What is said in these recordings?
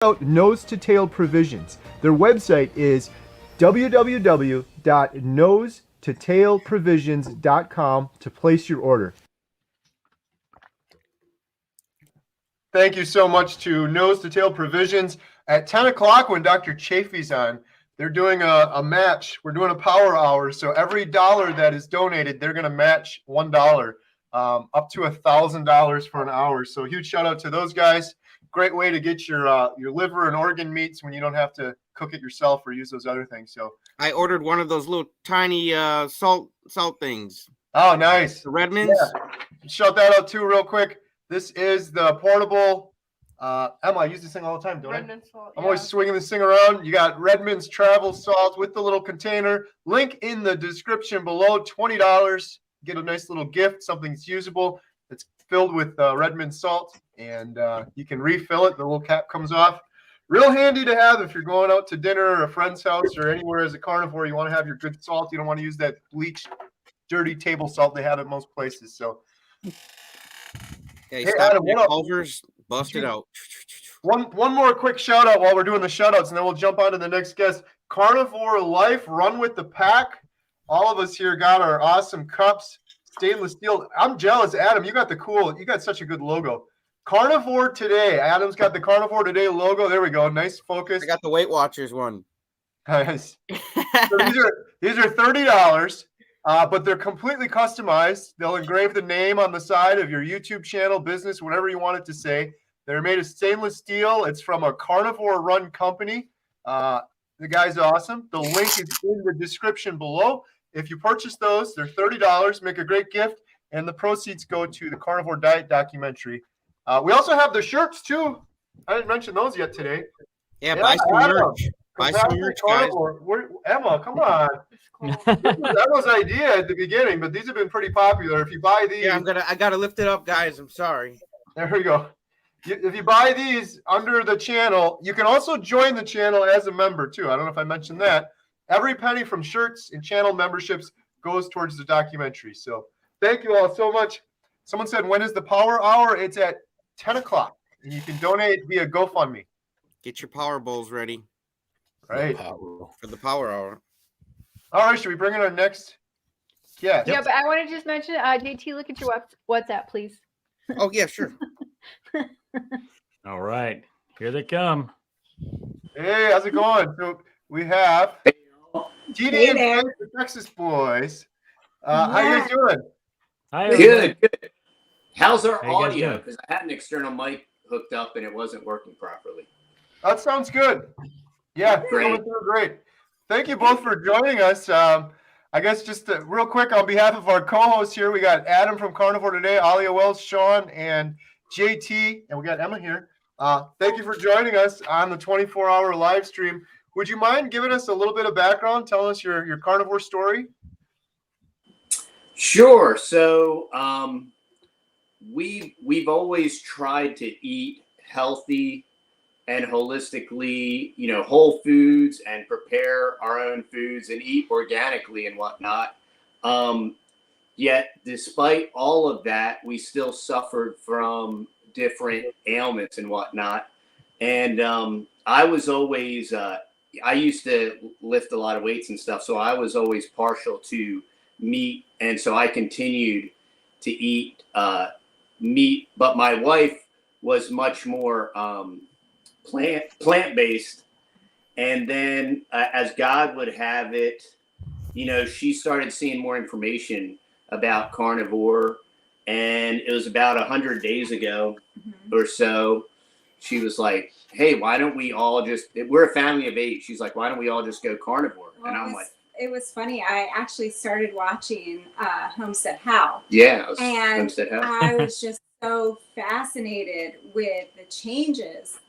out Nose to Tail Provisions. Their website is www.nosetotaleprovisions.com to place your order. Thank you so much to Nose to Tail Provisions. At 10 o'clock when Dr. Chaffee's on, they're doing a match. We're doing a power hour. So every dollar that is donated, they're going to match $1, up to $1,000 for an hour. So huge shout out to those guys. Great way to get your liver and organ meats when you don't have to cook it yourself or use those other things. So I ordered one of those little tiny salt things. Oh, nice. The Redmonds. Yeah. Shout that out too real quick. This is the portable. Emma, I use this thing all the time, don't Redmond salt, I'm always swinging this thing around. You got Redmond's travel salt with the little container. Link in the description below. $20. Get a nice little gift, something that's usable. It's filled with Redmond salt, and you can refill it. The little cap comes off. Real handy to have if you're going out to dinner or a friend's house or anywhere as a carnivore. You want to have your good salt. You don't want to use that bleached, dirty table salt they have at most places. So, hey, Adam, Culver's busted out. One more quick shout out while we're doing the shout outs, and then we'll jump on to the next guest. Carnivore Life, run with the pack. All of us here got our awesome cups, stainless steel. I'm jealous, Adam. You got such a good logo. Carnivore Today. Adam's got the Carnivore Today logo. There we go. Nice focus. I got the Weight Watchers one. Nice. So these are $30, but they're completely customized. They'll engrave the name on the side of your YouTube channel, business, whatever you want it to say. They're made of stainless steel. It's from a carnivore-run company. The guy's awesome. The link is in the description below. If you purchase those, they're $30. Make a great gift, and the proceeds go to the Carnivore Diet documentary. We also have the shirts too. I didn't mention those yet today. Yeah, buy some merch. Buy some merch, guys. Emma, come on. This was Emma's idea at the beginning, but these have been pretty popular. If you buy these, yeah, I gotta lift it up, guys. I'm sorry. There we go. If you buy these under the channel, you can also join the channel as a member too. I don't know if I mentioned that. Every penny from shirts and channel memberships goes towards the documentary. So thank you all so much. Someone said, when is the power hour? It's at 10 o'clock. And you can donate via GoFundMe. Get your power bowls ready. Right. For the power hour. All right. Should we bring in our next guest? Yeah, but I want to just mention, JT, look at your WhatsApp, please. Oh, yeah, sure. All right. Here they come. Hey, how's it going? So we have TD and the Texas boys. How you guys doing? Hi, good. How's our audio? Because I had an external mic hooked up and it wasn't working properly. That sounds good. Yeah, great. Great. Thank you both for joining us. I guess just real quick on behalf of our co-hosts here, we got Adam from Carnivore Today, Alia Wells, Sean, and JT, and we got Emma here. Thank you for joining us on the 24-hour live stream. Would you mind giving us a little bit of background, telling us your carnivore story? Sure. So we've always tried to eat healthy and holistically, whole foods, and prepare our own foods and eat organically and whatnot. Yet, despite all of that, we still suffered from different ailments and whatnot. And I was always, I used to lift a lot of weights and stuff, so I was always partial to meat. And so I continued to eat meat, but my wife was much more plant-based. And then as God would have it, she started seeing more information about carnivore, and it was about 100 days ago or so. She was like, hey, why don't we all we're a family of 8. She's like, why don't we all just go carnivore? Well, and I'm like, it was funny. I actually started watching Homestead How. Yeah, and Homestead How. I was just so fascinated with the changes.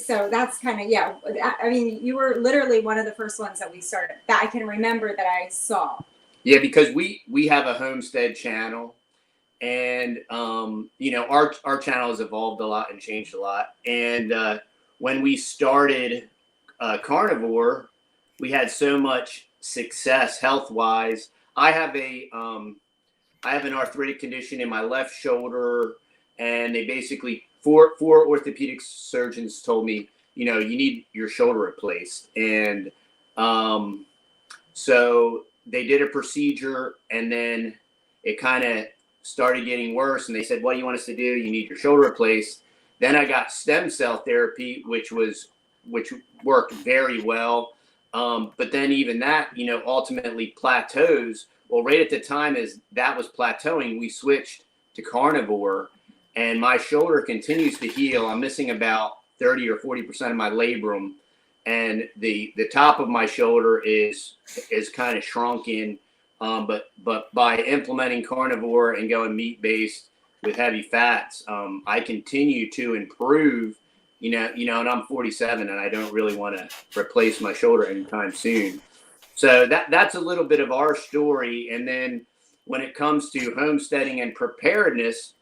So that's kind of, yeah. I mean, you were literally one of the first ones that we started, that I can remember that I saw. Yeah, because we have a homestead channel, and our channel has evolved a lot and changed a lot. And when we started carnivore, we had so much success health wise. I have an arthritic condition in my left shoulder, and they basically four orthopedic surgeons told me you need your shoulder replaced. And so they did a procedure, and then it kind of started getting worse. And they said, what do you want us to do? You need your shoulder replaced. Then I got stem cell therapy, which worked very well. But then even that, ultimately plateaus. Well, right at the time as that was plateauing, we switched to carnivore, and my shoulder continues to heal. I'm missing about 30 or 40% of my labrum, and the top of my shoulder is kind of shrunken. But by implementing carnivore and going meat-based with heavy fats, I continue to improve, and I'm 47 and I don't really want to replace my shoulder anytime soon. So that's a little bit of our story. And then when it comes to homesteading and preparedness,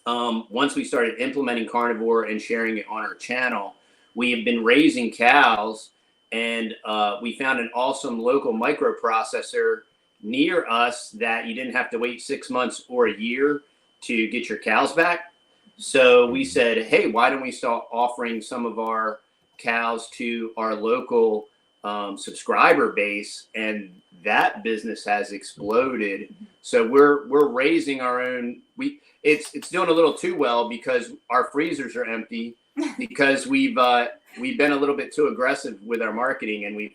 once we started implementing carnivore and sharing it on our channel, we have been raising cows, and we found an awesome local microprocessor near us that you didn't have to wait 6 months or a year to get your cows back. So we said, hey, why don't we start offering some of our cows to our local subscriber base? And that business has exploded. So we're raising our own. It's doing a little too well because our freezers are empty because we've been a little bit too aggressive with our marketing, and when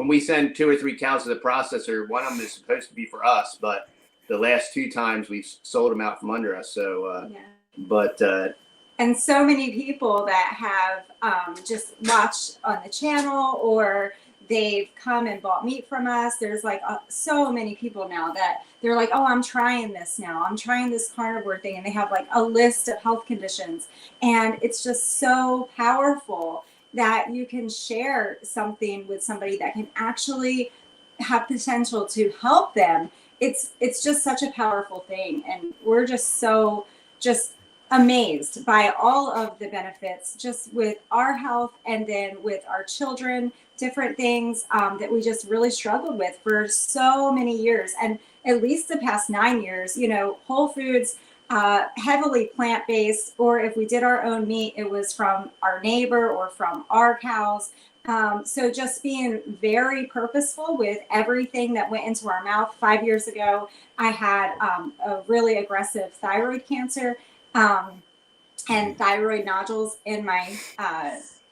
we send 2 or 3 cows to the processor, one of them is supposed to be for us, but the last 2 times we've sold them out from under us. So, and so many people that have just watched on the channel, or they've come and bought meat from us. There's like so many people now that they're like, oh, I'm trying this now. I'm trying this carnivore thing. And they have like a list of health conditions. And it's just so powerful that you can share something with somebody that can actually have potential to help them. It's just such a powerful thing. And we're just amazed by all of the benefits just with our health, and then with our children, different things that we just really struggled with for so many years. And at least the past 9 years, Whole Foods, heavily plant-based, or if we did our own meat, it was from our neighbor or from our cows. So just being very purposeful with everything that went into our mouth. 5 years ago, I had a really aggressive thyroid cancer and thyroid nodules in my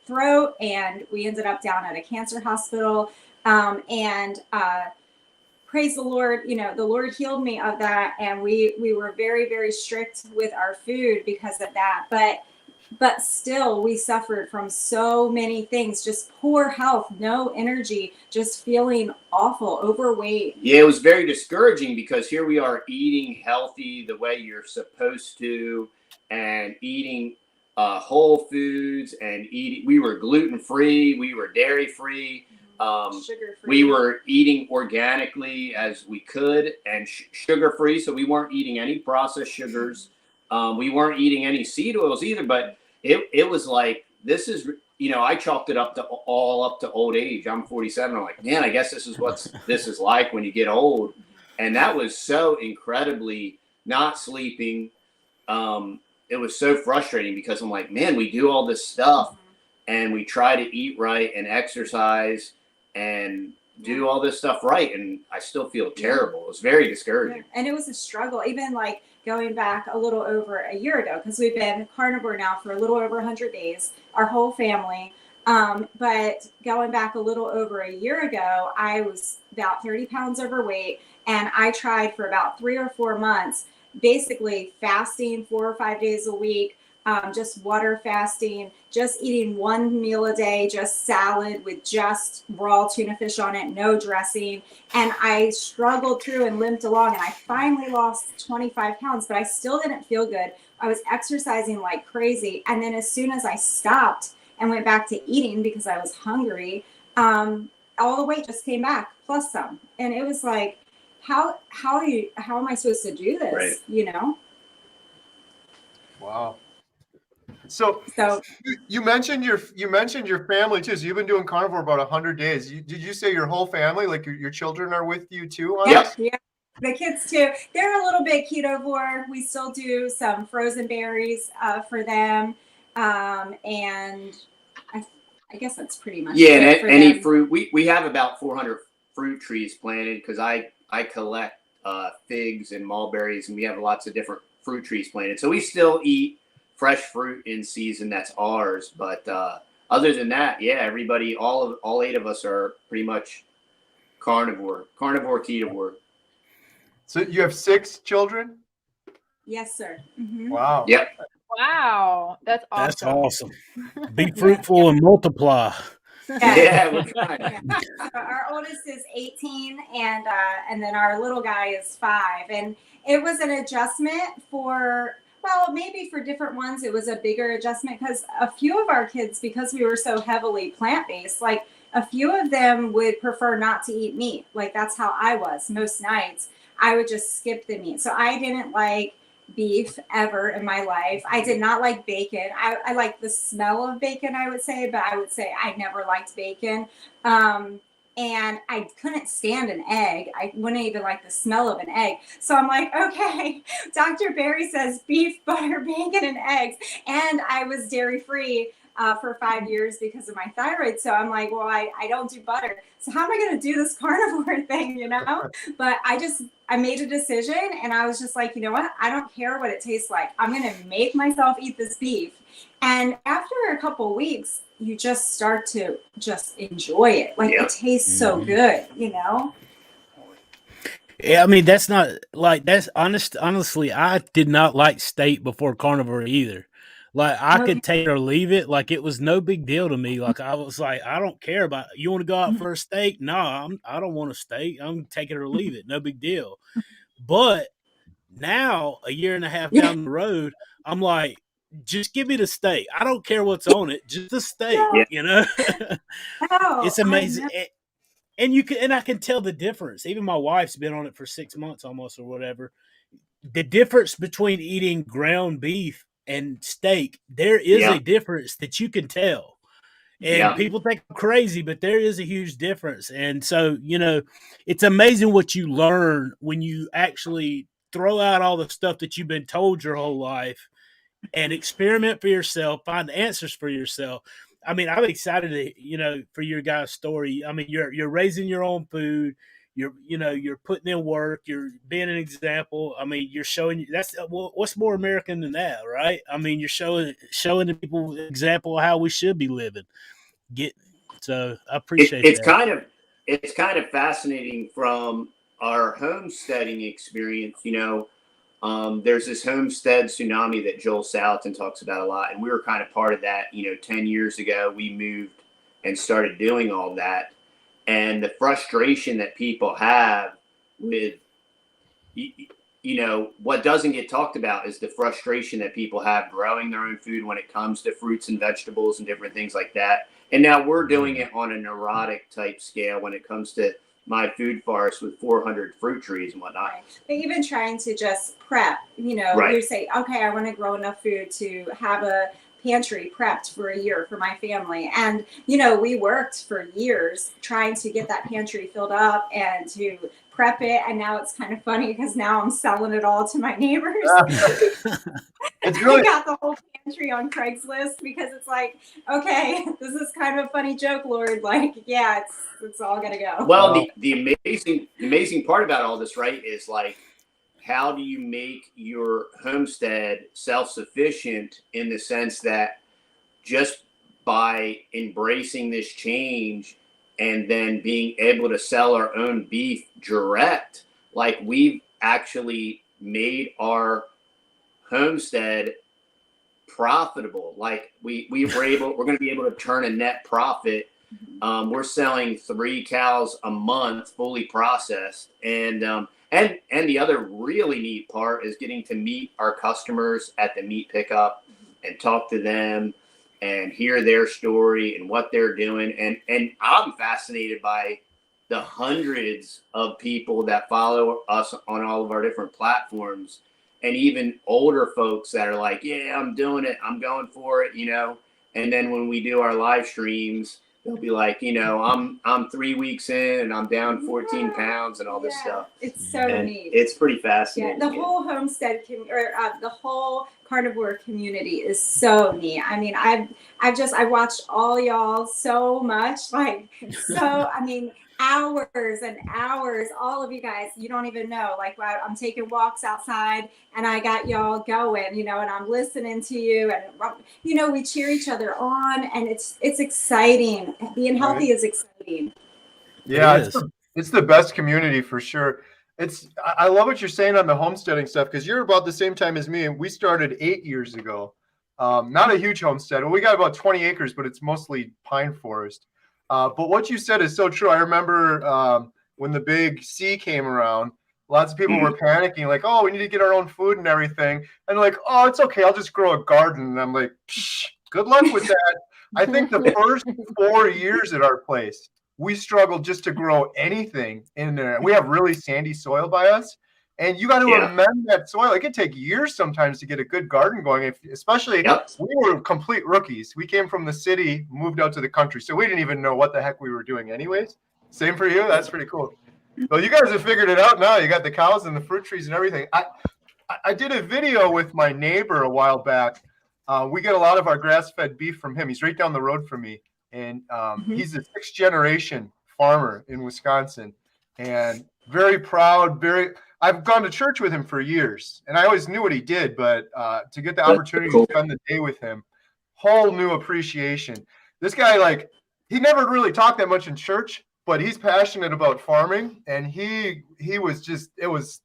throat, and we ended up down at a cancer hospital. Praise the Lord, the Lord healed me of that, and we were very, very strict with our food because of that. But still, we suffered from so many things, just poor health, no energy, just feeling awful, overweight. Yeah, it was very discouraging because here we are eating healthy the way you're supposed to, and eating whole foods, and we were gluten-free, we were dairy-free. Sugar-free. We were eating organically as we could, and sugar-free, so we weren't eating any processed sugars. We weren't eating any seed oils either, but it was like, this is, I chalked it up to old age. I'm 47. I'm like, man, I guess this is what this is like when you get old. And that was so incredibly not sleeping. It was so frustrating because I'm like, man, we do all this stuff and we try to eat right and exercise and do all this stuff right, and I still feel terrible. It was very discouraging. And it was a struggle, even like going back a little over a year ago, because we've been carnivore now for a little over 100 days, our whole family. But going back a little over a year ago, I was about 30 pounds overweight, and I tried for about 3 or 4 months, basically fasting 4 or 5 days a week, just water fasting, just eating 1 meal a day, just salad with just raw tuna fish on it, no dressing. And I struggled through and limped along, and I finally lost 25 pounds, but I still didn't feel good. I was exercising like crazy. And then as soon as I stopped and went back to eating because I was hungry, all the weight just came back, plus some. And it was like, how am I supposed to do this? Right. Wow. So you mentioned your family too. So you've been doing carnivore about 100 days. Did you say your whole family, like your children, are with you too on this? Yeah, the kids too. They're a little bit ketovore. We still do some frozen berries for them. And I guess that's pretty much Yeah, it and for any them. fruit. We have about 400 fruit trees planted because I collect figs and mulberries, and we have lots of different fruit trees planted. So we still eat fresh fruit in season. That's ours. But other than that, yeah, everybody, all 8 of us are pretty much carnivore-ketovore. So you have 6 children? Yes, sir. Mhm. Wow. Yep. Wow, that's awesome. That's awesome. Be fruitful and multiply. Yeah, we're trying. Yeah. So our oldest is 18, and then our little guy is 5. And it was an adjustment for, well, maybe for different ones, it was a bigger adjustment because a few of our kids, because we were so heavily plant-based, like a few of them would prefer not to eat meat. Like that's how I was most nights. I would just skip the meat. So I didn't like beef ever in my life. I did not like bacon. I like the smell of bacon, I would say, but I would say I never liked bacon. And I couldn't stand an egg. I wouldn't even like the smell of an egg. So I'm like, okay, Dr. Barry says beef, butter, bacon, and eggs. And I was dairy free for 5 years because of my thyroid. So I'm like, well, I don't do butter. So how am I going to do this carnivore thing, you know? But I made a decision and I was just like, you know what? I don't care what it tastes like. I'm going to make myself eat this beef. And after a couple of weeks, you just start to just enjoy it. Like it tastes so good, you know? Yeah, I mean that's not like that's honestly, I did not like steak before carnivore either. Like I could take it or leave it. Like it was no big deal to me. Like I was like, I don't care about it. You want to go out for a steak? No, I don't want a steak. I'm take it or leave it. No big deal. But now, a year and a half down the road, I'm like, just give me the steak. I don't care what's on it, just the steak. Yeah. You know, Oh, it's amazing. And you can, and I can tell the difference. Even my wife's been on it for 6 months almost or whatever. The difference between eating ground beef and steak, there is a difference that you can tell. And people think I'm crazy, but there is a huge difference. And so, you know, it's amazing what you learn when you actually throw out all the stuff that you've been told your whole life and experiment for yourself, find answers for yourself. I mean, I'm excited to, you know, for your guys' story. I mean, you're raising your own food. You're putting in work. You're being an example. I mean, you're showing that's what's more American than that, right? I mean, you're showing the people an example of how we should be living. So I appreciate that. It's kind of fascinating from our homesteading experience. You know, there's this homestead tsunami that Joel Salatin talks about a lot, and we were kind of part of that. You know, 10 years ago, we moved and started doing all that. And the frustration that people have with, you know, what doesn't get talked about is the frustration that people have growing their own food when it comes to fruits and vegetables and different things like that. And now we're doing it on a neurotic type scale when it comes to my food forest with 400 fruit trees and whatnot. Right. But even trying to just prep, you know, you say, okay, I want to grow enough food to have a pantry prepped for a year for my family. And, you know, we worked for years trying to get that pantry filled up and to prep it. And now it's kind of funny because now I'm selling it all to my neighbors. It's really I got the whole pantry on Craigslist because it's like, okay, this is kind of a funny joke, Lord. Like, yeah, it's all gonna go. Well, the amazing part about all this, right, is like, how do you make your homestead self-sufficient in the sense that just by embracing this change and then being able to sell our own beef direct, like we've actually made our homestead profitable. Like we're going to be able to turn a net profit. We're selling 3 cows a month, fully processed. And the other really neat part is getting to meet our customers at the meat pickup and talk to them and hear their story and what they're doing. And I'm fascinated by the hundreds of people that follow us on all of our different platforms, and even older folks that are like, yeah, I'm doing it. I'm going for it, you know? And then when we do our live streams, They'll be like, I'm 3 weeks in and I'm down 14 pounds and all this stuff. It's so And neat. it's pretty Yeah, fascinating. the whole homestead the whole carnivore community is so neat. I mean, I watched all y'all so much, hours and hours. All of you guys, you don't even know. Like, I'm taking walks outside, and I got y'all going, and I'm listening to you, and we cheer each other on, and it's exciting. Being healthy is exciting. Yeah, It is. it's the best community for sure. I love what you're saying on the homesteading stuff, because you're about the same time as me, and we started 8 years ago. Not a huge homestead. Well, we got about 20 acres, but it's mostly pine forest. But what you said is so true. I remember when the big C came around, lots of people were panicking, like, oh, we need to get our own food and everything. And like, oh, it's okay, I'll just grow a garden. And I'm like, psh, good luck with that. I think the first 4 years at our place, we struggled just to grow anything in there. We have really sandy soil by us. And you got to amend that soil. It can take years sometimes to get a good garden going. Especially, we were complete rookies. We came from the city, moved out to the country, so we didn't even know what the heck we were doing anyways. Same for you. That's pretty cool. Well, you guys have figured it out now. You got the cows and the fruit trees and everything. I did a video with my neighbor a while back. We get a lot of our grass-fed beef from him. He's right down the road from me. And he's a 6th generation farmer in Wisconsin. And very proud, I've gone to church with him for years, and I always knew what he did, but to get the opportunity to spend the day with him, whole new appreciation. This guy, he never really talked that much in church, but he's passionate about farming, and he was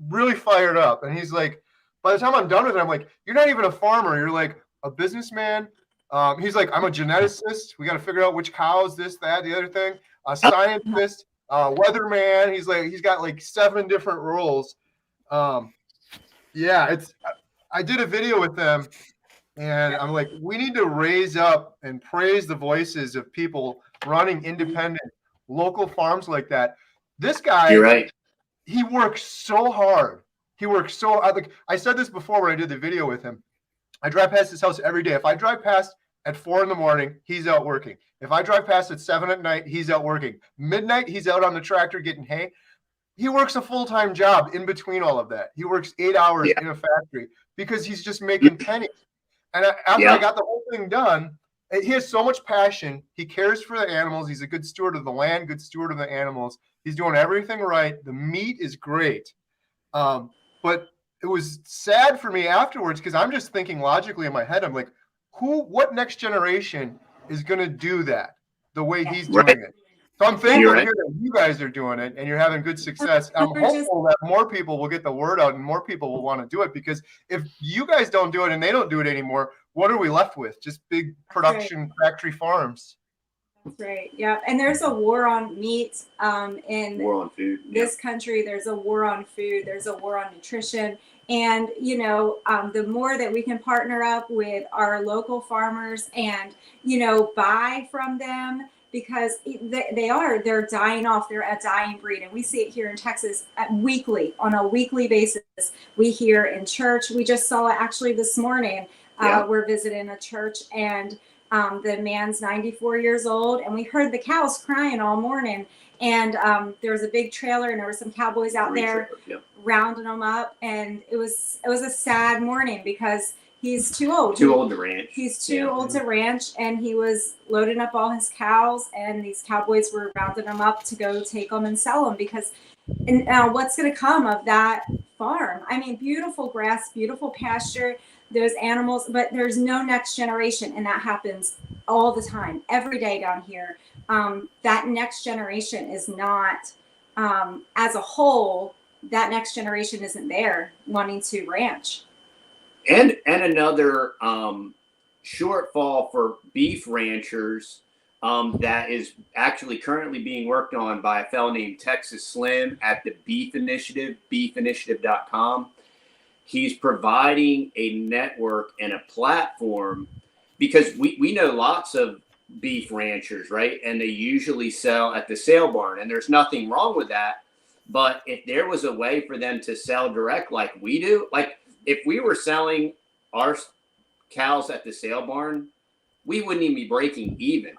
really fired up. And he's like, by the time I'm done with it, I'm like, you're not even a farmer. You're like a businessman. He's like, I'm a geneticist. We got to figure out which cows, this, that, the other thing. A scientist. Weatherman. He's got like 7 different roles. I did a video with them, and I'm like, we need to raise up and praise the voices of people running independent local farms like that. This guy, you're right. He works so hard. I said this before when I did the video with him. I drive past his house every day. If I drive past at 4 a.m, he's out working. If I drive past at 7 p.m, he's out working. Midnight, he's out on the tractor getting hay. He works a full-time job in between all of that. He works 8 hours in a factory because he's just making pennies. And after I got the whole thing done, he has so much passion. He cares for the animals. He's a good steward of the land, good steward of the animals. He's doing everything right. The meat is great. But it was sad for me afterwards, because I'm just thinking logically in my head. I'm like, what next generation is going to do that the way he's doing it? So I'm thankful to hear that you guys are doing it and you're having good success. I'm hopeful that more people will get the word out and more people will want to do it, because if you guys don't do it and they don't do it anymore, what are we left with? Just big production factory farms. That's right. Yeah. And there's a war on meat in war on food. This country. There's a war on food. There's a war on nutrition. And, the more that we can partner up with our local farmers and, buy from them, because they're dying off. They're a dying breed. And we see it here in Texas on a weekly basis. We hear in church. We just saw it actually this morning. We're visiting a church, and the man's 94 years old, and we heard the cows crying all morning. And there was a big trailer, and there were some cowboys out there rounding them up. And it was a sad morning, because he's too old. Too old to ranch. He's too old to ranch, and he was loading up all his cows, and these cowboys were rounding them up to go take them and sell them, because what's going to come of that farm? I mean, beautiful grass, beautiful pasture, those animals, but there's no next generation, and that happens all the time, every day down here. That next generation is not, as a whole, that next generation isn't there wanting to ranch. And another shortfall for beef ranchers that is actually currently being worked on by a fellow named Texas Slim at the Beef Initiative, beefinitiative.com. He's providing a network and a platform, because we know lots of beef ranchers, right? And they usually sell at the sale barn, and there's nothing wrong with that. But if there was a way for them to sell direct like we do, like if we were selling our cows at the sale barn, we wouldn't even be breaking even.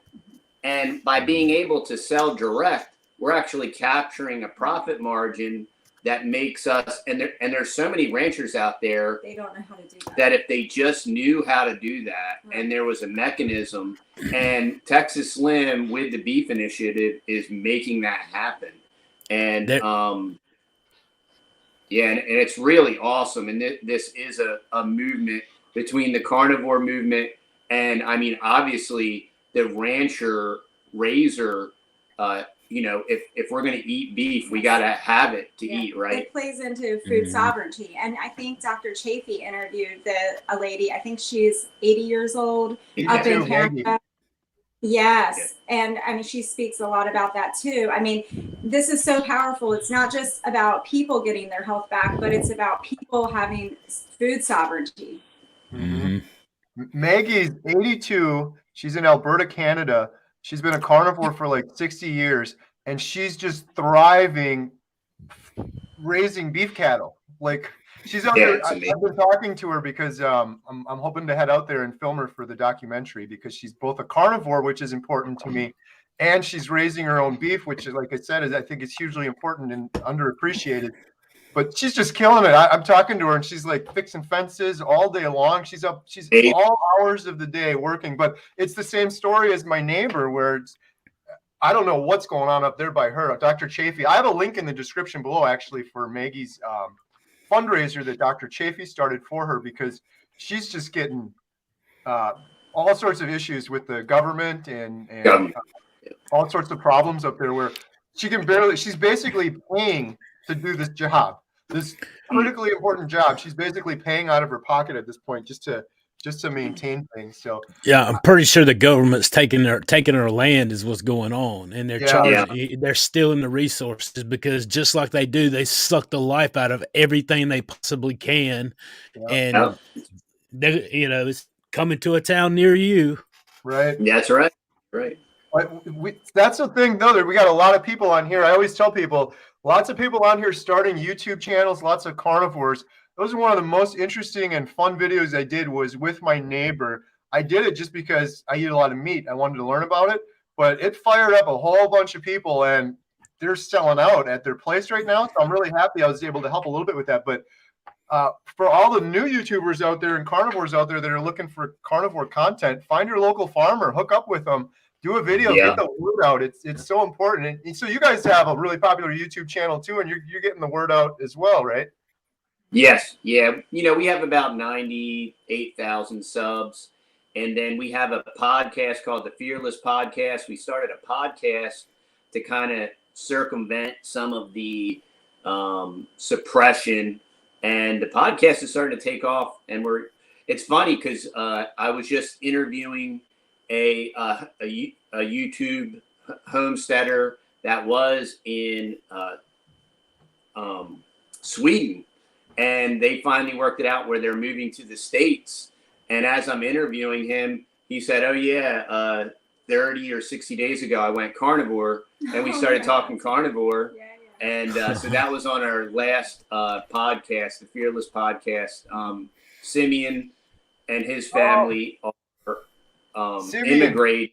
And by being able to sell direct, we're actually capturing a profit margin that makes us, and there's so many ranchers out there, They don't know how to do that. that if they just knew how to do that, and there was a mechanism, and Texas Slim with the beef initiative is making that happen. And yeah, and it's really awesome. And this is a movement between the carnivore movement and, I mean, obviously the rancher raiser. You know, if we're going to eat beef, we got to have it to eat, right? It plays into food sovereignty. And I think Dr. Chaffee interviewed a lady, I think she's 80 years old, up in Canada. Yes. And I mean, she speaks a lot about that too. I mean, this is so powerful. It's not just about people getting their health back, but it's about people having food sovereignty. Maggie's 82. She's in Alberta, Canada. She's been a carnivore for like 60 years, and she's just thriving raising beef cattle. Like, she's out there. I've been talking to her because I'm hoping to head out there and film her for the documentary, because she's both a carnivore, which is important to me, and she's raising her own beef, which is, like I said, I think is hugely important and underappreciated. But she's just killing it. I'm talking to her, and she's like fixing fences all day long. She's all hours of the day working. But it's the same story as my neighbor, where I don't know what's going on up there by her, Dr. Chaffee. I have a link in the description below, actually, for Maggie's fundraiser that Dr. Chaffee started for her, because she's just getting all sorts of issues with the government and all sorts of problems up there, where she's basically paying to do this job. This critically important job, she's basically paying out of her pocket at this point just to maintain things. So yeah, I'm pretty sure the government's taking her land is what's going on, and they're stealing the resources, because just like they do, they suck the life out of everything they possibly can, and it's coming to a town near you. Right. That's right. Right. That's the thing, though, that we got a lot of people on here. I always tell people, lots of people on here starting YouTube channels, lots of carnivores. Those are one of the most interesting and fun videos I did, was with my neighbor. I did it just because I eat a lot of meat. I wanted to learn about it, but it fired up a whole bunch of people, and they're selling out at their place right now. So I'm really happy I was able to help a little bit with that. But for all the new YouTubers out there and carnivores out there that are looking for carnivore content, find your local farmer, hook up with them, do a video, get the word out. It's so important. And so you guys have a really popular YouTube channel too, and you're getting the word out as well, right? Yes. Yeah. You know, we have about 98,000 subs. And then we have a podcast called the Fearless Podcast. We started a podcast to kind of circumvent some of the suppression. And the podcast is starting to take off. And it's funny because I was just interviewing a YouTube homesteader that was in Sweden, and they finally worked it out where they're moving to the States. And as I'm interviewing him, he said, "Oh yeah, 30 or 60 days ago, I went carnivore," and we started talking carnivore. And so that was on our last podcast, the Fearless Podcast. Simeon and his family are immigrating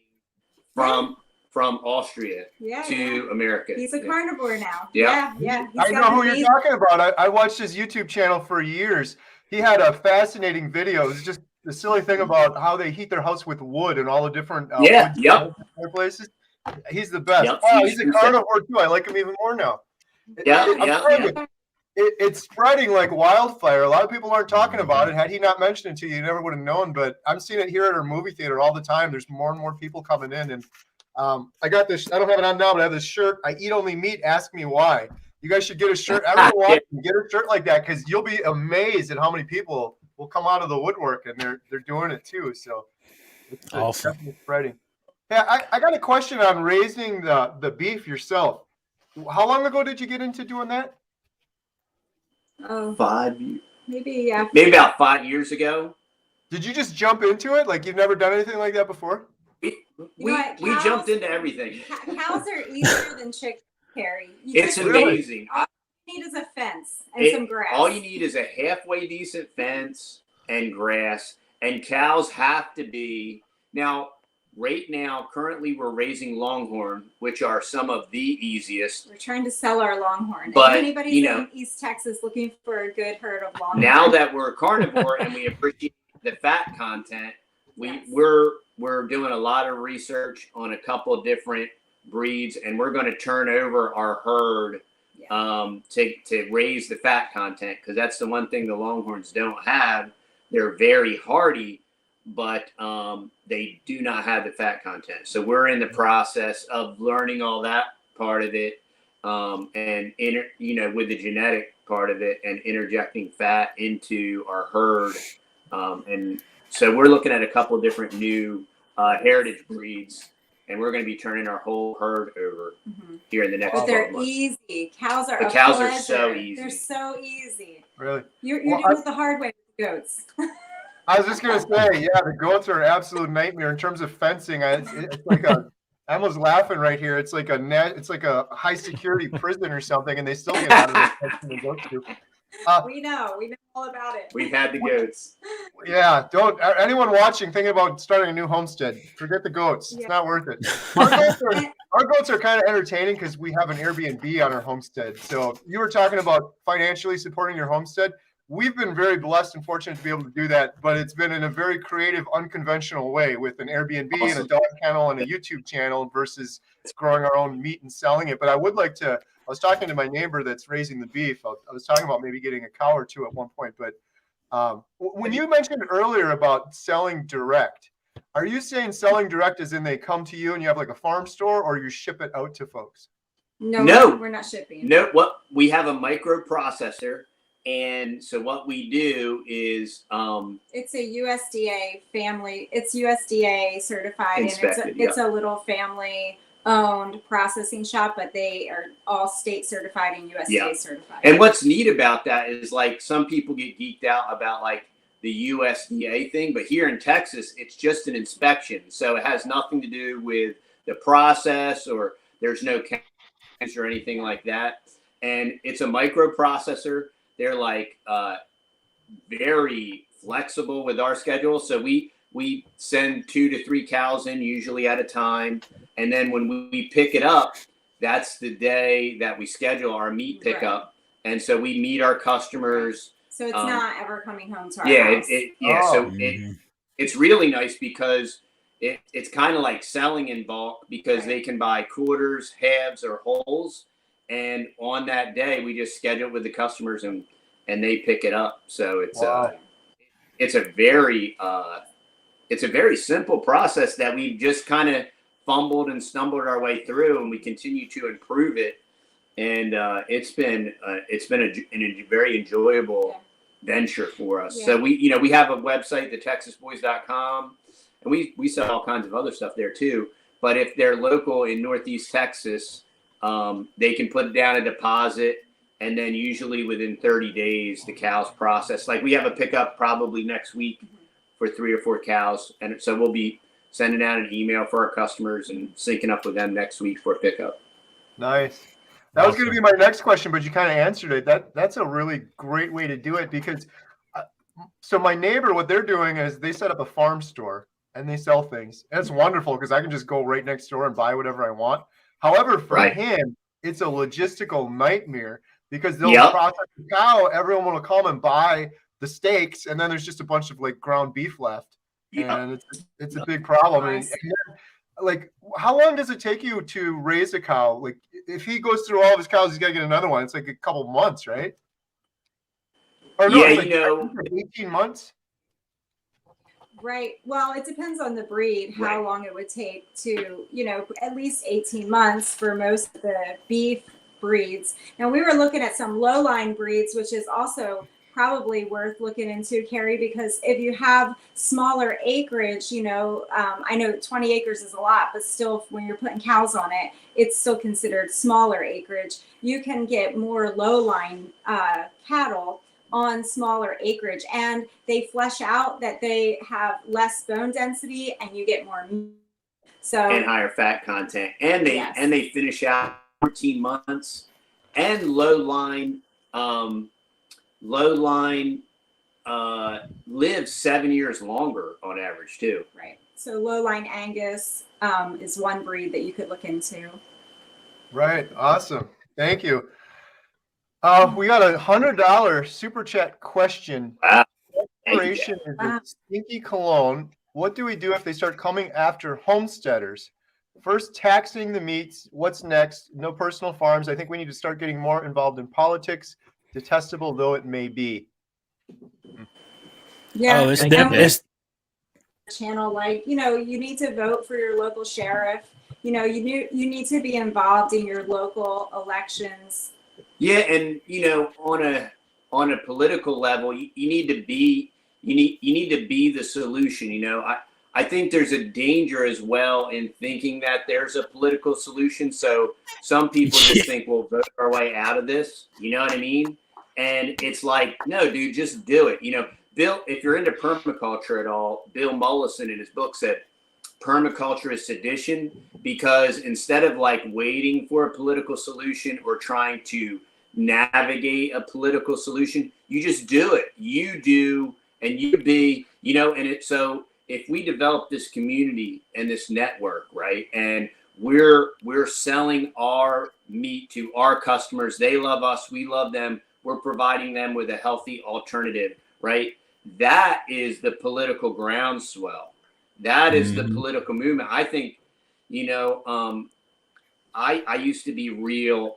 from Austria to America. He's a carnivore now. Yeah. I know who you're talking about. I watched his YouTube channel for years. He had a fascinating video. It was just the silly thing about how they heat their house with wood and all the different places. He's the best. Wow, he's a carnivore too. I like him even more now. It's spreading like wildfire. A lot of people aren't talking about it. Had he not mentioned it to you, you never would have known. But I'm seeing it here at our movie theater all the time. There's more and more people coming in. And I got this. I don't have it on now, but I have this shirt. I eat only meat. Ask me why. You guys should get a shirt. Everyone watching, get a shirt like that, because you'll be amazed at how many people will come out of the woodwork, and they're doing it too. So it's awesome. Definitely spreading. Yeah, I got a question on raising the beef yourself. How long ago did you get into doing that? Oh, 5 years. Maybe about 5 years ago. Did you just jump into it? Like, you've never done anything like that before? We jumped into everything. Cows are easier than chickens, Harry. It's amazing. All you need is a fence and some grass. All you need is a halfway decent fence and grass. And cows have to be. Now, right now, currently we're raising Longhorn, which are some of the easiest. We're trying to sell our Longhorn. But, if anybody's you know, in East Texas looking for a good herd of Longhorn. Now that we're a carnivore and we appreciate the fat content, Yes. we're doing a lot of research on a couple of different breeds, and we're going to turn over our herd to raise the fat content, because that's the one thing the Longhorns don't have. They're very hardy, but they do not have the fat content. So we're in the process of learning all that part of it, and with the genetic part of it, and interjecting fat into our herd. And so we're looking at a couple of different new heritage breeds, and we're going to be turning our whole herd over here in the next 12 But months. they're easy. Cows are The a cows are pleasure. so easy. They're so easy. Really? You're Well, doing it the hard way with the goats. I was just gonna say, yeah, the goats are an absolute nightmare in terms of fencing. It's like I was laughing right here. It's like a high security prison or something, and they still get out of the fencing the goats do. We know all about it. We've had the goats. Yeah, don't anyone watching thinking about starting a new homestead, forget the goats. It's not worth it. Our goats are kind of entertaining because we have an Airbnb on our homestead. So you were talking about financially supporting your homestead. We've been very blessed and fortunate to be able to do that, but it's been in a very creative, unconventional way with an Airbnb and a dog kennel and a YouTube channel versus growing our own meat and selling it. But I was talking to my neighbor that's raising the beef. I was talking about maybe getting a cow or two at one point. But when you mentioned earlier about selling direct, are you saying selling direct as in they come to you and you have like a farm store, or you ship it out to folks? No, we're not shipping. No, we have a microprocessor. And so what we do is it's a USDA family. It's USDA certified, inspected, and it's a little family owned processing shop, but they are all state certified and USDA certified. And what's neat about that is, like, some people get geeked out about like the USDA thing, but here in Texas, it's just an inspection. So it has nothing to do with the process, or there's no chemicals or anything like that. And it's a microprocessor. They're like very flexible with our schedule. So we send 2 to 3 cows in usually at a time. And then when we pick it up, that's the day that we schedule our meat pickup. Right. And so we meet our customers. So it's not ever coming home to our house. So it's really nice because it's kind of like selling in bulk, because they can buy quarters, halves, or wholes. And on that day, we just schedule it with the customers, and they pick it up. So it's a very simple process that we've just kind of fumbled and stumbled our way through, and we continue to improve it. And it's been a very enjoyable venture for us. Yeah. So we have a website, thetexasboys.com, and we sell all kinds of other stuff there too. But if they're local in Northeast Texas, they can put down a deposit, and then usually within 30 days, the cows process. Like, we have a pickup probably next week for 3 or 4 cows. And so we'll be sending out an email for our customers and syncing up with them next week for a pickup. Nice. That was going to be my next question, but you kind of answered it. That's a really great way to do it, because so my neighbor, what they're doing is they set up a farm store and they sell things. And it's wonderful because I can just go right next door and buy whatever I want. However, for him, it's a logistical nightmare, because they'll process the cow, everyone will come and buy the steaks, and then there's just a bunch of like ground beef left. And it's a big problem. Nice. And like, how long does it take you to raise a cow? Like, if he goes through all of his cows, he's got to get another one. It's like a couple months, right? Or no, it's like 18 months. Right. Well, it depends on the breed, how long it would take to, at least 18 months for most of the beef breeds. Now, we were looking at some low-line breeds, which is also probably worth looking into, Carrie, because if you have smaller acreage, I know 20 acres is a lot, but still, when you're putting cows on it, it's still considered smaller acreage. You can get more low-line cattle on smaller acreage, and they flesh out that they have less bone density, and you get more meat. And higher fat content, and they finish out 14 months, and low line lives 7 years longer on average too. Right. So low-line Angus is one breed that you could look into. Right. Awesome. Thank you. We got $100 super chat question. Wow. Operation is a stinky cologne. What do we do if they start coming after homesteaders? First, taxing the meats. What's next? No personal farms. I think we need to start getting more involved in politics, detestable though it may be. Yeah. Oh, it's Thank you. definitely. Channel, like, you know, you need to vote for your local sheriff. You know, you need to be involved in your local elections. Yeah, and you know, on a political level, you need to be the solution. You know, I think there's a danger as well in thinking that there's a political solution. So some people just think we'll vote our way out of this. You know what I mean? And it's like, no, dude, just do it. You know, Bill, if you're into permaculture at all, Bill Mollison in his book said permaculture is sedition, because instead of like waiting for a political solution or trying to navigate a political solution, you just do it. You do, and you be, you know, and it, so if we develop this community and this network, right, and we're selling our meat to our customers, they love us, we love them, we're providing them with a healthy alternative, right? That is the political groundswell. That is the political movement. I think, you know, I used to be real,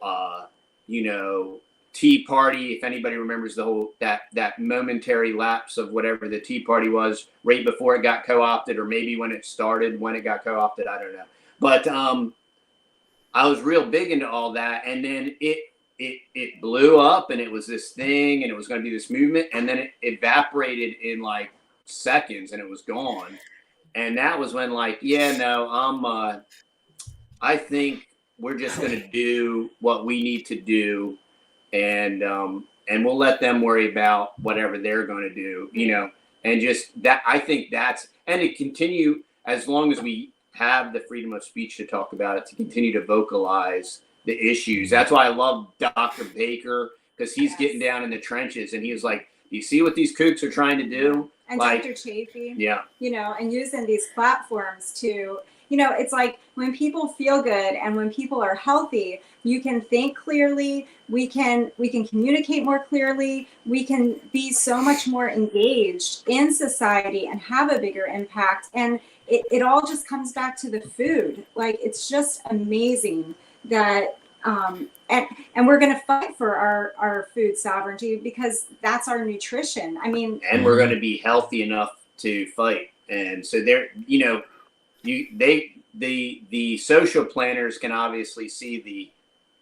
you know, Tea Party. If anybody remembers the whole that momentary lapse of whatever the Tea Party was right before it got co-opted, or maybe when it started, when it got co-opted, I don't know. But I was real big into all that, and then it blew up, and it was this thing, and it was going to be this movement, and then it evaporated in like seconds, and it was gone. And that was when, like, yeah, no, I think we're just going to do what we need to do, and we'll let them worry about whatever they're going to do, you know, and just that. I think that's, and to continue as long as we have the freedom of speech to talk about it, to continue to vocalize the issues. That's why I love Dr. Baker, because he's getting down in the trenches, and he was like, "Do you see what these kooks are trying to do?" And like, Dr. Chaffee, yeah, you know, and using these platforms to, you know, it's like when people feel good and when people are healthy, you can think clearly, we can communicate more clearly, we can be so much more engaged in society and have a bigger impact. And it all just comes back to the food. Like, it's just amazing that and we're going to fight for our food sovereignty, because that's our nutrition. I mean, and we're going to be healthy enough to fight. And so there, you know, the social planners can obviously see the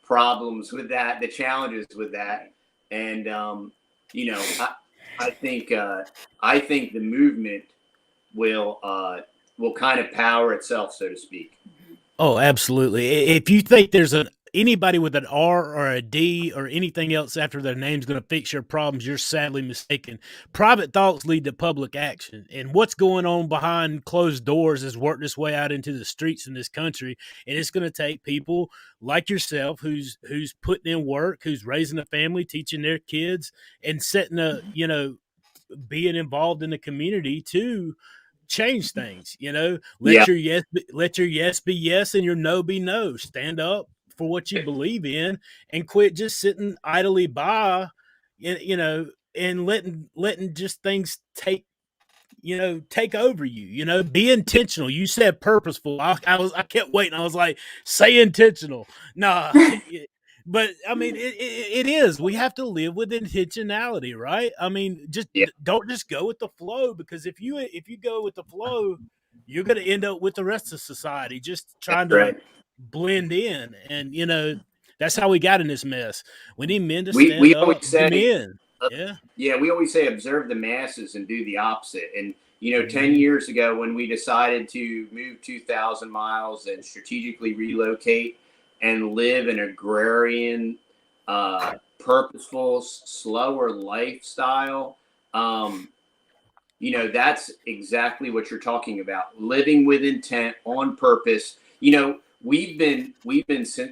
problems with that, the challenges with that, and you know, I think the movement will kind of power itself, so to speak. Oh, absolutely. If you think there's anybody with an R or a D or anything else after their name's going to fix your problems, you're sadly mistaken. Private thoughts lead to public action, and what's going on behind closed doors has worked its way out into the streets in this country. And it's going to take people like yourself, who's putting in work, who's raising a family, teaching their kids, and setting being involved in the community to change things. You know, let your yes be yes and your no be no. Stand up for what you believe in, and quit just sitting idly by, you know, and letting just things take over you. You know, be intentional. You said purposeful. I kept waiting. I was like, say intentional. Nah. But I mean, it is. We have to live with intentionality, right? I mean, don't just go with the flow, because if you go with the flow, you're going to end up with the rest of society just trying to blend in. And you know, that's how we got in this mess. We need men to stand we up. always say, men. We always say observe the masses and do the opposite. And you know, 10 years ago when we decided to move 2,000 miles and strategically relocate and live an agrarian, purposeful, slower lifestyle, you know, that's exactly what you're talking about. Living with intent, on purpose. You know, we've been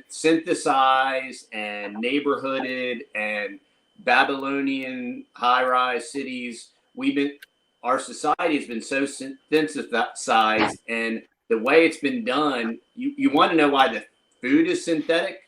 synthesized and neighborhooded and Babylonian high-rise cities. our society has been so synthesized, and the way it's been done, you want to know why the food is synthetic?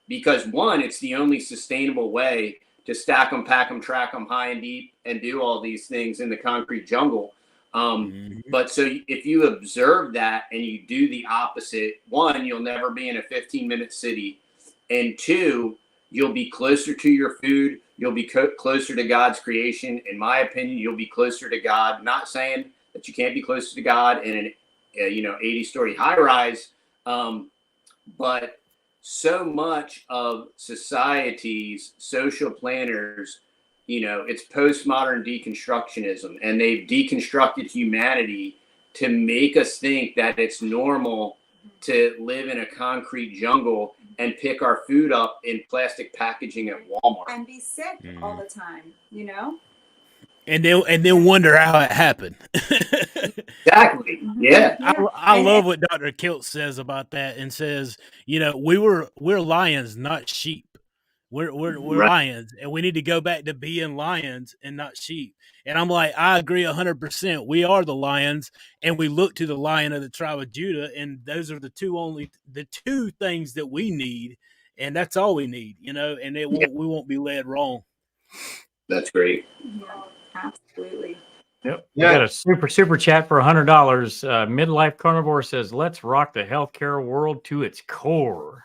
Because one, it's the only sustainable way to stack them, pack them, track them high and deep, and do all these things in the concrete jungle. But so if you observe that and you do the opposite, one, you'll never be in a 15-minute city, and two, you'll be closer to your food. You'll be closer to God's creation. In my opinion, you'll be closer to God. Not saying that you can't be closer to God in an 80-story high-rise, but so much of society's social planners, it's postmodern deconstructionism, and they've deconstructed humanity to make us think that it's normal to live in a concrete jungle and pick our food up in plastic packaging at Walmart and be sick all the time, and then wonder how it happened. Exactly. Yeah. I love what Dr. Kilt says about that, and says, we're lions, not sheep. We're Right. lions, and we need to go back to being lions and not sheep. And I'm like, I agree 100%. We are the lions, and we look to the Lion of the tribe of Judah, and those are the two things that we need, and that's all we need, and we won't be led wrong. That's great. Yeah, absolutely. Yep. Yeah. We got a super chat for $100. Midlife Carnivore says, "Let's rock the healthcare world to its core."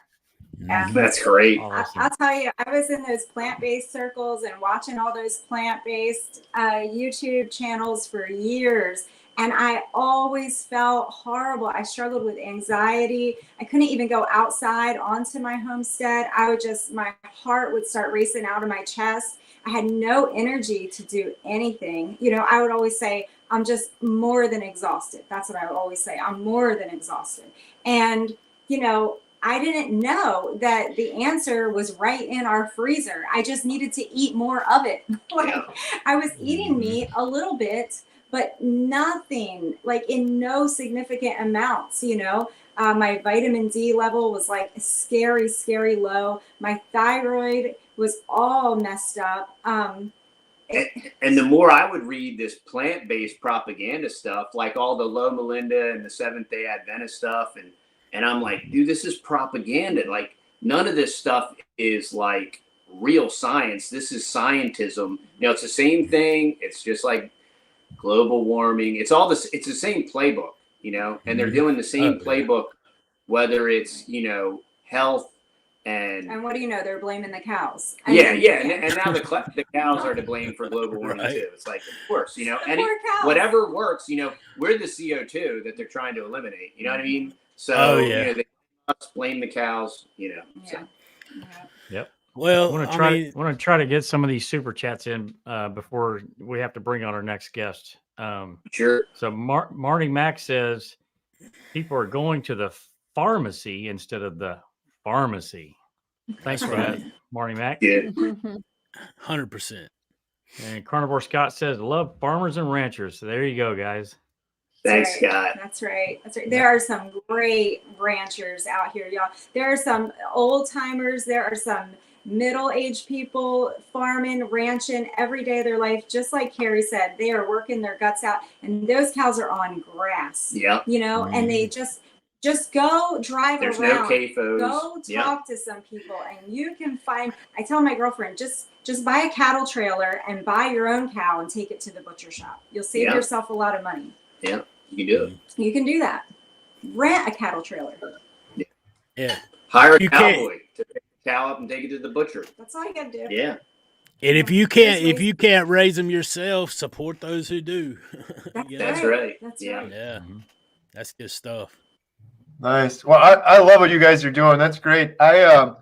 Yeah. That's great. Awesome. I'll tell you, I was in those plant-based circles and watching all those plant-based YouTube channels for years. And I always felt horrible. I struggled with anxiety. I couldn't even go outside onto my homestead. My heart would start racing out of my chest. I had no energy to do anything. I would always say, I'm just more than exhausted. That's what I would always say. I'm more than exhausted. And, I didn't know that the answer was right in our freezer. I just needed to eat more of it. I was eating meat a little bit, but nothing, in no significant amounts, my vitamin D level was scary, scary low. My thyroid was all messed up. And the more I would read this plant-based propaganda stuff, like all the Lo Melinda and the Seventh-day Adventist stuff, and I'm like, dude, this is propaganda. None of this stuff is real science. This is scientism. It's the same thing. It's just like global warming. It's all this. It's the same playbook, and they're doing the same playbook, whether it's health and what do you know? They're blaming the cows. And now the cows are to blame for global warming too. It's of course, whatever works. We're the CO2 that they're trying to eliminate. You know what I mean? So they must blame the cows. So. Yep. Well, I want to try to get some of these super chats in before we have to bring on our next guest. Sure. So Marty Mack says people are going to the pharmacy instead of the pharmacy. Thanks for that, Marty Mack. Yeah. 100%. And Carnivore Scott says, "Love farmers and ranchers." So there you go, guys. Thanks, Scott. That's right. There are some great ranchers out here, y'all. There are some old timers. There are some middle-aged people farming, ranching every day of their life. Just like Carrie said, they are working their guts out, and those cows are on grass. Yeah. And they just go drive There's around. No CAFOs. Go talk to some people, and you can find. I tell my girlfriend, just buy a cattle trailer and buy your own cow and take it to the butcher shop. You'll save yourself a lot of money. Yeah. You can do it. You can do that. Rent a cattle trailer. Yeah. Hire a cowboy to pick the cow up and take it to the butcher. That's all you got to do. Yeah. And if you can't raise them yourself, support those who do. That's right. That's right. Yeah. That's good stuff. Nice. Well, I love what you guys are doing. That's great. I'd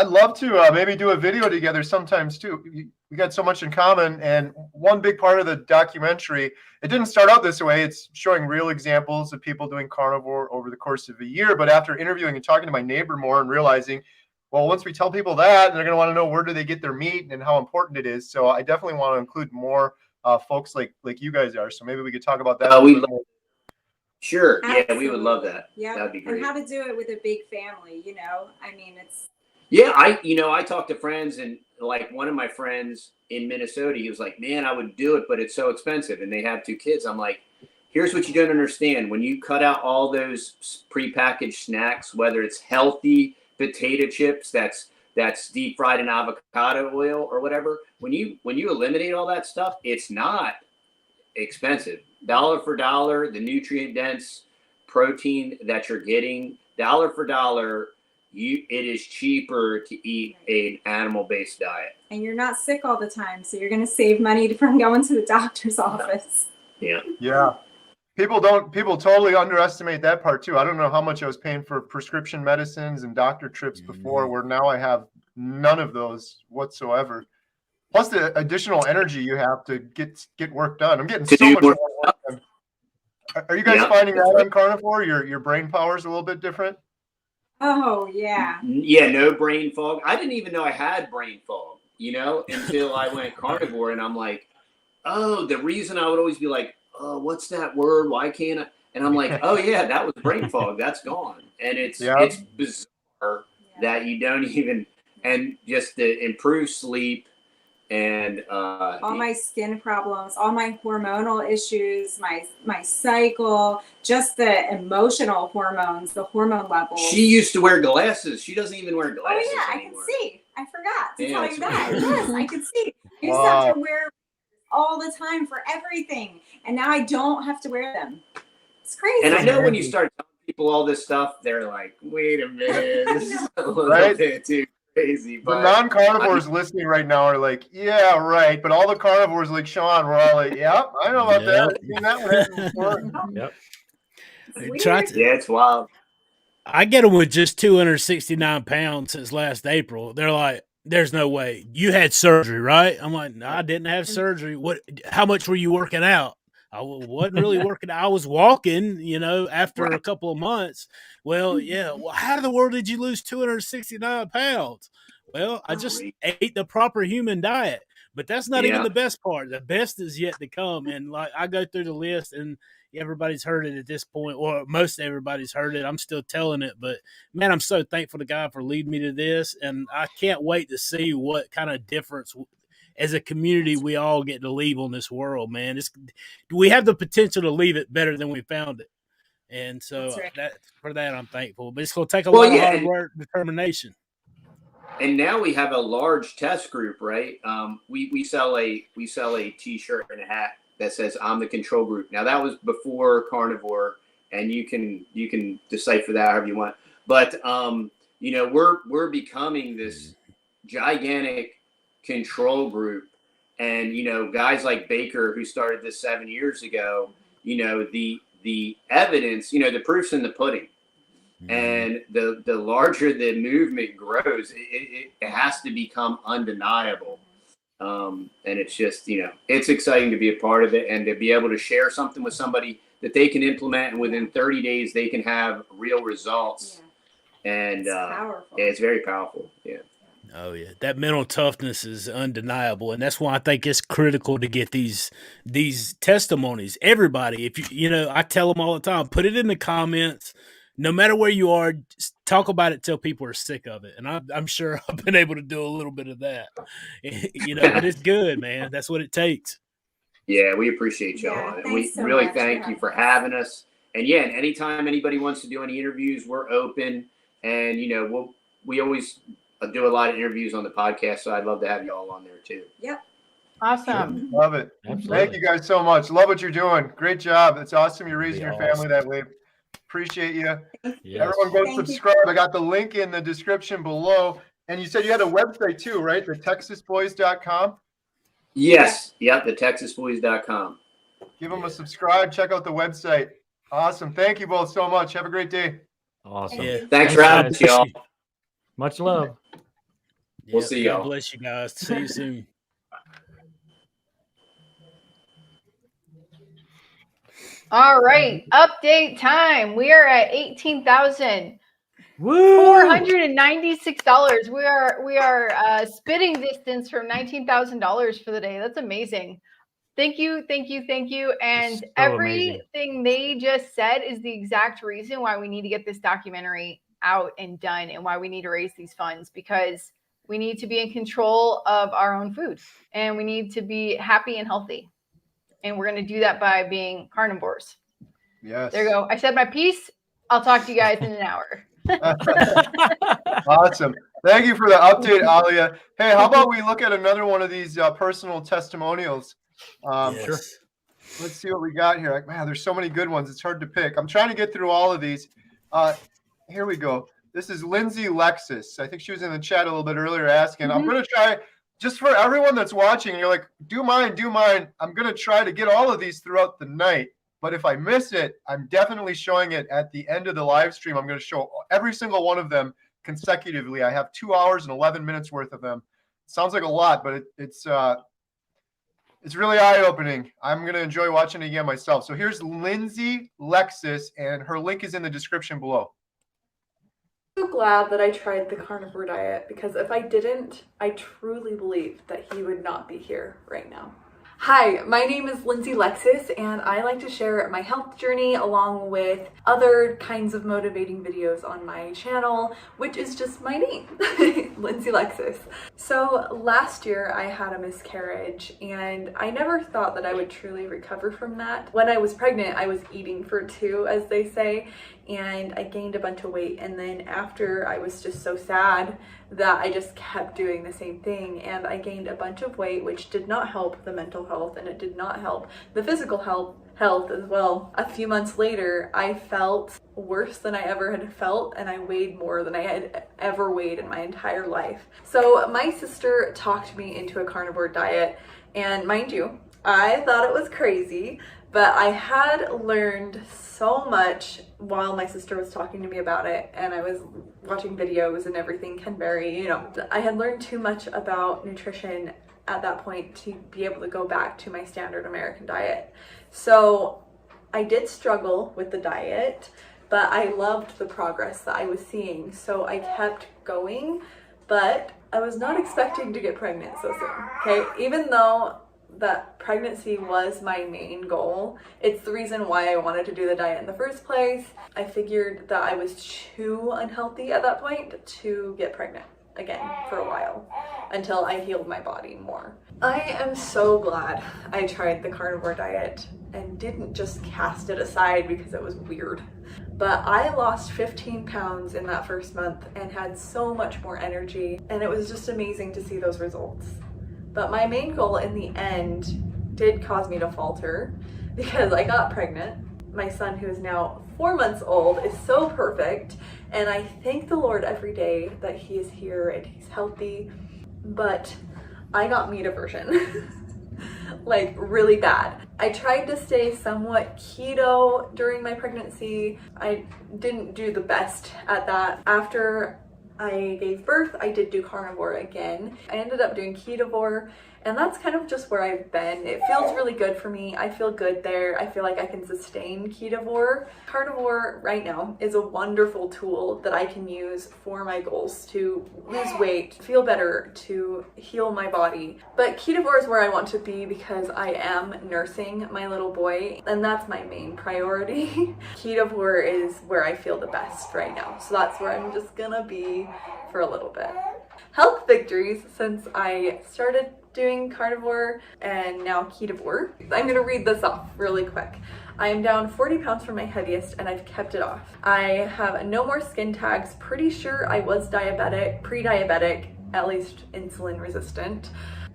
love to maybe do a video together sometimes too. We got so much in common, and one big part of the documentary, it didn't start out this way. It's showing real examples of people doing carnivore over the course of a year. But after interviewing and talking to my neighbor more and realizing, well, once we tell people that, they're going to want to know where do they get their meat and how important it is. So I definitely want to include more folks like you guys are. So maybe we could talk about that. Sure. Absolutely. Yeah, we would love that. Yeah. That'd be great. And how to do it with a big family, I mean, Yeah, I talked to friends, and like one of my friends in Minnesota, he was like, "Man, I would do it, but it's so expensive." And they have 2 kids. I'm like, "Here's what you don't understand. When you cut out all those prepackaged snacks, whether it's healthy potato chips that's deep fried in avocado oil or whatever, when you eliminate all that stuff, it's not expensive. Dollar for dollar, the nutrient dense protein that you're getting, dollar for dollar, it is cheaper to eat an animal based diet. And you're not sick all the time, so you're going to save money from going to the doctor's office. Yeah. Yeah. People totally underestimate that part too. I don't know how much I was paying for prescription medicines and doctor trips before, where now I have none of those whatsoever. Plus the additional energy you have to get work done. I'm getting so much more work done. Are you guys finding that on Carnivore? Your brain power is a little bit different? Oh, yeah. Yeah, no brain fog. I didn't even know I had brain fog, until I went Carnivore, and I'm like, oh, the reason I would always be like, oh, what's that word? Why can't I? And I'm like, oh yeah, that was brain fog. That's gone. And it's bizarre that you don't even, and just the improved sleep and all my skin problems, all my hormonal issues, my cycle, just the emotional hormones, the hormone levels. She used to wear glasses. She doesn't even wear glasses I anymore. can see. I forgot to tell you that. Weird. Yes, I can see. I used to have to wear all the time for everything, and now I don't have to wear them. It's crazy. And I know when you start telling people all this stuff, they're like, wait a minute, this is a little bit too crazy. But the non-carnivores listening right now are like, yeah, right. But all the carnivores like Sean, we're all like, yeah, I know about that. I've seen that one happen before. Yep. It's wild. I get them with just 269 pounds since last April. They're like, there's no way. You had surgery, right? I'm like, no, I didn't have surgery. What? How much were you working out? I wasn't really working out. I was walking, after a couple of months. Well, yeah. Well, how in the world did you lose 269 pounds? Well, I just ate the proper human diet. But that's not even the best part. The best is yet to come. And like I go through the list, and everybody's heard it at this point, or most everybody's heard it. I'm still telling it, but man, I'm so thankful to God for leading me to this, and I can't wait to see what kind of difference as a community we all get to leave on this world. Man, we have the potential to leave it better than we found it, and so for that I'm thankful. But it's going to take a lot of hard work, determination. And now we have a large test group, right? We sell a T-shirt and a hat that says "I'm the control group." Now that was before Carnivore, and you can decipher that however you want. But we're becoming this gigantic control group, and guys like Baker, who started this 7 years ago. The evidence, the proof's in the pudding. And the larger the movement grows, it has to become undeniable. And it's just, it's exciting to be a part of it and to be able to share something with somebody that they can implement, and within 30 days they can have real results. And it's very powerful. Yeah. Oh yeah, that mental toughness is undeniable, and that's why I think it's critical to get these testimonies. Everybody, if I tell them all the time, put it in the comments. No matter where you are, just talk about it till people are sick of it. And I'm sure I've been able to do a little bit of that. But it's good, man. That's what it takes. Yeah, we appreciate y'all. And we really thank you for having us. And and anytime anybody wants to do any interviews, we're open. And, we always do a lot of interviews on the podcast. So I'd love to have y'all on there too. Yep. Awesome. Love it. Absolutely. Thank you guys so much. Love what you're doing. Great job. It's awesome. You're raising your family that way. Appreciate you. Yes. Everyone go subscribe. I got the link in the description below. And you said you had a website too, right? The TexasBoys.com? Yes. Yep. The TexasBoys.com. Give them a subscribe. Check out the website. Awesome. Thank you both so much. Have a great day. Awesome. Yeah. Thanks for having us, y'all. Much love. We'll see y'all. God bless you guys. See you soon. All right, update time. We are at $18,496. We are spitting distance from $19,000 for the day. That's amazing. Thank you. And So everything they just said is the exact reason why we need to get this documentary out and done, and why we need to raise these funds, because we need to be in control of our own food, and we need to be happy and healthy. And we're going to do that by being carnivores. Yes. There you go. I said my piece. I'll talk to you guys in an hour. Awesome. Thank you for the update, Alia. Hey, how about we look at another one of these personal testimonials? Sure. Let's see what we got here. Like, man, there's so many good ones. It's hard to pick. I'm trying to get through all of these. Here we go. This is Lindsay Lexus. I think she was in the chat a little bit earlier asking. I'm going to try, just for everyone that's watching, you're like, do mine. I'm going to try to get all of these throughout the night. But if I miss it, I'm definitely showing it at the end of the live stream. I'm going to show every single one of them consecutively. I have 2 hours and 11 minutes worth of them. Sounds like a lot, but it's really eye-opening. I'm going to enjoy watching it again myself. So here's Lindsay Lexus, and her link is in the description below. I'm so glad that I tried the carnivore diet, because if I didn't, I truly believe that he would not be here right now. Hi, my name is Lindsay Lexus, and I like to share my health journey along with other kinds of motivating videos on my channel, which is just my name, Lindsay Lexus. So last year I had a miscarriage, and I never thought that I would truly recover from that. When I was pregnant, I was eating for two, as they say, and I gained a bunch of weight, and then after I was just so sad that I just kept doing the same thing, and I gained a bunch of weight, which did not help the mental health, and it did not help the physical health as well. A few months later, I felt worse than I ever had felt, and I weighed more than I had ever weighed in my entire life. So my sister talked me into a carnivore diet, and mind you, I thought it was crazy, but I had learned so much while my sister was talking to me about it, and I was watching videos and everything, Ken Berry, you know. I had learned too much about nutrition at that point to be able to go back to my standard American diet. So I did struggle with the diet, but I loved the progress that I was seeing. So I kept going, but I was not expecting to get pregnant so soon, okay? Even though that pregnancy was my main goal. It's the reason why I wanted to do the diet in the first place. I figured that I was too unhealthy at that point to get pregnant again for a while until I healed my body more. I am so glad I tried the carnivore diet and didn't just cast it aside because it was weird. But I lost 15 pounds in that first month and had so much more energy, and it was just amazing to see those results. But my main goal in the end did cause me to falter because I got pregnant. My son, who is now 4 months old, is so perfect, and I thank the Lord every day that he is here and he's healthy. But I got meat aversion, like really bad. I tried to stay somewhat keto during my pregnancy. I didn't do the best at that. After I gave birth, I did do carnivore again. I ended up doing ketovore, and that's kind of just where I've been. It feels really good for me. I feel good there. I feel like I can sustain ketovore. Carnivore right now is a wonderful tool that I can use for my goals to lose weight, feel better, to heal my body. But ketovore is where I want to be because I am nursing my little boy, and that's my main priority. Ketovore is where I feel the best right now. So that's where I'm just gonna be for a little bit. Health victories since I started doing carnivore and now ketovore. I'm gonna read this off really quick. I am down 40 pounds from my heaviest, and I've kept it off. I have no more skin tags. Pretty sure I was diabetic, pre-diabetic, at least insulin resistant.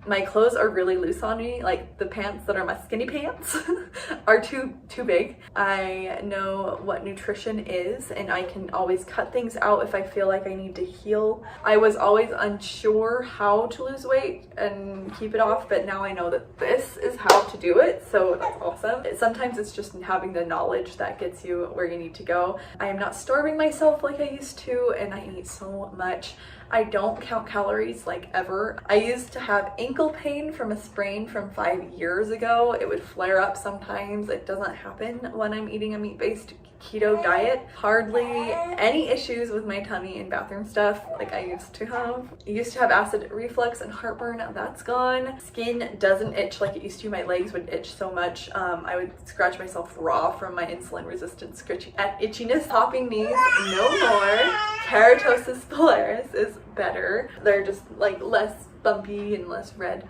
My clothes are really loose on me, like the pants that are my skinny pants are too big. I know what nutrition is, and I can always cut things out if I feel like I need to heal. I was always unsure how to lose weight and keep it off, but now I know that this is how to do it, so that's awesome. Sometimes it's just having the knowledge that gets you where you need to go. I am not starving myself like I used to, and I eat so much. I don't count calories like ever. I used to have ankle pain from a sprain from 5 years ago. It would flare up sometimes. It doesn't happen when I'm eating a meat-based keto diet. Hardly any issues with my tummy and bathroom stuff like I used to have. I used to have acid reflux and heartburn. That's gone. Skin doesn't itch like it used to. My legs would itch so much. I would scratch myself raw from my insulin resistant itchiness. Popping knees, no more. Keratosis pilaris is better. They're just like less bumpy and less red.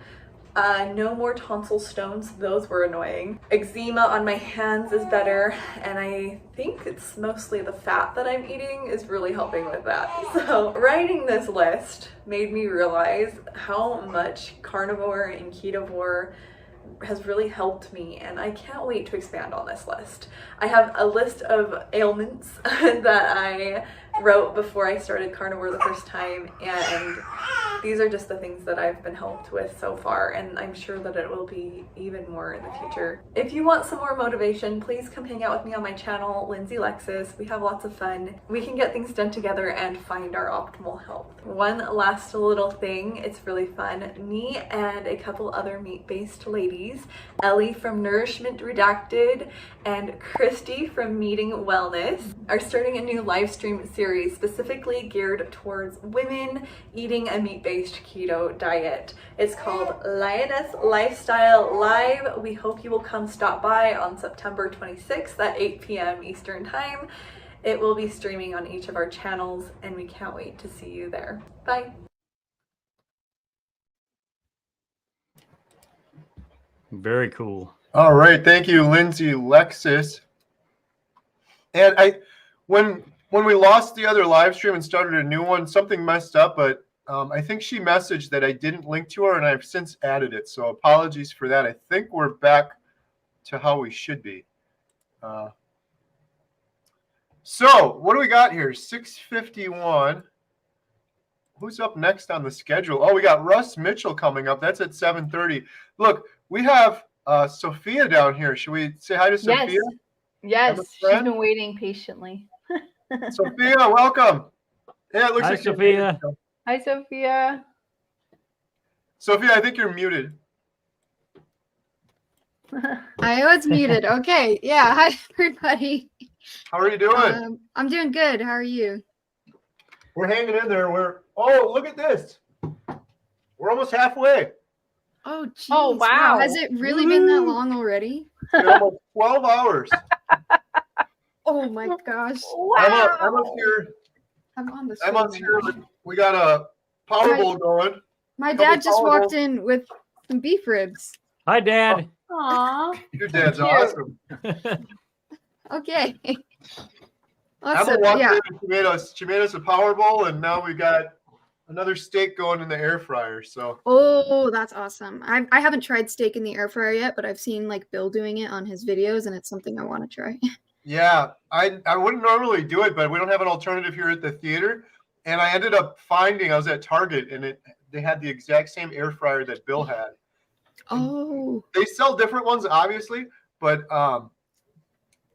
No more tonsil stones, those were annoying. Eczema on my hands is better, and I think it's mostly the fat that I'm eating is really helping with that. So writing this list made me realize how much carnivore and ketovore has really helped me, and I can't wait to expand on this list. I have a list of ailments that I wrote before I started carnivore the first time, and these are just the things that I've been helped with so far, and I'm sure that it will be even more in the future. If you want some more motivation, please come hang out with me on my channel, Lindsay Lexus. We have lots of fun. We can get things done together and find our optimal health. One last little thing, it's really fun. Me and a couple other meat-based ladies, Ellie from Nourishment Redacted and Christy from Meeting Wellness, are starting a new live stream series specifically geared towards women eating a meat-based keto diet. It's called Lioness Lifestyle Live. We hope you will come stop by on September 26th at 8 p.m. Eastern Time. It will be streaming on each of our channels, and we can't wait to see you there. Bye. Very cool. All right, thank you, Lindsay Lexus. And when we lost the other live stream and started a new one, something messed up, but I think she messaged that I didn't link to her, and I've since added it. So apologies for that. I think we're back to how we should be. So what do we got here? 6:51. Who's up next on the schedule? Oh, we got Russ Mitchell coming up. That's at 7:30. Look, we have Sophia down here. Should we say hi to Sophia? Yes, Have a she's friend? been waiting patiently. Sophia, welcome. Yeah, it looks Hi, like you're Sophia. muted. Hi, Sophia. Sophia, I think you're muted. I was muted. Okay. Yeah. Hi, everybody. How are you doing? I'm doing good. How are you? We're hanging in there. Oh, look at this. We're almost halfway. Oh, geez. Oh, wow. Has it really been that long already? It's been almost 12 hours. Oh my gosh. Wow. I'm up here. I'm on the I'm up screen here. right now. We got a Powerball going. My Couple dad just walked Powerballs. in with some beef ribs. Hi, Dad. Aw. Your dad's Cute. awesome. Okay. Emma Awesome. walked Yeah. in and she made us a Powerball, and now we got another steak going in the air fryer. So Oh, that's awesome. I haven't tried steak in the air fryer yet, but I've seen like Bill doing it on his videos, and it's something I want to try. yeah, I wouldn't normally do it, but we don't have an alternative here at the theater. And I ended up finding, I was at Target, and they had the exact same air fryer that Bill had. Oh. They sell different ones, obviously, but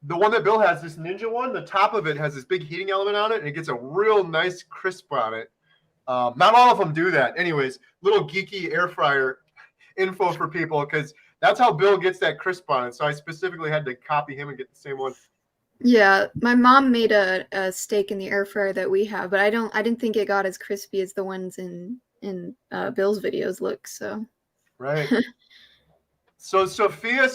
the one that Bill has, this Ninja one, the top of it has this big heating element on it, and it gets a real nice crisp on it. Not all of them do that. Anyways, little geeky air fryer info for people, because that's how Bill gets that crisp on it. So I specifically had to copy him and get the same one. Yeah, my mom made a steak in the air fryer that we have, but I didn't think it got as crispy as the ones in Bill's videos look. So Right. So Sophia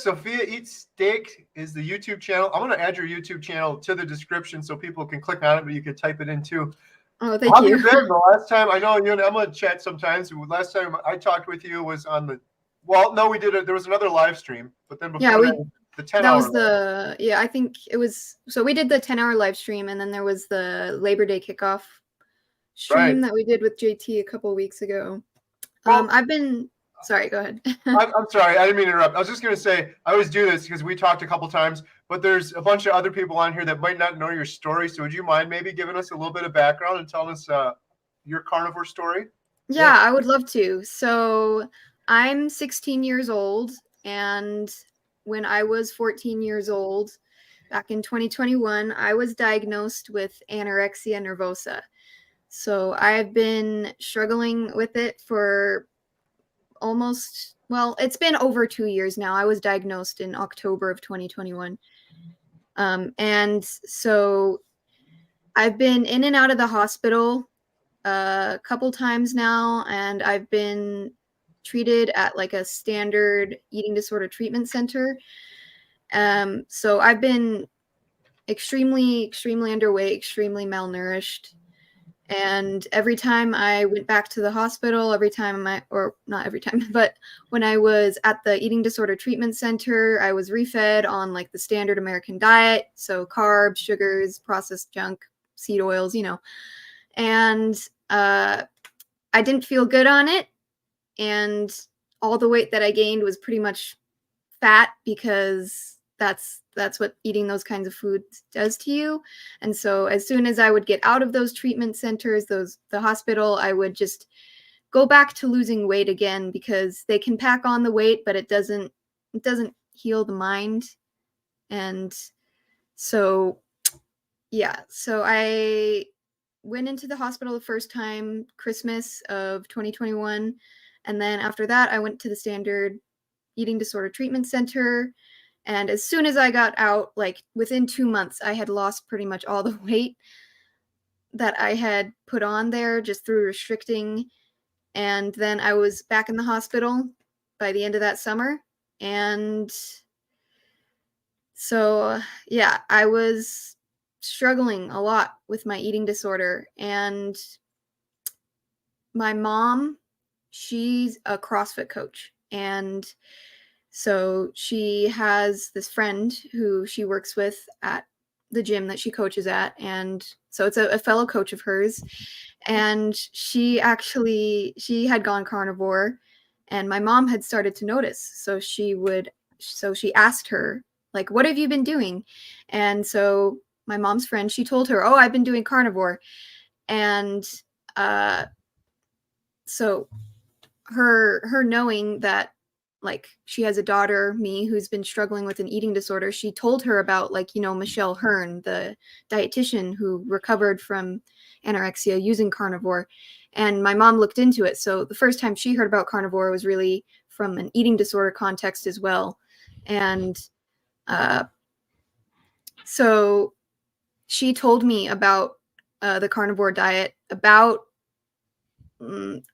Eats Steak is the YouTube channel. I'm going to add your YouTube channel to the description so people can click on it, but you can type it in too. oh, thank How have you. you been? The last time, I know you and Emma chat sometimes. Last time I talked with you was on the, well, no, we did it. There was another live stream, but then before Yeah, that, the 10 That hour. was the, yeah, I think it was, so we did the 10-hour live stream, and then there was the Labor Day kickoff stream Right. that we did with JT a couple weeks ago. Well- I've been, sorry, go ahead. I'm sorry, I didn't mean to interrupt. I was just going to say, I always do this because we talked a couple times, but there's a bunch of other people on here that might not know your story. So would you mind maybe giving us a little bit of background and telling us your carnivore story? Yeah, I would love to. So I'm 16 years old, and when I was 14 years old, back in 2021, I was diagnosed with anorexia nervosa. So I've been struggling with it for it's been over 2 years now. I was diagnosed in October of 2021. And so I've been in and out of the hospital a couple times now, and I've been treated at like a standard eating disorder treatment center. So I've been extremely underweight, extremely malnourished. And every time I went back to the hospital, or not every time, but when I was at the eating disorder treatment center, I was refed on like the standard American diet. So carbs, sugars, processed junk, seed oils, and I didn't feel good on it. And all the weight that I gained was pretty much fat, because that's what eating those kinds of foods does to you. And so as soon as I would get out of those treatment centers, the hospital, I would just go back to losing weight again, because they can pack on the weight, but it doesn't heal the mind. And so so I went into the hospital the first time Christmas of 2021, and then after that I went to the standard eating disorder treatment center. And as soon as I got out, like within 2 months, I had lost pretty much all the weight that I had put on there just through restricting. And then I was back in the hospital by the end of that summer. And so, yeah, I was struggling a lot with my eating disorder. And my mom, she's a CrossFit coach. And so she has this friend who she works with at the gym that she coaches at. And so it's a fellow coach of hers. And she had gone carnivore, and my mom had started to notice. So she asked her, like, what have you been doing? And so my mom's friend, she told her, oh, I've been doing carnivore. And so her knowing that, like, she has a daughter, me, who's been struggling with an eating disorder, she told her about, like, Michelle Hearn, the dietitian who recovered from anorexia using carnivore. And my mom looked into it. So the first time she heard about carnivore was really from an eating disorder context as well. And so she told me about the carnivore diet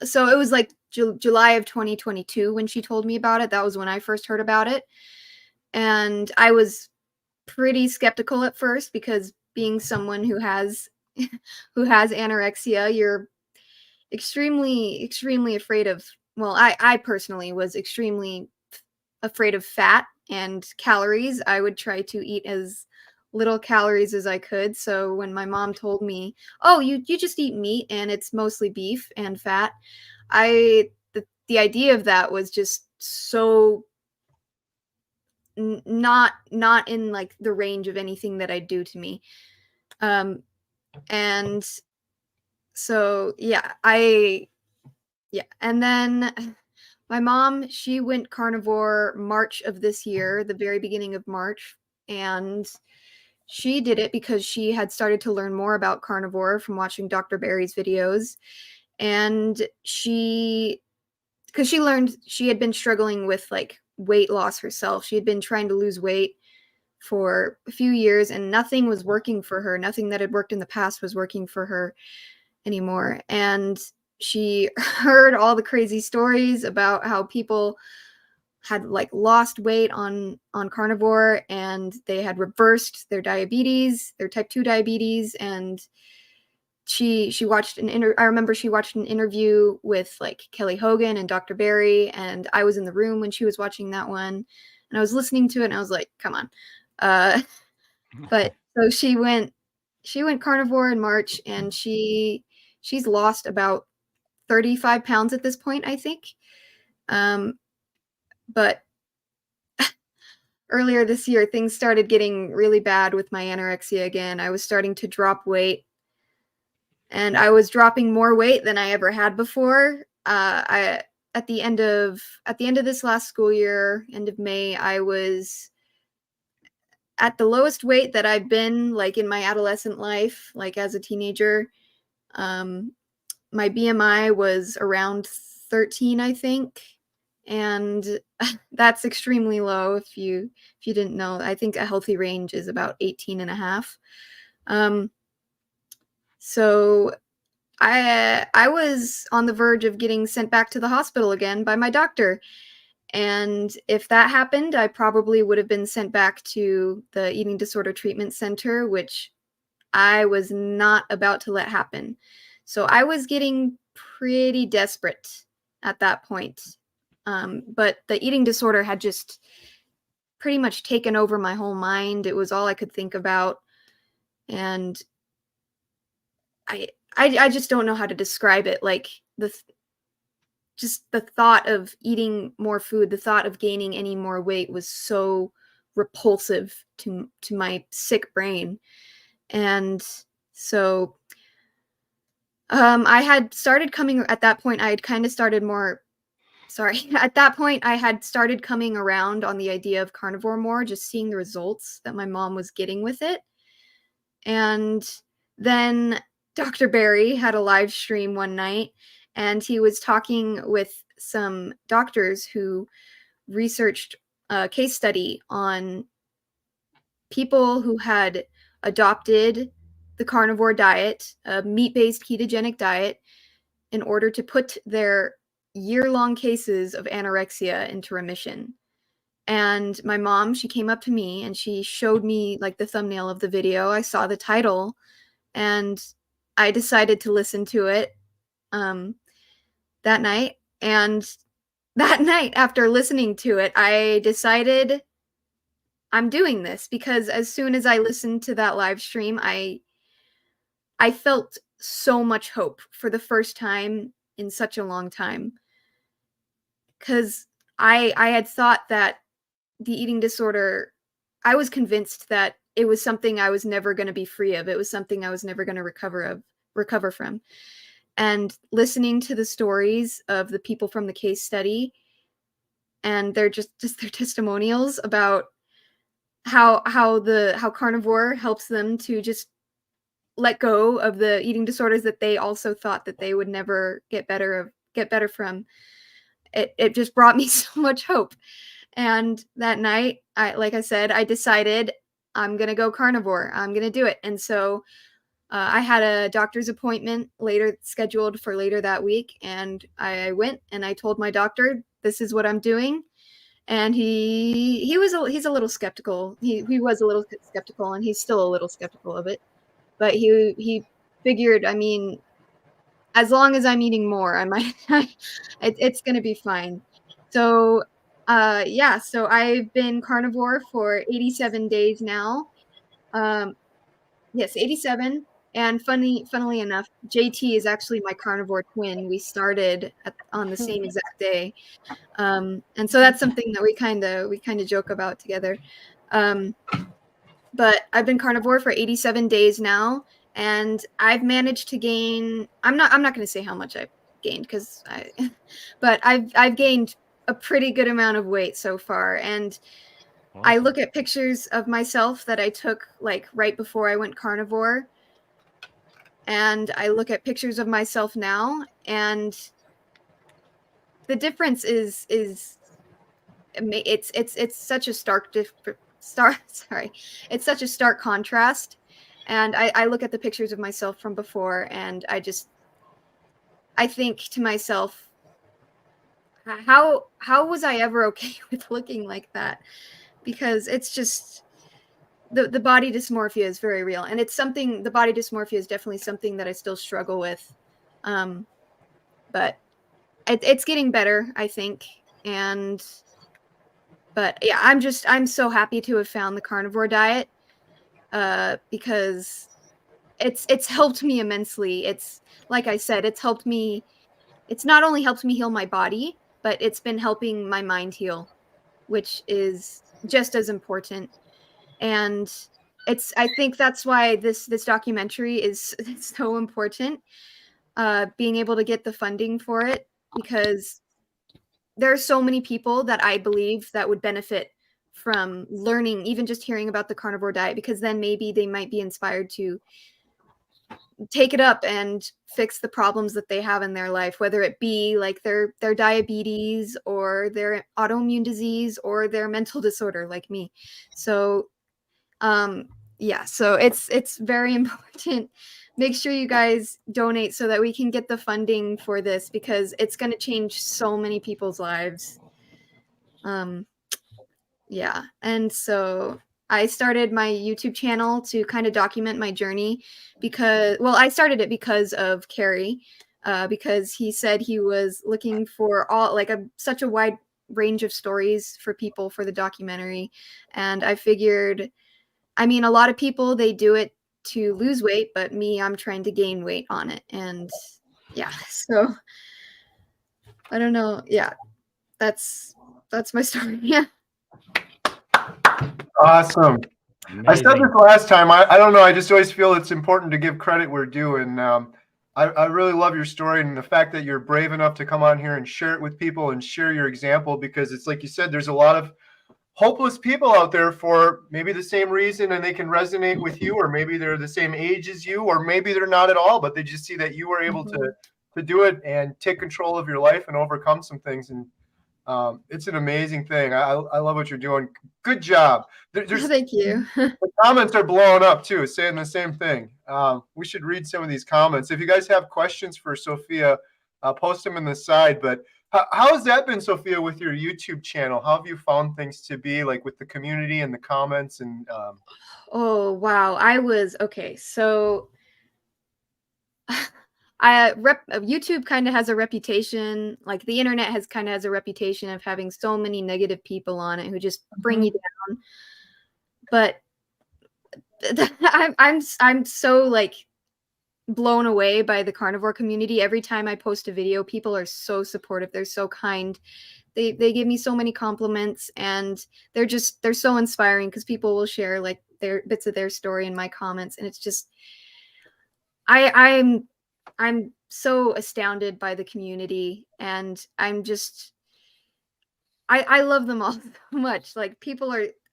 so it was like July of 2022 when she told me about it. That was when I first heard about it. And I was pretty skeptical at first, because being someone who has anorexia, you're extremely afraid of, well, I personally was extremely afraid of fat and calories. I would try to eat as little calories as I could. So when my mom told me, oh, you just eat meat and it's mostly beef and fat, the idea of that was just so not in like the range of anything that I'd do to me. And so and then my mom, she went carnivore March of this year, the very beginning of March. And she did it because she had started to learn more about carnivore from watching Dr. Barry's videos. And because she learned, she had been struggling with like weight loss herself. She had been trying to lose weight for a few years, and nothing was working for her. Nothing that had worked in the past was working for her anymore. And she heard all the crazy stories about how people had like lost weight on carnivore, and they had reversed their diabetes, their type 2 diabetes. And she watched I remember she watched an interview with like Kelly Hogan and Dr. Barry, and I was in the room when she was watching that one, and I was listening to it, and I was like, come on. But so she went carnivore in March, and she's lost about 35 pounds at this point, I think. But earlier this year, things started getting really bad with my anorexia again. I was starting to drop weight, and I was dropping more weight than I ever had before. At the end of this last school year, end of May, I was at the lowest weight that I've been like in my adolescent life, like as a teenager. My BMI was around 13, I think. and that's extremely low. If you didn't know, I think a healthy range is about 18.5. So I was on the verge of getting sent back to the hospital again by my doctor. And if that happened, I probably would have been sent back to the Eating Disorder Treatment Center, which I was not about to let happen. So I was getting pretty desperate at that point. But the eating disorder had just pretty much taken over my whole mind. It was all I could think about. And I just don't know how to describe it. Like just the thought of eating more food, the thought of gaining any more weight was so repulsive to my sick brain. And so I had started coming at that point. I had kind of started more. Sorry. At that point, I had started coming around on the idea of carnivore more, just seeing the results that my mom was getting with it. And then Dr. Barry had a live stream one night, and he was talking with some doctors who researched a case study on people who had adopted the carnivore diet, a meat-based ketogenic diet, in order to put their year-long cases of anorexia into remission. And my mom, she came up to me and she showed me like the thumbnail of the video. I saw the title and I decided to listen to it that night. And that night, after listening to it, I decided I'm doing this, because as soon as I listened to that live stream, I felt so much hope for the first time in such a long time. Because I had thought that the eating disorder, I was convinced that it was something I was never going to be free of. It was something I was never going to recover from. And listening to the stories of the people from the case study and their testimonials about how carnivore helps them to just let go of the eating disorders that they also thought that they would never get better from. It just brought me so much hope. And that night, like I said, I decided I'm going to go carnivore. I'm going to do it. And so I had a doctor's appointment scheduled for later that week. And I went and I told my doctor, this is what I'm doing. And he's a little skeptical. He was a little skeptical, and he's still a little skeptical of it. But he figured, I mean, as long as I'm eating more, it's going to be fine. So, so I've been carnivore for 87 days now. Yes, 87. And funnily enough, JT is actually my carnivore twin. We started on the same exact day. And so that's something that we kind of joke about together. But I've been carnivore for 87 days now. And I've managed to gain, I'm not going to say how much I've gained but I've gained a pretty good amount of weight so far. And awesome. I look at pictures of myself that I took like right before I went carnivore. And I look at pictures of myself now, and the difference is it's such a it's such a stark contrast. And I look at the pictures of myself from before, and I think to myself, how was I ever okay with looking like that? Because it's just the body dysmorphia is very real, and the body dysmorphia is definitely something that I still struggle with. But it's getting better, I think. But yeah, I'm so happy to have found the carnivore diet. Because it's helped me immensely. It's like I said, it's not only helped me heal my body, but it's been helping my mind heal, which is just as important. And I think that's why this documentary is so important, being able to get the funding for it, because there are so many people that I believe that would benefit from learning, even just hearing about the carnivore diet, because then maybe they might be inspired to take it up and fix the problems that they have in their life, whether it be like their diabetes or their autoimmune disease or their mental disorder like me. So yeah, so it's very important. Make sure you guys donate so that we can get the funding for this, because it's going to change so many people's lives. Yeah, and so I started my YouTube channel to kind of document my journey because, well, I started it because of Carrie, because he said he was looking for all like such a wide range of stories for people for the documentary. And I figured, I mean, a lot of people, they do it to lose weight, but me, I'm trying to gain weight on it. And yeah, so I don't know. Yeah, that's my story. Yeah. Awesome. I said Amazing. this last time. I don't know. I just always feel it's important to give credit where due. And I really love your story and the fact that you're brave enough to come on here and share it with people and share your example, because it's like you said, there's a lot of hopeless people out there for maybe the same reason, and they can resonate with you, or maybe they're the same age as you, or maybe they're not at all, but they just see that you were able to do it and take control of your life and overcome some things. And it's an amazing thing. I love what you're doing. Good job. Thank you. The comments are blowing up too, saying the same thing. We should read some of these comments. If you guys have questions for Sophia, post them in the side. But how has that been, Sophia, with your YouTube channel? How have you found things to be like with the community and the comments? And Oh, wow. Okay. So YouTube kind of has a reputation, like the internet has a reputation of having so many negative people on it who just bring you down. But I'm so like blown away by the carnivore community. Every time I post a video, people are so supportive. They're so kind. They give me so many compliments, and they're so inspiring, because people will share like their bits of their story in my comments, and it's just I'm so astounded by the community, and I love them all so much. Like,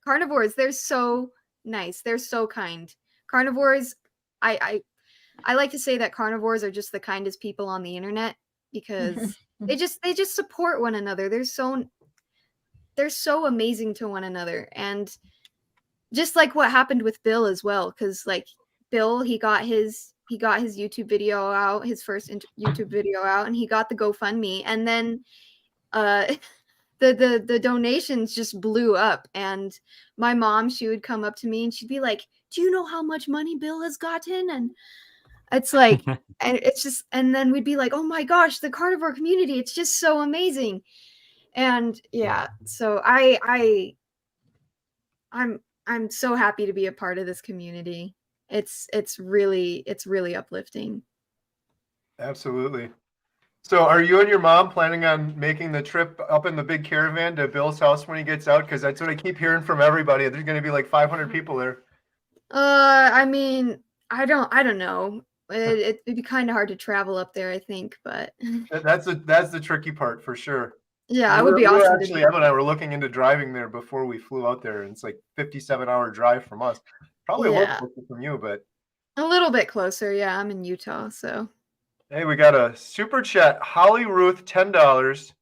carnivores, they're so nice. They're so kind. Carnivores, I like to say that carnivores are just the kindest people on the internet, because they just support one another. They're so amazing to one another. And just like what happened with Bill as well, because like Bill, he got his YouTube video out, his first YouTube video out, and he got the GoFundMe, and then the donations just blew up. And my mom, she would come up to me and she'd be like, "Do you know how much money Bill has gotten?" And it's like, and it's just, and then we'd be like, "Oh my gosh, the carnivore community, it's just so amazing." And yeah, so I'm so happy to be a part of this community. It's really uplifting. absolutely. So are you and your mom planning on making the trip up in the big caravan to Bill's house when he gets out? Because that's what I keep hearing from everybody. There's going to be like 500 people there. I mean, I don't know. It'd be kind of hard to travel up there, I think, but That's the tricky part for sure. yeah, it would be awesome. Actually, Emma and I were looking into driving there before we flew out there, and it's like 57-hour drive from us. Probably a little closer from you, but a little bit closer. Yeah, I'm in Utah, so. hey, we got a super chat. Holly Ruth, $10.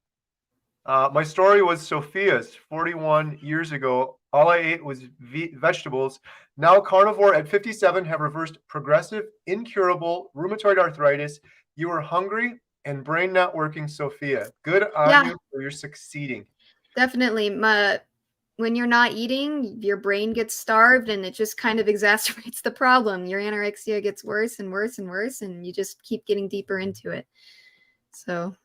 My story was Sophia's 41 years ago. All I ate was vegetables. Now carnivore at 57, have reversed progressive, incurable rheumatoid arthritis. You were hungry and brain not working, Sophia. Good on you, for you're succeeding. Definitely. When you're not eating, your brain gets starved, and it just kind of exacerbates the problem. Your anorexia gets worse and worse and worse, and you just keep getting deeper into it. So.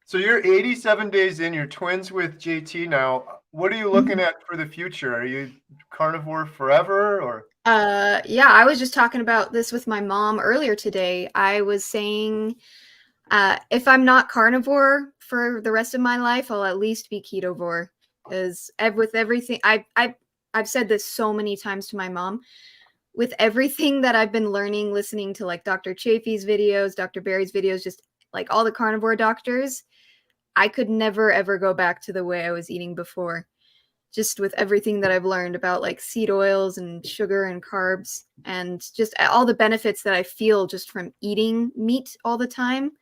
So you're 87 days in, you're twins with JT now. What are you looking at for the future? Are you carnivore forever, or? Yeah, I was just talking about this with my mom earlier today. I was saying, if I'm not carnivore for the rest of my life, I'll at least be ketovore, because with everything, I've said this so many times to my mom. With everything that I've been learning, listening to like Dr. Chaffee's videos, Dr. Barry's videos, just like all the carnivore doctors, I could never ever go back to the way I was eating before. just with everything that I've learned about like seed oils and sugar and carbs and just all the benefits that I feel just from eating meat all the time.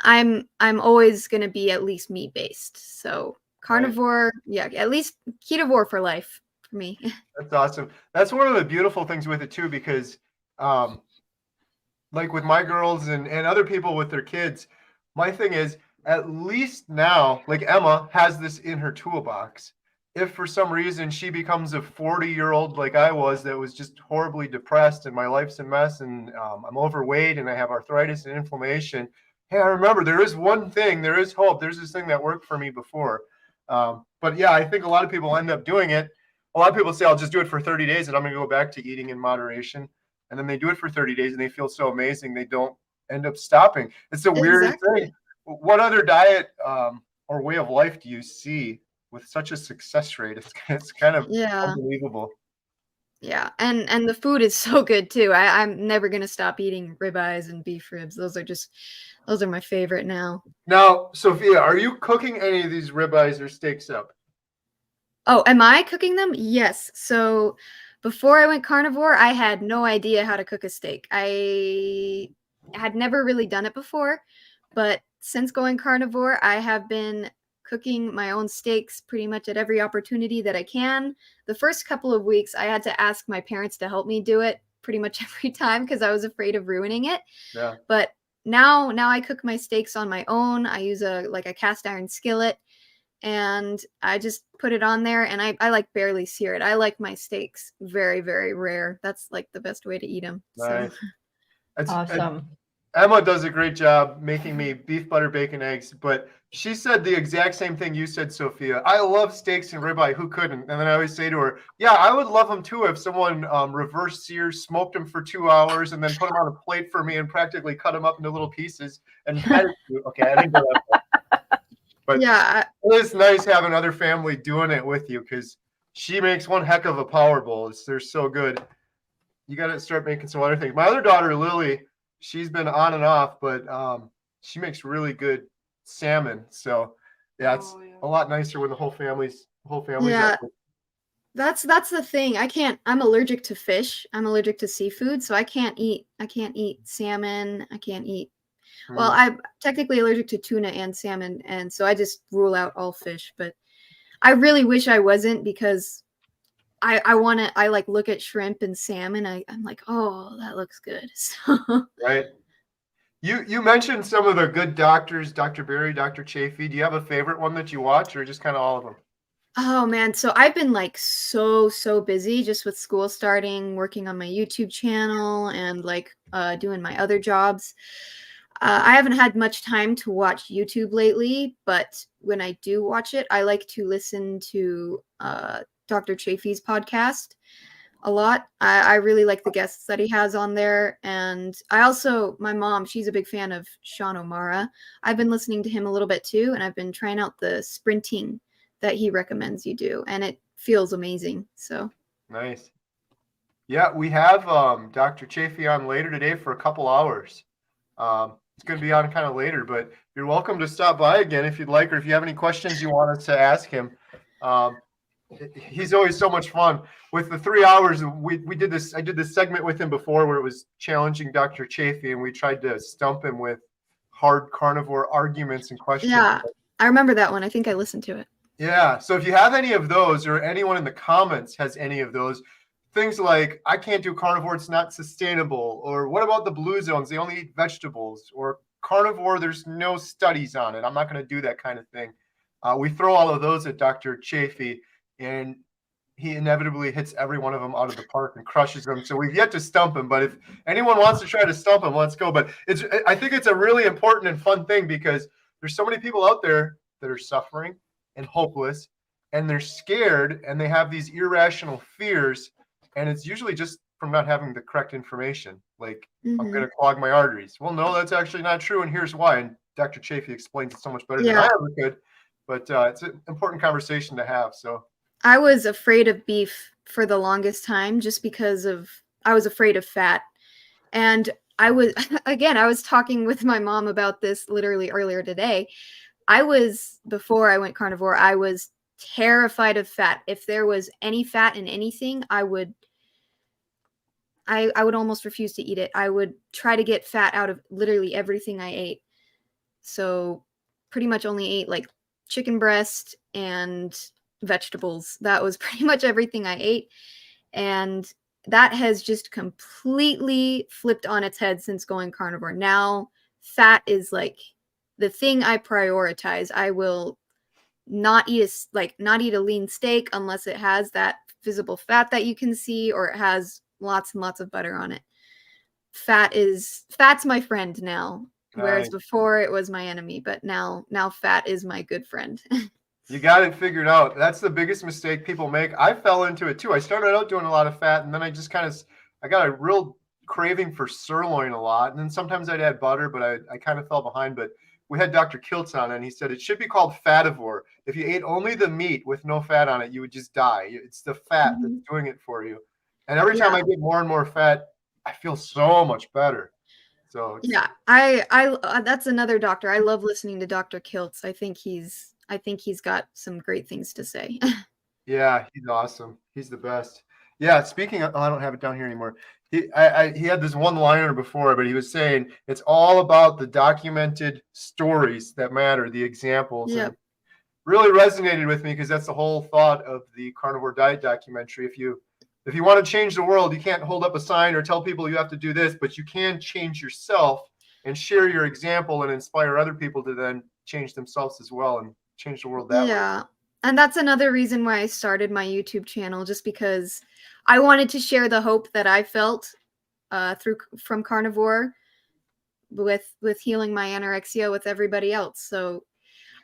I'm always going to be at least meat based. So carnivore, yeah, at least ketovore for life for me. That's awesome. That's one of the beautiful things with it too, because like with my girls and other people with their kids, my thing is at least now, like Emma has this in her toolbox. If for some reason she becomes a 40-year-old like I was, that was just horribly depressed and my life's a mess and I'm overweight and I have arthritis and inflammation. Hey, I remember there is one thing, there is hope. There's this thing that worked for me before. But yeah, I think a lot of people end up doing it. A lot of people say, I'll just do it for 30 days and I'm going to go back to eating in moderation. And then they do it for 30 days and they feel so amazing. They don't end up stopping. It's a weird thing. What other diet or way of life do you see with such a success rate? It's kind of unbelievable. Yeah, and the food is so good too. I'm never gonna stop eating ribeyes and beef ribs. Those are my favorite now. Now, Sophia, are you cooking any of these ribeyes or steaks up? Oh, am I cooking them? Yes. So before I went carnivore, I had no idea how to cook a steak. I had never really done it before, but since going carnivore, I have been cooking my own steaks pretty much at every opportunity that I can. The first couple of weeks, I had to ask my parents to help me do it pretty much every time because I was afraid of ruining it. Yeah. But now I cook my steaks on my own. I use a cast iron skillet and I just put it on there and I like barely sear it. I like my steaks very, very rare. That's like the best way to eat them. Nice. So. That's awesome. Emma does a great job making me beef, butter, bacon, eggs, but she said the exact same thing you said, Sophia. I love steaks and ribeye. Who couldn't? And then I always say to her, yeah, I would love them too if someone reverse seared, smoked them for 2 hours, and then put them on a plate for me and practically cut them up into little pieces and fed it to. Okay, I didn't go that far. But yeah, it is nice having other family doing it with you because she makes one heck of a power bowl. They're so good. You got to start making some other things. My other daughter, Lily, she's been on and off, but she makes really good salmon. So yeah, it's a lot nicer when the whole family's yeah. That's the thing. I'm allergic to fish. I'm allergic to seafood, so I can't eat salmon. I can't eat. Well, I'm technically allergic to tuna and salmon, and so I just rule out all fish, but I really wish I wasn't because I like look at shrimp and salmon. I'm like, oh, that looks good. So. Right. You mentioned some of the good doctors, Dr. Berry, Dr. Chaffee. Do you have a favorite one that you watch or just kind of all of them? Oh man, so I've been like so busy just with school starting, working on my YouTube channel and like doing my other jobs. I haven't had much time to watch YouTube lately, but when I do watch it, I like to listen to Dr. Chaffee's podcast a lot. I really like the guests that he has on there. And my mom, she's a big fan of Sean O'Mara. I've been listening to him a little bit too, and I've been trying out the sprinting that he recommends you do, and it feels amazing. So nice. Yeah, we have Dr. Chaffee on later today for a couple hours. It's going to be on kind of later, but you're welcome to stop by again if you'd like, or if you have any questions you want us to ask him. He's always so much fun. With the 3 hours, we did this. I did this segment with him before where it was challenging Dr. Chaffee, and we tried to stump him with hard carnivore arguments and questions. Yeah, I remember that one. I think I listened to it. Yeah. So if you have any of those, or anyone in the comments has any of those, things like, I can't do carnivore, it's not sustainable. Or what about the blue zones? They only eat vegetables. Or carnivore, there's no studies on it. I'm not going to do that kind of thing. We throw all of those at Dr. Chaffee, and he inevitably hits every one of them out of the park and crushes them. So we've yet to stump him. But if anyone wants to try to stump him, let's go. But I think it's a really important and fun thing because there's so many people out there that are suffering and hopeless, and they're scared, and they have these irrational fears. And it's usually just from not having the correct information. Like, I'm going to clog my arteries. Well, no, that's actually not true. And here's why. And Dr. Chaffee explains it so much better than I ever could. But it's an important conversation to have. So I was afraid of beef for the longest time just because I was afraid of fat. And I was talking with my mom about this literally earlier today. Before I went carnivore, I was terrified of fat. If there was any fat in anything, I would almost refuse to eat it. I would try to get fat out of literally everything I ate. So pretty much only ate like chicken breast and vegetables. That was pretty much everything I ate. And that has just completely flipped on its head since going carnivore. Now fat is like the thing I prioritize. I will not eat a lean steak unless it has that visible fat that you can see, or it has lots and lots of butter on it. Fat's my friend now. Whereas before it was my enemy, but now fat is my good friend. You got it figured out. That's the biggest mistake people make. I fell into it too. I started out doing a lot of fat, and then I just I got a real craving for sirloin a lot. And then sometimes I'd add butter, but I kind of fell behind. But we had Dr. Kiltz on, and he said it should be called fativore. If you ate only the meat with no fat on it, you would just die. It's the fat that's doing it for you. And every time I get more and more fat, I feel so much better. So yeah, I that's another doctor. I love listening to Dr. Kiltz. I think he's got some great things to say. Yeah, he's awesome. He's the best. Yeah, speaking of, I don't have it down here anymore. He had this one-liner before, but he was saying it's all about the documented stories that matter, the examples. Yep. And really resonated with me because that's the whole thought of the carnivore diet documentary. If you want to change the world, you can't hold up a sign or tell people you have to do this, but you can change yourself and share your example and inspire other people to then change themselves as well and change the world that way. Yeah. And that's another reason why I started my YouTube channel, just because I wanted to share the hope that I felt from carnivore with healing my anorexia with everybody else. So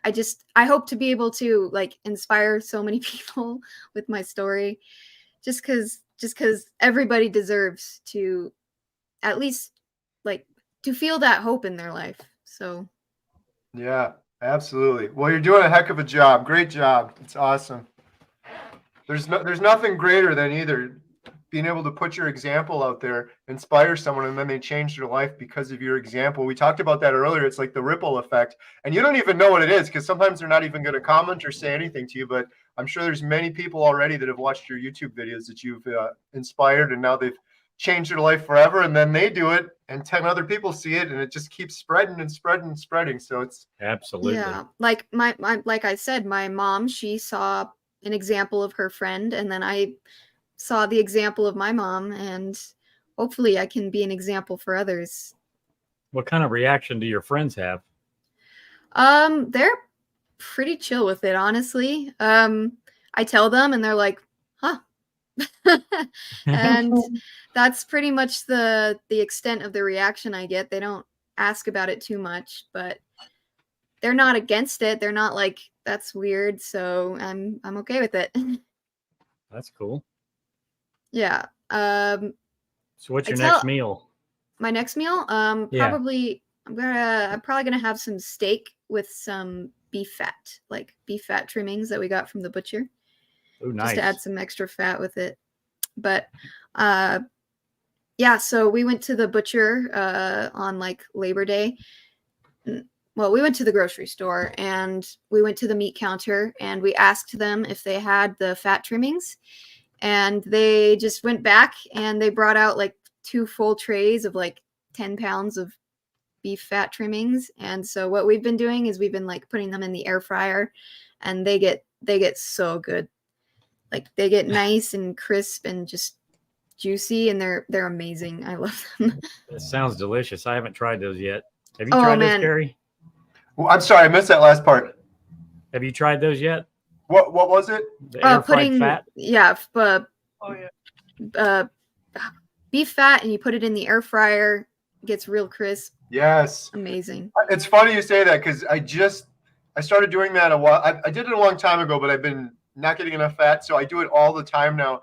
I hope to be able to like inspire so many people with my story, just because everybody deserves to at least like to feel that hope in their life. So yeah, absolutely. Well, you're doing a heck of a job. Great job. It's awesome. There's nothing greater than either being able to put your example out there, inspire someone, and then they change their life because of your example. We talked about that earlier. It's like the ripple effect, and you don't even know what it is because sometimes they're not even going to comment or say anything to you, but I'm sure there's many people already that have watched your YouTube videos that you've inspired, and now they've changed their life forever, and then they do it and 10 other people see it, and it just keeps spreading and spreading and spreading. So it's absolutely, yeah, like like I said, my mom, she saw an example of her friend, and then I saw the example of my mom, and hopefully I can be an example for others. What kind of reaction do your friends have? They're pretty chill with it, honestly. I tell them and they're like, huh. And that's pretty much the extent of the reaction I get. They don't ask about it too much, but they're not against it. They're not like, that's weird, so I'm okay with it. That's cool. Yeah. So what's your next meal? My next meal? Probably I'm probably gonna have some steak with some beef fat, like beef fat trimmings that we got from the butcher. Oh, nice. Just to add some extra fat with it. But yeah, so we went to the butcher on like Labor Day. Well, we went to the grocery store and we went to the meat counter and we asked them if they had the fat trimmings. And they just went back and they brought out like 2 full trays of like 10 pounds of beef fat trimmings. And so what we've been doing is we've been like putting them in the air fryer, and they get so good. Like they get nice and crisp and just juicy, and they're amazing. I love them. It sounds delicious. I haven't tried those yet. Have you tried those, Gary? Well, I'm sorry, I missed that last part. Have you tried those yet? What was it? The air fried fat? Yeah, beef fat, and you put it in the air fryer. It gets real crisp. Yes. Amazing. It's funny you say that because I started doing that a while. I did it a long time ago, but I've been not getting enough fat, so I do it all the time now.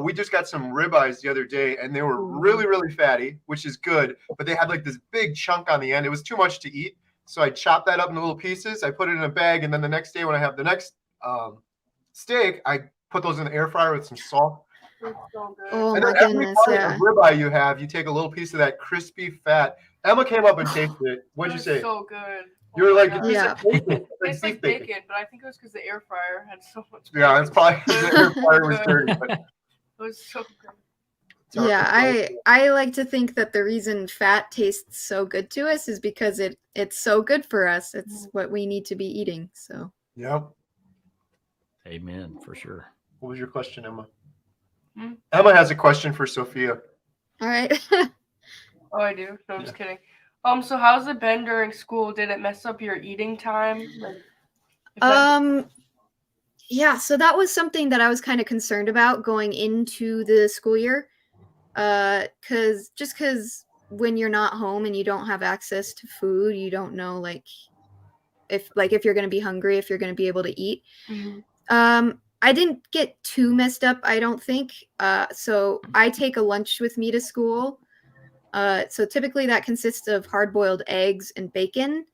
We just got some ribeyes the other day, and they were really, really fatty, which is good, but they had like this big chunk on the end. It was too much to eat, so I chopped that up into little pieces. I put it in a bag, and then the next day when I have the next steak, I put those in the air fryer with some salt. Oh and my goodness! Yeah. Ribeye you take a little piece of that crispy fat. Emma came up and tasted it. What'd you say? So good. You were like, Yeah. It's like bacon, but I think it was because the air fryer had so much. Yeah, that's probably the air fryer was dirty. But It was so good. Yeah, I like to think that the reason fat tastes so good to us is because it's so good for us. It's what we need to be eating. So Yep. Amen, for sure. What was your question, Emma? Hmm? Emma has a question for Sophia. all right. Oh, I do. No, I'm just kidding. So how's it been during school? Did it mess up your eating time? Like, if that- Yeah, so that was something that I was kind of concerned about going into the school year. Cause when you're not home and you don't have access to food, you don't know if you're going to be hungry, if you're going to be able to eat. Mhm. I didn't get too messed up, I don't think. So I take a lunch with me to school. So typically that consists of hard-boiled eggs and bacon.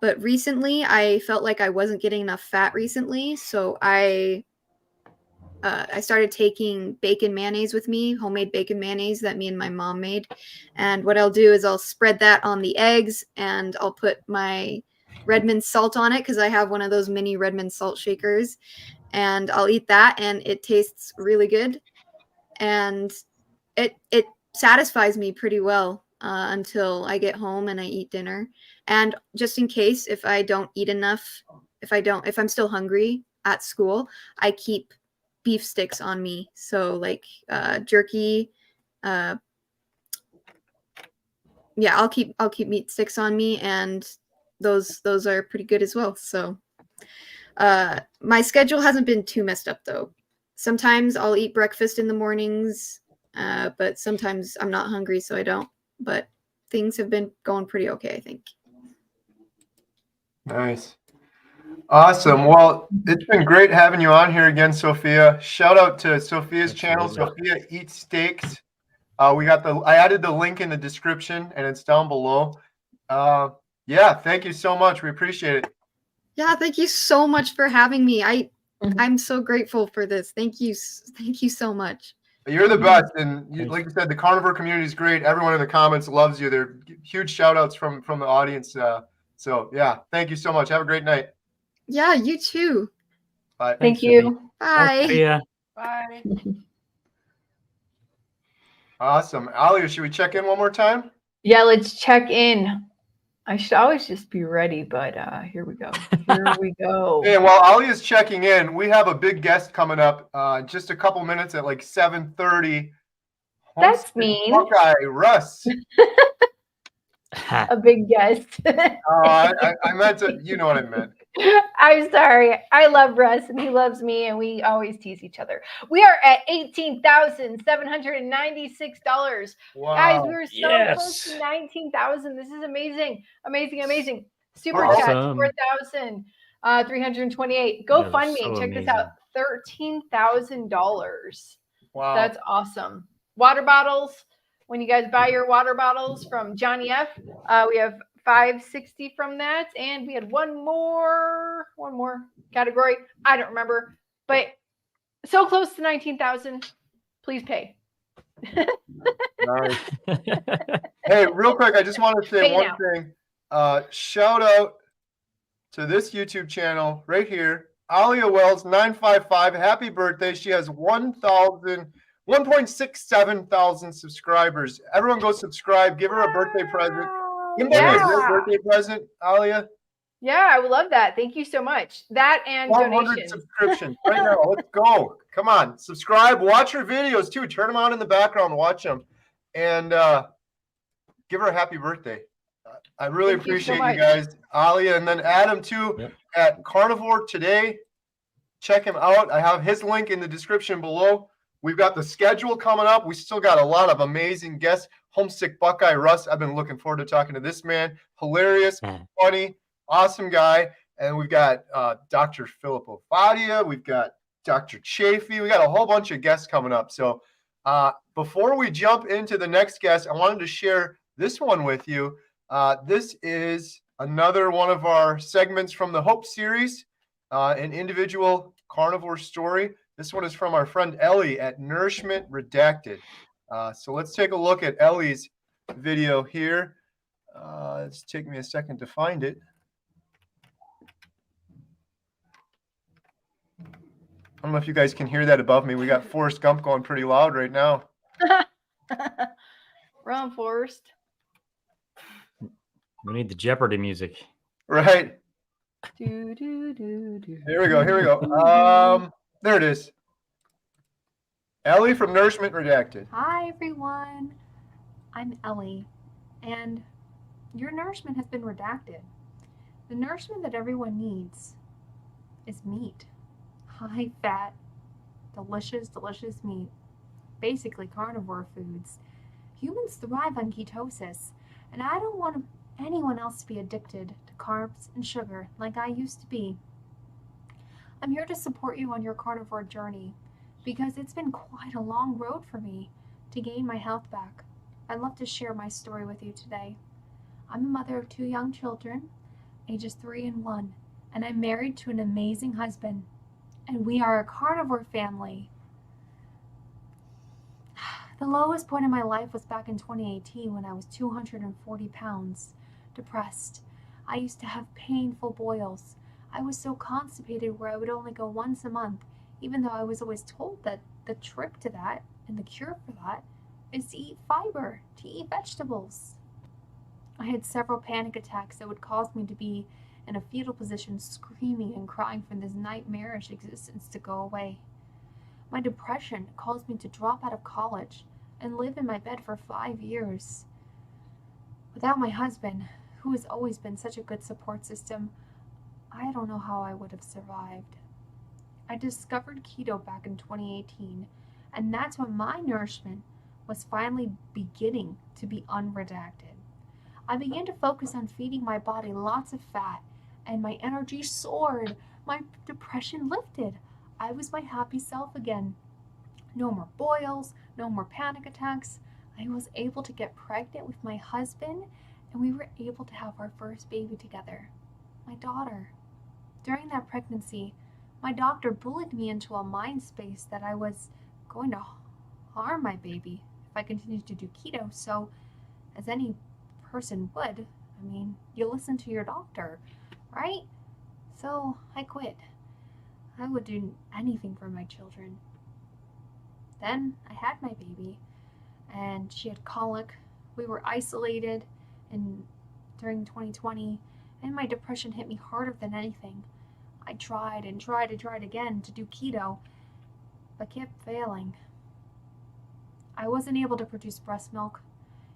But recently I felt like I wasn't getting enough fat recently, so I started taking bacon mayonnaise with me, homemade bacon mayonnaise that me and my mom made. And what I'll do is I'll spread that on the eggs and I'll put my Redmond salt on it because I have one of those mini Redmond salt shakers. And I'll eat that and it tastes really good. And it satisfies me pretty well until I get home and I eat dinner. And just in case, if I don't eat enough, if I'm still hungry at school, I keep beef sticks on me. So like jerky. Yeah, I'll keep meat sticks on me, and those are pretty good as well. So my schedule hasn't been too messed up though. Sometimes I'll eat breakfast in the mornings, but sometimes I'm not hungry, so I don't. But things have been going pretty okay, I think. Nice. Awesome. Well, it's been great having you on here again, Sophia. Shout out to Sophia's channel, Sophia Eats Steaks. I added the link in the description and it's down below. Yeah, thank you so much. We appreciate it. Yeah, thank you so much for having me. I'm so grateful for this. Thank you so much. You're the best, and like you said, the carnivore community is great. Everyone in the comments loves you. They're huge shout outs from the audience. So yeah, thank you so much. Have a great night. Yeah, you too. Bye. Thank you. Bye. Yeah. Bye. Awesome. Ellie, should we check in one more time? Yeah, let's check in. I should always just be ready, but here we go. Here we go. Hey, while Ali is checking in, we have a big guest coming up in just a couple minutes at like 7:30. That's mean. Buckeye, Russ. A big guest. I meant to, you know what I meant. I'm sorry. I love Russ and he loves me and we always tease each other. We are at $18,796. Wow. Guys, we're so close to 19,000. This is amazing. Amazing. Super chat, 4,328. GoFundMe. so Check this amazing. out. $13,000. Wow. That's awesome. Water bottles. When you guys buy your water bottles from Johnny F, we have $560 from that, and we had one more category. I don't remember, but so close to 19,000. Please pay. Nice. Hey, real quick, I just want to say one thing. Shout out to this YouTube channel right here, Alia Wells 955. Happy birthday! She has 1.67 thousand subscribers. Everyone go subscribe. Give her a birthday present. Give her a birthday present, Alia. Yeah, I would love that. Thank you so much. That and 100 donations. subscriptions right now. Let's go. Come on, subscribe. Watch her videos too. Turn them on in the background. Watch them, and give her a happy birthday. I really appreciate you guys, Alia, and then Adam too at Carnivore Today. Check him out. I have his link in the description below. We've got the schedule coming up. We still got a lot of amazing guests. Homesick Buckeye Russ. I've been looking forward to talking to this man. Hilarious, funny, awesome guy. And we've got Dr. Filippo Fadia. We've got Dr. Chaffee. We got a whole bunch of guests coming up. So before we jump into the next guest, I wanted to share this one with you. This is another one of our segments from the Hope series, an individual carnivore story. This one is from our friend Ellie at Nourishment Redacted. So let's take a look at Ellie's video here. It's taking me a second to find it. don't know if you guys can hear that above me. We got Forrest Gump going pretty loud right now. Run, Forrest. We need the Jeopardy music. Right. Do, do, do, do. Here we go. There it is. Ellie from Nourishment Redacted. Hi, everyone. I'm Ellie, and your nourishment has been redacted. The nourishment that everyone needs is meat. High fat, delicious, delicious meat. Basically, carnivore foods. Humans thrive on ketosis, and I don't want anyone else to be addicted to carbs and sugar like I used to be. I'm here to support you on your carnivore journey because it's been quite a long road for me to gain my health back. I'd love to share my story with you today. I'm a mother of 2 young children, ages 3 and 1, and I'm married to an amazing husband, and we are a carnivore family. The lowest point in my life was back in 2018 when I was 240 pounds, depressed. I used to have painful boils. I was so constipated where I would only go once a month, even though I was always told that the trick to that and the cure for that is to eat fiber, to eat vegetables. I had several panic attacks that would cause me to be in a fetal position, screaming and crying for this nightmarish existence to go away. My depression caused me to drop out of college and live in my bed for 5 years. Without my husband, who has always been such a good support system, I don't know how I would have survived. I discovered keto back in 2018, and that's when my nourishment was finally beginning to be unredacted. I began to focus on feeding my body lots of fat, and my energy soared. My depression lifted. I was my happy self again. No more boils, no more panic attacks. I was able to get pregnant with my husband, and we were able to have our first baby together, my daughter. During that pregnancy, my doctor bullied me into a mind space that I was going to harm my baby if I continued to do keto. So, as any person would, you listen to your doctor, right? So I quit. I would do anything for my children. Then I had my baby, and she had colic. We were isolated during 2020, and my depression hit me harder than anything. I tried and tried and tried again to do keto, but kept failing. I wasn't able to produce breast milk,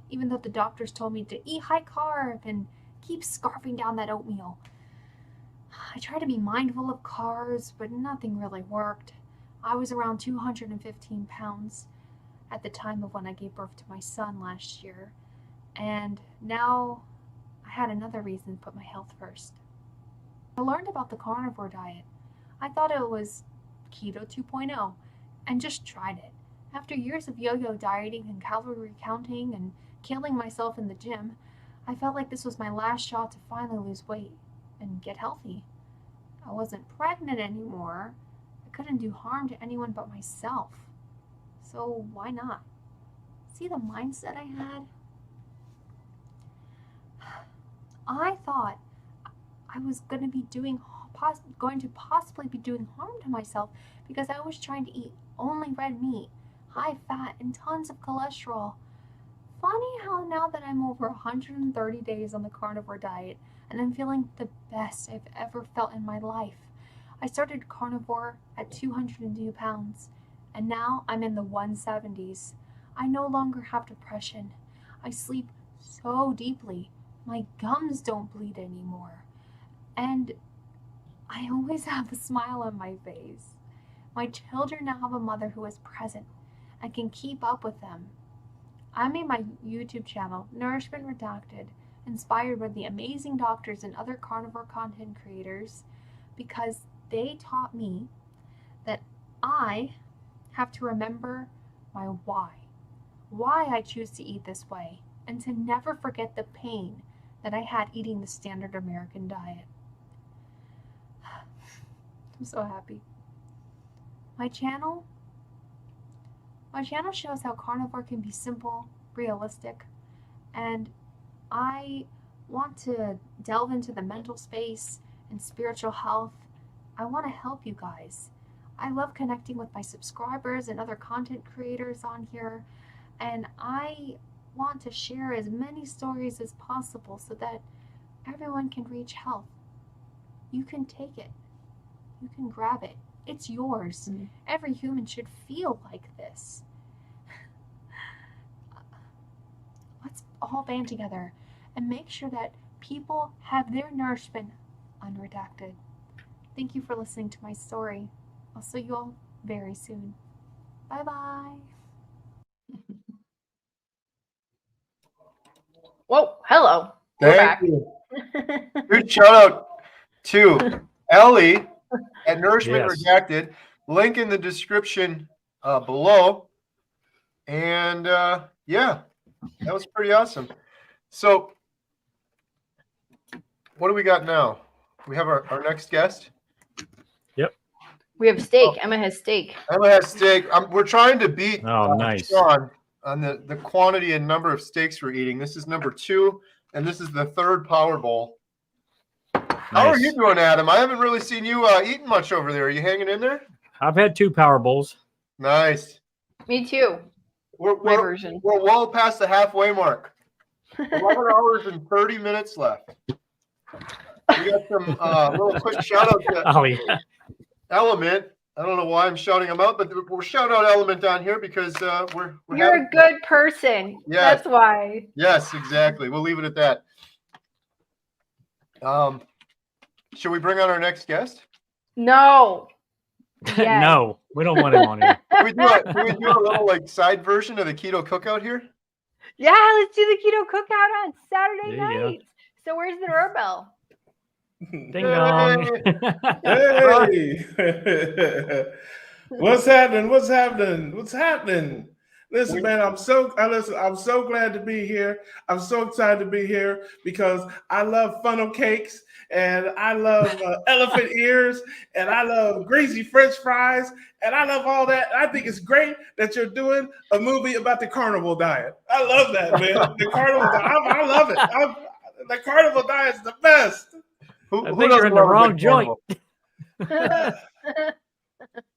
even though the doctors told me to eat high carb and keep scarfing down that oatmeal. I tried to be mindful of carbs, but nothing really worked. I was around 215 pounds at the time of when I gave birth to my son last year, and now I had another reason to put my health first. I learned about the carnivore diet. I thought it was keto 2.0 and just tried it. After years of yo-yo dieting and calorie counting and killing myself in the gym, I felt like this was my last shot to finally lose weight and get healthy. I wasn't pregnant anymore. I couldn't do harm to anyone but myself. So why not? See the mindset I had? I thought I was going to possibly be doing harm to myself because I was trying to eat only red meat, high fat, and tons of cholesterol. Funny how now that I'm over 130 days on the carnivore diet and I'm feeling the best I've ever felt in my life. I started carnivore at 202 pounds, and now I'm in the 170s. I no longer have depression. I sleep so deeply. My gums don't bleed anymore. And I always have a smile on my face. My children now have a mother who is present and can keep up with them. I made my YouTube channel, Nourishment Redacted, inspired by the amazing doctors and other carnivore content creators, because they taught me that I have to remember my why I choose to eat this way, and to never forget the pain that I had eating the standard American diet. I'm so happy. My channel shows how carnivore can be simple, realistic, and I want to delve into the mental space and spiritual health. I want to help you guys. I love connecting with my subscribers and other content creators on here, and I want to share as many stories as possible so that everyone can reach health. You can take it. You can grab it. It's yours. Every human should feel like this. Let's all band together and make sure that people have their nourishment unredacted. Thank you for listening to my story. I'll see you all very soon. Bye-bye. Whoa, hello. We're Thank back. you. Good shout out to Ellie at Nourishment Yes. Redacted. Link in the description below. And yeah, that was pretty awesome. So what do we got now? We have our next guest. We have steak. Emma has steak. Emma has steak. We're trying to beat Nice. Sean on the quantity and number of steaks we're eating. This is number 2, and this is the 3rd Power Bowl. How are you doing, Adam? I haven't really seen you eating much over there. Are you hanging in there? I've had 2 Power Bowls. Me Nice. too. My We're version. we're well past the halfway mark. 11 hours and 30 minutes left. We got some little quick shout out to Oh, yeah. Element. I don't know why I'm shouting them out, but we're shout out Element on here because we're You're having- a good person. Yeah. That's why. Yes, exactly. We'll leave it at that. Should we bring on our next guest? No. Yes. No, we don't want him on here. Can we do a little like side version of the keto cookout here? Yeah, let's do the keto cookout on Saturday There you go. night. So where's the doorbell? Ding dong. Hey, what's happening? What's happening? What's happening? Listen, man, I'm so glad to be here. I'm so excited to be here because I love funnel cakes and I love elephant ears and I love greasy French fries and I love all that. I think it's great that you're doing a movie about the carnivore diet. I love that, man. The carnivore diet. I love it. The carnivore diet is the best. I think you're in the wrong joint.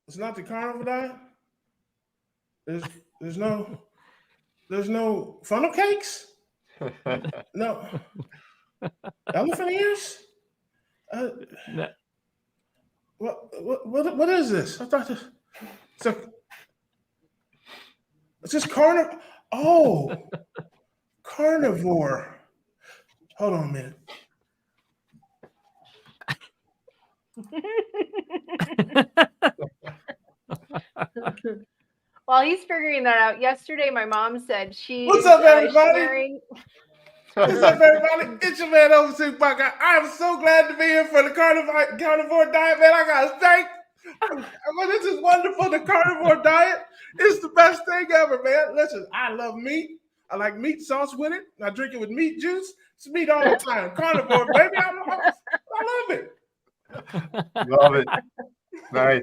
It's not the carnivore diet. There's no funnel cakes. No elephant ears. No. What is this? I thought this. It's just carnivore. Oh, carnivore. Hold on a minute. While he's figuring that out, yesterday my mom said she. What's up, everybody? sharing- What's up, everybody? It's your man, Homesick Buckeye. I am so glad to be here for the carnivore diet, man. I got to thank. This is wonderful. The carnivore diet is the best thing ever, man. Listen, I love meat. I like meat sauce with it. I drink it with meat juice. It's meat all the time. Carnivore, baby. I love it. Love it. Nice.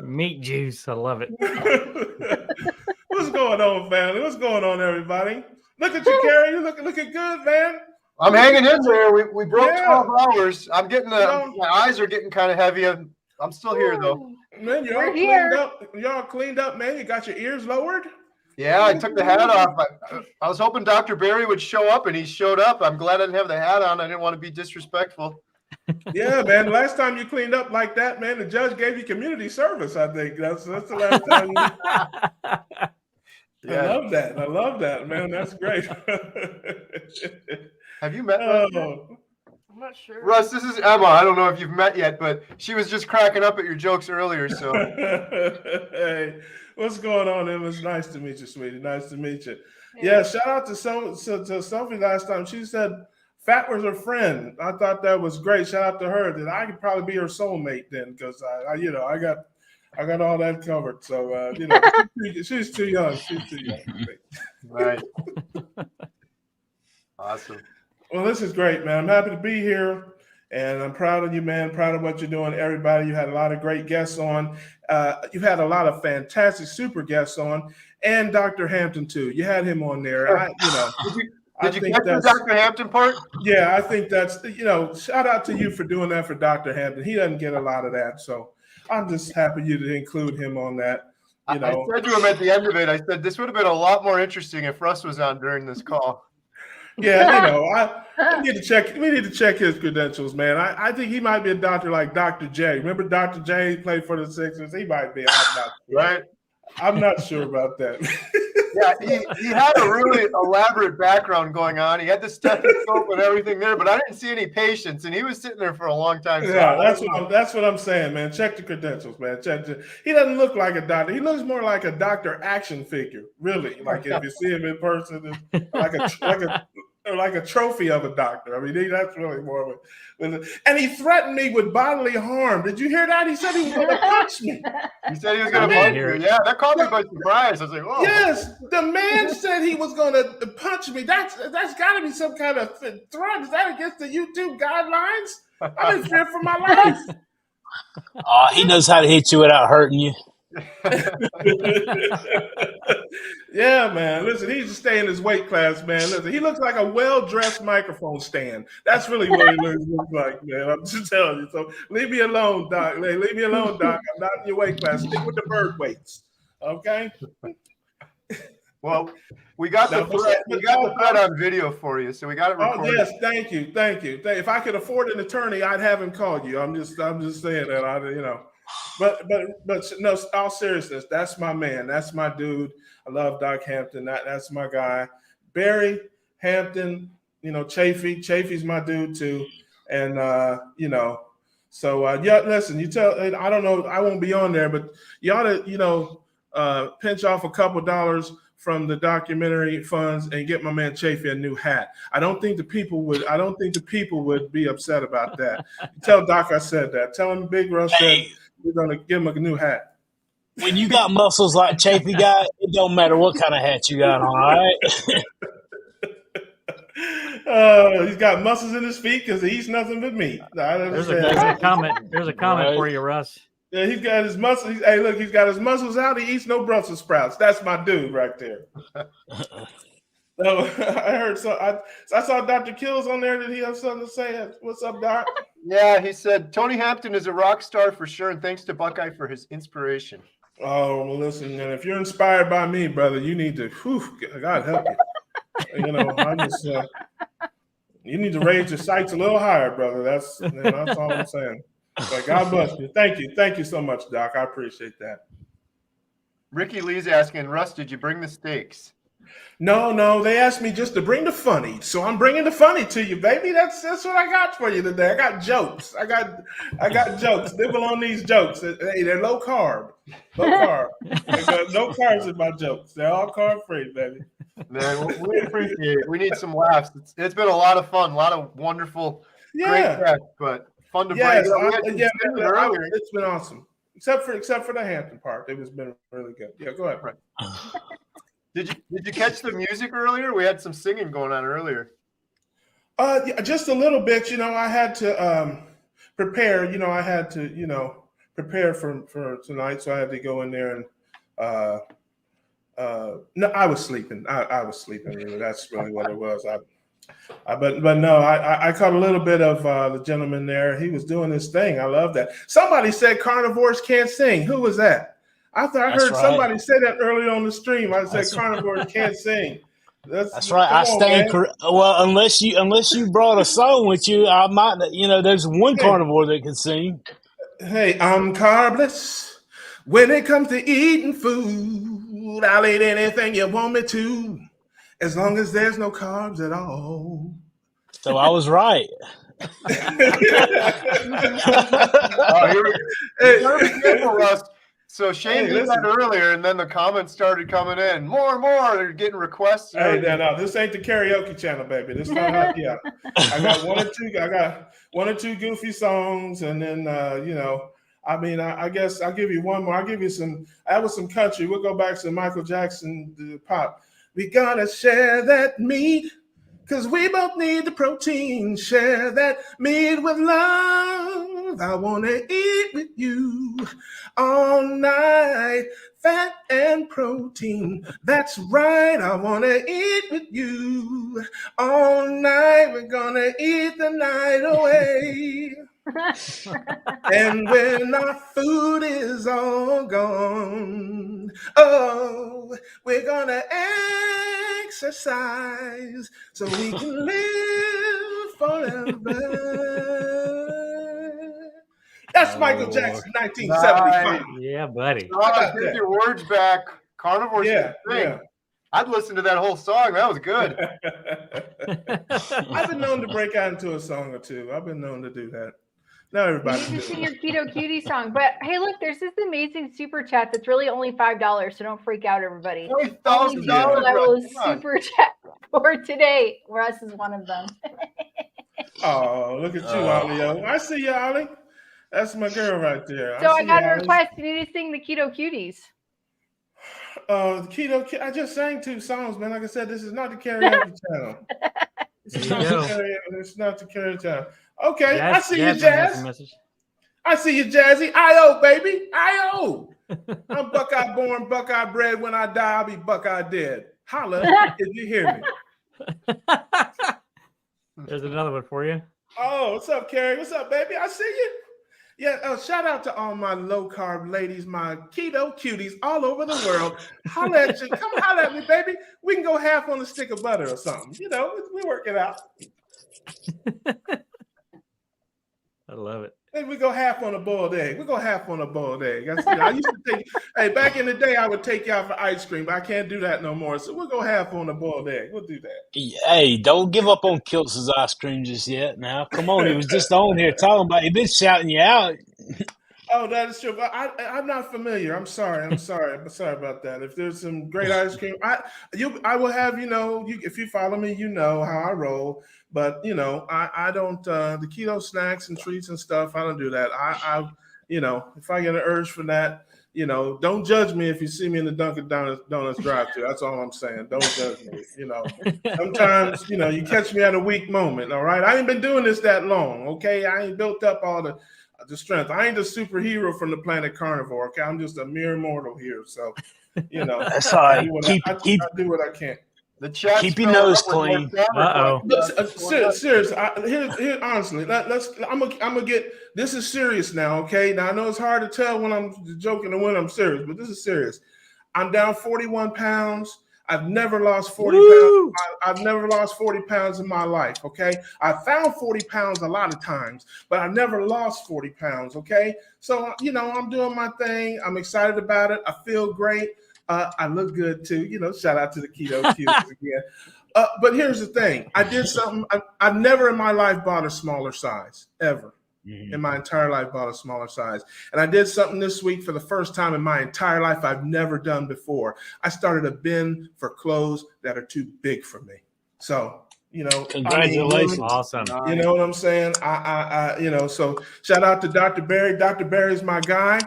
Meat juice. I love it. What's going on, family? What's going on, everybody? Look at you, Carrie. You looking good, man. I'm hanging in there. We broke Yeah. 12 hours. I'm getting my eyes are getting kind of heavy. I'm still here though. Man, you're We're all here. cleaned up. You're all cleaned up, man. You got your ears lowered. Yeah, I took the hat off. I was hoping Dr. Barry would show up, and he showed up. I'm glad I didn't have the hat on. I didn't want to be disrespectful. Yeah, man. Last time you cleaned up like that, man, the judge gave you community service. I think that's the last time. Yeah. I love that, man. That's great. Have you met Russ? Oh, I'm not sure. Russ, this is Emma. I don't know if you've met yet, but she was just cracking up at your jokes earlier. So hey, what's going on, Emma? It's nice to meet you, sweetie. Nice to meet you. Yeah, shout out to Sophie last time. She said fat was her friend. I thought that was great. Shout out to her. That I could probably be her soulmate then, because I got all that covered. So she's too young. She's too young. right. Awesome. Well, this is great, man. I'm happy to be here, and I'm proud of you, man. Proud of what you're doing, everybody. You had a lot of great guests on. You had a lot of fantastic super guests on, and Dr. Hampton too. You had him on there. Did you get the Dr. Hampton part? Yeah, I think that's shout out to you for doing that for Dr. Hampton. He doesn't get a lot of that, so I'm just happy you to include him on that. You know, I said to him at the end of it, I said, this would have been a lot more interesting if Russ was on during this call. Yeah, you know, we need to check his credentials, man. I think he might be a doctor like Dr. J. Remember Dr. J played for the Sixers? He might be. I'm not sure. Right? I'm not sure about that. Yeah, he had a really elaborate background going on. He had the stethoscope and everything there, but I didn't see any patients, and he was sitting there for a long time. So Yeah, that's what I'm saying, man. Check the credentials, man. He doesn't look like a doctor. He looks more like a doctor action figure, really. Like if you see him in person, it's like a trophy of a doctor. I mean, that's really more of a. And he threatened me with bodily harm. Did you hear that? He said he was going to punch me. He said he was going to punch you. Yeah, that caught me by surprise. I was like, oh. Yes, the man said he was going to punch me. That's got to be some kind of threat. Is that against the YouTube guidelines? I'm in fear for my life. He knows how to hit you without hurting you. Yeah, man. Listen, he needs to stay in his weight class, man. Listen, he looks like a well-dressed microphone stand. That's really what he looks like, man. I'm just telling you. So leave me alone, Doc. Leave me alone, Doc. I'm not in your weight class. Stick with the bird weights. Okay? Well, we got the thread on video for you, so we got it recorded. Oh yes, thank you. If I could afford an attorney, I'd have him call you. I'm just saying that. But no, all seriousness, that's my man. That's my dude. I love Doc Hampton. That's my guy. Barry Hampton, Chaffee. Chaffee's my dude too. And so yeah, listen, I don't know, I won't be on there, but you ought to, pinch off a couple dollars from the documentary funds and get my man Chaffee a new hat. I don't think the people would be upset about that. Tell Doc I said that. Tell him Big Russ said we're gonna give him a new hat. When you got muscles like Chaffee got, it don't matter what kind of hat you got on, all right? He's got muscles in his feet because he eats nothing but meat. There's a comment right. For you, Russ. Yeah, he's got his muscles. Hey, look, he's got his muscles out. He eats no Brussels sprouts. That's my dude right there. So I heard. I saw Dr. Kills on there. Did he have something to say? What's up, Doc? Yeah, he said Tony Hampton is a rock star for sure, and thanks to Buckeye for his inspiration. Oh, well, listen, and if you're inspired by me, brother, you need to. God help you. I'm just. You need to raise your sights a little higher, brother. That's all I'm saying. But God bless you. Thank you so much, Doc. I appreciate that. Ricky Lee's asking, Russ, did you bring the steaks? No, they asked me just to bring the funny, so I'm bringing the funny to you, baby. That's what I got for you today. I got jokes. I got jokes. Nibble on these jokes. Hey, they're low carb. No carbs in my jokes. They're all carb free, baby. Man, we appreciate it. We need some laughs. It's been a lot of fun, a lot of wonderful, great guests, but fun to break. It's been awesome. Except for the Hampton part, it has been really good. Yeah, go ahead. Right. Did you catch the music earlier? We had some singing going on earlier. Yeah, just a little bit. I had to prepare. I had to prepare for tonight, so I had to go in there and. No, I was sleeping. I was sleeping. Really. That's really what it was. But no, I caught a little bit of the gentleman there. He was doing his thing. I love that. Somebody said carnivores can't sing. Who was that? I heard somebody say that earlier on the stream. I said carnivores can't sing. That's right. I stand correct. Well, unless you brought a song with you, I might. There's one carnivore that can sing. Hey, I'm carbless. When it comes to eating food, I'll eat anything you want me to, as long as there's no carbs at all. So I was right. Russ. So Shane did that earlier, and then the comments started coming in. More and more. They're getting requests. Hey, no, this ain't the karaoke channel, baby. This not happy hour. I got one or two goofy songs, and then I guess I'll give you one more. I'll give you some. That was some country. We'll go back to Michael Jackson pop. We gotta share that meat, 'cause we both need the protein. Share that meat with love. I wanna eat with you all night. Fat and protein. That's right. I wanna eat with you all night. We're gonna eat the night away. And when our food is all gone, oh, we're gonna exercise so we can live forever. That's Michael Jackson, 1975. Yeah, buddy. Take your words back. Carnivores. Yeah, yeah. I'd listen to that whole song. That was good. I've been known to break out into a song or two. I've been known to do that. Not everybody. You need to sing your Keto Cutie song. But hey, look, there's this amazing super chat that's really only $5, so don't freak out, everybody. $20,000. I will super chat for today. Russ is one of them. Oh, look at you, Ollie. I see you, Ollie. That's my girl right there. So I got a request. You need to sing the Keto Cuties. I just sang 2 songs, man. Like I said, this is not the karaoke channel. It's not the karaoke channel. Okay, I see you, Jazz. I see you, Jazzy. I-O, baby. I-O. I'm Buckeye born, Buckeye bred. When I die, I'll be Buckeye dead. Holla if you hear me. There's another one for you. Oh, what's up, Carrie? What's up, baby? I see you. Yeah, shout out to all my low-carb ladies, my keto cuties all over the world. Holla at you. Come holla at me, baby. We can go half on a stick of butter or something. You know, we work it out. I love it. Maybe we go half on a boiled egg. We go half on a boiled egg. I used to take, hey, back in the day, I would take you out for ice cream, but I can't do that no more. So we'll go half on a boiled egg. We'll do that. Hey, don't give up on Kiltz's ice cream just yet. Now, come on, he was just on here talking about. He been shouting you out. Oh, that is true. But I'm not familiar. I'm sorry. I'm sorry about that. If there's some great ice cream, I will have, if you follow me, you know how I roll. But I don't the keto snacks and treats and stuff. I don't do that. If I get an urge for that, don't judge me if you see me in the Dunkin' Donuts drive-thru. That's all I'm saying. Don't judge me. Sometimes you catch me at a weak moment. All right, I ain't been doing this that long. Okay, I ain't built up all the strength. I ain't the superhero from the planet Carnivore. Okay, I'm just a mere mortal here. So that's all right. I do what I can. The chat. Keep your nose clean. Serious. Here, honestly, I'm gonna get. This is serious now. Okay. Now I know it's hard to tell when I'm joking and when I'm serious, but this is serious. I'm down 41 pounds. I've never lost 40 pounds. I've never lost 40 pounds in my life. Okay. I found 40 pounds a lot of times, but I never lost 40 pounds. Okay. So I'm doing my thing. I'm excited about it. I feel great. I look good too. Shout out to the keto cuties again. But here's the thing. I did something. I've never in my life bought a smaller size, ever. In my entire life bought a smaller size. And I did something this week for the first time in my entire life I've never done before. I started a bin for clothes that are too big for me. So, congratulations. Awesome. You know what I'm saying? So shout out to Dr. Barry. Dr. Barry's my guy.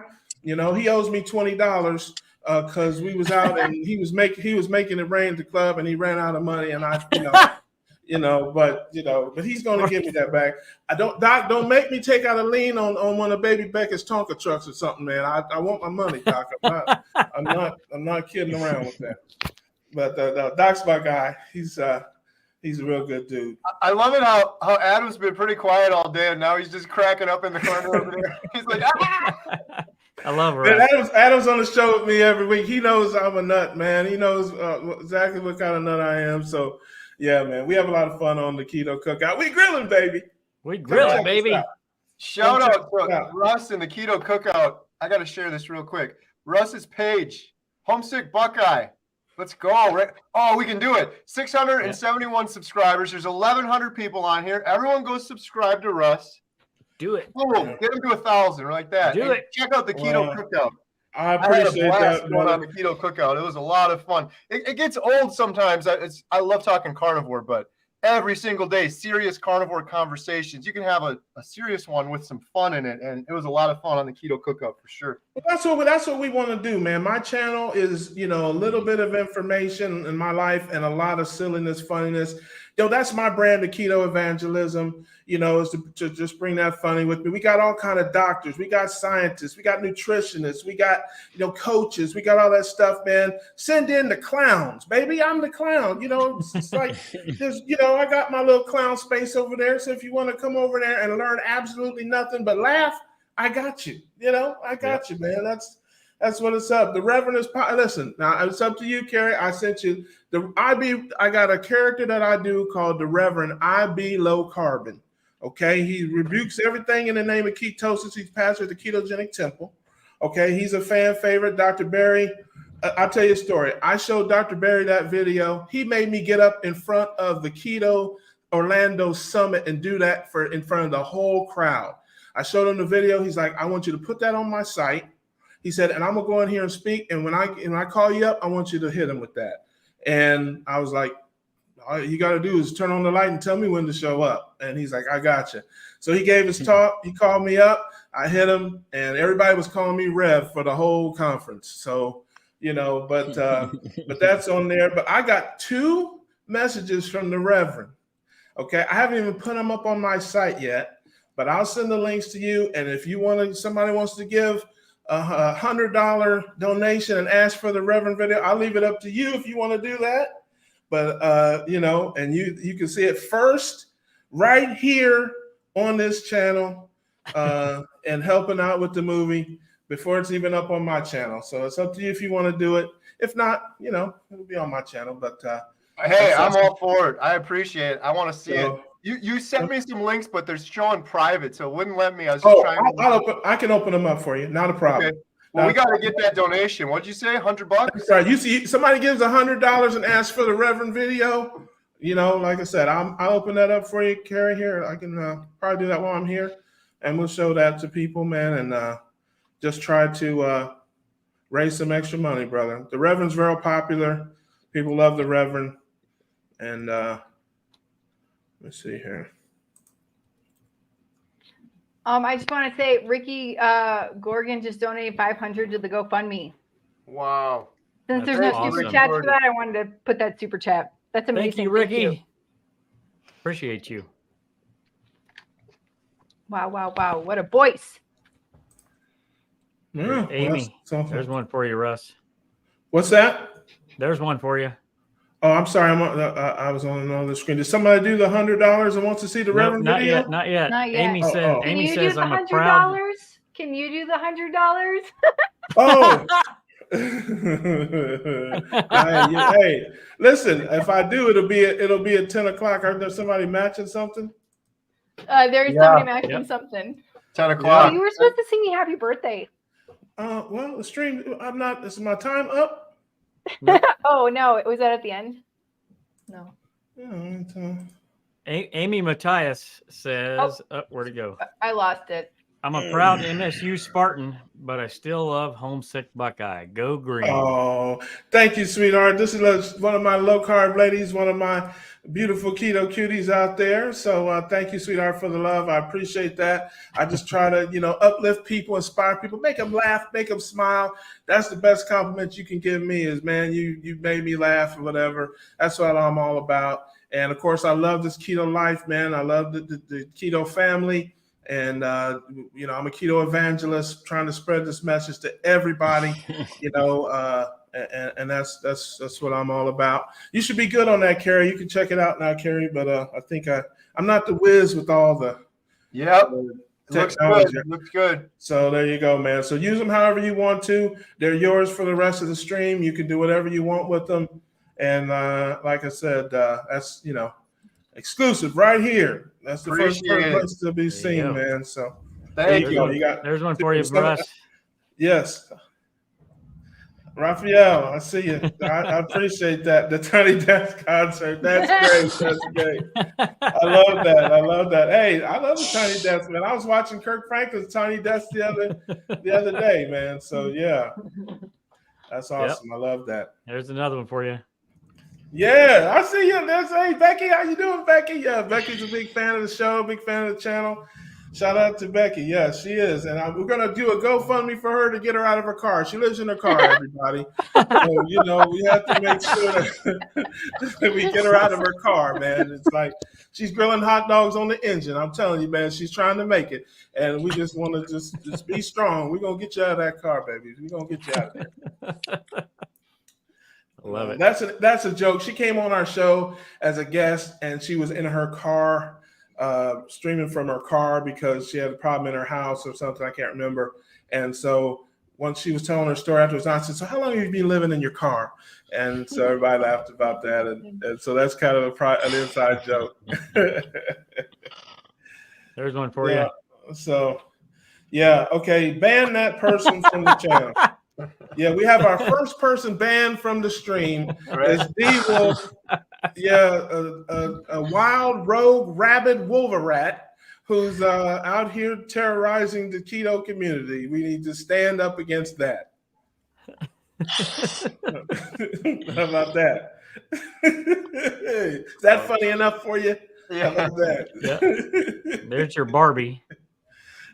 He owes me $20. Because we was out and he was making it rain at the club and he ran out of money and but he's gonna give me that back. Doc, don't make me take out a lien on one of Baby Becca's Tonka trucks or something, man. I want my money, Doc. I'm not kidding around with that. But Doc's my guy. He's a real good dude. I love it how Adam's been pretty quiet all day and now he's just cracking up in the corner over there. He's like, ah! I love her. Adam's on the show with me every week. He knows I'm a nut, man. He knows exactly what kind of nut I am. So, yeah, man, we have a lot of fun on the Keto Cookout. We grilling, baby. We grilling, baby. Shout out to Russ and the Keto Cookout. I got to share this real quick. Russ's page, Homesick Buckeye. Let's go. Oh, we can do it. 671 subscribers. There's 1,100 people on here. Everyone go subscribe to Russ. Do it. Boom. Get him to 1,000 like that. Do it. Check out the Keto Cookout. I appreciate that. Going on the Keto Cookout. It was a lot of fun. It gets old sometimes. I love talking carnivore, but every single day, serious carnivore conversations. You can have a serious one with some fun in it, and it was a lot of fun on the Keto Cookout for sure. Well, that's what we want to do, man. My channel is, a little bit of information in my life and a lot of silliness, funniness. that's my brand of keto evangelism, is to just bring that funny with me. We got all kind of doctors, we got scientists, we got nutritionists, we got, coaches, we got all that stuff, man. Send in the clowns, baby. I'm the clown. It's like there's, I got my little clown space over there. So if you want to come over there and learn absolutely nothing but laugh, I got you. I got you, man. That's what it's up. The Reverend is, listen, now it's up to you, Carrie. I sent you I got a character that I do called the Reverend IB Low Carbon. Okay. He rebukes everything in the name of ketosis. He's pastor at the Ketogenic Temple. Okay. He's a fan favorite. Dr. Barry, I'll tell you a story. I showed Dr. Barry that video. He made me get up in front of the Keto Orlando Summit and do that in front of the whole crowd. I showed him the video. He's like, I want you to put that on my site. He said, and I'm going to go in here and speak. And when I call you up, I want you to hit him with that. And I was like, all you got to do is turn on the light and tell me when to show up. And he's like, I got you. So he gave his talk. He called me up. I hit him. And everybody was calling me Rev for the whole conference. So, but that's on there. But I got 2 messages from the Reverend. Okay. I haven't even put them up on my site yet, but I'll send the links to you. And if somebody wants to give a $100 donation and ask for the Reverend video, I'll leave it up to you if you want to do that. But and you can see it first right here on this channel and helping out with the movie before it's even up on my channel. So it's up to you if you want to do it. If not, it'll be on my channel. But hey, I'm all for it. I appreciate it. I want to see it. You sent me some links, but they're showing private, so it wouldn't let me. I was just trying to. I can open them up for you. Not a problem. Okay. Well, we got to get that donation. What'd you say? $100? That's right. You see, somebody gives $100 and asks for the Reverend video. Like I said, I'll open that up for you, Carrie. Here, I can probably do that while I'm here, and we'll show that to people, man, and just try to raise some extra money, brother. The Reverend's very popular. People love the Reverend, and. Let's see here. I just want to say Ricky Gorgon just donated $500 to the GoFundMe. Wow. Since there's no super chat for that, I wanted to put that super chat. That's amazing. Thank you, Ricky. Appreciate you. Wow. What a voice. Yeah, Amy, there's one for you, Russ. What's that? There's one for you. Oh, I'm sorry. I was on another screen. Did somebody do the $100 and wants to see the Reverend video? Not yet. Amy said. Amy says I'm a proud. Can you do the $100? Oh. Hey, listen. If I do, it'll be at 10 o'clock. Are there somebody matching something? There's somebody matching something. 10 o'clock. Oh, you were supposed to sing me happy birthday. Well, the stream. I'm not. Is my time up? Oh no, was that at the end? No. Amy Matthias says, where'd it go? I lost it. I'm a proud MSU Spartan, but I still love Homesick Buckeye. Go green. Oh, thank you, sweetheart. This is one of my low carb ladies, one of my beautiful keto cuties out there. So thank you, sweetheart, for the love. I appreciate that. I just try to, uplift people, inspire people, make them laugh, make them smile. That's the best compliment you can give me is, man, you made me laugh or whatever. That's what I'm all about. And of course, I love this keto life, man. I love the keto family. And, I'm a keto evangelist trying to spread this message to everybody, and that's what I'm all about. You should be good on that, Carrie. You can check it out now, Carrie. But I think I'm not the whiz with all the technology. Looks good. So there you go, man. So use them however you want to. They're yours for the rest of the stream. You can do whatever you want with them. And like I said, that's, exclusive right here. That's the first place to be seen, man. So thank you. There's one for you, Russ. Yes. Raphael, I see you. I appreciate that. The Tiny Desk concert. That's great. That's great. I love that. Hey, I love the Tiny Desk, man. I was watching Kirk Franklin's Tiny Desk the other day, man. So yeah. That's awesome. Yep. I love that. There's another one for you. Yeah, I see you. Hey, Becky, how you doing, Becky? Yeah, Becky's a big fan of the show, big fan of the channel. Shout out to Becky. Yeah, she is. And we're going to do a GoFundMe for her to get her out of her car. She lives in her car, everybody. So, you know, we have to make sure that we get her out of her car, man. It's like she's grilling hot dogs on the engine. I'm telling you, man, she's trying to make it. And we just want to just be strong. We're going to get you out of that car, baby. We're going to get you out of there. I love it. That's a joke. She came on our show as a guest, and she was in her car, streaming from her car because she had a problem in her house or something. I can't remember. And so once she was telling her story afterwards, I said, "So how long have you been living in your car?" And so everybody laughed about that. And so that's kind of an inside joke. There's one for you. So, yeah, okay. Ban that person from the channel. Yeah, we have our first person banned from the stream. It's D-Wolf. Yeah, a wild rogue rabid wolverat who's out here terrorizing the keto community. We need to stand up against that. How about that? Is that funny enough for you? Yeah. How about that? Yeah. There's your Barbie.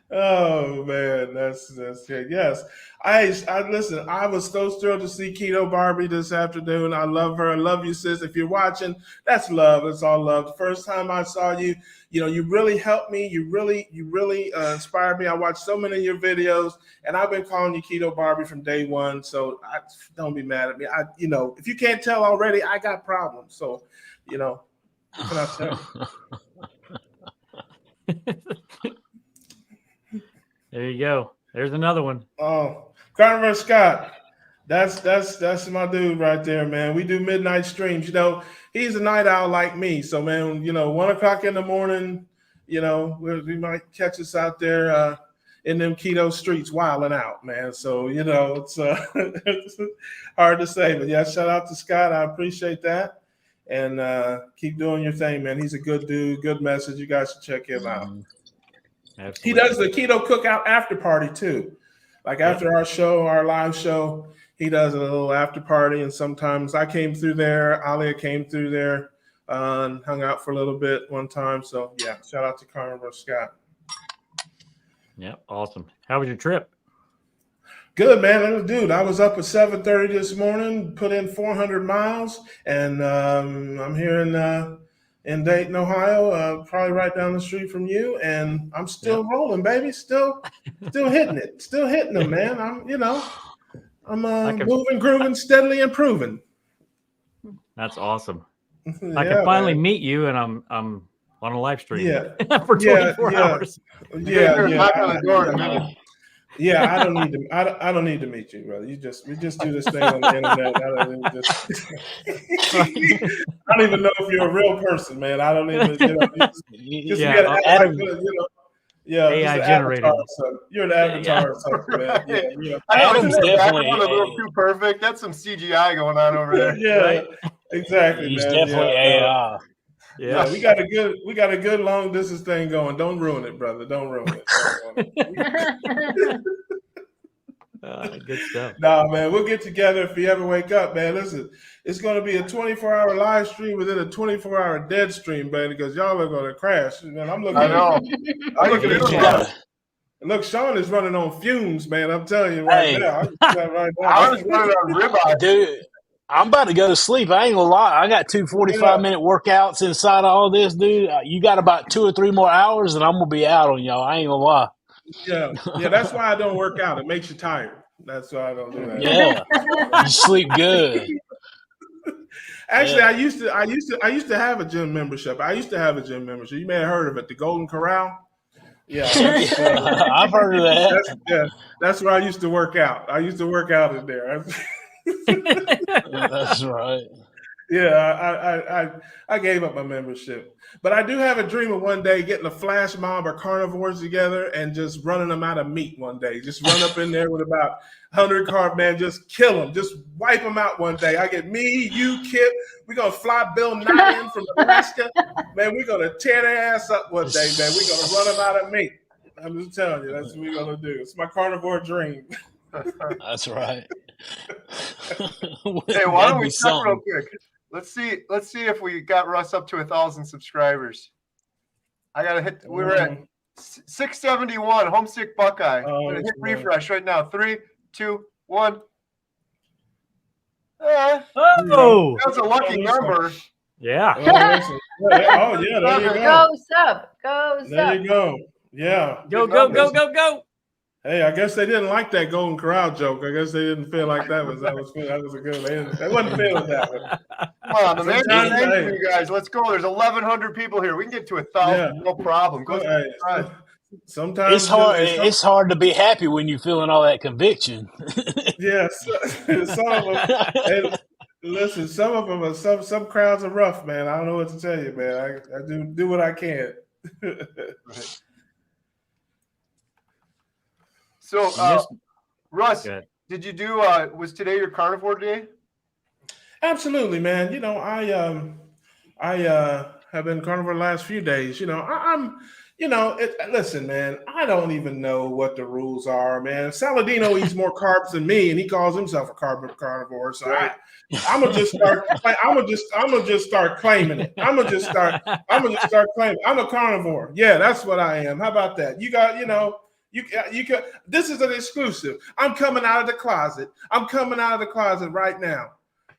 Oh man, that's good. Yes, I listen. I was so thrilled to see Keto Barbie this afternoon. I love her. I love you, sis. If you're watching, that's love. It's all love. The first time I saw you, you know, you really helped me. You really inspired me. I watched so many of your videos, and I've been calling you Keto Barbie from day one. So don't be mad at me. You know, if you can't tell already, I got problems. So, you know, what can I tell? There you go. There's another one. Oh, Carnivore Scott. That's my dude right there, man. We do midnight streams. You know, he's a night owl like me. So, man, you know, 1 o'clock in the morning, you know, we might catch us out there in them keto streets wilding out, man. So, you know, it's hard to say. But, yeah, shout out to Scott. I appreciate that. And keep doing your thing, man. He's a good dude, good message. You guys should check him out. Absolutely. He does the keto cookout after party too. Like after our show, our live show, he does a little after party. And sometimes I came through there. Alia came through there and hung out for a little bit one time. So yeah, shout out to Carnivore Scott. Yeah, awesome. How was your trip? Good, man. Dude, I was up at 7:30 this morning, put in 400 miles, and I'm here in Dayton, Ohio, probably right down the street from you, and I'm still rolling, baby. Still hitting it. Still hitting them, man. I'm moving, grooving, steadily improving. That's awesome. I can finally meet you, and I'm on a live stream for 24 hours. Yeah, I don't need to meet you, brother. We just do this thing on the internet. I don't even know if you're a real person, man. I don't even. AI generated. You're an avatar or something, man. Yeah. Adam's definitely a little too perfect. That's some CGI going on over there. Yeah, right? Exactly. He's man. definitely AI. Yeah, we got a good long distance thing going. Don't ruin it, brother. Don't ruin it. Good stuff. Nah, man, we'll get together if you ever wake up, man. Listen, it's going to be a 24-hour live stream within a 24-hour dead stream, man, because y'all are going to crash. Man, I'm looking. I know. I'm looking at Sean. Look, Sean is running on fumes, man. I'm telling you right now. I was running on ribeye, dude. I'm about to go to sleep. I ain't gonna lie. I got 2 45-minute workouts inside of all this, dude. You got about 2 or 3 more hours, and I'm gonna be out on y'all. I ain't gonna lie. Yeah. That's why I don't work out. It makes you tired. That's why I don't do that. Yeah, you sleep good. Actually, I used to have a gym membership. You may have heard of it, the Golden Corral. Yeah, I've heard of that. That's where I used to work out. I used to work out in there. That's right. Yeah, I gave up my membership. But I do have a dream of one day getting a flash mob or carnivores together and just running them out of meat one day. Just run up in there with about 100 carb, man, just kill them. Just wipe them out one day. I get me, you, Kip. We're going to fly Bill Nye in from Alaska. Man, we're going to tear their ass up one day, man. We're going to run them out of meat. I'm just telling you, that's what we're going to do. It's my carnivore dream. That's right. Hey, why don't we check real quick? Let's see if we got Russ up to 1,000 subscribers. I gotta hit. We were at 671, Homesick Buckeye. Oh, I'm gonna hit that's right. refresh right now. 3, 2, 1. Oh, That's a lucky number. yeah. Oh, listen. Oh, yeah, there you go. Go sub. Go sub. There you go. Yeah. Go, go, go, go, go. Hey, I guess they didn't like that Golden Corral joke. I guess they didn't feel like that was a good. They wasn't feeling that one. Come on, the man. Sometimes, Thank hey. you guys. Let's go. There's 1,100 people here. We can get to 1,000. Yeah. No problem. Go. Hey, sometimes It's hard. It's hard to be happy when you're feeling all that conviction. Yes, some of them. Hey, listen, some of them are some crowds are rough, man. I don't know what to tell you, man. I do what I can. Right. So, Russ, did you do? Was today your carnivore day? Absolutely, man. You know, I have been carnivore the last few days. You know, I'm. You know, listen, man. I don't even know what the rules are, man. Saladino eats more carbs than me, and he calls himself a carnivore. So I'm gonna just start. I'm gonna just start claiming it. I'm gonna just start claiming. I'm a carnivore. Yeah, that's what I am. How about that? You got, you know. You can. This is an exclusive. I'm coming out of the closet. I'm coming out of the closet right now.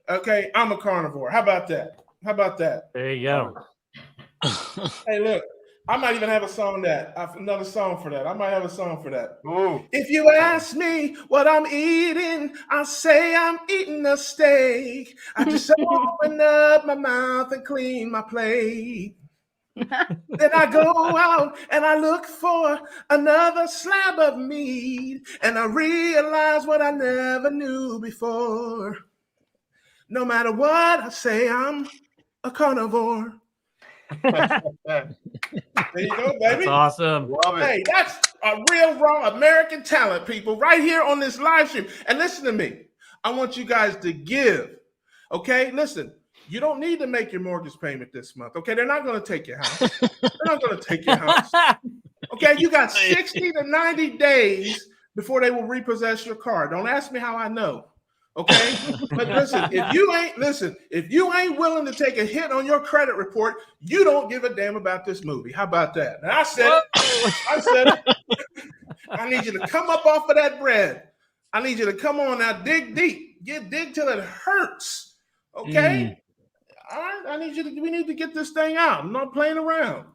Okay, I'm a carnivore. How about that? How about that? There you go. Hey, look, I might even have another song for that. I might have a song for that. Ooh. If you ask me what I'm eating, I'll say I'm eating a steak. I just open up my mouth and clean my plate. Then I go out and I look for another slab of meat, and I realize what I never knew before. No matter what I say, I'm a carnivore. There you go, baby. That's awesome. Love it. Hey, that's a real raw American talent, people, right here on this live stream. And listen to me. I want you guys to give. Okay, listen. You don't need to make your mortgage payment this month. Okay, they're not going to take your house. They're not going to take your house. Okay, you got 60 to 90 days before they will repossess your car. Don't ask me how I know. Okay, but listen, if you ain't willing to take a hit on your credit report, you don't give a damn about this movie. How about that? And I said it. I need you to come up off of that bread. I need you to come on now, dig deep. Dig till it hurts. Okay? All right, I need you to. We need to get this thing out. I'm not playing around.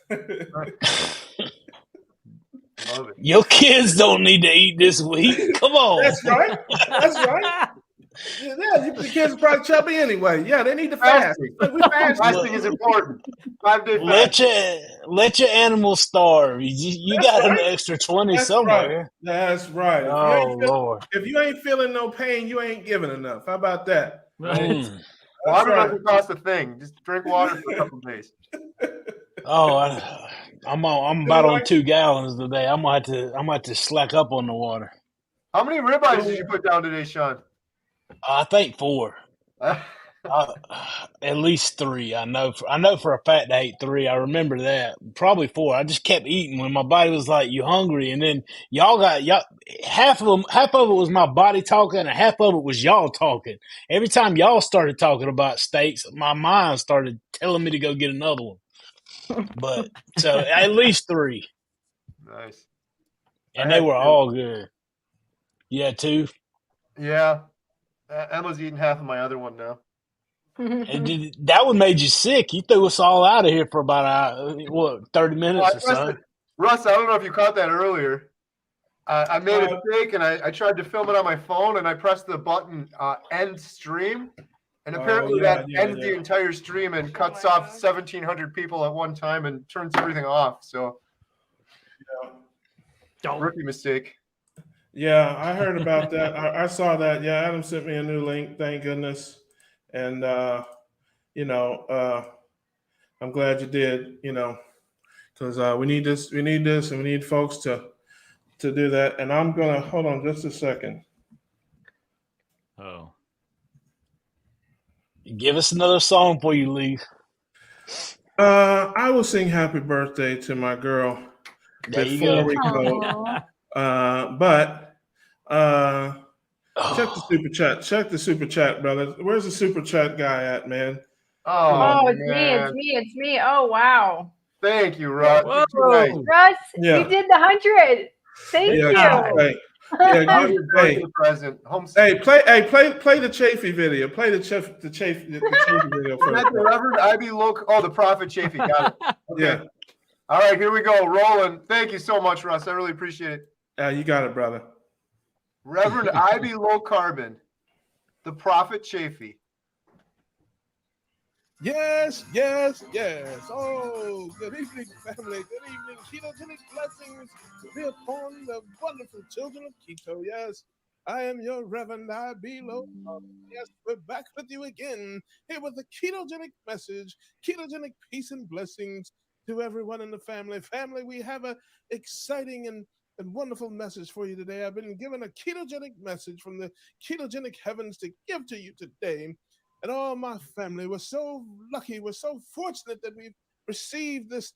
Love it. Your kids don't need to eat this week. Come on. That's right. That's right. Yeah, the kids are probably chubby anyway. Yeah, they need to fast. Fasting is important. 5-day fast. Let your animals starve. You got an extra 20 That's somewhere. Right. That's right. Lord. If you ain't feeling no pain, you ain't giving enough. How about that? Water doesn't cost a thing. Just drink water for a couple days. I'm about on 2 gallons today. I'm gonna have to slack up on the water. How many ribeyes did you put down today, Sean? I think 4. At least 3. I know for a fact I ate 3. I remember that. Probably 4. I just kept eating when my body was like, "You hungry?" And then y'all half of it was my body talking, and half of it was y'all talking. Every time y'all started talking about steaks, my mind started telling me to go get another one. But so at least 3. Nice. And they were all good. Yeah, 2. Yeah. Emma's eating half of my other one now. And that one made you sick. You threw us all out of here for about 30 minutes or so. Russ, I don't know if you caught that earlier. I made a mistake, and I tried to film it on my phone, and I pressed the button end stream, and apparently that ends the entire stream and cuts off 1,700 people at one time and turns everything off. So, rookie mistake. Yeah, I heard about that. I saw that. Yeah, Adam sent me a new link. Thank goodness. And I'm glad you did. Because we need this. We need this, and we need folks to do that. And I'm gonna hold on just a second. Oh, give us another song before you leave. I will sing "Happy Birthday" to my girl before we go. Check the super chat. Check the super chat, brother. Where's the super chat guy at, man? Oh, it's me. Oh, wow. Thank you, Russ. Whoa. Nice. Russ, Yeah. you did the 100. Thank Yeah, you. hey, yeah, Oh, give, your hey, birthday present. play the Chaffee video. Play the Chaffee video Was that first. the Reverend Ivy Local? Oh, the Prophet Chaffee. Got it. Okay. Yeah. All right, here we go. Rolling. Thank you so much, Russ. I really appreciate it. You got it, brother. Reverend Ivy Low Carbon, the Prophet Chaffee. Yes, yes, yes. Oh, good evening, family. Good evening. Ketogenic blessings be upon the wonderful children of keto. Yes, I am your Reverend I.B. Low. Yes, we're back with you again here with a ketogenic message, ketogenic peace and blessings to everyone in the family. Family, we have an exciting and wonderful message for you today. I've been given a ketogenic message from the ketogenic heavens to give to you today. And all my family, we're so lucky, we're so fortunate that we've received this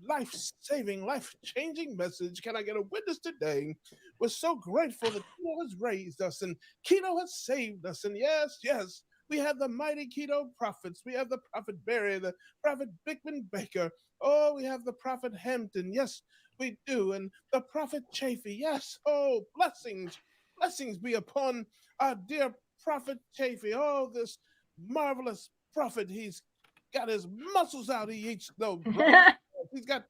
life-saving, life-changing message. Can I get a witness today? We're so grateful that keto has raised us and keto has saved us. And yes, yes, we have the mighty keto prophets. We have the Prophet Barry, the Prophet Bickman Baker. Oh, we have the Prophet Hampton. Yes, we do. And the Prophet Chaffee. Yes. Oh, blessings. Blessings be upon our dear Prophet Chaffee. Oh, this marvelous prophet. He's got his muscles out. He eats no bread. He's got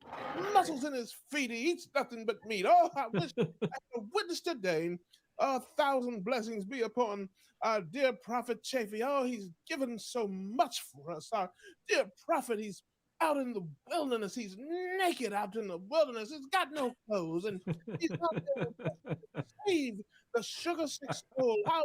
muscles in his feet. He eats nothing but meat. Oh, I wish I had a witness today. 1,000 blessings be upon our dear Prophet Chaffee. Oh, he's given so much for us. Our dear prophet, he's out in the wilderness. He's naked out in the wilderness. He's got no clothes. And he's not there to save the sugar-sick soul. How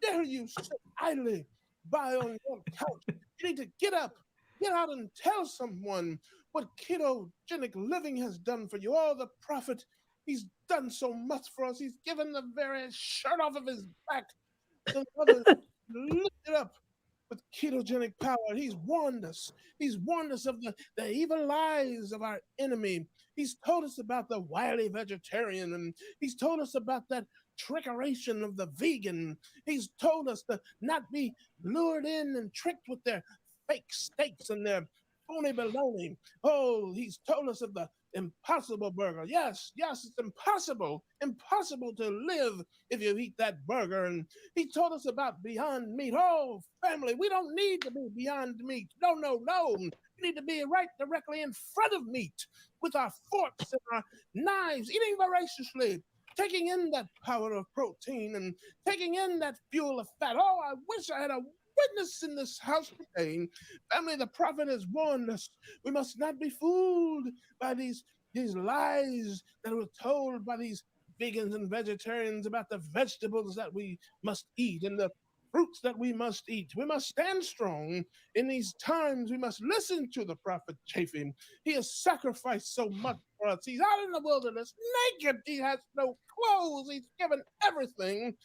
dare you sit idly by on your couch? You need to get up, get out and tell someone what ketogenic living has done for you. Oh, the prophet, he's done so much for us. He's given the very shirt off of his back to others. Lift it up with ketogenic power. He's warned us. He's warned us of the evil lies of our enemy. He's told us about the wily vegetarian, and he's told us about that trickeration of the vegan. He's told us to not be lured in and tricked with their fake steaks and their phony baloney. Oh, he's told us of the impossible burger. Yes, yes, it's impossible to live if you eat that burger. And he told us about Beyond Meat. Oh, family, we don't need to be beyond meat. No, no, no. We need to be right directly in front of meat with our forks and our knives, eating voraciously, taking in that power of protein and taking in that fuel of fat. Oh, I wish I had a witness in this house today. Family, the prophet has warned us. We must not be fooled by these lies that were told by these vegans and vegetarians about the vegetables that we must eat and the fruits that we must eat. We must stand strong in these times. We must listen to the prophet Chaffee. He has sacrificed so much for us. He's out in the wilderness naked. He has no clothes. He's given everything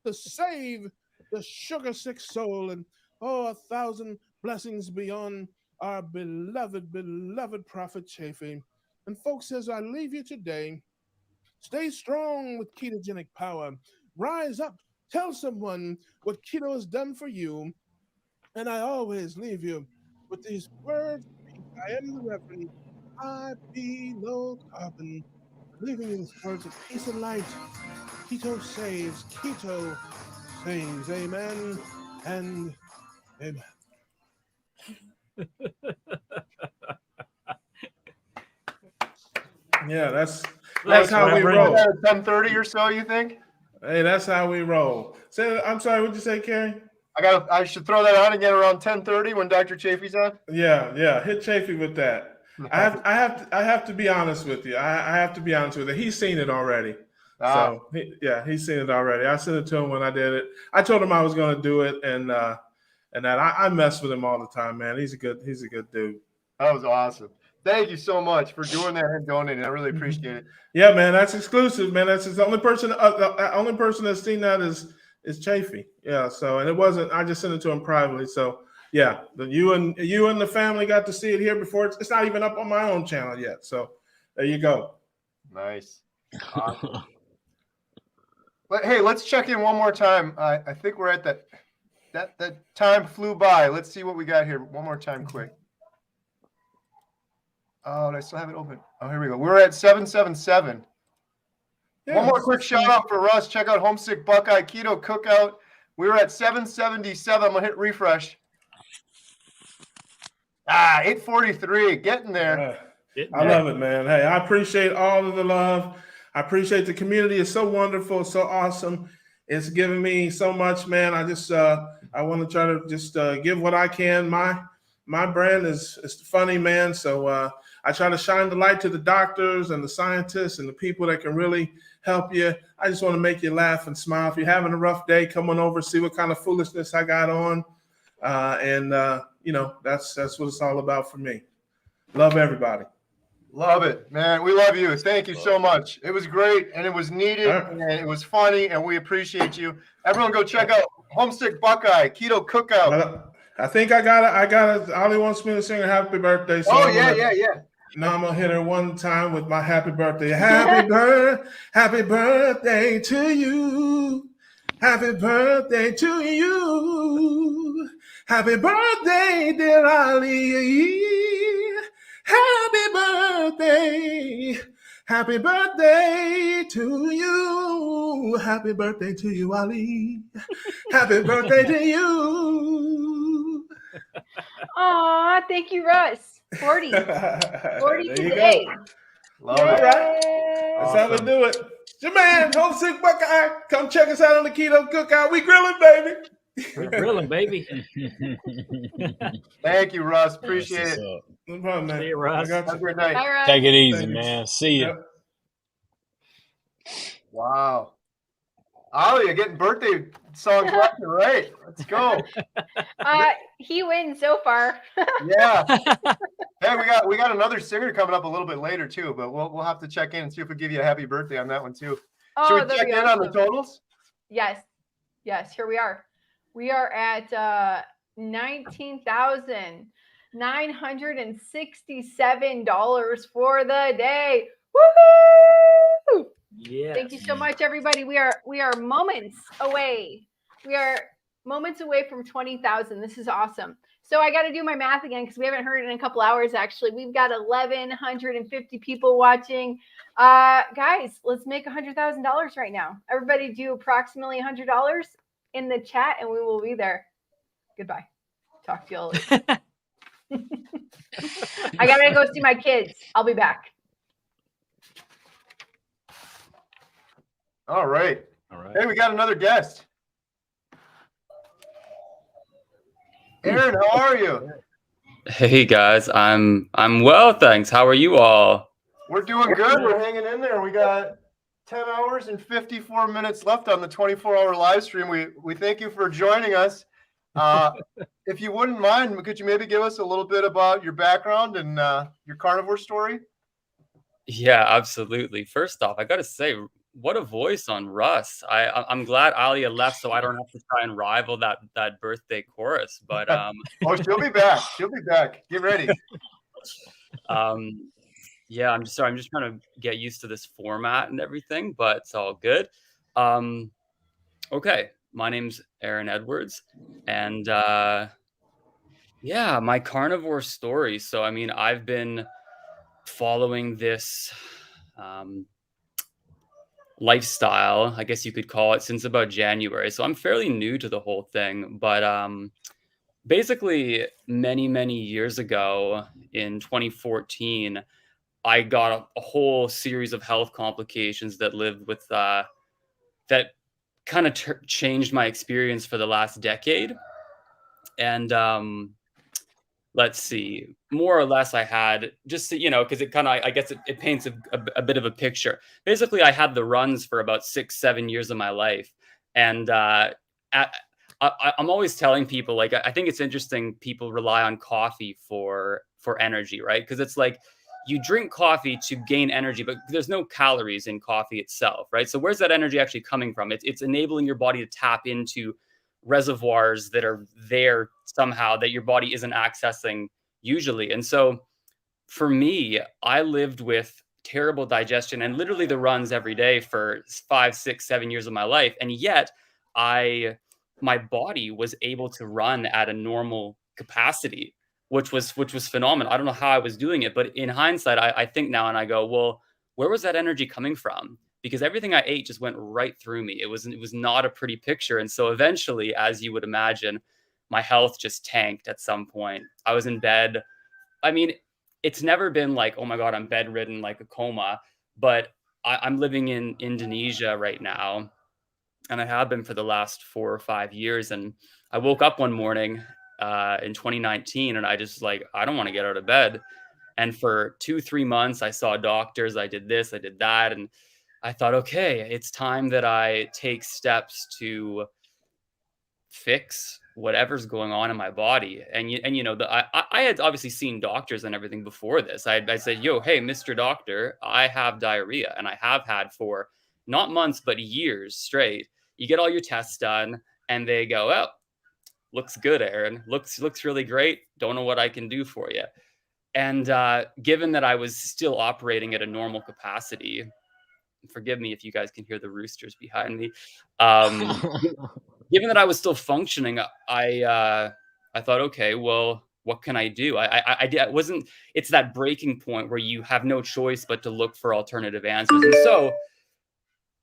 to save the sugar-sick soul. And 1,000 blessings beyond our beloved, beloved prophet Chaffee. And folks, as I leave you today, stay strong with ketogenic power. Rise up. Tell someone what keto has done for you. And I always leave you with these words. I am the Reverend I.B. Low Carbon, leaving you with words of peace and light. Keto saves. Keto saves. Amen and amen. Yeah, that's how we roll. 10:30 or so, you think? Hey, that's how we roll. So, I'm sorry, what'd you say, Kerry? I should throw that on again around 10:30 when Dr. Chaffee's on. Yeah. Hit Chaffee with that. I have to be honest with you. I have to be honest with you. He's seen it already. So he's seen it already. I sent it to him when I did it. I told him I was going to do it, and that I mess with him all the time, man. He's a good dude. That was awesome. Thank you so much for doing that and donating. I really appreciate it. Yeah, man, that's exclusive, man. That's the only person. The only person that's seen that is Chaffee. Yeah. So, and it wasn't. I just sent it to him privately. So, yeah, you and the family got to see it here before. It's not even up on my own channel yet. So, there you go. Nice. Awesome. But hey, let's check in one more time. I think we're at that time flew by. Let's see what we got here one more time, quick. Oh, I still have it open. Oh, here we go. We're at 777. Yeah, One more quick shout out for Russ. Check out Homesick Buckeye Keto Cookout. We were at 777. I'm gonna hit refresh. 843. Getting there. I love it, man. Hey, I appreciate all of the love. I appreciate the community. It's so wonderful, so awesome. It's giving me so much, man. I just I want to try to just give what I can. My brand is funny, man. So I try to shine the light to the doctors and the scientists and the people that can really help you. I just want to make you laugh and smile. If you're having a rough day, come on over, see what kind of foolishness I got on. You know, that's what it's all about for me. Love everybody. Love it, man. We love you. Thank you so much. It was great, and it was needed, and it was funny, and we appreciate you. Everyone go check out Homesick Buckeye Keto Cookout. I think I got it. Ollie wants me to sing a happy birthday. So yeah. Now I'm gonna hit her one time with my happy birthday. Happy birthday to you. Happy birthday to you. Happy birthday, dear Ollie. Happy birthday. Happy birthday to you. Happy birthday to you, Ollie. Happy birthday to you. Aw, thank you, Russ. 40. 40 There you today. go. Love it. All right. That's how we do it. It's your man, Homesick Buckeye. Come check us out on the Keto Cookout. We grilling, baby. We're grilling, baby. Thank you, Russ. Appreciate it. No problem, man. See you, Russ. I got Have a you. great night. Bye, Russ. Take it easy, Thank you. man. See you. Yep. Wow. Ollie, you're getting birthday songs left and right. Let's go. He wins so far. Yeah. Hey, we got another singer coming up a little bit later too, but we'll have to check in and see if we give you a happy birthday on that one too. Should we that'd check be in on the awesome. totals? Yes. Here we are. We are at $19,967 for the day. Woohoo! Yes. Thank you so much, everybody. We are moments away. We are moments away from 20,000. This is awesome. So I got to do my math again because we haven't heard it in a couple hours. Actually, we've got 1,150 people watching. Guys, let's make $100,000 right now. Everybody, do approximately $100 in the chat, and we will be there. Goodbye. Talk to you all later. I gotta go see my kids. I'll be back. All right. Hey, we got another guest. Aaron, how are you? Hey guys, I'm well, thanks. How are you all? We're doing good. We're hanging in there. We got 10 hours and 54 minutes left on the 24-hour live stream. We thank you for joining us. If you wouldn't mind, could you maybe give us a little bit about your background and your carnivore story? Yeah, absolutely. First off, I got to say, what a voice on Russ. I'm glad Alia left so I don't have to try and rival that birthday chorus. But oh, she'll be back. She'll be back. Get ready. Yeah, I'm just trying to get used to this format and everything, but it's all good. Okay, my name's Aaron Edwards, and yeah, my carnivore story. So I mean, I've been following this lifestyle, I guess you could call it, since about January. So I'm fairly new to the whole thing, but basically many years ago in 2014, I got a whole series of health complications that lived with that kind of changed my experience for the last decade. And let's see, more or less I had just, because it kind of, I guess it paints a bit of a picture. Basically, I had the runs for about 6-7 years of my life. And I'm always telling people, like, I think it's interesting people rely on coffee for energy, right? Because it's like, you drink coffee to gain energy, but there's no calories in coffee itself, right? So where's that energy actually coming from? It's enabling your body to tap into reservoirs that are there somehow that your body isn't accessing usually. And so for me, I lived with terrible digestion and literally the runs every day for 5, 6, 7 years of my life. And yet my body was able to run at a normal capacity. which was phenomenal. I don't know how I was doing it, but in hindsight, I think now and I go, well, where was that energy coming from? Because everything I ate just went right through me. It was not a pretty picture. And so eventually, as you would imagine, my health just tanked at some point. I was in bed. I mean, it's never been like, oh my God, I'm bedridden, like a coma, but I'm living in Indonesia right now. And I have been for the last 4 or 5 years. And I woke up one morning in 2019 and I just like, I don't want to get out of bed. And for 2-3 months, I saw doctors. I did this, I did that. And I thought, okay, it's time that I take steps to fix whatever's going on in my body. And you know, I had obviously seen doctors and everything before this. I said, yo, hey, Mr. Doctor, I have diarrhea, and I have had for not months, but years straight. You get all your tests done and they go, oh, looks good, Aaron. Looks really great. Don't know what I can do for you. And given that I was still operating at a normal capacity, forgive me if you guys can hear the roosters behind me. Given that I was still functioning, I thought, okay, well, what can I do? It's that breaking point where you have no choice but to look for alternative answers. And so,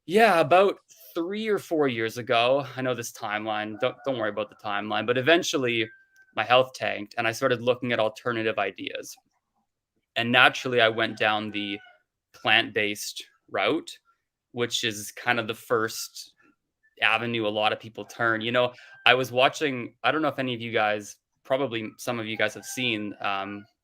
yeah, about 3 or 4 years ago, I know this timeline, don't worry about the timeline, but eventually my health tanked and I started looking at alternative ideas. And naturally, I went down the plant-based route, which is kind of the first avenue a lot of people turn. You know, I was watching, I don't know if any of you guys, probably some of you guys have seen,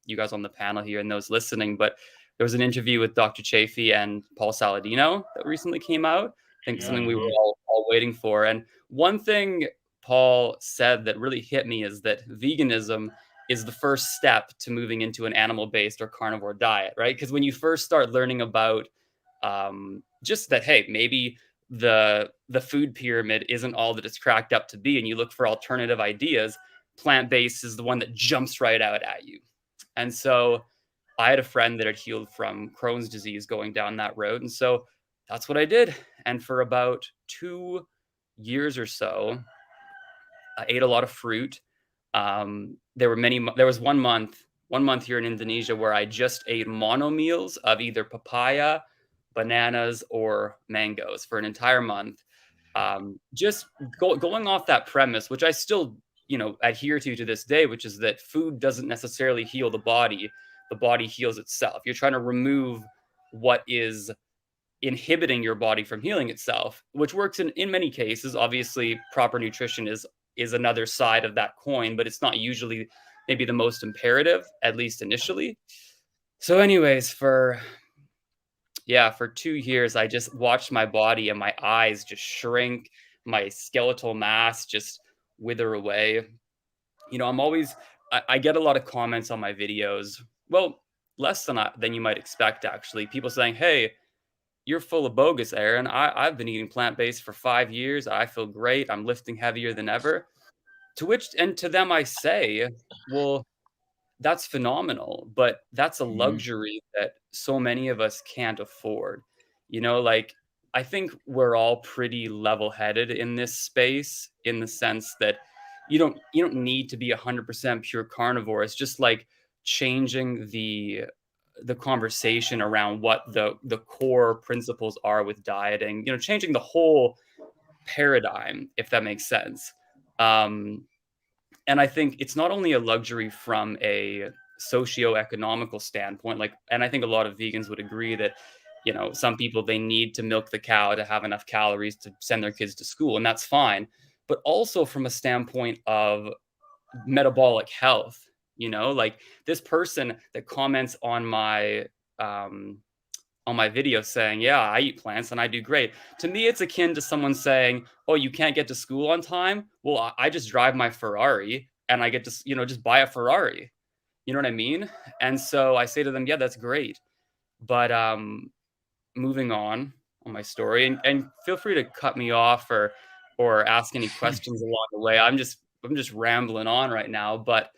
you guys on the panel here and those listening, but there was an interview with Dr. Chaffee and Paul Saladino that recently came out. I think something we were all waiting for. And one thing Paul said that really hit me is that veganism is the first step to moving into an animal-based or carnivore diet, right? Because when you first start learning about just that, hey, maybe the food pyramid isn't all that it's cracked up to be, and you look for alternative ideas, plant-based is the one that jumps right out at you. And so I had a friend that had healed from Crohn's disease going down that road. And so that's what I did. And for about 2 years or so, I ate a lot of fruit. There was 1 month here in Indonesia where I just ate mono meals of either papaya, bananas, or mangoes for an entire month. Just going off that premise, which I still, adhere to this day, which is that food doesn't necessarily heal the body heals itself. You're trying to remove what is inhibiting your body from healing itself, which works in many cases. Obviously, proper nutrition is another side of that coin, but it's not usually maybe the most imperative, at least initially. So anyways, for 2 years, I just watched my body and my eyes just shrink, my skeletal mass just wither away. I get a lot of comments on my videos. Well, less than you might expect, actually. People saying, hey, you're full of bogus, Aaron. I've been eating plant-based for 5 years. I feel great. I'm lifting heavier than ever. To them I say, well, that's phenomenal, but that's a luxury that so many of us can't afford. I think we're all pretty level-headed in this space, in the sense that you don't need to be 100% pure carnivore. It's just like changing the conversation around what the core principles are with dieting, changing the whole paradigm, if that makes sense. And I think it's not only a luxury from a socio-economical standpoint, and I think a lot of vegans would agree that, some people, they need to milk the cow to have enough calories to send their kids to school, and that's fine. But also from a standpoint of metabolic health, this person that comments on my video saying, yeah, I eat plants and I do great. To me, it's akin to someone saying, oh, you can't get to school on time. Well, I just drive my Ferrari and I get to, just buy a Ferrari. You know what I mean? And so I say to them, yeah, that's great. But moving on my story, and feel free to cut me off or ask any questions along the way. I'm just rambling on right now, but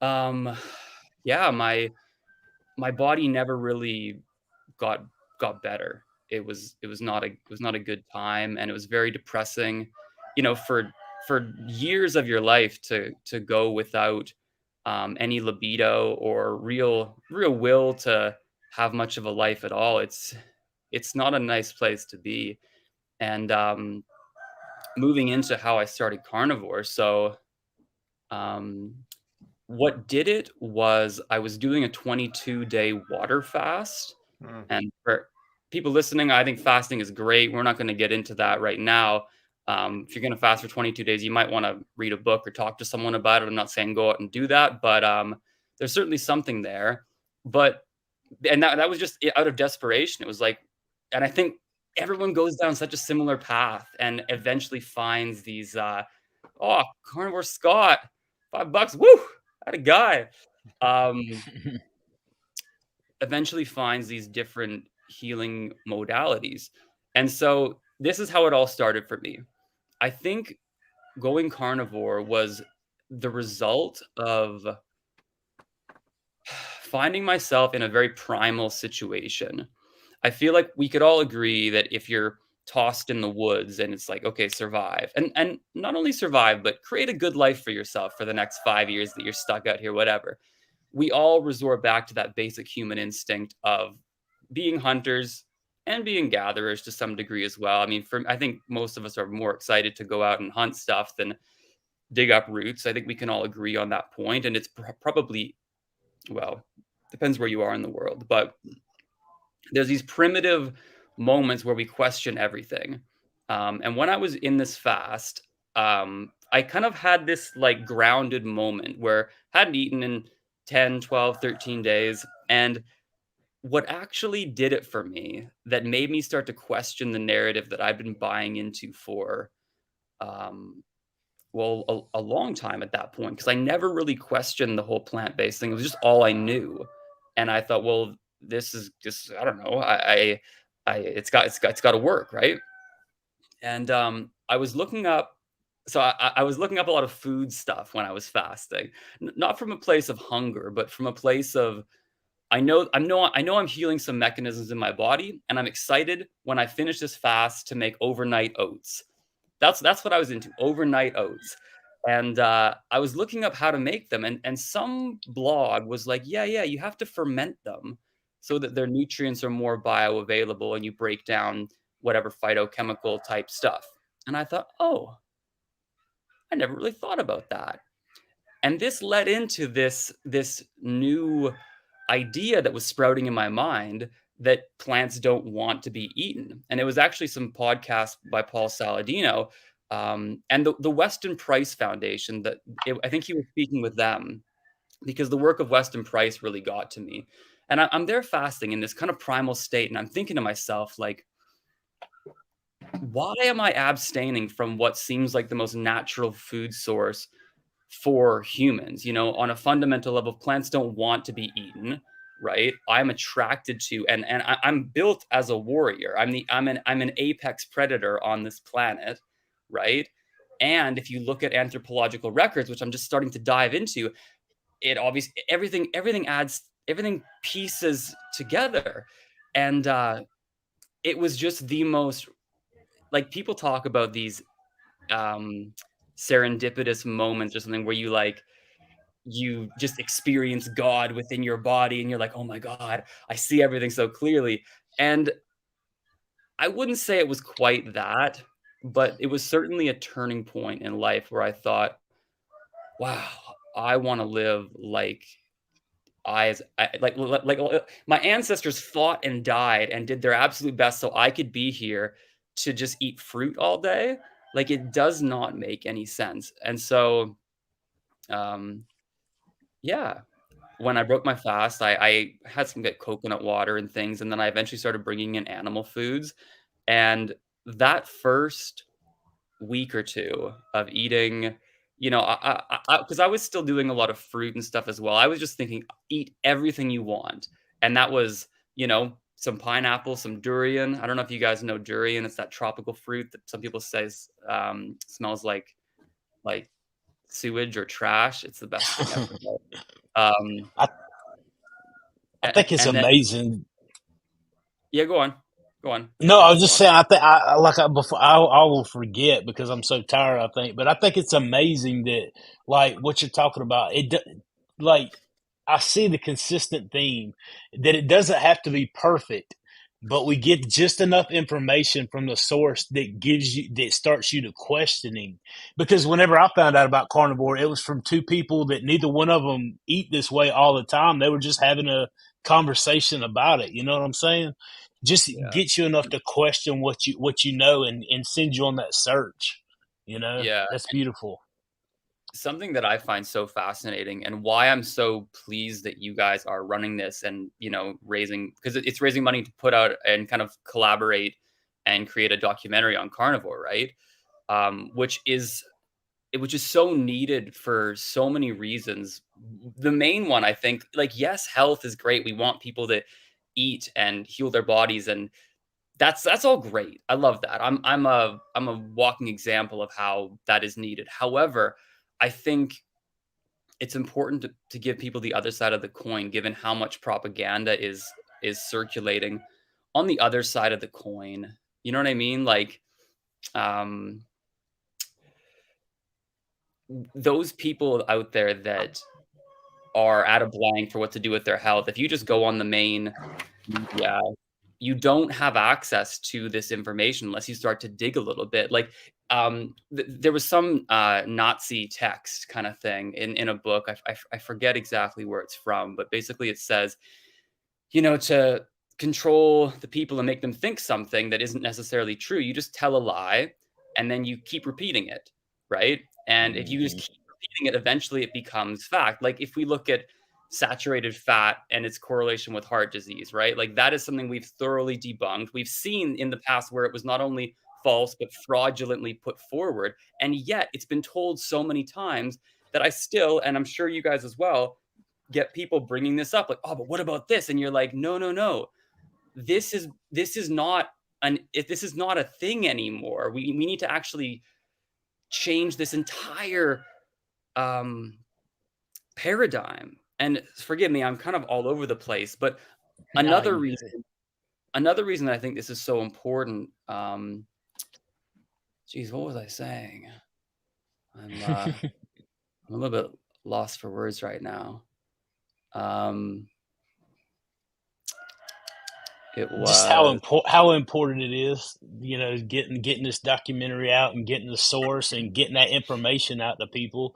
my body never really got better. It was not a good time, and it was very depressing, for years of your life to go without any libido or real will to have much of a life at all. It's not a nice place to be. And moving into how I started carnivore. So what did it was I was doing a 22-day water fast. And for people listening, I think fasting is great. We're not going to get into that right now. If you're going to fast for 22 days, you might want to read a book or talk to someone about it. I'm not saying go out and do that, but there's certainly something there. And that was just out of desperation. It was like, and I think everyone goes down such a similar path and eventually finds these, Carnivore Scott, $5, woo, that a guy. Eventually finds these different healing modalities. And so this is how it all started for me. I think going carnivore was the result of finding myself in a very primal situation. I feel like we could all agree that if you're tossed in the woods and it's like, okay, survive. And not only survive, but create a good life for yourself for the next 5 years that you're stuck out here, whatever. We all resort back to that basic human instinct of being hunters and being gatherers to some degree as well. I mean, I think most of us are more excited to go out and hunt stuff than dig up roots. I think we can all agree on that point. And it's probably, well, depends where you are in the world, but there's these primitive moments where we question everything. And when I was in this fast, I kind of had this like grounded moment where I hadn't eaten in 10, 12, 13 days. And what actually did it for me that made me start to question the narrative that I've been buying into for, a long time at that point, because I never really questioned the whole plant-based thing. It was just all I knew. And I thought, well, this is just, I don't know, it's got to work, right? And I was looking up, I was looking up a lot of food stuff when I was fasting, not from a place of hunger, but from a place of, I know I'm healing some mechanisms in my body, and I'm excited when I finish this fast to make overnight oats. That's what I was into, overnight oats. And I was looking up how to make them, and some blog was like, yeah, you have to ferment them so that their nutrients are more bioavailable and you break down whatever phytochemical type stuff. And I thought, oh, I never really thought about that. And this led into this new idea that was sprouting in my mind that plants don't want to be eaten. And it was actually some podcast by Paul Saladino and the Weston Price Foundation I think he was speaking with them, because the work of Weston Price really got to me. And I'm there fasting in this kind of primal state. And I'm thinking to myself, like, why am I abstaining from what seems like the most natural food source for humans? You know, on a fundamental level, plants don't want to be eaten, right? I'm attracted to, and I'm built as a warrior. I'm an apex predator on this planet, right? And if you look at anthropological records, which I'm just starting to dive into, it obviously everything pieces together. And it was just the most, like, people talk about these serendipitous moments or something where you just experience God within your body and you're like, oh my God, I see everything so clearly. And I wouldn't say it was quite that, but it was certainly a turning point in life where I thought, wow, I want to live like my ancestors fought and died and did their absolute best so I could be here to just eat fruit all day. Like, it does not make any sense. And so, yeah, when I broke my fast, I had some good coconut water and things. And then I eventually started bringing in animal foods. And that first week or two of eating, you know, because I was still doing a lot of fruit and stuff as well. I was just thinking, eat everything you want. And that was, you know, some pineapple, some durian. I don't know if you guys know durian. It's that tropical fruit that some people say smells like sewage or trash. It's the best thing ever. I think it's amazing. Yeah, go on. No, I was just saying. I think I will forget because I'm so tired. I think, but I think it's amazing that, like, what you're talking about. like I see the consistent theme that it doesn't have to be perfect, but we get just enough information from the source that starts you to questioning. Because whenever I found out about carnivore, it was from two people that neither one of them eat this way all the time. They were just having a conversation about it. You know what I'm saying? Just gets you enough to question what you know and send you on that search. You know, Yeah. that's beautiful. Something that I find so fascinating and why I'm so pleased that you guys are running this and, raising, because it's raising money to put out and kind of collaborate and create a documentary on carnivore, right? Which is so needed for so many reasons. The main one, I think, like, yes, health is great. We want people to eat and heal their bodies, and that's all great. I love that. I'm a walking example of how that is needed. However, I think it's important to give people the other side of the coin, given how much propaganda is circulating on the other side of the coin. You know what I mean? Like, those people out there that are at a blank for what to do with their health, if you just go on the main media, you don't have access to this information unless you start to dig a little bit. Like, there was some Nazi text kind of thing in a book. I forget exactly where it's from, but basically it says, to control the people and make them think something that isn't necessarily true, you just tell a lie and then you keep repeating it, right? And if you just keep repeating it, eventually it becomes fact. Like, if we look at saturated fat and its correlation with heart disease, right? Like, that is something we've thoroughly debunked. We've seen in the past where it was not only false, but fraudulently put forward. And yet it's been told so many times that I still, and I'm sure you guys as well, get people bringing this up. Like, oh, but what about this? And you're like, no. This is not a thing anymore. We need to actually change this entire paradigm. And forgive me, I'm kind of all over the place, but another reason I think this is so important. Geez, what was I saying? I'm a little bit lost for words right now. It was just how important it is, getting this documentary out and getting the source and getting that information out to people.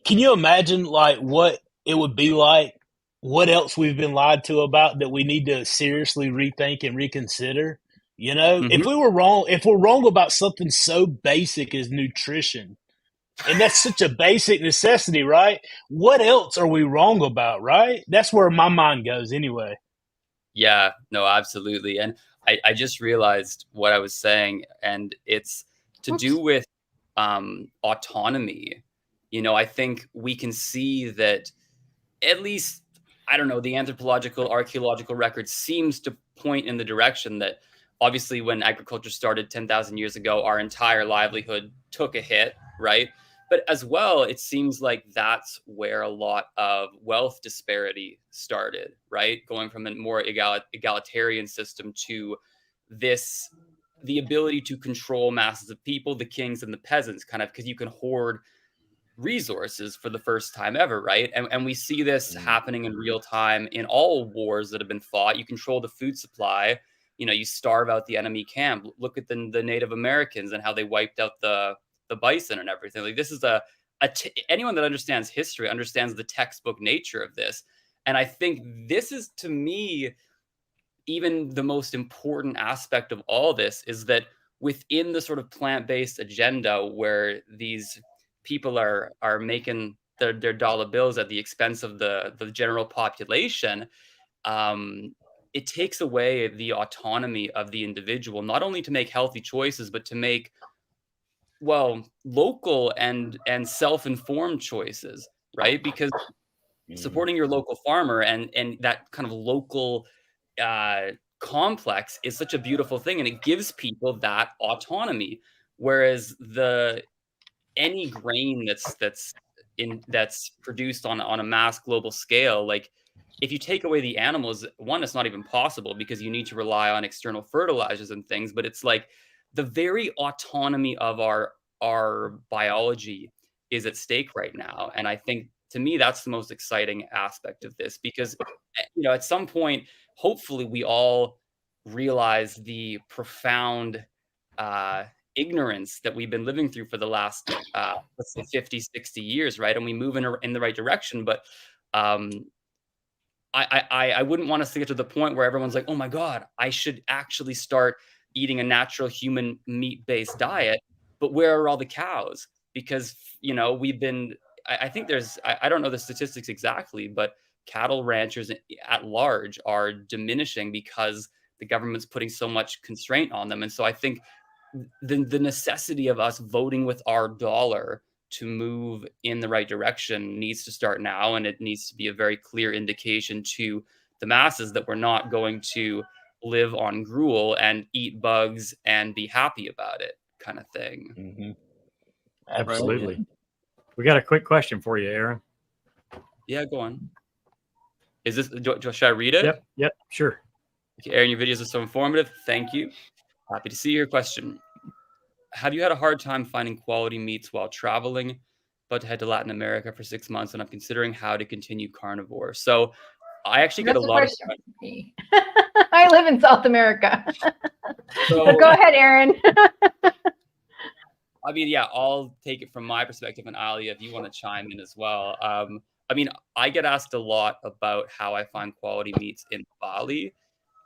Can you imagine like what it would be like? What else we've been lied to about that we need to seriously rethink and reconsider? If we're wrong about something so basic as nutrition, and that's such a basic necessity, right? What else are we wrong about, right? That's where my mind goes anyway. Yeah, no, absolutely. And I just realized what I was saying, and it's to do with autonomy. I think we can see that, at least, I don't know, the anthropological, archaeological record seems to point in the direction that obviously when agriculture started 10,000 years ago, our entire livelihood took a hit, right? But as well, it seems like that's where a lot of wealth disparity started, right? Going from a more egalitarian system to the ability to control masses of people, the kings and the peasants, kind of, because you can hoard resources for the first time ever, right? And we see this happening in real time in all wars that have been fought. You control the food supply, you starve out the enemy camp. Look at the Native Americans and how they wiped out the bison and everything. Like, this is anyone that understands history understands the textbook nature of this. And I think this is, to me, even the most important aspect of all this, is that within the sort of plant-based agenda where these people are making their dollar bills at the expense of the general population, it takes away the autonomy of the individual, not only to make healthy choices, but to make, local and self-informed choices, right? Because supporting your local farmer and that kind of local complex is such a beautiful thing, and it gives people that autonomy. Whereas any grain that's produced on a mass global scale, like, if you take away the animals, one, it's not even possible because you need to rely on external fertilizers and things. But it's like the very autonomy of our biology is at stake right now. And I think to me, that's the most exciting aspect of this, because, you know, at some point, hopefully we all realize the profound ignorance that we've been living through for the last, let's say 50, 60 years, right? And we move in the right direction. But I wouldn't want us to get to the point where everyone's like, oh my God, I should actually start eating a natural human meat-based diet. But where are all the cows? Because, you know, we've been, I think there's, I don't know the statistics exactly, but cattle ranchers at large are diminishing because the government's putting so much constraint on them. And so I think the necessity of us voting with our dollar to move in the right direction needs to start now. And it needs to be a very clear indication to the masses that we're not going to live on gruel and eat bugs and be happy about it, kind of thing. Mm-hmm. Absolutely. We got a quick question for you, Aaron. Yeah, go on. Is this, should I read it? Yep, sure. Okay, Aaron, your videos are so informative. Thank you. Happy to see your question. Have you had a hard time finding quality meats while traveling, but to head to Latin America for 6 months, and I'm considering how to continue carnivore? So I actually get a lot of questions. I live in South America. So go ahead, Aaron. I mean, yeah, I'll take it from my perspective, and Ali, if you want to chime in as well. I mean, I get asked a lot about how I find quality meats in Bali,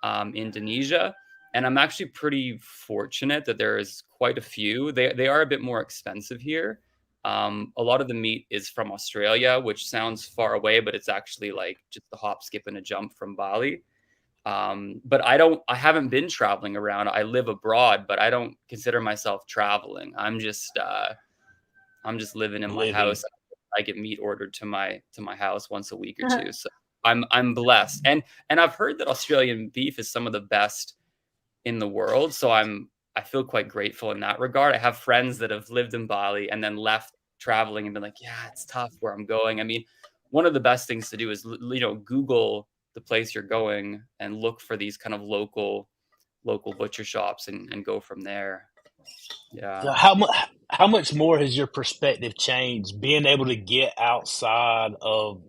Indonesia, and I'm actually pretty fortunate that there is quite a few. They are a bit more expensive here. A lot of the meat is from Australia, which sounds far away, but it's actually like just a hop, skip, and a jump from Bali. But I haven't been traveling around. I live abroad, but I don't consider myself traveling. I'm just living in my house. I get meat ordered to my house once a week or two. So I'm blessed. And I've heard that Australian beef is some of the best in the world. So I feel quite grateful in that regard. I have friends that have lived in Bali and then left traveling and been like, yeah, it's tough where I'm going. I mean, one of the best things to do is, you know, Google the place you're going and look for these kind of local butcher shops and go from there. Yeah. So how much more has your perspective changed being able to get outside of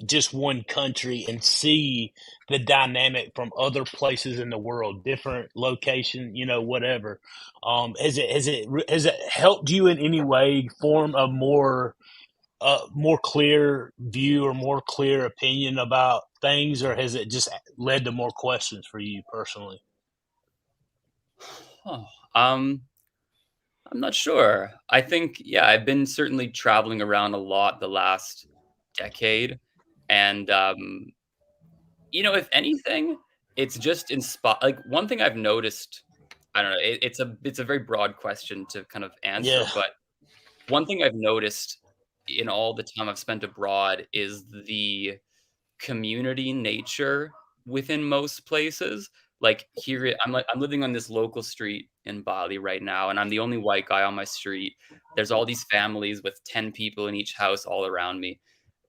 just one country and see the dynamic from other places in the world, different location, you know, whatever? Has it helped you in any way form a more clear view or more clear opinion about things, or has it just led to more questions for you personally? I'm not sure. I think, yeah, I've been certainly traveling around a lot the last decade. And, you know, if anything, it's just like one thing I've noticed, I don't know, it's a very broad question to kind of answer, but one thing I've noticed in all the time I've spent abroad is the community nature within most places. Like here, I'm living on this local street in Bali right now, and I'm the only white guy on my street. There's all these families with 10 people in each house all around me.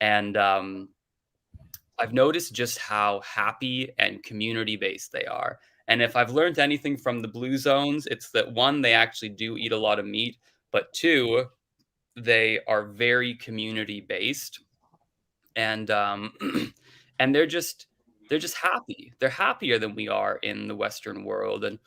And I've noticed just how happy and community-based they are. And if I've learned anything from the blue zones, it's that one, they actually do eat a lot of meat, but two, they are very community-based. And and they're just happy. They're happier than we are in the Western world. And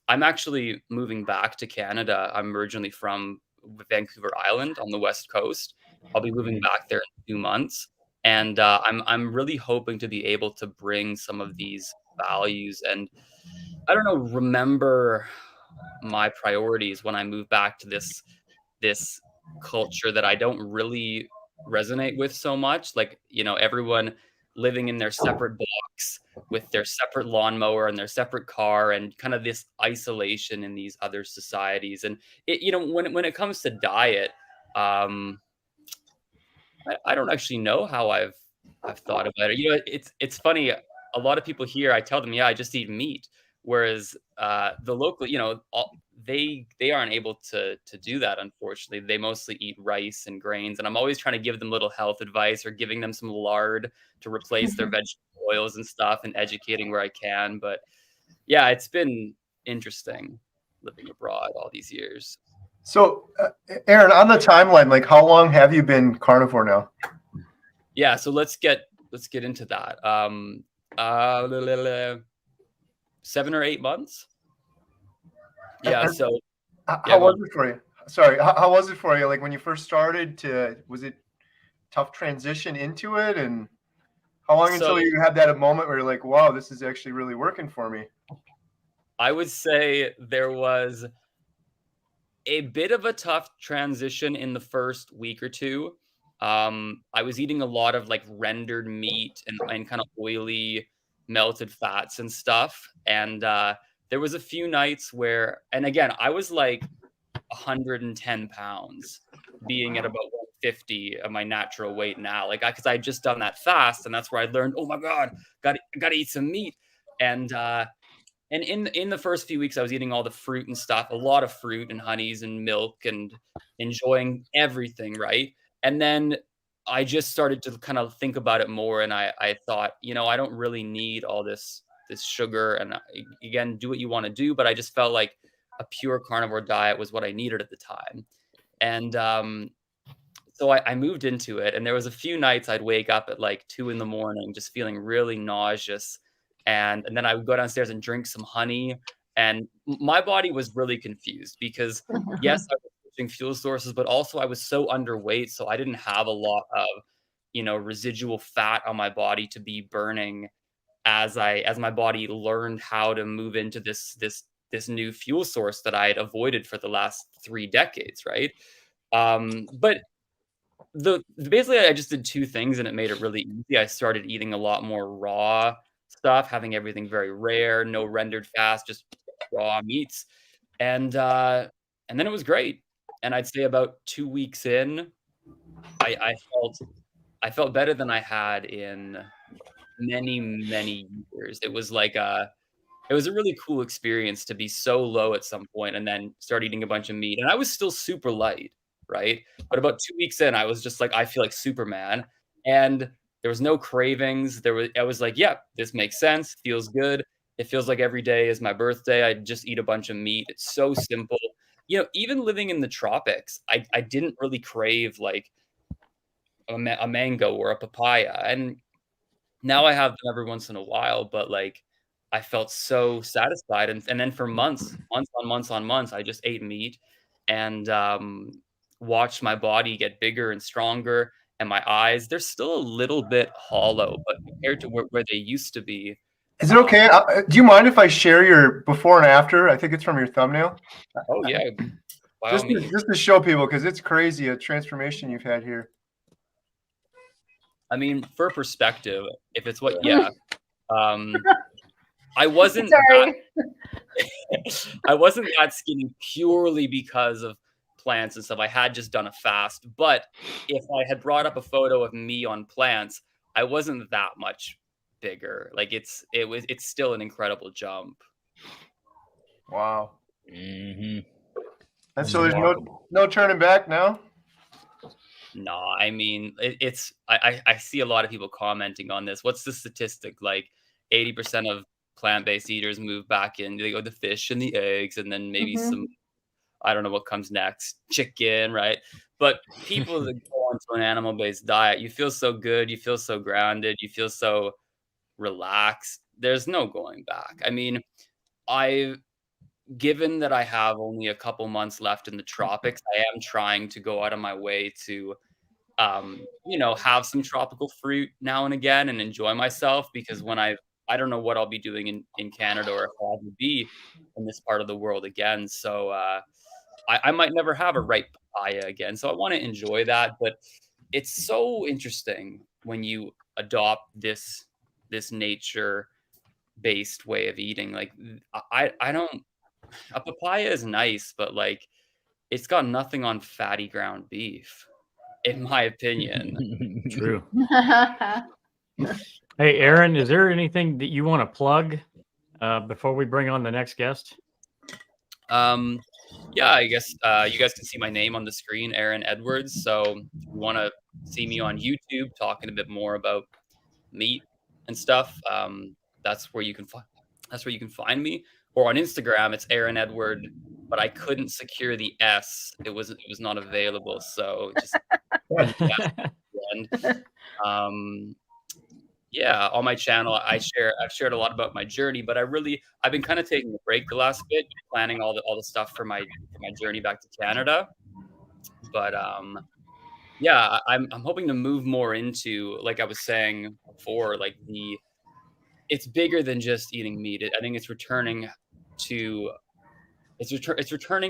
I'm actually moving back to Canada. I'm originally from Vancouver Island on the West Coast. I'll be moving back there in 2 months. And I'm really hoping to be able to bring some of these values and, I don't know, remember my priorities when I move back to this culture that I don't really resonate with so much. Like, you know, everyone living in their separate blocks with their separate lawnmower and their separate car, and kind of this isolation in these other societies. And it, you know, when it comes to diet, I don't actually know how I've thought about it. You know, it's funny. A lot of people here, I tell them, yeah, I just eat meat. Whereas the local, you know, they aren't able to do that, unfortunately. They mostly eat rice and grains. And I'm always trying to give them little health advice or giving them some lard to replace their vegetable oils and stuff, and educating where I can. But yeah, it's been interesting living abroad all these years. So, Aaron, on the timeline, like how long have you been carnivore now? Yeah, so let's get into that. 7 or 8 months. Yeah. So how was it for you? Sorry, how was it for you? Like when you first started, was it tough transition into it, and how long until you had that moment where you're like, wow, this is actually really working for me? I would say there was a bit of a tough transition in the first week or two. I was eating a lot of like rendered meat and kind of oily melted fats and stuff. And there was a few nights where, and again, I was like 110 pounds, being at about 150 of my natural weight now. Like, because I had just done that fast, and that's where I learned, oh my God, got to eat some meat. And in the first few weeks, I was eating all the fruit and stuff, a lot of fruit and honeys and milk, and enjoying everything, right? And then I just started to kind of think about it more, and I thought, I don't really need all this sugar. And again, do what you want to do, but I just felt like a pure carnivore diet was what I needed at the time. And so I moved into it, and there was a few nights I'd wake up at like 2 a.m, just feeling really nauseous. And then I would go downstairs and drink some honey, and my body was really confused because yes, I was switching fuel sources, but also I was so underweight, so I didn't have a lot of residual fat on my body to be burning as my body learned how to move into this new fuel source that I had avoided for the last 3 decades, right? But basically I just did 2 things, and it made it really easy. I started eating a lot more raw stuff, having everything very rare, no rendered fats, just raw meats. And then it was great. And I'd say about 2 weeks in, I felt better than I had in many, many years. It was like it was a really cool experience to be so low at some point and then start eating a bunch of meat. And I was still super light, right? But about 2 weeks in, I was just like, I feel like Superman. And there was no cravings. I was like, yeah, this makes sense. Feels good. It feels like every day is my birthday. I just eat a bunch of meat. It's so simple. Even living in the tropics, I didn't really crave like a mango or a papaya. And now I have them every once in a while, but like I felt so satisfied. And then for months on months, I just ate meat and watched my body get bigger and stronger. And my eyes, they're still a little bit hollow, but compared to where they used to be. Is it okay? Do you mind if I share your before and after? I think it's from your thumbnail. Oh, yeah. Just to show people, because it's crazy, a transformation you've had here. I mean, for perspective, if it's what, yeah. I wasn't I wasn't that skinny purely because of plants and stuff. I had just done a fast, but if I had brought up a photo of me on plants, I wasn't that much bigger. Like it's still an incredible jump. Wow. Mm-hmm. And so there's no turning back now? No, I mean I see a lot of people commenting on this. What's the statistic? Like 80% of plant-based eaters move back in. They go the fish and the eggs, and then maybe some, I don't know what comes next, chicken, right? But people that go onto an animal-based diet, you feel so good, you feel so grounded, you feel so relaxed. There's no going back. I mean, given that I have only a couple months left in the tropics, I am trying to go out of my way to, have some tropical fruit now and again and enjoy myself, because when I don't know what I'll be doing in Canada or if I'll be in this part of the world again. So I might never have a ripe papaya again. So I want to enjoy that. But it's so interesting when you adopt this nature-based way of eating. Like I don't, a papaya is nice, but like it's got nothing on fatty ground beef, in my opinion. True. Hey, Aaron, is there anything that you want to plug before we bring on the next guest? Yeah, I guess you guys can see my name on the screen, Aaron Edwards. So if you want to see me on YouTube talking a bit more about meat and stuff, that's where you can find me. Or on Instagram, it's Aaron Edward, but I couldn't secure the S. It was not available. So just And yeah, on my channel, I've shared a lot about my journey, but I've been kind of taking a break the last bit, planning all the stuff for my journey back to Canada. But yeah, I'm hoping to move more into, like I was saying before, like it's bigger than just eating meat. I think it's returning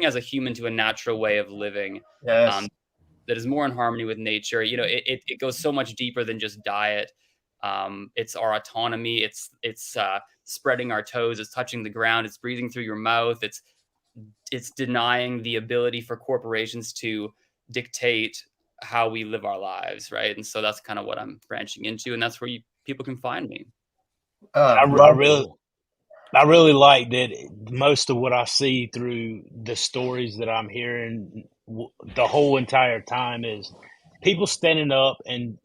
as a human to a natural way of living. Yes. That is more in harmony with nature. You know, it goes so much deeper than just diet. It's our autonomy. It's spreading our toes. It's touching the ground. It's breathing through your mouth. It's denying the ability for corporations to dictate how we live our lives, right? And so that's kind of what I'm branching into, and that's where people can find me. I really like that most of what I see through the stories that I'm hearing the whole entire time is people standing up and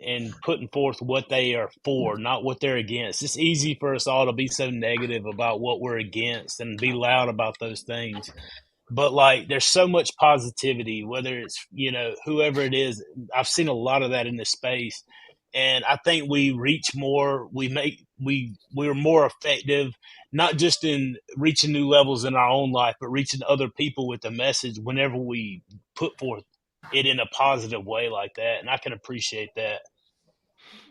putting forth what they are for, not what they're against. It's easy for us all to be so negative about what we're against and be loud about those things. But like, there's so much positivity, whether it's, you know, whoever it is. I've seen a lot of that in this space. And I think we reach more, we're more effective, not just in reaching new levels in our own life, but reaching other people with the message whenever we put forth it in a positive way like that. And I can appreciate that.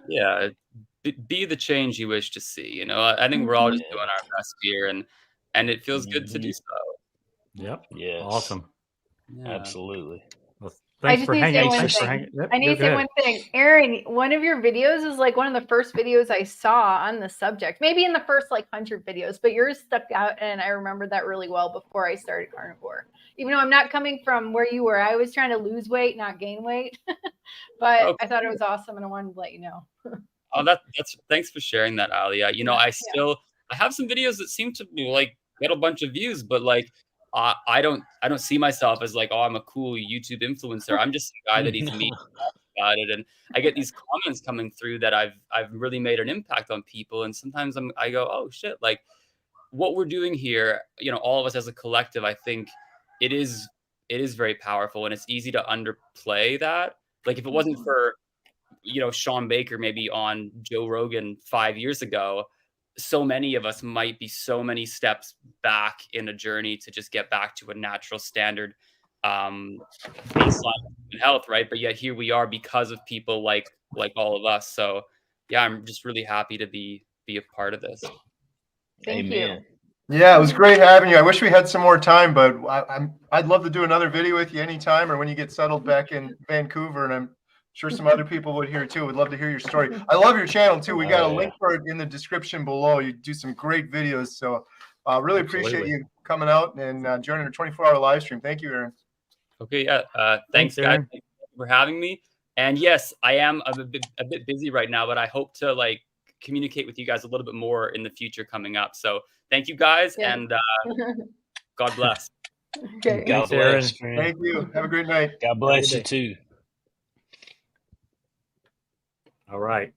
Yeah. Be the change you wish to see. You know, I think we're all just doing our best here, and it feels good to do so. Yep. Yes. Awesome. Yeah. Absolutely. Well, I thanks just for need to say hanging. one Thanks for thing. hanging. Yep, I need go to say ahead. one thing. Aaron, one of your videos is like one of the first videos I saw on the subject. Maybe in the first like 100 videos, but yours stuck out, and I remember that really well before I started carnivore. Even though I'm not coming from where you were, I was trying to lose weight, not gain weight. But I thought it was awesome, and I wanted to let you know. Oh, that's thanks for sharing that, Ali. You know, I have some videos that seem to be like get a bunch of views, but like I don't see myself as like, oh, I'm a cool YouTube influencer. I'm just a guy that eats meat about it, and I get these comments coming through that I've really made an impact on people, and sometimes I go, oh shit, like what we're doing here, you know, all of us as a collective, I think it is very powerful, and it's easy to underplay that. Like if it wasn't for, you know, Sean Baker maybe on Joe Rogan 5 years ago, so many of us might be so many steps back in a journey to just get back to a natural standard baseline of health, right? But yet here we are because of people like all of us. So yeah, I'm just really happy to be a part of this. Thank you. Yeah, it was great having you. I wish we had some more time, but I'd love to do another video with you anytime, or when you get settled back in Vancouver, and I'm sure some other people would hear too. Would love to hear your story. I love your channel too. We got a link for it in the description below. You do some great videos, so really appreciate you coming out and joining our 24-hour live stream. Thank you, Aaron. Okay, yeah. Thanks, guys. Aaron. Thank you for having me. And yes, I am a bit busy right now, but I hope to like communicate with you guys a little bit more in the future coming up. So thank you guys, and God bless. Okay. God bless. Thank you. Have a great night. God bless you too. All right.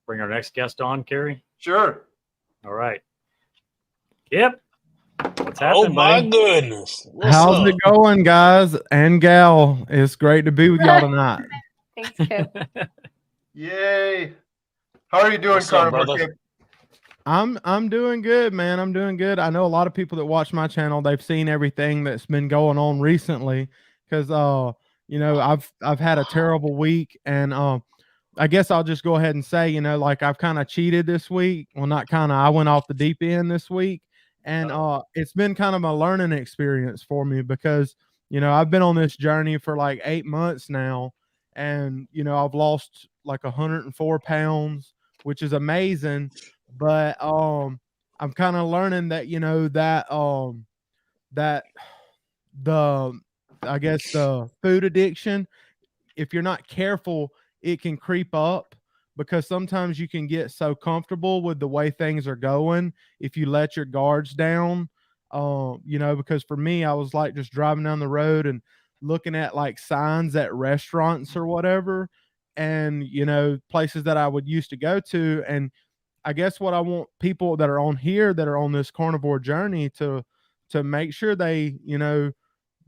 Bring our next guest on, Carrie. Sure. All right. Yep. What's happening, Oh my buddy? goodness. How's it going, guys and gal? It's great to be with y'all tonight. Thanks, Kip. Yay. How are you doing, What's up, Carnivore brother? Kip? I'm doing good, man. I'm doing good. I know a lot of people that watch my channel, they've seen everything that's been going on recently, because you know, I've had a terrible week, and I guess I'll just go ahead and say, you know, like I've kind of cheated this week. Well, not kind of. I went off the deep end this week, and it's been kind of a learning experience for me, because, you know, I've been on this journey for like 8 months now, and, you know, I've lost like 104 pounds, which is amazing. But I'm kind of learning that, you know, that I guess the food addiction, if you're not careful, it can creep up, because sometimes you can get so comfortable with the way things are going if you let your guards down. You know, because for me, I was like just driving down the road and looking at like signs at restaurants or whatever, and, you know, places that I would used to go to. And I guess what I want people that are on here, that are on this carnivore journey, to make sure they, you know,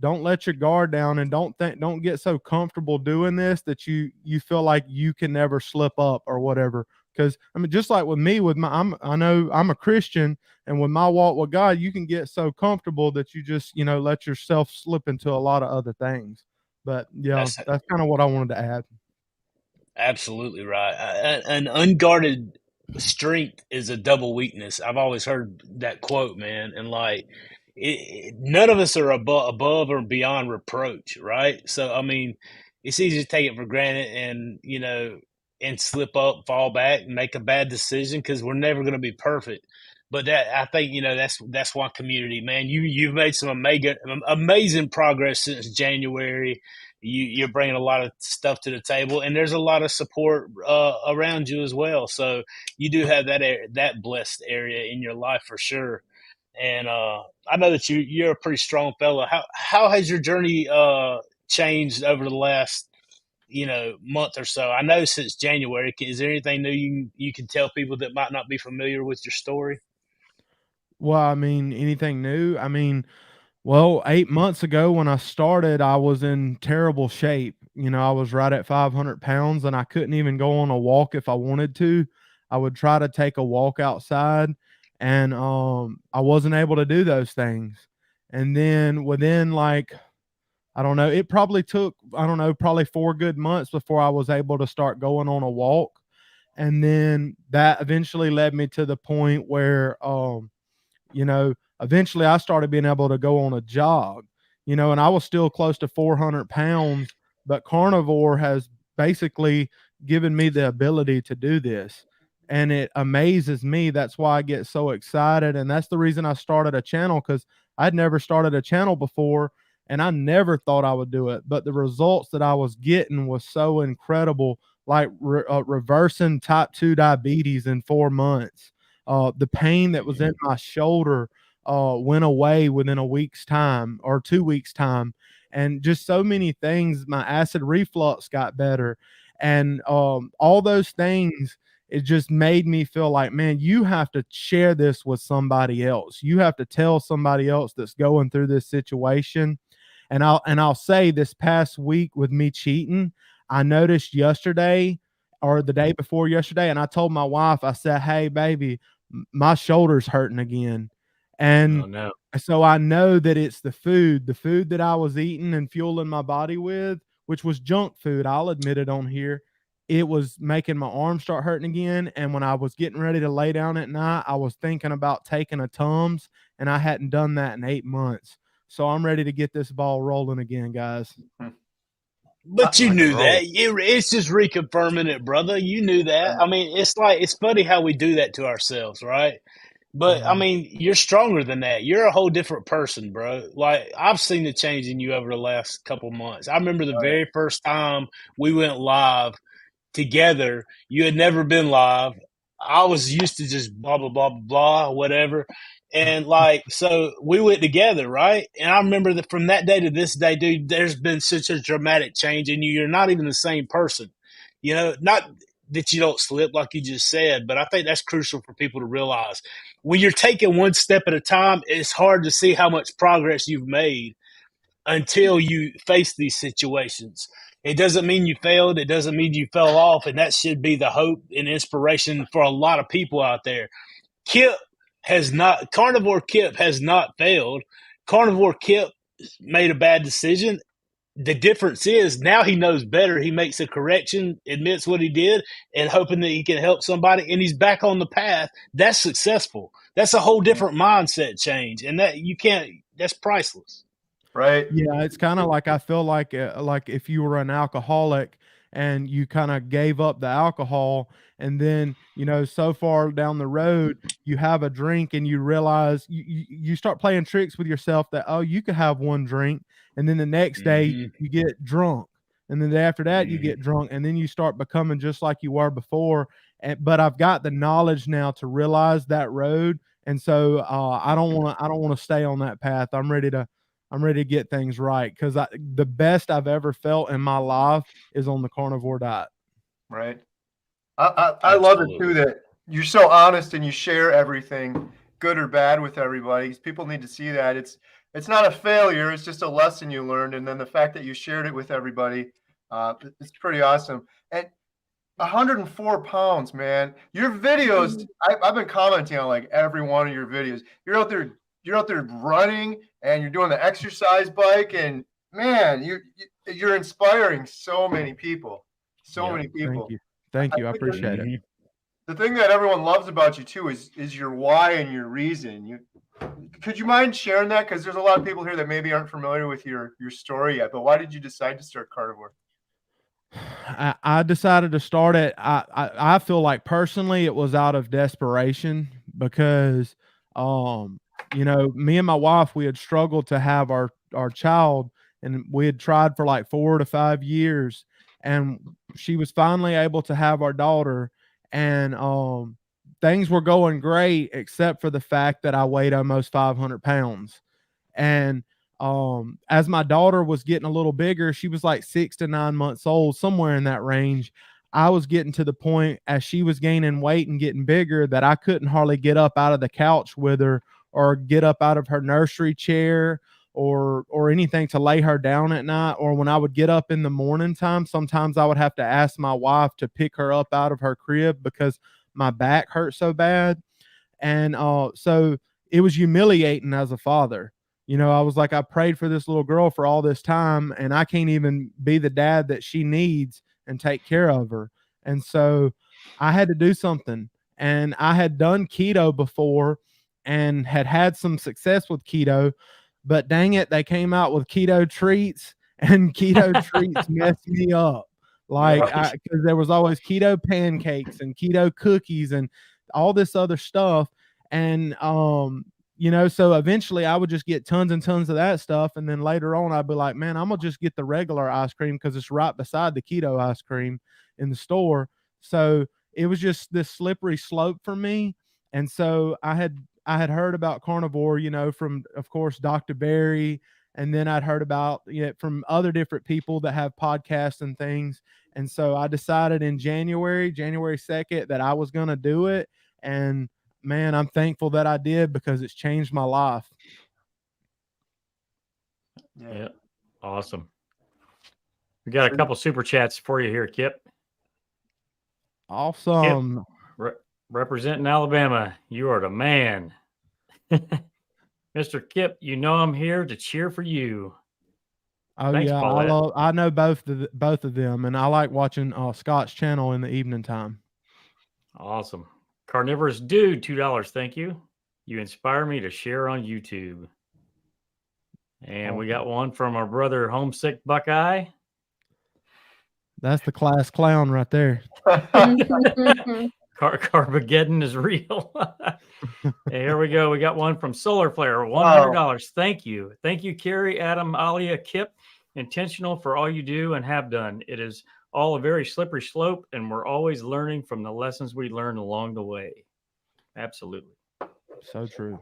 don't let your guard down, and don't get so comfortable doing this that you feel like you can never slip up or whatever. Because I mean, just like with me, I know I'm a Christian, and with my walk with God, you can get so comfortable that you just, let yourself slip into a lot of other things. But yeah, that's kind of what I wanted to add. Absolutely right. An unguarded strength is a double weakness. I've always heard that quote, man. And like, none of us are above or beyond reproach, right? So, I mean, it's easy to take it for granted and slip up, fall back, and make a bad decision because we're never going to be perfect. But I think that's why community, man. You've made some amazing progress since January. You're bringing a lot of stuff to the table, and there's a lot of support around you as well. So you do have that blessed area in your life for sure. And I know that you're a pretty strong fellow. How has your journey changed over the last month or so? I know since January. Is there anything new you can tell people that might not be familiar with your story? Well, I mean, anything new? I mean, well, 8 months ago when I started, I was in terrible shape. I was right at 500 pounds, and I couldn't even go on a walk if I wanted to. I would try to take a walk outside, and I wasn't able to do those things. And then within, like, I don't know, it probably took, probably 4 good months before I was able to start going on a walk. And then that eventually led me to the point where, eventually I started being able to go on a jog, and I was still close to 400 pounds, but Carnivore has basically given me the ability to do this. And it amazes me. That's why I get so excited. And that's the reason I started a channel, because I'd never started a channel before, and I never thought I would do it. But the results that I was getting was so incredible, like reversing type 2 diabetes in 4 months. The pain that was in my shoulder went away within a week's time or 2 weeks' time. And just so many things. My acid reflux got better. And all those things, it just made me feel like, man, you have to share this with somebody else. You have to tell somebody else that's going through this situation. And I'll say, this past week with me cheating, I noticed yesterday or the day before yesterday, and I told my wife, I said, hey, baby, my shoulder's hurting again. And Oh, no. so I know that it's the food that I was eating and fueling my body with, which was junk food. I'll admit it on here. It was making my arms start hurting again. And when I was getting ready to lay down at night, I was thinking about taking a Tums, and I hadn't done that in 8 months. So I'm ready to get this ball rolling again, guys. But you knew that. It's just reconfirming it, brother. You knew that. I mean, it's funny how we do that to ourselves, right? But I mean, you're stronger than that. You're a whole different person, bro. Like, I've seen the change in you over the last couple months. I remember the very first time we went live together. You had never been live. I was used to just blah, blah, blah, blah, blah, whatever. And so we went together, right? And I remember that from that day to this day, dude, there's been such a dramatic change in you. You're not even the same person. Not that you don't slip like you just said, but I think that's crucial for people to realize. When you're taking one step at a time, it's hard to see how much progress you've made until you face these situations. It doesn't mean you failed. It doesn't mean you fell off. And that should be the hope and inspiration for a lot of people out there. Carnivore Kip has not failed. Carnivore Kip made a bad decision. The difference is now he knows better. He makes a correction, admits what he did, and hoping that he can help somebody, and he's back on the path. That's successful. That's a whole different mindset change, and that's priceless. Right. Yeah, it's kind of like, I feel like if you were an alcoholic and you kind of gave up the alcohol, and then so far down the road you have a drink and you realize you start playing tricks with yourself that, oh, you could have one drink, and then the next day you get drunk, and then the day after that you get drunk, and then you start becoming just like you were before. But I've got the knowledge now to realize that road, and so I don't want to stay on that path. I'm ready to get things right, because the best I've ever felt in my life is on the carnivore diet. Right. I love it too that you're so honest and you share everything, good or bad, with everybody. People need to see that. it's not a failure. It's just a lesson you learned. And then the fact that you shared it with everybody, it's pretty awesome. And 104 pounds, man. Your videos, I've been commenting on like every one of your videos. You're out there running and you're doing the exercise bike, and man, you're inspiring so many people. Many people. Thank you. I appreciate it. The thing that everyone loves about you too is your why and your reason. Could you mind sharing that? Because there's a lot of people here that maybe aren't familiar with your story yet. But why did you decide to start Carnivore? I decided to start it. I feel like personally it was out of desperation because, you know, me and my wife, we had struggled to have our child, and we had tried for like 4 to 5 years, and she was finally able to have our daughter, and things were going great except for the fact that I weighed almost 500 pounds. And as my daughter was getting a little bigger, she was like 6 to 9 months old, somewhere in that range. I was getting to the point as she was gaining weight and getting bigger that I couldn't hardly get up out of the couch with her or get up out of her nursery chair or anything to lay her down at night. Or when I would get up in the morning time, sometimes I would have to ask my wife to pick her up out of her crib because my back hurt so bad. And so it was humiliating as a father. You know, I was like, I prayed for this little girl for all this time, and I can't even be the dad that she needs and take care of her. And so I had to do something. And I had done keto before and had some success with keto, but dang it, they came out with keto treats, and keto treats messed me up. Like, because there was always keto pancakes and keto cookies and all this other stuff. And, you know, so eventually I would just get tons and tons of that stuff. And then later on, I'd be like, man, I'm going to just get the regular ice cream because it's right beside the keto ice cream in the store. So it was just this slippery slope for me. And so I had heard about carnivore, you know, from, of course, Dr. Barry. And then I'd heard about it from other different people that have podcasts and things. And so I decided in January 2nd, that I was going to do it. And man, I'm thankful that I did because it's changed my life. Yeah. Awesome. We got a couple super chats for you here, Kip. Awesome. Kip, representing Alabama. You are the man. Mr. Kip, you know I'm here to cheer for you. Oh, Thanks, yeah. Paulette. I know both of them, and I like watching Scott's channel in the evening time. Awesome. Carnivorous Dude, $2. Thank you. You inspire me to share on YouTube. And we got one from our brother Homesick Buckeye. That's the class clown right there. Carbageddon is real. Hey, here we go. We got one from Solar Flare, $100. Wow. Thank you. Thank you, Carrie, Adam, Alia, Kip. Intentional for all you do and have done. It is all a very slippery slope, and we're always learning from the lessons we learn along the way. Absolutely. So true.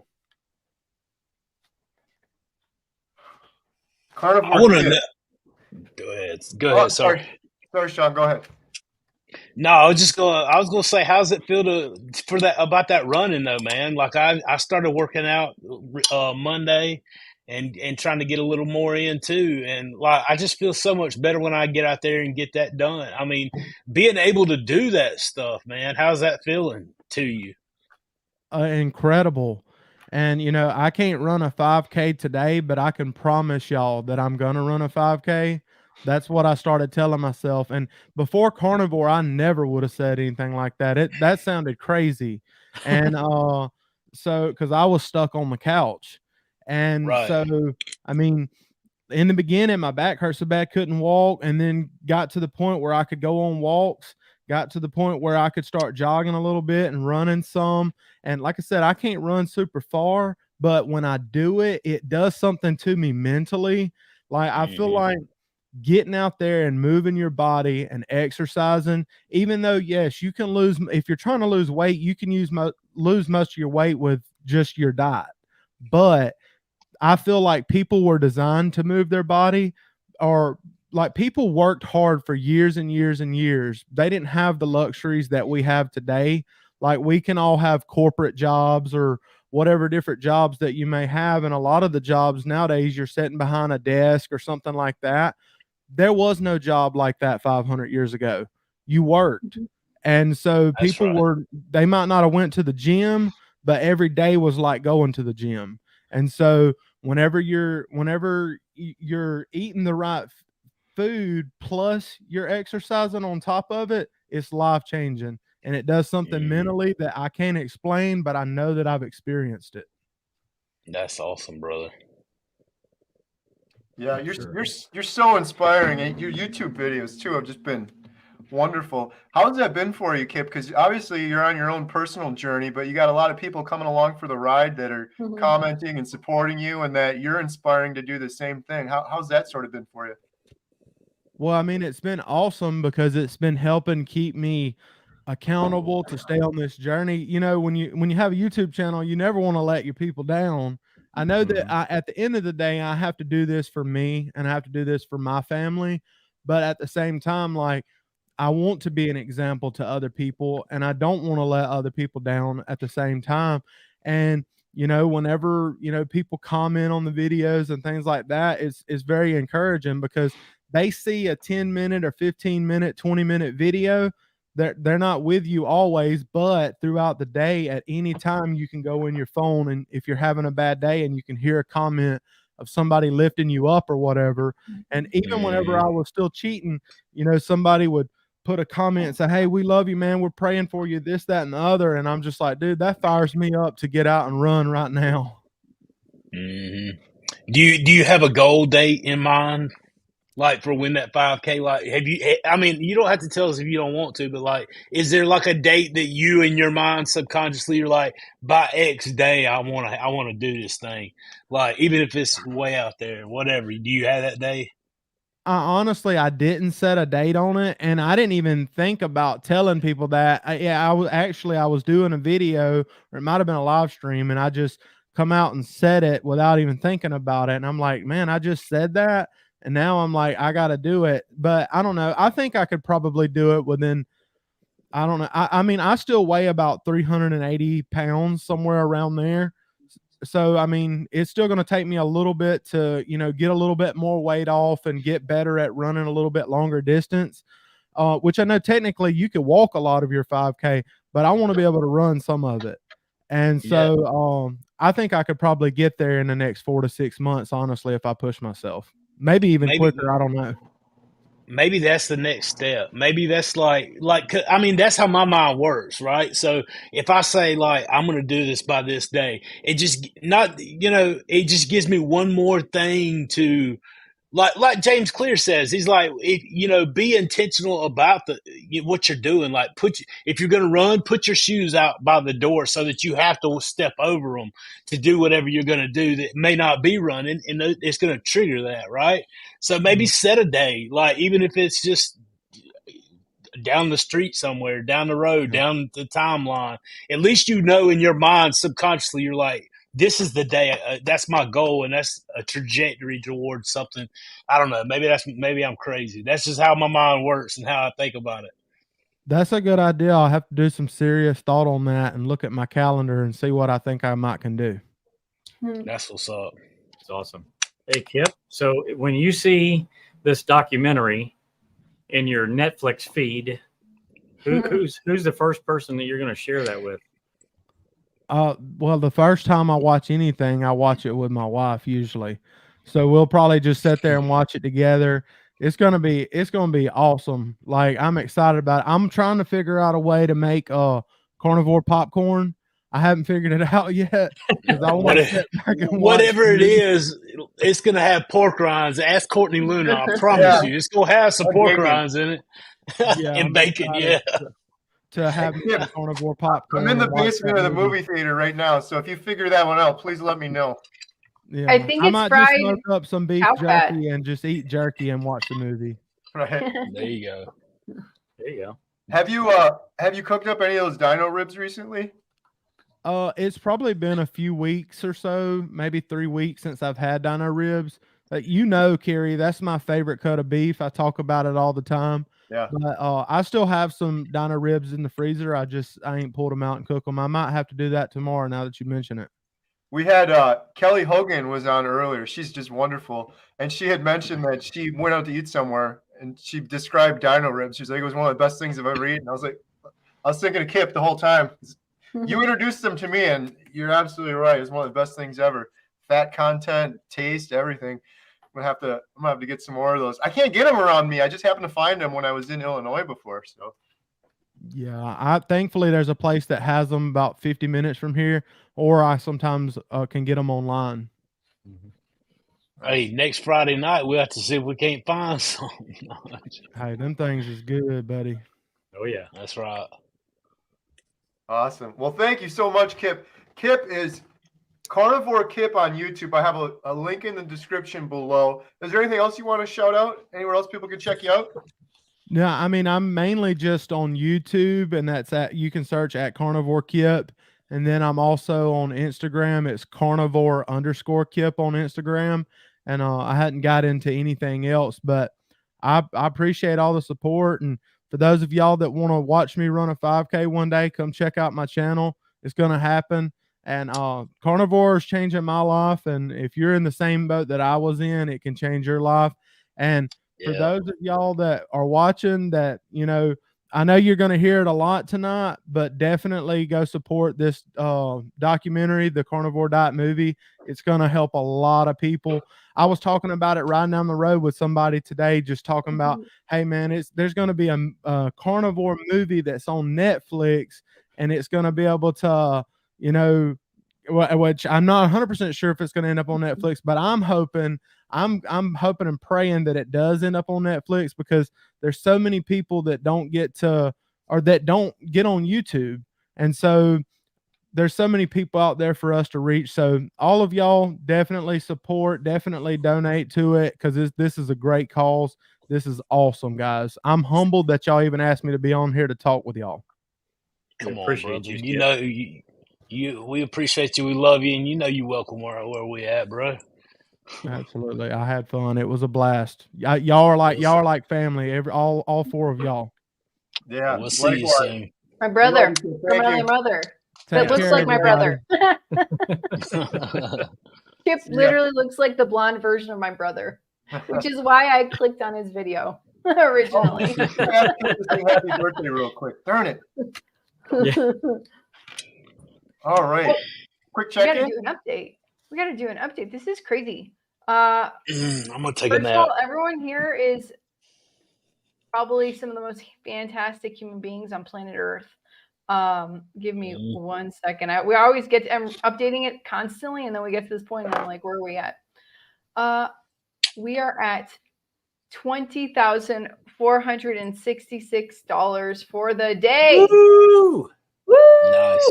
Carnivore. I want to know. Go ahead. Sorry, Sean. Go ahead. No, I was gonna say, how's it feel about that running though, man? Like I started working out Monday and trying to get a little more in too. And like, I just feel so much better when I get out there and get that done. I mean, being able to do that stuff, man, how's that feeling to you? Incredible. And, you know, I can't run a 5K today, but I can promise y'all that I'm going to run a 5K. That's what I started telling myself. And before Carnivore, I never would have said anything like that. That sounded crazy. And so, because I was stuck on the couch. And so, I mean, in the beginning, my back hurt so bad, couldn't walk, and then got to the point where I could go on walks, got to the point where I could start jogging a little bit and running some. And like I said, I can't run super far, but when I do it, it does something to me mentally. Like I feel like getting out there and moving your body and exercising, even though, yes, you can lose, if you're trying to lose weight, you can lose most of your weight with just your diet. But I feel like people were designed to move their body, or like people worked hard for years and years and years. They didn't have the luxuries that we have today. Like we can all have corporate jobs or whatever different jobs that you may have. And a lot of the jobs nowadays, you're sitting behind a desk or something like that. There was no job like that 500 years ago. You worked. And so people they might not have went to the gym, but every day was like going to the gym. And so whenever you're eating the right food plus you're exercising on top of it, it's life changing. And it does something mentally that I can't explain, but I know that I've experienced it. That's awesome, brother. Yeah, you're so inspiring, and your YouTube videos too have just been wonderful. How's that been for you, Kip? Because obviously you're on your own personal journey, but you got a lot of people coming along for the ride that are commenting and supporting you, and that you're inspiring to do the same thing. How's that sort of been for you? Well, I mean, it's been awesome because it's been helping keep me accountable to stay on this journey. You know, when you have a YouTube channel, you never want to let your people down. I know that at the end of the day, I have to do this for me and I have to do this for my family. But at the same time, like, I want to be an example to other people and I don't want to let other people down at the same time. And, you know, whenever, you know, people comment on the videos and things like that, it's very encouraging because they see a 10-minute or 15-minute, 20-minute video. They're not with you always, but throughout the day, at any time, you can go in your phone, and if you're having a bad day and you can hear a comment of somebody lifting you up or whatever. And even whenever I was still cheating, you know, somebody would put a comment and say, "Hey, we love you, man. We're praying for you," this, that, and the other. And I'm just like, dude, that fires me up to get out and run right now. Do you have a goal date in mind? Like for when that 5K, like, have you, I mean, you don't have to tell us if you don't want to, but like, is there like a date that you in your mind subconsciously you're like, by X day, I want to do this thing. Like, even if it's way out there, whatever. Do you have that day? I didn't set a date on it, and I didn't even think about telling people that. I was doing a video, or it might've been a live stream, and I just come out and said it without even thinking about it. And I'm like, man, I just said that. And now I'm like, I got to do it. But I don't know. I think I could probably do it within, I don't know. I mean, I still weigh about 380 pounds, somewhere around there. So, I mean, it's still going to take me a little bit to, you know, get a little bit more weight off and get better at running a little bit longer distance, which I know technically you could walk a lot of your 5K, but I want to be able to run some of it. And so I think I could probably get there in the next 4 to 6 months, honestly, if I push myself. Maybe even quicker. I don't know. Maybe that's the next step. Maybe that's like, I mean, that's how my mind works, right? So if I say like, I'm going to do this by this day, it just it just gives me one more thing to, like James Clear says, he's like, be intentional about what you're doing. Like if you're going to run, put your shoes out by the door so that you have to step over them to do whatever you're going to do that may not be running, and it's going to trigger that, right? So maybe set a day, like even if it's just down the street somewhere, down the road, down the timeline. At least you know in your mind subconsciously, you're like, this is the day. That's my goal, and that's a trajectory towards something. I don't know. Maybe I'm crazy. That's just how my mind works and how I think about it. That's a good idea. I'll have to do some serious thought on that and look at my calendar and see what I think I might can do. That's what's up. It's awesome. Hey, Kip. So when you see this documentary in your Netflix feed, who's the first person that you're going to share that with? Well, the first time I watch anything, I watch it with my wife usually. So we'll probably just sit there and watch it together. It's gonna be awesome. Like, I'm excited about it. I'm trying to figure out a way to make carnivore popcorn. I haven't figured it out yet. I want to sit back and whatever it is, it's gonna have pork rinds. Ask Courtney Luna. I promise you, it's gonna have some pork rinds in it. And bacon, to have carnivore popcorn. I'm in the basement of the movie theater right now, so if you figure that one out, please let me know. Yeah, I think I it's might fried just smoke up some beef fat. jerky and just eat jerky and watch the movie. Right. There you go. There you go. Have you cooked up any of those dino ribs recently? It's probably been a few weeks or so, maybe 3 weeks since I've had dino ribs. Kerry, that's my favorite cut of beef. I talk about it all the time. Yeah. But I still have some dino ribs in the freezer. I ain't pulled them out and cooked them. I might have to do that tomorrow now that you mention it. We had Kelly Hogan was on earlier. She's just wonderful. And she had mentioned that she went out to eat somewhere and she described dino ribs. She's like, it was one of the best things I've ever eaten. I was thinking of Kip the whole time. You introduced them to me, and you're absolutely right. It's one of the best things ever. Fat content, taste, everything. I'm gonna have to get some more of those. I can't get them around me. I just happened to find them when I was in Illinois before. So Yeah, thankfully there's a place that has them about 50 minutes from here, or I sometimes can get them online. Hey, next Friday night we'll have to see if we can't find some. Hey, them things is good, buddy. Oh yeah, that's right. Awesome. Well, thank you so much, Kip. Kip is Carnivore Kip on YouTube. I have a link in the description below. Is there anything else you want to shout out? Anywhere else people can check you out? Yeah, I mean, I'm mainly just on YouTube, and you can search at Carnivore Kip. And then I'm also on Instagram. It's carnivore_Kip on Instagram. And I hadn't got into anything else, but I appreciate all the support. And for those of y'all that want to watch me run a 5K one day, come check out my channel. It's going to happen. And carnivore is changing my life. And if you're in the same boat that I was in, it can change your life. And for those of y'all that are watching that, I know you're going to hear it a lot tonight, but definitely go support this documentary, the Carnivore Diet movie. It's going to help a lot of people. I was talking about it riding down the road with somebody today, just talking about, hey man, there's going to be a carnivore movie that's on Netflix, and it's going to be able to, which I'm not 100% sure if it's going to end up on Netflix, but I'm hoping and praying that it does end up on Netflix, because there's so many people that don't get on YouTube. And so there's so many people out there for us to reach. So all of y'all definitely support, definitely donate to it, because this is a great cause. This is awesome, guys. I'm humbled that y'all even asked me to be on here to talk with y'all. Come on, brother. We appreciate you. We love you, and you're welcome where we at, bro. Absolutely. I had fun. It was a blast. Y'all are like family. All four of y'all. Yeah. We'll see you soon. My brother, from my mother. That looks like my brother. Kip literally looks like the blonde version of my brother, which is why I clicked on his video originally. Happy birthday real quick. Darn it. Yeah. All right. Quick check in. We got to do an update. This is crazy. I'm going to take a nap. First of all, everyone here is probably some of the most fantastic human beings on planet Earth. Give me 1 second. We always I'm updating it constantly, and then we get to this point, and I'm like, where are we at? We are at $20,466 for the day. Woo! Woo! Nice.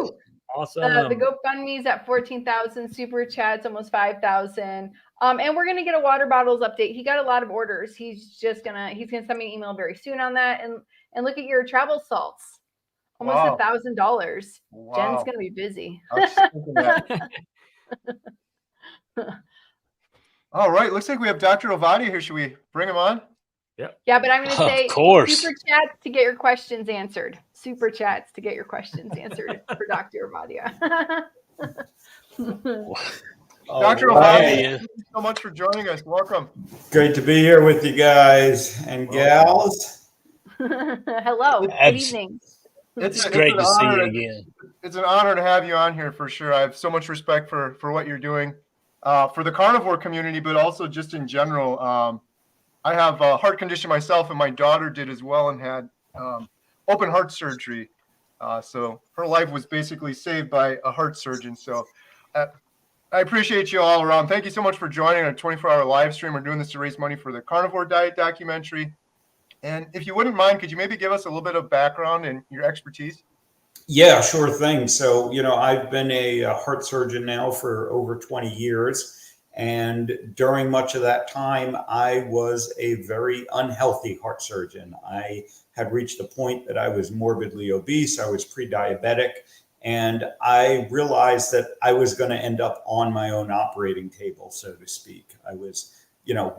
Awesome. The GoFundMe is at 14,000. Super Chat's almost 5,000. And we're gonna get a water bottles update. He got a lot of orders. He's gonna send me an email very soon on that. And look at your travel salts. Almost $1,000. Wow. Jen's gonna be busy. All right. Looks like we have Dr. Ovadia here. Should we bring him on? Yep. Yeah, but I'm going to say of course. Super Chats to get your questions answered. Super Chats to get your questions answered for Dr. Ovadia. Dr. Ovadia, thank you so much for joining us. Welcome. Great to be here with you guys and gals. Hello. Good evening. It's great to see you again. It's an honor to have you on here for sure. I have so much respect for what you're doing for the carnivore community, but also just in general. I have a heart condition myself, and my daughter did as well, and had open heart surgery. So her life was basically saved by a heart surgeon. So I appreciate you all around. Thank you so much for joining our 24-hour live stream. We're doing this to raise money for the Carnivore Diet documentary. And if you wouldn't mind, could you maybe give us a little bit of background and your expertise? Yeah, sure thing. So, I've been a heart surgeon now for over 20 years. And during much of that time, I was a very unhealthy heart surgeon. I had reached the point that I was morbidly obese. I was pre-diabetic. And I realized that I was going to end up on my own operating table, so to speak. I was,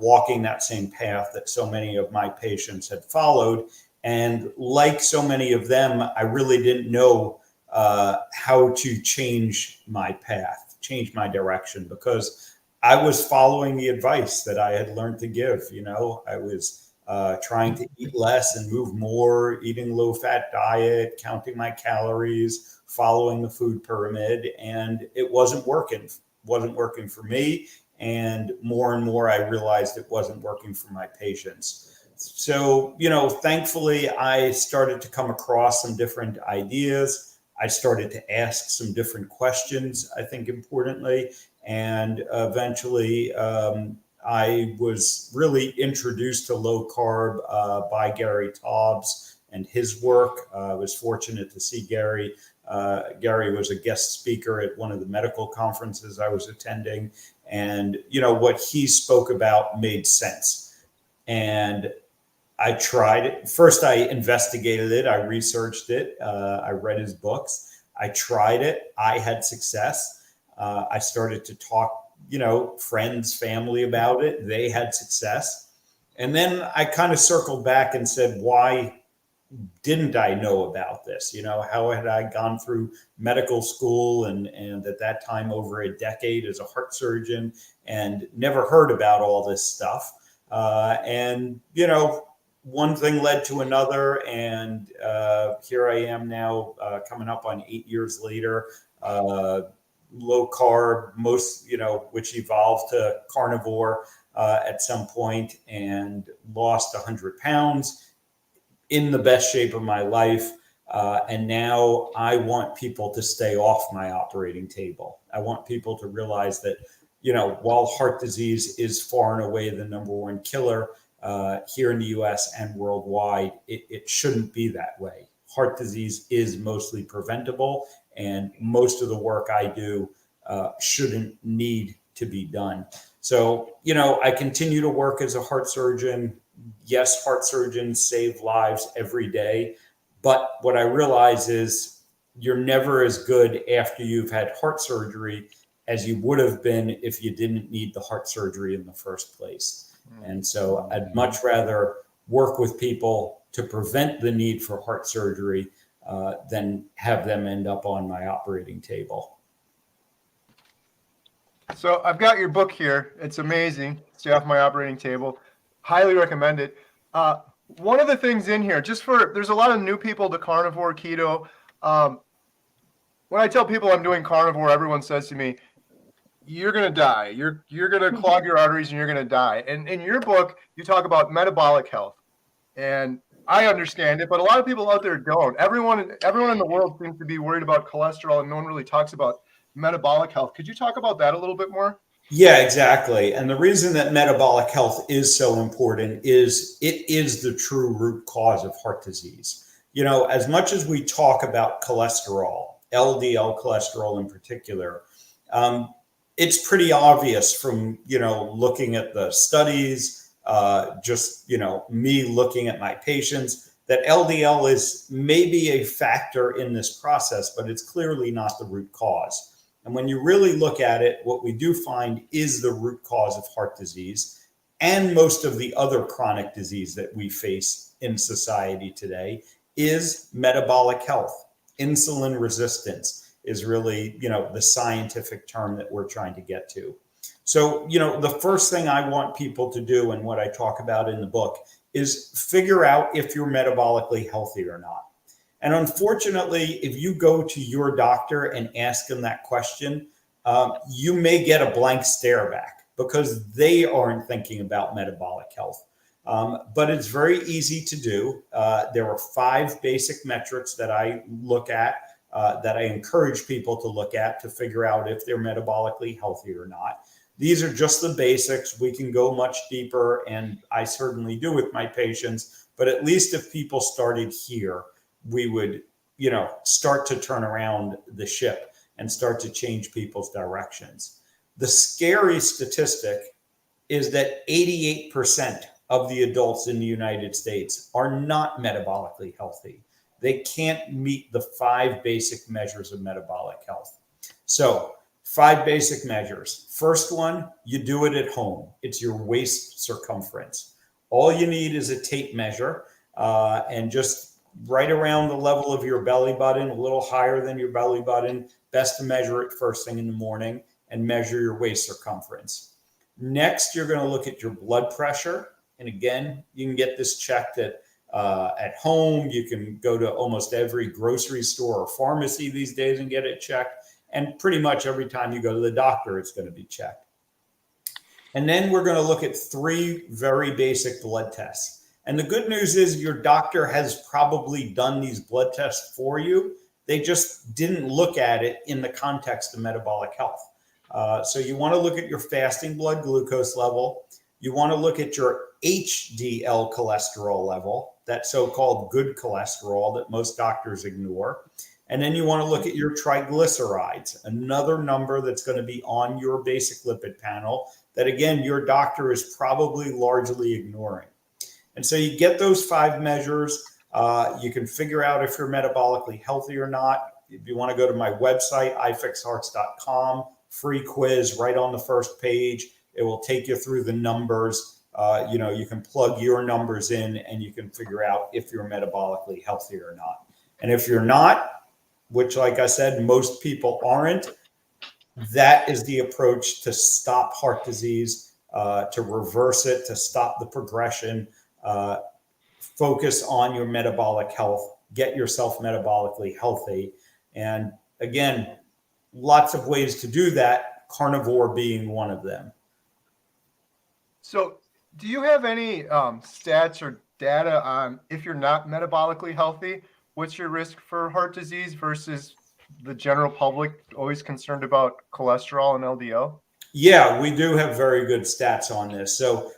walking that same path that so many of my patients had followed. And like so many of them, I really didn't know how to change my path. changed my direction, because I was following the advice that I had learned to give. You know, I was trying to eat less and move more, eating low fat diet, counting my calories, following the food pyramid, and it wasn't working for me. And more I realized it wasn't working for my patients. So, you know, thankfully I started to come across some different ideas. I started to ask some different questions, I think importantly, and eventually I was really introduced to low carb by Gary Taubes and his work. I was fortunate to see Gary. Gary was a guest speaker at one of the medical conferences I was attending. And, you know, what he spoke about made sense. And I tried it. First, I investigated it. I researched it. I read his books. I tried it. I had success. I started to talk, you know, friends, family about it. They had success. And then I kind of circled back and said, why didn't I know about this? You know, how had I gone through medical school and at that time over a decade as a heart surgeon and never heard about all this stuff? And, you know, one thing led to another. And here I am now coming up on 8 years later, low carb, which evolved to carnivore at some point, and lost 100 pounds. In the best shape of my life. And now I want people to stay off my operating table. I want people to realize that, you know, while heart disease is far and away the #1 killer here in the US and worldwide, it shouldn't be that way. Heart disease is mostly preventable, and most of the work I do shouldn't need to be done. So, you know, I continue to work as a heart surgeon. Yes, heart surgeons save lives every day. But what I realize is you're never as good after you've had heart surgery as you would have been if you didn't need the heart surgery in the first place. And so I'd much rather work with people to prevent the need for heart surgery than have them end up on my operating table. So I've got your book here. It's amazing. Stay Off My Operating Table. Highly recommend it. One of the things in here, there's a lot of new people to carnivore, keto. When I tell people I'm doing carnivore, everyone says to me, you're going to die. You're going to clog your arteries and you're going to die. And in your book, you talk about metabolic health. And I understand it, but a lot of people out there don't. Everyone in the world seems to be worried about cholesterol, and no one really talks about metabolic health. Could you talk about that a little bit more? Yeah, exactly. And the reason that metabolic health is so important is it is the true root cause of heart disease. You know, as much as we talk about cholesterol, LDL cholesterol in particular, it's pretty obvious from, you know, looking at the studies, just, you know, me looking at my patients, that LDL is maybe a factor in this process, but it's clearly not the root cause. And when you really look at it, what we do find is the root cause of heart disease and most of the other chronic disease that we face in society today is metabolic health. Insulin resistance is really, you know, the scientific term that we're trying to get to. So, you know, the first thing I want people to do, and what I talk about in the book, is figure out if you're metabolically healthy or not. And unfortunately, if you go to your doctor and ask them that question, you may get a blank stare back because they aren't thinking about metabolic health. But it's very easy to do. There are 5 basic metrics that I look at, that I encourage people to look at to figure out if they're metabolically healthy or not. These are just the basics. We can go much deeper, and I certainly do with my patients. But at least if people started here, we would, you know, start to turn around the ship and start to change people's directions. The scary statistic is that 88% of the adults in the United States are not metabolically healthy. They can't meet the 5 basic measures of metabolic health. So 5 basic measures. First one, you do it at home. It's your waist circumference. All you need is a tape measure and just right around the level of your belly button, a little higher than your belly button. Best to measure it first thing in the morning. and measure your waist circumference. Next, you're going to look at your blood pressure. And again, you can get this checked at home. You can go to almost every grocery store or pharmacy these days and get it checked. And pretty much every time you go to the doctor, it's going to be checked. And then we're going to look at 3 very basic blood tests. And the good news is your doctor has probably done these blood tests for you. They just didn't look at it in the context of metabolic health. So you want to look at your fasting blood glucose level. You want to look at your HDL cholesterol level, that so-called good cholesterol that most doctors ignore. And then you want to look at your triglycerides, another number that's going to be on your basic lipid panel that, again, your doctor is probably largely ignoring. And so you get those 5 measures. You can figure out if you're metabolically healthy or not. If you want to go to my website, ifixhearts.com, free quiz right on the first page. It will take you through the numbers. You can plug your numbers in and you can figure out if you're metabolically healthy or not. And if you're not, which, like I said, most people aren't, that is the approach to stop heart disease, to reverse it, to stop the progression. Focus on your metabolic health, get yourself metabolically healthy. And again, lots of ways to do that, carnivore being one of them. So do you have any stats or data on if you're not metabolically healthy, what's your risk for heart disease versus the general public always concerned about cholesterol and LDL? Yeah, we do have very good stats on this. So,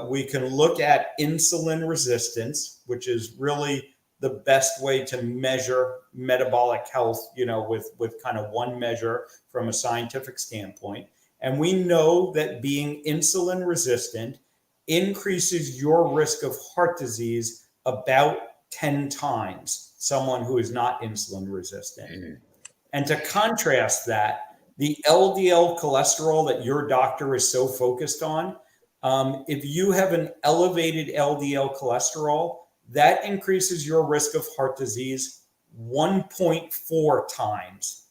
we can look at insulin resistance, which is really the best way to measure metabolic health, with kind of one measure from a scientific standpoint. And we know that being insulin resistant increases your risk of heart disease about 10 times someone who is not insulin resistant. And to contrast that, the LDL cholesterol that your doctor is so focused on, if you have an elevated LDL cholesterol, that increases your risk of heart disease 1.4 times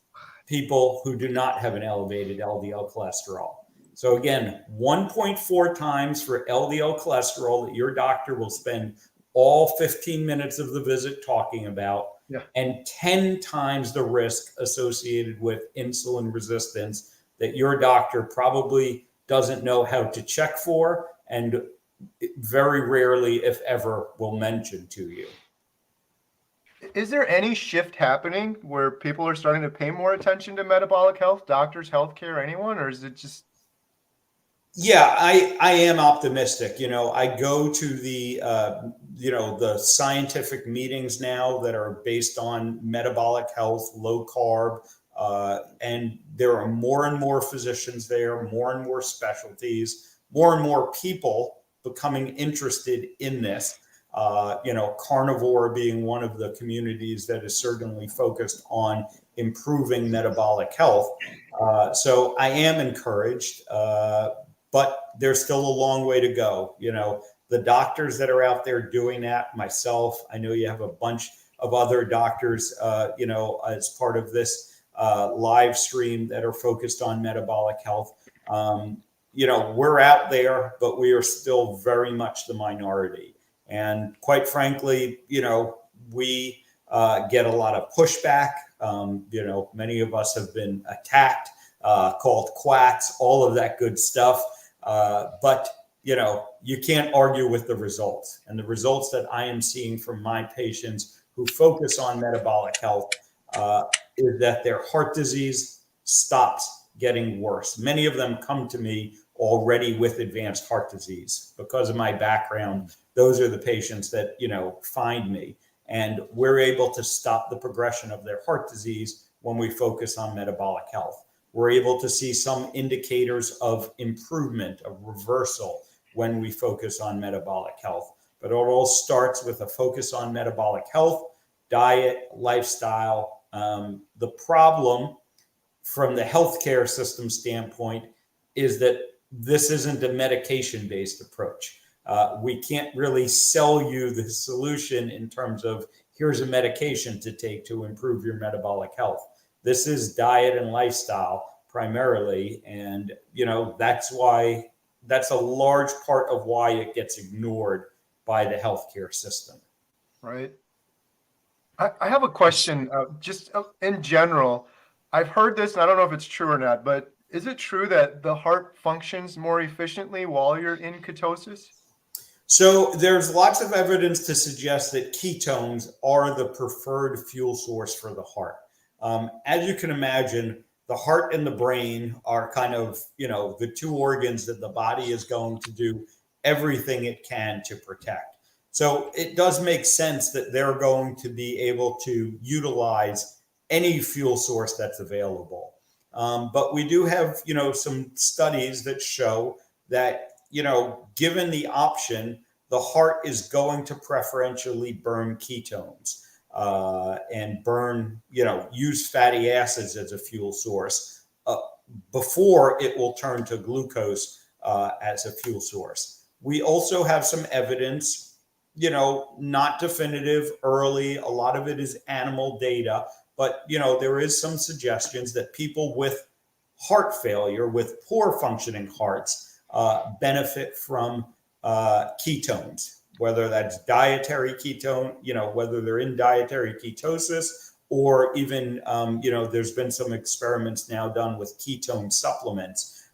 people who do not have an elevated LDL cholesterol. So again, 1.4 times for LDL cholesterol that your doctor will spend all 15 minutes of the visit talking about, and 10 times the risk associated with insulin resistance that your doctor probably doesn't know how to check for and very rarely, if ever, will mention to you. Is there any shift happening where people are starting to pay more attention to metabolic health, doctors, healthcare, anyone, or is it just? Yeah, I am optimistic. I go to the scientific meetings now that are based on metabolic health, low carb, and there are more and more physicians there, more and more specialties, more and more people becoming interested in this. Carnivore being one of the communities that is certainly focused on improving metabolic health. So I am encouraged. But there's still a long way to go. The doctors that are out there doing that, myself, I know you have a bunch of other doctors, as part of this live stream that are focused on metabolic health. We're out there, but we are still very much the minority. And quite frankly, we get a lot of pushback. Many of us have been attacked, called quacks, all of that good stuff. But you can't argue with the results. And the results that I am seeing from my patients who focus on metabolic health is that their heart disease stops getting worse. Many of them come to me already with advanced heart disease. Because of my background, those are the patients that, find me. And we're able to stop the progression of their heart disease when we focus on metabolic health. We're able to see some indicators of improvement, of reversal when we focus on metabolic health. But it all starts with a focus on metabolic health, diet, lifestyle. The problem from the healthcare system standpoint is that this isn't a medication-based approach. We can't really sell you the solution in terms of here's a medication to take to improve your metabolic health. This is diet and lifestyle primarily. And, that's a large part of why it gets ignored by the healthcare system. Right. I have a question, just in general. I've heard this, and I don't know if it's true or not, but is it true that the heart functions more efficiently while you're in ketosis? So there's lots of evidence to suggest that ketones are the preferred fuel source for the heart. As you can imagine, the heart and the brain are kind of, the two organs that the body is going to do everything it can to protect. So it does make sense that they're going to be able to utilize any fuel source that's available. But we do have, some studies that show that, given the option, the heart is going to preferentially burn ketones and burn, use fatty acids as a fuel source before it will turn to glucose as a fuel source. We also have some evidence, not definitive, early. A lot of it is animal data, but, there is some suggestions that people with heart failure, with poor functioning hearts, benefit from ketones, whether that's dietary ketone, whether they're in dietary ketosis, or even, there's been some experiments now done with ketone supplements,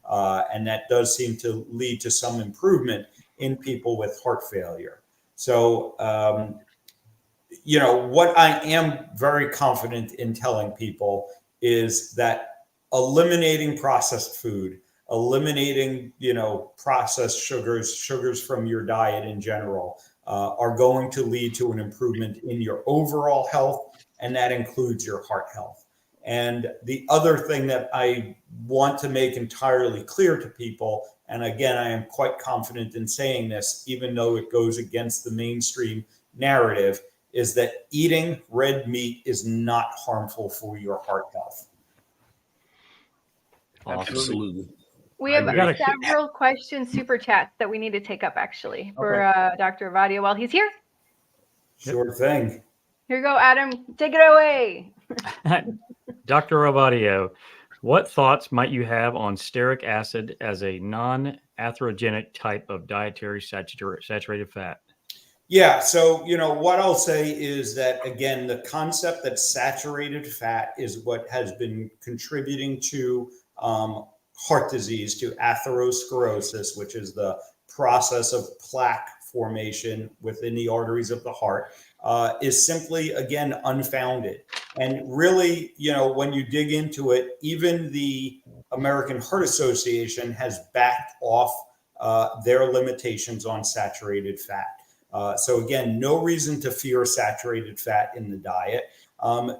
and that does seem to lead to some improvement in people with heart failure. So, what I am very confident in telling people is that eliminating processed food, eliminating, processed sugars from your diet in general, are going to lead to an improvement in your overall health, and that includes your heart health. And the other thing that I want to make entirely clear to people, and again, I am quite confident in saying this, even though it goes against the mainstream narrative, is that eating red meat is not harmful for your heart health. Absolutely. We have several questions, super chats that we need to take up actually for Dr. Avadio while he's here. Sure thing. Here you go, Adam. Take it away. Dr. Avadio, what thoughts might you have on stearic acid as a non-atherogenic type of dietary saturated fat? Yeah, so, what I'll say is that, again, the concept that saturated fat is what has been contributing to heart disease, to atherosclerosis, which is the process of plaque formation within the arteries of the heart, is simply, again, unfounded. And really, when you dig into it, even the American Heart Association has backed off their limitations on saturated fat. So again, no reason to fear saturated fat in the diet.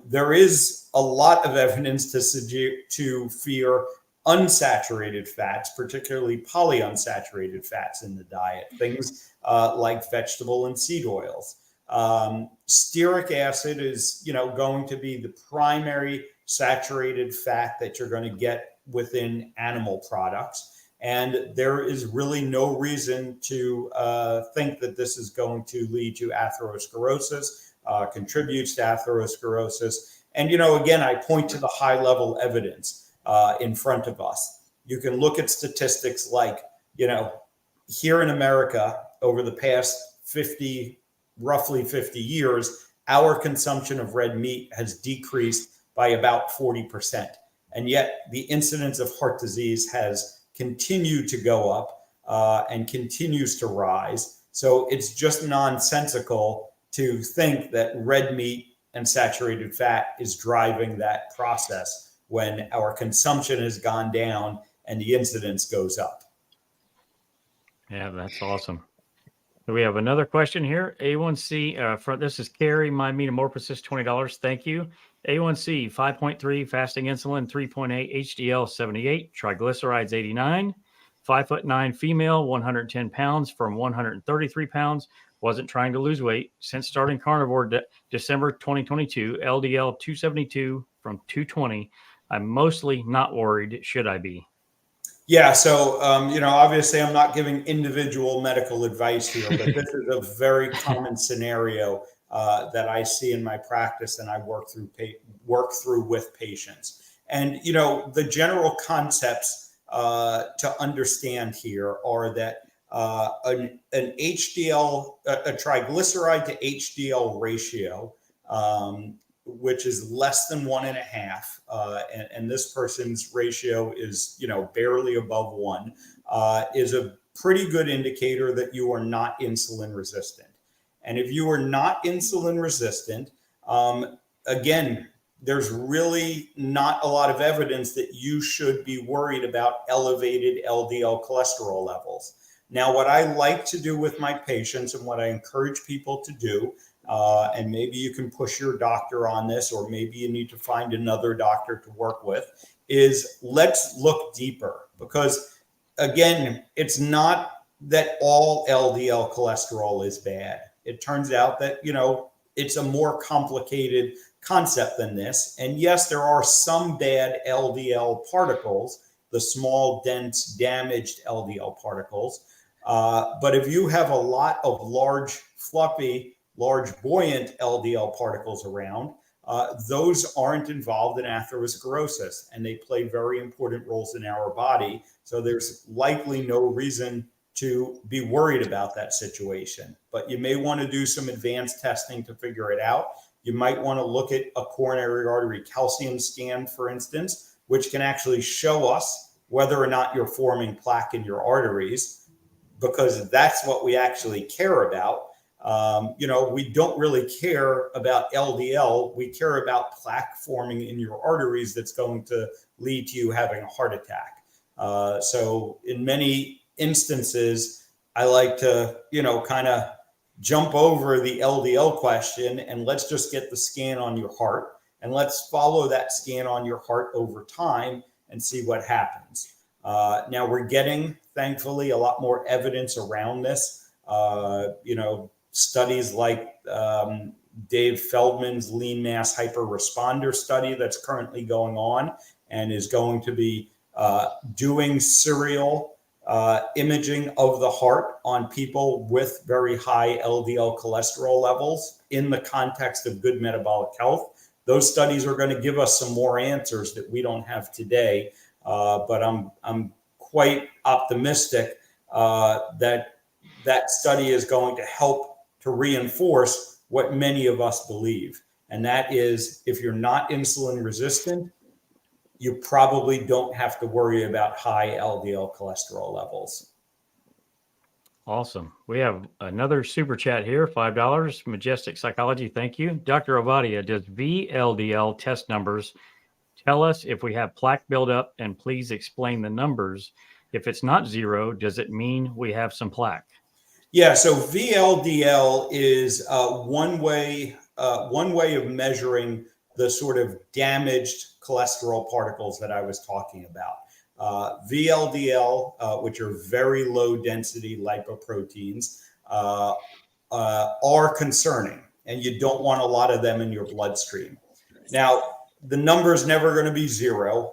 There is a lot of evidence to fear unsaturated fats, particularly polyunsaturated fats in the diet, things like vegetable and seed oils. Stearic acid is, going to be the primary saturated fat that you're going to get within animal products. And there is really no reason to think that this is going to lead to atherosclerosis, contributes to atherosclerosis. And, again, I point to the high level evidence in front of us. You can look at statistics like, here in America, over the past roughly 50 years, our consumption of red meat has decreased by about 40%. And yet the incidence of heart disease has continued to go up and continues to rise. So it's just nonsensical to think that red meat and saturated fat is driving that process when our consumption has gone down and the incidence goes up. Yeah, that's awesome. So we have another question here. A1C, this is Carrie, my metamorphosis, $20. Thank you. A1C, 5.3, fasting insulin, 3.8, HDL, 78, triglycerides, 89, 5'9" female, 110 pounds from 133 pounds. Wasn't trying to lose weight. Since starting carnivore December 2022, LDL 272 from 220. I'm mostly not worried. Should I be? Yeah, so, obviously I'm not giving individual medical advice here, but this is a very common scenario that I see in my practice and I work through with patients. And, you know, the general concepts to understand here are that an HDL, a triglyceride to HDL ratio, which is less than 1.5, and this person's ratio is, you know, barely above 1, is a pretty good indicator that you are not insulin resistant. And if you are not insulin resistant, again, there's really not a lot of evidence that you should be worried about elevated LDL cholesterol levels. Now, what I like to do with my patients and what I encourage people to do, and maybe you can push your doctor on this, or maybe you need to find another doctor to work with, is let's look deeper. Because again, it's not that all LDL cholesterol is bad. It turns out that, you know, it's a more complicated concept than this. And yes, there are some bad LDL particles, the small, dense, damaged LDL particles. But if you have a lot of large, fluffy, large, buoyant LDL particles around, those aren't involved in atherosclerosis, and they play very important roles in our body. So there's likely no reason to be worried about that situation. But you may want to do some advanced testing to figure it out. You might want to look at a coronary artery calcium scan, for instance, which can actually show us whether or not you're forming plaque in your arteries, because that's what we actually care about. You know, we don't really care about LDL. We care about plaque forming in your arteries that's going to lead to you having a heart attack. So in many instances, I like to, you know, kind of jump over the LDL question and let's just get the scan on your heart, and let's follow that scan on your heart over time and see what happens. Now we're getting, thankfully, a lot more evidence around this. You know, studies like Dave Feldman's lean mass hyperresponder study that's currently going on and is going to be doing serial imaging of the heart on people with very high LDL cholesterol levels in the context of good metabolic health. Those studies are going to give us some more answers that we don't have today. But I'm quite optimistic that that study is going to help to reinforce what many of us believe. And that is, if you're not insulin resistant, you probably don't have to worry about high LDL cholesterol levels. Awesome. We have another super chat here, $5. Majestic Psychology, thank you. Dr. Ovadia, does VLDL test numbers tell us if we have plaque buildup? And please explain the numbers. If it's not 0, does it mean we have some plaque? Yeah, so VLDL is one way of measuring the sort of damaged cholesterol particles that I was talking about. VLDL, which are very low density lipoproteins, are concerning, and you don't want a lot of them in your bloodstream. Now, the number is never going to be 0.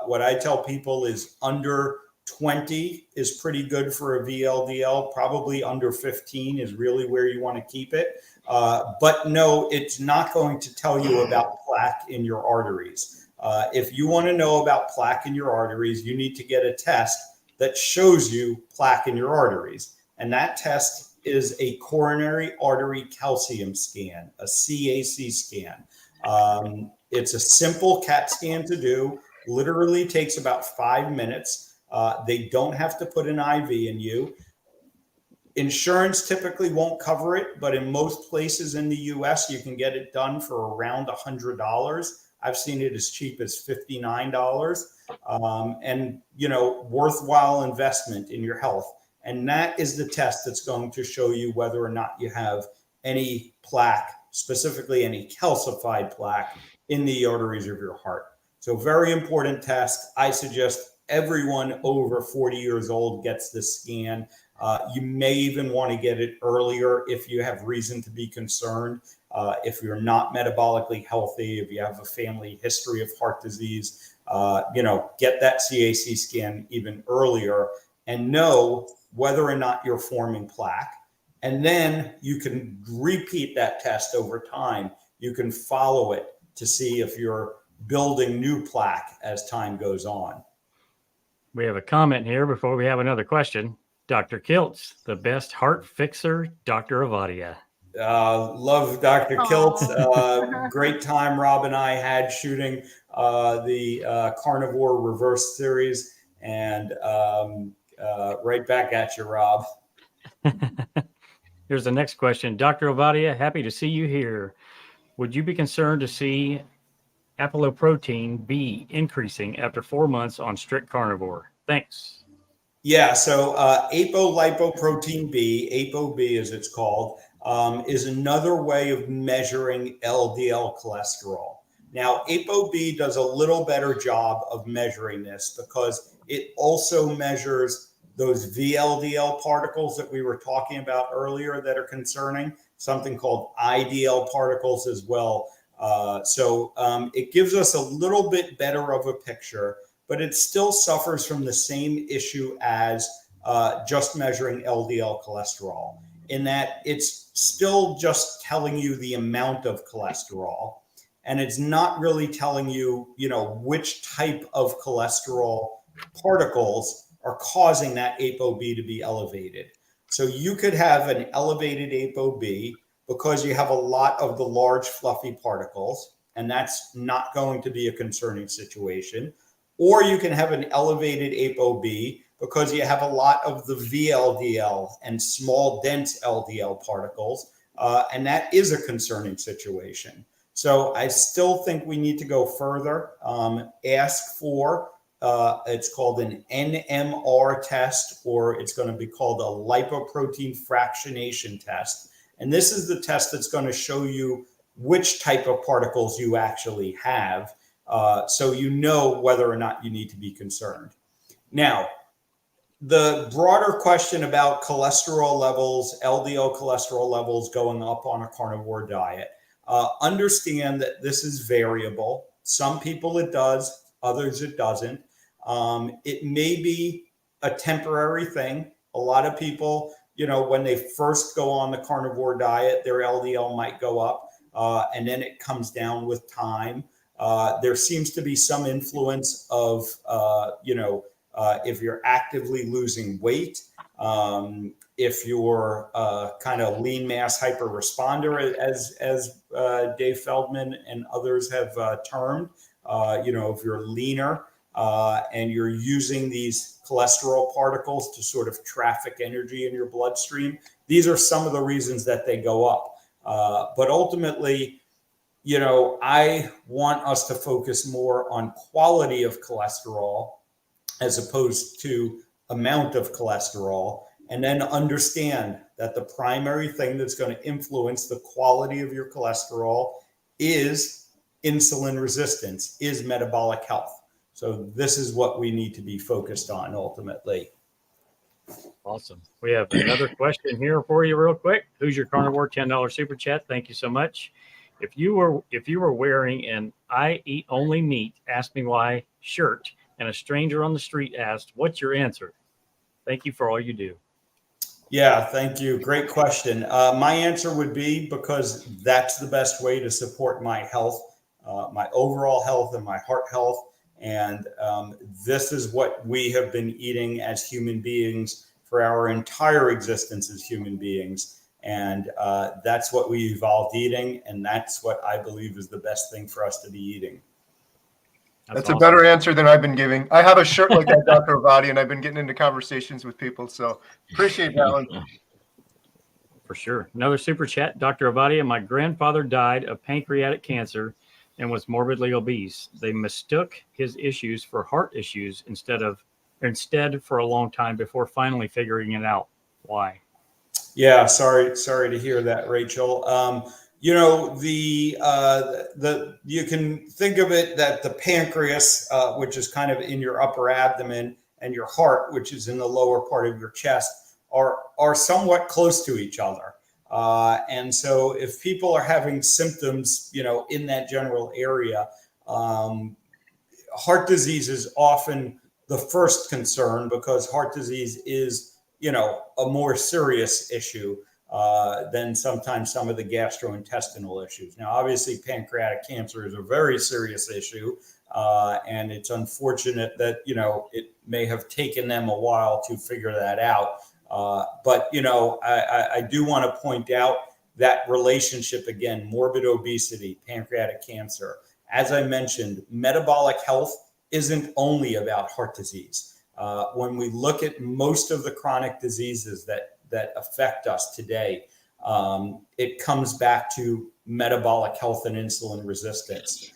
What I tell people is under 20 is pretty good for a VLDL. Probably under 15 is really where you want to keep it. But no, it's not going to tell you about plaque in your arteries. If you want to know about plaque in your arteries, you need to get a test that shows you plaque in your arteries. And that test is a coronary artery calcium scan, a CAC scan. It's a simple CAT scan to do, literally takes about 5 minutes. They don't have to put an IV in you. Insurance typically won't cover it, but in most places in the US, you can get it done for around $100. I've seen it as cheap as $59. And, you know, worthwhile investment in your health. And that is the test that's going to show you whether or not you have any plaque, specifically any calcified plaque in the arteries of your heart. So very important test. I suggest everyone over 40 years old gets this scan. You may even want to get it earlier if you have reason to be concerned. If you're not metabolically healthy, if you have a family history of heart disease, you know, get that CAC scan even earlier and know whether or not you're forming plaque. And then you can repeat that test over time. You can follow it to see if you're building new plaque as time goes on. We have a comment here before we have another question. Dr. Kiltz, the best heart fixer, Dr. Avadia. Love Dr. Kiltz. Great time Rob and I had shooting the Carnivore Reverse series. And right back at you, Rob. Here's the next question. Dr. Avadia, happy to see you here. Would you be concerned to see apolipoprotein B increasing after 4 months on strict carnivore? Thanks. Yeah, so apolipoprotein B, ApoB as it's called, is another way of measuring LDL cholesterol. Now, ApoB does a little better job of measuring this because it also measures those VLDL particles that we were talking about earlier that are concerning, something called IDL particles as well. So it gives us a little bit better of a picture, but it still suffers from the same issue as just measuring LDL cholesterol, in that it's still just telling you the amount of cholesterol, and it's not really telling you, which type of cholesterol particles are causing that ApoB to be elevated. So you could have an elevated ApoB because you have a lot of the large fluffy particles, and that's not going to be a concerning situation. Or you can have an elevated ApoB because you have a lot of the VLDL and small dense LDL particles, and that is a concerning situation. So I still think we need to go further, ask for it's called an NMR test, or it's going to be called a lipoprotein fractionation test. And this is the test that's going to show you which type of particles you actually have, so you know whether or not you need to be concerned. Now, the broader question about cholesterol levels, LDL cholesterol levels going up on a carnivore diet, understand that this is variable. Some people it does, others it doesn't. It may be a temporary thing. A lot of people, when they first go on the carnivore diet, their LDL might go up, and then it comes down with time. There seems to be some influence of, if you're actively losing weight, if you're kind of lean mass hyper responder, as Dave Feldman and others have termed, if you're leaner, and you're using these cholesterol particles to sort of traffic energy in your bloodstream. These are some of the reasons that they go up. But ultimately, I want us to focus more on quality of cholesterol as opposed to amount of cholesterol, and then understand that the primary thing that's going to influence the quality of your cholesterol is insulin resistance, is metabolic health. So this is what we need to be focused on ultimately. Awesome. We have another question here for you real quick. Who's your carnivore? $10 super chat. Thank you so much. If you were wearing an "I eat only meat, ask me why" shirt, and a stranger on the street asked, what's your answer? Thank you for all you do. Yeah, thank you. Great question. My answer would be because that's the best way to support my health, my overall health and my heart health. And this is what we have been eating as human beings for our entire existence as human beings. And that's what we evolved eating. And that's what I believe is the best thing for us to be eating. That's awesome. A better answer than I've been giving. I have a shirt like that, Dr. Avadi, and I've been getting into conversations with people. So appreciate that one. For sure. Another super chat. Dr. Avadi, my grandfather died of pancreatic cancer and was morbidly obese. They mistook his issues for heart issues instead for a long time before finally figuring it out. Why? Yeah, sorry to hear that, Rachel. You can think of it that the pancreas, which is kind of in your upper abdomen, and your heart, which is in the lower part of your chest, are somewhat close to each other. And so if people are having symptoms, in that general area, heart disease is often the first concern because heart disease is, a more serious issue. than sometimes some of the gastrointestinal issues. Now, obviously, pancreatic cancer is a very serious issue, and it's unfortunate that, it may have taken them a while to figure that out. But, I do want to point out that relationship again, morbid obesity, pancreatic cancer. As I mentioned, metabolic health isn't only about heart disease. When we look at most of the chronic diseases that affect us today, it comes back to metabolic health and insulin resistance.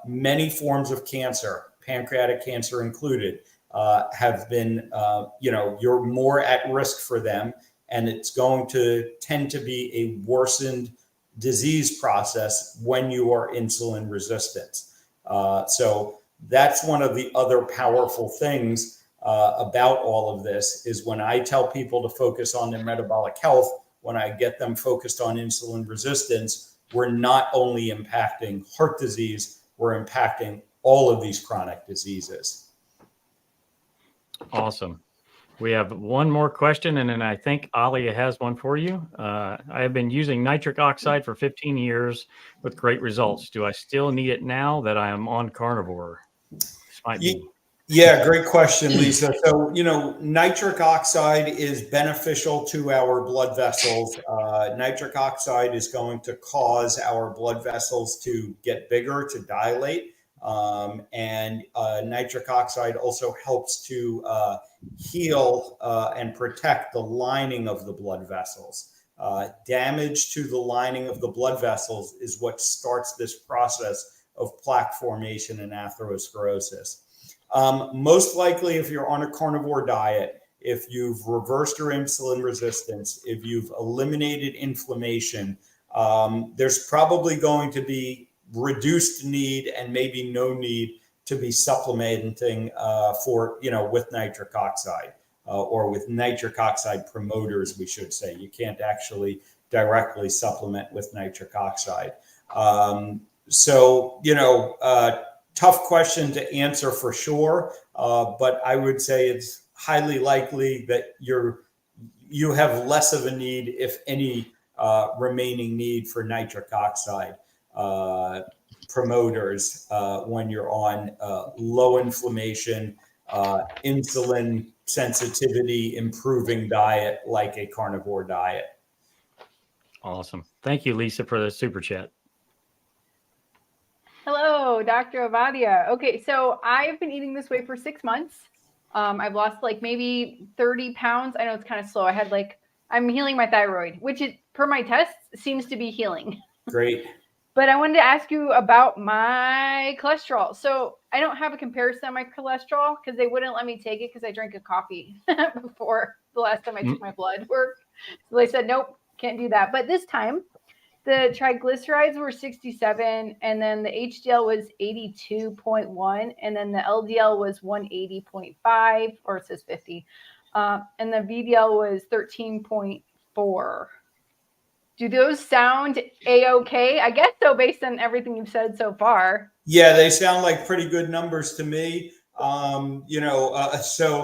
Many forms of cancer, pancreatic cancer included, have been, you're more at risk for them, and it's going to tend to be a worsened disease process when you are insulin resistant. So that's one of the other powerful things about all of this is when I tell people to focus on their metabolic health, when I get them focused on insulin resistance, we're not only impacting heart disease, we're impacting all of these chronic diseases. Awesome. We have one more question, and then I think Alia has one for you. I have been using nitric oxide for 15 years with great results. Do I still need it now that I am on carnivore? This might be. Yeah, great question, Lisa. So, nitric oxide is beneficial to our blood vessels. Nitric oxide is going to cause our blood vessels to get bigger, to dilate. And nitric oxide also helps to heal and protect the lining of the blood vessels. Damage to the lining of the blood vessels is what starts this process of plaque formation and atherosclerosis. Most likely, if you're on a carnivore diet, if you've reversed your insulin resistance, if you've eliminated inflammation, there's probably going to be reduced need and maybe no need to be supplementing with nitric oxide or with nitric oxide promoters, we should say. You can't actually directly supplement with nitric oxide. Tough question to answer for sure, but I would say it's highly likely that you have less of a need, if any, remaining need for nitric oxide promoters when you're on low inflammation, insulin sensitivity improving diet like a carnivore diet. Awesome. Thank you, Lisa, for the super chat. Hello, Dr. Avadia. Okay, so I've been eating this way for 6 months. I've lost maybe 30 pounds. I know it's kind of slow. I'm healing my thyroid, which is, per my tests, seems to be healing. Great. But I wanted to ask you about my cholesterol. So I don't have a comparison on my cholesterol because they wouldn't let me take it because I drank a coffee before the last time I took my blood work. So they said, nope, can't do that. But this time, the triglycerides were 67, and then the HDL was 82.1, and then the LDL was 180.5, or it says 50, and the VDL was 13.4. Do those sound A-okay? I guess so, based on everything you've said so far. Yeah, they sound like pretty good numbers to me. So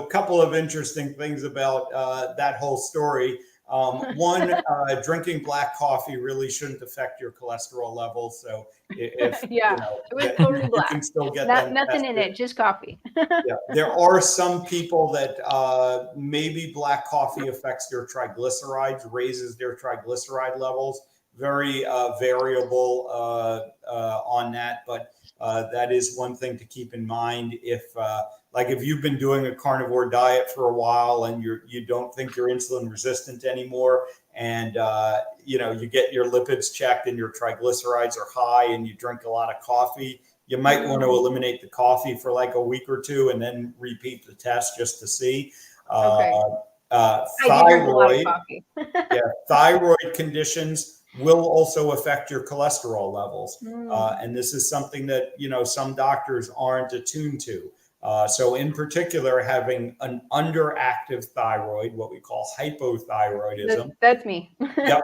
a couple of interesting things about that whole story. One, drinking black coffee really shouldn't affect your cholesterol levels. So if it was totally black. You can still get nothing in it, just coffee. Yeah, there are some people that maybe black coffee affects their triglycerides, raises their triglyceride levels. Very variable on that, but that is one thing to keep in mind. If you've been doing a carnivore diet for a while and you don't think you're insulin resistant anymore, and you get your lipids checked and your triglycerides are high, and you drink a lot of coffee, you might want to eliminate the coffee for a week or two and then repeat the test just to see. Thyroid, thyroid conditions will also affect your cholesterol levels. And this is something that, some doctors aren't attuned to. So in particular, having an underactive thyroid, what we call hypothyroidism. That's me.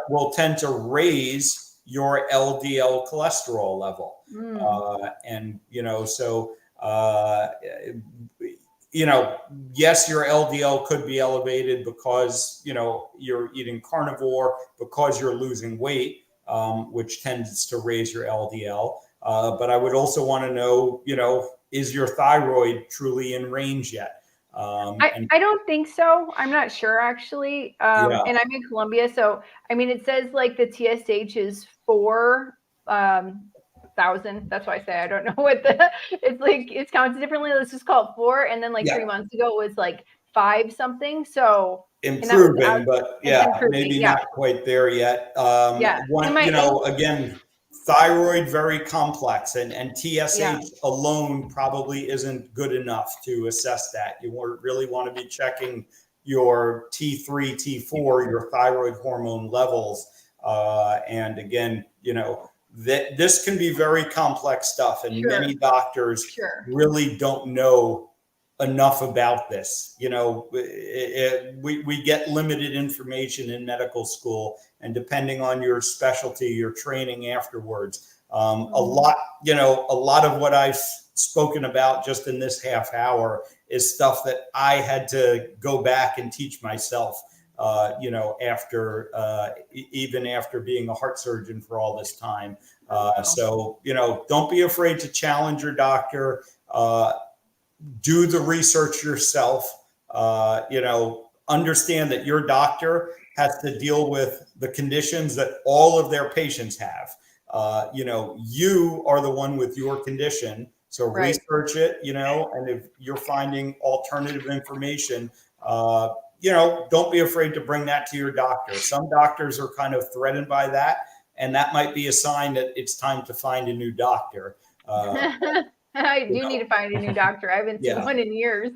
Will tend to raise your LDL cholesterol level. yes, your LDL could be elevated because, you're eating carnivore, because you're losing weight, which tends to raise your LDL. But I would also want to know, is your thyroid truly in range yet? I don't think so. I'm not sure actually. Yeah. And I'm in Colombia. So, I mean, it says like the TSH is 4,000. That's why I say I don't know what it's like. It's counted differently. Let's just call it 4. And then like 3 months ago it was like 5 something. So Improving, but maybe yeah. not quite there yet. Yeah. Again, thyroid, very complex, and TSH alone probably isn't good enough to assess that. You really want to be checking your T3, T4, your thyroid hormone levels. And again, this can be very complex stuff, and many doctors really don't know enough about this. We get limited information in medical school, and depending on your specialty, your training afterwards, a lot of what I've spoken about just in this half hour is stuff that I had to go back and teach myself, even after being a heart surgeon for all this time. So, don't be afraid to challenge your doctor. Do the research yourself. Understand that your doctor has to deal with the conditions that all of their patients have. You are the one with your condition. So research it, and if you're finding alternative information, don't be afraid to bring that to your doctor. Some doctors are kind of threatened by that, and that might be a sign that it's time to find a new doctor. I do need to find a new doctor. I haven't seen one in years.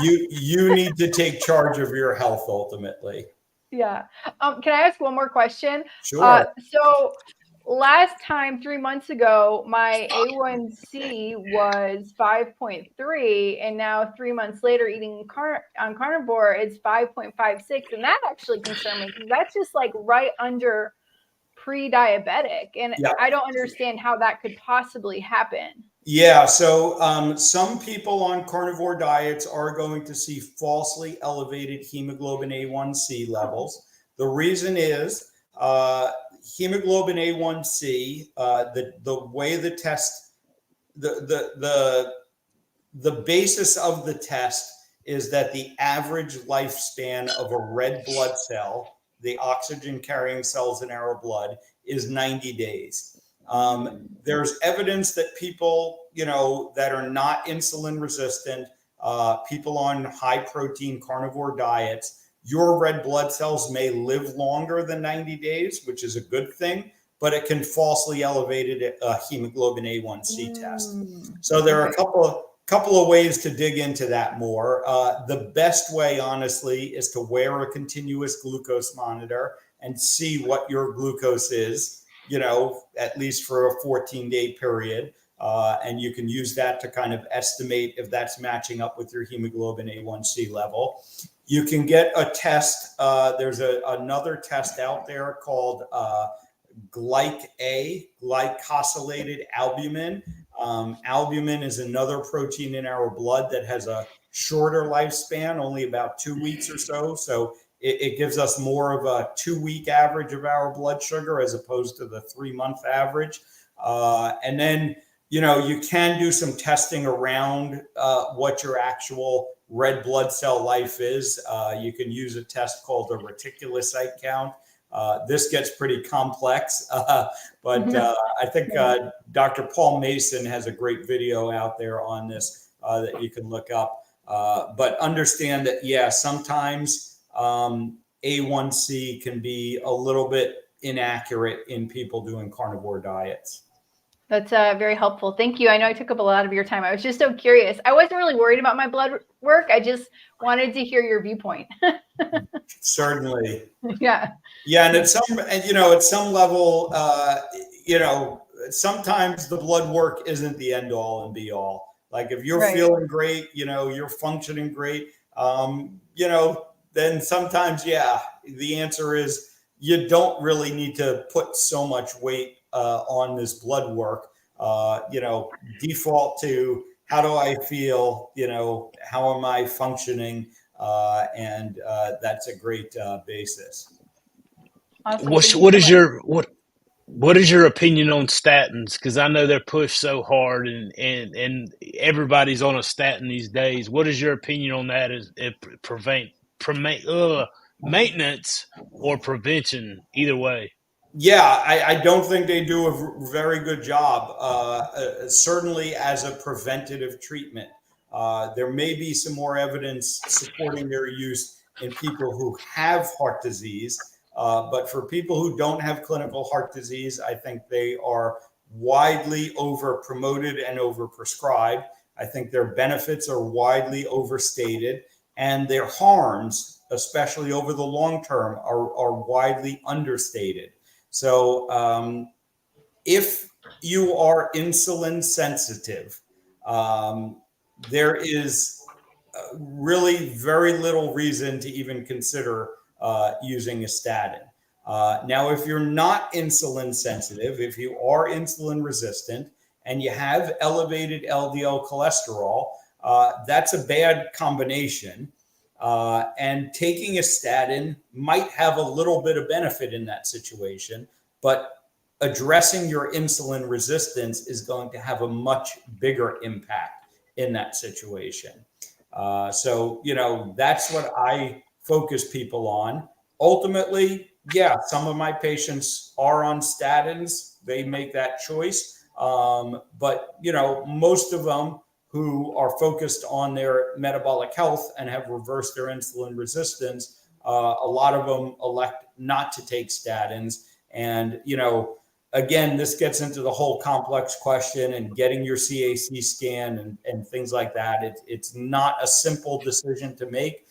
you need to take charge of your health ultimately. Yeah. Can I ask one more question? Sure. So last time, 3 months ago, my A1C was 5.3, and now 3 months later, eating on carnivore, it's 5.56, and that actually concerned me because that's just like right under pre-diabetic, and I don't understand how that could possibly happen. Yeah, so some people on carnivore diets are going to see falsely elevated hemoglobin A1C levels. The reason is hemoglobin A1C, the way the test, the basis of the test is that the average lifespan of a red blood cell, the oxygen carrying cells in our blood, is 90 days. There's evidence that people, that are not insulin resistant, people on high protein carnivore diets, your red blood cells may live longer than 90 days, which is a good thing, but it can falsely elevate a hemoglobin A1C test. So there are a couple of ways to dig into that more. The best way, honestly, is to wear a continuous glucose monitor and see what your glucose is, at least for a 14-day period. And you can use that to kind of estimate if that's matching up with your hemoglobin A1C level. You can get a test. There's another test out there called glycosylated albumin. Albumin is another protein in our blood that has a shorter lifespan, only about 2 weeks or so. So it gives us more of a 2-week average of our blood sugar as opposed to the 3-month average. And then, you can do some testing around what your actual red blood cell life is. You can use a test called a reticulocyte count. This gets pretty complex, but I think Dr. Paul Mason has a great video out there on this that you can look up. But understand that, sometimes A1C can be a little bit inaccurate in people doing carnivore diets. That's very helpful. Thank you. I know I took up a lot of your time. I was just so curious. I wasn't really worried about my blood work. I just wanted to hear your viewpoint. Certainly. Yeah. Yeah, and at some level, sometimes the blood work isn't the end all and be all. Like if you're feeling great, you're functioning great, then sometimes, the answer is you don't really need to put so much weight on this blood work. Default to how do I feel? How am I functioning? And that's a great basis. Awesome. What Thank you what so is much. your what is your opinion on statins? Because I know they're pushed so hard, and everybody's on a statin these days. What is your opinion on that? Is it maintenance or prevention? Either way. Yeah, I don't think they do a very good job, certainly as a preventative treatment. There may be some more evidence supporting their use in people who have heart disease. But for people who don't have clinical heart disease, I think they are widely over promoted and over prescribed. I think their benefits are widely overstated, and their harms, especially over the long term, are widely understated. So if you are insulin sensitive, there is really very little reason to even consider using a statin. Now, if you're not insulin sensitive, if you are insulin resistant and you have elevated LDL cholesterol, that's a bad combination. And taking a statin might have a little bit of benefit in that situation, but addressing your insulin resistance is going to have a much bigger impact in that situation. So, that's what I focus people on. Ultimately, yeah, some of my patients are on statins. They make that choice. But, most of them who are focused on their metabolic health and have reversed their insulin resistance, a lot of them elect not to take statins. And, again, this gets into the whole complex question and getting your CAC scan and things like that. It's not a simple decision to make.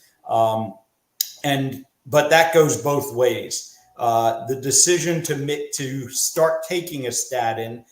But that goes both ways. The decision to start taking a statin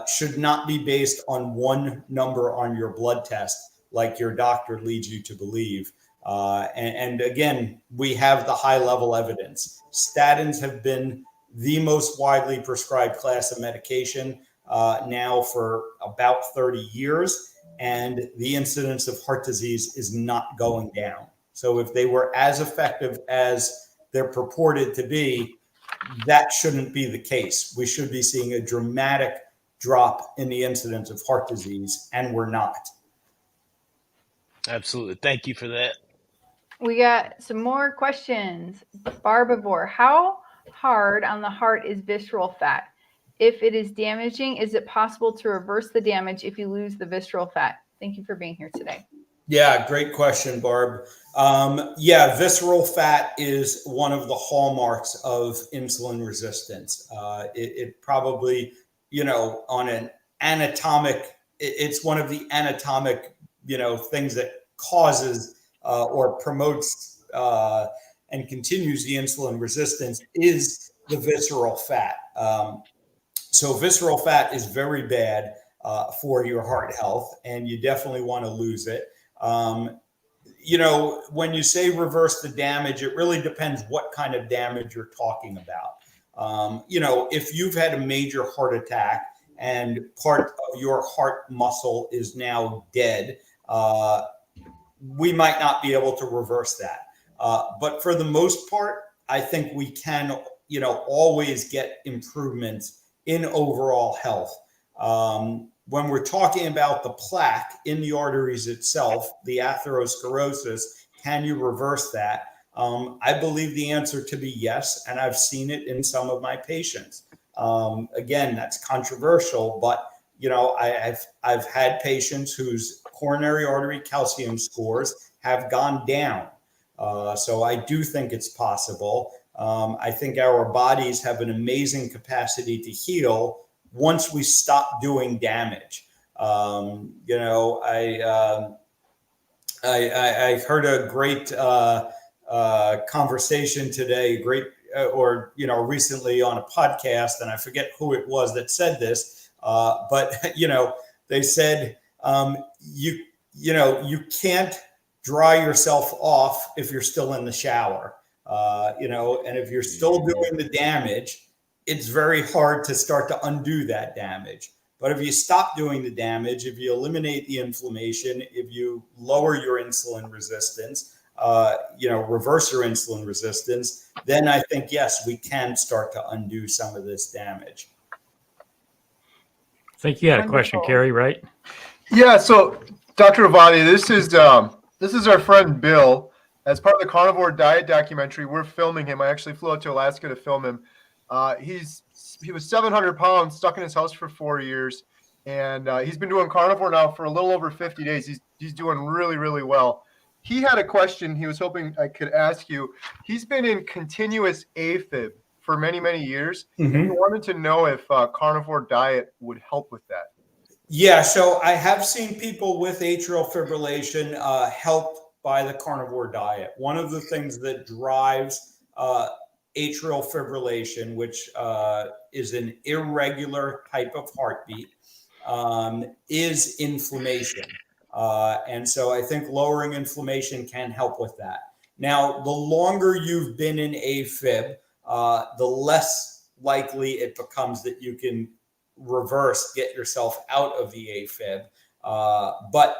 should not be based on one number on your blood test, like your doctor leads you to believe. And again, we have the high level evidence. Statins have been the most widely prescribed class of medication now for about 30 years, and the incidence of heart disease is not going down. So if they were as effective as they're purported to be, that shouldn't be the case. We should be seeing a dramatic drop in the incidence of heart disease, and we're not. Absolutely. Thank you for that. We got some more questions. Barbivore, how hard on the heart is visceral fat? If it is damaging, is it possible to reverse the damage if you lose the visceral fat? Thank you for being here today. Yeah, great question, Barb. Visceral fat is one of the hallmarks of insulin resistance. It probably, on an anatomic, it's one of the anatomic, things that causes or promotes and continues the insulin resistance is the visceral fat. So visceral fat is very bad for your heart health, and you definitely want to lose it. When you say reverse the damage, it really depends what kind of damage you're talking about. If you've had a major heart attack and part of your heart muscle is now dead, we might not be able to reverse that. But for the most part, I think we can, always get improvements in overall health. When we're talking about the plaque in the arteries itself, the atherosclerosis, can you reverse that? I believe the answer to be yes, and I've seen it in some of my patients. Again, that's controversial, but I've had patients whose coronary artery calcium scores have gone down. So I do think it's possible. I think our bodies have an amazing capacity to heal once we stop doing damage. I heard a great conversation today, recently on a podcast, and I forget who it was that said this, but they said you can't dry yourself off if you're still in the shower, and if you're still doing the damage, it's very hard to start to undo that damage. But if you stop doing the damage, if you eliminate the inflammation, if you lower your insulin resistance, reverse your insulin resistance, then I think, yes, we can start to undo some of this damage. I think you had a question, Carrie, right? Yeah. So, Dr. Avani, this is our friend Bill. As part of the Carnivore Diet documentary, we're filming him. I actually flew out to Alaska to film him. He was 700 pounds, stuck in his house for 4 years, and he's been doing carnivore now for a little over 50 days. He's doing really, really well. He had a question he was hoping I could ask you. He's been in continuous AFib for many, many years. Mm-hmm. And he wanted to know if carnivore diet would help with that. Yeah, so I have seen people with atrial fibrillation helped by the carnivore diet. One of the things that drives atrial fibrillation, which is an irregular type of heartbeat, is inflammation. And so I think lowering inflammation can help with that. Now, the longer you've been in AFib, the less likely it becomes that you can get yourself out of the AFib. But,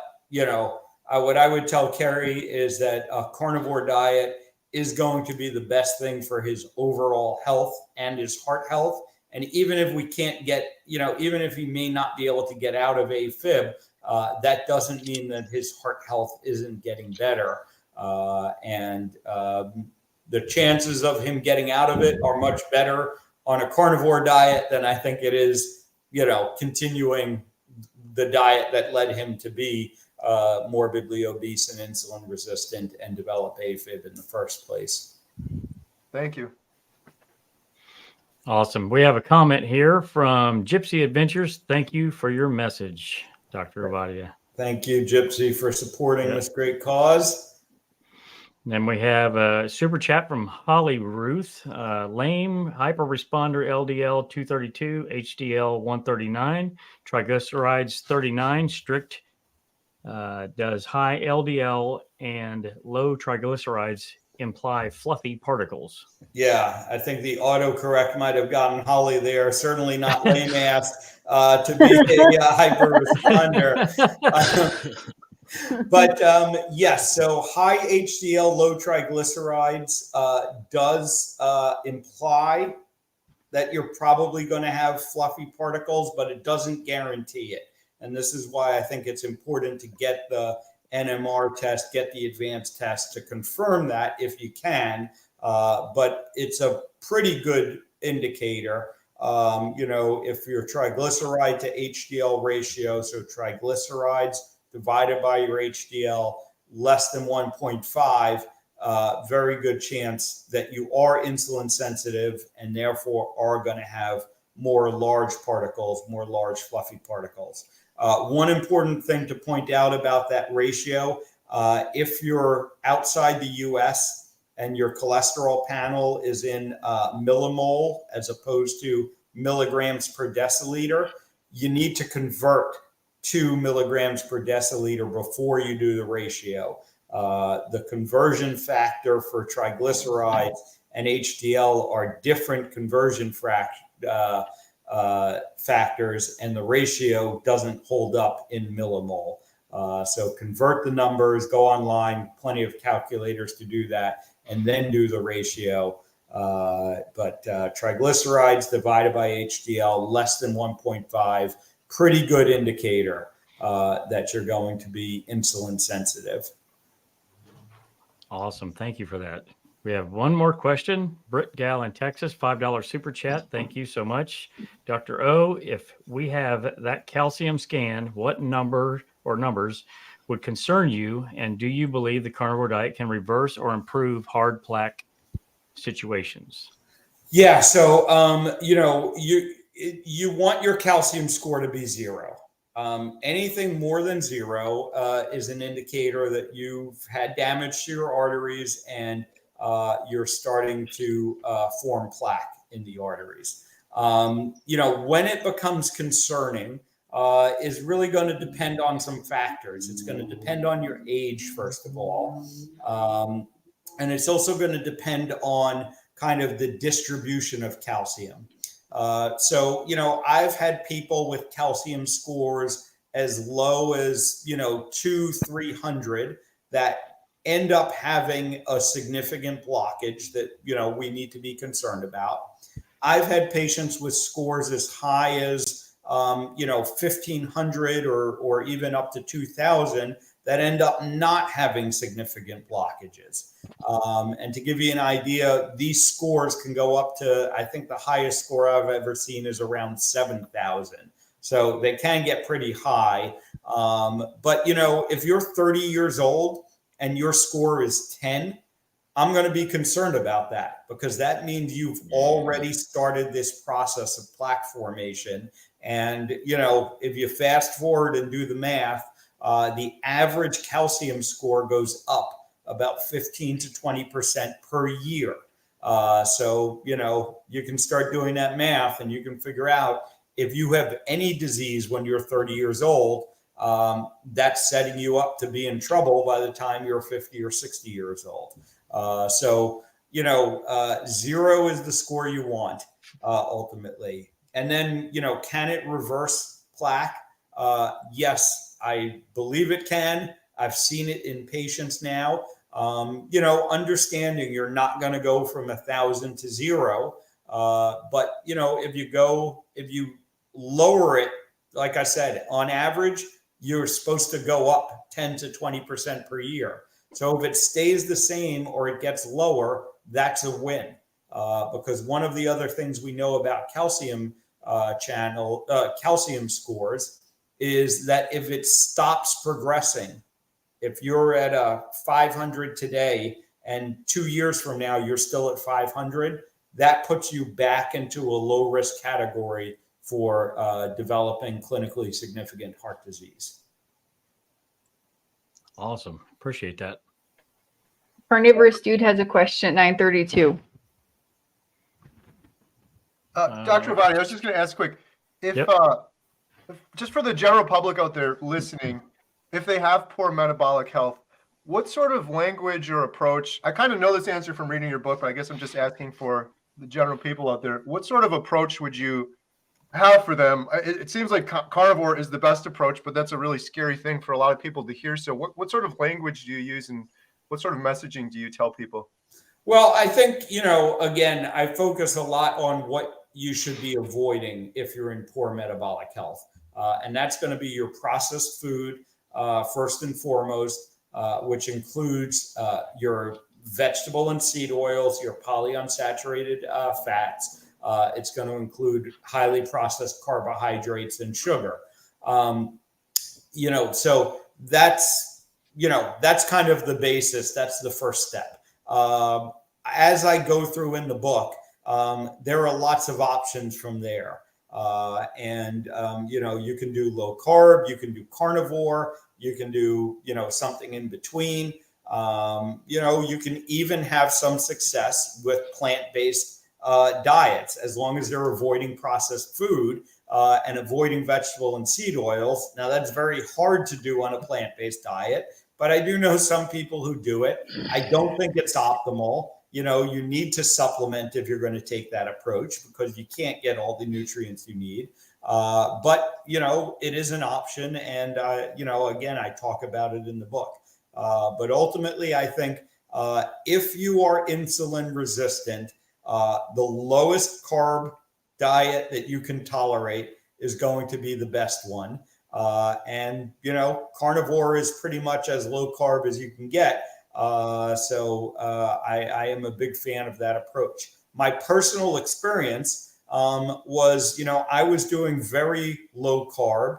what I would tell Kerry is that a carnivore diet is going to be the best thing for his overall health and his heart health. And even if we can't get, even if he may not be able to get out of AFib, that doesn't mean that his heart health isn't getting better. And the chances of him getting out of it are much better on a carnivore diet than I think it is, continuing the diet that led him to be morbidly obese and insulin resistant and develop AFib in the first place. Thank you. Awesome. We have a comment here from Gypsy Adventures. Thank you for your message, Dr. Ovadia. Thank you, Gypsy, for supporting this great cause. And then we have a super chat from Holly Ruth. Lame, hyperresponder LDL 232, HDL 139, triglycerides 39, strict does high LDL and low triglycerides imply fluffy particles? Yeah, I think the autocorrect might have gotten Holly there. Certainly not lame ass to be a hyper responder. But yes, so high HDL, low triglycerides does imply that you're probably going to have fluffy particles, but it doesn't guarantee it. And this is why I think it's important to get the NMR test, get the advanced test to confirm that if you can. But it's a pretty good indicator. If your triglyceride to HDL ratio, so triglycerides divided by your HDL less than 1.5, very good chance that you are insulin sensitive and therefore are going to have more large particles, more large fluffy particles. One important thing to point out about that ratio, if you're outside the US and your cholesterol panel is in millimole as opposed to milligrams per deciliter, you need to convert 2 milligrams per deciliter before you do the ratio. The conversion factor for triglycerides and HDL are different conversion factors, and the ratio doesn't hold up in millimole. So convert the numbers, go online, plenty of calculators to do that, and then do the ratio. But triglycerides divided by HDL less than 1.5, pretty good indicator that you're going to be insulin sensitive. Awesome. Thank you for that. We have one more question. Britt Gal in Texas, $5 super chat. Thank you so much. Dr. O, if we have that calcium scan, what number or numbers would concern you? And do you believe the carnivore diet can reverse or improve hard plaque situations? Yeah. So, you want your calcium score to be 0. Anything more than 0 is an indicator that you've had damage to your arteries and you're starting to form plaque in the arteries. When it becomes concerning is really going to depend on some factors. It's going to depend on your age, first of all. And it's also going to depend on kind of the distribution of calcium. So, I've had people with calcium scores as low as, 200-300 that end up having a significant blockage that, we need to be concerned about. I've had patients with scores as high as, 1,500 or even up to 2,000 that end up not having significant blockages. And to give you an idea, these scores can go up to, I think the highest score I've ever seen is around 7,000. So they can get pretty high. But, if you're 30 years old and your score is 10, I'm going to be concerned about that, because that means you've already started this process of plaque formation. And, if you fast forward and do the math, the average calcium score goes up about 15 to 20% per year. So, you can start doing that math and you can figure out if you have any disease when you're 30 years old, that's setting you up to be in trouble by the time you're 50 or 60 years old. So, 0 is the score you want, ultimately. And then, can it reverse plaque? Yes, I believe it can. I've seen it in patients now. Understanding you're not going to go from 1,000 to 0. But, if you lower it, like I said, on average, you're supposed to go up 10 to 20% per year. So if it stays the same or it gets lower, that's a win. Because one of the other things we know about calcium scores is that if it stops progressing, if you're at a 500 today and 2 years from now you're still at 500, that puts you back into a low risk category for developing clinically significant heart disease. Awesome. Appreciate that. Carnivorous Dude has a question at 9:32. Dr. Avani, I was just going to ask quick, if just for the general public out there listening, if they have poor metabolic health, what sort of language or approach, I kind of know this answer from reading your book, but I guess I'm just asking for the general people out there, what sort of approach would you have for them? It seems like carnivore is the best approach, but that's a really scary thing for a lot of people to hear. So what sort of language do you use and what sort of messaging do you tell people? Well, I think, again, I focus a lot on what you should be avoiding if you're in poor metabolic health. And that's going to be your processed food, first and foremost, which includes your vegetable and seed oils, your polyunsaturated fats. It's going to include highly processed carbohydrates and sugar. So that's kind of the basis. That's the first step. As I go through in the book, there are lots of options from there. You can do low carb, you can do carnivore, you can do, something in between. You can even have some success with plant-based diets, as long as they're avoiding processed food and avoiding vegetable and seed oils. Now, that's very hard to do on a plant-based diet, but I do know some people who do it. I don't think it's optimal. You need to supplement if you're going to take that approach, because you can't get all the nutrients you need. But it is an option. And, again, I talk about it in the book. But ultimately, I think if you are insulin resistant, the lowest carb diet that you can tolerate is going to be the best one. Carnivore is pretty much as low carb as you can get. So I am a big fan of that approach. My personal experience was, I was doing very low carb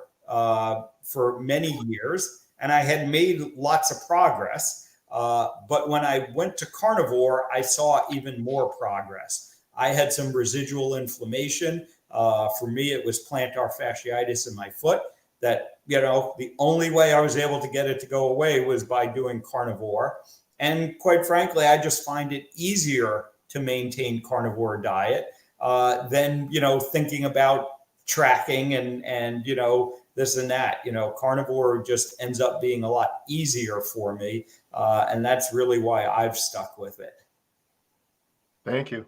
for many years, and I had made lots of progress. But when I went to carnivore, I saw even more progress. I had some residual inflammation. For me, it was plantar fasciitis in my foot that, the only way I was able to get it to go away was by doing carnivore. And quite frankly, I just find it easier to maintain carnivore diet than, thinking about tracking and this and that. Carnivore just ends up being a lot easier for me. And that's really why I've stuck with it. Thank you.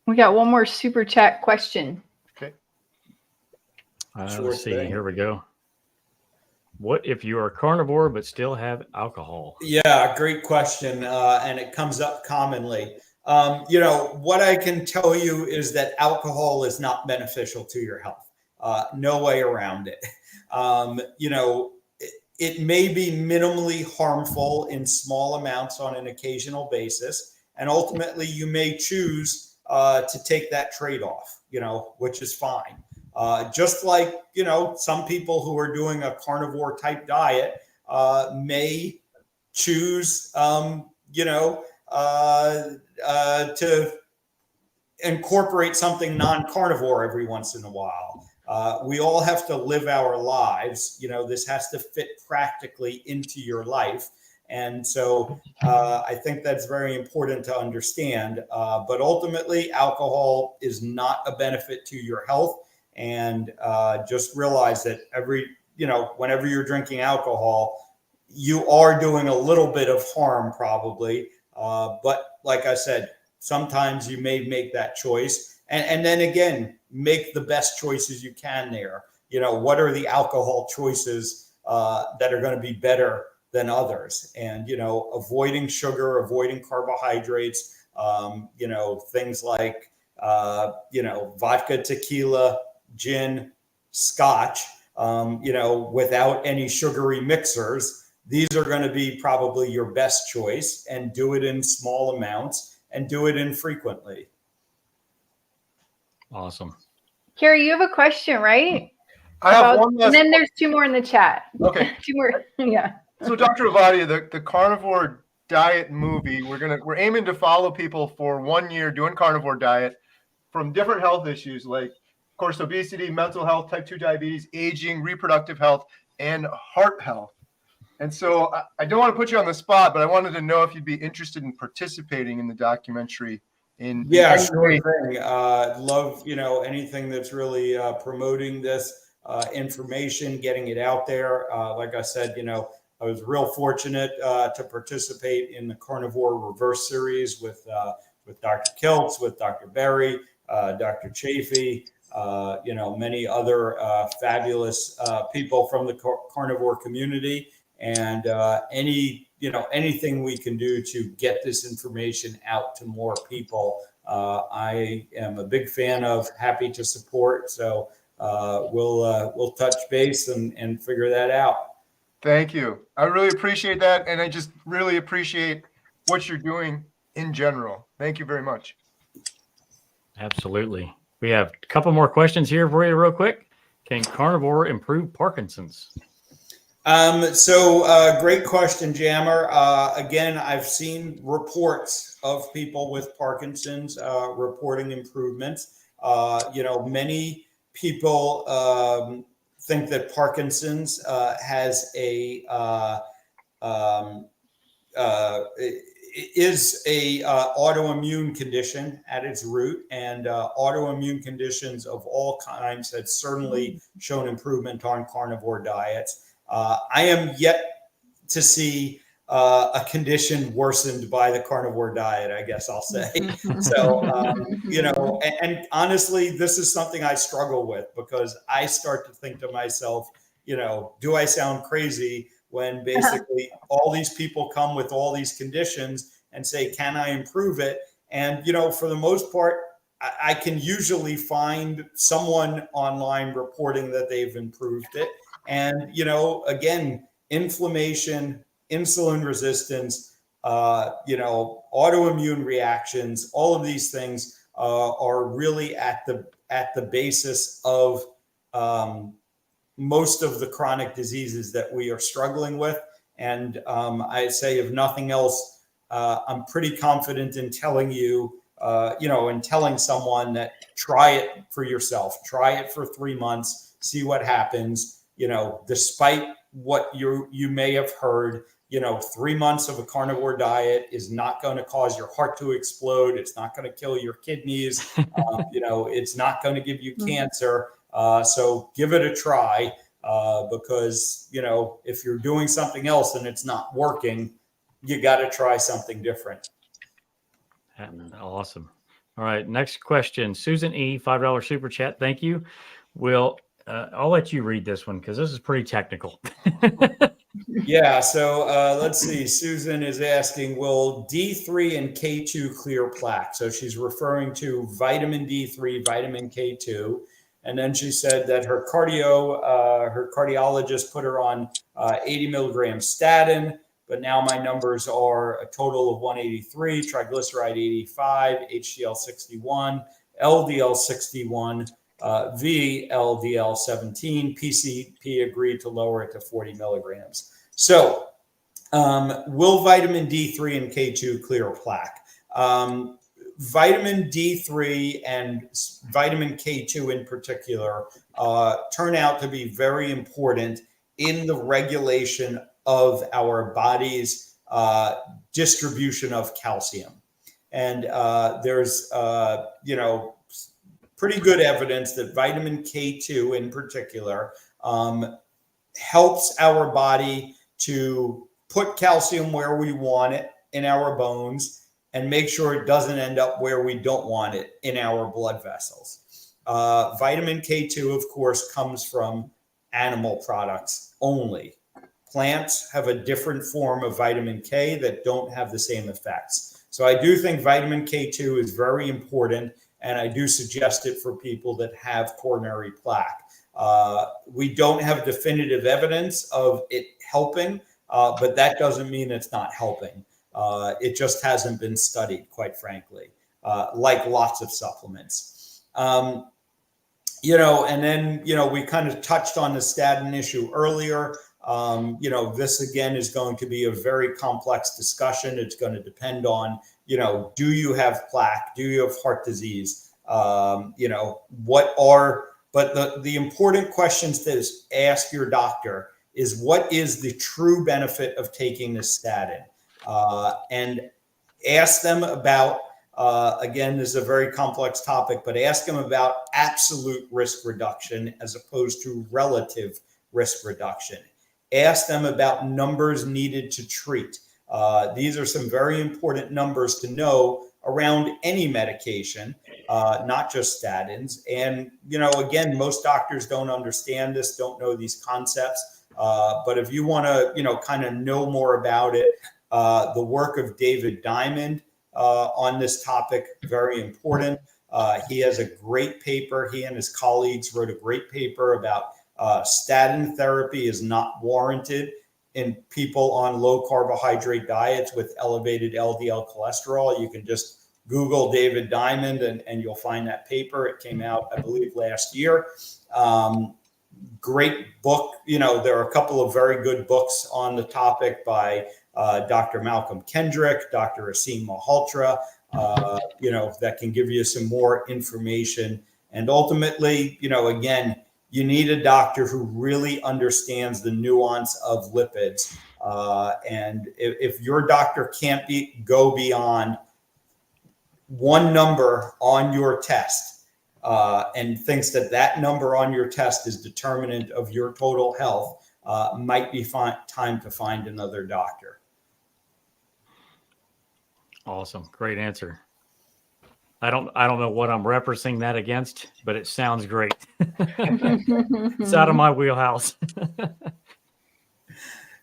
We got one more super chat question. Okay. Let's see. Here we go. What if you are a carnivore but still have alcohol? Yeah, great question. And it comes up commonly. What I can tell you is that alcohol is not beneficial to your health. No way around it. It may be minimally harmful in small amounts on an occasional basis. And ultimately, you may choose to take that trade-off, which is fine. Just like, some people who are doing a carnivore type diet may choose, to incorporate something non-carnivore every once in a while. We all have to live our lives. This has to fit practically into your life. And so I think that's very important to understand. But ultimately, alcohol is not a benefit to your health. And just realize that whenever you're drinking alcohol, you are doing a little bit of harm probably. But like I said, sometimes you may make that choice. And then again, make the best choices you can there. What are the alcohol choices that are going to be better than others? And, avoiding sugar, avoiding carbohydrates, things like, vodka, tequila, gin, scotch, without any sugary mixers. These are going to be probably your best choice, and do it in small amounts and do it infrequently. Awesome. Carrie, you have a question, right? I have one last. And then there's two more in the chat. Okay. Two more. Yeah. So Dr. Avadia, the carnivore diet movie, we're aiming to follow people for 1 year doing carnivore diet from different health issues like, of course, obesity, mental health, type 2 diabetes, aging, reproductive health, and heart health. And so I don't want to put you on the spot, but I wanted to know if you'd be interested in participating in the documentary. Yeah, sure thing. Love, anything that's really promoting this information, getting it out there. Like I said, I was real fortunate to participate in the Carnivore Reverse series with Dr. Kiltz, with Dr. Berry, Dr. Chaffee, many other fabulous people from the carnivore community. And anything we can do to get this information out to more people, I am a big fan of, happy to support. So we'll touch base and figure that out. Thank you. I really appreciate that. And I just really appreciate what you're doing in general. Thank you very much. Absolutely. We have a couple more questions here for you real quick. Can carnivore improve Parkinson's? Great question, Jammer. Again, I've seen reports of people with Parkinson's reporting improvements. Many people think that Parkinson's is a autoimmune condition at its root, and autoimmune conditions of all kinds have certainly shown improvement on carnivore diets. I am yet to see a condition worsened by the carnivore diet, I guess I'll say. So, and honestly, this is something I struggle with, because I start to think to myself, do I sound crazy when basically all these people come with all these conditions and say, can I improve it? And, for the most part, I can usually find someone online reporting that they've improved it. And, again, inflammation, insulin resistance, autoimmune reactions, all of these things are really at the basis of most of the chronic diseases that we are struggling with. And I say, if nothing else, I'm pretty confident in telling you, and telling someone that try it for yourself, try it for 3 months, see what happens. Despite what you may have heard, 3 months of a carnivore diet is not going to cause your heart to explode. It's not going to kill your kidneys. It's not going to give you cancer. So give it a try, because, if you're doing something else and it's not working, you got to try something different. Awesome. All right. Next question. Susan E., $5 super chat. Thank you. I'll let you read this one because this is pretty technical. Yeah, so let's see. Susan is asking, will D3 and K2 clear plaque? So she's referring to vitamin D3, vitamin K2. And then she said that her cardiologist put her on 80 milligrams statin, but now my numbers are a total of 183, triglyceride 85, HDL 61, LDL 61, VLDL 17, PCP agreed to lower it to 40 milligrams. So will vitamin D3 and K2 clear plaque? Vitamin D3 and vitamin K2 in particular turn out to be very important in the regulation of our body's distribution of calcium. And there's, pretty good evidence that vitamin K2 in particular helps our body to put calcium where we want it in our bones and make sure it doesn't end up where we don't want it in our blood vessels. Vitamin K2, of course, comes from animal products only. Plants have a different form of vitamin K that don't have the same effects. So I do think vitamin K2 is very important, and I do suggest it for people that have coronary plaque. We don't have definitive evidence of it helping, but that doesn't mean it's not helping. It just hasn't been studied, quite frankly, like lots of supplements. And then, we kind of touched on the statin issue earlier. This again is going to be a very complex discussion. It's going to depend on, do you have plaque? Do you have heart disease? But the important questions to ask your doctor is, what is the true benefit of taking this statin? And ask them about, again, this is a very complex topic, but ask them about absolute risk reduction as opposed to relative risk reduction. Ask them about numbers needed to treat. These are some very important numbers to know around any medication, not just statins. And, again, most doctors don't understand this, don't know these concepts. But if you want to, kind of know more about it, the work of David Diamond on this topic, very important. He has a great paper. He and his colleagues wrote a great paper about statin therapy is not warranted in people on low carbohydrate diets with elevated LDL cholesterol. You can just Google David Diamond and you'll find that paper. It came out, I believe, last year. Great book. There are a couple of very good books on the topic by Dr. Malcolm Kendrick, Dr. Asim Malhotra, that can give you some more information. And ultimately, again, you need a doctor who really understands the nuance of lipids. And if your doctor can't go beyond one number on your test and thinks that number on your test is determinant of your total health, might be time to find another doctor. Awesome. Great answer. I don't know what I'm referencing that against, but it sounds great. It's out of my wheelhouse.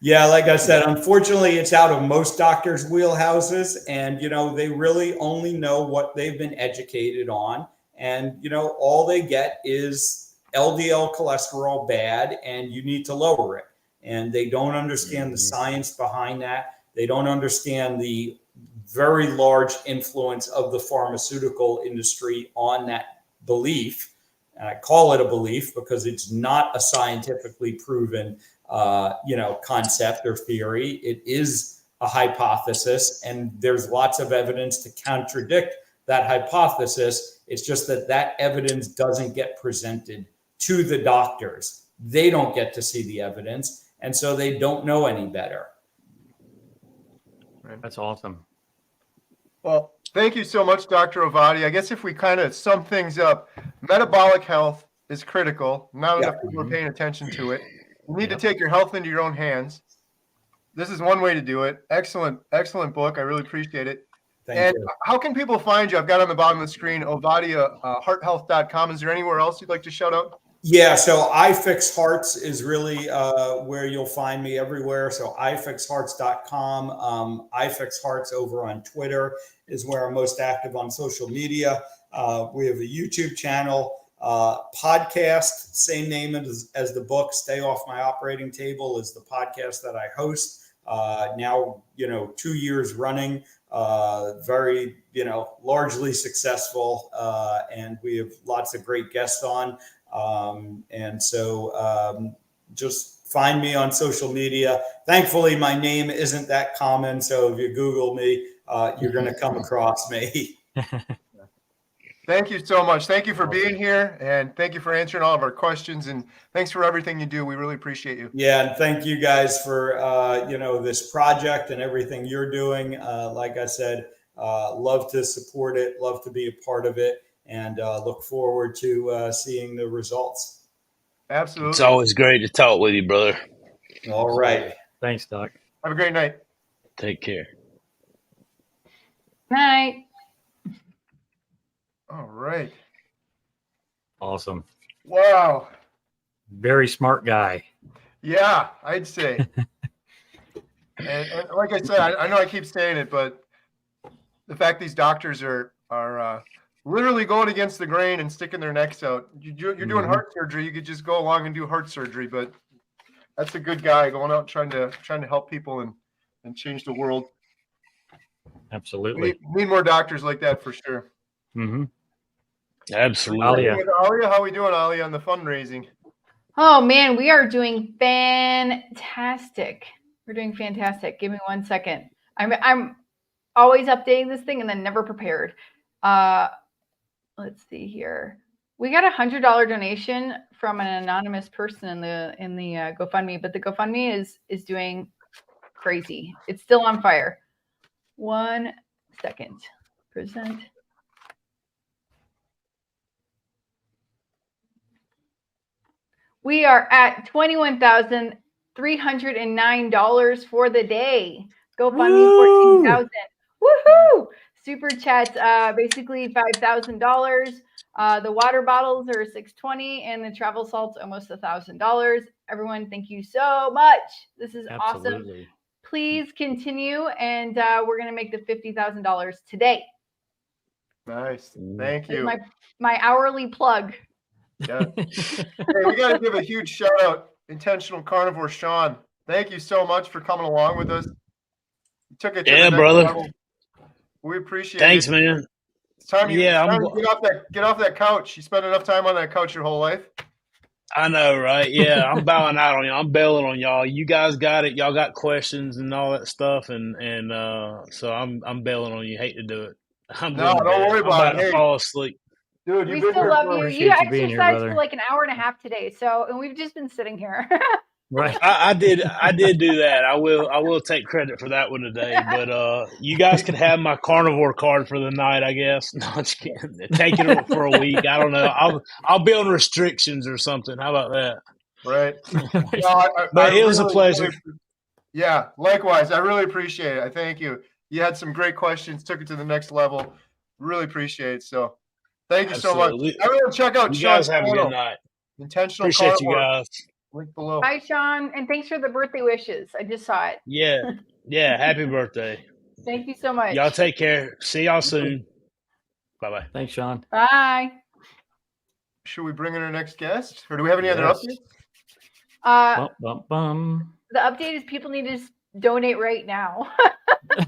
Yeah, like I said, unfortunately, it's out of most doctors' wheelhouses, and they really only know what they've been educated on, and all they get is LDL cholesterol bad, and you need to lower it. And they don't understand the science behind that. They don't understand the very large influence of the pharmaceutical industry on that belief. And I call it a belief because it's not a scientifically proven, concept or theory. It is a hypothesis, and there's lots of evidence to contradict that hypothesis. It's just that evidence doesn't get presented to the doctors. They don't get to see the evidence, and so they don't know any better. That's awesome. Well, thank you so much, Dr. Avadi. I guess if we kind of sum things up, metabolic health is critical. Not enough people are paying attention to it. You need to take your health into your own hands. This is one way to do it. Excellent, excellent book. I really appreciate it. And how can people find you? I've got on the bottom of the screen, Ovadia, hearthealth.com. Is there anywhere else you'd like to shout out? Yeah, so iFix Hearts is really where you'll find me everywhere. So ifixhearts.com, iFix Hearts over on Twitter is where I'm most active on social media. We have a YouTube channel, podcast, same name as the book, Stay Off My Operating Table is the podcast that I host. Now, 2 years running. Very, largely successful, and we have lots of great guests on. And so just find me on social media. Thankfully, my name isn't that common. So if you Google me, you're going to come across me. Thank you so much. Thank you for being here, and thank you for answering all of our questions, and thanks for everything you do. We really appreciate you. Yeah, and thank you guys for this project and everything you're doing. Like I said, love to support it, love to be a part of it, and look forward to seeing the results. Absolutely. It's always great to talk with you, brother. All right. Thanks, Doc. Have a great night. Take care. Night. All right. Awesome. Wow. Very smart guy. Yeah, I'd say. and like I said, I know I keep saying it, but the fact these doctors are literally going against the grain and sticking their necks out. You're doing heart surgery. You could just go along and do heart surgery, but that's a good guy going out trying to help people and change the world. Absolutely. We need more doctors like that for sure. Mm-hmm. Absolutely. Alia, how we doing, Alia, on the fundraising? Oh man, we are doing fantastic. We're doing fantastic. Give me 1 second. I'm always updating this thing and then never prepared. Let's see here. We got $100 donation from an anonymous person in the GoFundMe, but the GoFundMe is doing crazy. It's still on fire. 1 second. Present. We are at $21,309 for the day. GoFundMe 14,000. Woohoo! Super chats, basically $5,000. The water bottles are $620, and the travel salt's almost $1,000. Everyone, thank you so much. This is awesome. Please continue, and we're gonna make the $50,000 today. Nice. Thank you. My hourly plug. Yeah. Hey, we got to give a huge shout out, Intentional Carnivore Sean. Thank you so much for coming along with us. You took it to the next brother. level. We appreciate Thanks, it. man. It's time you get off that couch. You spent enough time on that couch your whole life. I know, right? Yeah, I'm bowing out on you. I'm bailing on y'all. You guys got it. Y'all got questions and all that stuff, and so I'm bailing on you. Hate to do it. Don't worry about it. To fall asleep. Dude, we still love you. You exercised for like an hour and a half today, and we've just been sitting here. Right. I did do that. I will take credit for that one today. But you guys can have my carnivore card for the night, I guess. No, I'm just kidding. Taking it for a week. I don't know. I'll be on restrictions or something. How about that? Right. But it was a pleasure. Yeah, likewise. I really appreciate it. I thank you. You had some great questions, took it to the next level. Really appreciate it. So thank you so much. Everyone check out You guys have a good night. Intentional Appreciate Carnivore. you guys. Link below. Hi, Sean, and thanks for the birthday wishes. I just saw it. Yeah. Happy birthday. Thank you so much. Y'all take care. See y'all soon. Bye-bye. Thanks, Sean. Bye. Should we bring in our next guest, or do we have any other updates? The update is people need to donate right now.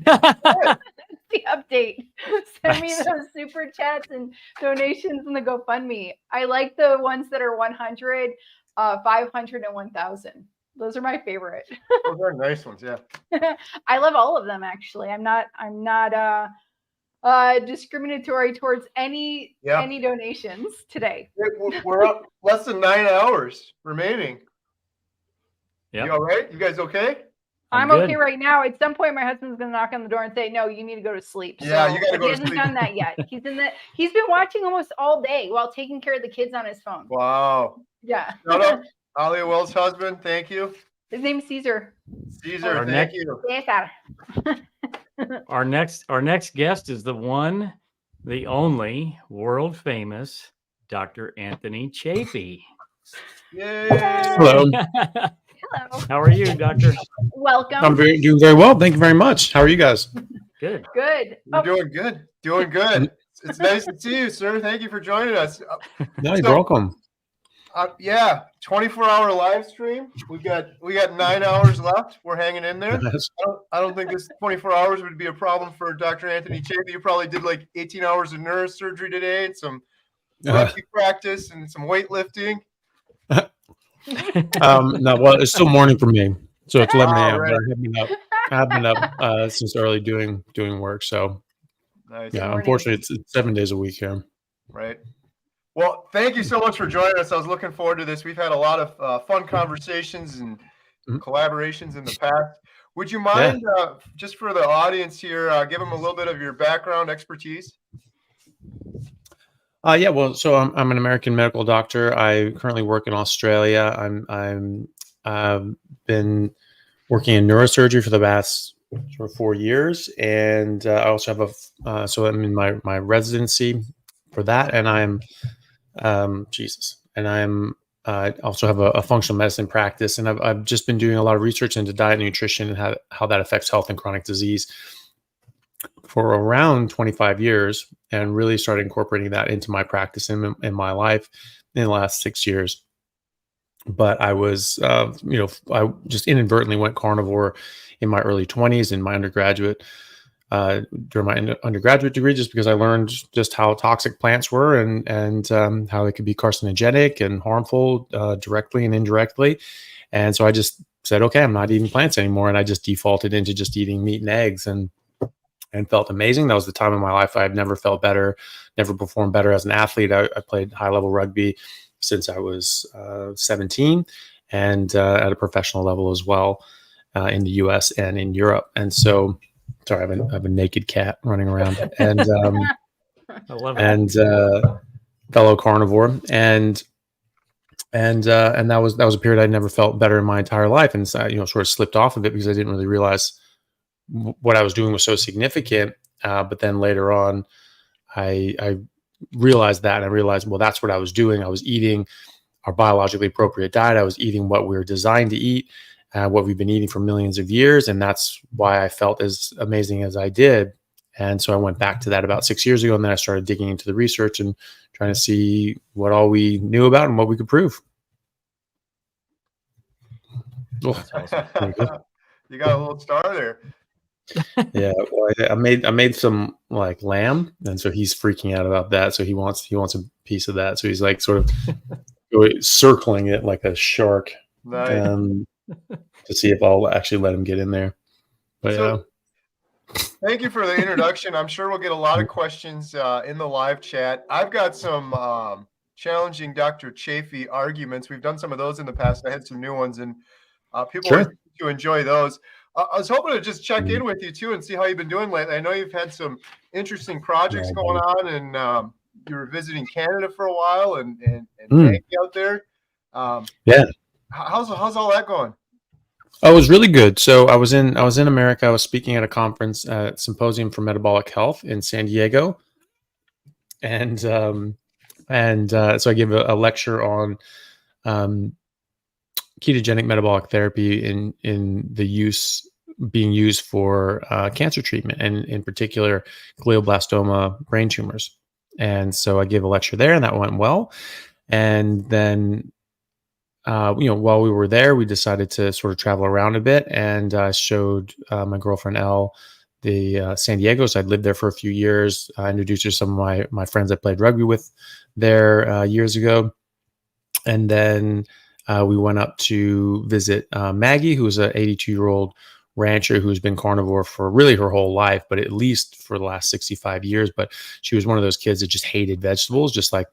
That's the update. Send me those super chats and donations in the GoFundMe. I like the ones that are 100, 500, and 1,000. Those are my favorite. Those are nice ones, yeah. I love all of them, actually. I'm not discriminatory towards any donations today. We're up less than 9 hours remaining. Yeah. You all right? You guys okay? I'm okay right now. At some point, my husband's gonna knock on the door and say, "No, you need to go to sleep." Yeah, you gotta go to sleep. He hasn't done that yet. He's been watching almost all day while taking care of the kids on his phone. Wow. Yeah. Shout out Alia Wells' husband. Thank you. His name's Caesar. Caesar, thank you. Cesar. Our next guest is the one, the only, world famous Dr. Anthony Chaffee. Yay! Hello. Hello. How are you, Doctor? Welcome. I'm doing very well. Thank you very much. How are you guys? Good. Good. You're doing good. Doing good. It's nice to see you, sir. Thank you for joining us. No, you're welcome. Yeah, 24-hour live stream. We got 9 hours left. We're hanging in there. Yes. I don't think this 24 hours would be a problem for Dr. Anthony Chaffee. You probably did like 18 hours of neurosurgery today and some rugby practice and some weightlifting. No, well, it's still morning for me, so it's 11 a.m. Right. But I've been up since early doing work. So Nice. yeah, unfortunately, it's 7 days a week here. Right. Well, thank you so much for joining us. I was looking forward to this. We've had a lot of fun conversations and collaborations in the past. Would you mind, just for the audience here, give them a little bit of your background expertise? Yeah, well, so I'm an American medical doctor. I currently work in Australia. I've been working in neurosurgery for the past sort of 4 years, and I also have so I'm in my residency for that, and I'm I also have a functional medicine practice, and I've just been doing a lot of research into diet and nutrition and how that affects health and chronic disease for around 25 years, and really started incorporating that into my practice in my life in the last 6 years. But I was, I just inadvertently went carnivore in my early 20s in my undergraduate, during my undergraduate degree, just because I learned just how toxic plants were and how they could be carcinogenic and harmful directly and indirectly. And so I just said, okay, I'm not eating plants anymore. And I just defaulted into just eating meat and eggs and felt amazing. That was the time in my life I had never felt better, never performed better as an athlete. I played high level rugby since I was 17 and at a professional level as well in the US and in Europe. And so, sorry, I have a naked cat running around and I love it. Fellow carnivore. And that was a period I never felt better in my entire life. And so, sort of slipped off of it because I didn't really realize what I was doing was so significant. But then later on, I realized that, and I realized, well, that's what I was doing. I was eating our biologically appropriate diet. I was eating what we were designed to eat, what we've been eating for millions of years. And that's why I felt as amazing as I did. And so I went back to that about 6 years ago. And then I started digging into the research and trying to see what all we knew about and what we could prove. Oh, You got a little star there. Yeah, well, I made some like lamb, and so he's freaking out about that. So he wants a piece of that. So he's like sort of circling it like a shark, Nice. To see if I'll actually let him get in there. But So, thank you for the introduction. I'm sure we'll get a lot of questions in the live chat. I've got some challenging Dr. Chaffee arguments. We've done some of those in the past. I had some new ones, and people Sure. seem to enjoy those. I was hoping to just check in with you too and see how you've been doing lately. I know you've had some interesting projects going on, and you were visiting Canada for a while and hanging out there. yeah. How's all that going? Oh, it was really good. So I was in America. I was speaking at a conference, Symposium for Metabolic Health in San Diego, and so I gave a lecture on ketogenic metabolic therapy in the being used for cancer treatment, and in particular glioblastoma brain tumors. And so I gave a lecture there, and that went well. And then while we were there, we decided to sort of travel around a bit, and I showed my girlfriend Elle the San Diego. So I'd lived there for a few years. I introduced her to some of my friends I played rugby with there years ago. And then we went up to visit Maggie, who's an 82-year-old rancher who's been carnivore for really her whole life, but at least for the last 65 years. But she was one of those kids that just hated vegetables, just like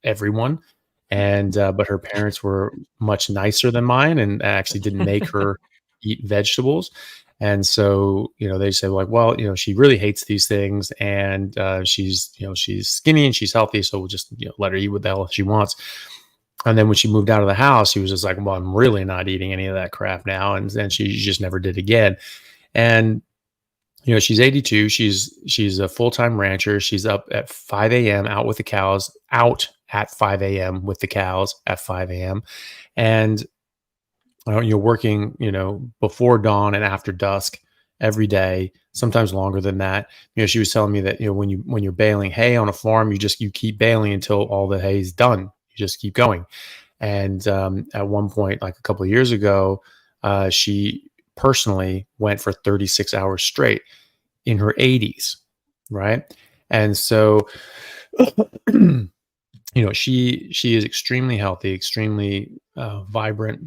everyone. And but her parents were much nicer than mine and actually didn't make her eat vegetables. And so, they said, like, well, she really hates these things, and she's skinny and she's healthy, so we'll just let her eat what the hell she wants. And then when she moved out of the house, she was just like, well, I'm really not eating any of that crap now. And then she just never did again. And You know, she's 82. She's a full-time rancher. She's up at 5 a.m. out with the cows, out at 5 a.m. with the cows at 5 a.m. And you're working, you know, before dawn and after dusk every day, sometimes longer than that. You know, she was telling me that, you know, when you're baling hay on a farm, you keep baling until all the hay is done. You just keep going. And at one point, like a couple of years ago, she personally went for 36 hours straight in her 80s, right? And so, you know, she is extremely healthy, extremely vibrant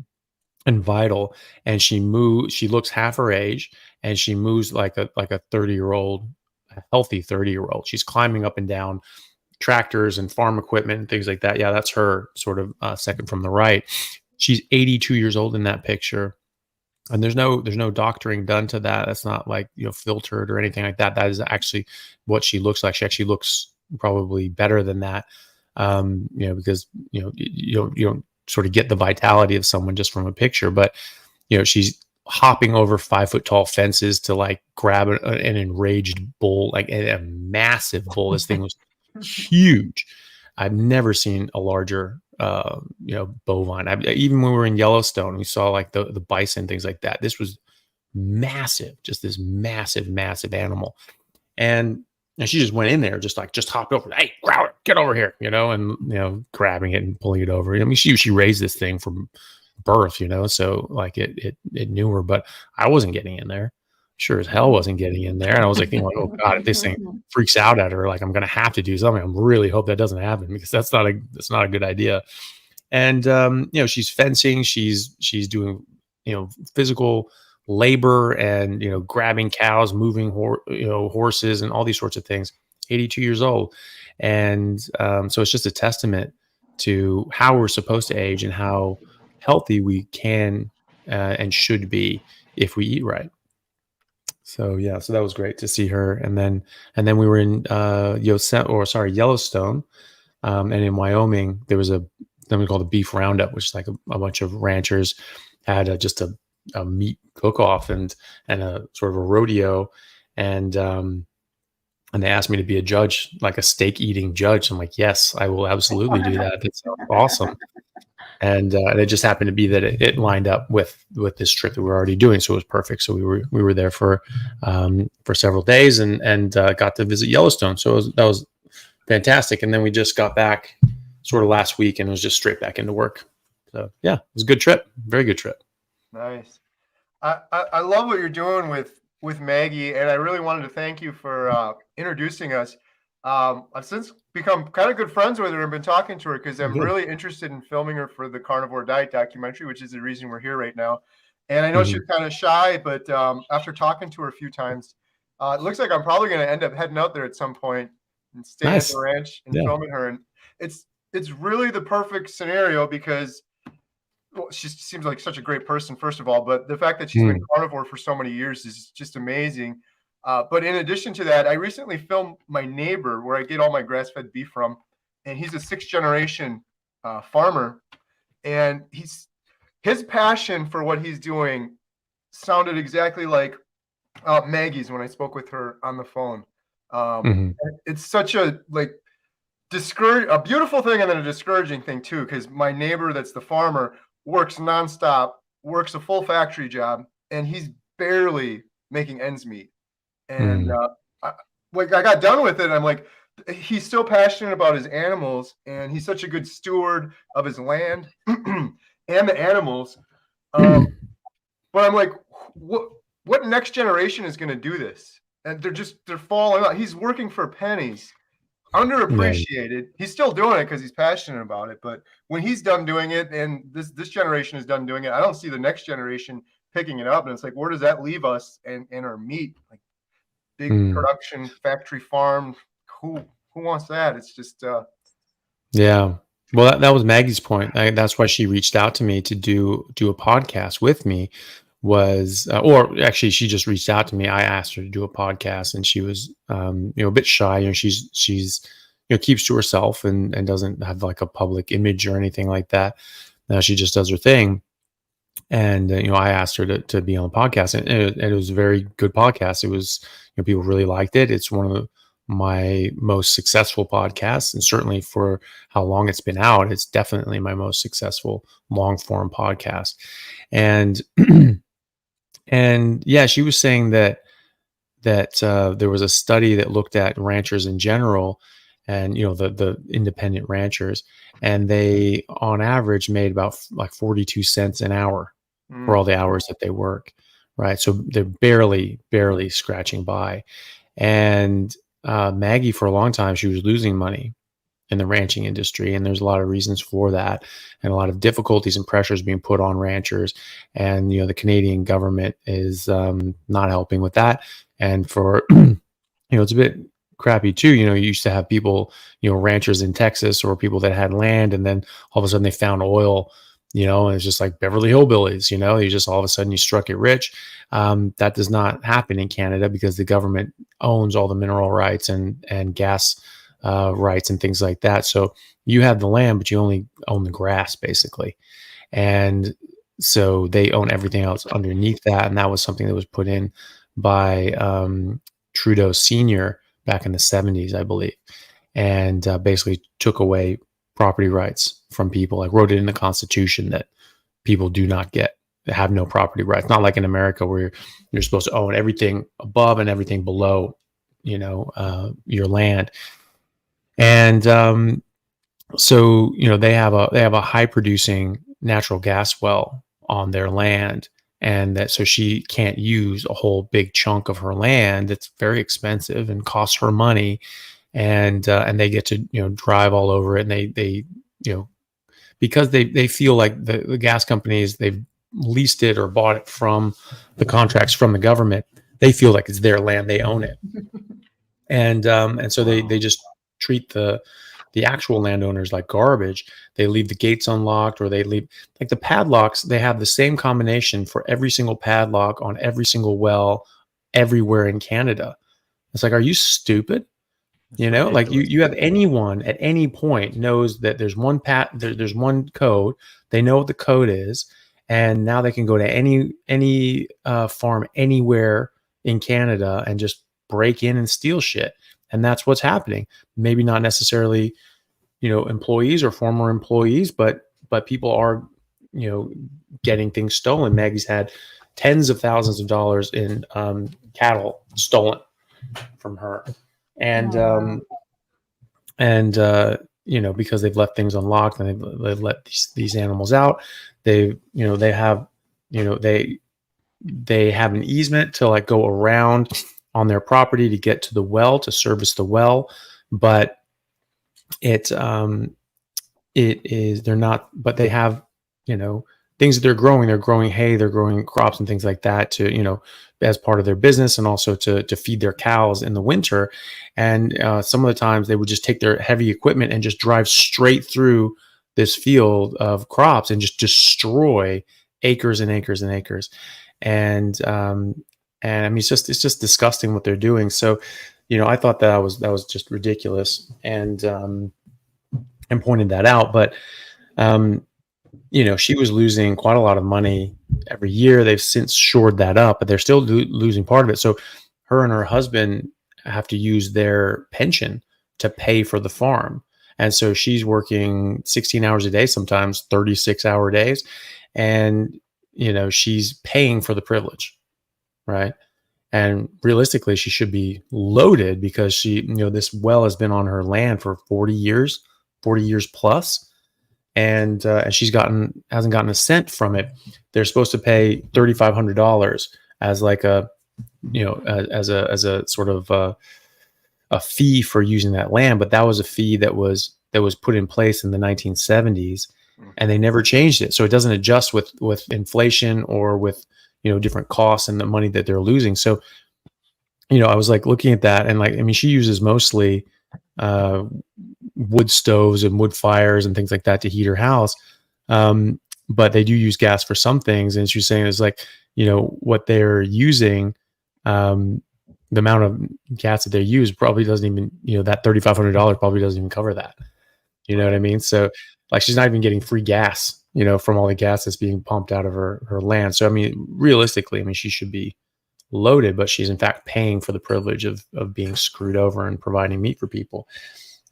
and vital, and she looks half her age, and she moves like a 30-year-old, a healthy 30-year-old. She's climbing up and down tractors and farm equipment and things like that. Yeah, that's her, sort of second from the right. She's 82 years old in that picture, and there's no doctoring done to that. That's not like, you know, filtered or anything like that. That is actually what she looks like. She actually looks probably better than that, you know, because you don't sort of get the vitality of someone just from a picture. But you know, she's hopping over 5-foot-tall fences to like grab an enraged bull, like a massive bull. This thing was huge. I've never seen a larger you know, bovine. Even when we were in Yellowstone, we saw like the bison, things like that. This was massive, just this massive animal. And she just went in there, just hopped over. Hey, Growler, get over here, you know, and, you know, grabbing it and pulling it over. I mean, she raised this thing from birth, you know, so like it knew her, but I wasn't getting in there. Sure as hell wasn't getting in there. And I was like, thinking, like, oh God, if this thing freaks out at her, like I'm going to have to do something. I really hope that doesn't happen, because that's not a good idea. And, you know, she's fencing, she's doing, you know, physical labor and, you know, grabbing cows, moving horses and all these sorts of things. 82 years old. And so it's just a testament to how we're supposed to age and how healthy we can and should be if we eat right. So yeah, so that was great to see her. And then we were in Yellowstone, and in Wyoming there was something called a beef roundup, which is like a bunch of ranchers had just a meat cook-off and a sort of a rodeo, and they asked me to be a judge, like a steak eating judge. I'm like, yes, I will absolutely do that. That's awesome. And it just happened to be that it lined up with this trip that we were already doing, so it was perfect. So we were there for several days and got to visit Yellowstone. So that was fantastic. And then we just got back sort of last week and was just straight back into work. So yeah, it was a good trip, very good trip. Nice. I love what you're doing with Maggie, and I really wanted to thank you for introducing us. I've since become kind of good friends with her and been talking to her because I'm really interested in filming her for the Carnivore Diet documentary, which is the reason we're here right now. And I know she's kind of shy, but after talking to her a few times, it looks like I'm probably going to end up heading out there at some point and staying at the ranch and filming her. And it's really the perfect scenario because, well, she seems like such a great person, first of all, but the fact that she's been carnivore for so many years is just amazing. But in addition to that, I recently filmed my neighbor where I get all my grass-fed beef from, and he's a 6th generation farmer, and his passion for what he's doing sounded exactly like Maggie's when I spoke with her on the phone. It's such a a beautiful thing and then a discouraging thing too, because my neighbor that's the farmer works nonstop, works a full factory job, and he's barely making ends meet. And I got done with it. And I'm like, he's still passionate about his animals, and he's such a good steward of his land and the animals. But I'm like, what next generation is going to do this? And they're falling out. He's working for pennies, underappreciated. He's still doing it because he's passionate about it. But when he's done doing it, and this generation is done doing it, I don't see the next generation picking it up. And it's like, where does that leave us and our meat? Like, big production factory farm. Who wants that? It's just yeah. Well, that was Maggie's point. That's why she reached out to me to do a podcast with me. Or actually, she just reached out to me. I asked her to do a podcast, and she was a bit shy. You know, she's keeps to herself and doesn't have like a public image or anything like that. Now she just does her thing. I asked her to be on the podcast, and it was a very good podcast. It was, people really liked it. It's one of my most successful podcasts, and certainly for how long it's been out, it's definitely my most successful long form podcast. And and yeah, she was saying that there was a study that looked at ranchers in general, and the independent ranchers, and they on average made about like 42 cents an hour for all the hours that they work, right? So they're barely scratching by. And Maggie, for a long time, she was losing money in the ranching industry, and there's a lot of reasons for that, and a lot of difficulties and pressures being put on ranchers. And the Canadian government is not helping with that. And for it's a bit crappy too. You used to have people, ranchers in Texas, or people that had land, and then all of a sudden they found oil, and it's just like Beverly Hillbillies. You just all of a sudden you struck it rich. That does not happen in Canada because the government owns all the mineral rights and gas rights and things like that. So you have the land, but you only own the grass basically. And so they own everything else underneath that. And that was something that was put in by Trudeau Sr. back in the 70s, I believe, and basically took away property rights from people. Like wrote it in the Constitution that people do not have no property rights. Not like in America where you're supposed to own everything above and everything below, your land. And so they have a high producing natural gas well on their land. And so she can't use a whole big chunk of her land. It's very expensive and costs her money. And they get to, drive all over it. And they because they feel like the gas companies, they've leased it or bought it from the contracts from the government. They feel like it's their land. They own it. And so they just treat the actual landowners like garbage. They leave the gates unlocked, or they leave like the padlocks. They have the same combination for every single padlock on every single well everywhere in Canada. It's like, are you stupid? Like you have anyone at any point knows that there's one there's one code. They know what the code is, and now they can go to any farm anywhere in Canada and just break in and steal shit. And that's what's happening. Maybe not necessarily, employees or former employees, but people are, getting things stolen. Maggie's had tens of thousands of dollars in cattle stolen from her. And, because they've left things unlocked and they've let these animals out, they have an easement to like go around on their property to get to the well, to service the well. But they're not, but they have, things that they're growing hay, they're growing crops and things like that to, as part of their business, and also to feed their cows in the winter. And some of the times they would just take their heavy equipment and just drive straight through this field of crops and just destroy acres and acres and acres. And I mean, it's just disgusting what they're doing. So, I thought that was just ridiculous, and pointed that out. But, she was losing quite a lot of money every year. They've since shored that up, but they're still losing part of it. So her and her husband have to use their pension to pay for the farm. And so she's working 16 hours a day, sometimes 36-hour days. And, she's paying for the privilege. Right. And realistically, she should be loaded because she, this well has been on her land for 40 years plus. And she's hasn't gotten a cent from it. They're supposed to pay $3,500 as like a, as a sort of a fee for using that land. But that was a fee that was put in place in the 1970s, and they never changed it. So it doesn't adjust with inflation or with, different costs and the money that they're losing. So, I was like looking at that, and she uses mostly wood stoves and wood fires and things like that to heat her house. But they do use gas for some things. And she's saying it's like, what they're using, the amount of gas that they use probably doesn't even, that $3,500 probably doesn't even cover that. You know what I mean? So like, she's not even getting free gas from all the gas that's being pumped out of her land. So, I mean, realistically, I mean, she should be loaded, but she's in fact paying for the privilege of being screwed over and providing meat for people.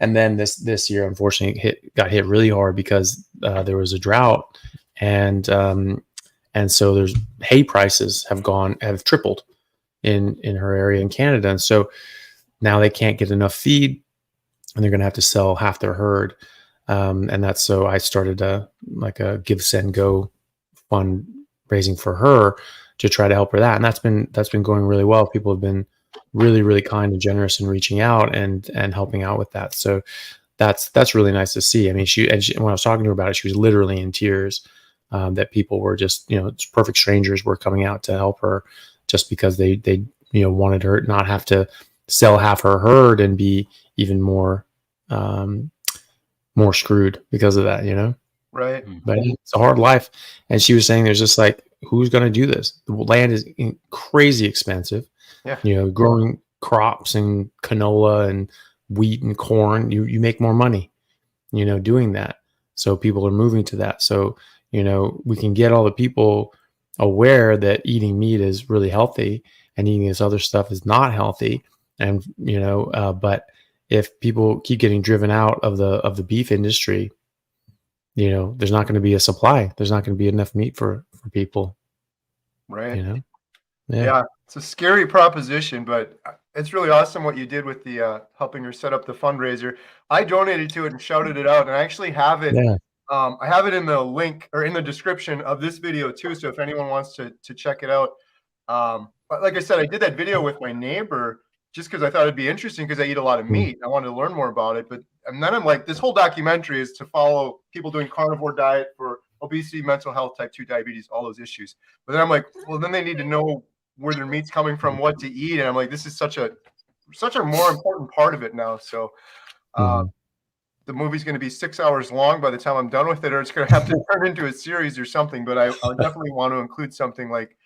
And then this year, unfortunately, got hit really hard because there was a drought, and so there's hay prices have tripled in her area in Canada, and so now they can't get enough feed, and they're going to have to sell half their herd. And that's so I started a Give, Send, Go fundraising for her to try to help her that, and that's been going really well. People have been really, really kind and generous in reaching out and helping out with that. So that's really nice to see. I mean, she when I was talking to her about it, she was literally in tears. That people were just perfect strangers were coming out to help her just because they wanted her not have to sell half her herd and be even more screwed because of that, Right. But it's a hard life. And she was saying there's just like, who's going to do this? The land is crazy expensive. Yeah. Growing crops and canola and wheat and corn, you make more money, doing that. So people are moving to that. So, we can get all the people aware that eating meat is really healthy and eating this other stuff is not healthy. And, but if people keep getting driven out of the beef industry, there's not going to be a supply. There's not going to be enough meat for people. Right. Yeah. Yeah. It's a scary proposition, but it's really awesome what you did with the helping her set up the fundraiser. I donated to it and shouted it out, and I actually have it. Yeah. I have it in the link or in the description of this video too. So if anyone wants to check it out, but like I said, I did that video with my neighbor just because I thought it'd be interesting because I eat a lot of meat. I wanted to learn more about it, and then I'm like, this whole documentary is to follow people doing carnivore diet for obesity, mental health, type 2 diabetes, all those issues. But then I'm like, well, then they need to know where their meat's coming from, what to eat, and I'm like, this is such a more important part of it now. So the movie's going to be 6 hours long by the time I'm done with it, or it's going to have to turn into a series or something. But I definitely want to include something like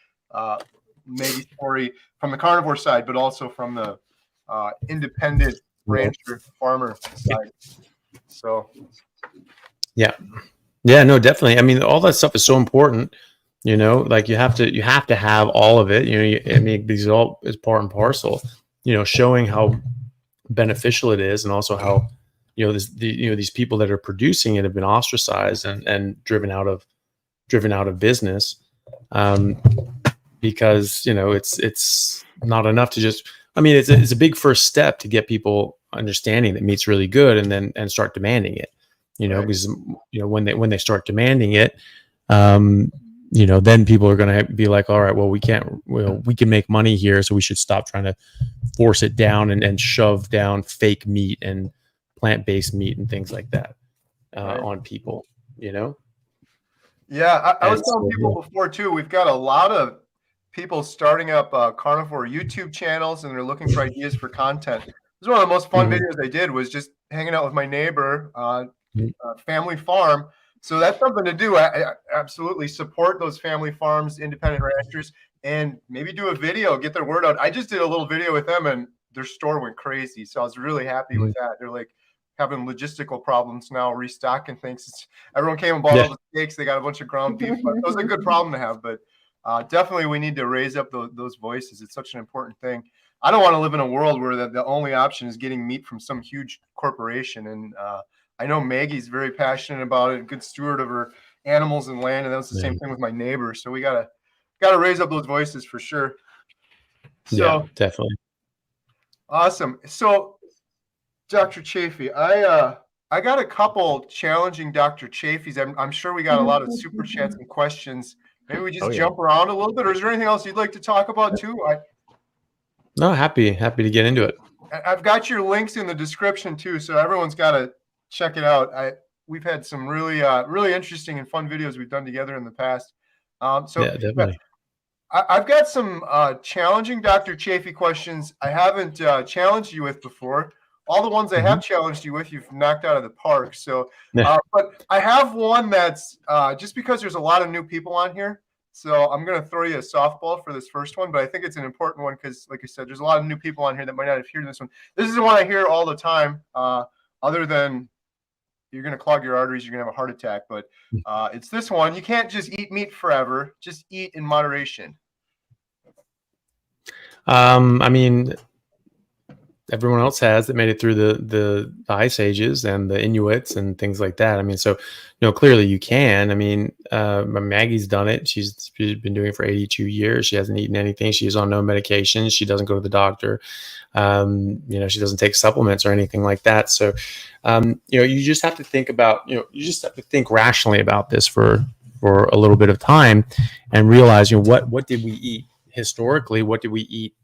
maybe story from the carnivore side, but also from the independent rancher farmer side. So yeah, no, definitely. I mean, all that stuff is so important. Like you have to have all of it. I mean, these all is part and parcel. Showing how beneficial it is, and also how these people that are producing it have been ostracized and driven out of business, because it's not enough to just. I mean, it's a big first step to get people understanding that meat's really good, and start demanding it. Because when they start demanding it, then people are going to be like, all right, well, we can make money here, so we should stop trying to force it down and shove down fake meat and plant-based meat and things like that on people. Yeah, I was telling people before too. We've got a lot of people starting up carnivore YouTube channels, and they're looking for ideas for content. This is one of the most fun videos I did, was just hanging out with my neighbor, family farm. So that's something to do. I absolutely support those family farms, independent ranchers, and maybe do a video, get their word out. I just did a little video with them, and their store went crazy. So I was really happy with that. They're like having logistical problems now, restocking things. Everyone came and bought all the steaks. They got a bunch of ground beef. That was a good problem to have, but definitely we need to raise up those voices. It's such an important thing. I don't want to live in a world where the only option is getting meat from some huge corporation. And I know Maggie's very passionate about it, a good steward of her animals and land, and that was the same thing with my neighbor. So we gotta raise up those voices for sure. So yeah, definitely. Awesome. So Dr. Chaffee, I got a couple challenging Dr. Chaffees. I'm sure we got a lot of super chats and questions. Maybe we just jump around a little bit, or is there anything else you'd like to talk about too? No, happy to get into it. I've got your links in the description too, so everyone's got to check it out. We've had some really interesting and fun videos we've done together in the past. So yeah, definitely. I've got some challenging Dr. Chaffee questions I haven't challenged you with before. All the ones I have challenged you with, you've knocked out of the park. So, but I have one that's just because there's a lot of new people on here. So I'm going to throw you a softball for this first one, but I think it's an important one because, like I said, there's a lot of new people on here that might not have heard this one. This is the one I hear all the time, other than, you're going to clog your arteries. You're going to have a heart attack. But it's this one. You can't just eat meat forever. Just eat in moderation. I mean, everyone else has that made it through the ice ages and the Inuits and things like that. I mean, so clearly you can. I mean, Maggie's done it. She's been doing it for 82 years. She hasn't eaten anything. She's on no medication. She doesn't go to the doctor. She doesn't take supplements or anything like that. So, you just have to think about, you just have to think rationally about this for a little bit of time and realize, what did we eat historically? What did we eat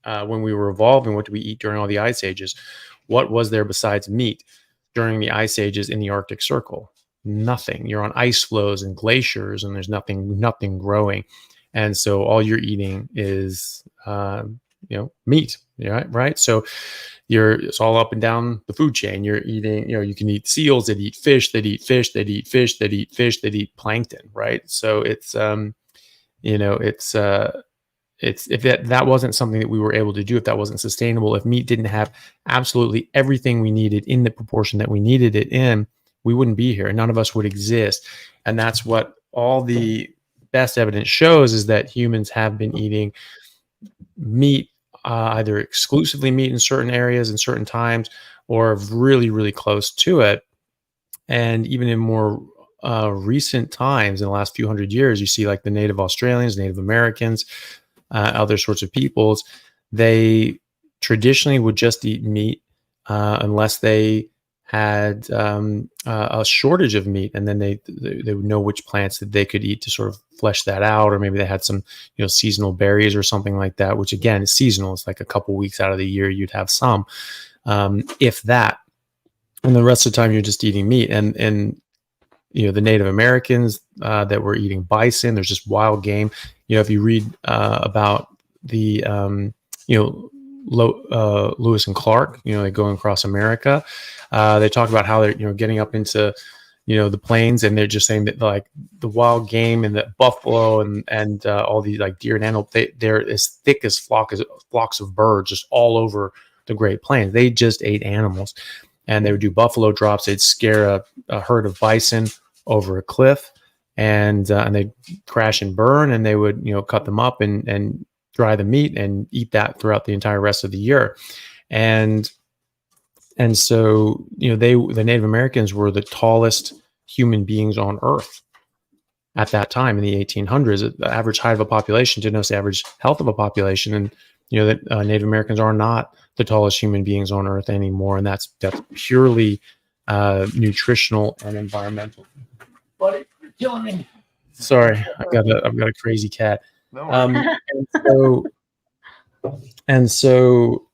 when we were evolving? What did we eat during all the ice ages? What was there besides meat during the ice ages in the Arctic Circle? Nothing. You're on ice floes and glaciers, and there's nothing growing, and so all you're eating is meat. Right? So it's all up and down the food chain. You're eating. You can eat seals that eat fish, that eat fish, that eat fish, that eat fish, that eat plankton. Right? So it's if that wasn't something that we were able to do, if that wasn't sustainable, if meat didn't have absolutely everything we needed in the proportion that we needed it in, we wouldn't be here. None of us would exist. And that's what all the best evidence shows, is that humans have been eating meat, either exclusively meat in certain areas and certain times, or really, really close to it. And even in more recent times, in the last few hundred years, you see like the Native Australians, Native Americans, other sorts of peoples, they traditionally would just eat meat unless they had a shortage of meat, and then they would know which plants that they could eat to sort of flesh that out, or maybe they had some seasonal berries or something like that, which again is seasonal. It's like a couple weeks out of the year you'd have some, if that, and the rest of the time you're just eating meat. And the Native Americans that were eating bison, there's just wild game. If you read about the Lewis and Clark, they going across America, they talk about how they're getting up into the plains, and they're just saying that like the wild game and the buffalo and all these like deer and antelope, they're as thick as flocks of birds just all over the Great Plains. They just ate animals. And they would do buffalo drops. They'd scare a herd of bison over a cliff, and they'd crash and burn. And they would, cut them up and dry the meat and eat that throughout the entire rest of the year. And so, the Native Americans were the tallest human beings on Earth at that time in the 1800s. The average height of a population didn't know the average health of a population, and that Native Americans are not the tallest human beings on Earth anymore, and that's purely nutritional and environmental. Buddy, you're killing me. Sorry, I've got a crazy cat. And so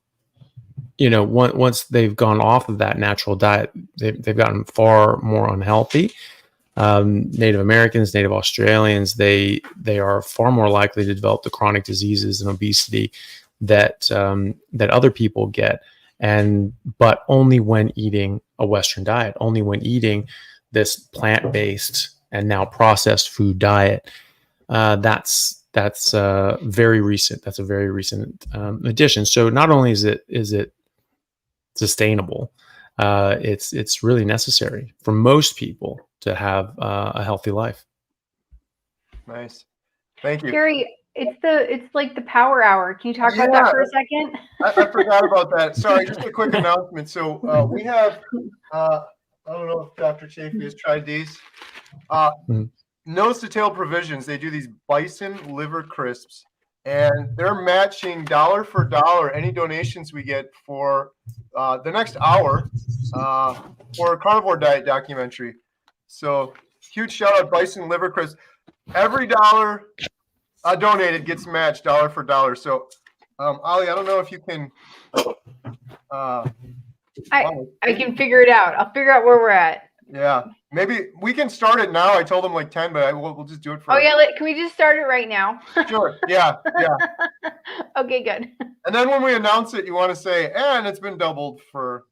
once they've gone off of that natural diet, they've gotten far more unhealthy. Native Americans, Native Australians, they are far more likely to develop the chronic diseases and obesity that other people get, but only when eating a Western diet, only when eating this plant-based and now processed food diet. That's very recent. That's a very recent addition. So not only is it sustainable, it's really necessary for most people to have a healthy life. Nice, thank you, Carrie. It's like the power hour. Can you talk about that for a second? I forgot about that. Sorry, just a quick announcement. So we have, I don't know if Dr. Chaffee has tried these. Nose to Tail Provisions, they do these bison liver crisps, and they're matching dollar for dollar any donations we get for the next hour for a carnivore diet documentary. So huge shout out, Bison Liver Crisps. Every dollar donated gets matched dollar for dollar. So, Ollie, I don't know if you can. I can figure it out. I'll figure out where we're at. Yeah, maybe we can start it now. I told them like 10, but we'll just do it for. Oh yeah, can we just start it right now? Sure. Yeah. Okay, good. And then when we announce it, you want to say, and it's been doubled for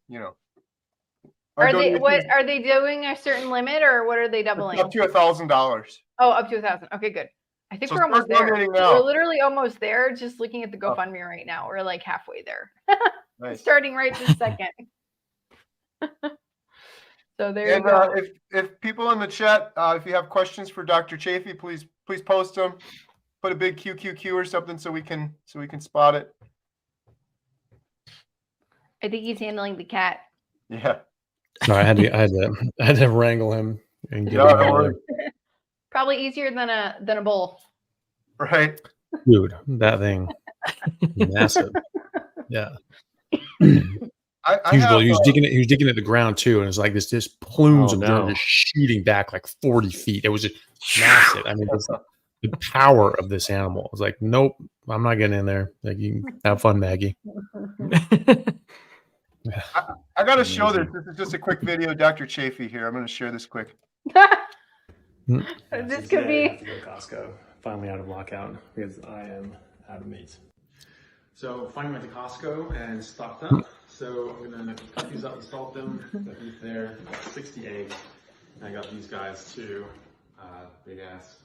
Are they doing a certain limit, or what are they doubling? Up to $1,000. Oh, up to 1,000. Okay, good. I think we're almost there. We're literally almost there. Just looking at the GoFundMe right now, we're like halfway there. Nice. Starting right this second. So there you And go. if people in the chat, if you have questions for Dr. Chaffee, please post them. Put a big QQQ or something so we can spot it. I think he's handling the cat. Yeah. No, I had to wrangle him and get No, him don't out of worry. there. Probably easier than a bowl. Right. Dude, that thing, massive. Yeah. I Huge have, bowl. He was digging at the ground too, and it's like this plumes Oh, of no. dirt just shooting back like 40 feet. It was just massive. I mean, the power of this animal. I was like, nope, I'm not getting in there. Like, you can have fun, Maggie. I got to show this. This is just a quick video. Dr. Chaffee here. I'm going to share this quick. This could be. I have to go to Costco. Finally out of lockout because I am out of meat. So finally went to Costco and stocked up. So I'm gonna cut these up and salt them. Got beef there, got 60 eggs. And I got these guys too, big ass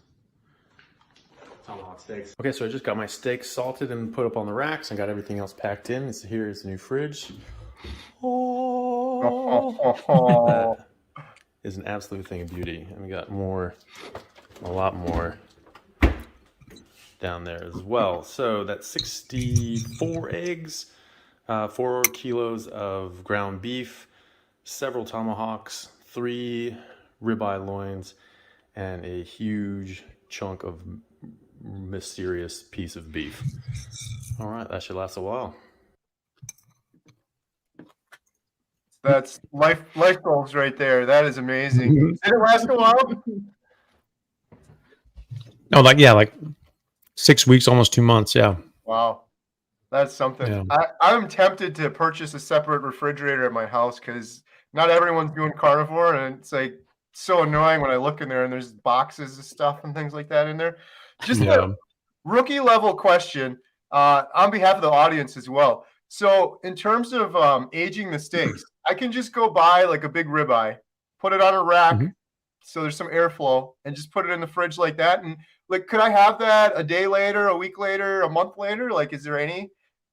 tomahawk steaks. Okay, so I just got my steaks salted and put up on the racks. I got everything else packed in. So here's the new fridge. That is an absolute thing of beauty. And we got more, a lot more down there as well. So that's 64 eggs, 4 kilos of ground beef, several tomahawks, 3 ribeye loins, and a huge chunk of mysterious piece of beef. All right, that should last a while. That's life goals right there. That is amazing. Did it last a while? Oh, like 6 weeks, almost 2 months. Yeah. Wow. That's something. Yeah. I'm tempted to purchase a separate refrigerator at my house because not everyone's doing carnivore, and it's like so annoying when I look in there and there's boxes of stuff and things like that in there. Just a rookie level question on behalf of the audience as well. So in terms of aging the steaks, I can just go buy like a big ribeye, put it on a rack so there's some airflow, and just put it in the fridge like that. And like, could I have that a day later, a week later, a month later? Like, is there any?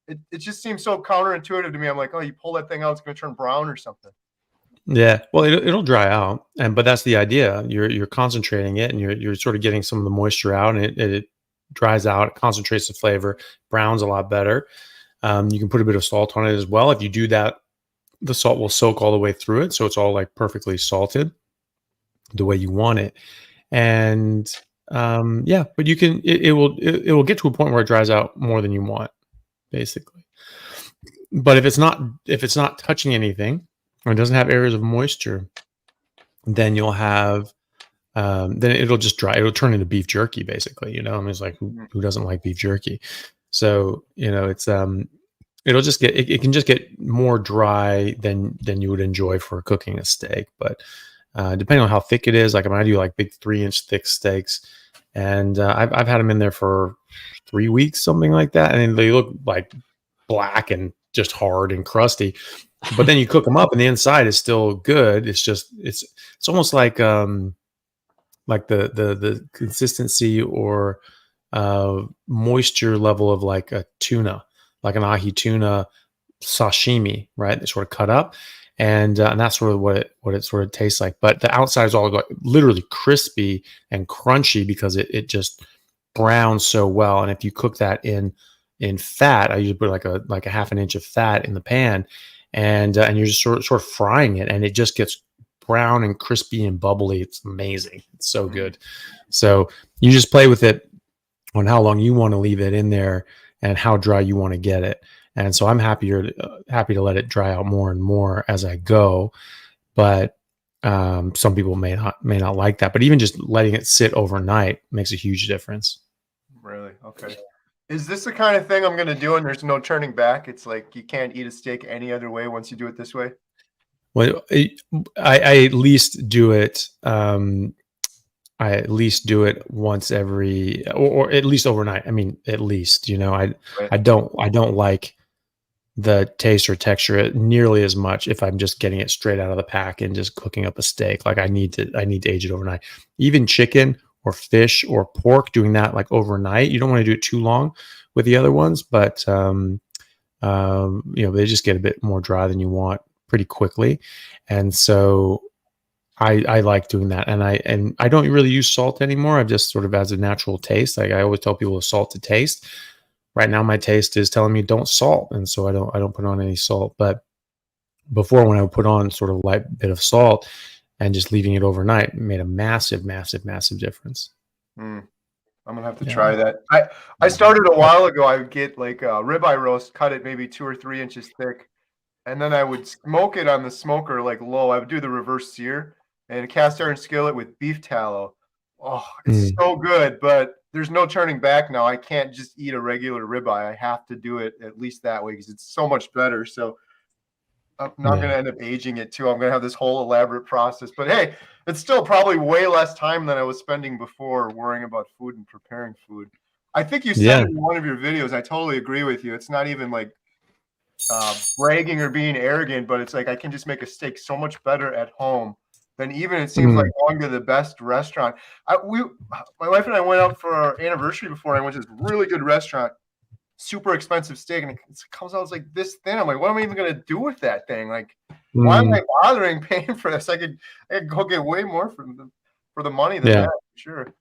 It just seems so counterintuitive to me. I'm like, oh, you pull that thing out, it's going to turn brown or something. Yeah, well, it'll dry out, but that's the idea. You're concentrating it, and you're sort of getting some of the moisture out, and it dries out, it concentrates the flavor, browns a lot better. You can put a bit of salt on it as well. If you do that, the salt will soak all the way through it, so it's all like perfectly salted the way you want it. And yeah, but you can it will get to a point where it dries out more than you want, basically. But if it's not touching anything, or it doesn't have areas of moisture, then you'll have then it'll just dry. It'll turn into beef jerky, basically. You know, I mean, it's like who doesn't like beef jerky? So you know, it's it'll just get it can just get more dry than you would enjoy for cooking a steak. But depending on how thick it is, like I do like big 3-inch thick steaks, and I've had them in there for 3 weeks, something like that, and they look like black and just hard and crusty. But then you cook them up, and the inside is still good. It's just it's almost like the consistency or moisture level of like a tuna, like an ahi tuna sashimi, right? It's sort of cut up, and that's sort of what it sort of tastes like. But the outside is all like literally crispy and crunchy because it just browns so well. And if you cook that in fat, I usually put like a half an inch of fat in the pan, and you're just sort of frying it, and it just gets brown and crispy and bubbly. It's amazing. It's so good. So you just play with it on how long you want to leave it in there and how dry you want to get it. And so I'm happy to let it dry out more and more as I go. But some people may not like that. But even just letting it sit overnight makes a huge difference. Really? Okay. Is this the kind of thing I'm going to do and there's no turning back? It's like you can't eat a steak any other way once you do it this way? Well, I at least do it. I at least do it once every, or at least overnight. I mean, at least, you know, I don't like the taste or texture nearly as much if I'm just getting it straight out of the pack and just cooking up a steak. Like I need to age it overnight. Even chicken or fish or pork, doing that like overnight. You don't want to do it too long with the other ones, but you know, they just get a bit more dry than you want pretty quickly. And so I like doing that, and I don't really use salt anymore. I just sort of as a natural taste. Like I always tell people, salt to taste. Right now, my taste is telling me don't salt, and so I don't put on any salt. But before, when I would put on sort of a light bit of salt and just leaving it overnight, it made a massive, massive, massive difference. I'm gonna have to try that. I started a while ago. I would get like a ribeye roast, cut it maybe 2 or 3 inches thick, and then I would smoke it on the smoker like low. I would do the reverse sear and a cast iron skillet with beef tallow. Oh, it's so good, but there's no turning back now. I can't just eat a regular ribeye. I have to do it at least that way because it's so much better. So I'm not going to end up aging it too. I'm going to have this whole elaborate process. But hey, it's still probably way less time than I was spending before worrying about food and preparing food. I think you said in one of your videos, I totally agree with you. It's not even like bragging or being arrogant, but it's like I can just make a steak so much better at home than even it seems like going to the best restaurant. My wife and I went out for our anniversary before. And I went to this really good restaurant, super expensive steak, and it comes out like this thin. I'm like, what am I even going to do with that thing? Like, why am I bothering paying for this? I could go get way more for the money than that, for sure.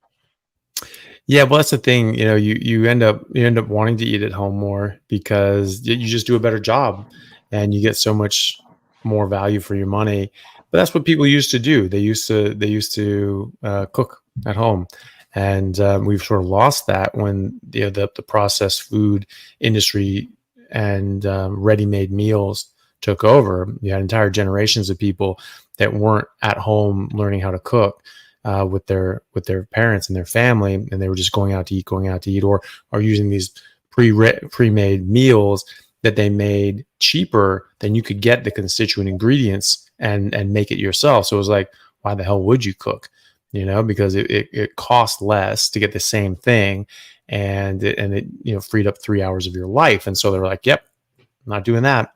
Yeah, well, that's the thing. You know, you end up wanting to eat at home more because you just do a better job, and you get so much more value for your money. But that's what people used to do. They used to cook at home, and we've sort of lost that when the processed food industry and ready-made meals took over. You had entire generations of people that weren't at home learning how to cook with their parents and their family, and they were just going out to eat, or using these pre-made meals that they made cheaper than you could get the constituent ingredients and make it yourself. So it was like, why the hell would you cook? You know, because it cost less to get the same thing, and it freed up 3 hours of your life. And so they were like, yep, I'm not doing that.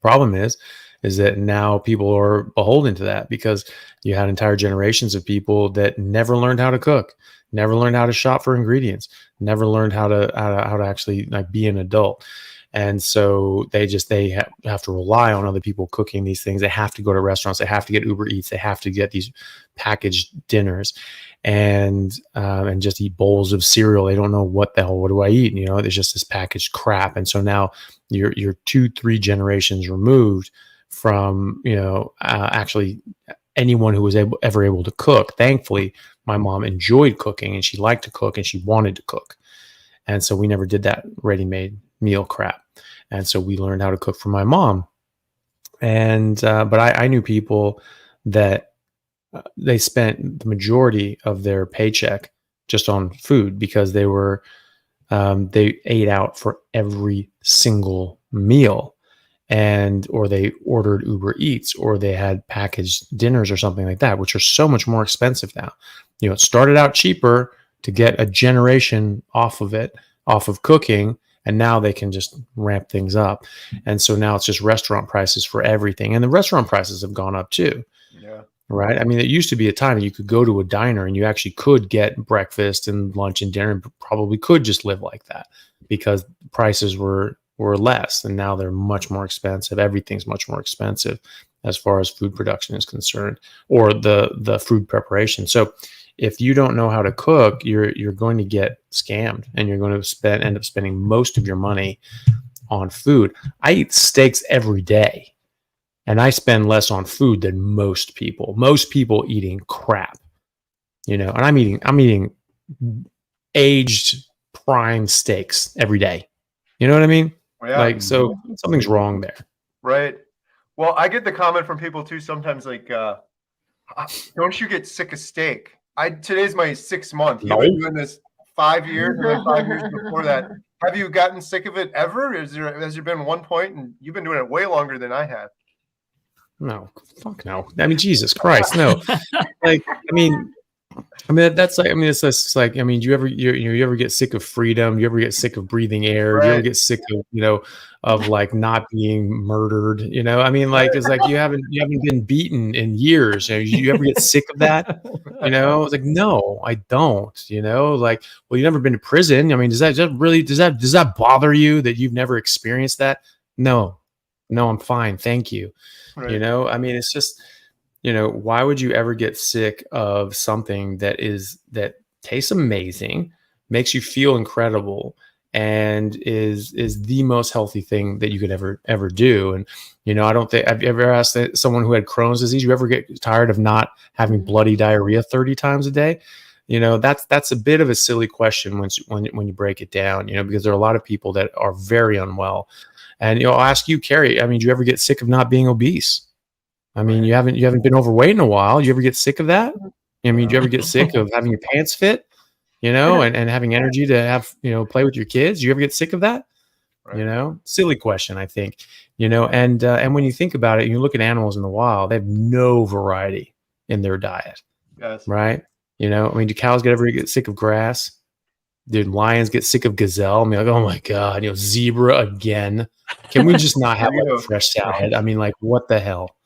Problem is that now people are beholden to that because you had entire generations of people that never learned how to cook, never learned how to shop for ingredients, never learned how to actually like be an adult. And so they have to rely on other people cooking these things. They have to go to restaurants. They have to get Uber Eats. They have to get these packaged dinners and just eat bowls of cereal. They don't know what do I eat? You know, there's just this packaged crap. And so now you're 2-3 generations removed from, actually anyone who was ever able to cook. Thankfully, my mom enjoyed cooking and she liked to cook and she wanted to cook. And so we never did that ready-made meal crap. And so we learned how to cook from my mom. And, but I knew people that they spent the majority of their paycheck just on food because they ate out for every single meal, or they ordered Uber Eats, or they had packaged dinners or something like that, which are so much more expensive now. You know, it started out cheaper to get a generation off of cooking, and now they can just ramp things up. And so now it's just restaurant prices for everything. And the restaurant prices have gone up too. Yeah. Right. I mean, it used to be a time that you could go to a diner and you actually could get breakfast and lunch and dinner and probably could just live like that because prices were less. And now they're much more expensive. Everything's much more expensive as far as food production is concerned, or the food preparation. So if you don't know how to cook, you're going to get scammed, and you're going to end up spending most of your money on food. I eat steaks every day, and I spend less on food than most people. Most people eating crap, and I'm eating aged prime steaks every day. You know what I mean? Yeah. Like, so something's wrong there. Right. Well, I get the comment from people too sometimes, like, don't you get sick of steak? Today's my 6th month. You've been doing this 5 years, and then 5 years before that. Have you gotten sick of it ever? Has there been one point, and you've been doing it way longer than I have? No, fuck no. I mean, Jesus Christ, no. That's like, it's just like, do you ever get sick of freedom? You ever get sick of breathing air? Right. You ever get sick of, of like not being murdered? It's like you haven't been beaten in years. You ever get sick of that? It's like, no, I don't. Like, well, you've never been to prison. Does that bother you that you've never experienced that? No, I'm fine, thank you. Right. It's just, why would you ever get sick of something that tastes amazing, makes you feel incredible, and is the most healthy thing that you could ever do? And I don't think I've ever asked someone who had Crohn's disease, you ever get tired of not having bloody diarrhea 30 times a day? That's a bit of a silly question when you break it down, because there are a lot of people that are very unwell. And I'll ask you, Carrie, do you ever get sick of not being obese? You haven't been overweight in a while. Do you ever get sick of that? Do you ever get sick of having your pants fit, and having energy to have, play with your kids? Do you ever get sick of that? Right. Silly question, I think, and when you think about it, you look at animals in the wild, they have no variety in their diet. Yes. Right. Do cows ever get sick of grass? Did lions get sick of gazelle? Like, oh my God, zebra again. Can we just not have a fresh salad? What the hell?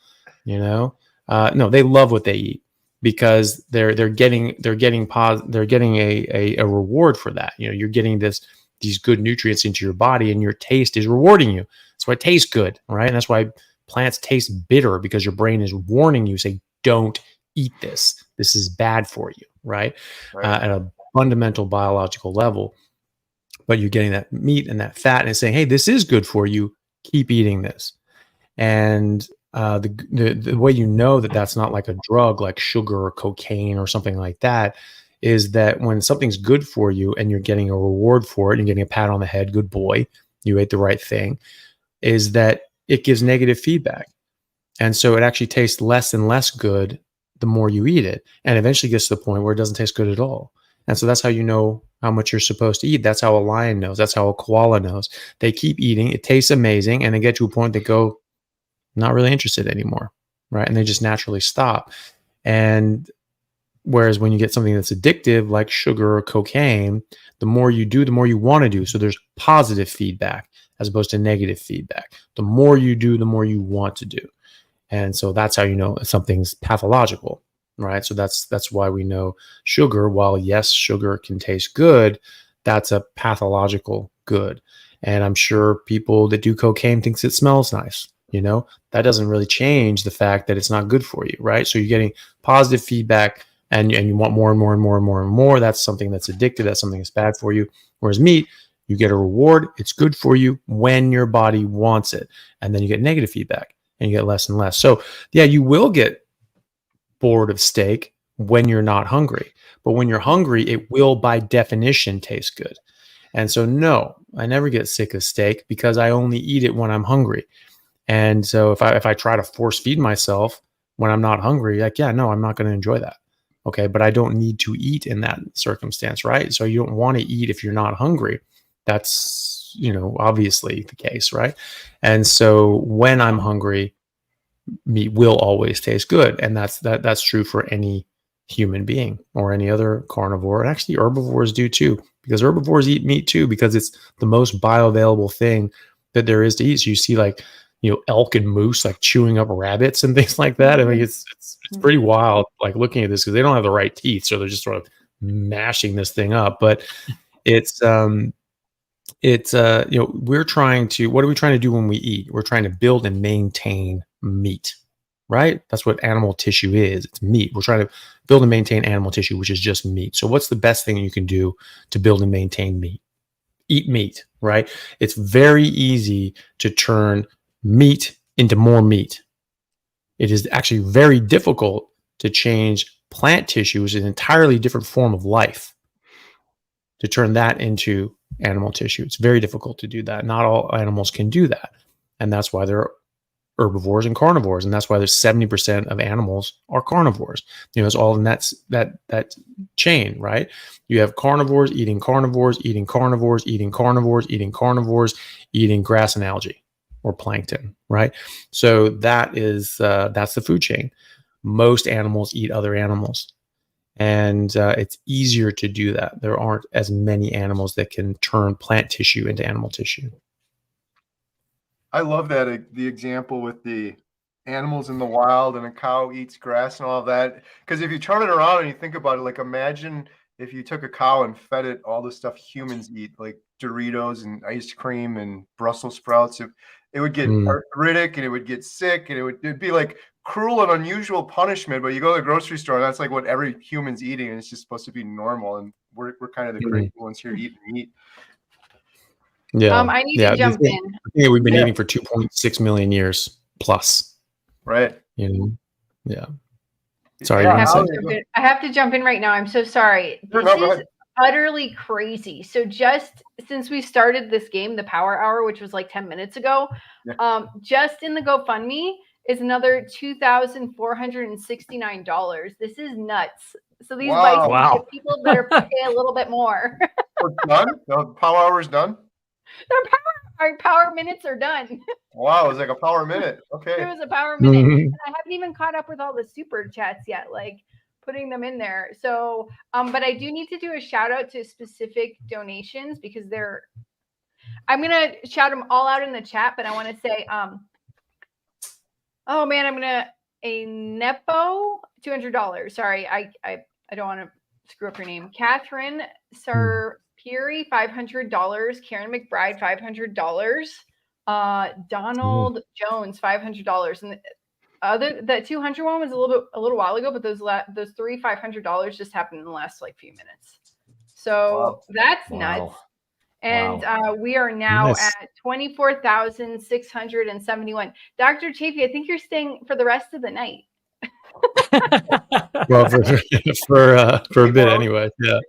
No, they love what they eat because they're getting a reward for that. You're getting these good nutrients into your body, and your taste is rewarding you. That's why it tastes good, right? And that's why plants taste bitter, because your brain is warning you, say, don't eat this. This is bad for you, right? At a fundamental biological level. But you're getting that meat and that fat, and it's saying, hey, this is good for you. Keep eating this. And the way that that's not like a drug like sugar or cocaine or something like that is that when something's good for you and you're getting a reward for it, you're getting a pat on the head, good boy, you ate the right thing, is that it gives negative feedback. And so it actually tastes less and less good the more you eat it, and eventually gets to the point where it doesn't taste good at all. And so that's how you know how much you're supposed to eat. That's how a lion knows. That's how a koala knows. They keep eating. It tastes amazing, and they get to a point they go, not really interested anymore, right? And they just naturally stop. And whereas when you get something that's addictive, like sugar or cocaine, the more you do, the more you want to do. So there's positive feedback as opposed to negative feedback. The more you do, the more you want to do. And so that's how you know something's pathological, right? So that's why we know sugar, while yes, sugar can taste good, that's a pathological good. And I'm sure people that do cocaine thinks it smells nice. That doesn't really change the fact that it's not good for you, right? So you're getting positive feedback, and you want more and more and more and more and more. That's something that's addictive. That's something that's bad for you. Whereas meat, you get a reward. It's good for you when your body wants it. And then you get negative feedback, and you get less and less. So yeah, you will get bored of steak when you're not hungry. But when you're hungry, it will by definition taste good. And so no, I never get sick of steak because I only eat it when I'm hungry. And so if I try to force feed myself when I'm not hungry, I'm not going to enjoy that. Okay. But I don't need to eat in that circumstance, right? So you don't want to eat if you're not hungry. That's, obviously the case, right? And so when I'm hungry, meat will always taste good. And that's true for any human being or any other carnivore. And actually herbivores do too, because herbivores eat meat too, because it's the most bioavailable thing that there is to eat. So you see elk and moose chewing up rabbits and things like that. It's pretty wild looking at this, because they don't have the right teeth, so they're just sort of mashing this thing up. But we're trying to, what are we trying to do when we eat? We're trying to build and maintain meat, right? That's what animal tissue is. It's meat. We're trying to build and maintain animal tissue, which is just meat. So what's the best thing you can do to build and maintain meat? Eat meat, right? It's very easy to turn meat into more meat. It is actually very difficult to change plant tissue, which is an entirely different form of life, to turn that into animal tissue. It's very difficult to do that. Not all animals can do that. And that's why there are herbivores and carnivores. And that's why there's 70% of animals are carnivores. It's all in that chain, right? You have carnivores eating carnivores, eating carnivores, eating carnivores, eating carnivores, eating grass and algae or plankton, right? So that's the food chain. Most animals eat other animals. And it's easier to do that. There aren't as many animals that can turn plant tissue into animal tissue. I love that the example with the animals in the wild and a cow eats grass and all that. Because if you turn it around and you think about it, imagine if you took a cow and fed it all the stuff humans eat, like Doritos and ice cream and Brussels sprouts, it would get arthritic and it would get sick and it'd be like cruel and unusual punishment, but you go to the grocery store, that's like what every human's eating, and it's just supposed to be normal. And we're kind of the crazy ones here eating meat. Yeah. I need to jump in. I think we've been eating for 2.6 million years plus. Right. You know? Yeah. Sorry. I have to jump in right now. I'm so sorry. This is utterly crazy. So just since we started this game, the Power Hour, which was like 10 minutes ago, just in the GoFundMe is another $2,469. This is nuts. So these bikes, people better pay a little bit more. We're done? The Power Hour is done? Our power minutes are done. Wow, it was like a power minute. Okay. It was a power minute. And I haven't even caught up with all the super chats yet, like putting them in there. So, but I do need to do a shout out to specific donations because I'm going to shout them all out in the chat, but I want to say, a Nepo, $200. Sorry, I don't want to screw up your name. Catherine Sir Peary, $500. Karen McBride, $500. Donald Jones, $500. And that 200 one was a little while ago, but those three $500 just happened in the last like few minutes. So that's nuts. And we are now at 24,671. Dr. Chaffee, I think you're staying for the rest of the night. Well, for a bit anyway. Yeah.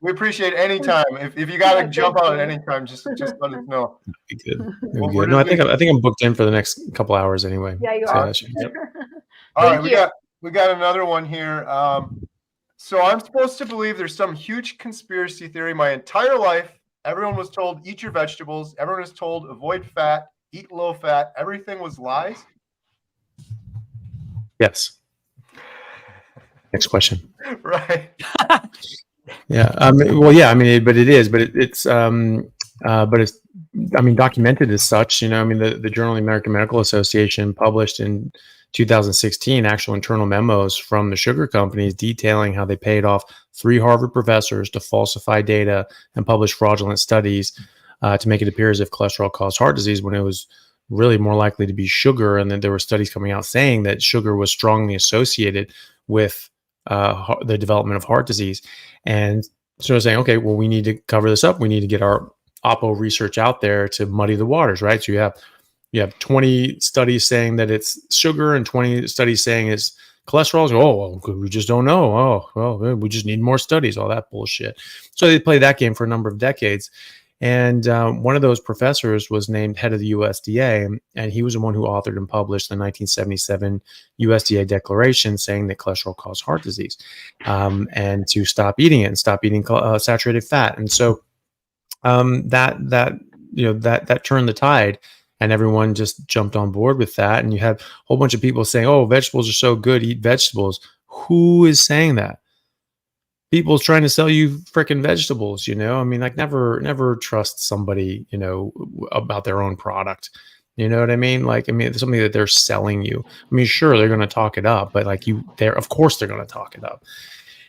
We appreciate any time. If you got to jump out at any time, just let us know. Good. No, I think I'm booked in for the next couple hours anyway. Yeah, you are. All right, we got another one here. So I'm supposed to believe there's some huge conspiracy theory. My entire life, everyone was told eat your vegetables. Everyone was told avoid fat, eat low fat. Everything was lies. Yes. Next question. Right. Yeah. But it is. But it's documented as such. You know, the Journal of the American Medical Association published in 2016 actual internal memos from the sugar companies detailing how they paid off 3 Harvard professors to falsify data and publish fraudulent studies to make it appear as if cholesterol caused heart disease when it was really more likely to be sugar. And then there were studies coming out saying that sugar was strongly associated with the development of heart disease. And so they're saying, okay, well, we need to cover this up. We need to get our Oppo research out there to muddy the waters, right? So you have 20 studies saying that it's sugar and 20 studies saying it's cholesterol. So, well, we just don't know. Oh, well, we just need more studies, all that bullshit. So they played that game for a number of decades. And one of those professors was named head of the USDA, and he was the one who authored and published the 1977 USDA declaration saying that cholesterol caused heart disease, and to stop eating it and stop eating saturated fat. And so that turned the tide, and everyone just jumped on board with that. And you had a whole bunch of people saying, "Oh, vegetables are so good, eat vegetables." Who is saying that? People's trying to sell you freaking vegetables, never trust somebody, about their own product. You know what I mean? It's something that they're selling you. Sure, they're going to talk it up, but of course they're going to talk it up.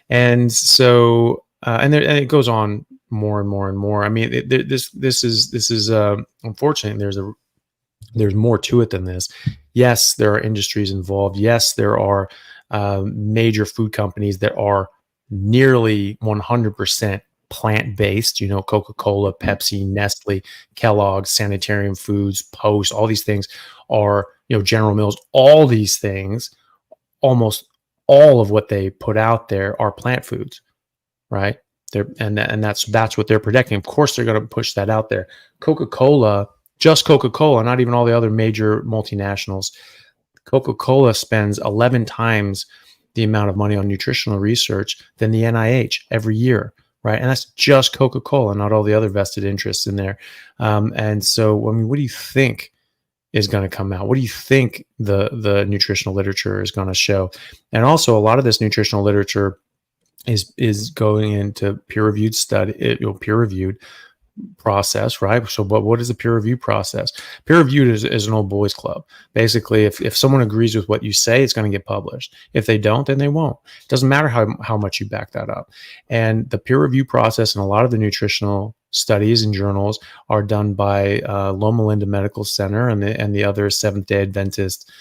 And so, and it goes on more and more and more. This is unfortunate. There's more to it than this. Yes, there are industries involved. Yes, there are major food companies that are nearly 100% plant-based, Coca-Cola, Pepsi, Nestle, Kellogg's, Sanitarium Foods, Post, all these things are, General Mills, all these things, almost all of what they put out there are plant foods, right? That's what they're protecting. Of course, they're going to push that out there. Coca-Cola, just Coca-Cola, not even all the other major multinationals. Coca-Cola spends 11 times the amount of money on nutritional research than the NIH every year, right? And that's just Coca-Cola, not all the other vested interests in there. And so, what do you think is going to come out? What do you think the nutritional literature is going to show? And also, a lot of this nutritional literature is going into peer-reviewed peer-reviewed process, right? So, but what is the peer review process? Peer reviewed is an old boys club. Basically, if someone agrees with what you say, it's going to get published. If they don't, then they won't. It doesn't matter how much you back that up. And the peer review process and a lot of the nutritional studies and journals are done by Loma Linda Medical Center and the other Seventh-day Adventist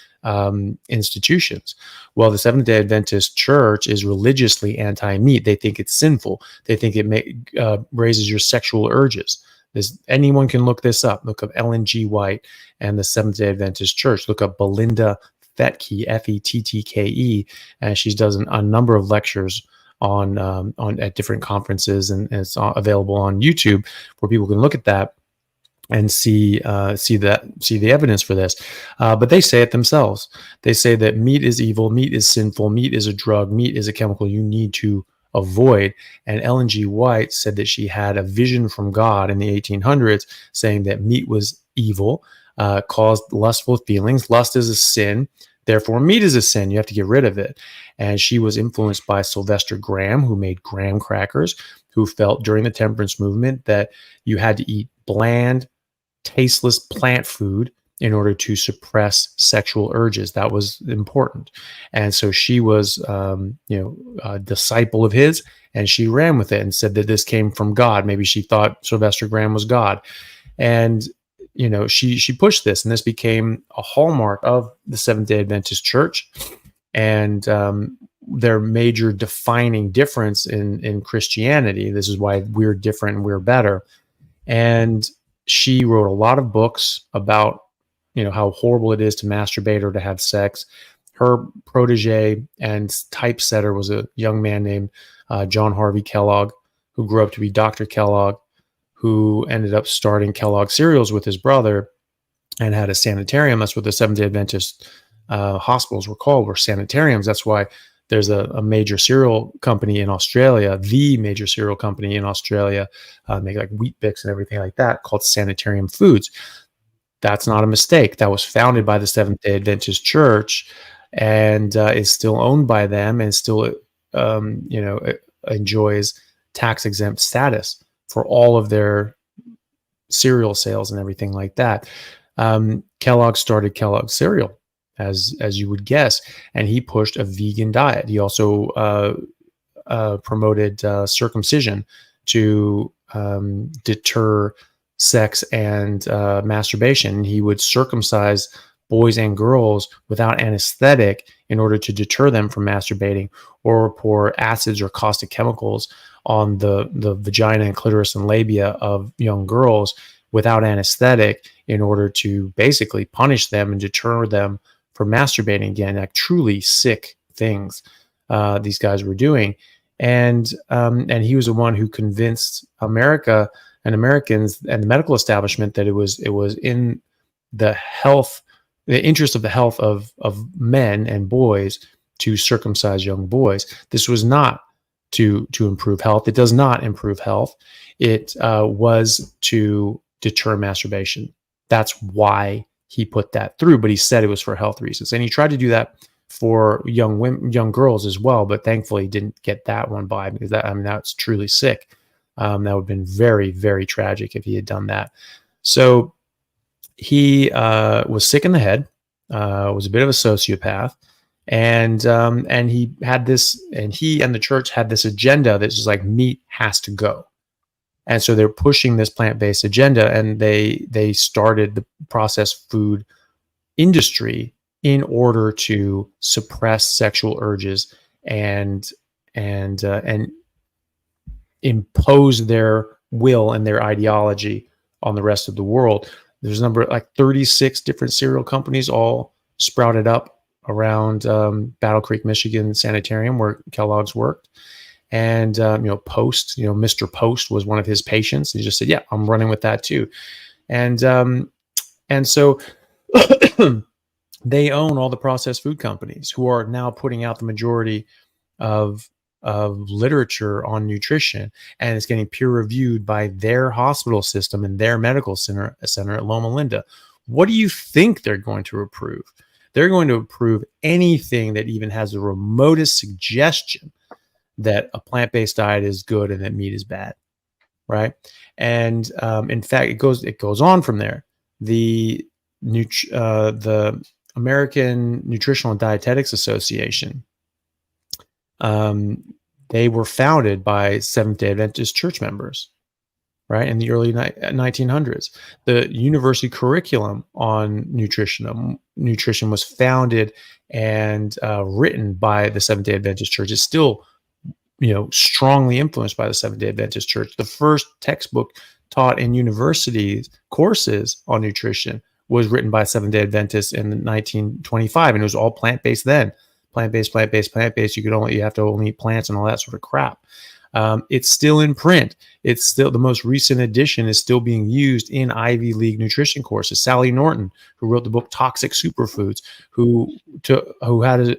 institutions. Well, the Seventh-day Adventist Church is religiously anti-meat. They think it's sinful. They think it raises your sexual urges. Anyone can look this up. Look up Ellen G. White and the Seventh-day Adventist Church. Look up Belinda Fettke, Fettke, and she does a number of lectures on at different conferences, and it's available on YouTube where people can look at that and see the evidence for this. But they say it themselves. They say that meat is evil, meat is sinful, meat is a drug, meat is a chemical you need to avoid. And Ellen G. White said that she had a vision from God in the 1800s saying that meat was evil, caused lustful feelings. Lust is a sin. Therefore, meat is a sin. You have to get rid of it. And she was influenced by Sylvester Graham, who made graham crackers, who felt during the temperance movement that you had to eat bland, tasteless plant food in order to suppress sexual urges. That was important. And so she was, a disciple of his, and she ran with it and said that this came from God. Maybe she thought Sylvester Graham was God. And, she pushed this, and this became a hallmark of the Seventh-day Adventist Church. And their major defining difference in Christianity. This is why we're different and we're better. And she wrote a lot of books about, how horrible it is to masturbate or to have sex. Her protege and typesetter was a young man named John Harvey Kellogg, who grew up to be Dr. Kellogg, who ended up starting Kellogg cereals with his brother and had a sanitarium. That's what the Seventh-day Adventist hospitals were called, were sanitariums. That's why there's a major cereal company in Australia, the major cereal company in Australia, make like Wheat Bix and everything like that, called Sanitarium Foods. That's not a mistake. That was founded by the Seventh-day Adventist Church and is still owned by them, and still, enjoys tax-exempt status for all of their cereal sales and everything like that. Kellogg started Kellogg cereal, as you would guess, and he pushed a vegan diet. He also promoted circumcision to deter sex and masturbation. He would circumcise boys and girls without anesthetic in order to deter them from masturbating, or pour acids or caustic chemicals on the vagina and clitoris and labia of young girls without anesthetic in order to basically punish them and deter them from masturbating again. Like truly sick things these guys were doing. And he was the one who convinced America and Americans and the medical establishment that it was in the interest of the health of men and boys to circumcise young boys. This was not to improve health. It does not improve health. It was to deter masturbation. That's why he put that through, but he said it was for health reasons. And he tried to do that for young girls as well, but thankfully he didn't get that one by, because that's truly sick. That would have been very, very tragic if he had done that. So he was sick in the head, was a bit of a sociopath, and he had this, and he and the church had this agenda that's just like, meat has to go. And so they're pushing this plant-based agenda, and they started the processed food industry in order to suppress sexual urges and impose their will and their ideology on the rest of the world. There's a number, like 36 different cereal companies all sprouted up around Battle Creek, Michigan Sanitarium, where Kellogg's worked. And, Post, Mr. Post was one of his patients. He just said, yeah, I'm running with that too. And so they own all the processed food companies, who are now putting out the majority of literature on nutrition, and it's getting peer reviewed by their hospital system and their medical center at Loma Linda. What do you think they're going to approve? They're going to approve anything that even has the remotest suggestion that a plant-based diet is good and that meat is bad, right? And in fact, it goes on from there. The American Nutritional and Dietetics Association, they were founded by Seventh-day Adventist church members. right? In the early 1900s, the university curriculum on nutrition was founded and written by the Seventh-day Adventist Church. It's still, strongly influenced by the Seventh-day Adventist Church. The first textbook taught in universities courses on nutrition was written by Seventh-day Adventists in 1925, and it was all plant-based then. Plant-based. You have to only eat plants and all that sort of crap. It's still in print. It's still, the most recent edition is still being used in Ivy League nutrition courses. Sally Norton, who wrote the book Toxic Superfoods, who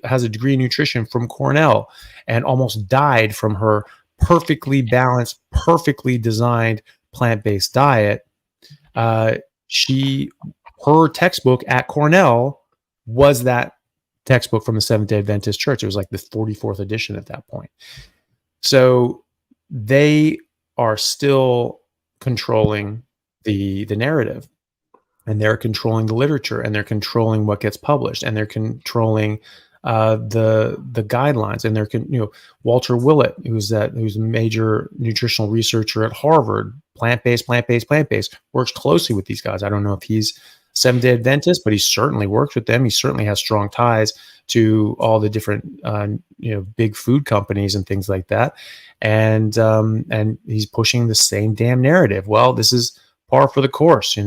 has a degree in nutrition from Cornell and almost died from her perfectly balanced, perfectly designed plant-based diet. Her textbook at Cornell was that textbook from the Seventh-day Adventist Church. It was like the 44th edition at that point. So they are still controlling the narrative, and they're controlling the literature, and they're controlling what gets published, and they're controlling the guidelines. And Walter Willett, who's a major nutritional researcher at Harvard, plant-based, works closely with these guys. I don't know if he's Seventh-day Adventist, but he certainly works with them. He certainly has strong ties to all the different, big food companies and things like that. And he's pushing the same damn narrative. Well, this is par for the course.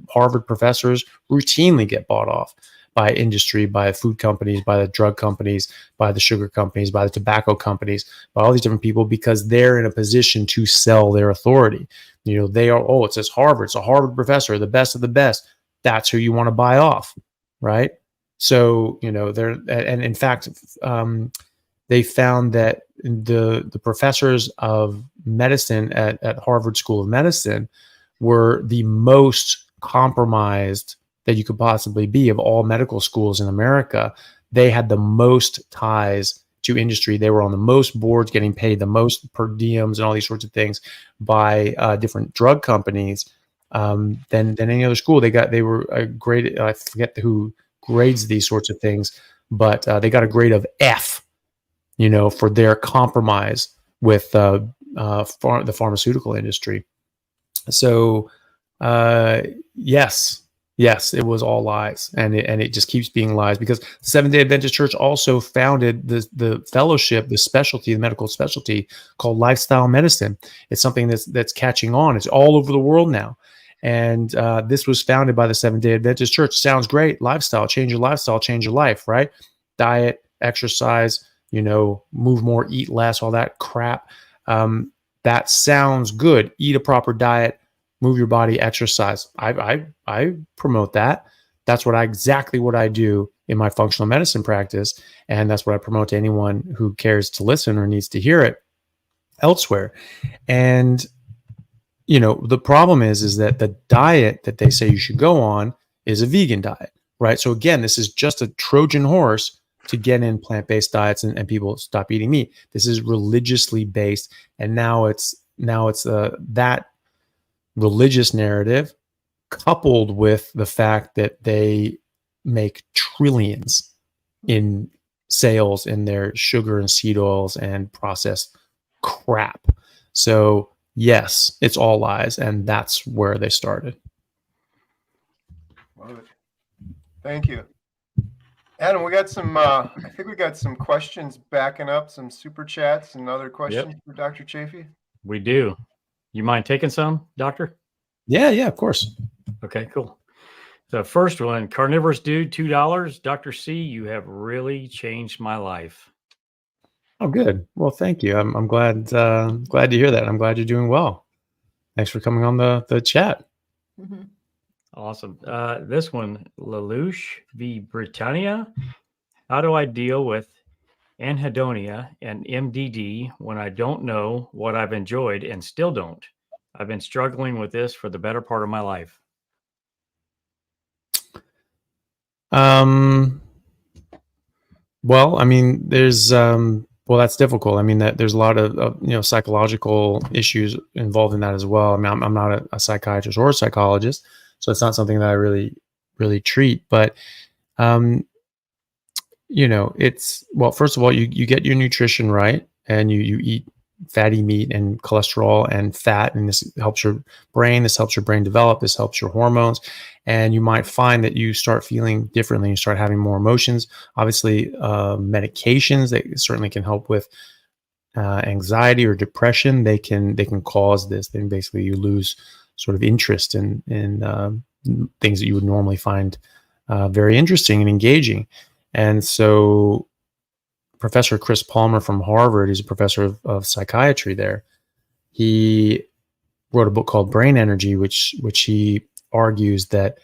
Harvard professors routinely get bought off by industry, by food companies, by the drug companies, by the sugar companies, by the tobacco companies, by all these different people, because they're in a position to sell their authority. They are, it says Harvard, it's a Harvard professor, the best of the best. That's who you want to buy off, right? So, and in fact, they found that the professors of medicine at Harvard School of Medicine were the most compromised that you could possibly be of all medical schools in America. They had the most ties to industry. They were on the most boards, getting paid the most per diems and all these sorts of things by different drug companies than any other school. They were graded. I forget who grades these sorts of things, but they got a grade of F, for their compromise with the pharmaceutical industry. So yes, it was all lies, and it just keeps being lies, because the Seventh-day Adventist Church also founded the fellowship, the medical specialty called lifestyle medicine. It's something that's catching on. It's all over the world now. And this was founded by the Seventh-day Adventist Church. Sounds great. Lifestyle, change your lifestyle, change your life, right? Diet, exercise, move more, eat less, all that crap. That sounds good. Eat a proper diet, move your body, exercise. I promote that. That's exactly what I do in my functional medicine practice. And that's what I promote to anyone who cares to listen or needs to hear it elsewhere. And the problem is that the diet that they say you should go on is a vegan diet, right? So again, this is just a Trojan horse to get in plant-based diets and people stop eating meat. This is religiously based. And now it's that religious narrative coupled with the fact that they make trillions in sales in their sugar and seed oils and processed crap. So yes, it's all lies, and that's where they started. Love it. Thank you. Adam, we got some, I think we got some questions backing up, some super chats and other questions for Dr. Chaffee. We do. You mind taking some, Doctor? Yeah, of course. Okay, cool. The first one, Carnivores Dude, $2. Dr. C, you have really changed my life. Oh, good. Well, thank you. I'm glad to hear that. I'm glad you're doing well. Thanks for coming on the chat. Mm-hmm. Awesome. This one, Lelouch v. Britannia. How do I deal with anhedonia and MDD when I don't know what I've enjoyed and still don't? I've been struggling with this for the better part of my life. Well, I mean, there's that's difficult. I mean, there's a lot of psychological issues involved in that as well. I mean, I'm not a psychiatrist or a psychologist, so it's not something that I really treat. But it's, well, first of all, you get your nutrition right, and you eat fatty meat and cholesterol and fat, and this helps your brain. This helps your brain develop. This helps your hormones, and you might find that you start feeling differently. You start having more emotions. Obviously, medications that certainly can help with anxiety or depression. They can cause this. Then basically you lose sort of interest in things that you would normally find very interesting and engaging. And so Professor Chris Palmer from Harvard, he's a professor of psychiatry there. He wrote a book called Brain Energy, which he argues that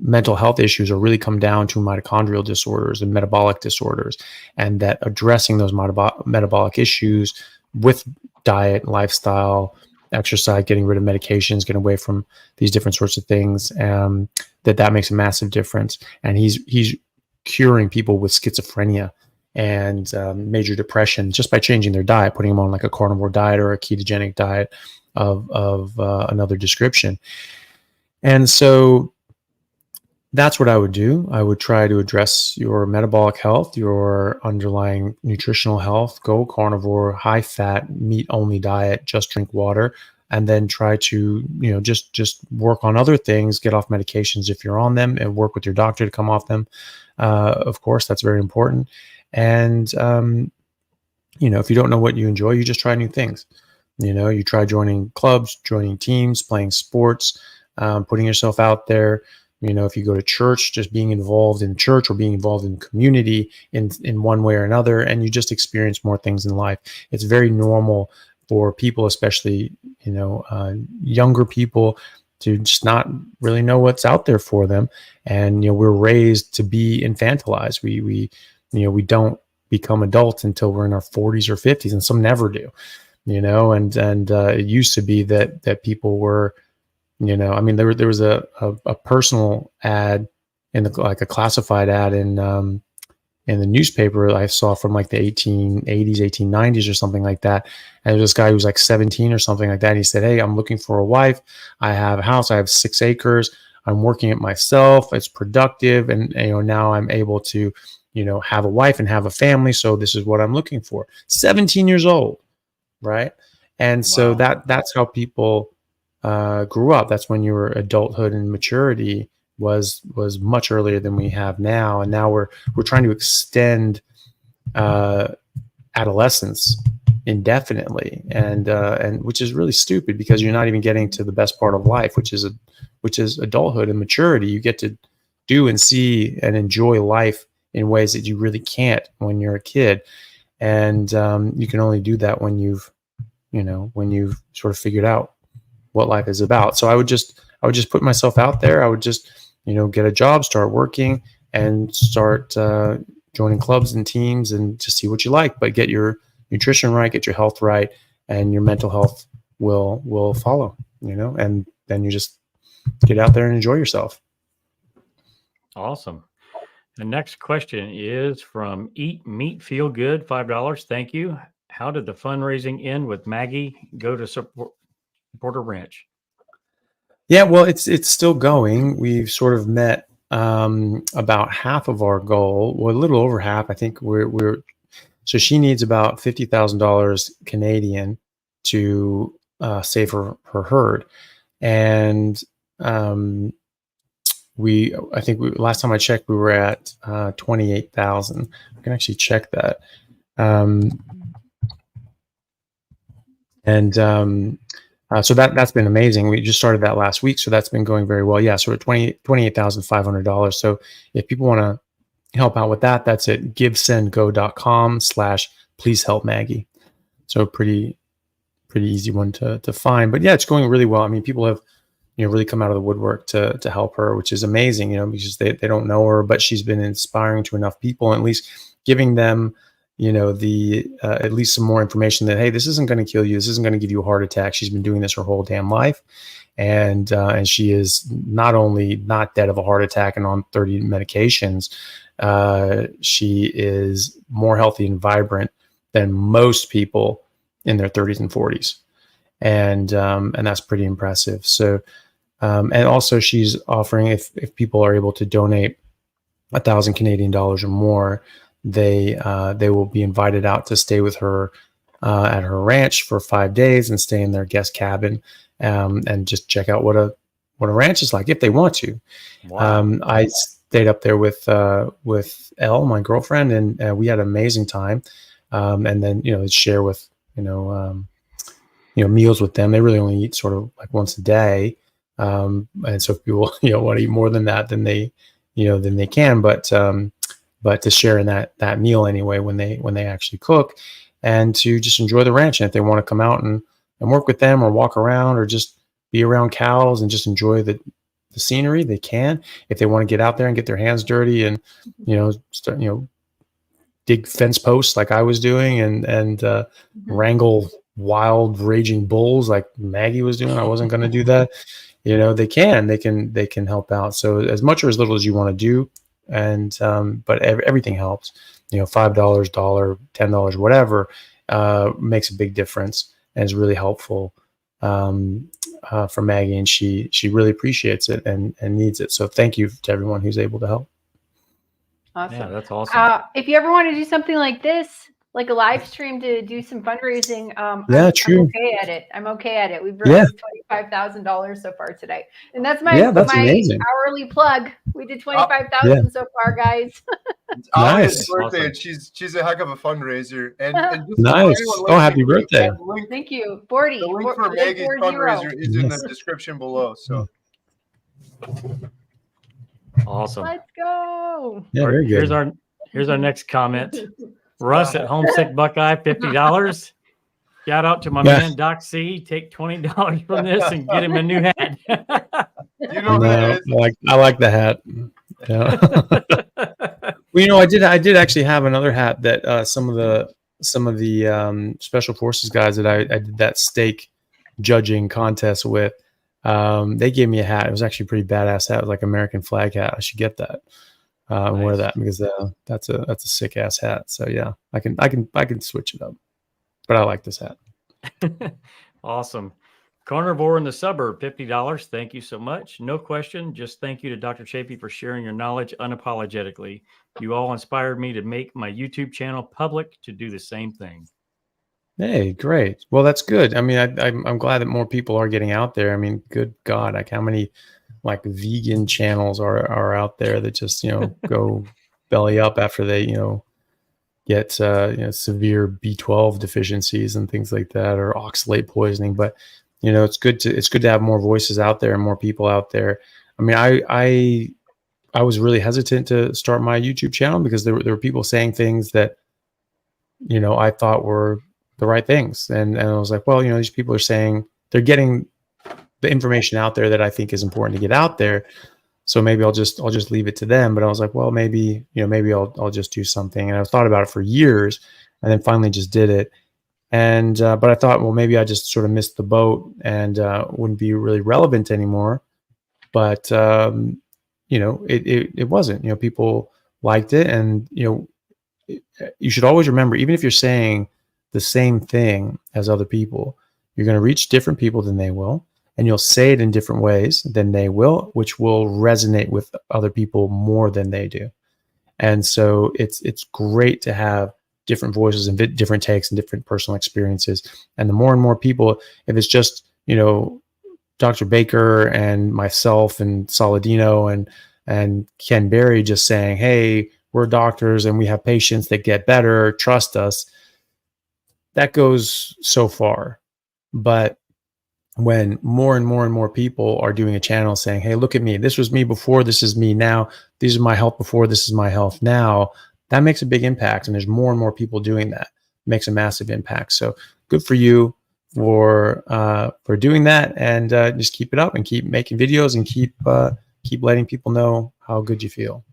mental health issues are really come down to mitochondrial disorders and metabolic disorders, and that addressing those metabolic issues with diet, lifestyle, exercise, getting rid of medications, getting away from these different sorts of things, that makes a massive difference. And he's curing people with schizophrenia and major depression just by changing their diet, putting them on like a carnivore diet or a ketogenic diet of another description. And so that's what I would do. I would try to address your metabolic health, your underlying nutritional health, go carnivore, high fat, meat only diet, just drink water, and then try to, just work on other things, get off medications if you're on them, and work with your doctor to come off them. Of course, that's very important. And, if you don't know what you enjoy, you just try new things. You try joining clubs, joining teams, playing sports, putting yourself out there. If you go to church, just being involved in church or being involved in community in one way or another, and you just experience more things in life. It's very normal for people, especially, younger people, to just not really know what's out there for them. And, we're raised to be infantilized. We don't become adults until we're in our 40s or 50s, and some never do, and it used to be that people were, there was a personal ad in like a classified ad in the newspaper I saw from like the 1880s, 1890s or something like that. And there was this guy who was like 17 or something like that. And he said, "Hey, I'm looking for a wife. I have a house. I have 6 acres. I'm working it myself. It's productive. And, now I'm able to, have a wife and have a family. So this is what I'm looking for." 17 years old. Right. And so that's how people grew up. That's when your adulthood and maturity was much earlier than we have now. And now we're trying to extend adolescence indefinitely, and which is really stupid, because you're not even getting to the best part of life, which is adulthood and maturity. You get to do and see and enjoy life in ways that you really can't when you're a kid. And you can only do that when you've sort of figured out what life is about. So I would just put myself out there. I would just, get a job, start working, and start joining clubs and teams, and just see what you like. But get your nutrition right, get your health right, and your mental health will follow, and then you just get out there and enjoy yourself. Awesome. The next question is from Eat Meat Feel Good, $5. Thank you. How did the fundraising end with Maggie go to support a ranch? Yeah, well, it's still going. We've sort of met about half of our goal, well, a little over half. I think so she needs about $50,000 Canadian to save her herd. And I think last time I checked, we were at 28,000. I can actually check that. So that's been amazing. We just started that last week, so that's been going very well. Yeah, so we're at $28,500. So if people want to help out with that, that's at givesendgo.com/pleasehelpmaggie. So pretty easy one to find. But yeah, it's going really well. I mean, people have really come out of the woodwork to help her, which is amazing, because they don't know her, but she's been inspiring to enough people, and at least giving them at least some more information that, hey, this isn't going to kill you. This isn't going to give you a heart attack. She's been doing this her whole damn life. And she is not only not dead of a heart attack and on 30 medications, she is more healthy and vibrant than most people in their 30s and 40s. And that's pretty impressive. So, and also she's offering, if people are able to donate 1,000 Canadian dollars or more, they will be invited out to stay with her at her ranch for 5 days and stay in their guest cabin and just check out what a ranch is like if they want to. Wow. I stayed up there with Elle, my girlfriend, and we had an amazing time. And then share with meals with them. They really only eat sort of like once a day. And so if people, want to eat more than that, then they can, but to share in that meal anyway, when they actually cook, and to just enjoy the ranch. And if they want to come out and work with them or walk around or just be around cows and just enjoy the scenery, they can. If they want to get out there and get their hands dirty and, start, dig fence posts like I was doing and wrangle wild raging bulls like Maggie was doing, I wasn't going to do that. They can help out. So as much or as little as you want to do. And, but everything helps, $5, $1, $10, whatever, makes a big difference and is really helpful, for Maggie. And she really appreciates it and needs it. So thank you to everyone who's able to help. Awesome. Yeah, that's awesome. If you ever want to do something like this, like a live stream to do some fundraising, I'm okay at it. We've raised $25,000 so far today, and that's my amazing. hourly plug. We did 25,000 so far, guys. It's Nice. birthday, and she's a heck of a fundraiser. And just Nice. for anyone Oh, happy listening, birthday. the link- Thank you. 40. The link for Maggie's fundraiser is in the description below. So Awesome. Let's go. Yeah, very good. Here's our next comment. Russ at Homesick Buckeye, $50. Shout out to my man Doc C. Take $20 from this and get him a new hat. You know who that is? I like the hat. Yeah. Well, I did actually have another hat that some of the special forces guys that I did that steak judging contest with, they gave me a hat. It was actually a pretty badass hat. It was like American flag hat. I should get that. And wear that because that's a sick ass hat. So yeah, I can switch it up, but I like this hat. Awesome. Carnivore in the suburb, $50. Thank you so much. No question. Just thank you to Dr. Chaffee for sharing your knowledge unapologetically. You all inspired me to make my YouTube channel public to do the same thing. Hey, great. Well, that's good. I mean, I'm glad that more people are getting out there. I mean, good God, like how many like vegan channels are out there that just, go belly up after they, get, severe B12 deficiencies and things like that, or oxalate poisoning. But, it's good to have more voices out there and more people out there. I mean, I was really hesitant to start my YouTube channel because there were people saying things that, I thought were the right things. And I was like, well, these people are saying they're getting the information out there that I think is important to get out there. So maybe I'll just leave it to them. But I was like, well, maybe I'll just do something. And I've thought about it for years and then finally just did it. And, but I thought, well, maybe I just sort of missed the boat and, wouldn't be really relevant anymore. But, it wasn't, people liked it. And, you should always remember, even if you're saying the same thing as other people, you're going to reach different people than they will. And you'll say it in different ways than they will, which will resonate with other people more than they do. And so it's great to have different voices and different takes and different personal experiences. And the more and more people, if it's just, Dr. Baker and myself and Saladino and Ken Berry just saying, hey, we're doctors and we have patients that get better, trust us, that goes so far. But when more and more and more people are doing a channel saying, hey, look at me, this was me before, this is me now, these are my health before, this is my health now, that makes a big impact. And there's more and more people doing that. It makes a massive impact. So good for you for doing that, and just keep it up and keep making videos and keep letting people know how good you feel.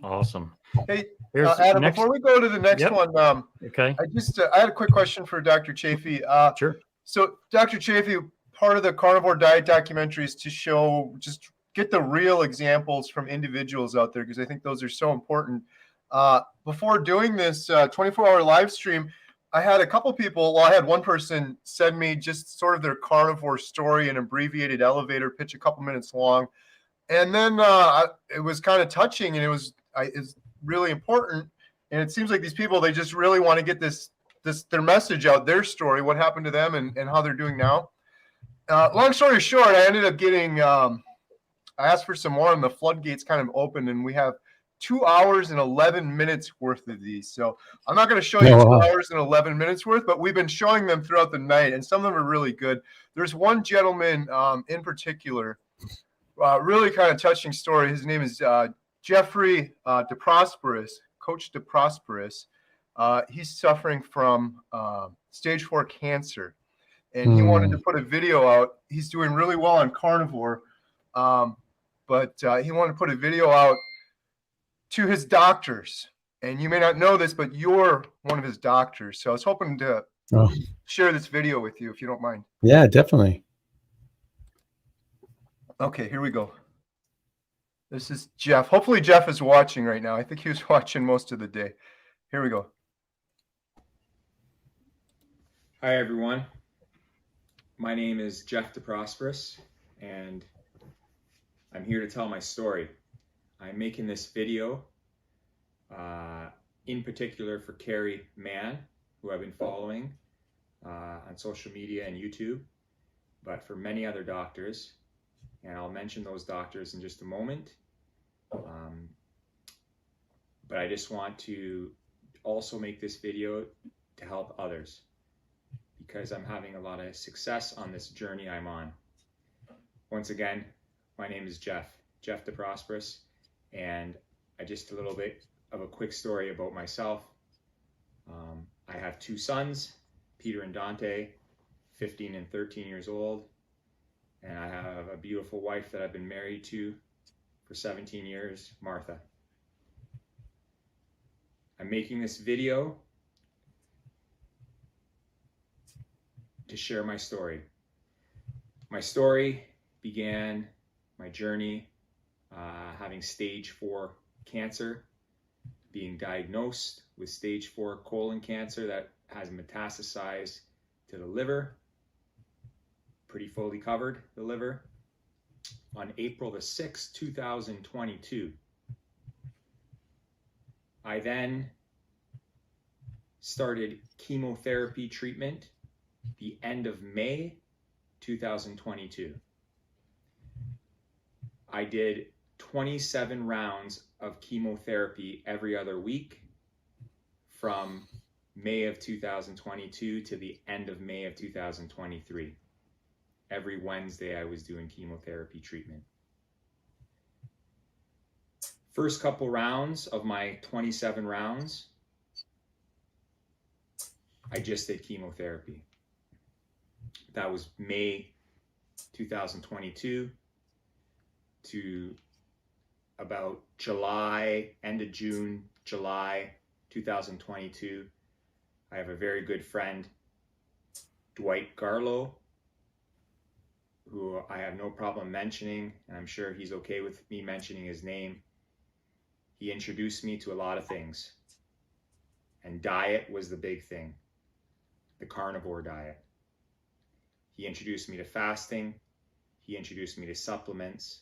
Awesome. Hey, Adam, before we go to the next one, okay. I had a quick question for Dr. Chaffee. Sure. So, Dr. Chaffee, part of the carnivore diet documentary is to get the real examples from individuals out there, because I think those are so important. Before doing this 24-hour live stream, I had a couple people, I had one person send me just sort of their carnivore story, an abbreviated elevator pitch, a couple minutes long. And then it was kind of touching, and it's really important. And it seems like these people, they just really want to get this their message out, their story, what happened to them, and how they're doing now. Long story short, I ended up getting. I asked for some more, and the floodgates kind of opened, and we have 2 hours and 11 minutes worth of these. So I'm not going to show you 2 hours and 11 minutes worth, but we've been showing them throughout the night, and some of them are really good. There's one gentleman in particular, really kind of touching story. His name is Jeffrey DeProsperous, Coach DeProsperous. He's suffering from stage 4 cancer, and he wanted to put a video out. He's doing really well on carnivore, but he wanted to put a video out to his doctors. And you may not know this, but you're one of his doctors. So I was hoping to share this video with you, if you don't mind. Yeah, definitely. Okay, here we go. This is Jeff. Hopefully Jeff is watching right now. I think he was watching most of the day. Here we go. Hi, everyone. My name is Jeff DeProsperous, and I'm here to tell my story. I'm making this video in particular for Carrie Mann, who I've been following on social media and YouTube, but for many other doctors, and I'll mention those doctors in just a moment. But I just want to also make this video to help others, because I'm having a lot of success on this journey I'm on. Once again, my name is Jeff DeProsperous, and just a little bit of a quick story about myself. I have 2 sons, Peter and Dante, 15 and 13 years old, and I have a beautiful wife that I've been married to for 17 years, Martha. I'm making this video to share my story. My story began my journey having stage 4 cancer, being diagnosed with stage 4 colon cancer that has metastasized to the liver, pretty fully covered the liver, on April the 6th, 2022. I then started chemotherapy treatment the end of May 2022. I did 27 rounds of chemotherapy every other week from May of 2022 to the end of May of 2023. Every Wednesday I was doing chemotherapy treatment. First couple rounds of my 27 rounds, I just did chemotherapy. That was May 2022 to about July, end of June, July 2022. I have a very good friend, Dwight Garlow, who I have no problem mentioning, and I'm sure he's okay with me mentioning his name. He introduced me to a lot of things, and diet was the big thing, the carnivore diet. He introduced me to fasting. He introduced me to supplements.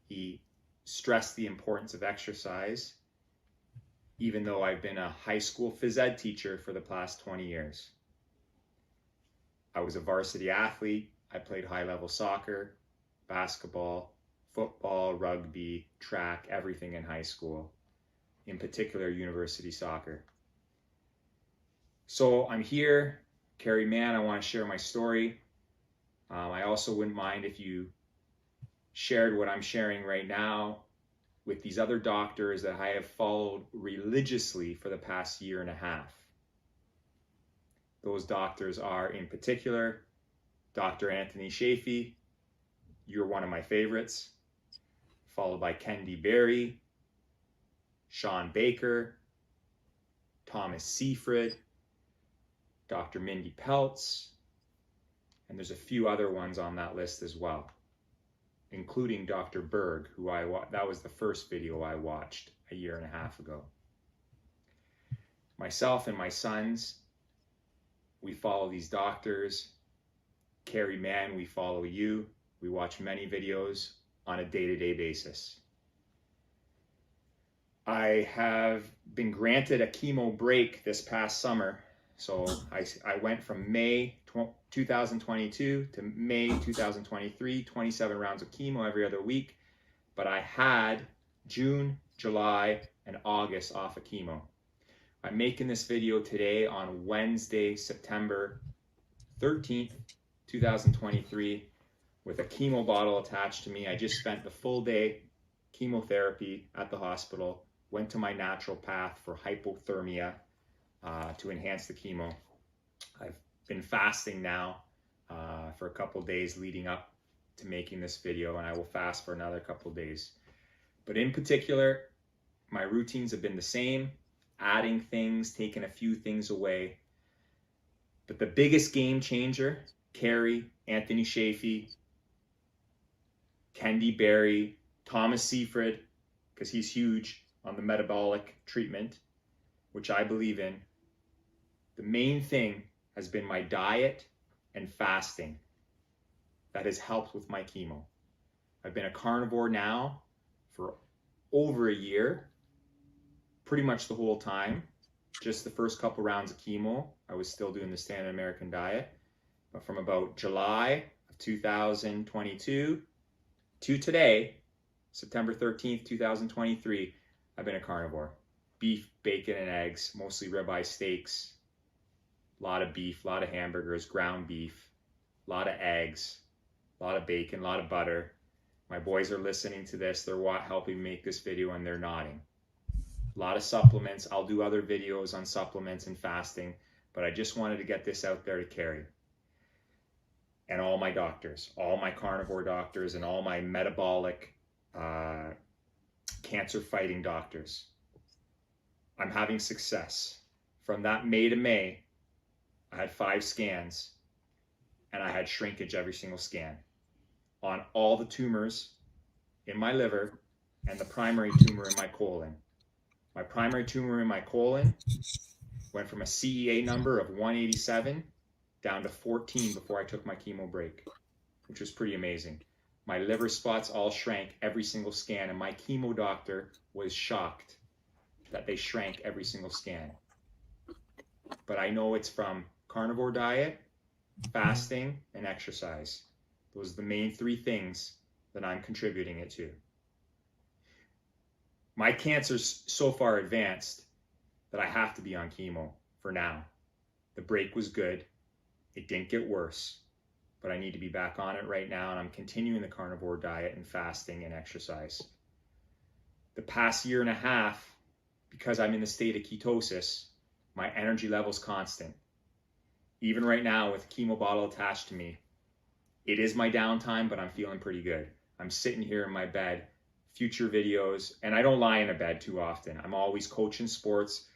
He stressed the importance of exercise, even though I've been a high school phys ed teacher for the past 20 years. I was a varsity athlete. I played high-level soccer, basketball, football, rugby, track, everything in high school, in particular university soccer. So I'm here, Carrie Mann, I want to share my story. I also wouldn't mind if you shared what I'm sharing right now with these other doctors that I have followed religiously for the past 1.5 years. Those doctors are, in particular, Dr. Anthony Chaffee, you're one of my favorites, followed by Kendi Berry, Sean Baker, Thomas Seafried, Dr. Mindy Peltz, and there's a few other ones on that list as well, including Dr. Berg, who that was the first video I watched 1.5 years ago. Myself and my sons, we follow these doctors. Carrie Mann, we follow you. We watch many videos on a day-to-day basis. I have been granted a chemo break this past summer, So I went from May 2022 to May 2023, 27 rounds of chemo every other week. But I had June, July, and August off of chemo. I'm making this video today on Wednesday, September 13th, 2023, with a chemo bottle attached to me. I just spent the full day chemotherapy at the hospital, went to my natural path for hypothermia to enhance the chemo. I've been fasting now for a couple days leading up to making this video, and I will fast for another couple days. But in particular, my routines have been the same, adding things, taking a few things away. But the biggest game changer, Carrie, Anthony Chaffee, Kendi Berry, Thomas Seaford, because he's huge on the metabolic treatment, which I believe in. The main thing has been my diet and fasting that has helped with my chemo. I've been a carnivore now for over a year, pretty much the whole time. Just the first couple rounds of chemo, I was still doing the standard American diet. But from about July of 2022 to today, September 13th, 2023, I've been a carnivore. Beef, bacon, and eggs, mostly ribeye steaks, a lot of beef, a lot of hamburgers, ground beef, a lot of eggs, a lot of bacon, a lot of butter. My boys are listening to this. They're helping make this video and they're nodding. A lot of supplements. I'll do other videos on supplements and fasting, but I just wanted to get this out there to Carrie. And all my doctors, all my carnivore doctors, and all my metabolic cancer fighting doctors. I'm having success. From that May to May, I had 5 scans and I had shrinkage every single scan on all the tumors in my liver and the primary tumor in my colon. My primary tumor in my colon went from a CEA number of 187 down to 14 before I took my chemo break, which was pretty amazing. My liver spots all shrank every single scan, and my chemo doctor was shocked that they shrank every single scan. But I know it's from carnivore diet, fasting, and exercise. Those are the main 3 things that I'm contributing it to. My cancer's so far advanced that I have to be on chemo for now. The break was good. It didn't get worse, but I need to be back on it right now, and I'm continuing the carnivore diet and fasting and exercise. The past year and a half, because I'm in the state of ketosis, my energy level's constant. Even right now with chemo bottle attached to me, it is my downtime, but I'm feeling pretty good. I'm sitting here in my bed, future videos, and I don't lie in a bed too often. I'm always coaching sports.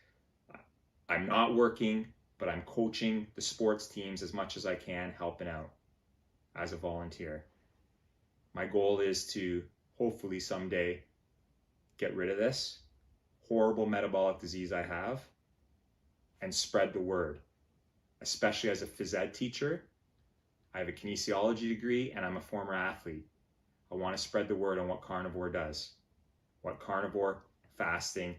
I'm not working, but I'm coaching the sports teams as much as I can, helping out as a volunteer. My goal is to hopefully someday get rid of this horrible metabolic disease I have and spread the word, especially as a phys ed teacher. I have a kinesiology degree and I'm a former athlete. I want to spread the word on what carnivore does, what carnivore fasting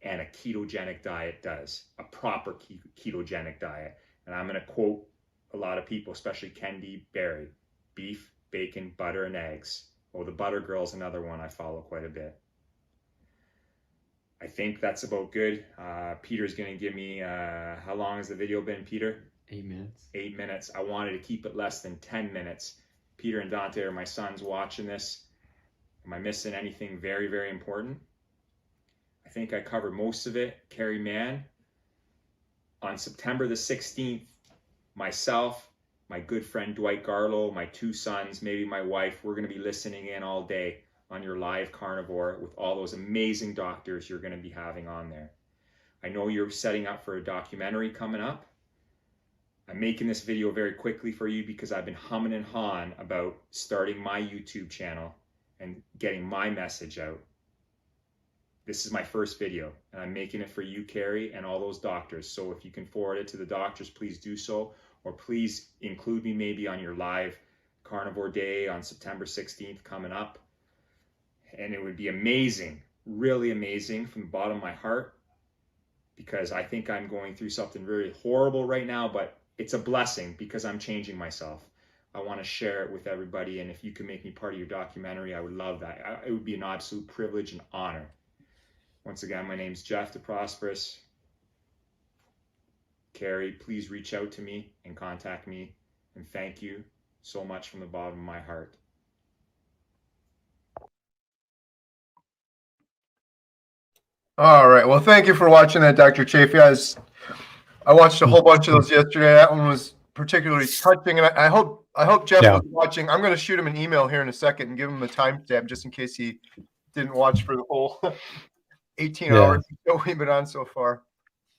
and a ketogenic diet does, a proper ketogenic diet. And I'm going to quote a lot of people, especially Kendi Berry: beef, bacon, butter, and eggs. Oh, the butter girl is another one I follow quite a bit. I think that's about good. Peter's going to give me, how long has the video been, Peter? 8 minutes. 8 minutes. I wanted to keep it less than 10 minutes. Peter and Dante are my sons watching this. Am I missing anything very, very important? I think I covered most of it. Carrie Mann. On September the 16th, myself, my good friend Dwight Garlow, my 2 sons, maybe my wife, we're going to be listening in all day on your live carnivore with all those amazing doctors you're going to be having on there. I know you're setting up for a documentary coming up. I'm making this video very quickly for you because I've been humming and hawing about starting my YouTube channel and getting my message out. This is my first video and I'm making it for you, Carrie, and all those doctors. So if you can forward it to the doctors, please do so, or please include me maybe on your live carnivore day on September 16th coming up. And it would be amazing, really amazing from the bottom of my heart because I think I'm going through something very horrible right now, but it's a blessing because I'm changing myself. I want to share it with everybody, and if you can make me part of your documentary, I would love that. It would be an absolute privilege and honor. Once again, my name's Jeff the Prosperous. Carrie, please reach out to me and contact me, and thank you so much from the bottom of my heart. All right. Well, thank you for watching that, Dr. Chaffee. I watched a whole bunch of those yesterday. That one was particularly touching, and I hope Jeff was watching. I'm going to shoot him an email here in a second and give him a timestamp just in case he didn't watch for the whole 18 hours that we've been on so far.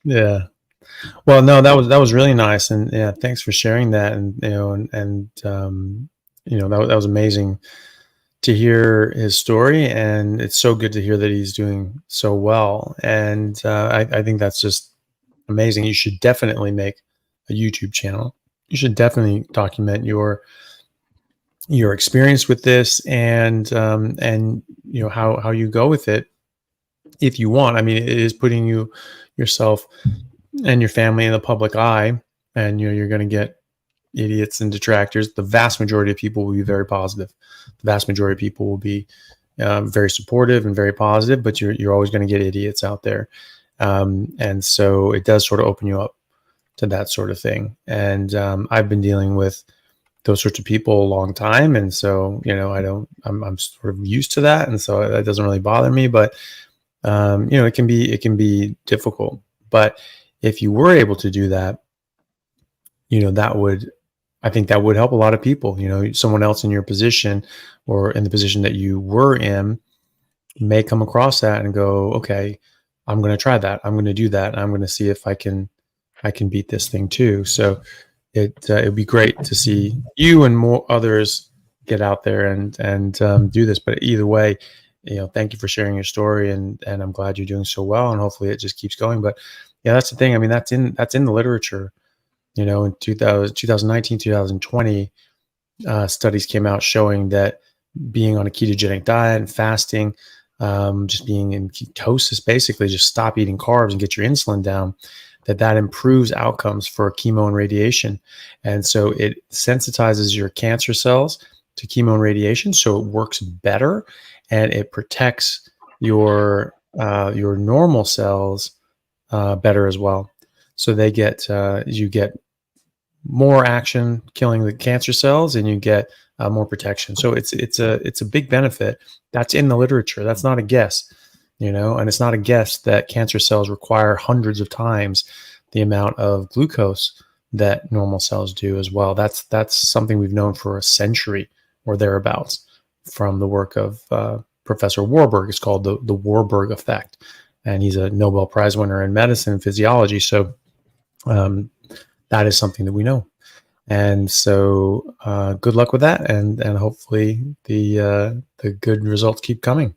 Yeah. Well, no, that was really nice, and yeah, thanks for sharing that. And that was amazing to hear his story, and it's so good to hear that he's doing so well. And I think that's just amazing. You should definitely make a YouTube channel. You should definitely document your experience with this, and how you go with it if you want. I mean, it is putting yourself and your family in the public eye, and you're going to get idiots and detractors. The vast majority of people will be very positive. The vast majority of people will be very supportive and very positive, but you're always going to get idiots out there. And so it does sort of open you up to that sort of thing. And I've been dealing with those sorts of people a long time. And so, I'm sort of used to that. And so that doesn't really bother me, but it can be difficult. But if you were able to do that, I think that would help a lot of people. Someone else in your position or in the position that you were in may come across that and go, okay, I'm going to try that. I'm going to do that. I'm going to see if I can beat this thing too. So it'd be great to see you and more others get out there and do this. But either way, thank you for sharing your story, and I'm glad you're doing so well, and hopefully it just keeps going. But yeah, that's the thing. I mean, that's in the literature. In 2019, 2020, studies came out showing that being on a ketogenic diet and fasting, just being in ketosis, basically just stop eating carbs and get your insulin down, that improves outcomes for chemo and radiation. And so it sensitizes your cancer cells to chemo and radiation, so it works better, and it protects your normal cells better as well. So you get more action killing the cancer cells, and you get more protection. So it's a big benefit. That's in the literature. That's not a guess, and it's not a guess that cancer cells require hundreds of times the amount of glucose that normal cells do as well. That's something we've known for a century or thereabouts from the work of Professor Warburg. It's called the Warburg effect, and he's a Nobel Prize winner in medicine and physiology. So that is something that we know. And so good luck with that, and hopefully the good results keep coming.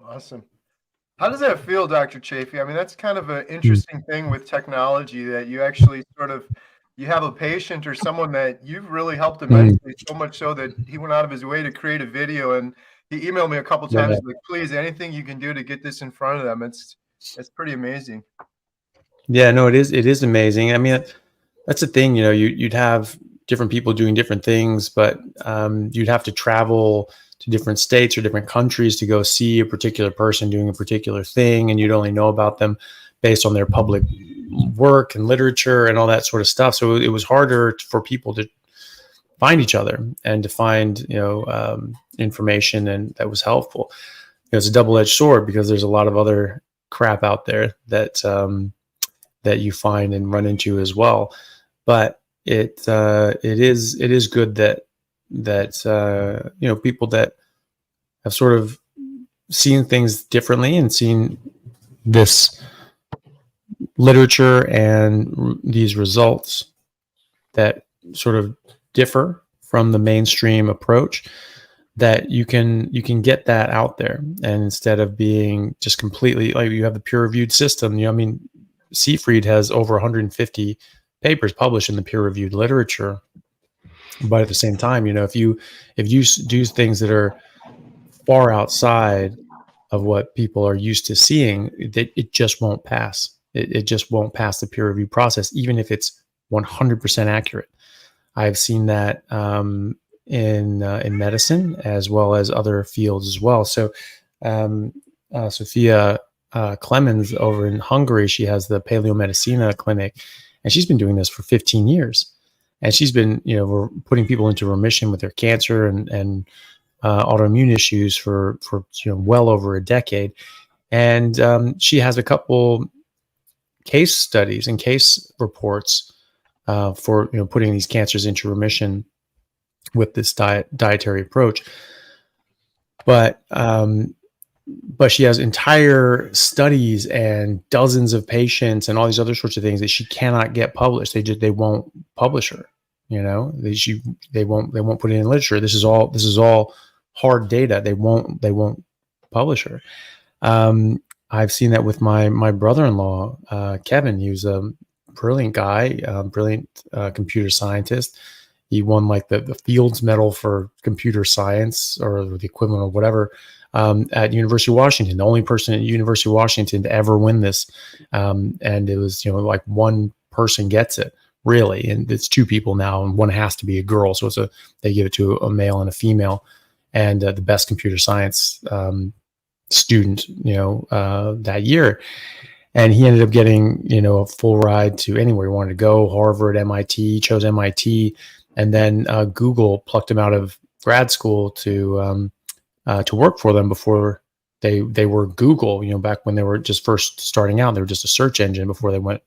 Awesome. How does that feel, Dr. Chaffee? I mean, that's kind of an interesting thing with technology, that you actually you have a patient or someone that you've really helped immensely, so much so that he went out of his way to create a video, and he emailed me a couple times like, please, anything you can do to get this in front of them. It's pretty amazing. Yeah, no, it is amazing. I mean, that's the thing, you'd have different people doing different things, but you'd have to travel to different states or different countries to go see a particular person doing a particular thing, and you'd only know about them based on their public work and literature and all that sort of stuff. So it was harder for people to find each other and to find information, and that was helpful. It's a double-edged sword, because there's a lot of other crap out there that you find and run into as well. But it is good that people that have sort of seen things differently and seen this literature and these results that sort of differ from the mainstream approach, that you can get that out there. And instead of being just completely, like, you have the peer-reviewed system, Seafried has over 150 papers published in the peer-reviewed literature. But at the same time, if you do things that are far outside of what people are used to seeing, that it just won't pass. It just won't pass the peer review process, even if it's 100% accurate. I've seen that in medicine as well as other fields as well. So Sophia Clemens over in Hungary, she has the Paleomedicina clinic, and she's been doing this for 15 years. And she's been, we're putting people into remission with their cancer and autoimmune issues for well over a decade. And she has a couple case studies and case reports for putting these cancers into remission with this dietary approach. But she has entire studies and dozens of patients and all these other sorts of things that she cannot get published. They won't publish her. They won't put it in literature. This is all hard data. They won't publish her. I've seen that with my brother-in-law, Kevin. He was a brilliant guy, brilliant computer scientist. He won like the Fields Medal for computer science, or the equivalent of whatever, at University of Washington. The only person at University of Washington to ever win this. And it was, like one person gets it, really. And it's two people now, and one has to be a girl. So they give it to a male and a female, and the best computer science student, that year. And he ended up getting, a full ride to anywhere he wanted to go, Harvard, MIT, chose MIT. And then Google plucked him out of grad school to work for them before they were Google, back when they were just first starting out. They were just a search engine before they went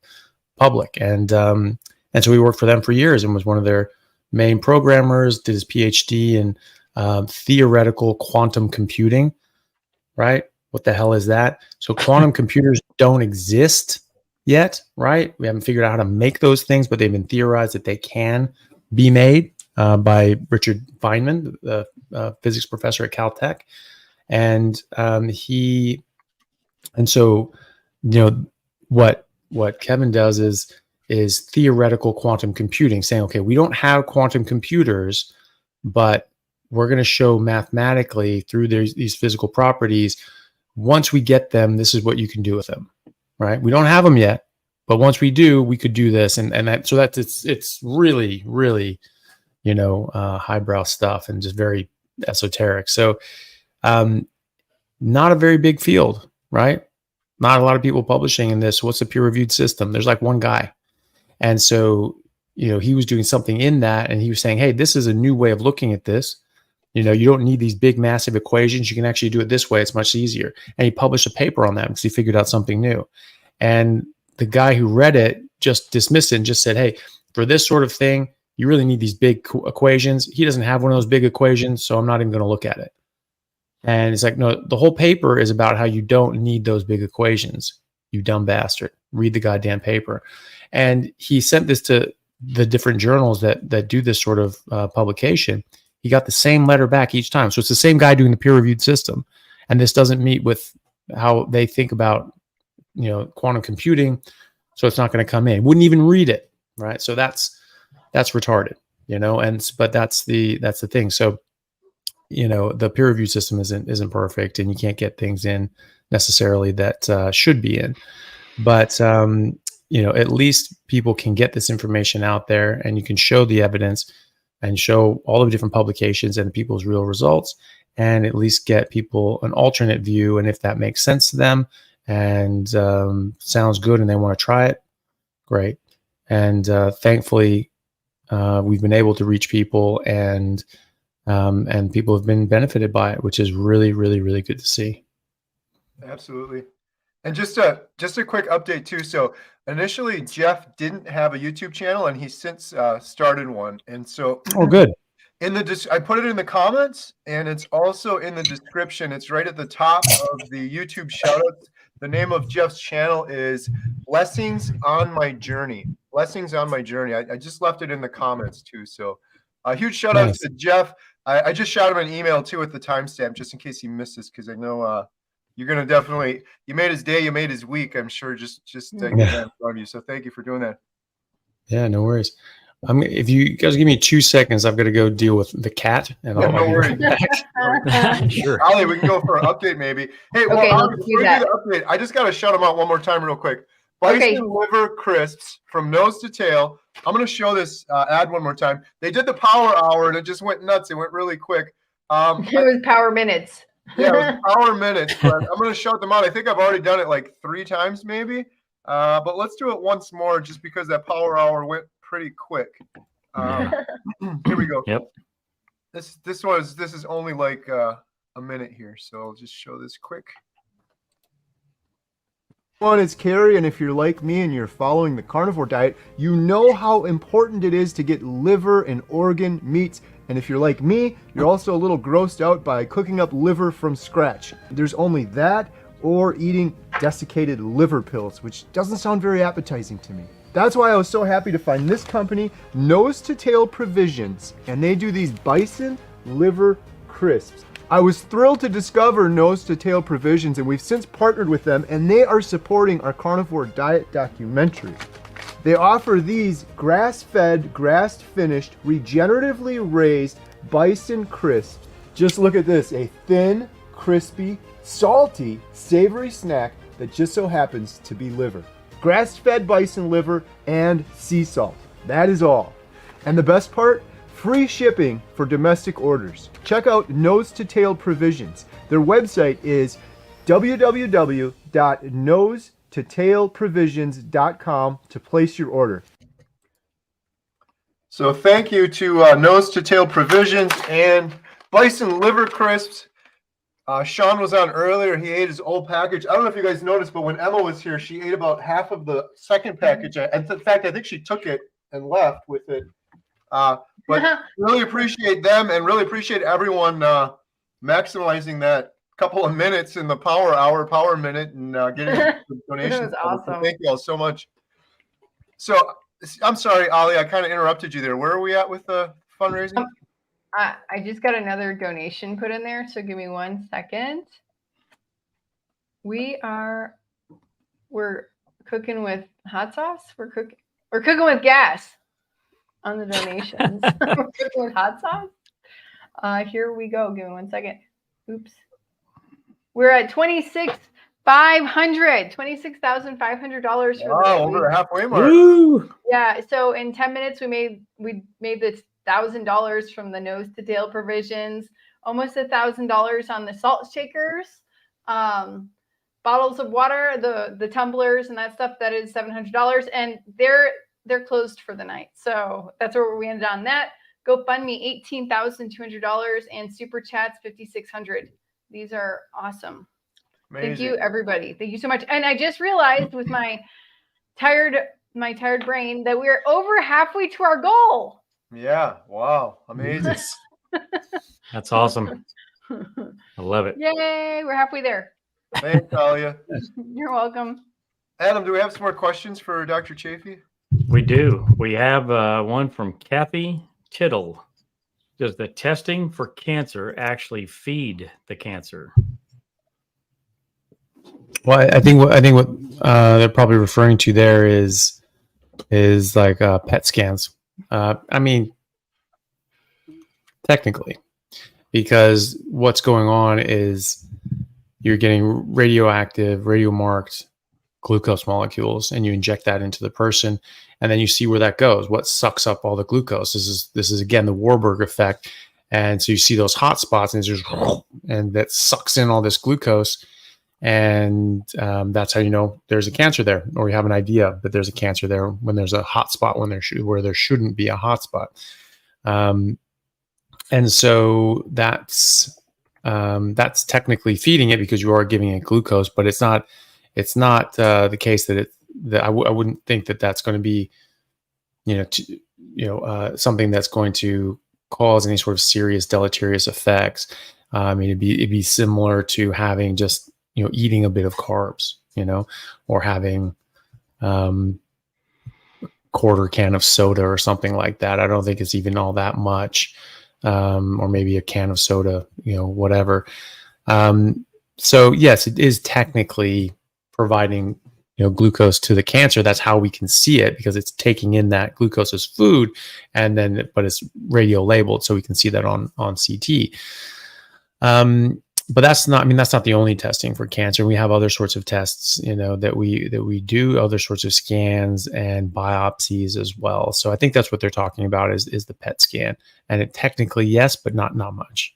public. And so he worked for them for years and was one of their main programmers, did his PhD in theoretical quantum computing, right? What the hell is that? So quantum computers don't exist yet, right? We haven't figured out how to make those things, but they've been theorized that they can be made by Richard Feynman, the physics professor at Caltech. And so what Kevin does is theoretical quantum computing, saying, okay, we don't have quantum computers, but we're going to show mathematically through these physical properties, once we get them, this is what you can do with them, right? We don't have them yet, but once we do, we could do this. And it's really, really, highbrow stuff and just very esoteric. So, not a very big field, right? Not a lot of people publishing in this. What's the peer reviewed system? There's like one guy. And so, he was doing something in that, and he was saying, hey, this is a new way of looking at this. You don't need these big, massive equations. You can actually do it this way. It's much easier. And he published a paper on that because he figured out something new. And the guy who read it just dismissed it and just said, hey, for this sort of thing, you really need these big equations. He doesn't have one of those big equations, so I'm not even going to look at it. And it's like, no, the whole paper is about how you don't need those big equations. You dumb bastard. Read the goddamn paper. And he sent this to the different journals that do this sort of publication. He got the same letter back each time. So it's the same guy doing the peer-reviewed system. And this doesn't meet with how they think about, quantum computing. So it's not going to come in. Wouldn't even read it, right? So that's retarded, but that's the thing. So, the peer-reviewed system isn't perfect, and you can't get things in necessarily that should be in. But, at least people can get this information out there, and you can show the evidence and show all the different publications and people's real results, and at least get people an alternate view. And if that makes sense to them and sounds good and they want to try it, great. And thankfully, we've been able to reach people, and people have been benefited by it, which is really, really, really good to see. Absolutely. And just a quick update too. So initially, Jeff didn't have a YouTube channel, and he's since started one. And so, oh, good. I put it in the comments, and it's also in the description. It's right at the top of the YouTube shoutouts. The name of Jeff's channel is Blessings on My Journey. Blessings on My Journey. I just left it in the comments too. So a huge shout out to Jeff. I just shot him an email too with the timestamp just in case he missed this, because I know you're going to definitely, you made his day, you made his week, I'm sure, just to get that in front of you. So thank you for doing that. Yeah, no worries. If you guys give me 2 seconds, I've got to go deal with the cat, and Yeah, I'll no be worries. back. Sure. Ali, we can go for an update maybe. Hey, well, Okay, Ali, let's before do we do that. the update, I just got to shout them out one more time real quick. Bison Okay. liver crisps from nose to tail. I'm going to show this ad one more time. They did the power hour and it just went nuts. It went really quick. It was power minutes. Yeah, it was power minutes, but I'm going to shout them out. I think I've already done it like 3 times maybe. But let's do it once more just because that power hour went pretty quick. Here we go. Yep. This is only like a minute here, so I'll just show this quick. One is Carrie, and if you're like me and you're following the carnivore diet, you know how important it is to get liver and organ meats. And if you're like me, you're also a little grossed out by cooking up liver from scratch. There's only that or eating desiccated liver pills, which doesn't sound very appetizing to me. That's why I was so happy to find this company, Nose to Tail Provisions, and they do these bison liver crisps. I was thrilled to discover Nose to Tail Provisions, and we've since partnered with them, and they are supporting our carnivore diet documentary. They offer these grass-fed, grass-finished, regeneratively raised bison crisps. Just look at this, a thin, crispy, salty, savory snack that just so happens to be liver. Grass-fed bison liver and sea salt. That is all. And the best part? Free shipping for domestic orders. Check out Nose to Tail Provisions. Their website is www.nosetotaleprovisions.com to place your order. So thank you to Nose to Tail Provisions and Bison Liver Crisps. Sean was on earlier. He ate his old package. I don't know if you guys noticed, but when Emma was here, she ate about half of the second package. And in fact, I think she took it and left with it. But really appreciate them and really appreciate everyone maximizing that couple of minutes in the power minute and getting the donation. That was awesome. Thank you all so much. So I'm sorry, Ali, I kind of interrupted you there. Where are we at with the fundraising? I just got another donation put in there, so give me 1 second. We're cooking with hot sauce. We're cooking with gas on the donations. We're cooking with hot sauce. Here we go. Give me 1 second. Oops. We're at $26,500 for wow, over the halfway mark. Woo! Yeah, so in 10 minutes we made this $1,000 from the Nose to Tail Provisions, almost $1,000 on the salt shakers, bottles of water, the tumblers and that stuff. That is $700, and they're closed for the night. So that's where we ended on that. GoFundMe $18,200 and Super Chats $5,600. These are awesome. Amazing. Thank you, everybody. Thank you so much. And I just realized with my tired brain that we're over halfway to our goal. Yeah. Wow. Amazing. That's awesome. I love it. Yay. We're halfway there. Thanks, Talia. You're welcome. Adam, do we have some more questions for Dr. Chaffee? We do. We have one from Kathy Tittle. Does the testing for cancer actually feed the cancer? Well, I think what they're probably referring to there is like PET scans. I mean, technically, because what's going on is you're getting radioactive, radiomarked glucose molecules, and you inject that into the person, and then you see where that goes. What sucks up all the glucose? This is again the Warburg effect, and so you see those hot spots, and it's just and that sucks in all this glucose. And that's how you know there's a cancer there, or you have an idea that there's a cancer there when there's a hot spot where there shouldn't be a hot spot. And so that's technically feeding it because you are giving it glucose, but it's not the case that I wouldn't think that that's going to be something that's going to cause any sort of serious deleterious effects. I mean, it'd be similar to having just eating a bit of carbs, or having quarter can of soda or something like that. I don't think it's even all that much, or maybe a can of soda, whatever. So yes, it is technically providing glucose to the cancer. That's how we can see it, because it's taking in that glucose as food, and then but it's radio labeled, so we can see that on CT. But that's not the only testing for cancer. We have other sorts of tests, that we do, other sorts of scans and biopsies as well. So I think that's what they're talking about is the PET scan, and it technically yes, but not much.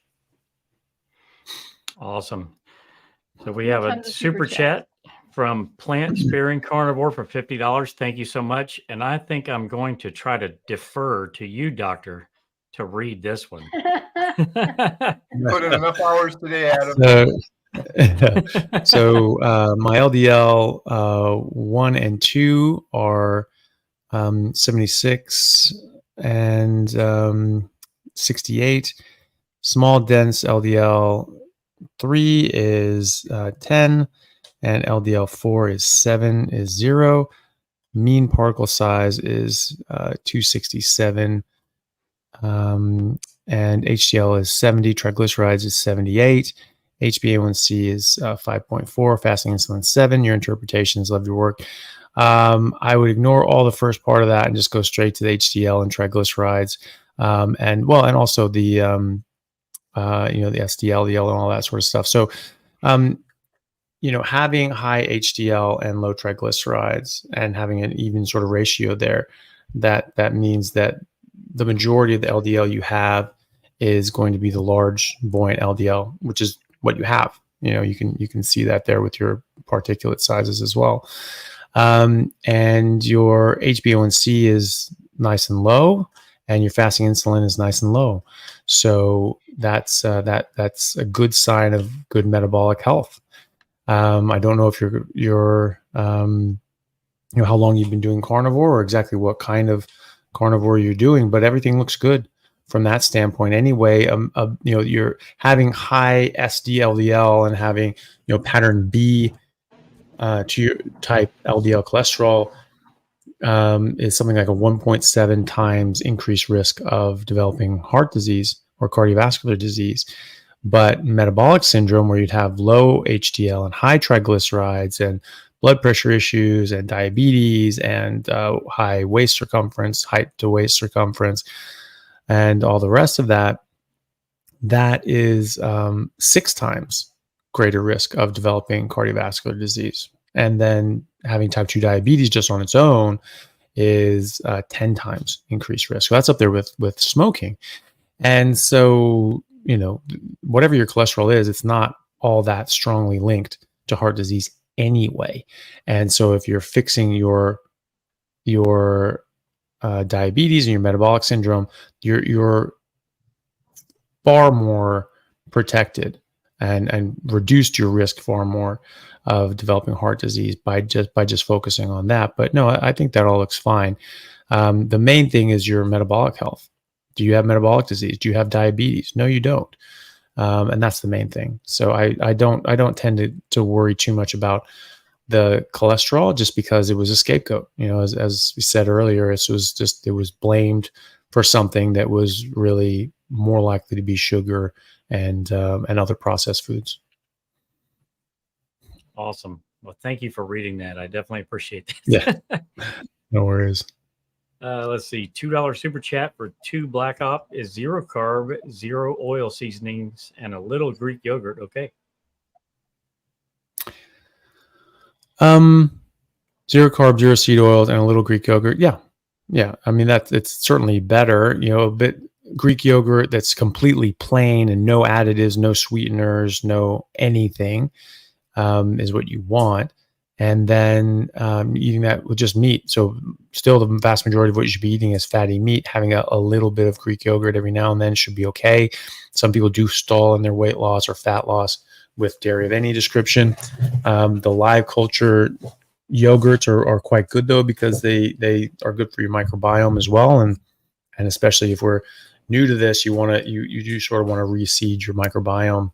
Awesome. So we have a super chat from Plant Sparing Carnivore for $50. Thank you so much. And I think I'm going to try to defer to you, Doctor, to read this one. Put in enough hours today, Adam. So my LDL 1 and 2 are 76 and 68. Small dense LDL 3 is 10, and LDL 4 is 7 is 0. Mean particle size is 267. And HDL is 70, triglycerides is 78, HbA1c is 5.4, fasting insulin 7. Your interpretations, love your work. I would ignore all the first part of that and just go straight to the HDL and triglycerides, and also the the SDL, the L, and all that sort of stuff. So, having high HDL and low triglycerides and having an even sort of ratio there, that means that the majority of the LDL you have is going to be the large buoyant LDL, which is what you have. You can see that there with your particulate sizes as well. And your HbA1c is nice and low, and your fasting insulin is nice and low. So that's a good sign of good metabolic health. I don't know if you're how long you've been doing carnivore or exactly what kind of carnivore you're doing, but everything looks good from that standpoint anyway. You're having high SD-LDL and having pattern B to your type LDL cholesterol is something like a 1.7 times increased risk of developing heart disease or cardiovascular disease. But metabolic syndrome, where you'd have low HDL and high triglycerides and blood pressure issues and diabetes and high waist circumference, height to waist circumference, and all the rest of that, that is 6 times greater risk of developing cardiovascular disease. And then having type 2 diabetes just on its own is 10 times increased risk. So that's up there with smoking. And so, whatever your cholesterol is, it's not all that strongly linked to heart disease anyway. And so if you're fixing your diabetes and your metabolic syndrome, you're far more protected and reduced your risk far more of developing heart disease by just focusing on that. But no, I think that all looks fine. The main thing is your metabolic health. Do you have metabolic disease? Do you have diabetes? No, you don't. And that's the main thing. So I don't tend to worry too much about the cholesterol, just because it was a scapegoat. As we said earlier, it was blamed for something that was really more likely to be sugar and other processed foods. Awesome. Well, thank you for reading that. I definitely appreciate that. Yeah, no worries. Let's see. $2 super chat for 2 Black Op is 0 carb, 0 oil seasonings, and a little Greek yogurt. Okay. 0 carb, 0 seed oils, and a little Greek yogurt. Yeah. I mean, it's certainly better. A bit Greek yogurt that's completely plain and no additives, no sweeteners, no anything is what you want. And then eating that with just meat. So still the vast majority of what you should be eating is fatty meat. Having a little bit of Greek yogurt every now and then should be okay. Some people do stall in their weight loss or fat loss with dairy of any description. The live culture yogurts are quite good though, because they are good for your microbiome as well. And especially if we're new to this, you do sort of want to reseed your microbiome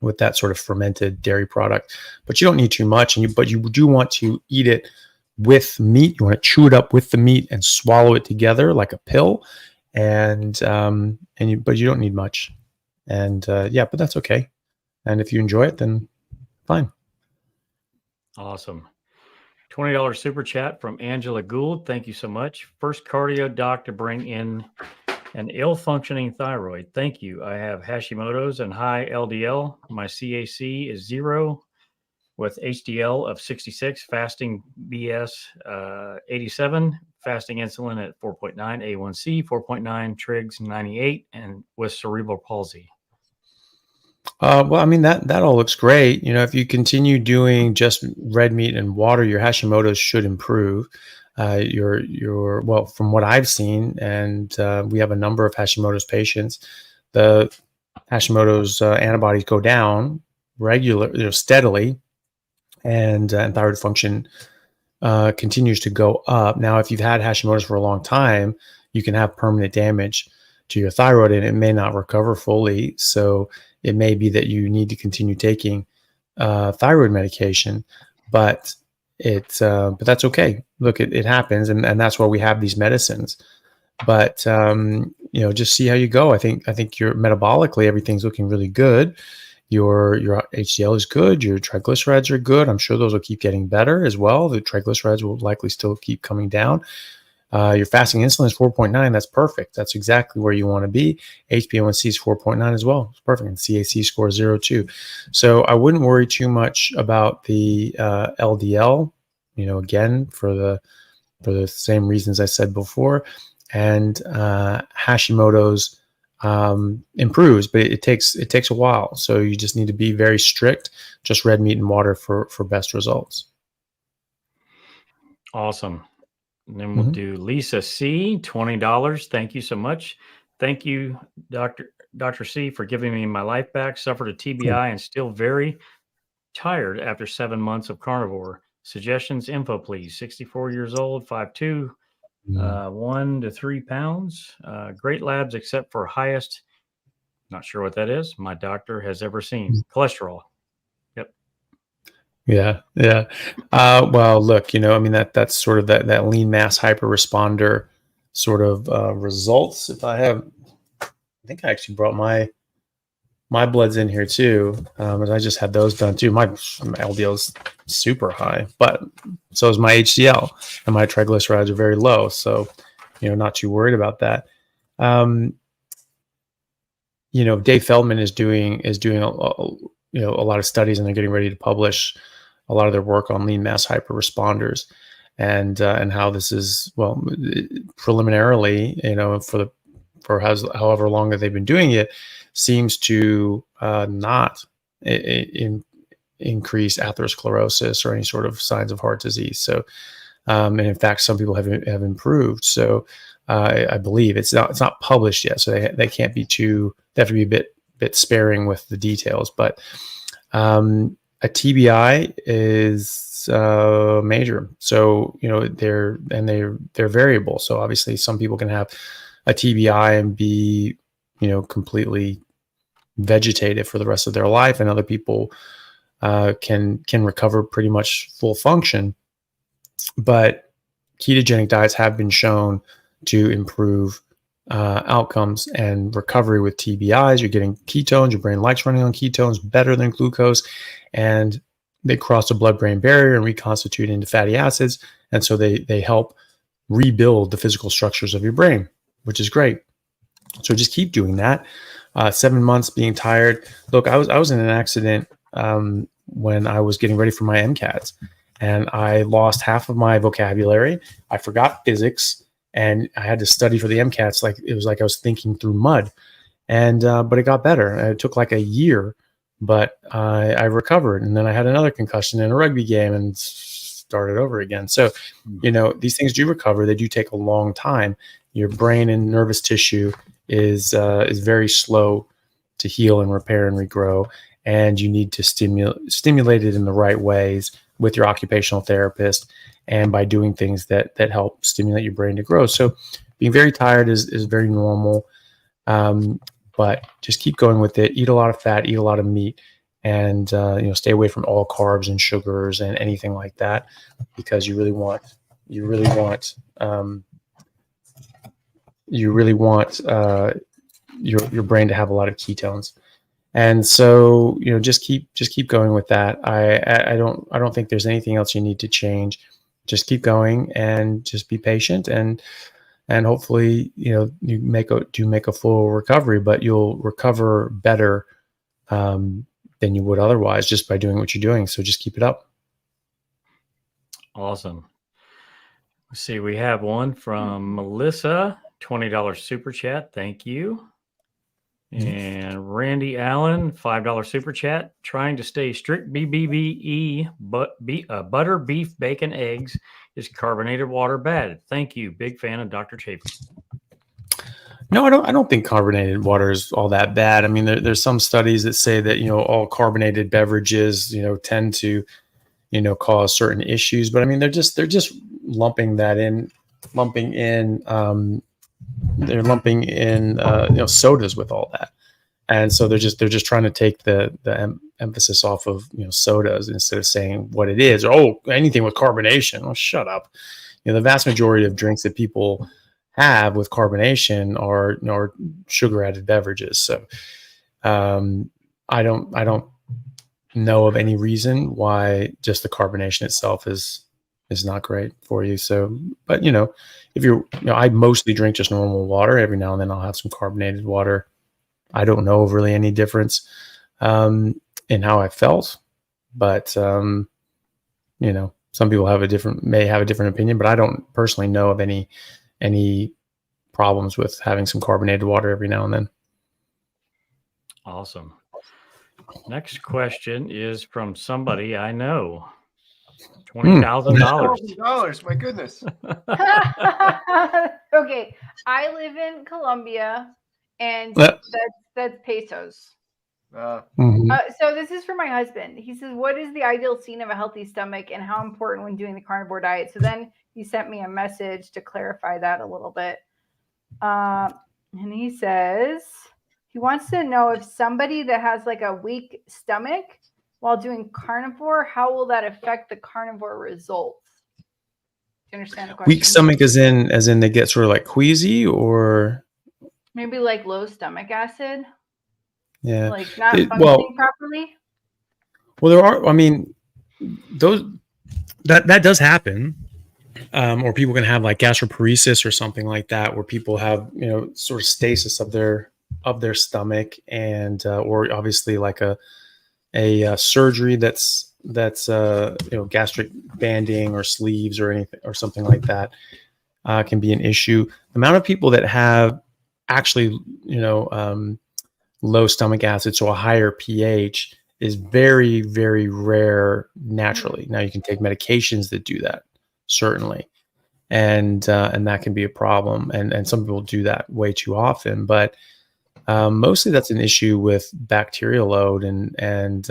with that sort of fermented dairy product, but you don't need too much. But you do want to eat it with meat. You want to chew it up with the meat and swallow it together like a pill. But you don't need much. And but that's okay. And if you enjoy it, then fine. Awesome. $20 super chat from Angela Gould. Thank you so much. First cardio doc to bring in an ill-functioning thyroid. Thank you. I have Hashimoto's and high LDL. My CAC is 0 with HDL of 66, fasting BS 87, fasting insulin at 4.9, A1C 4.9, trigs 98, and with cerebral palsy. Well, I mean, that all looks great. You know, if you continue doing just red meat and water, your Hashimoto's should improve. Well, from what I've seen, and we have a number of Hashimoto's patients, the Hashimoto's antibodies go down steadily, and thyroid function continues to go up. Now, if you've had Hashimoto's for a long time, you can have permanent damage to your thyroid, and it may not recover fully. So it may be that you need to continue taking thyroid medication, but that's okay. Look, it happens, and that's why we have these medicines. But just see how you go. I think you're metabolically, everything's looking really good. Your HDL is good. Your triglycerides are good. I'm sure those will keep getting better as well. The triglycerides will likely still keep coming down. Your fasting insulin is 4.9. That's perfect. That's exactly where you want to be. HbA1c is 4.9 as well. It's perfect. And CAC score 0.2. So I wouldn't worry too much about the LDL, again, for the same reasons I said before. And Hashimoto's improves, but it takes a while. So you just need to be very strict, just red meat and water for best results. Awesome. And then we'll do Lisa C, $20. Thank you so much. Thank you, Dr. C, for giving me my life back. Suffered a TBI and still very tired after 7 months of carnivore. Suggestions, info, please. 64 years old, 5'2", 1 to 3 pounds. Great labs except for highest, not sure what that is, my doctor has ever seen. Cholesterol. Yeah. Well, look, that's sort of that lean mass hyper responder sort of results. I think I actually brought my bloods in here too. I just had those done too. My LDL is super high, but so is my HDL, and my triglycerides are very low. So, not too worried about that. Dave Feldman is doing a lot of studies, and they're getting ready to publish a lot of their work on lean mass hyper responders, and how this is, well, preliminarily, for however long that they've been doing it, seems to not increase atherosclerosis or any sort of signs of heart disease. So, and in fact, some people have improved. So, I believe it's not published yet, so they can't be they have to be a bit sparing with the details. But a TBI is major. So, they're variable. So obviously some people can have a TBI and be, completely vegetative for the rest of their life. And other people can recover pretty much full function. But ketogenic diets have been shown to improve outcomes and recovery with TBIs. You're getting ketones. Your brain likes running on ketones better than glucose, and they cross the blood-brain barrier and reconstitute into fatty acids. And so they help rebuild the physical structures of your brain, which is great. So just keep doing that. 7 months being tired. Look, I was in an accident when I was getting ready for my MCATs, and I lost half of my vocabulary. I forgot physics, and I had to study for the MCATs. It was like I was thinking through mud, and but it got better. It took like a year, but I recovered. And then I had another concussion in a rugby game and started over again. So, these things do recover. They do take a long time. Your brain and nervous tissue is very slow to heal and repair and regrow, and you need to stimulate it in the right ways with your occupational therapist, and by doing things that help stimulate your brain to grow. So being very tired is very normal, but just keep going with it. Eat a lot of fat, eat a lot of meat, and stay away from all carbs and sugars and anything like that, because you really want your brain to have a lot of ketones. And so, just keep going with that. I don't think there's anything else you need to change. just keep going and just be patient, and hopefully, you make a full recovery, but you'll recover better than you would otherwise just by doing what you're doing. So just keep it up. Awesome. Let's see. We have one from Melissa, $20 super chat. Thank you. And Randy Allen, $5 super chat. Trying to stay strict BBBE, but butter, beef, bacon, eggs. Is carbonated water bad? Thank you. Big fan of Dr. Chaffee. No, I don't think carbonated water is all that bad. I mean, there's some studies that say that, all carbonated beverages, tend to, cause certain issues, but I mean, they're just lumping in sodas with all that. And so they're just trying to take the emphasis off of, sodas instead of saying what it is, or, anything with carbonation. Oh, shut up. The vast majority of drinks that people have with carbonation are sugar added beverages. So, I don't know of any reason why just the carbonation itself is not great for you. So, but if I mostly drink just normal water. Every now and then I'll have some carbonated water. I don't know of really any difference in how I felt, but some people may have a different opinion, but I don't personally know of any problems with having some carbonated water every now and then. Awesome. Next question is from somebody I know. $20,000. $20,000. My goodness. Okay, I live in Colombia, and that's pesos. So this is for my husband. He says, "What is the ideal scene of a healthy stomach, and how important when doing the carnivore diet?" So then he sent me a message to clarify that a little bit, and he says he wants to know if somebody that has like a weak stomach while doing carnivore, how will that affect the carnivore results? Do you understand the question? Weak stomach as in they get sort of like queasy, or maybe like low stomach acid. Yeah. Like not functioning properly. Well, there are, I mean, that does happen. Or people can have like gastroparesis or something like that, where people have, sort of stasis of their stomach, and or obviously like a surgery that's gastric banding or sleeves or anything or something like that can be an issue. The amount of people that have actually, low stomach acid, so a higher pH, is very, very rare naturally. Now you can take medications that do that, certainly. And that can be a problem. And some people do that way too often, but mostly that's an issue with bacterial load, and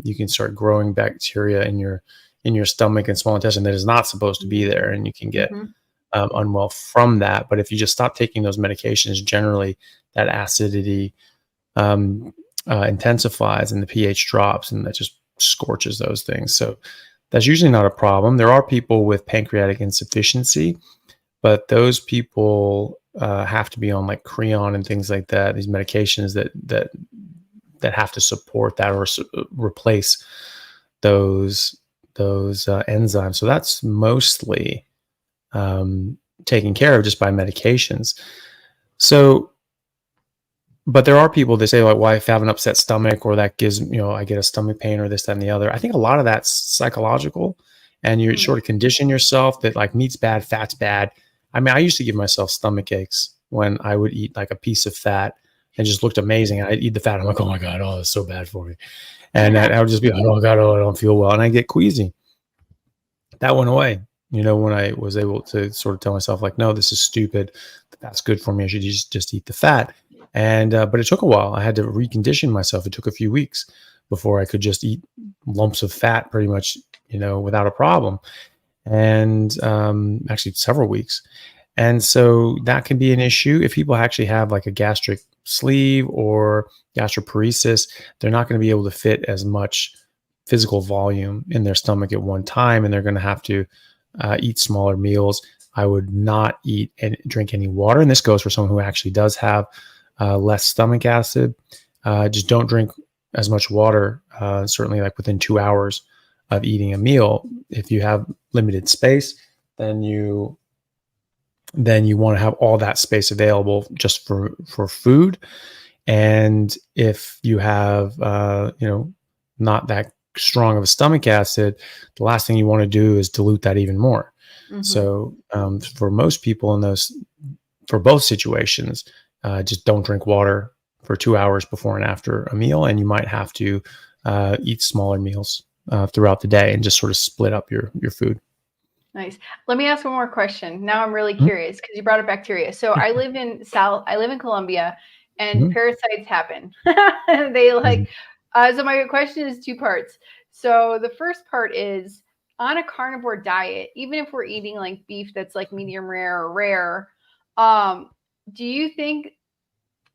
you can start growing bacteria in your stomach and small intestine that is not supposed to be there, and you can get unwell from that. But if you just stop taking those medications, generally that acidity intensifies and the pH drops, and that just scorches those things. So that's usually not a problem. There are people with pancreatic insufficiency, but those people have to be on like Creon and things like that, these medications that have to support that or replace those enzymes. So that's mostly taken care of just by medications. So, but there are people that say like, well, if I have an upset stomach, or that gives, I get a stomach pain, or this, that, and the other. I think a lot of that's psychological, and you sort of condition yourself that like meat's bad, fat's bad. I mean, I used to give myself stomach aches when I would eat like a piece of fat and just looked amazing. And I'd eat the fat. I'm like, oh my God, oh, it's so bad for me. And I would just be like, oh God, oh, I don't feel well. And I get queasy. That went away, when I was able to sort of tell myself like, no, this is stupid. That's good for me. I should just eat the fat. And, but it took a while. I had to recondition myself. It took a few weeks before I could just eat lumps of fat pretty much, without a problem. And actually several weeks. And so that can be an issue. If people actually have like a gastric sleeve or gastroparesis, they're not going to be able to fit as much physical volume in their stomach at one time, and they're going to have to eat smaller meals. I would not eat and drink any water. And this goes for someone who actually does have less stomach acid. Just don't drink as much water, certainly like within 2 hours of eating a meal. If you have limited space, then you want to have all that space available just for food. And if you have, not that strong of a stomach acid, the last thing you want to do is dilute that even more. Mhm. So for most people for both situations, just don't drink water for 2 hours before and after a meal. And you might have to eat smaller meals throughout the day and just sort of split up your food. Nice. Let me ask one more question. Now I'm really Mhm. curious because you brought up bacteria. So I live in Colombia, and Mhm. parasites happen. They like. So my question is two parts. So the first part is, on a carnivore diet, even if we're eating like beef that's like medium rare or rare, do you think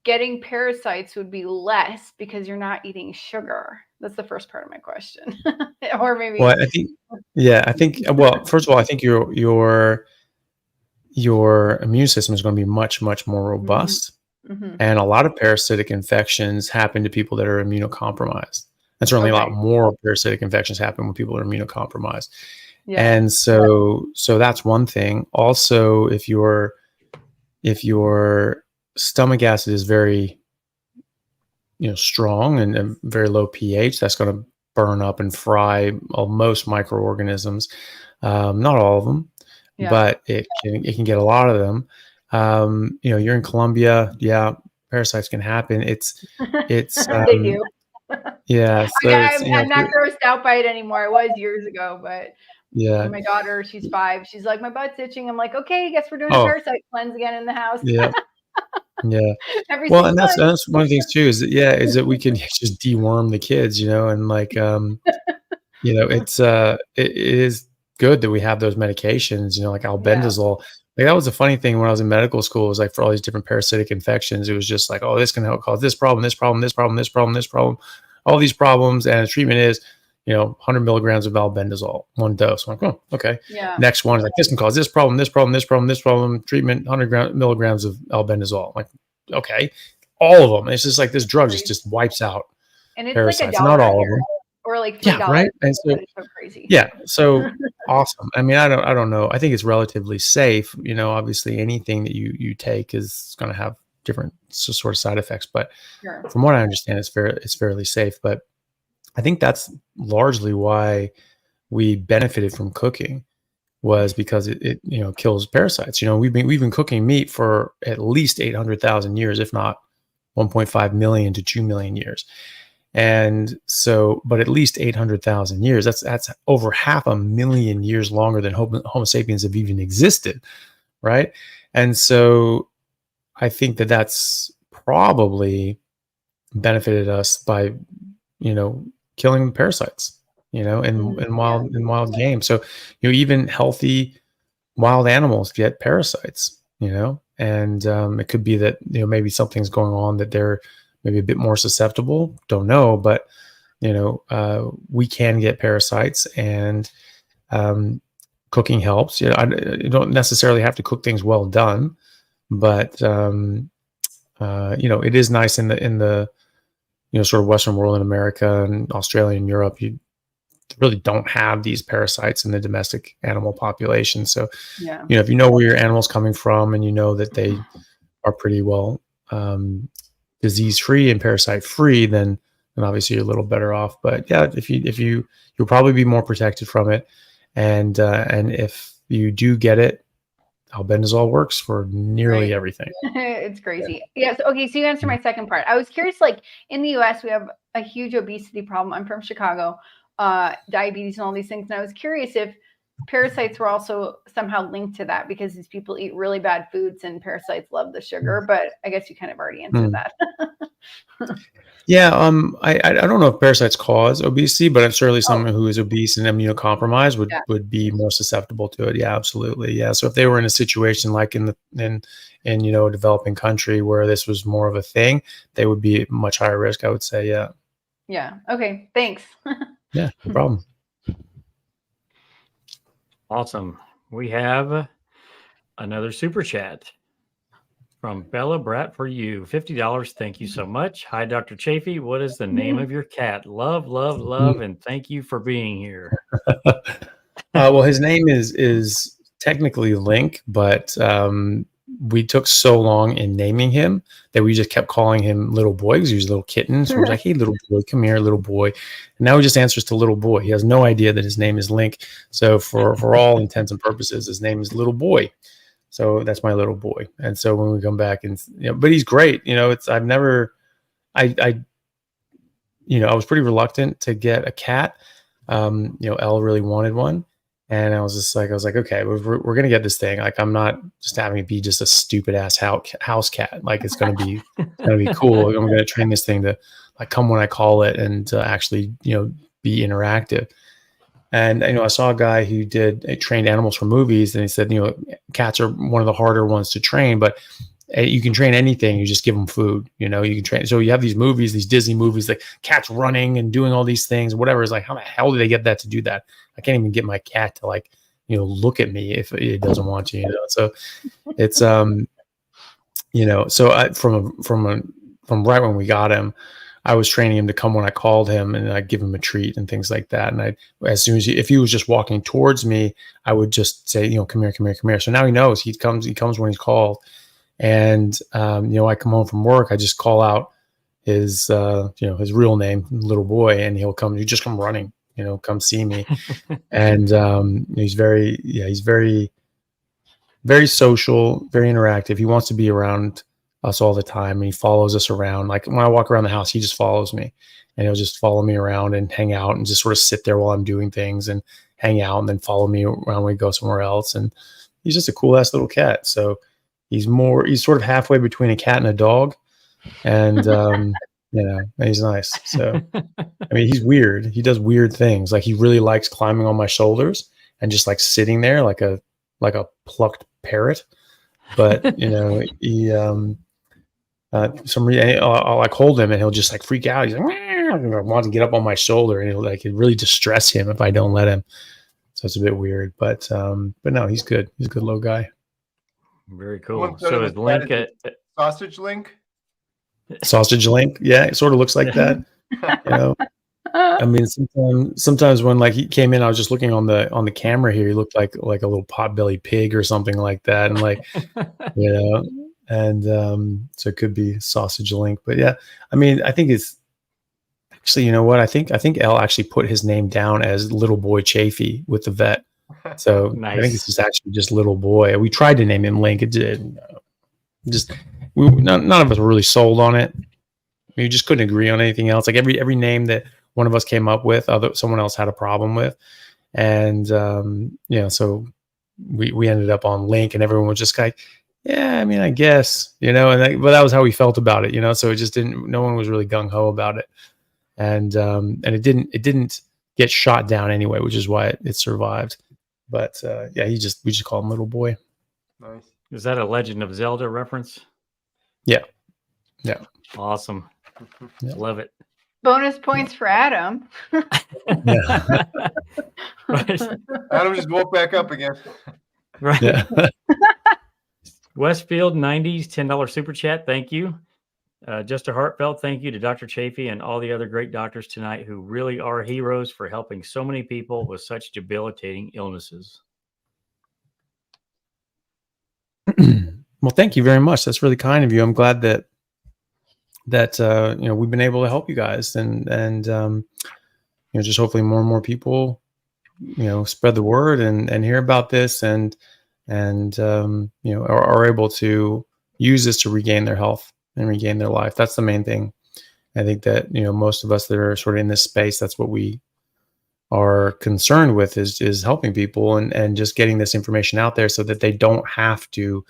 getting parasites would be less because you're not eating sugar? That's the first part of my question. Or maybe. Well, I think, well, first of all, I think your immune system is going to be much, much more robust. Mhm. And a lot of parasitic infections happen to people that are immunocompromised. And certainly a lot Okay. more parasitic infections happen when people are immunocompromised. Yeah. And so that's one thing. Also, if your stomach acid is very, strong and very low pH, that's going to burn up and fry most microorganisms. Not all of them, Yeah. but it can get a lot of them. You're in Colombia. Yeah, parasites can happen. It's They do. yeah. So it's, I'm not grossed out by it anymore. I was years ago, but yeah. my daughter, she's 5. She's like, my butt's itching. I'm like, okay, guess we're doing a Oh. parasite cleanse again in the house. Yeah. Yeah. Every Well, 6 and months. that's one of the things too, is that we can just deworm the kids, and like, it is good that we have those medications, like albendazole. Like, that was a funny thing when I was in medical school. It was like, for all these different parasitic infections, it was just like, oh, this can help cause this problem, this problem, this problem, this problem, this problem, all these problems. And the treatment is, 100 milligrams of albendazole, one dose. I'm like, oh, okay. Yeah. Next one is like, this can cause this problem, this problem, this problem, this problem. Treatment, 100 milligrams of albendazole. I'm like, okay, all of them. It's just like this drug just wipes out And it's parasites. like Not $1 all of here, them. or like $3. Yeah, right. And so, That is so crazy. yeah, so awesome. I mean, I don't know. I think it's relatively safe. Obviously, anything that you take is going to have different sort of side effects. But Sure. from what I understand, it's fairly safe. But I think that's largely why we benefited from cooking, was because it kills parasites. We've been cooking meat for at least 800,000 years, if not 1.5 million to 2 million years. And so, but at least 800,000 years, that's over 500,000 years longer than Homo sapiens have even existed. Right. And so I think that's probably benefited us by, killing parasites, in wild game. So, even healthy wild animals get parasites, and it could be that, maybe something's going on that they're maybe a bit more susceptible. Don't know, but we can get parasites, and cooking helps. You don't necessarily have to cook things well done, but it is nice in the sort of Western world, in America and Australia and Europe. You really don't have these parasites in the domestic animal population. So, Yeah. If you know where your animal's coming from, and that they are pretty well disease-free and parasite-free, then obviously you're a little better off. But yeah, you'll probably be more protected from it. And if you do get it, albendazole works for nearly everything. It's crazy. Yes. Okay. So you answered my second part. I was curious, like, in the US, we have a huge obesity problem. I'm from Chicago, diabetes and all these things. And I was curious if parasites were also somehow linked to that, because these people eat really bad foods and parasites love the sugar, but I guess you kind of already answered that. Yeah. I don't know if parasites cause obesity, but certainly someone who is obese and immunocompromised would be more susceptible to it. Yeah, absolutely. Yeah. So if they were in a situation like in a developing country where this was more of a thing, they would be at much higher risk, I would say. Yeah. Yeah. Okay. Thanks. Yeah, no problem. Awesome. We have another super chat. From Bella Brat for you, $50. Thank you so much. Hi, Dr. Chaffee. What is the name of your cat? Love, love, love, and thank you for being here. Well, his name is technically Link, but we took so long in naming him that we just kept calling him Little Boy because he was a little kitten. So we're like, hey, little boy, come here, little boy. And now he just answers to Little Boy. He has no idea that his name is Link. So for all intents and purposes, his name is Little Boy. So that's my little boy. And so when we come back and, but he's great. I was pretty reluctant to get a cat. Elle really wanted one. And I was like, okay, we're going to get this thing. Like, I'm not just having it be just a stupid ass house cat. Like, it's going to be cool. I'm going to train this thing to like come when I call it and to actually, be interactive. And, I saw a guy who trained animals for movies, and he said, cats are one of the harder ones to train, but you can train anything. You just give them food, you can train. So you have these movies, these Disney movies, like cats running and doing all these things, whatever. It's like, how the hell did they get that to do that? I can't even get my cat to look at me if it doesn't want to, So it's, so from right when we got him, I was training him to come when I called him, and I'd give him a treat and things like that. And as soon as if he was just walking towards me, I would just say, come here, come here, come here. So now he knows he comes when he's called. And, I come home from work, I just call out his real name, Little Boy, and he'll just come running, come see me. And, he's very, very social, very interactive. He wants to be around us all the time, and he follows us around. Like when I walk around the house, he just follows me, and he'll just follow me around and hang out and just sort of sit there while I'm doing things and hang out, and then follow me around when we go somewhere else. And he's just a cool ass little cat. So he's sort of halfway between a cat and a dog. And, and he's nice. So, he's weird. He does weird things. Like he really likes climbing on my shoulders and just like sitting there like a plucked parrot. But, he, some reason I'll like hold him and he'll just like freak out. He's like, want to get up on my shoulder, and it really distress him if I don't let him. So it's a bit weird, but no, he's good. He's a good little guy. Very cool. So is Link Sausage Link? Sausage Link? Yeah, it sort of looks like that. Sometimes when like he came in, I was just looking on the camera here. He looked like a little potbelly pig or something like that, and like and so it could be Sausage Link. But yeah, I think it's actually, I think Elle actually put his name down as Little Boy Chaffee with the vet. So nice. I think it's actually just Little Boy. We tried to name him Link. It did none of us were really sold on it. We just couldn't agree on anything else. Like every name that one of us came up with, someone else had a problem with, and so we ended up on Link, and everyone was just like, yeah, I guess, but that was how we felt about it, So it just didn't. No one was really gung ho about it, and it didn't get shot down anyway, which is why it survived. But we just call him Little Boy. Nice. Is that a Legend of Zelda reference? Yeah. Awesome. Yeah. Love it. Bonus points for Adam. Right. Adam just woke back up again. Right. Yeah. Westfield 90s $10 super chat. Thank you. Just a heartfelt thank you to Dr. Chaffee and all the other great doctors tonight who really are heroes for helping so many people with such debilitating illnesses. Well, thank you very much. That's really kind of you. I'm glad that we've been able to help you guys, and just hopefully more and more people spread the word and hear about this and are able to use this to regain their health and regain their life. That's the main thing. I think that most of us that are sort of in this space, that's what we are concerned with is helping people and just getting this information out there so that they don't have to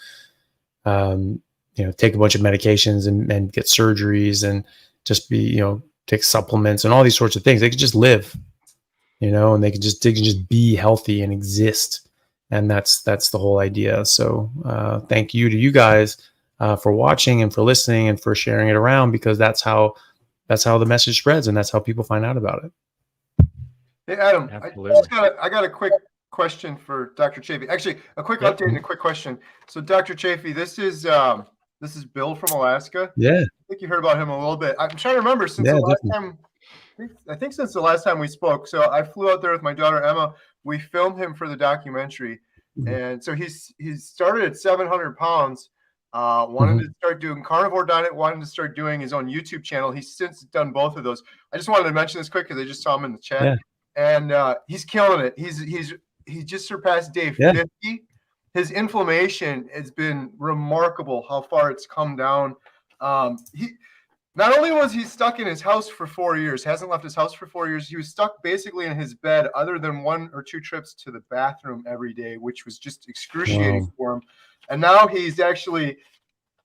take a bunch of medications and get surgeries and just be take supplements and all these sorts of things. They can just live, and they can just be healthy and exist. And that's the whole idea. So thank you to you guys for watching and for listening and for sharing it around, because that's how the message spreads and that's how people find out about it. Hey, Adam, I got a quick question for Dr. Chaffee. Actually, a quick update and a quick question. So, Dr. Chaffee, this is This is Bill from Alaska. Yeah. I think you heard about him a little bit. I'm trying to remember since Yeah, the last definitely. time. I think since the last time we spoke. So I flew out there with my daughter Emma. We filmed him for the documentary, and so he's started at 700 pounds. Wanted to start doing carnivore diet. Wanted to start doing his own YouTube channel. He's since done both of those. I just wanted to mention this quick because I just saw him in the chat, Yeah. and he's killing it. He just surpassed day 50. His inflammation has been remarkable. How far it's come down. He not only was he stuck in his house for 4 years, hasn't left his house for 4 years, he was stuck basically in his bed other than 1 or 2 trips to the bathroom every day, which was just excruciating Wow. for him. And now he's actually,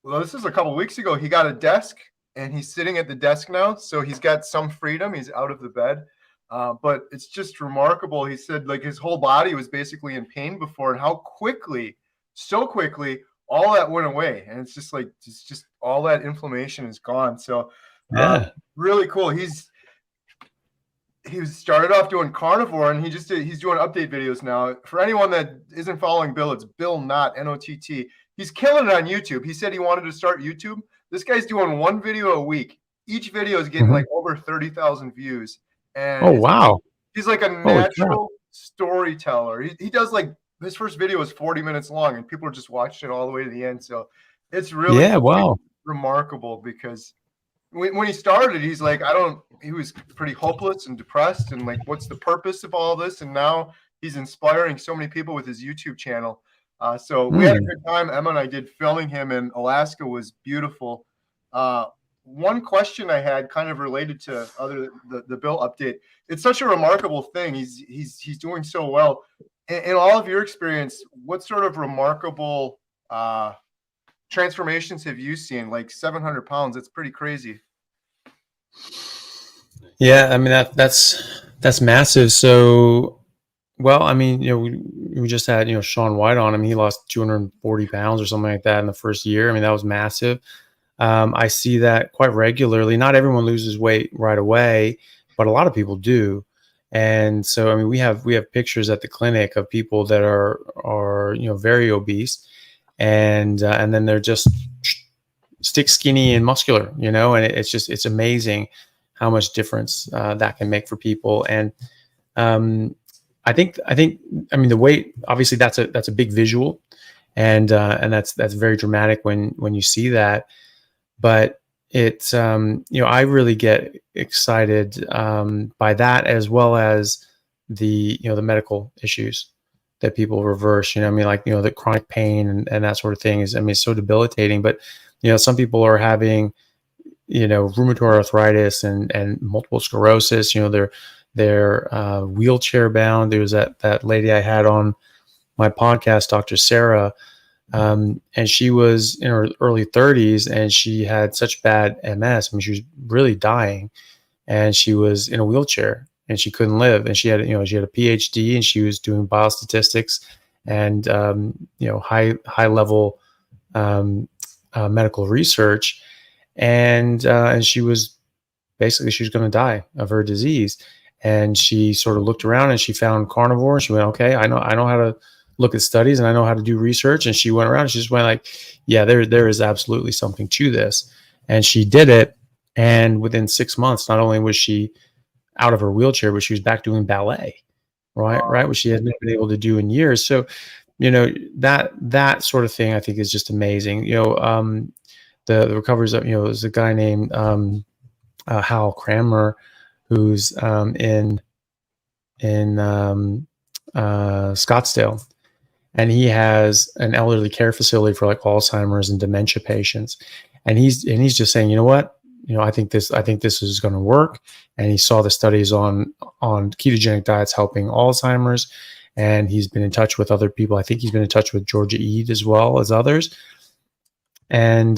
well, this is a couple of weeks ago, he got a desk and he's sitting at the desk now. So he's got some freedom. He's out of the bed. But it's just remarkable. He said like his whole body was basically in pain before, and how quickly, so quickly, all that went away. And it's just like, it's just all that inflammation is gone. So really cool. He started off doing carnivore, and he's doing update videos now. For anyone that isn't following Bill, it's Bill Knott, N-O-T-T. He's killing it on YouTube. He said he wanted to start YouTube. This guy's doing 1 video a week. Each video is getting like over 30,000 views. And Oh, wow. he's like a Holy crap. natural storyteller. He does like, his first video was 40 minutes long, and people are just watching it all the way to the end. So it's really wow. remarkable, because when he started, he's like, he was pretty hopeless and depressed, and like, what's the purpose of all this? And now he's inspiring so many people with his YouTube channel. So we had a good time. Emma and I did filming him, and Alaska was beautiful. One question I had, kind of related to the Bill update. It's such a remarkable thing. He's doing so well. In all of your experience, what sort of remarkable transformations have you seen? Like 700 pounds, it's pretty crazy. Yeah, I mean that's massive. So, well, I mean, we just had Sean White on him. He lost 240 pounds or something like that in the first year. I mean, that was massive. I see that quite regularly. Not everyone loses weight right away, but a lot of people do. And so, I mean, we have pictures at the clinic of people that are very obese, and then they're just stick skinny and muscular, and it's amazing how much difference that can make for people. And I mean, the weight, obviously that's a big visual, and that's very dramatic when you see that. But it's I really get excited by that, as well as the the medical issues that people reverse. I mean, like the chronic pain and that sort of thing is, I mean, it's so debilitating. But some people are having rheumatoid arthritis and multiple sclerosis. They're wheelchair bound. There was that lady I had on my podcast, Dr. Sarah. And she was in her early 30s, and she had such bad MS. I mean, she was really dying, and she was in a wheelchair, and she couldn't live. And she had a PhD, and she was doing biostatistics and high level medical research, and she was going to die of her disease. And she sort of looked around, and she found carnivore. And she went, okay, I know how to look at studies, and I know how to do research. And she went around, and she just went like, yeah, there is absolutely something to this. And she did it. And within 6 months, not only was she out of her wheelchair, but she was back doing ballet, right? Which she had not been able to do in years. So, that sort of thing, I think, is just amazing. The recoveries of, there's a guy named Hal Cranmer, who's in Scottsdale. And he has an elderly care facility for like Alzheimer's and dementia patients. And he's just saying, you know what? I think this is going to work. And he saw the studies on ketogenic diets helping Alzheimer's. And he's been in touch with other people. I think he's been in touch with Georgia Ede as well as others. And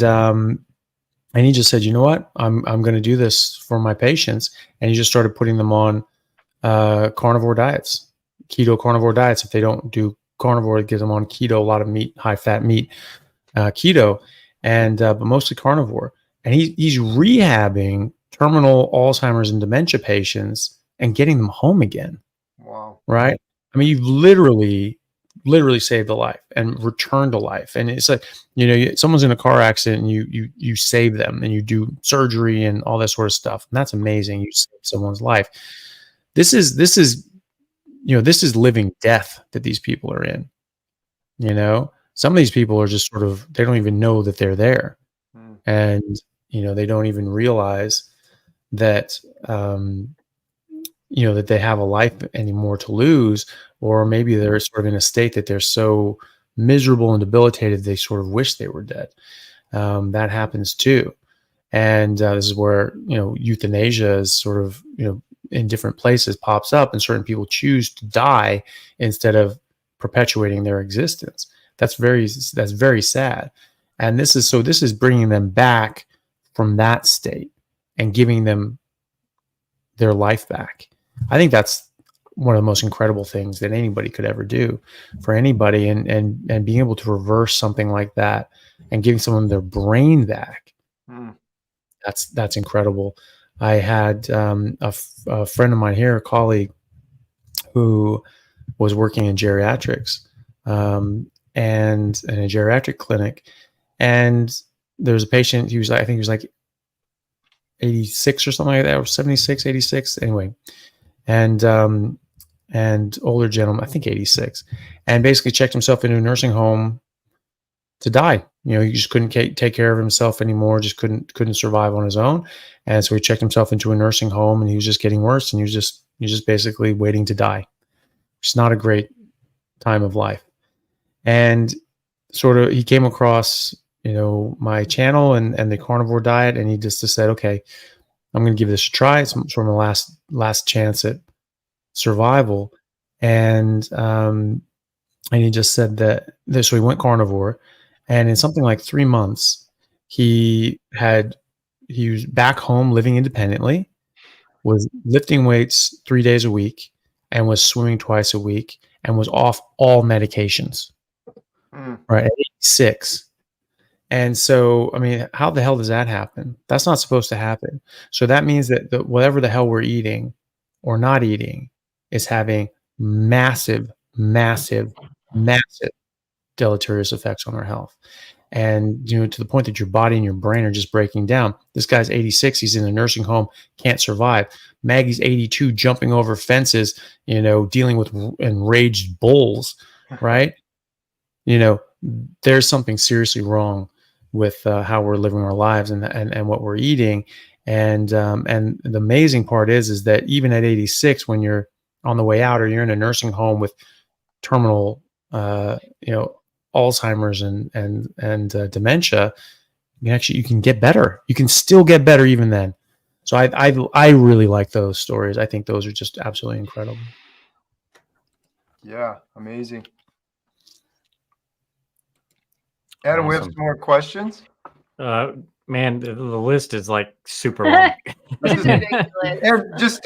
he just said, you know what? I'm going to do this for my patients. And he just started putting them on carnivore diets, keto carnivore diets. If they don't do carnivore, it gives them on keto, a lot of meat, high fat meat, keto, and but mostly carnivore. And he's rehabbing terminal Alzheimer's and dementia patients and getting them home again. Wow. Right? I mean, you've literally literally saved a life and returned to life. And it's like, someone's in a car accident and you save them and you do surgery and all that sort of stuff. And that's amazing. You save someone's life. This is living death that these people are in. Some of these people are just they don't even know that they're there. And, they don't even realize that, that they have a life anymore to lose, or maybe they're sort of in a state that they're so miserable and debilitated they sort of wish they were dead. That happens too. And this is where euthanasia is sort of in different places pops up, and certain people choose to die instead of perpetuating their existence. That's very sad. And this is bringing them back from that state and giving them their life back. I think that's one of the most incredible things that anybody could ever do for anybody, and being able to reverse something like that and giving someone their brain back. That's incredible. I had a friend of mine here, a colleague, who was working in geriatrics and in a geriatric clinic, and there was a patient. I think he was like 86 or something like that, or 76, 86. Anyway, and older gentleman, I think 86, and basically checked himself into a nursing home to die. He just couldn't take care of himself anymore, just couldn't survive on his own. And so he checked himself into a nursing home, and he was just getting worse, and he was just basically waiting to die. It's not a great time of life. And sort of he came across, my channel and the carnivore diet, and he just said, okay, I'm going to give this a try. It's sort of my last chance at survival. And he just said so he went carnivore, and in something like 3 months, he was back home living independently, was lifting weights 3 days a week, and was swimming twice a week, and was off all medications. Right, at 86. And so, I mean, how the hell does that happen? That's not supposed to happen. So that means that whatever the hell we're eating or not eating is having massive, massive, massive deleterious effects on our health. And, to the point that your body and your brain are just breaking down. This guy's 86. He's in a nursing home, can't survive. Maggie's 82, jumping over fences, dealing with enraged bulls, right? There's something seriously wrong with how we're living our lives and what we're eating. And the amazing part is that even at 86, when you're on the way out, or you're in a nursing home with terminal, Alzheimer's and dementia, you can get better. You can still get better even then. So I really like those stories. I think those are just absolutely incredible. Yeah, amazing. Adam, we have some more questions. Man, the list is like super long. And just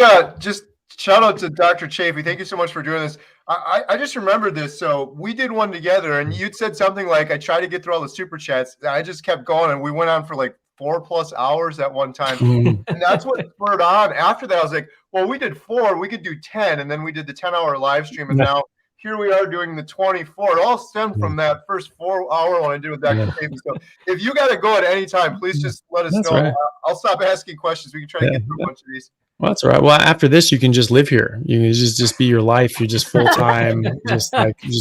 shout out to Dr. Chaffee. Thank you so much for doing this. I just remembered this. So we did one together, and you'd said something like, I tried to get through all the super chats. I just kept going, and we went on for like 4+ hours at one time. And that's what spurred on. After that, I was like, well, we did 4, we could do 10. And then we did the 10-hour live stream. And now here we are doing the 24. It all stemmed from that first 4-hour one I did with Dr. Chaffee. So if you got to go at any time, please just let us know. Right. I'll stop asking questions. We can try to get through a bunch of these. Well, that's all right. Well, after this, you can just live here. You can just be your life. You're just full time. just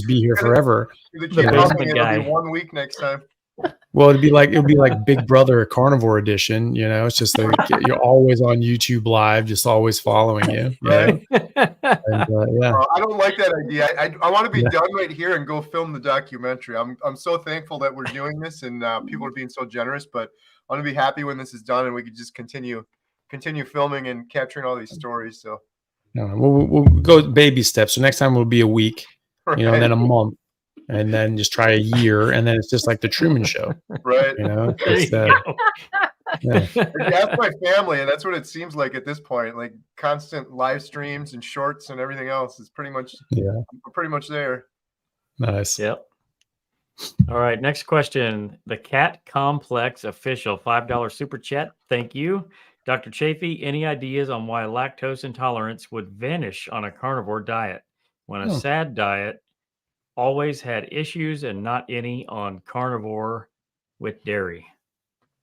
be here forever. It'll be 1 week next time. Well, it'll be like Big Brother Carnivore Edition. It's just like you're always on YouTube Live, just always following you. Right. And, yeah. I don't like that idea. I want to be done right here and go film the documentary. I'm so thankful that we're doing this, and people are being so generous. But I want to be happy when this is done, and we can just continue filming and capturing all these stories. So we'll go baby steps. So next time will be a week, and then a month, and then just try a year, and then it's just like the Truman Show, right? Yeah. That's my family, and that's what it seems like at this point. Like constant live streams and shorts and everything else is pretty much there. Nice. Yep. All right. Next question. The Cat Complex official $5 super chat. Thank you. Dr. Chaffee, any ideas on why lactose intolerance would vanish on a carnivore diet when a SAD diet always had issues and not any on carnivore with dairy.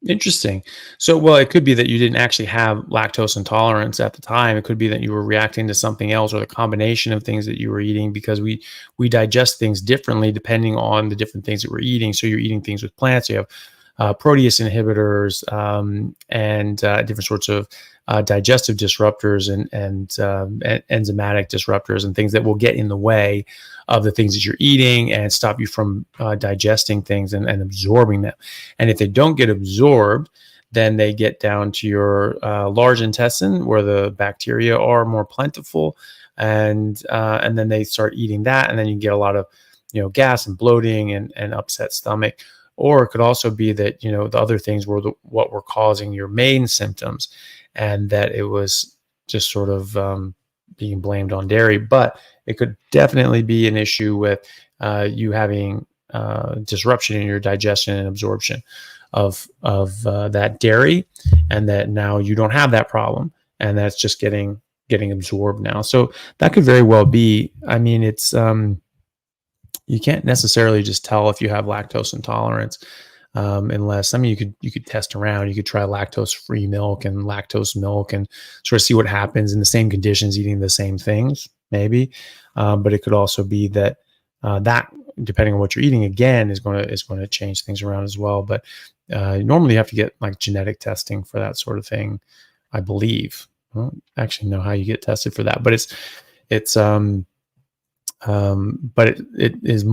Interesting. So, well, it could be that you didn't actually have lactose intolerance at the time. It could be that you were reacting to something else, or the combination of things that you were eating, because we digest things differently depending on the different things that we're eating. So you're eating things with plants. You have protease inhibitors and different sorts of digestive disruptors and enzymatic disruptors and things that will get in the way of the things that you're eating and stop you from digesting things and absorbing them. And if they don't get absorbed, then they get down to your large intestine, where the bacteria are more plentiful, and then they start eating that, and then you get a lot of gas and bloating and upset stomach. Or it could also be that the other things were what were causing your main symptoms, and that it was just sort of being blamed on dairy. But it could definitely be an issue with you having disruption in your digestion and absorption of that dairy, and that now you don't have that problem, and that's just getting absorbed now. So that could very well be. I mean, it's you can't necessarily just tell if you have lactose intolerance, unless, I mean, you could test around. You could try lactose-free milk and lactose milk and sort of see what happens in the same conditions, eating the same things, maybe. But it could also be that that, depending on what you're eating, again, is going to change things around as well. But normally you have to get like genetic testing for that sort of thing, I believe. I don't actually know how you get tested for that, but but it is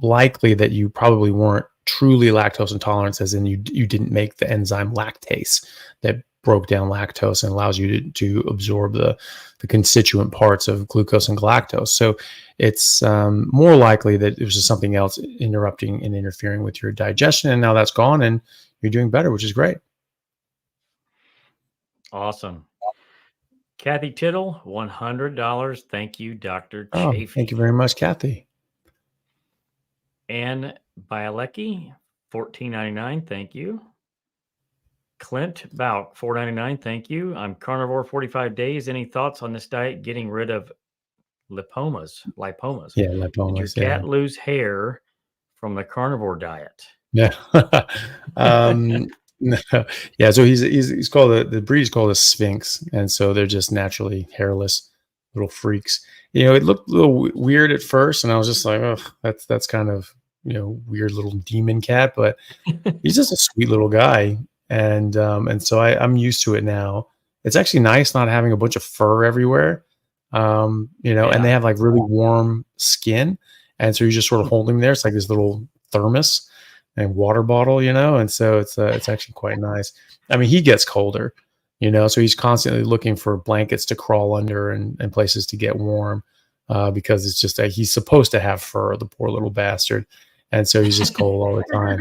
likely that you probably weren't truly lactose intolerant, as in you didn't make the enzyme lactase that broke down lactose and allows you to absorb the constituent parts of glucose and galactose. So it's more likely that it was just something else interrupting and interfering with your digestion, and now that's gone and you're doing better, which is great. Awesome. Kathy Tittle, $100. Thank you, Dr. Oh, Chaffee. thank you very much, Kathy. Ann Bielecki, $14.99. Thank you. Clint Bout, $4.99. Thank you. I'm carnivore 45 days. Any thoughts on this diet getting rid of lipomas? Yeah, lipomas. Did your cat lose hair from the carnivore diet? Yeah. No. Yeah, so he's called the breed is called a Sphinx, and so they're just naturally hairless little freaks. It looked a little weird at first, and I was just like, oh, that's kind of weird little demon cat, but he's just a sweet little guy, and so I'm used to it now. It's actually nice not having a bunch of fur everywhere, and they have like really warm skin, and so you just sort of hold him there. It's like this little thermos and water bottle, and so it's actually quite nice. I mean, he gets colder, so he's constantly looking for blankets to crawl under and places to get warm, because it's just he's supposed to have fur, the poor little bastard, and so he's just cold all the time.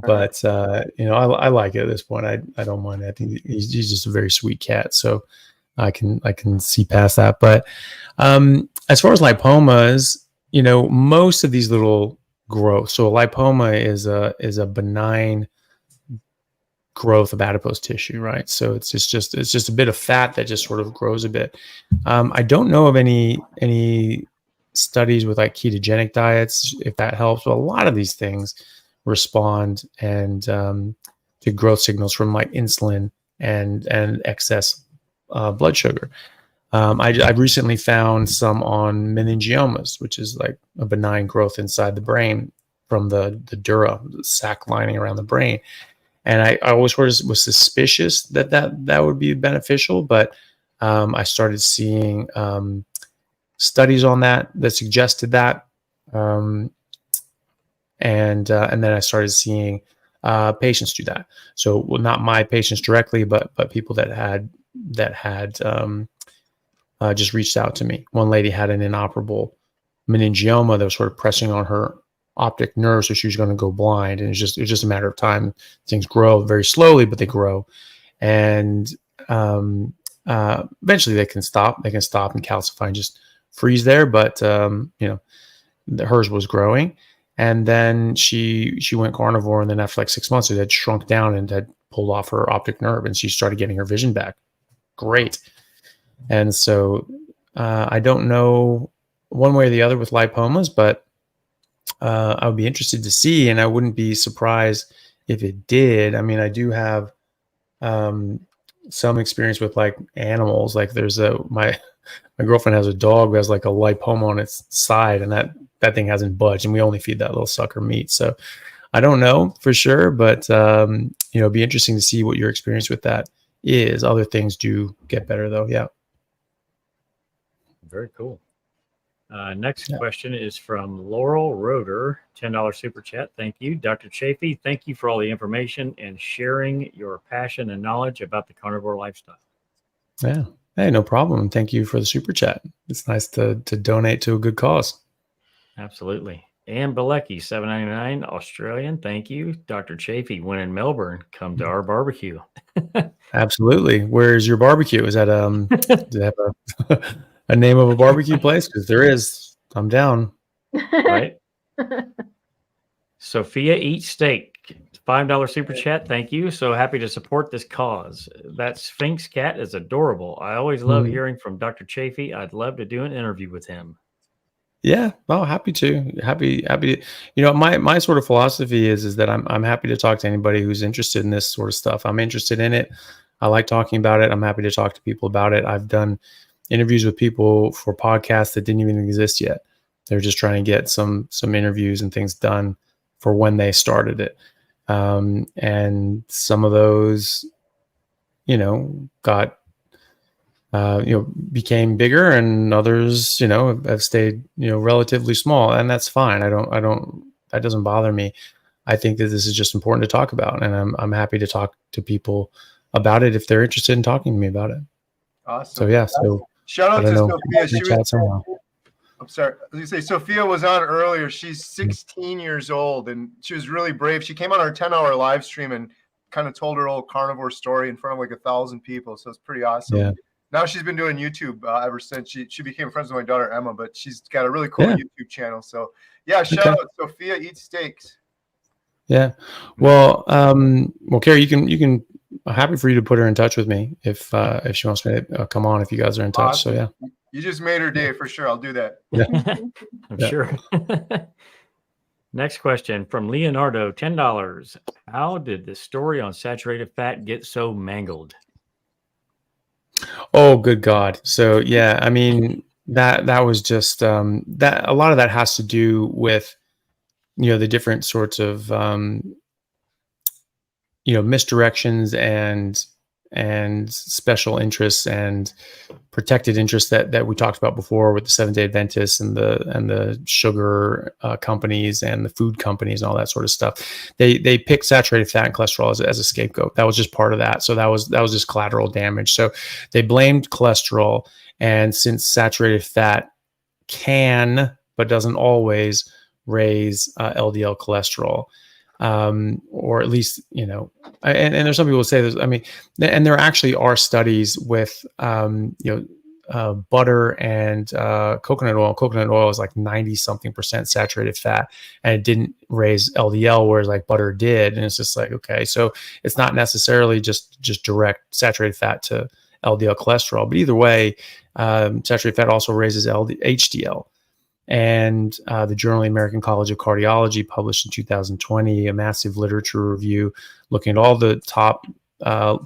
But I like it at this point. I don't mind. I think he's just a very sweet cat, so I can see past that. But as far as lipomas, most of these little growth. So a lipoma is a benign growth of adipose tissue, right? So it's just a bit of fat that just sort of grows a bit. I don't know of any studies with like ketogenic diets, if that helps. But a lot of these things respond and to growth signals from like insulin and excess blood sugar. I've recently found some on meningiomas, which is like a benign growth inside the brain from the dura, the sac lining around the brain. And I always was suspicious that would be beneficial, but I started seeing studies on that suggested that, and then I started seeing patients do that. So, well, not my patients directly, but people that had just reached out to me. One lady had an inoperable meningioma that was sort of pressing on her optic nerve, so she was going to go blind. And it was just a matter of time. Things grow very slowly, but they grow, and eventually they can stop. They can stop and calcify and just freeze there. But hers was growing, and then she went carnivore, and then after like 6 months, it had shrunk down and had pulled off her optic nerve, and she started getting her vision back. Great. And so I don't know one way or the other with lipomas, but I would be interested to see, and I wouldn't be surprised if it did. I mean, I do have some experience with like animals. Like there's my girlfriend has a dog who has like a lipoma on its side, and that thing hasn't budged, and we only feed that little sucker meat. So I don't know for sure, but it'd be interesting to see what your experience with that is. Other things do get better though. Yeah. Very cool. Next question is from Laurel Roeder, $10 super chat. Thank you. Dr. Chaffee, thank you for all the information and sharing your passion and knowledge about the carnivore lifestyle. Yeah. Hey, no problem. Thank you for the super chat. It's nice to donate to a good cause. Absolutely. And Balecki, $7.99 Australian. Thank you. Dr. Chaffee, when in Melbourne, come to our barbecue. Absolutely. Where's your barbecue? Is that do they have a name of a barbecue place? Because there is. I'm down. Right. Sophia Eats Steak, $5 super chat. Thank you. So happy to support this cause. That Sphinx cat is adorable. I always love hearing from Dr. Chaffee. I'd love to do an interview with him. Yeah, well, happy to. Happy to. My sort of philosophy is that I'm happy to talk to anybody who's interested in this sort of stuff. I'm interested in it. I like talking about it. I'm happy to talk to people about it. I've done interviews with people for podcasts that didn't even exist yet. They're just trying to get some interviews and things done for when they started it. And some of those, got became bigger, and others, have stayed, relatively small, and that's fine. That doesn't bother me. I think that this is just important to talk about, and I'm happy to talk to people about it if they're interested in talking to me about it. Awesome. So yeah, so shout out to Sophia. I'm sorry. As you say, Sophia was on earlier. She's 16 years old, and she was really brave. She came on our 10-hour live stream and kind of told her old carnivore story in front of like 1,000 people. So it's pretty awesome. Yeah. Now she's been doing YouTube ever since she became friends with my daughter Emma, but she's got a really cool YouTube channel. So yeah, shout out Sophia Eats Steaks. Yeah. Well, Carrie, you can. I'm happy for you to put her in touch with me if she wants me to come on, if you guys are in touch. Awesome. So yeah. You just made her day for sure. I'll do that. Yeah. I'm sure. Next question from Leonardo, $10. How did the story on saturated fat get so mangled? Oh, good God. So yeah, I mean, that was just that a lot of that has to do with, the different sorts of, misdirections and special interests and protected interests that we talked about before with the Seventh-day Adventists and the sugar companies and the food companies and all that sort of stuff. They picked saturated fat and cholesterol as a scapegoat. That was just part of that. So that was just collateral damage. So they blamed cholesterol, and since saturated fat can but doesn't always raise LDL cholesterol, or at least, and there's some people who say this. I mean, and there actually are studies with, butter and coconut oil. Coconut oil is like 90-something% saturated fat, and it didn't raise LDL, whereas like butter did. And it's just like, okay, so it's not necessarily just direct saturated fat to LDL cholesterol, but either way, saturated fat also raises HDL. And the Journal of the American College of Cardiology published in 2020 a massive literature review looking at all the top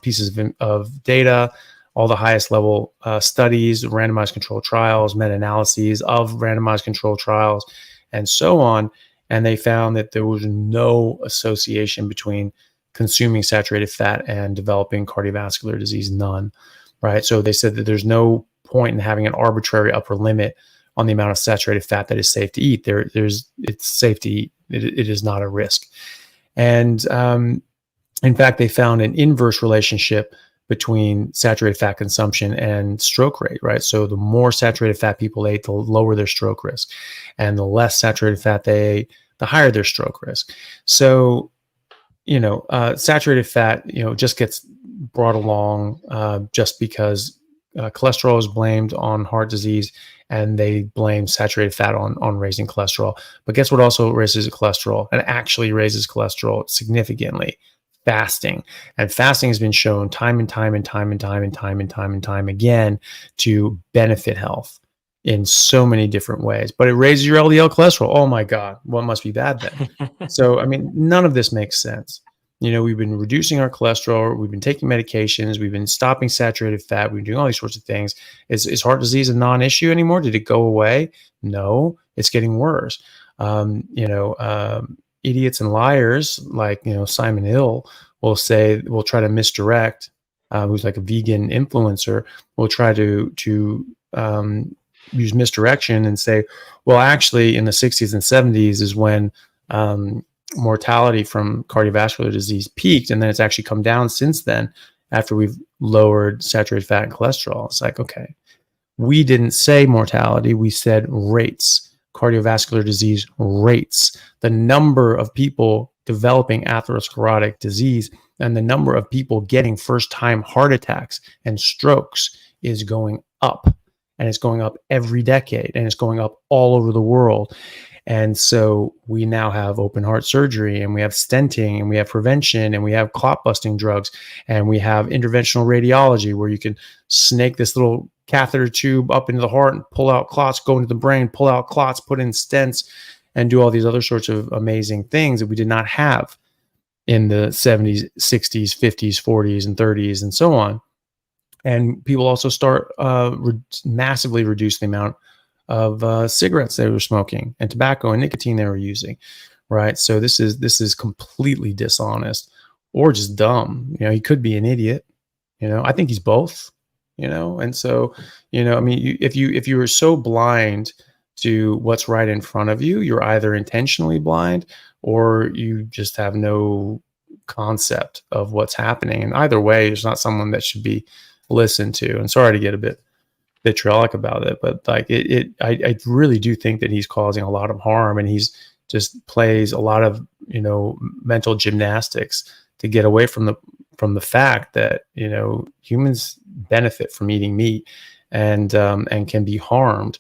pieces of data, all the highest level studies, randomized controlled trials, meta-analyses of randomized controlled trials, and so on. And they found that there was no association between consuming saturated fat and developing cardiovascular disease, none, right? So they said that there's no point in having an arbitrary upper limit on the amount of saturated fat that is safe to eat. It's safe to eat. It is not a risk. And in fact, they found an inverse relationship between saturated fat consumption and stroke rate, right? So the more saturated fat people ate, the lower their stroke risk. And the less saturated fat they ate, the higher their stroke risk. So, saturated fat, just gets brought along just because cholesterol is blamed on heart disease, and they blame saturated fat on raising cholesterol. But guess what also raises cholesterol, and actually raises cholesterol significantly? Fasting. And fasting has been shown time and time again to benefit health. in so many different ways, but it raises your LDL cholesterol. Oh my God, what must be bad then? So, I mean, none of this makes sense. We've been reducing our cholesterol. We've been taking medications. We've been stopping saturated fat. We've been doing all these sorts of things. Is heart disease a non-issue anymore? Did it go away? No, it's getting worse. Idiots and liars like, Simon Hill will try to misdirect, who's like a vegan influencer, will try to use misdirection and say, well, actually in the 60s and 70s is when mortality from cardiovascular disease peaked, and then it's actually come down since then after we've lowered saturated fat and cholesterol. It's like, okay, we didn't say mortality, we said rates, cardiovascular disease rates, the number of people developing atherosclerotic disease and the number of people getting first-time heart attacks and strokes is going up, and it's going up every decade, and it's going up all over the world. And so we now have open heart surgery, and we have stenting, and we have prevention, and we have clot busting drugs, and we have interventional radiology where you can snake this little catheter tube up into the heart and pull out clots, go into the brain, pull out clots, put in stents, and do all these other sorts of amazing things that we did not have in the 70s, 60s, 50s, 40s, and 30s, and so on. And people also start massively reduce the amount of cigarettes they were smoking and tobacco and nicotine they were using, right? So this is completely dishonest or just dumb. He could be an idiot. I think he's both. And so I mean, if you are so blind to what's right in front of you, you're either intentionally blind or you just have no concept of what's happening. And either way, it's not someone that should be listened to. And sorry to get a bit vitriolic about it, but like I really do think that he's causing a lot of harm, and he's just plays a lot of mental gymnastics to get away from the fact that humans benefit from eating meat and can be harmed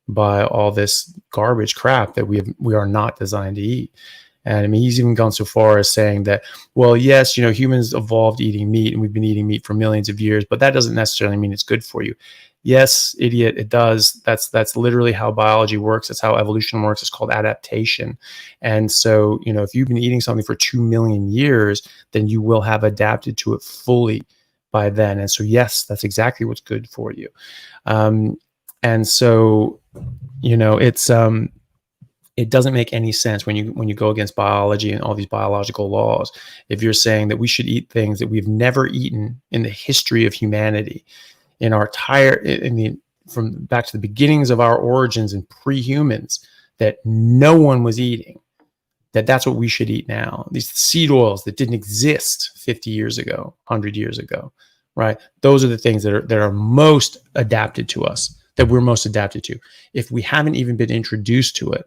by all this garbage crap that we are not designed to eat. And I mean, he's even gone so far as saying that, well, yes, humans evolved eating meat, and we've been eating meat for millions of years, but that doesn't necessarily mean it's good for you. Yes, idiot, it does. That's literally how biology works. That's how evolution works. It's called adaptation. And so, if you've been eating something for 2 million years, then you will have adapted to it fully by then. And so, yes, that's exactly what's good for you. And so, it doesn't make any sense when you go against biology and all these biological laws. If you're saying that we should eat things that we've never eaten in the history of humanity, in our from back to the beginnings of our origins and pre-humans, that no one was eating, that's what we should eat now. These seed oils that didn't exist 50 years ago, 100 years ago, right? Those are the things that are most adapted to us, that we're most adapted to. If we haven't even been introduced to it,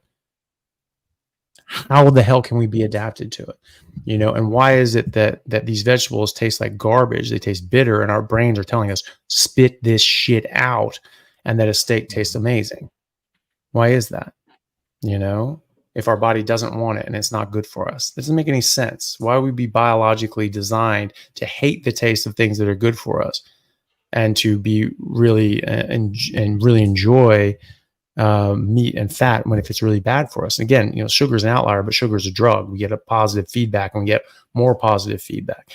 how the hell can we be adapted to it? And why is it that these vegetables taste like garbage? They taste bitter, and our brains are telling us, spit this shit out, and that a steak tastes amazing. Why is that? If our body doesn't want it and it's not good for us, it doesn't make any sense. Why would we be biologically designed to hate the taste of things that are good for us, and to be really and really enjoy meat and fat if it's really bad for us? And again, sugar is an outlier, but sugar is a drug. We get a positive feedback, and we get more positive feedback,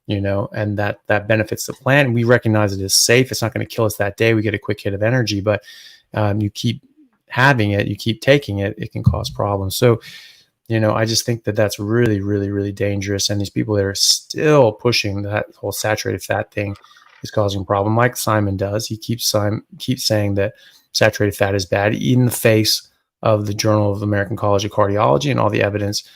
and that benefits the plant. And we recognize it as safe. It's not going to kill us that day. We get a quick hit of energy, but you keep having it, you keep taking it, it can cause problems. So, I just think that that's really, really, really dangerous. And these people that are still pushing that whole saturated fat thing is causing a problem, like Simon does. He keeps saying that saturated fat is bad in the face of the Journal of the American College of Cardiology and all the evidence,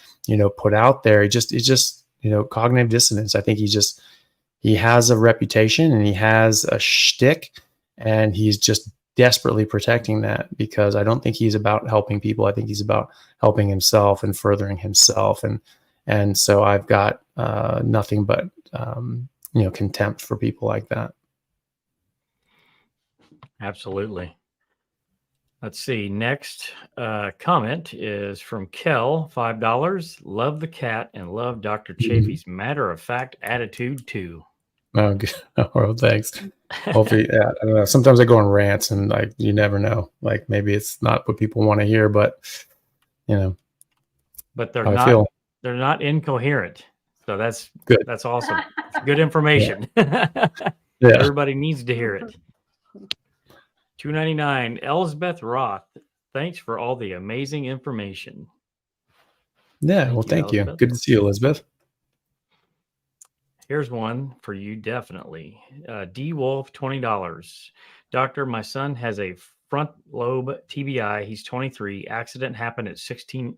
put out there. It's just cognitive dissonance. I think he has a reputation and he has a shtick, and he's just desperately protecting that, because I don't think he's about helping people. I think he's about helping himself and furthering himself. And so I've got nothing but, contempt for people like that. Absolutely. Let's see. Next comment is from Kel, $5. Love the cat and love Dr. Chaffee's matter-of-fact attitude too. Oh, good. Oh, thanks. Hopefully, yeah, I don't know. Sometimes I go on rants, and like you never know. Like maybe it's not what people want to hear, but you know, But they're how I not feel. they're not incoherent. So that's Good. that's awesome. It's good information. Yeah. Everybody needs to hear it. $2.99. Elsbeth Roth. Thanks for all the amazing information. Yeah. Well, thank you. Elizabeth. Good to see you, Elizabeth. Here's one for you, definitely. D Wolf, $20. Doctor, my son has a front lobe TBI. He's 23. Accident happened at 16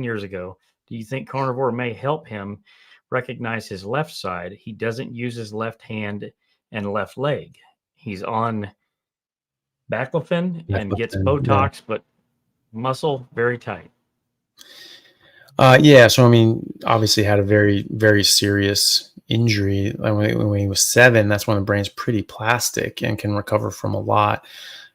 years ago. Do you think carnivore may help him recognize his left side? He doesn't use his left hand and left leg. He's on baclofen and gets Baclofen, yeah. Botox, but muscle very tight. Yeah. So I mean, obviously had a very, very serious injury. Like when he was 7, that's when the brain's pretty plastic and can recover from a lot.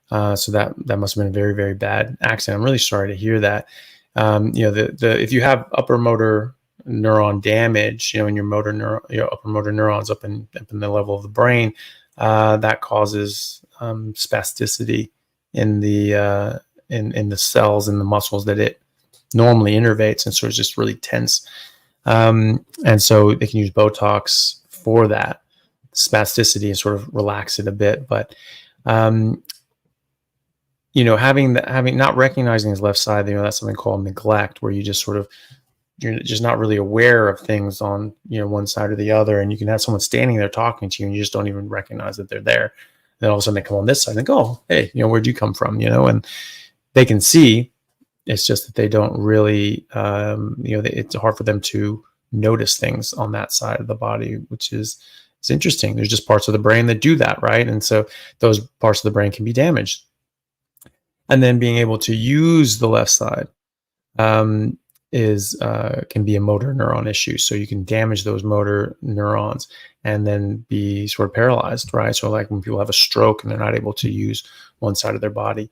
So that must have been a very, very bad accident. I'm really sorry to hear that. If you have upper motor neuron damage, in your upper motor neurons up in the level of the brain, that causes spasticity in the cells and the muscles that it normally innervates, and so it's just really tense. And so they can use Botox for that spasticity and sort of relax it a bit. But having not recognizing his left side, that's something called neglect, where you're just not really aware of things on one side or the other, and you can have someone standing there talking to you, and you just don't even recognize that they're there. Then all of a sudden they come on this side and go, "Oh, hey, where'd you come from?" And they can see. It's just that they don't really, it's hard for them to notice things on that side of the body, which is interesting. There's just parts of the brain that do that, right? And so those parts of the brain can be damaged. And then being able to use the left side can be a motor neuron issue. So you can damage those motor neurons and then be sort of paralyzed, right? So like when people have a stroke and they're not able to use one side of their body.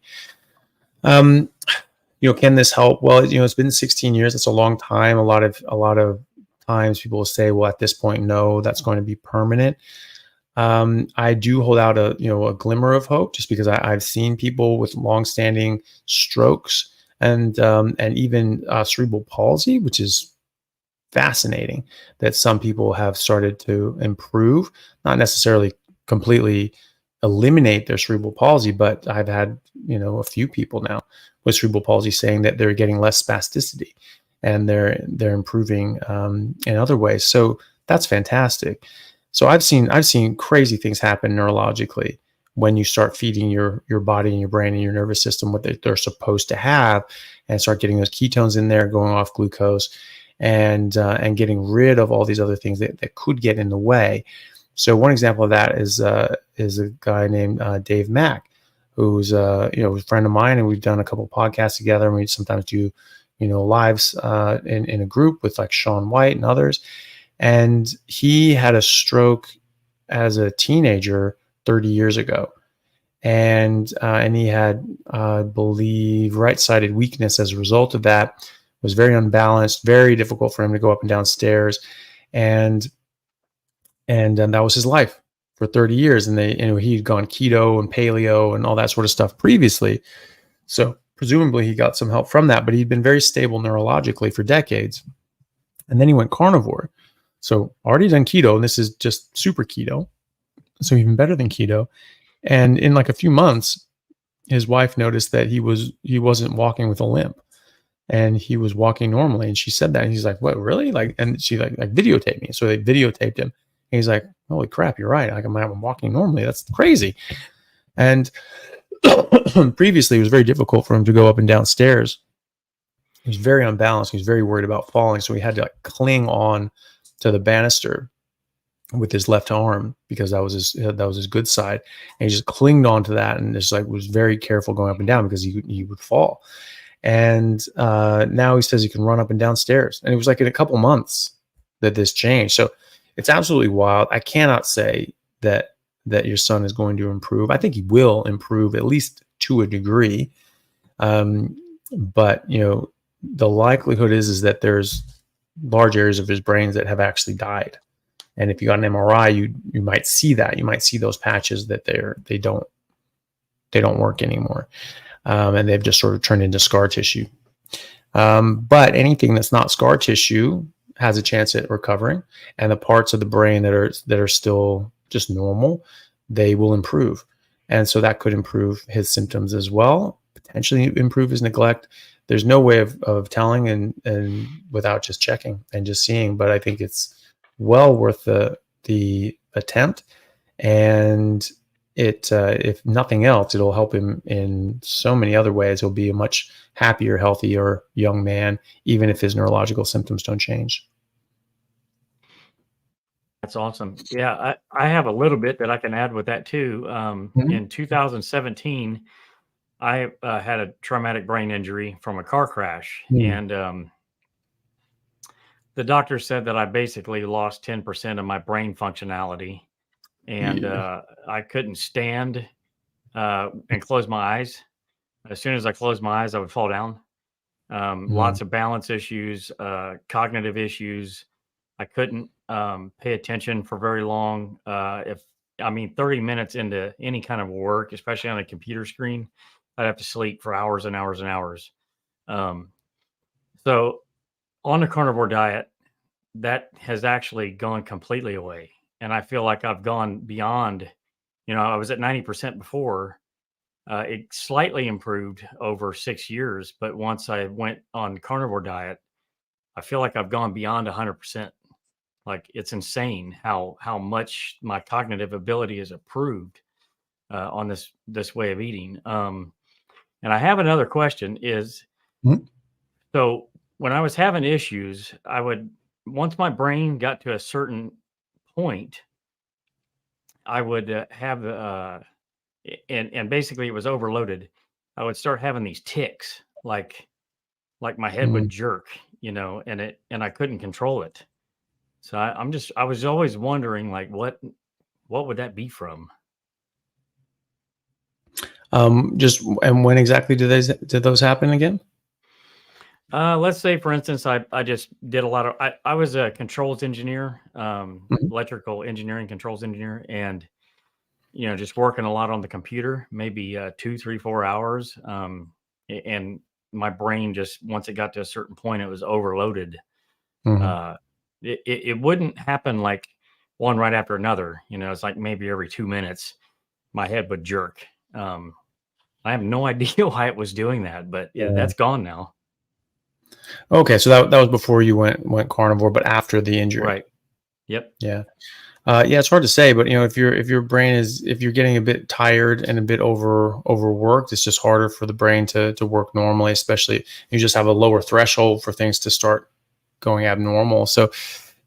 Can this help? Well, it's been 16 years. It's a long time. A lot of times people will say, well, at this point, no, that's going to be permanent. I do hold out a glimmer of hope, just because I've seen people with longstanding strokes and even cerebral palsy, which is fascinating, that some people have started to improve, not necessarily completely eliminate their cerebral palsy, but I've had a few people now with cerebral palsy saying that they're getting less spasticity and they're improving in other ways. So that's fantastic. So I've seen crazy things happen neurologically when you start feeding your body and your brain and your nervous system what they're supposed to have, and start getting those ketones in there, going off glucose, and getting rid of all these other things that could get in the way. So one example of that is a guy named Dave Mack, who's a friend of mine, and we've done a couple podcasts together, and we sometimes do lives in a group with like Sean White and others. And he had a stroke as a teenager 30 years ago, and he had, I believe, right-sided weakness as a result of that. It was very unbalanced, very difficult for him to go up and down stairs, and that was his life for 30 years. And he'd gone keto and paleo and all that sort of stuff previously. So presumably he got some help from that, but he'd been very stable neurologically for decades. And then he went carnivore. So already done keto, and this is just super keto. So even better than keto. And in like a few months, his wife noticed that he wasn't walking with a limp, and he was walking normally. And she said that, and he's like, "What, really?" And she like videotaped me. So they videotaped him. And he's like, "Holy crap, you're right. Like I'm walking normally. That's crazy." And previously, it was very difficult for him to go up and down stairs. He was very unbalanced. He was very worried about falling. So he had to like cling on to the banister with his left arm, because that was his good side. And he just clinged onto that, and just like was very careful going up and down, because he would fall. And now he says he can run up and down stairs. And it was like in a couple months that this changed. So it's absolutely wild. I cannot say that your son is going to improve. I think he will improve, at least to a degree. But the likelihood is that there's large areas of his brains that have actually died. And if you got an MRI, you might see that. You might see those patches that they don't work anymore, and they've just sort of turned into scar tissue. But anything that's not scar tissue has a chance at recovering, and the parts of the brain that are still just normal, they will improve. And so that could improve his symptoms as well, potentially improve his neglect. There's no way of telling and without just checking and just seeing, but I think it's well worth the attempt. And if nothing else, it'll help him in so many other ways. He'll be a much happier, healthier young man, even if his neurological symptoms don't change. That's awesome. Yeah, I have a little bit that I can add with that too. In 2017, I had a traumatic brain injury from a car crash, and the doctor said that I basically lost 10% of my brain functionality, and I couldn't stand and close my eyes. As soon as I closed my eyes, I would fall down. Lots of balance issues, cognitive issues. I couldn't pay attention for very long. 30 minutes into any kind of work, especially on a computer screen, I'd have to sleep for hours and hours and hours. So on the carnivore diet, that has actually gone completely away. And I feel like I've gone beyond, I was at 90% before. It slightly improved over 6 years, but once I went on carnivore diet, I feel like I've gone beyond 100%. Like, it's insane how much my cognitive ability has improved on this way of eating. And I have another question is, so when I was having issues, once my brain got to a certain point, I would have, and basically it was overloaded. I would start having these tics, like my head would jerk, and I couldn't control it. So I was always wondering, like, what would that be from? And when exactly did those happen again? Let's say, for instance, I just did a lot of, I was a controls engineer, electrical engineering, controls engineer, and, just working a lot on the computer, maybe 2, 3, 4 hours. And my brain just, once it got to a certain point, it was overloaded. It wouldn't happen like one right after another. It's like maybe every 2 minutes, my head would jerk. I have no idea why it was doing that, but that's gone now. Okay, so that was before you went carnivore, but after the injury, right? Yep. Yeah. It's hard to say, but if your brain if you're getting a bit tired and a bit overworked, it's just harder for the brain to work normally. Especially you just have a lower threshold for things to start going abnormal. So,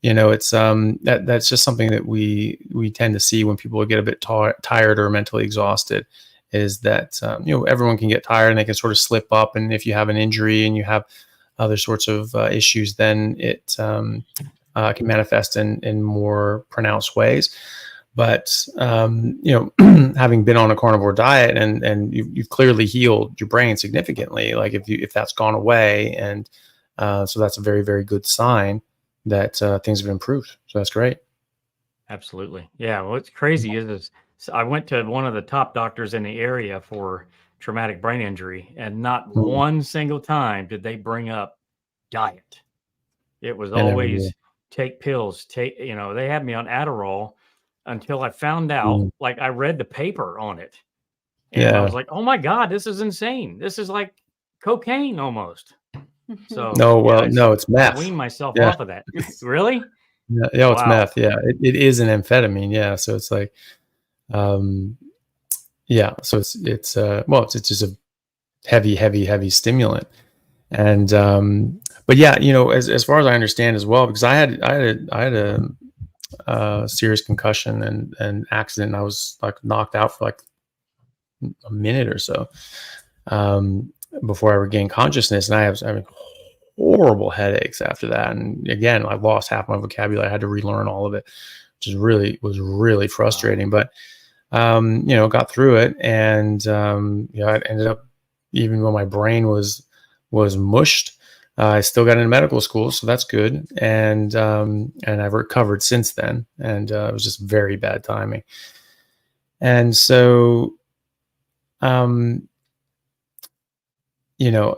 it's that's just something that we tend to see when people get a bit tired or mentally exhausted. Is that everyone can get tired and they can sort of slip up, and if you have an injury and you have other sorts of issues, then it can manifest in more pronounced ways. But having been on a carnivore diet and you've clearly healed your brain significantly, like if that's gone away, and so that's a very, very good sign that things have improved. So that's great. Absolutely. Yeah. What's crazy is I went to one of the top doctors in the area for traumatic brain injury, and not one single time did they bring up diet. It was always take pills, they had me on Adderall until I found out, like, I read the paper on it, and I was like, oh my God, this is insane. This is like cocaine almost. So no, it's meth. I weaned myself off of that. Really? Yeah, it's meth. Yeah, it is an amphetamine. Yeah, so it's like, so it's just a heavy stimulant. And but yeah, as far as I understand as well, because I had a serious concussion and accident, and I was like knocked out for like a minute or so before I regained consciousness, and I was having horrible headaches after that. And again, I lost half my vocabulary. I had to relearn all of it, which was really frustrating. But got through it, and I ended up, even when my brain was mushed, I still got into medical school, so that's good. And I've recovered since then. And it was just very bad timing. And so, you know,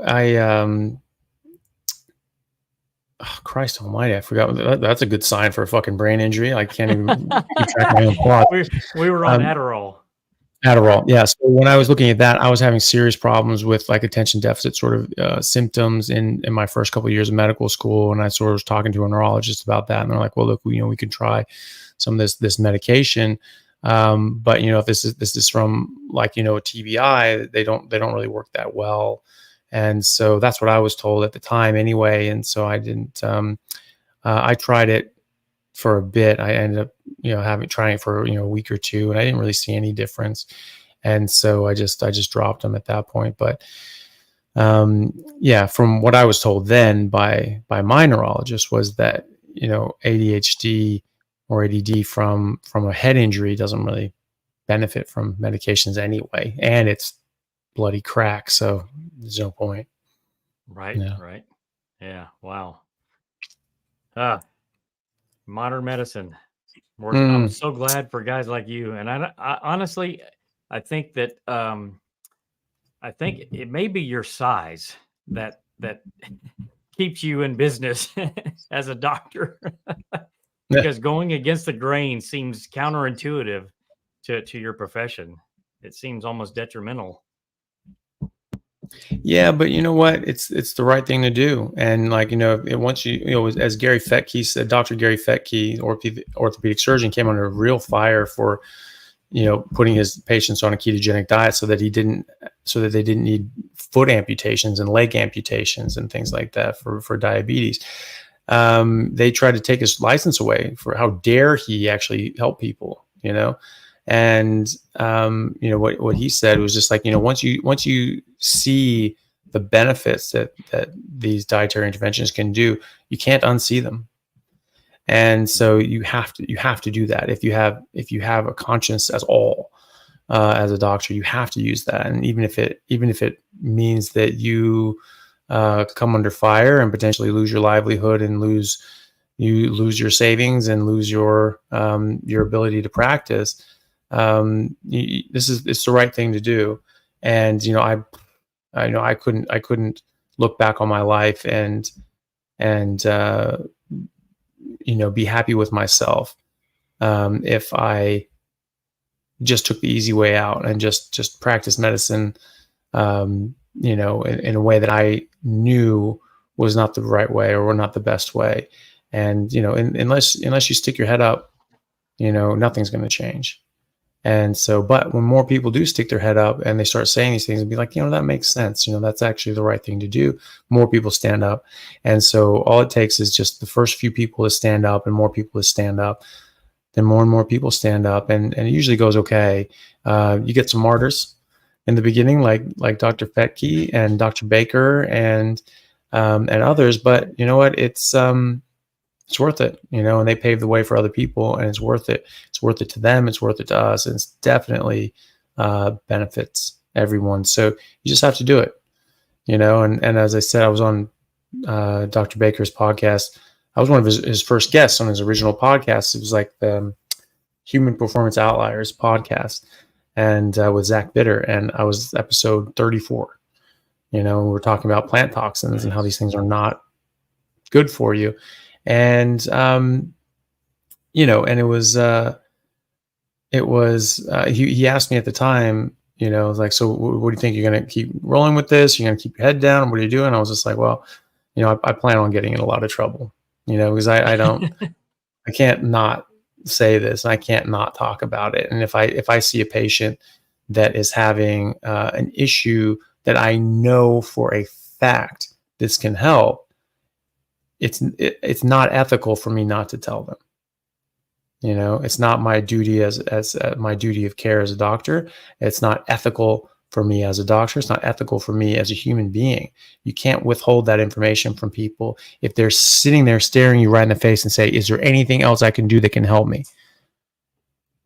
oh, Christ Almighty, I forgot. That's a good sign for a fucking brain injury. I can't even keep track of my own thoughts. We were on Adderall. Adderall, yeah. So when I was looking at that, I was having serious problems with like attention deficit sort of symptoms in my first couple of years of medical school, and I sort of was talking to a neurologist about that, and they're like, "Well, look, we can try some of this medication, but you know, if this is from like a TBI, they don't really work that well." And so that's what I was told at the time, anyway. And so I didn't. I tried it for a bit. I ended up trying it for a week or two, and I didn't really see any difference, and so I just dropped them at that point. But yeah, from what I was told then by my neurologist was that ADHD or ADD from a head injury doesn't really benefit from medications anyway, and it's bloody crack, so there's no point. Right. Yeah. Right. Yeah. Wow. Modern medicine. I'm so glad for guys like you. And I honestly, I think that I think it may be your size that keeps you in business as a doctor, because going against the grain seems counterintuitive to your profession. It seems almost detrimental. Yeah, but you know what? It's the right thing to do. And like, once as Gary Fettke said, Dr. Gary Fettke, orthopedic surgeon, came under real fire for, putting his patients on a ketogenic diet so that they didn't need foot amputations and leg amputations and things like that for diabetes. They tried to take his license away for how dare he actually help people, And what he said was just like, once you see the benefits that these dietary interventions can do, you can't unsee them. And so you have to do that. If you have a conscience at all as a doctor, you have to use that. And even if it means that you come under fire and potentially lose your livelihood and lose your savings and lose your ability to practice, it's the right thing to do. And I couldn't look back on my life and be happy with myself if I just took the easy way out and just practiced medicine in a way that I knew was not the right way or not the best way. And unless you stick your head up, nothing's going to change. And so, but when more people do stick their head up and they start saying these things and be like, that makes sense. That's actually the right thing to do. More people stand up. And so all it takes is just the first few people to stand up and more people to stand up. Then more and more people stand up, and it usually goes okay. You get some martyrs in the beginning, like Dr. Fettke and Dr. Baker and others. But you know what? It's worth it, and they paved the way for other people, and it's worth it. It's worth it to them. It's worth it to us. And it's definitely benefits everyone. So you just have to do it, and as I said, I was on Dr. Baker's podcast. I was one of his first guests on his original podcast. It was like the Human Performance Outliers podcast, and with Zach Bitter. And I was episode 34, we're talking about plant toxins and how these things are not good for you. And, and it was, he asked me at the time, like, so what do you think? You're going to keep rolling with this? You're going to keep your head down? What are you doing? I was just like, well, I plan on getting in a lot of trouble, because I can't not say this, and I can't not talk about it. And if I see a patient that is having an issue that I know for a fact this can help, it's not ethical for me not to tell them. It's not my duty as my duty of care as a doctor. It's not ethical for me as a doctor. It's not ethical for me as a human being. You can't withhold that information from people if they're sitting there staring you right in the face and say, "Is there anything else I can do that can help me?"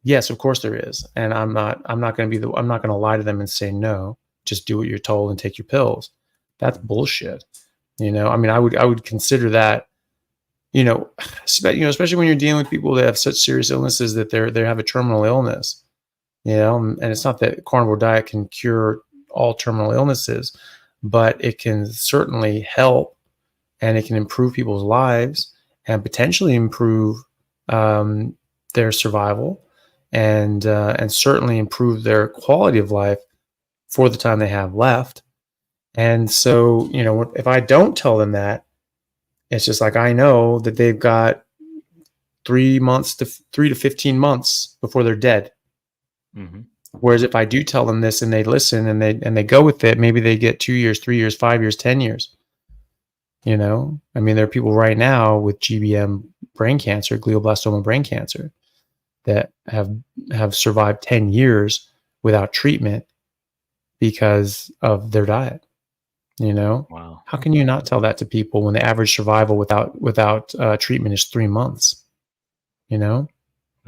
Yes, of course there is, and I'm not going to lie to them and say no. Just do what you're told and take your pills. That's bullshit. I mean, I would consider that, especially when you're dealing with people that have such serious illnesses that they have a terminal illness, and it's not that carnivore diet can cure all terminal illnesses, but it can certainly help, and it can improve people's lives and potentially improve their survival and certainly improve their quality of life for the time they have left. And so, if I don't tell them that, it's just like, I know that they've got 3 to 15 months before they're dead. Mm-hmm. Whereas if I do tell them this and they listen and they go with it, maybe they get 2 years, 3 years, 5 years, 10 years. I mean, there are people right now with GBM brain cancer, glioblastoma brain cancer, that have survived 10 years without treatment because of their diet. Wow. How can you not tell that to people when the average survival without treatment is 3 months? They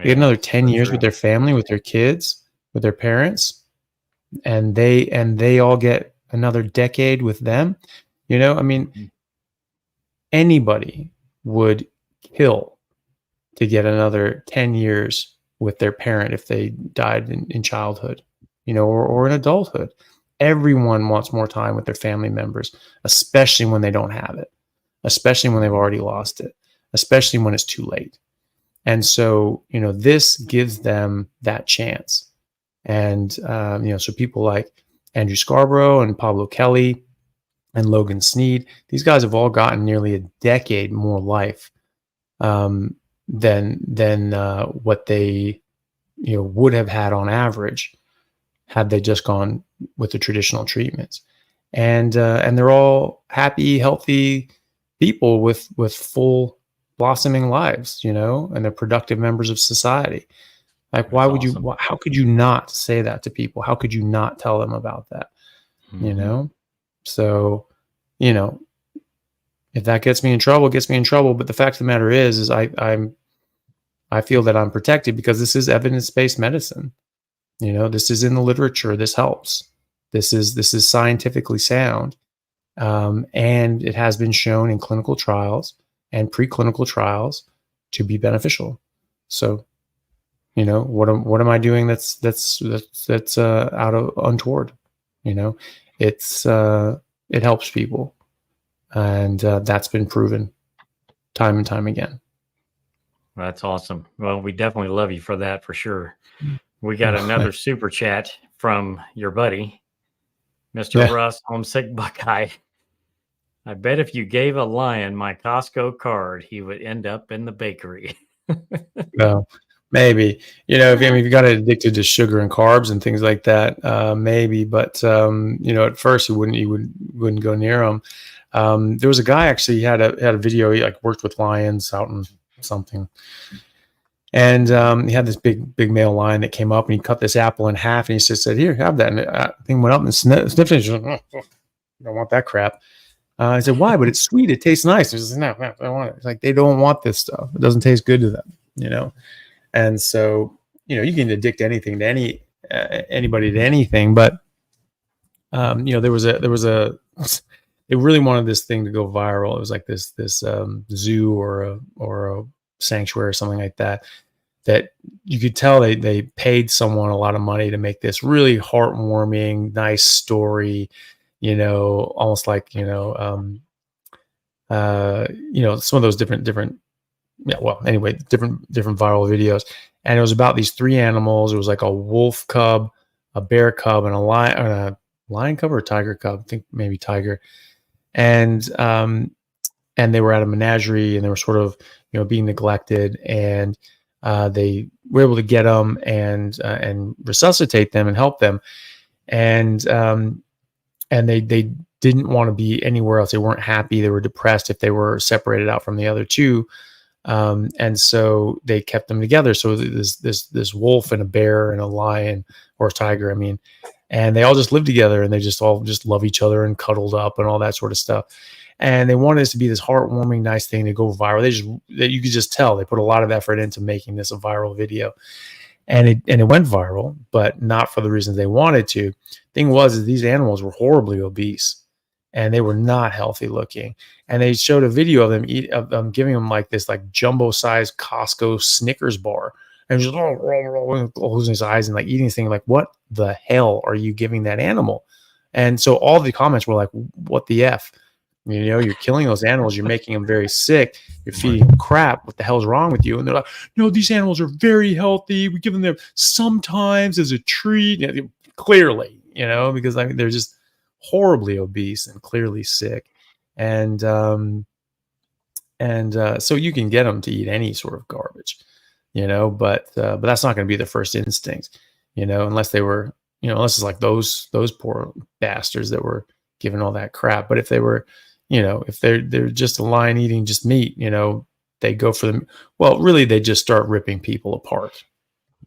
get another 10 years with their family, with their kids, with their parents, and they all get another decade with them. I mean, anybody would kill to get another 10 years with their parent if they died in childhood, or in adulthood. Everyone wants more time with their family members, especially when they don't have it, especially when they've already lost it, especially when it's too late. And so, this gives them that chance. And, so people like Andrew Scarborough and Pablo Kelly and Logan Sneed, these guys have all gotten nearly a decade more life than what they, would have had on average had they just gone with the traditional treatments. And they're all happy, healthy people with full blossoming lives, and they're productive members of society. Like, why would you, how could you not say that to people? How could you not tell them about that? So, if that gets me in trouble, it gets me in trouble. But the fact of the matter is I feel that I'm protected because this is evidence-based medicine. This is in the literature. This helps. This is scientifically sound. And it has been shown in clinical trials and preclinical trials to be beneficial. So, what am I doing that's out of untoward? It helps people, and that's been proven time and time again. That's awesome. Well, we definitely love you for that, for sure. We got another super chat from your buddy, Mr. Russ, Homesick Buckeye. I bet if you gave a lion my Costco card, he would end up in the bakery. No, maybe. If you got addicted to sugar and carbs and things like that, maybe. But at first he wouldn't go near them. There was a guy actually, he had a video. He worked with lions out in something. And he had this big male lion that came up, and he cut this apple in half, and he just said, "Here, have that." And the thing went up and sniffed it. He's like, "Oh, I don't want that crap." I said, "Why? But it's sweet. It tastes nice." He says, "No, I don't want it." It's like, they don't want this stuff. It doesn't taste good to them, And so, you can addict anything to anybody to anything. But there was a they really wanted this thing to go viral. It was like this zoo or a sanctuary or something like that you could tell they paid someone a lot of money to make this really heartwarming, nice story, almost like, some of those different different viral videos. And it was about these three animals. It was like a wolf cub, a bear cub, and a lion cub or a tiger cub. I think maybe tiger. And they were at a menagerie, and they were sort of, being neglected, and they were able to get them and resuscitate them and help them. And they didn't want to be anywhere else. They weren't happy. They were depressed if they were separated out from the other two. And so they kept them together. So this wolf and a bear and a lion, or a tiger, and they all just lived together, and they just all just love each other and cuddled up and all that sort of stuff. And they wanted this to be this heartwarming, nice thing to go viral. You could just tell they put a lot of effort into making this a viral video, and it went viral, but not for the reasons they wanted to. Thing was, is these animals were horribly obese, and they were not healthy looking. And they showed a video of them giving them like this like jumbo sized Costco Snickers bar, and just closing his eyes and like eating this thing. Like, what the hell are you giving that animal? And so all the comments were like, what the F? You know, you're killing those animals. You're making them very sick. You're feeding them crap. What the hell's wrong with you? And they're like, no, these animals are very healthy. We give them sometimes as a treat. Clearly, you know, because I mean, they're just horribly obese and clearly sick. And so you can get them to eat any sort of garbage, you know, but that's not going to be the first instinct, you know, unless they were, you know, unless it's like those poor bastards that were given all that crap. But if they were, you know, if they're just a lion eating just meat, you know, they go for them. Well, really, they just start ripping people apart.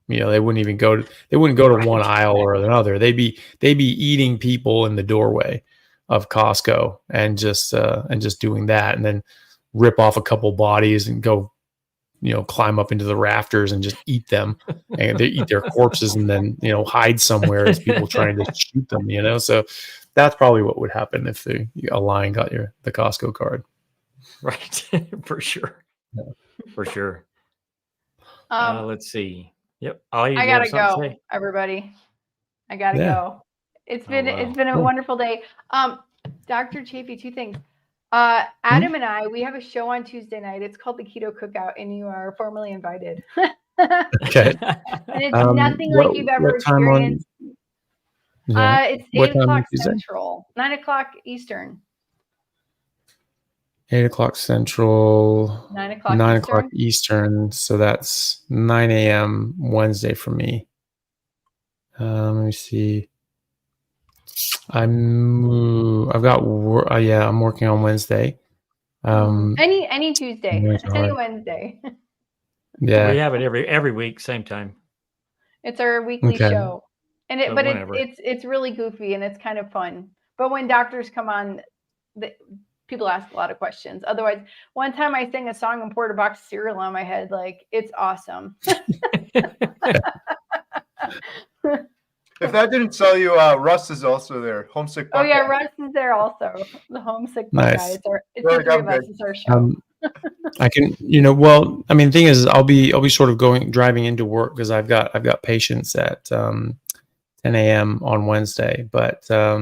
You know, they wouldn't go to one aisle or another. They'd be eating people in the doorway of Costco and just doing that, and then rip off a couple bodies and go, you know, climb up into the rafters and just eat them, and they eat their corpses and then, you know, hide somewhere as people trying to shoot them, you know. So that's probably what would happen if a lion got the Costco card. Right. For sure. Yeah. For sure. Let's see. Yep. I gotta go, everybody. I gotta go. It's been a wonderful day. Dr. Chaffee, two things. Adam and I, we have a show on Tuesday night. It's called the Keto Cookout, and you are formally invited. Okay. And it's nothing like you've ever experienced. It's 8 o'clock Central, 9 o'clock Eastern. 8 o'clock Central, 9 o'clock 9 Eastern. o'clock Eastern. So that's 9 a.m. Wednesday for me. Let me see. I'm working on Wednesday. Any Tuesday, any Wednesday. Yeah, we have it every week, same time. It's our weekly show, and So whenever. it's really goofy and it's kind of fun. But when doctors come on, people ask a lot of questions. Otherwise, one time I sang a song and poured a box of cereal on my head. Like, it's awesome. If that didn't sell you, Russ is also there. Homesick Buckeye. Oh yeah, Russ is there also. The Homesick Buckeye. Nice. It's the three of us. It's our show. I can, you know, well, I mean, the thing is, I'll be sort of driving into work because I've got patients at 10 a.m. on Wednesday, but I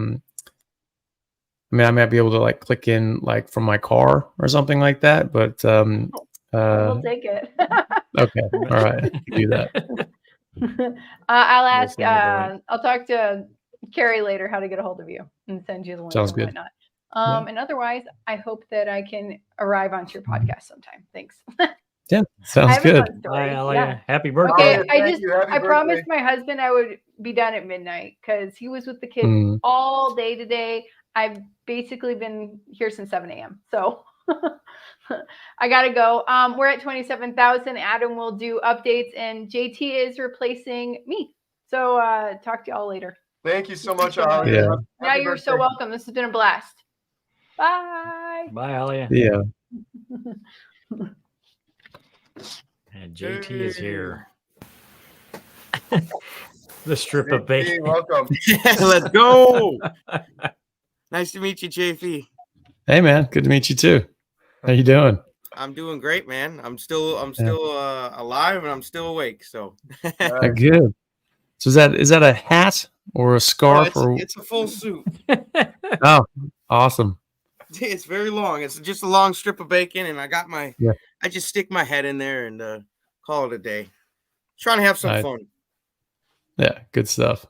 mean, I might be able to like click in like from my car or something like that, but We'll take it. okay, all right, I can do that. I'll ask. I'll talk to Carrie later how to get a hold of you and send you the link. Sounds and good. Whatnot. And otherwise, I hope that I can arrive onto your podcast sometime. Thanks. Yeah, sounds good. Bye, Ellie. Yeah. Happy birthday. Okay, I promised my husband I would be done at midnight because he was with the kids all day today. I've basically been here since 7 a.m. So I gotta go. We're at 27,000. Adam will do updates, and JT is replacing me. So talk to y'all later. Thank you so much, Ali. Yeah. Yeah, you're so welcome. This has been a blast. Bye. Bye, Alia. Yeah. And JT is here. The strip of bacon. Welcome. Let's go. Nice to meet you, Chaffee. Hey, man, good to meet you too. How you doing? I'm doing great, man. I'm still alive and I'm still awake. So Good. So is that a hat or a scarf it's a full suit. Oh, awesome. It's very long. It's just a long strip of bacon, and I got Yeah. I just stick my head in there and call it a day. Trying to have some Nice. fun. Yeah, good stuff.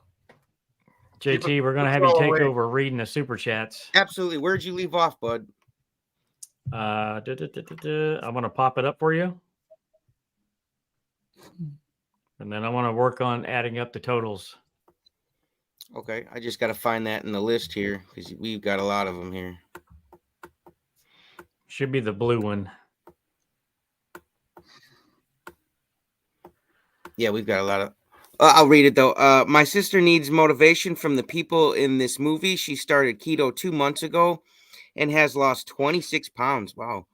JT, we're gonna have you take over reading the super chats. Absolutely. Where'd you leave off, bud? I'm gonna pop it up for you, and then I want to work on adding up the totals. Okay, I just got to find that in the list here because we've got a lot of them here. Should be the blue one. Yeah, we've got a lot of. I'll read it though. My sister needs motivation from the people in this movie. She started keto 2 months ago and has lost 26 pounds. Wow,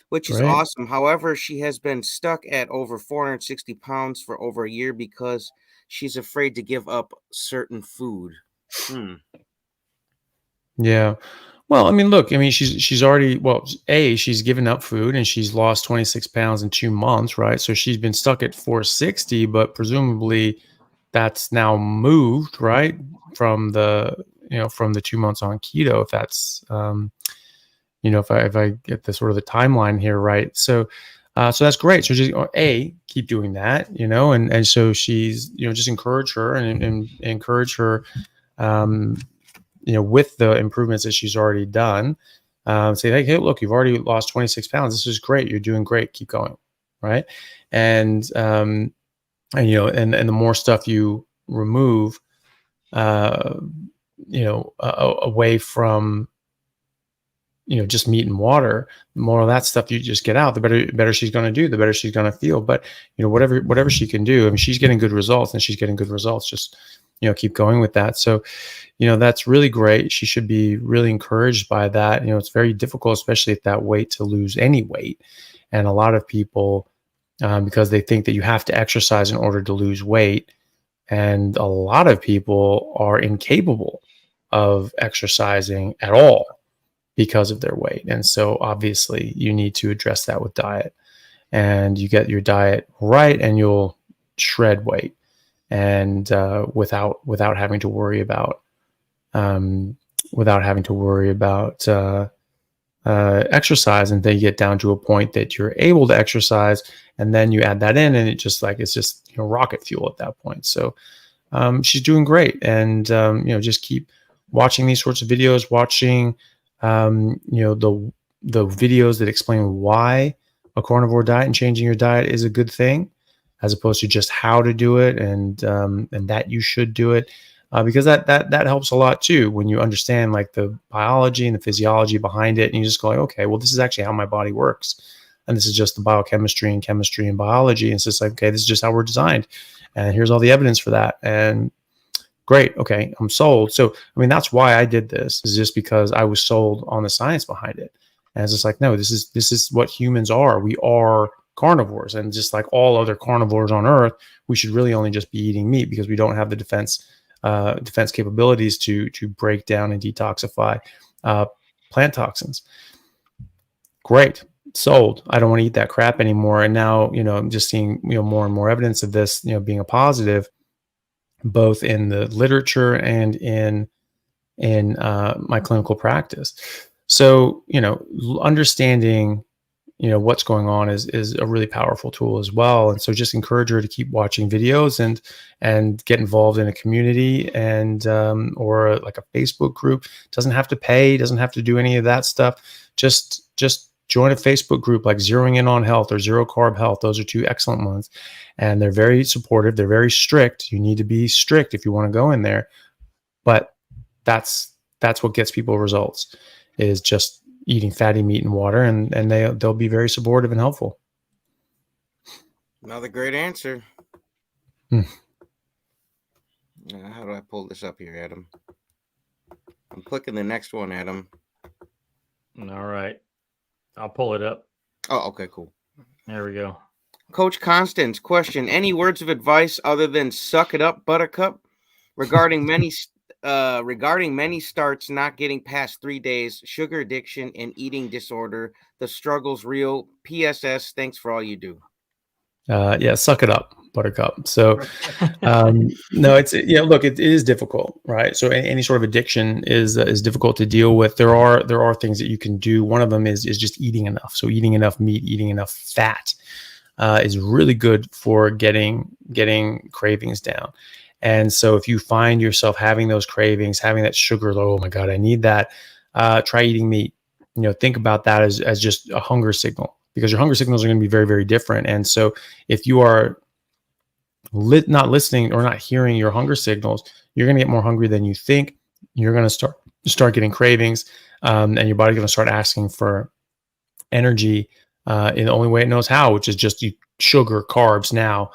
which is Great. awesome. However, she has been stuck at over 460 pounds for over a year because she's afraid to give up certain food. Yeah. Well, I mean, look, I mean, she's already, well, she's given up food and she's lost 26 pounds in 2 months, right? So she's been stuck at 460, but presumably that's now moved, right? From the, from the 2 months on keto, if that's, if I get the sort of the timeline here, right? So, so that's great. So just keep doing that, and so she's, just encourage her and encourage her, with the improvements that she's already done, say, hey, look, you've already lost 26 pounds. This is great. You're doing great. Keep going. Right. And the more stuff you remove, away from, just meat and water, the more of that stuff you just get out, the better she's going to do, the better she's going to feel. But, whatever she can do, I mean, she's getting good results and she's getting good results. Just, keep going with that. So, that's really great. She should be really encouraged by that. It's very difficult, especially at that weight, to lose any weight. And a lot of people, because they think that you have to exercise in order to lose weight. And a lot of people are incapable of exercising at all because of their weight. And so obviously you need to address that with diet, and you get your diet right and you'll shred weight, and without having to worry about exercise. And then you get down to a point that you're able to exercise, and then you add that in, and it's just rocket fuel at that point. So she's doing great. And just keep watching these sorts of videos, watching the videos that explain why a carnivore diet and changing your diet is a good thing, as opposed to just how to do it and that you should do it, because that helps a lot too, when you understand like the biology and the physiology behind it, and you just go like, okay, well, this is actually how my body works, and this is just the biochemistry and chemistry and biology, and it's just like, okay, this is just how we're designed, and here's all the evidence for that. And great, okay, I'm sold. So I mean, that's why I did this, is just because I was sold on the science behind it. And it's just like, no, this is what humans are. We are carnivores, and just like all other carnivores on earth, we should really only just be eating meat, because we don't have the defense capabilities to break down and detoxify plant toxins. Great, sold. I don't want to eat that crap anymore. And now, I'm just seeing, more and more evidence of this, being a positive, both in the literature and in my clinical practice. So, understanding, what's going on is a really powerful tool as well. And so just encourage her to keep watching videos and get involved in a community and, or like a Facebook group. Doesn't have to pay, doesn't have to do any of that stuff. Just join a Facebook group like Zeroing In on Health or Zero Carb Health. Those are two excellent ones. And they're very supportive. They're very strict. You need to be strict if you want to go in there. But that's what gets people results, is just eating fatty meat and water, and they'll be very supportive and helpful. Another great answer. How do I pull this up here, Adam? I'm clicking the next one, Adam. All right. I'll pull it up. Oh, okay, cool. There we go. Coach Constance, question: any words of advice other than "suck it up, Buttercup," regarding many starts not getting past 3 days, sugar addiction, and eating disorder? The struggle's real. PSS. Thanks for all you do. Yeah, suck it up, Buttercup. So, no, look, it is difficult, right? So any sort of addiction is difficult to deal with. There are things that you can do. One of them is just eating enough. So eating enough meat, eating enough fat, is really good for getting cravings down. And so if you find yourself having those cravings, having that sugar, oh my God, I need that, try eating meat. Think about that as just a hunger signal, because your hunger signals are going to be very, very different. And so if you are not listening or not hearing your hunger signals, you're going to get more hungry than you think. You're going to start getting cravings, and your body's going to start asking for energy in the only way it knows how, which is just sugar, carbs now.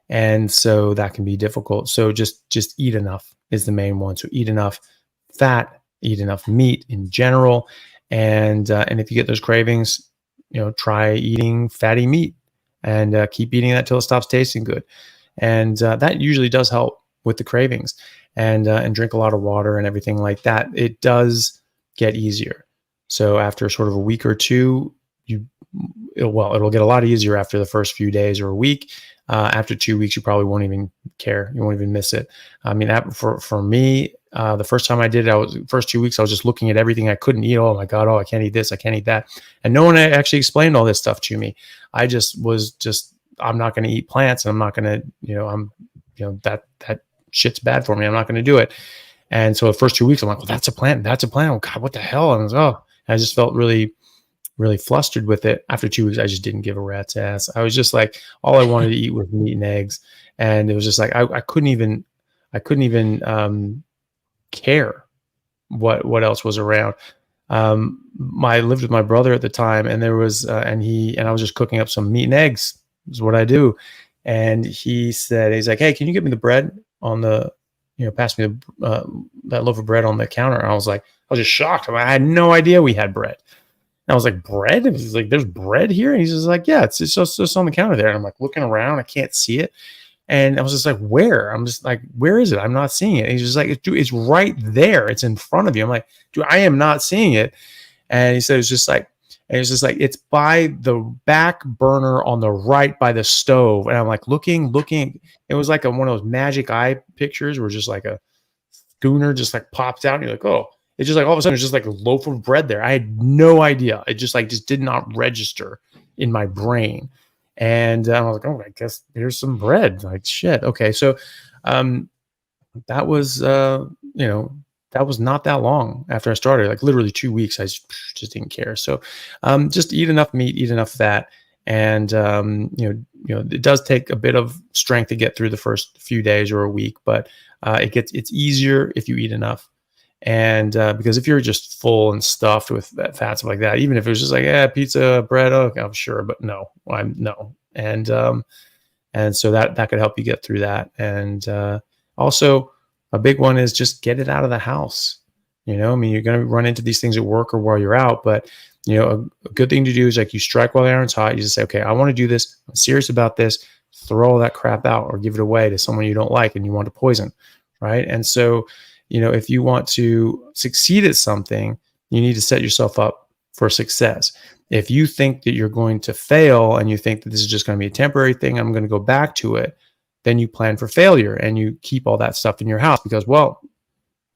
And so that can be difficult. So just eat enough is the main one. So eat enough fat, eat enough meat in general. And if you get those cravings, try eating fatty meat, and keep eating that till it stops tasting good. And that usually does help with the cravings, and drink a lot of water and everything like that. It does get easier. So after sort of a week or two, it'll get a lot easier after the first few days or a week. After 2 weeks, you probably won't even care. You won't even miss it. I mean, for me, the first time I did it, first 2 weeks, I was just looking at everything I couldn't eat. Oh my God, I can't eat this, I can't eat that. And no one actually explained all this stuff to me. I I'm not going to eat plants, and I'm not going to, that shit's bad for me. I'm not going to do it. And so the first 2 weeks, I'm like, well, that's a plant. That's a plant. Oh God, what the hell? And I just felt really, really flustered with it. After 2 weeks, I just didn't give a rat's ass. I was just like, all I wanted to eat was meat and eggs. And it was just like, I couldn't even care what else was around. I lived with my brother at the time, and there was, and I was just cooking up some meat and eggs is what I do. And he's like, hey, can you get me the bread on the, pass me that loaf of bread on the counter. And I was just shocked. I had no idea we had bread. And I was like, bread? And he's like, there's bread here? And he's just like, yeah, it's just on the counter there. And I'm like looking around, I can't see it. And I was just like, where? I'm just like, where is it? I'm not seeing it. And he's just like, dude, it's right there. It's in front of you. I'm like, dude, I am not seeing it. And he said, it's by the back burner on the right by the stove. And I'm like, looking. It was like one of those magic eye pictures where just like a schooner just like pops out. And you're like, oh, it's just like all of a sudden it's just like a loaf of bread there. I had no idea. It just did not register in my brain. And I was like, oh, I guess here's some bread. Like, shit. Okay. So that was, that was not that long after I started, like literally 2 weeks. I just didn't care. So just eat enough meat, eat enough fat. And, it does take a bit of strength to get through the first few days or a week, but it's easier if you eat enough. And because if you're just full and stuffed with that fat, stuff like that, even if it was just like, pizza, bread, okay, I'm sure, but no. And so that could help you get through that. And also a big one is just get it out of the house. You're going to run into these things at work or while you're out, but a good thing to do is like you strike while the iron's hot. You just say, okay, I want to do this. I'm serious about this. Throw all that crap out or give it away to someone you don't like and you want to poison. Right. And so, if you want to succeed at something, you need to set yourself up for success. If you think that you're going to fail and you think that this is just going to be a temporary thing, I'm going to go back to it, then you plan for failure and you keep all that stuff in your house because, well,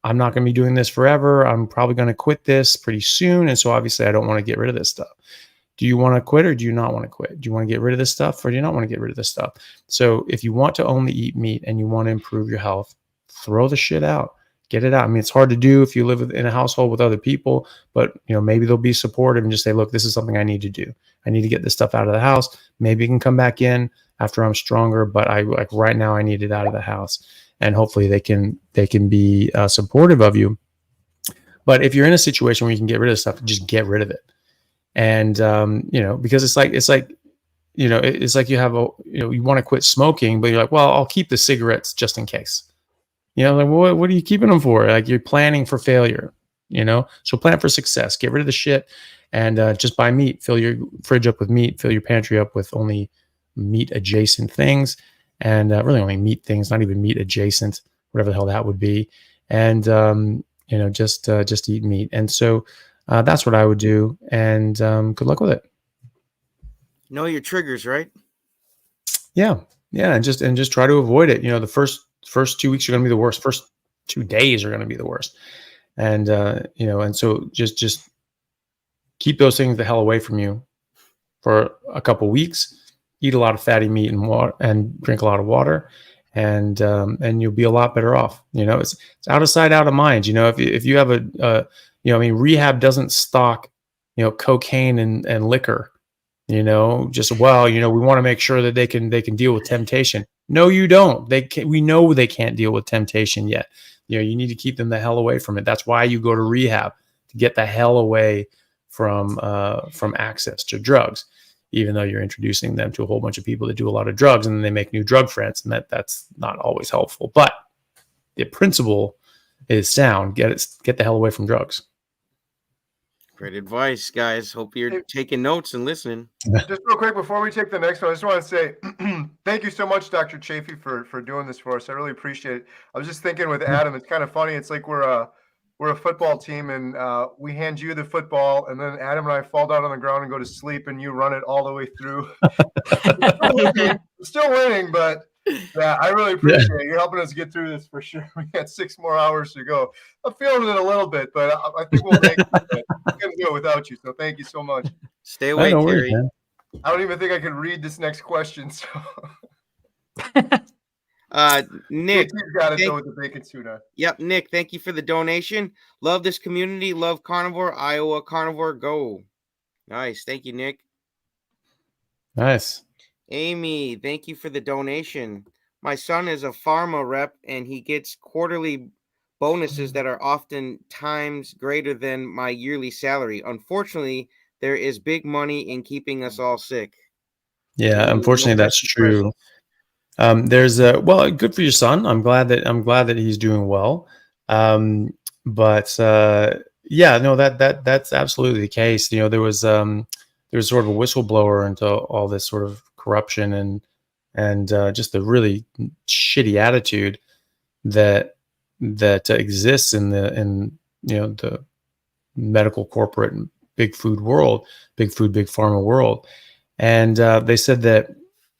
I'm not going to be doing this forever. I'm probably going to quit this pretty soon. And so obviously I don't want to get rid of this stuff. Do you want to quit or do you not want to quit? Do you want to get rid of this stuff or do you not want to get rid of this stuff? So if you want to only eat meat and you want to improve your health, throw the shit out. Get it out. I mean, it's hard to do if you live in a household with other people, but maybe they'll be supportive and just say, look, this is something I need to do. I need to get this stuff out of the house. Maybe it can come back in after I'm stronger, but right now I need it out of the house. And hopefully they can be supportive of you. But if you're in a situation where you can get rid of stuff, just get rid of it. And, because it's like you have you want to quit smoking, but you're like, well, I'll keep the cigarettes just in case. What are you keeping them for? Like you're planning for failure, so plan for success, get rid of the shit and just buy meat, fill your fridge up with meat, fill your pantry up with only meat adjacent things and really only meat things, not even meat adjacent, whatever the hell that would be. And, just eat meat. And so that's what I would do. And good luck with it. Know your triggers, right? Yeah. Yeah. And just try to avoid it. The first 2 weeks are going to be the worst. First 2 days are going to be the worst. And, and so just keep those things the hell away from you for a couple weeks, eat a lot of fatty meat and water and drink a lot of water. And you'll be a lot better off. It's out of sight, out of mind. If you have rehab doesn't stock, cocaine and liquor, we want to make sure that they can deal with temptation. No, you don't. We know they can't deal with temptation yet. You need to keep them the hell away from it. That's why you go to rehab, to get the hell away from access to drugs, even though you're introducing them to a whole bunch of people that do a lot of drugs and then they make new drug friends. And that's not always helpful, but the principle is sound. Get the hell away from drugs. Great advice, guys. Hope you're taking notes and listening. Just real quick before we take the next one, I just want to say thank you so much, Dr. Chaffee, for doing this for us. I really appreciate it. I was just thinking with Adam, it's kind of funny. It's like we're we're a football team, and we hand you the football, and then Adam and I fall down on the ground and go to sleep, and you run it all the way through. We're still winning, but yeah, I really appreciate it. You're helping us get through this for sure. We got 6 more hours to go. I'm feeling it a little bit, but I think we'll make it. I couldn't do it without you, so thank you so much. Stay awake, Terry. I don't even think I can read this next question. So, Nick, you've got it though with the bacon tuna. Yep, Nick, thank you for the donation. Love this community. Love carnivore. Iowa carnivore. Go. Nice. Thank you, Nick. Nice. Amy, thank you for the donation. My son is a pharma rep, and he gets quarterly bonuses that are often times greater than my yearly salary. Unfortunately, there is big money in keeping us all sick. Yeah, unfortunately, that's true. There's well, good for your son. I'm glad that he's doing well. But yeah, no, that's absolutely the case. You know, there was sort of a whistleblower into all this sort of corruption and just the really shitty attitude that exists in the medical, corporate, and big food world, big pharma world. And they said that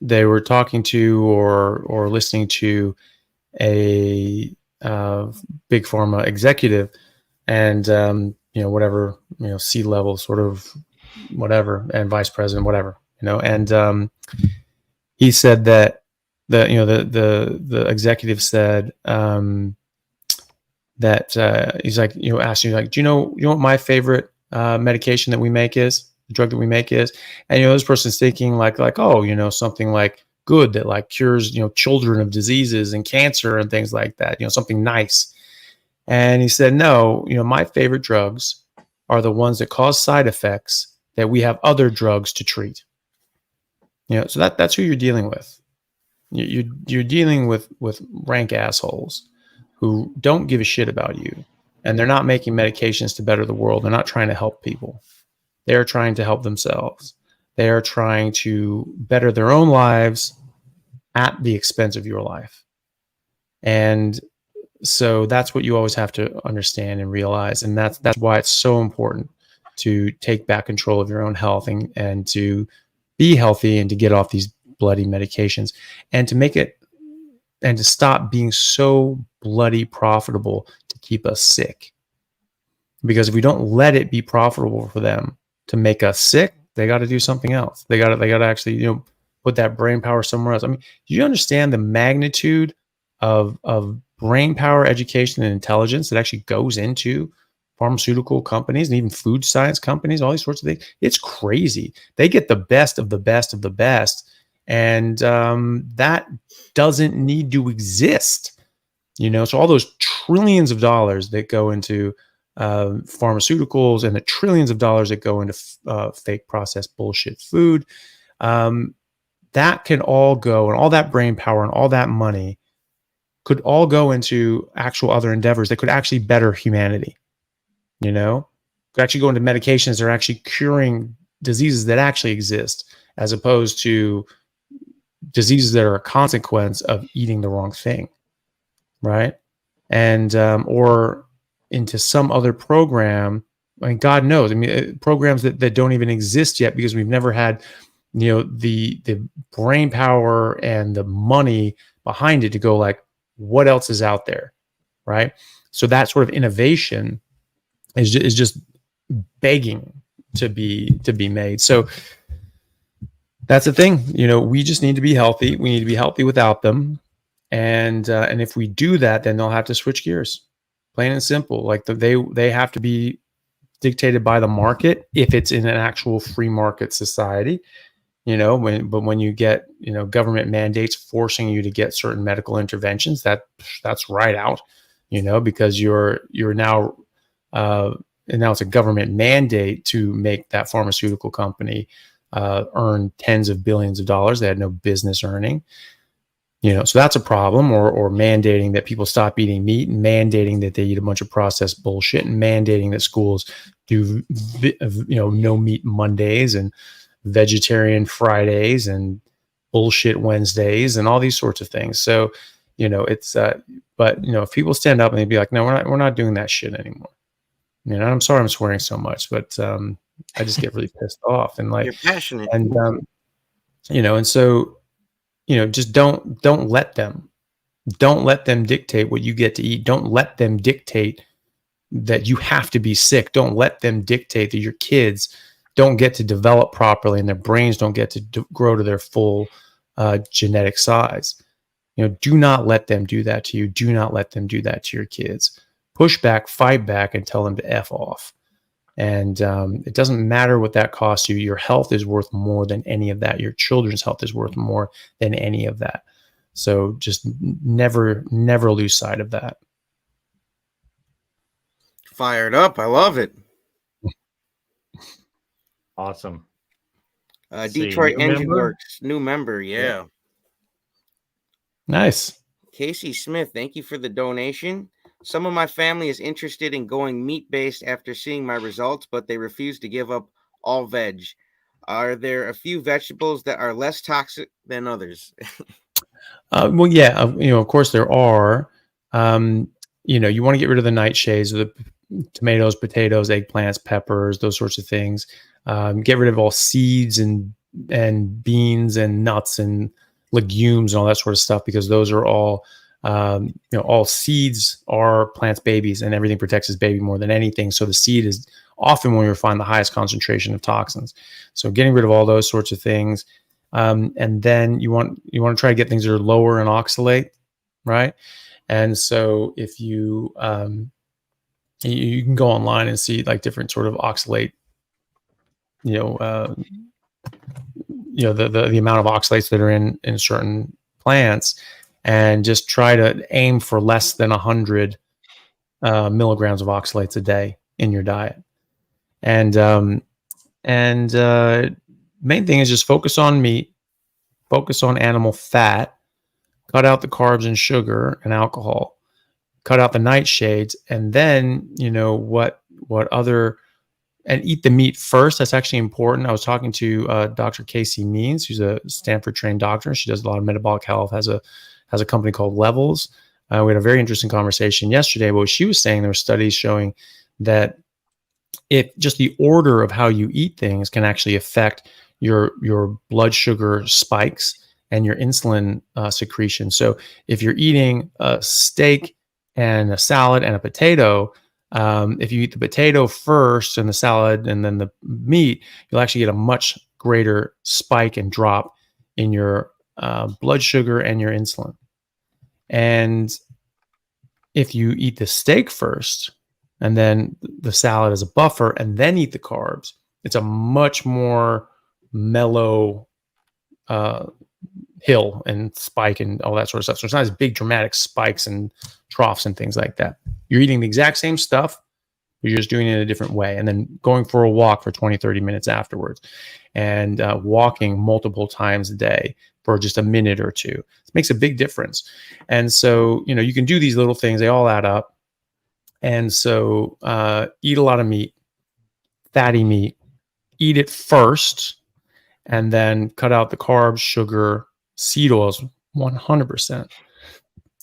they were talking to or listening to a big pharma executive, and whatever, C-level sort of whatever, and vice president, whatever, and he said that the executive said that he's like, asking you, like, do you know what my favorite medication that we make is? Drug that we make is, and this person's thinking like oh, something like good that like cures children of diseases and cancer and things like that, something nice. And he said, no, my favorite drugs are the ones that cause side effects that we have other drugs to treat. So that's who you're dealing with. You're dealing with rank assholes who don't give a shit about you, and they're not making medications to better the world. They're not trying to help people. They're trying to help themselves. They are trying to better their own lives at the expense of your life. And so that's what you always have to understand and realize. And that's why it's so important to take back control of your own health and to be healthy and to get off these bloody medications and to make it and to stop being so bloody profitable to keep us sick. Because if we don't let it be profitable for them to make us sick, they got to do something else. They got to actually, put that brain power somewhere else. I mean, do you understand the magnitude of brain power, education, and intelligence that actually goes into pharmaceutical companies and even food science companies, all these sorts of things? It's crazy. They get the best of the best of the best. And that doesn't need to exist. So all those trillions of dollars that go into pharmaceuticals and the trillions of dollars that go into fake processed bullshit food, that can all go, and all that brain power and all that money could all go into actual other endeavors that could actually better humanity. Could actually go into medications that are actually curing diseases that actually exist, as opposed to diseases that are a consequence of eating the wrong thing, right? And or into some other program. I mean, God knows. I mean, programs that don't even exist yet because we've never had, the brain power and the money behind it to go like, what else is out there, right? So that sort of innovation is just begging to be made. So that's the thing. We just need to be healthy. We need to be healthy without them, and if we do that, then they'll have to switch gears. Plain and simple. Like they have to be dictated by the market if it's in an actual free market society, when you get, government mandates forcing you to get certain medical interventions, that's right out, because you're now, and now it's a government mandate to make that pharmaceutical company earn tens of billions of dollars they had no business earning. So that's a problem, or mandating that people stop eating meat, and mandating that they eat a bunch of processed bullshit, and mandating that schools do, no meat Mondays and vegetarian Fridays and bullshit Wednesdays and all these sorts of things. So, it's but if people stand up and they'd be like, no, we're not doing that shit anymore. I'm sorry I'm swearing so much, but I just get really pissed off and You're passionate. and and so just don't let them dictate what you get to eat. Don't let them dictate that you have to be sick. Don't let them dictate that your kids don't get to develop properly and their brains don't get to grow to their full genetic size. Do not let them do that to you. Do not let them do that to your kids. Push back, fight back, and tell them to F off. And it doesn't matter what that costs you. Your health is worth more than any of that. Your children's health is worth more than any of that. So just never lose sight of that. Fired up. I love it. Awesome. Detroit Engine Works, new member. Yeah. Nice. Casey Smith, thank you for the donation. Some of my family is interested in going meat-based after seeing my results, but they refuse to give up all veg. Are there a few vegetables that are less toxic than others? Well, yeah, of course there are. You want to get rid of the nightshades, the tomatoes, potatoes, eggplants, peppers, those sorts of things. Get rid of all seeds and beans and nuts and legumes and all that sort of stuff, because those are all all seeds are plants' babies, and everything protects its baby more than anything. So the seed is often where you find the highest concentration of toxins. So getting rid of all those sorts of things, and then you want to try to get things that are lower in oxalate, right? And so if you you can go online and see like different sort of oxalate, the amount of oxalates that are in certain plants, and just try to aim for less than 100 milligrams of oxalates a day in your diet. And main thing is just focus on meat, focus on animal fat, cut out the carbs and sugar and alcohol, cut out the nightshades, and then and eat the meat first. That's actually important. I was talking to Dr. Casey Means, who's a Stanford trained doctor. She does a lot of metabolic health, has a company called Levels. We had a very interesting conversation yesterday. But what she was saying, there were studies showing that if just the order of how you eat things can actually affect your blood sugar spikes and your insulin secretion. So if you're eating a steak and a salad and a potato, if you eat the potato first and the salad and then the meat, you'll actually get a much greater spike and drop in your blood sugar and your insulin. And if you eat the steak first and then the salad as a buffer and then eat the carbs, it's a much more mellow hill and spike and all that sort of stuff. So it's not as big dramatic spikes and troughs and things like that. You're eating the exact same stuff, you're just doing it in a different way. And then going for a walk for 20, 30 minutes afterwards, and walking multiple times a day for just a minute or two. It makes a big difference. And so, you can do these little things. They all add up. And so eat a lot of meat, fatty meat, eat it first, and then cut out the carbs, sugar, seed oils, 100%.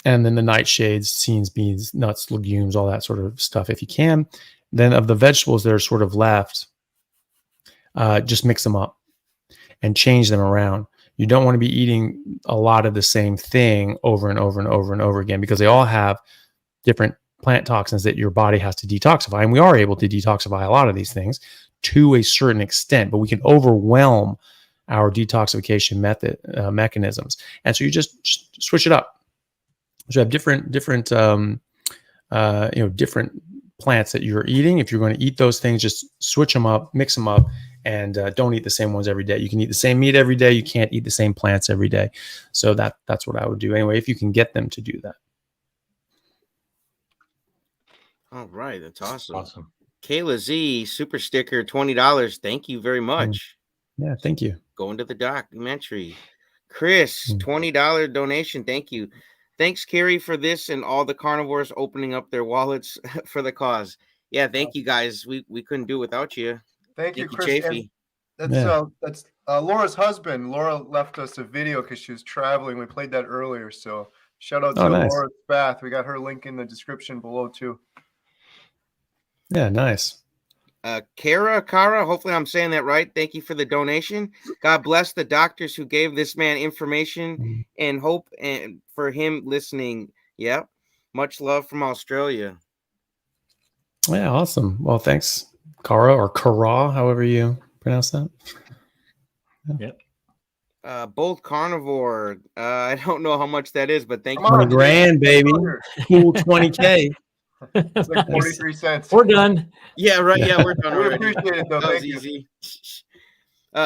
And then the nightshades, seeds, beans, nuts, legumes, all that sort of stuff if you can. Then of the vegetables that are sort of left, just mix them up and change them around. You don't want to be eating a lot of the same thing over and over and over and over again, because they all have different plant toxins that your body has to detoxify. And we are able to detoxify a lot of these things to a certain extent, but we can overwhelm our detoxification mechanisms. And so you just switch it up. So you have different plants that you're eating. If you're going to eat those things, just switch them up, mix them up, and don't eat the same ones every day. You can eat the same meat every day. You can't eat the same plants every day. So that's what I would do anyway, if you can get them to do that. All right, that's awesome. Awesome. Kayla Z, super sticker, $20. Thank you very much. Yeah, thank you. Going to the documentary. Chris, $20 donation. Thank you. Thanks, Carrie, for this and all the carnivores opening up their wallets for the cause. Yeah, thank you guys. We couldn't do it without you. Thank you, Chris. Chaffee. That's Laura's husband. Laura left us a video because she was traveling. We played that earlier. So Shout out Oh, to nice. Laura Spath. We got her link in the description below too. Yeah, nice. Kara, hopefully I'm saying that right. Thank you for the donation. God bless the doctors who gave this man information and hope and for him listening. Yep. Much love from Australia. Yeah, awesome. Well, thanks, Kara or Kara, however you pronounce that. Yep. Both carnivore. I don't know how much that is, but thank you. $20,000, baby. Cool 20K. It's like 43 cents. We're done. Yeah, right. Yeah, we're done We already. appreciate it, though. That was Thank you. easy.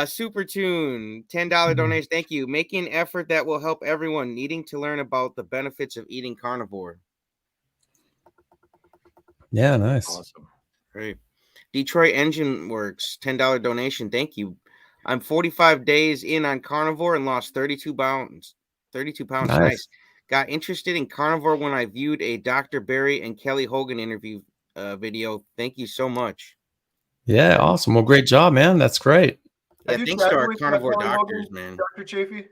Super Tune, $10 donation. Thank you. Making an effort that will help everyone needing to learn about the benefits of eating carnivore. Yeah, nice. Awesome. Great. Detroit Engine Works, $10 donation. Thank you. I'm 45 days in on carnivore and lost 32 pounds. 32 pounds. Nice. Got interested in carnivore when I viewed a Dr. Barry and Kelly Hogan interview video. Thank you so much. Yeah, awesome. Well, great job, man. That's great. Yeah, thanks to our carnivore doctors, man. Dr. Chaffee?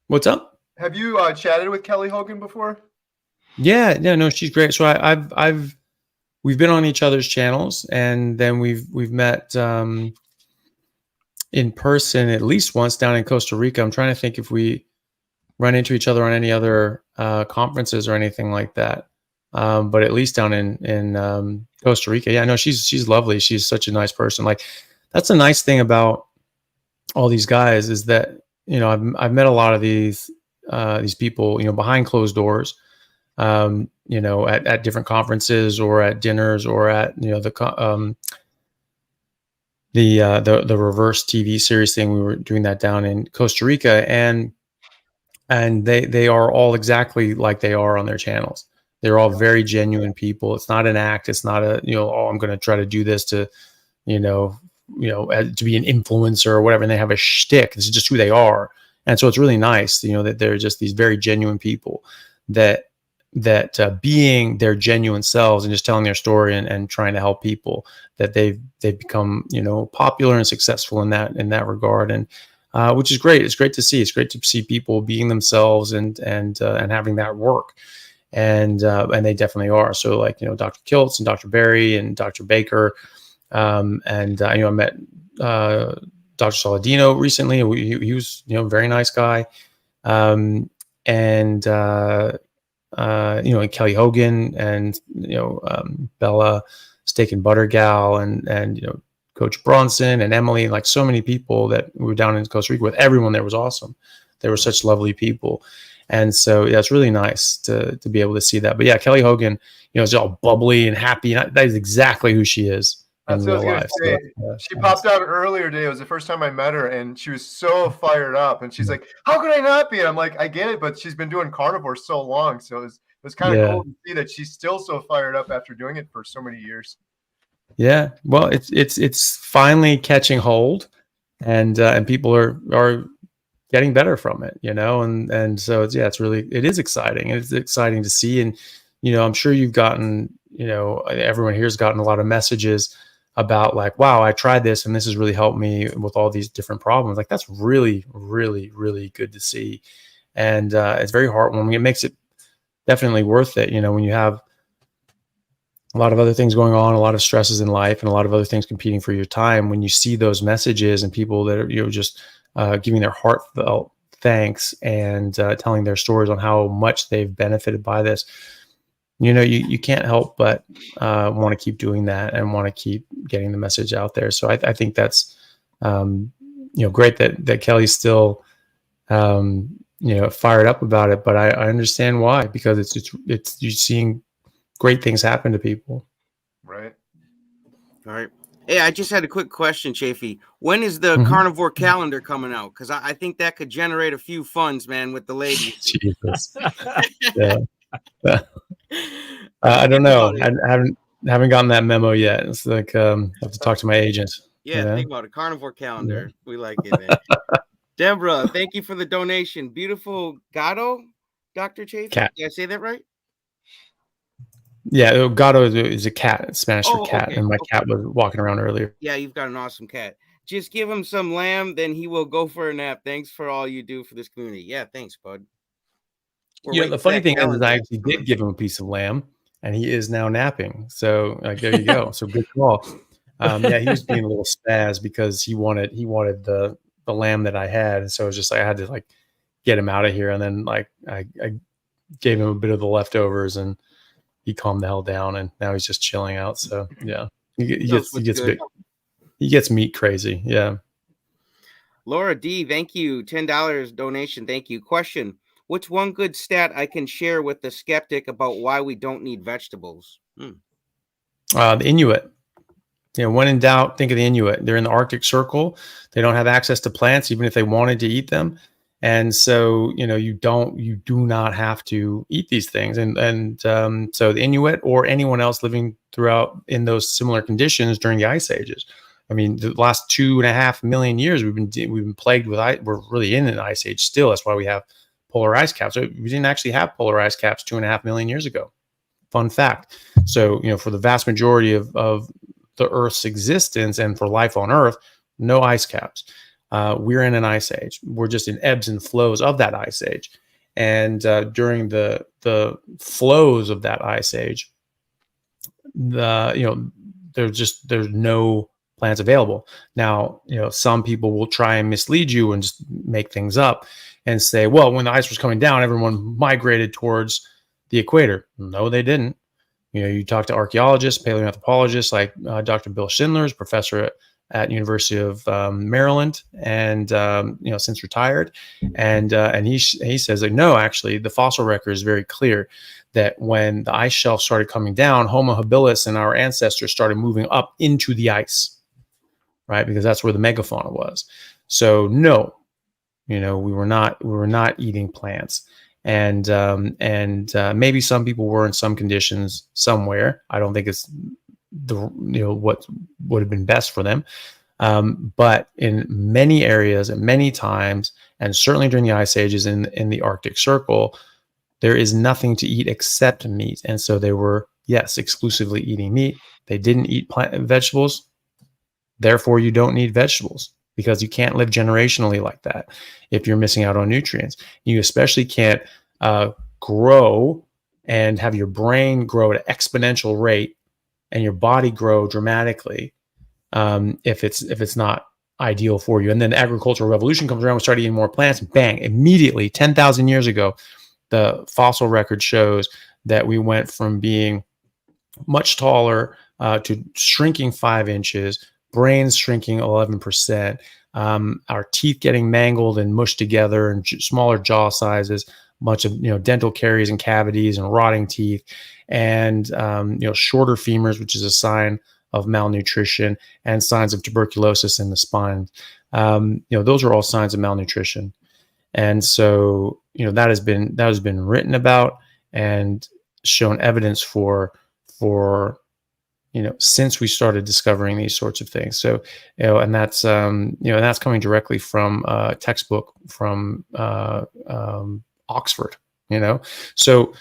What's up? Have you chatted with Kelly Hogan before? Yeah, no, she's great. So we've been on each other's channels, and then we've met in person at least once down in Costa Rica. I'm trying to think if we run into each other on any other conferences or anything like that. But at least down in Costa Rica. Yeah, no, she's lovely. She's such a nice person. Like, that's a nice thing about all these guys is that, you know, I've met a lot of these people, you know, behind closed doors, you know, at different conferences or at dinners or at, you know, the reverse TV series thing. We were doing that down in Costa Rica, and they are all exactly like they are on their channels. They're all very genuine people. It's not an act. It's not a, you know, oh, I'm going to try to do this to, you know, to be an influencer or whatever. And they have a shtick. This is just who they are. And so it's really nice, you know, that they're just these very genuine people that being their genuine selves and just telling their story and trying to help people, that they've become, you know, popular and successful in that regard. And which is great. It's great to see. It's great to see people being themselves and having that work. And they definitely are. So, like, you know, Dr. Kiltz and Dr. Barry and Dr. Baker, and you know, I met Dr. Saladino recently. He was, you know, a very nice guy. And you know, and Kelly Hogan and, you know, Bella Steak and Butter Gal and you know, Coach Bronson and Emily, like so many people that we were down in Costa Rica with. Everyone there was awesome. They were such lovely people. And so, yeah, it's really nice to be able to see that. But yeah, Kelly Hogan, you know, is all bubbly and happy. And that is exactly who she is in real life. So, she popped out earlier today. It was the first time I met her, and she was so fired up. And she's like, "How could I not be?" And I'm like, "I get it, but she's been doing carnivore so long, so it was kind of cool to see that she's still so fired up after doing it for so many years." Yeah, well, it's finally catching hold, and people are getting better from it, you know, and so it is exciting. It's exciting to see. And, you know, I'm sure you've gotten, you know, everyone here's gotten a lot of messages about like, wow, I tried this and this has really helped me with all these different problems. Like, that's really, really, really good to see. And it's very heartwarming. It makes it definitely worth it. You know, when you have a lot of other things going on, a lot of stresses in life and a lot of other things competing for your time, when you see those messages and people that are, you know, just giving their heartfelt thanks and telling their stories on how much they've benefited by this, you know, you can't help but want to keep doing that and want to keep getting the message out there. So I think that's, you know, great that Kelly's still, you know, fired up about it. But I understand why, because it's you're seeing great things happen to people. Right. All right. Hey, I just had a quick question, Chaffee. When is the carnivore calendar coming out? Because I think that could generate a few funds, man, with the ladies. Jesus. Yeah. I don't know. I haven't gotten that memo yet. It's like I have to talk to my agent. Yeah, you know? think about it. Carnivore calendar. Yeah. We like it, man. Deborah, thank you for the donation. Beautiful Gato, Dr. Chaffee. Cat. Did I say that right? Yeah, gato is a cat. It's Spanish for cat, okay. And my cat was walking around earlier. Yeah, you've got an awesome cat. Just give him some lamb, then he will go for a nap. Thanks for all you do for this community. Yeah, thanks, bud. The funny thing is I actually did give him a piece of lamb, and he is now napping. So there you go. So good call. Yeah, he was being a little spaz because he wanted the lamb that I had, and so it was just like I had to like get him out of here, and then like I gave him a bit of the leftovers, and he calmed the hell down, and now he's just chilling out. So yeah, he gets meat crazy. Yeah. Laura D, thank you. $10 donation. Thank you. Question: what's one good stat I can share with the skeptic about why we don't need vegetables? The Inuit. When in doubt, think of the Inuit. They're in the Arctic Circle. They don't have access to plants, even if they wanted to eat them. And so, you do not have to eat these things. And so the Inuit or anyone else living throughout in those similar conditions during the ice ages. I mean, the last 2.5 million years we've been plagued with ice. We're really in an ice age still. That's why we have polar ice caps. We didn't actually have polar ice caps 2.5 million years ago. Fun fact. So, for the vast majority of the Earth's existence and for life on Earth, no ice caps. We're in an ice age. We're just in ebbs and flows of that ice age. And during the flows of that ice age, there's no plants available. Now, some people will try and mislead you and just make things up and say, well, when the ice was coming down, everyone migrated towards the equator. No, they didn't. You talk to archaeologists, paleoanthropologists like Dr. Bill Schindler, professor at University of Maryland, and since retired, and he says like, no, actually, the fossil record is very clear that when the ice shelf started coming down, Homo habilis and our ancestors started moving up into the ice, right? Because that's where the megafauna was. So no, we were not eating plants. And maybe some people were in some conditions somewhere. I don't think it's what would have been best for them. But in many areas at many times, and certainly during the ice ages in the Arctic Circle, there is nothing to eat except meat. And so they were, yes, exclusively eating meat. They didn't eat vegetables. Therefore, you don't need vegetables, because you can't live generationally like that if you're missing out on nutrients. You especially can't grow and have your brain grow at an exponential rate and your body grow dramatically if it's not ideal for you. And then the agricultural revolution comes around, we start eating more plants, and bang, immediately 10,000 years ago, the fossil record shows that we went from being much taller to shrinking 5 inches, brains shrinking 11%, our teeth getting mangled and mushed together and smaller jaw sizes, much of dental caries and cavities and rotting teeth, and shorter femurs, which is a sign of malnutrition, and signs of tuberculosis in the spine. Those are all signs of malnutrition. And so that has been written about and shown evidence for since we started discovering these sorts of things. So, and that's coming directly from a textbook from Oxford, so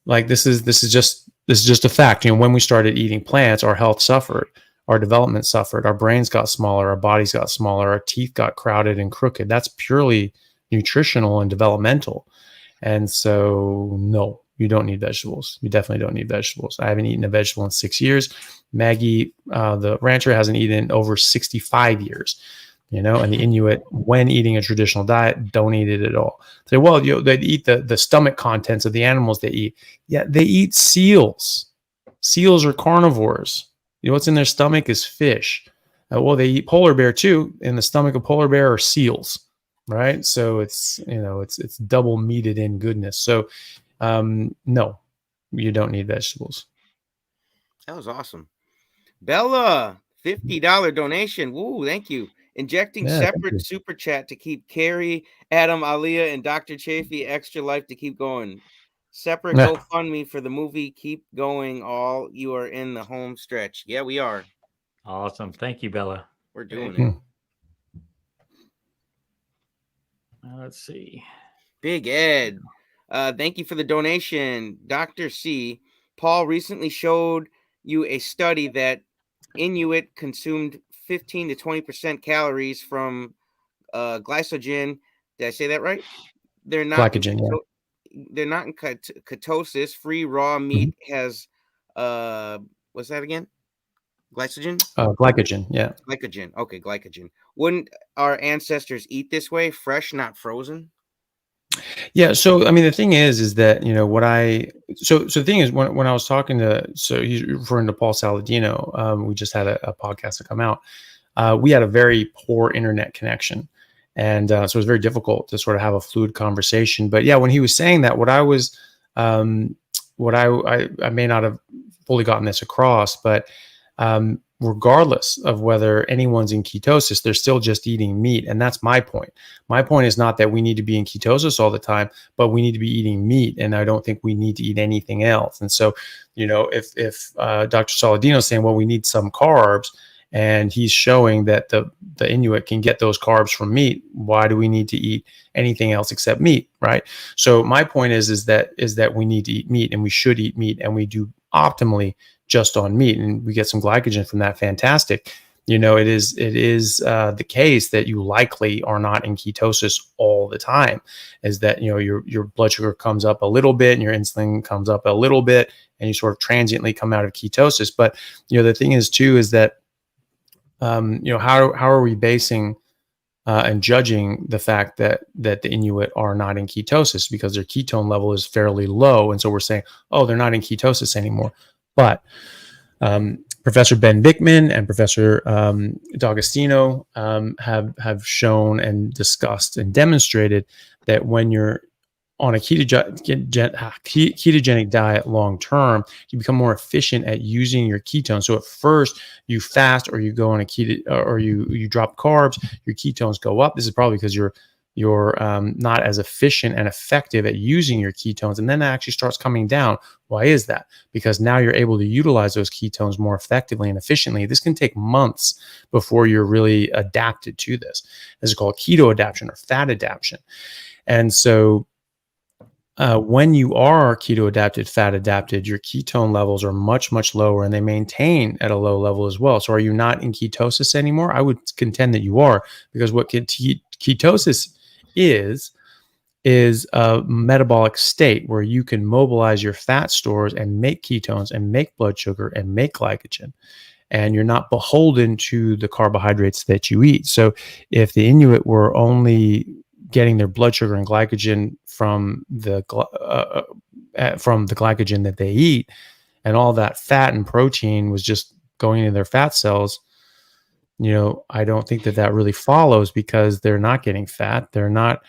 like this is just a fact. When we started eating plants, our health suffered, our development suffered, our brains got smaller, our bodies got smaller, our teeth got crowded and crooked. That's purely nutritional and developmental. And so, no, you don't need vegetables. You definitely don't need vegetables. I haven't eaten a vegetable in 6 years. Maggie, the rancher, hasn't eaten in over 65 years. And the Inuit, when eating a traditional diet, don't eat it at all. Say, well, they eat the stomach contents of the animals they eat. Yeah, they eat seals. Seals are carnivores. What's in their stomach is fish. Well, they eat polar bear too. In the stomach of polar bear are seals, right? So it's double meated in goodness. So no, you don't need vegetables. That was awesome. Bella, $50 donation. Woo, thank you. Injecting separate super chat to keep Carrie, Adam, Aliyah, and Dr. Chaffee extra life to keep going. Separate GoFundMe for the movie. Keep going. All you are in the home stretch. Yeah, we are. Awesome. Thank you, Bella. We're doing it. Let's see. Big Ed. Thank you for the donation. Dr. C. Paul recently showed you a study that Inuit consumed 15 to 20% calories from glycogen. Did I say that right? They're not glycogen. ketosis. Free raw meat has what's that again? Glycogen? Glycogen, yeah. Glycogen. Okay, glycogen. Wouldn't our ancestors eat this way, fresh, not frozen? Yeah. So, I mean, the thing is that, you know, so the thing is when I was talking to, so he's referring to Paul Saladino, we just had a podcast to come out. We had a very poor internet connection. And so it was very difficult to sort of have a fluid conversation. But yeah, when he was saying that, I may not have fully gotten this across, but regardless of whether anyone's in ketosis, they're still just eating meat. And that's my point. My point is not that we need to be in ketosis all the time, but we need to be eating meat. And I don't think we need to eat anything else. And so, you know, if Dr. Saladino is saying, well, we need some carbs, and he's showing that the Inuit can get those carbs from meat, why do we need to eat anything else except meat, right? So my point is that we need to eat meat, and we should eat meat, and we do optimally just on meat, and we get some glycogen from that. Fantastic. You know, it is the case that you likely are not in ketosis all the time. Is that, you know, your blood sugar comes up a little bit and your insulin comes up a little bit, and you sort of transiently come out of ketosis. But, you know, the thing is too is that you know, how are we basing and judging the fact that the Inuit are not in ketosis, because their ketone level is fairly low, and so we're saying, oh, they're not in ketosis anymore. But Professor Ben Bickman and Professor D'Agostino have shown and discussed and demonstrated that when you're on a ketogenic diet long term, you become more efficient at using your ketones. So at first you fast, or you go on a keto, or you drop carbs, your ketones go up. This is probably because you're not as efficient and effective at using your ketones, and then it actually starts coming down. Why is that? Because now you're able to utilize those ketones more effectively and efficiently. This can take months before you're really adapted to this. This is called keto adaptation or fat adaptation. And so when you are keto adapted, fat adapted, your ketone levels are much, much lower, and they maintain at a low level as well. So are you not in ketosis anymore? I would contend that you are, because what ketosis is a metabolic state where you can mobilize your fat stores and make ketones and make blood sugar and make glycogen, and you're not beholden to the carbohydrates that you eat. So if the Inuit were only getting their blood sugar and glycogen from the glycogen that they eat, and all that fat and protein was just going into their fat cells, you know, I don't think that really follows, because they're not getting fat. They're not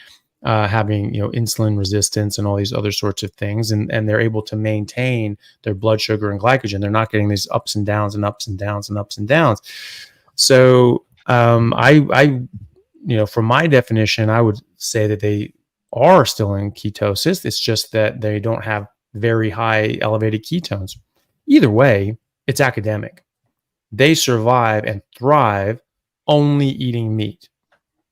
having, you know, insulin resistance and all these other sorts of things. And they're able to maintain their blood sugar and glycogen. They're not getting these ups and downs and ups and downs and ups and downs. So I you know, from my definition, I would say that they are still in ketosis. It's just that they don't have very high elevated ketones. Either way, it's academic. They survive and thrive only eating meat,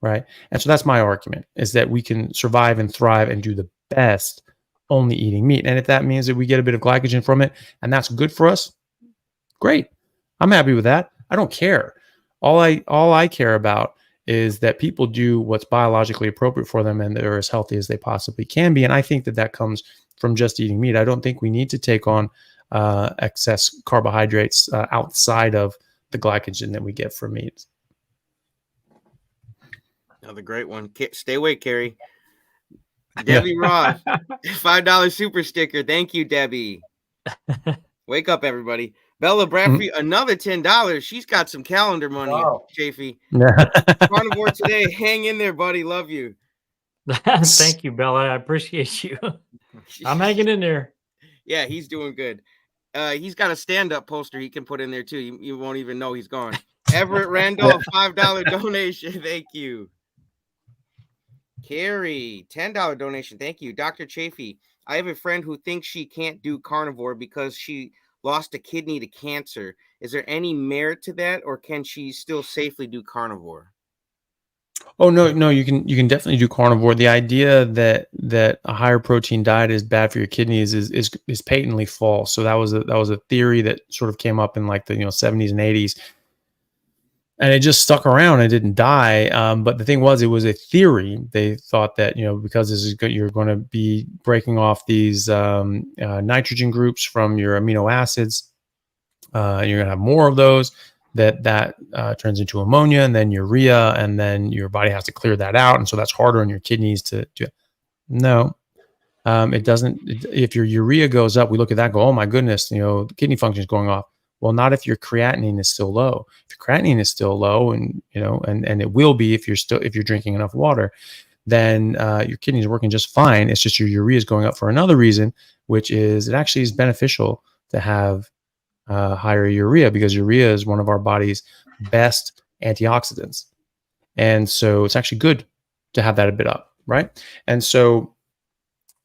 right? And so that's my argument, is that we can survive and thrive and do the best only eating meat. And if that means that we get a bit of glycogen from it, and that's good for us, great. I'm happy with that. I don't care. All I care about is that people do what's biologically appropriate for them, and they're as healthy as they possibly can be. And I think that comes from just eating meat. I don't think we need to take on excess carbohydrates outside of the glycogen that we get from meat. Another great one. Stay awake, Carrie. Debbie Ross, $5 super sticker. Thank you, Debbie. Wake up, everybody. Bella Bradford, another $10. She's got some calendar money, Chaffee. Carnivore today. Hang in there, buddy. Love you. Thank you, Bella. I appreciate you. I'm hanging in there. Yeah, he's doing good. He's got a stand-up poster he can put in there, too. You won't even know he's gone. Everett Randolph, $5 donation. Thank you. Carrie, $10 donation. Thank you. Dr. Chaffee, I have a friend who thinks she can't do carnivore because she lost a kidney to cancer. Is there any merit to that, or can she still safely do carnivore? Oh, no, you can definitely do carnivore. The idea that a higher protein diet is bad for your kidneys is patently false. So that was a theory that sort of came up in like the 70s and 80s. and it just stuck around and didn't die. But the thing was, it was a theory. They thought that, because this is good, you're going to be breaking off these nitrogen groups from your amino acids. You're going to have more of those. That turns into ammonia and then urea, and then your body has to clear that out, and so that's harder on your kidneys to do. No, it doesn't. If your urea goes up, we look at that and go, oh my goodness, kidney function is going off. Well, not if your creatinine is still low. If your creatinine is still low, and and it will be if you're drinking enough water, then your kidneys are working just fine. It's just your urea is going up for another reason, which is it actually is beneficial to have higher urea, because urea is one of our body's best antioxidants, and so it's actually good to have that a bit up, right? And so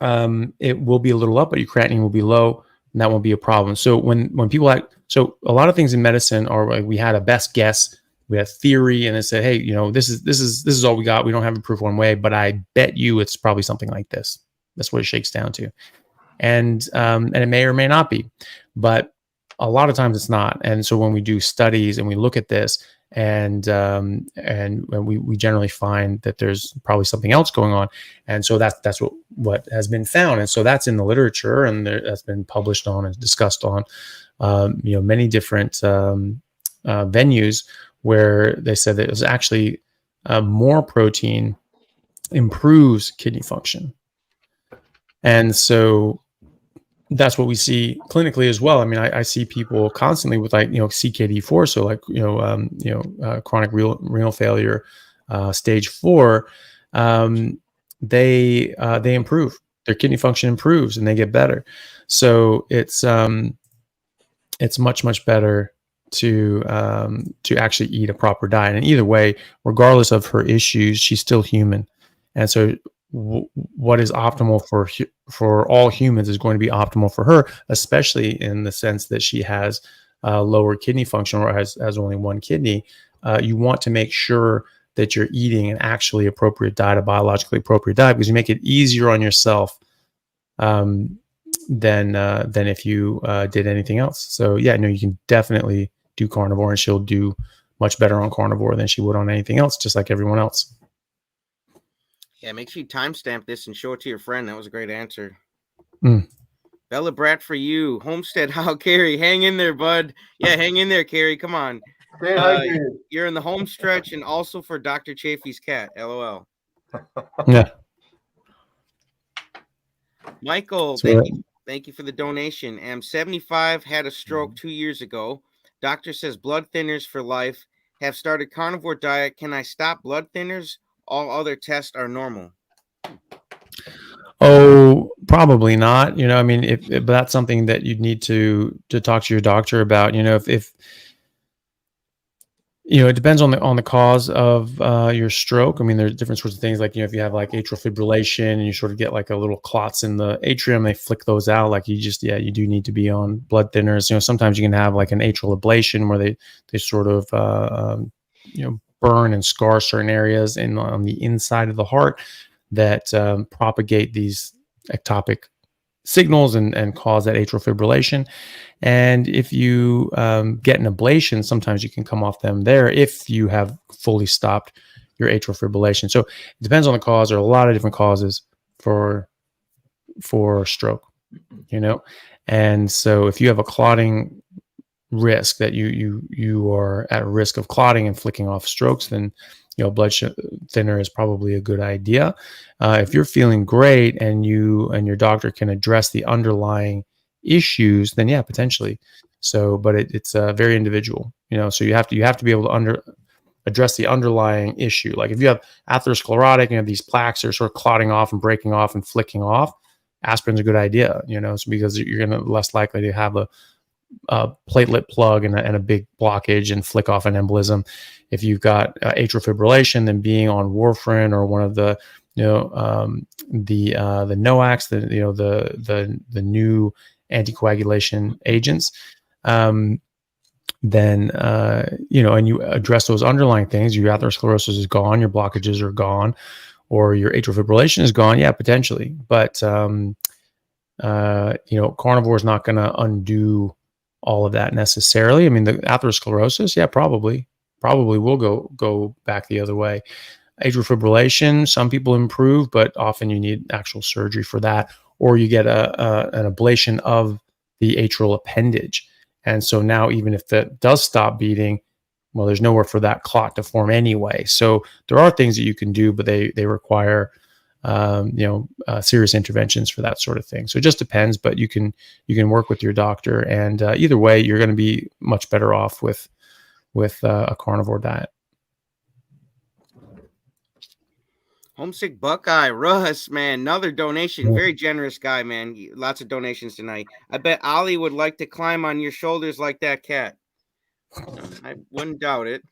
it will be a little up, but your creatinine will be low, and that won't be a problem. So when people so a lot of things in medicine are like, we had a best guess, we had theory, and they said, hey, this is all we got. We don't have a proof one way, but I bet you it's probably something like this. That's what it shakes down to, and it may or may not be, but a lot of times it's not. And so when we do studies and we look at this, and we generally find that there's probably something else going on, and so that's what has been found, and so that's in the literature, and that's been published on and discussed on many different venues, where they said that it was actually more protein improves kidney function, and so that's what we see clinically as well. I mean, I see people constantly with CKD4, so chronic renal failure, stage 4. They improve, their kidney function improves, and they get better. So it's much better to actually eat a proper diet. And either way, regardless of her issues, she's still human, and so what is optimal for all humans is going to be optimal for her, especially in the sense that she has lower kidney function, or has only one kidney. You want to make sure that you're eating an actually appropriate diet, a biologically appropriate diet, because you make it easier on yourself than if you did anything else. So yeah, no, you can definitely do carnivore, and she'll do much better on carnivore than she would on anything else, just like everyone else. Yeah, make sure you timestamp this and show it to your friend. That was a great answer. Bella Brat for you. Homestead, how Carrie? Hang in there, bud. Yeah, hang in there, Carrie. Come on. You're in the home stretch, and also for Dr. Chaffee's cat. LOL. Yeah. Michael, thank you for the donation. I'm 75, had a stroke 2 years ago. Doctor says blood thinners for life. Have started carnivore diet. Can I stop blood thinners? All other tests are normal. Oh, probably not. I mean, if that's something that you'd need to talk to your doctor about. If it depends on the cause of your stroke. I mean, there's different sorts of things, like if you have like atrial fibrillation and you sort of get like a little clots in the atrium, they flick those out. Like you do need to be on blood thinners. Sometimes you can have like an atrial ablation where they sort of burn and scar certain areas on the inside of the heart that propagate these ectopic signals and cause that atrial fibrillation. And if you get an ablation, sometimes you can come off them there if you have fully stopped your atrial fibrillation. So it depends on the cause. There are a lot of different causes for stroke, and so if you have a clotting risk, that you are at risk of clotting and flicking off strokes, then blood thinner is probably a good idea. If you're feeling great and you and your doctor can address the underlying issues, then yeah, potentially. So, but it's very individual, so you have to be able to address the underlying issue. Like if you have atherosclerotic and you have these plaques that are sort of clotting off and breaking off and flicking off, aspirin's a good idea, so because you're going to less likely to have a platelet plug and a big blockage and flick off an embolism. If you've got atrial fibrillation, then being on warfarin or one of the NOACs, the new anticoagulation agents, then and you address those underlying things, your atherosclerosis is gone, your blockages are gone, or your atrial fibrillation is gone, yeah, potentially. But carnivore is not going to undo all of that necessarily. I mean, the atherosclerosis, yeah, probably. probably will go back the other way. Atrial fibrillation, some people improve, but often you need actual surgery for that, or you get an ablation of the atrial appendage. And so now, even if that does stop beating, well, there's nowhere for that clot to form anyway. So there are things that you can do, but they require serious interventions for that sort of thing. So it just depends, but you can work with your doctor, and either way, you're going to be much better off with a carnivore diet. Homesick Buckeye, Russ, man, another donation. Very generous guy, man. Lots of donations tonight. I bet Ollie would like to climb on your shoulders like that cat. I wouldn't doubt it.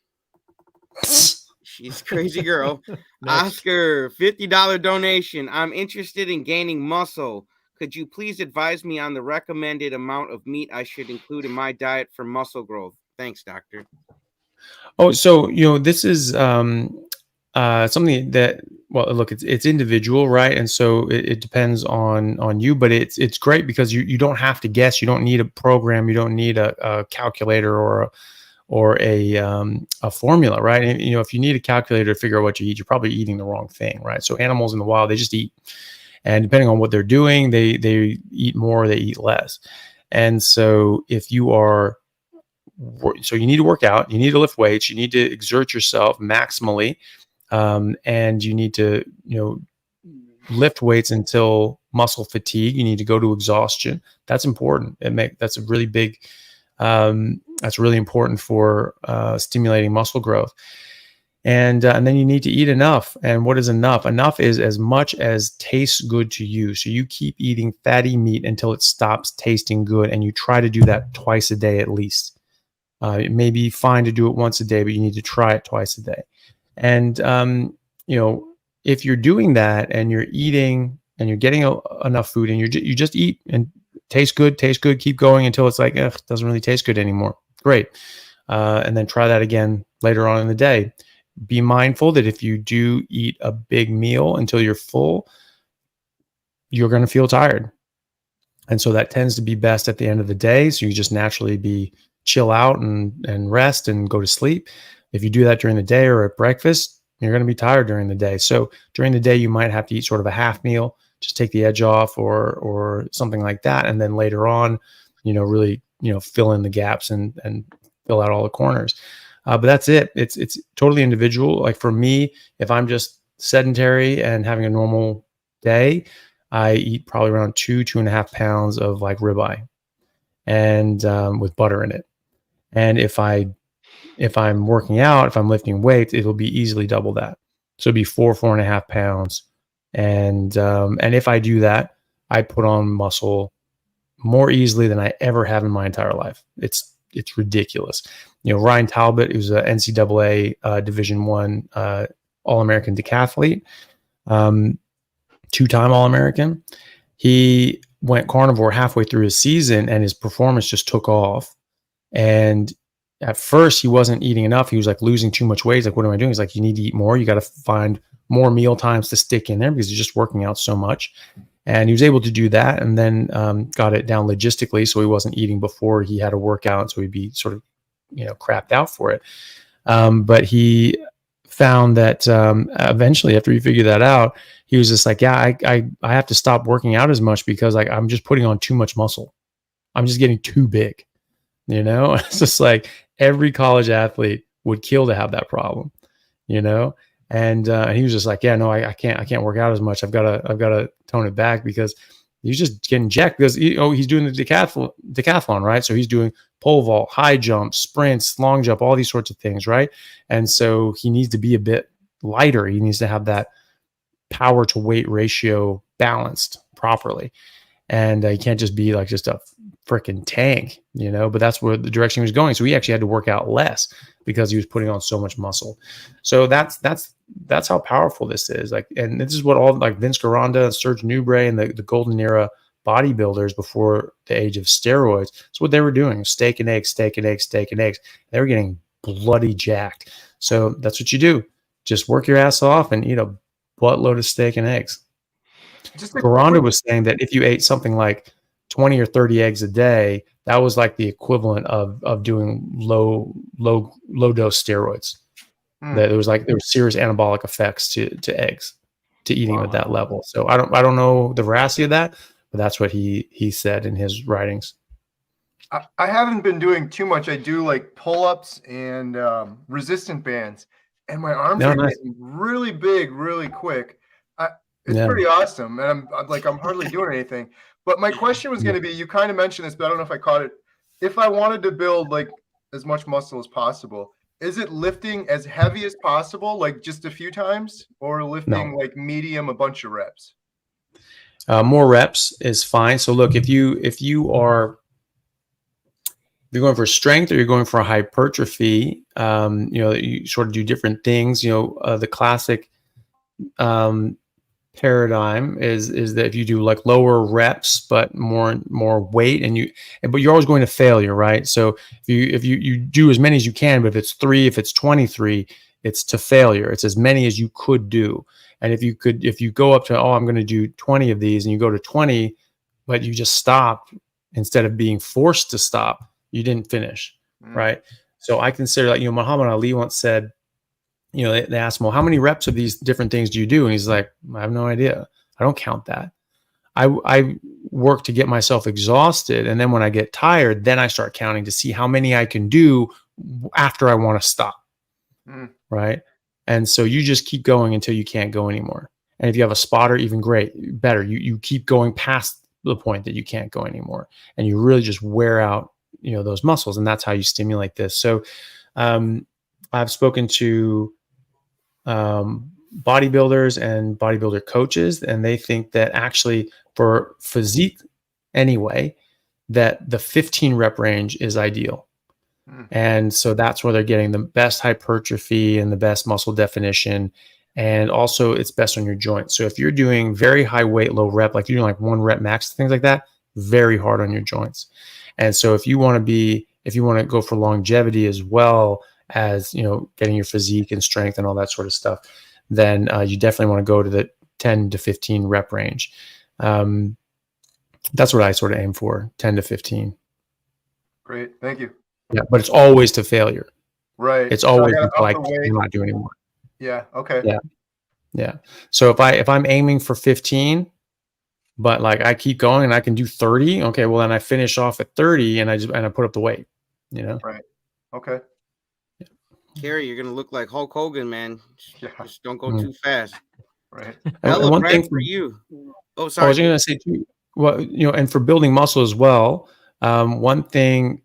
She's a crazy girl. Oscar, $50 donation. I'm interested in gaining muscle. Could you please advise me on the recommended amount of meat I should include in my diet for muscle growth? Thanks, doctor. Oh, so this is something that, well, look, it's individual, right? And so it depends on you, but it's great because you don't have to guess. You don't need a program. You don't need a calculator or a formula, right? And, if you need a calculator to figure out what you eat, you're probably eating the wrong thing, right? So animals in the wild, they just eat, and depending on what they're doing, they eat more, they eat less. And so if you are, so you need to work out, you need to lift weights, you need to exert yourself maximally. And you need to, lift weights until muscle fatigue. You need to go to exhaustion. That's important. That's a really big, that's really important for stimulating muscle growth. And then you need to eat enough. And what is enough? Enough is as much as tastes good to you. So you keep eating fatty meat until it stops tasting good. And you try to do that twice a day at least. It may be fine to do it once a day, but you need to try it twice a day. And, if you're doing that and you're eating and you're getting enough food and you just eat and tastes good, keep going until it's like, it doesn't really taste good anymore. Great. And then try that again later on in the day. Be mindful that if you do eat a big meal until you're full, you're going to feel tired. And so that tends to be best at the end of the day. So you just naturally chill out and rest and go to sleep. If you do that during the day or at breakfast, you're going to be tired during the day. So during the day, you might have to eat sort of a half meal, just take the edge off or something like that. And then later on, really, fill in the gaps and fill out all the corners. But that's it. It's totally individual. Like for me, if I'm just sedentary and having a normal day, I eat probably around 2.5 pounds of like ribeye and with butter in it. And if I'm working out, if I'm lifting weights, it'll be easily double that. So it'd be 4.5 pounds. And if I do that, I put on muscle more easily than I ever have in my entire life. It's ridiculous. Ryan Talbot, who's a NCAA Division I All-American decathlete, 2-time All-American. He went carnivore halfway through his season and his performance just took off. And at first he wasn't eating enough. He was like losing too much weight. He's like, what am I doing? He's like, you need to eat more. You got to find more meal times to stick in there because he's just working out so much. And he was able to do that and then got it down logistically. So he wasn't eating before he had a workout. So he'd be sort of, crapped out for it. But he found that eventually after he figured that out, he was just like, yeah, I have to stop working out as much because I'm just putting on too much muscle. I'm just getting too big. It's just like every college athlete would kill to have that problem, and he was just like, yeah, no, I can't work out as much. I've got to tone it back because he's just getting jacked because he's doing the decathlon, right? So he's doing pole vault, high jump, sprints, long jump, all these sorts of things, right? And so he needs to be a bit lighter. He needs to have that power to weight ratio balanced properly. And he can't just be like just a freaking tank, but that's where the direction he was going. So he actually had to work out less because he was putting on so much muscle. So that's how powerful this is. Like, and this is what all like Vince Gironda, Serge Nubret, and the golden era bodybuilders before the age of steroids. That's what they were doing. Steak and eggs. They were getting bloody jacked. So that's what you do. Just work your ass off and eat a buttload of steak and eggs. Gironda was saying that if you ate something like 20 or 30 eggs a day, that was like the equivalent of doing low dose steroids. That there were serious anabolic effects to eggs, to eating at that level. So I don't know the veracity of that, but that's what he said in his writings. I haven't been doing too much. I do like pull-ups and resistant bands, and my arms are getting really big, really quick. It's pretty awesome, and I'm hardly doing anything. But my question was going to be, you kind of mentioned this, but I don't know if I caught it. If I wanted to build like as much muscle as possible, is it lifting as heavy as possible, like just a few times, or lifting like medium, a bunch of reps? More reps is fine. So look, if you're going for strength or you're going for hypertrophy, you sort of do different things. The classic paradigm is that if you do like lower reps but more weight, but you're always going to failure, right? So if you do as many as you can, but if it's 3, if it's 23, it's to failure. It's as many as you could do. And if you go up to, I'm going to do 20 of these, and you go to 20, but you just stop instead of being forced to stop, you didn't finish, right? So I consider, like, Muhammad Ali once said, they asked him, well, how many reps of these different things do you do? And he's like, I have no idea. I don't count that. I work to get myself exhausted. And then when I get tired, then I start counting to see how many I can do after I want to stop. Right. And so you just keep going until you can't go anymore. And if you have a spotter, even better. You keep going past the point that you can't go anymore. And you really just wear out, those muscles. And that's how you stimulate this. So I've spoken to bodybuilders and bodybuilder coaches, and they think that actually for physique anyway, that the 15 rep range is ideal. And so that's where they're getting the best hypertrophy and the best muscle definition. And also it's best on your joints. So if you're doing very high weight, low rep, like you're doing like 1 rep max, things like that, very hard on your joints. And so if you want to go for longevity as well as, getting your physique and strength and all that sort of stuff, then you definitely want to go to the 10 to 15 rep range. That's what I sort of aim for, 10 to 15. Great. Thank you. Yeah, but it's always to failure. Right. It's always like you're not doing anymore. Yeah. Okay. Yeah. So if I'm aiming for 15, but like I keep going and I can do 30, okay, well then I finish off at 30 and I put up the weight, Right. Okay. Carrie, you're gonna look like Hulk Hogan, man. Just don't go too fast. Right. Ella, one Brad, thing for you. Oh, I sorry. was going to say too, well, and for building muscle as well, one thing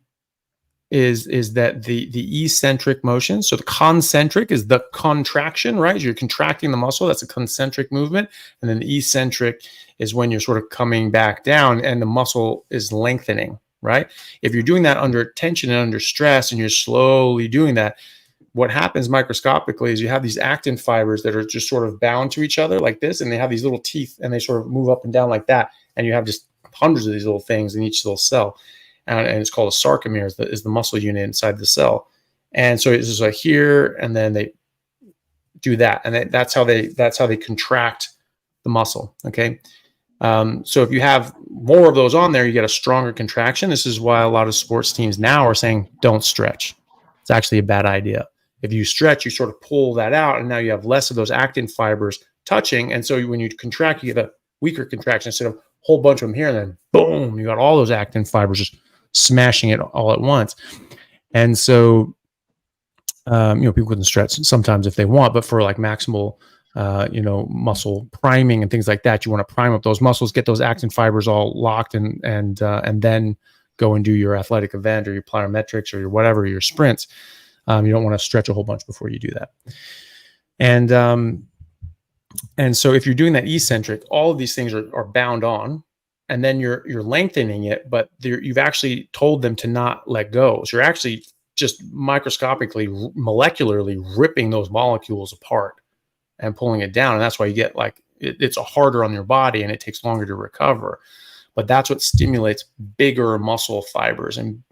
is that the eccentric motion. So the concentric is the contraction, right? You're contracting the muscle. That's a concentric movement. And then the eccentric is when you're sort of coming back down and the muscle is lengthening, right? If you're doing that under tension and under stress and you're slowly doing that, what happens microscopically is you have these actin fibers that are just sort of bound to each other like this, and they have these little teeth and they sort of move up and down like that. And you have just hundreds of these little things in each little cell. And it's called a sarcomere, is the muscle unit inside the cell. And so it's just like here, and then they do that. And that's how they contract the muscle. Okay. So if you have more of those on there, you get a stronger contraction. This is why a lot of sports teams now are saying, don't stretch. It's actually a bad idea. If you stretch, you sort of pull that out, and now you have less of those actin fibers touching. And so when you contract, you get a weaker contraction instead of a whole bunch of them here, and then boom, you got all those actin fibers just smashing it all at once. And so, people can stretch sometimes if they want, but for like maximal, muscle priming and things like that, you want to prime up those muscles, get those actin fibers all locked, and then go and do your athletic event or your plyometrics or your whatever, your sprints. You don't want to stretch a whole bunch before you do that. And so if you're doing that eccentric, all of these things are bound on, and then you're lengthening it, but you've actually told them to not let go. So you're actually just microscopically, molecularly ripping those molecules apart and pulling it down. And that's why you get like, it's harder on your body and it takes longer to recover. But that's what stimulates bigger muscle fibers and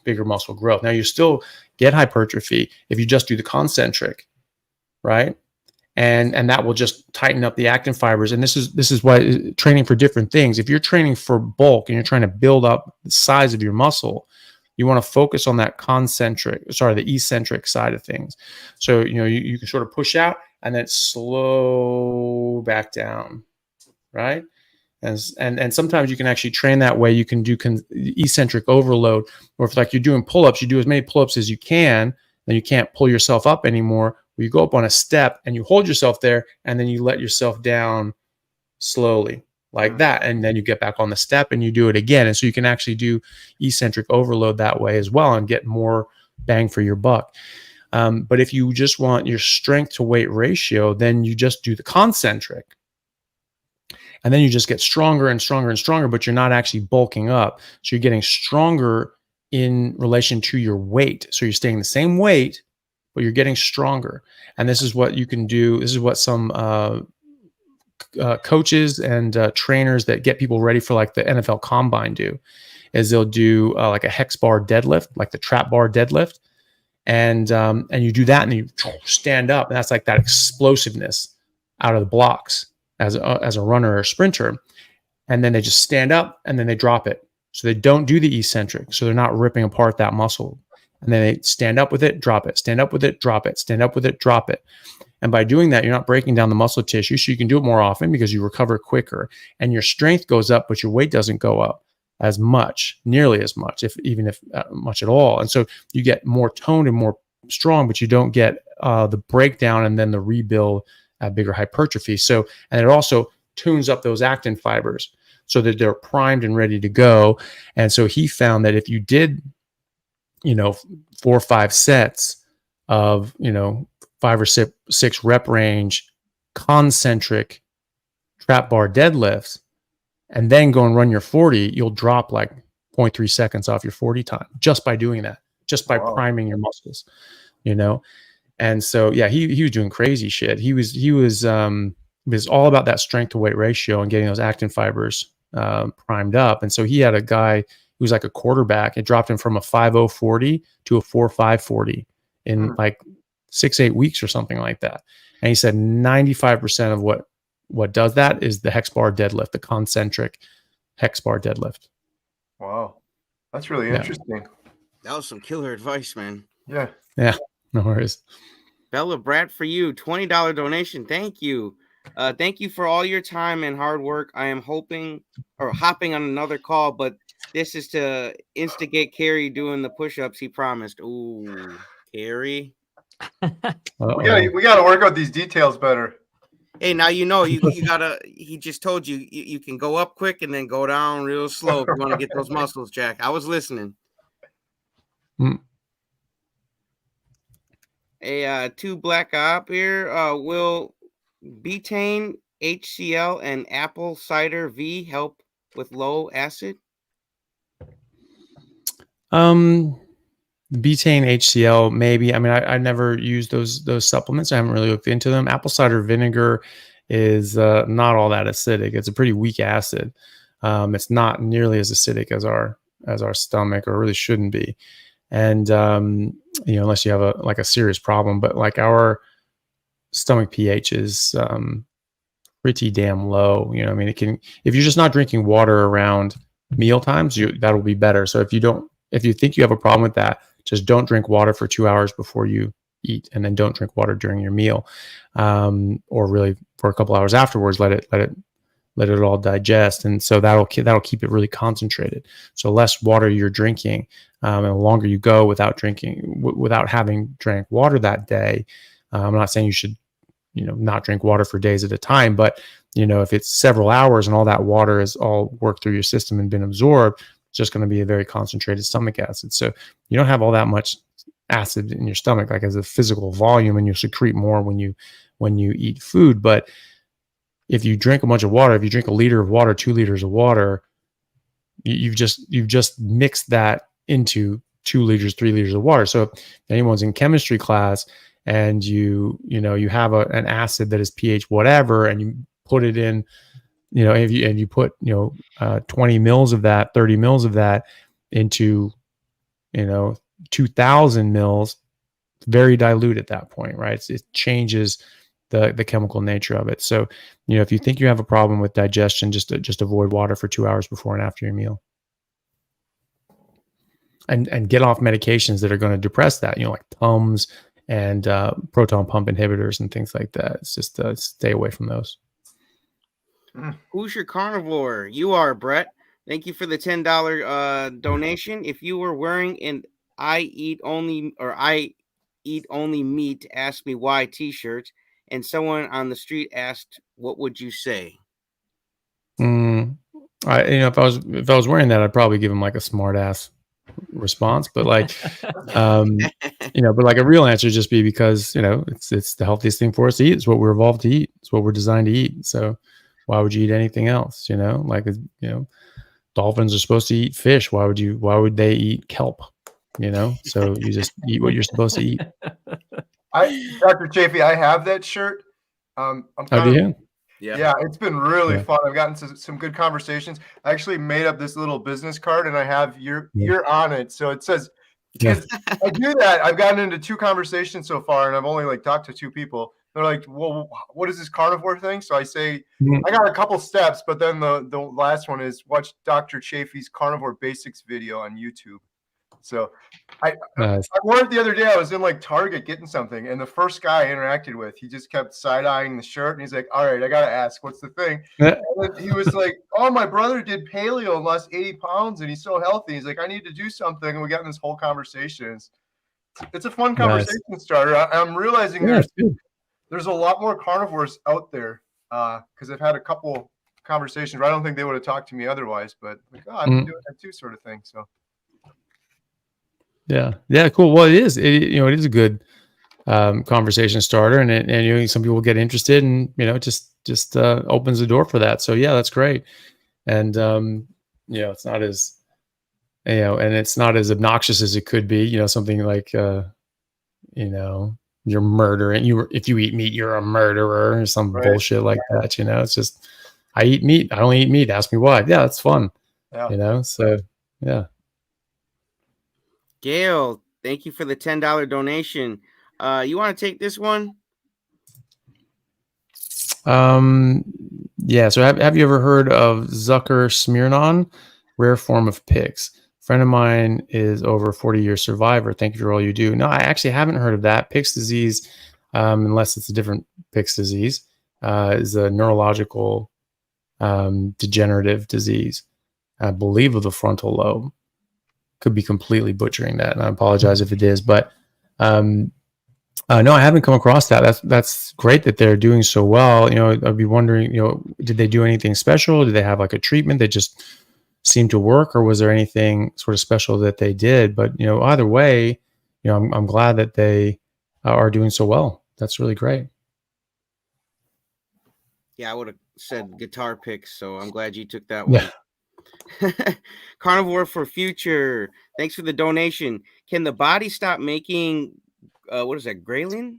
bigger muscle growth. Now you still get hypertrophy if you just do the concentric, right? and that will just tighten up the actin fibers. And this is why training for different things. If you're training for bulk and you're trying to build up the size of your muscle, you want to focus on that the eccentric side of things. So, you can sort of push out and then slow back down, right? And sometimes you can actually train that way. You can do eccentric overload, or if like you're doing pull-ups, you do as many pull-ups as you can, then you can't pull yourself up anymore. You go up on a step and you hold yourself there, and then you let yourself down slowly like that. And then you get back on the step and you do it again. And so you can actually do eccentric overload that way as well and get more bang for your buck. But if you just want your strength to weight ratio, then you just do the concentric. And then you just get stronger and stronger and stronger, but you're not actually bulking up. So you're getting stronger in relation to your weight. So you're staying the same weight, but you're getting stronger. And this is what you can do. This is what some coaches and trainers that get people ready for like the NFL Combine do, is they'll do like a hex bar deadlift, like the trap bar deadlift. And you do that and you stand up. And that's like that explosiveness out of the blocks as a runner or a sprinter. And then they just stand up and then they drop it. So they don't do the eccentric. So they're not ripping apart that muscle. And then they stand up with it, drop it, stand up with it, drop it, stand up with it, drop it. And by doing that, you're not breaking down the muscle tissue. So you can do it more often because you recover quicker and your strength goes up, but your weight doesn't go up as much, nearly as much, even if much at all. And so you get more toned and more strong, but you don't get the breakdown and then the rebuild at bigger hypertrophy. So, and it also tunes up those actin fibers so that they're primed and ready to go. And so he found that if you did, 4 or 5 sets of, 5 or 6 rep range concentric trap bar deadlifts, and then go and run your 40, you'll drop like 0.3 seconds off your 40 time just by doing that, just by priming your muscles, And so, yeah, he was doing crazy shit. He was all about that strength to weight ratio and getting those actin fibers primed up. And so he had a guy who was like a quarterback. It dropped him from a 5.040 to a 4.540 in like 6-8 weeks or something like that. And he said 95% of what does that is the hex bar deadlift, the concentric hex bar deadlift. Wow. That's really interesting. That was some killer advice, man. Yeah. Yeah. No worries. Bella Brat for you, $20 donation. Thank you. Thank you for all your time and hard work. I am hopping on another call, but this is to instigate Carrie doing the push-ups he promised. Ooh, Carrie. We gotta work out these details better. Hey, now you gotta. He just told you you can go up quick and then go down real slow if you want to get those muscles, Jack. I was listening. A 2 black up here. Will betaine, HCl, and apple cider V help with low acid? Betaine, HCl, maybe. I mean, I never used those supplements. I haven't really looked into them. Apple cider vinegar is not all that acidic. It's a pretty weak acid. It's not nearly as acidic as our stomach, or really shouldn't be. And unless you have a serious problem, but like our stomach pH is pretty damn low. I mean, if you're just not drinking water around meal times, that'll be better. So if you think you have a problem with that, just don't drink water for 2 hours before you eat, and then don't drink water during your meal, or really for a couple hours afterwards. Let it all digest, and so that'll keep it really concentrated. So less water you're drinking, and the longer you go without having drank water that day. I'm not saying you should, not drink water for days at a time, but if it's several hours and all that water is all worked through your system and been absorbed, it's just going to be a very concentrated stomach acid. So you don't have all that much acid in your stomach, like as a physical volume, and you secrete more when you eat food. But if you drink a bunch of water, if you drink 1 liter of water, 2 liters of water, you've just mixed that into 2 liters, 3 liters of water. So if anyone's in chemistry class and you have an acid that is pH whatever, and you put it in, if you put 20 mils of that, 30 mils of that into 2,000 mils, very dilute at that point, right? It changes the chemical nature of it. So, if you think you have a problem with digestion, just avoid water for 2 hours before and after your meal. And get off medications that are going to depress that, like Tums and proton pump inhibitors and things like that. It's just stay away from those. Who's your carnivore? You are, Brett. Thank you for the $10 donation. If you were wearing an I eat only meat, ask me why t-shirt, and someone on the street asked, what would you say? If I was wearing that, I'd probably give him like a smart ass response, but like but like a real answer just be because it's the healthiest thing for us to eat. It's what we're evolved to eat. It's what we're designed to eat. So why would you eat anything else? Dolphins are supposed to eat fish. Why would they eat kelp? So you just eat what you're supposed to eat. Dr. Chaffee, I have that shirt. Yeah, it's been really fun. I've gotten some good conversations. I actually made up this little business card, and I have you're on it. So it says, because I do that. I've gotten into 2 conversations so far, and I've only talked to 2 people. They're like, well, what is this carnivore thing? So I say, I got a couple steps, but then the last one is watch Dr. Chaffee's Carnivore Basics video on YouTube. So I wore it the other day. I was in Target getting something, and the first guy I interacted with, he just kept side-eyeing the shirt, and he's like, all right, I got to ask, what's the thing? And he was like, oh, my brother did paleo and lost 80 pounds, and he's so healthy. He's like, I need to do something. And we got in this whole conversation. It's a fun conversation starter. I'm realizing there's a lot more carnivores out there because I've had a couple conversations where I don't think they would have talked to me otherwise, but I've been doing that too, sort of thing. So. Yeah, cool. Well, it is a good conversation starter, and some people get interested, and it just opens the door for that. So yeah, that's great. And it's not as and it's not as obnoxious as it could be. Something like you're murdering. If you eat meat, you're a murderer, or some bullshit like that. It's just I eat meat. I only eat meat. Ask me why. Yeah, that's fun. Yeah. So yeah. Gail, thank you for the $10 donation. You want to take this one? Yeah. So have you ever heard of Zucker Smirnon, rare form of pigs? A friend of mine is over a 40-year survivor. Thank you for all you do. No, I actually haven't heard of that. Pick's disease, unless it's a different Pick's disease, is a neurological degenerative disease, I believe, of the frontal lobe. Could be completely butchering that, and I apologize if it is, but no, I haven't come across that. That's great that they're doing so well. I'd be wondering, did they do anything special? Did they have like a treatment that just seemed to work, or was there anything sort of special that they did? But either way, I'm glad that they are doing so well. That's really great. Yeah, I would have said guitar picks, so I'm glad you took that one. Carnivore for Future, thanks for the donation. Can the body stop making what is that, ghrelin?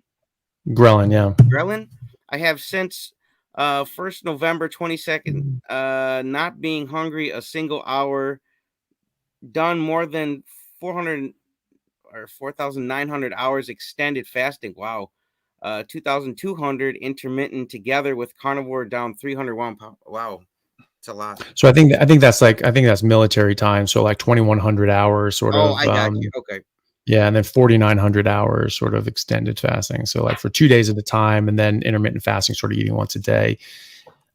Ghrelin, yeah. Ghrelin. I have since 1st November 22nd not being hungry a single hour, done more than 400 or 4,900 hours extended fasting. Wow. 2,200 intermittent together with carnivore, down 301 pounds. Wow. It's a lot. So I think that's military time. So like 2,100 hours sort of. I got you. Okay. Yeah. And then 4,900 hours sort of extended fasting. So like for 2 days at a time, and then intermittent fasting, sort of eating once a day.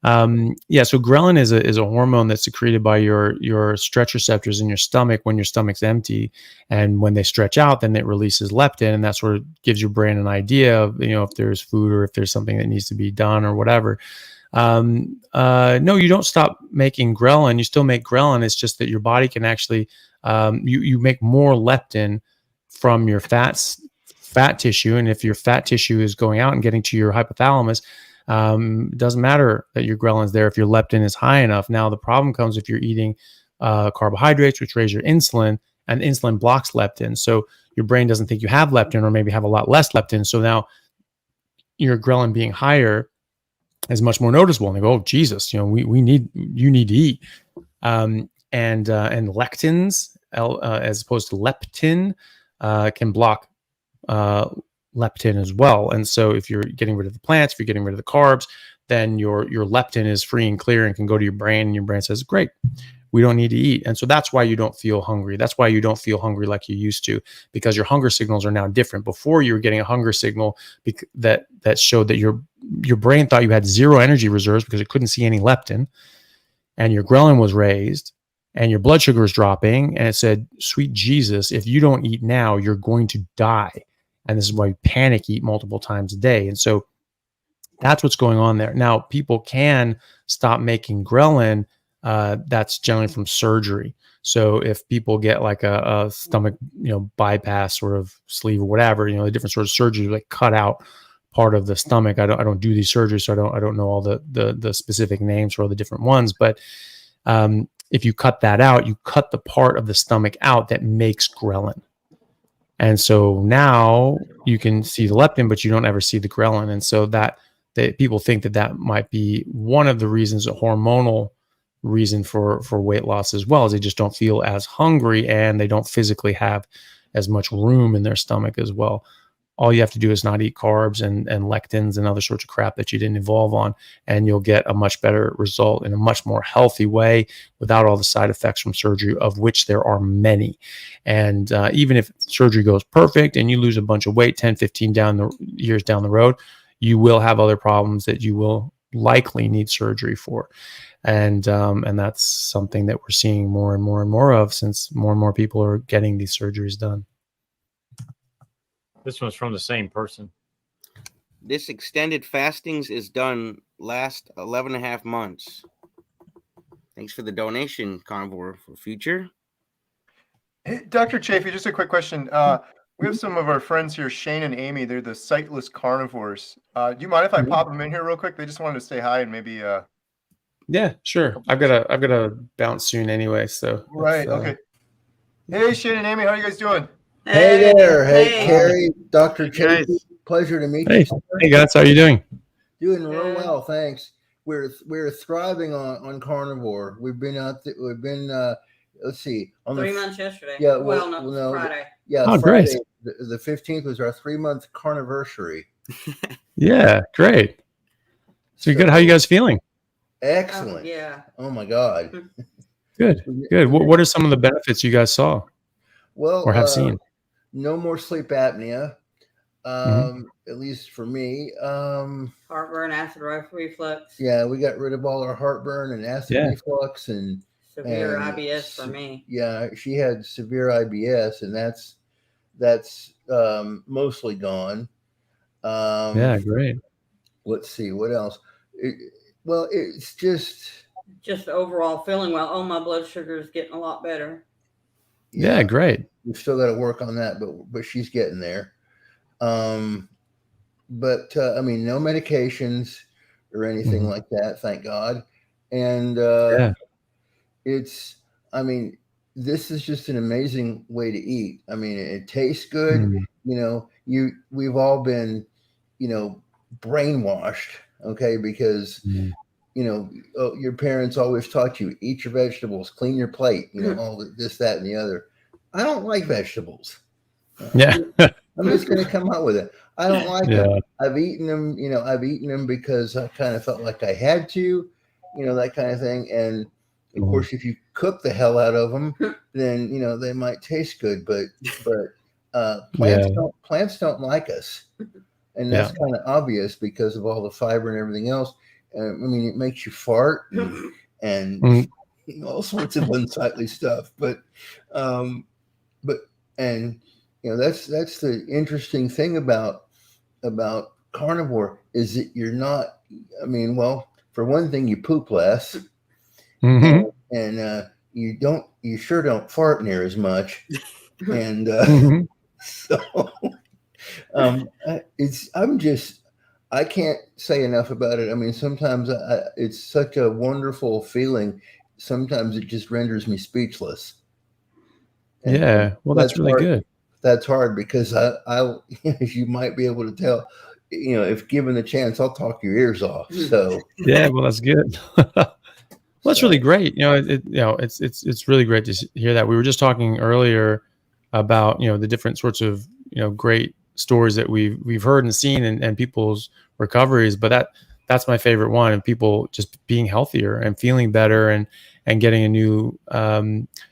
Yeah. So ghrelin is a hormone that's secreted by your stretch receptors in your stomach when your stomach's empty. And when they stretch out, then it releases leptin, and that sort of gives your brain an idea of, if there's food or if there's something that needs to be done or whatever. No, you don't stop making ghrelin. You still make ghrelin. It's just that your body can actually, you make more leptin from your fat tissue. And if your fat tissue is going out and getting to your hypothalamus, it doesn't matter that your ghrelin is there if your leptin is high enough. Now, the problem comes if you're eating carbohydrates, which raise your insulin, and insulin blocks leptin. So your brain doesn't think you have leptin, or maybe have a lot less leptin. So now your ghrelin being higher is much more noticeable, and they go, "Oh Jesus, you need to eat." And lectins, as opposed to leptin, can block leptin as well. And so if you're getting rid of the plants, if you're getting rid of the carbs, then your leptin is free and clear and can go to your brain, and your brain says, great, we don't need to eat. And so that's why you don't feel hungry. That's why you don't feel hungry like you used to, because your hunger signals are now different. Before, you were getting a hunger signal that showed that your brain thought you had zero energy reserves because it couldn't see any leptin, and your ghrelin was raised and your blood sugar is dropping. And it said, sweet Jesus, if you don't eat now, you're going to die. And this is why you panic eat multiple times a day. And so that's what's going on there. Now, people can stop making ghrelin. That's generally from surgery. So if people get like a stomach, bypass sort of sleeve or whatever, the different sort of surgery, like cut out part of the stomach. I don't do these surgeries, so I don't know all the specific names for all the different ones. But if you cut that out, you cut the part of the stomach out that makes ghrelin. And so now you can see the leptin, but you don't ever see the ghrelin. And so that people think that might be one of the reasons, a hormonal reason for weight loss as well, as they just don't feel as hungry and they don't physically have as much room in their stomach as well. All you have to do is not eat carbs and lectins and other sorts of crap that you didn't evolve on, and you'll get a much better result in a much more healthy way without all the side effects from surgery, of which there are many. And even if surgery goes perfect and you lose a bunch of weight 10, 15 years down the road, you will have other problems that you will likely need surgery for. And that's something that we're seeing more and more and more of, since more and more people are getting these surgeries done. This one's from the same person. This extended fastings is done last 11 and a half months. Thanks for the donation, Carnivore for Future. Hey, Dr. Chaffee, just a quick question. We have some of our friends here, Shane and Amy. They're the Sightless Carnivores. Do you mind if I pop them in here real quick? They just wanted to say hi and maybe. Yeah, sure. I've got to bounce soon anyway. So right. Okay. Hey, Shane and Amy, how are you guys doing? Hey there. Hey, Carrie, Dr. Chaffee. Pleasure to meet you. Hey guys, how are you doing? Doing real well, thanks. We're thriving on carnivore. We've been let's see, on 3 months yesterday. Yeah, no, Friday. Yeah, oh, Friday, great. The 15th was our 3-month carniversary. Yeah, great. So good. How are you guys feeling? Excellent. Yeah. Oh my God. Good. What are some of the benefits you guys saw? Well, or have seen? No more sleep apnea. At least for me. Heartburn, acid reflux. Yeah, we got rid of all our heartburn and acid reflux and severe IBS for me. Yeah, she had severe IBS, and that's mostly gone. Yeah, great. Let's see what else. It's just overall feeling well. Oh, my blood sugar is getting a lot better. Yeah, great. We've still got to work on that, but she's getting there. I mean, no medications or anything like that, thank God. And this is just an amazing way to eat. I mean, it tastes good. We've all been, brainwashed, okay, because your parents always taught you, eat your vegetables, clean your plate, all this, that, and the other. I don't like vegetables. Yeah. I'm just going to come out with it. I don't like them. I've eaten them because I kind of felt like I had to, that kind of thing. And of course, if you cook the hell out of them, then, they might taste good, but plants don't like us. And that's kind of obvious because of all the fiber and everything else. It makes you fart and all sorts of unsightly stuff. That's the interesting thing about carnivore is that you're not. For one thing, you poop less, and you sure don't fart near as much, and I can't say enough about it. Sometimes it's such a wonderful feeling. Sometimes it just renders me speechless. And well, that's really good. That's hard because I as you might be able to tell, if given the chance, I'll talk your ears off. So yeah, well, that's good. Well, that's really great. It's really great to hear that. We were just talking earlier about the different sorts of great stories that we've heard and seen and people's recoveries, but that's my favorite one, and people just being healthier and feeling better and getting a new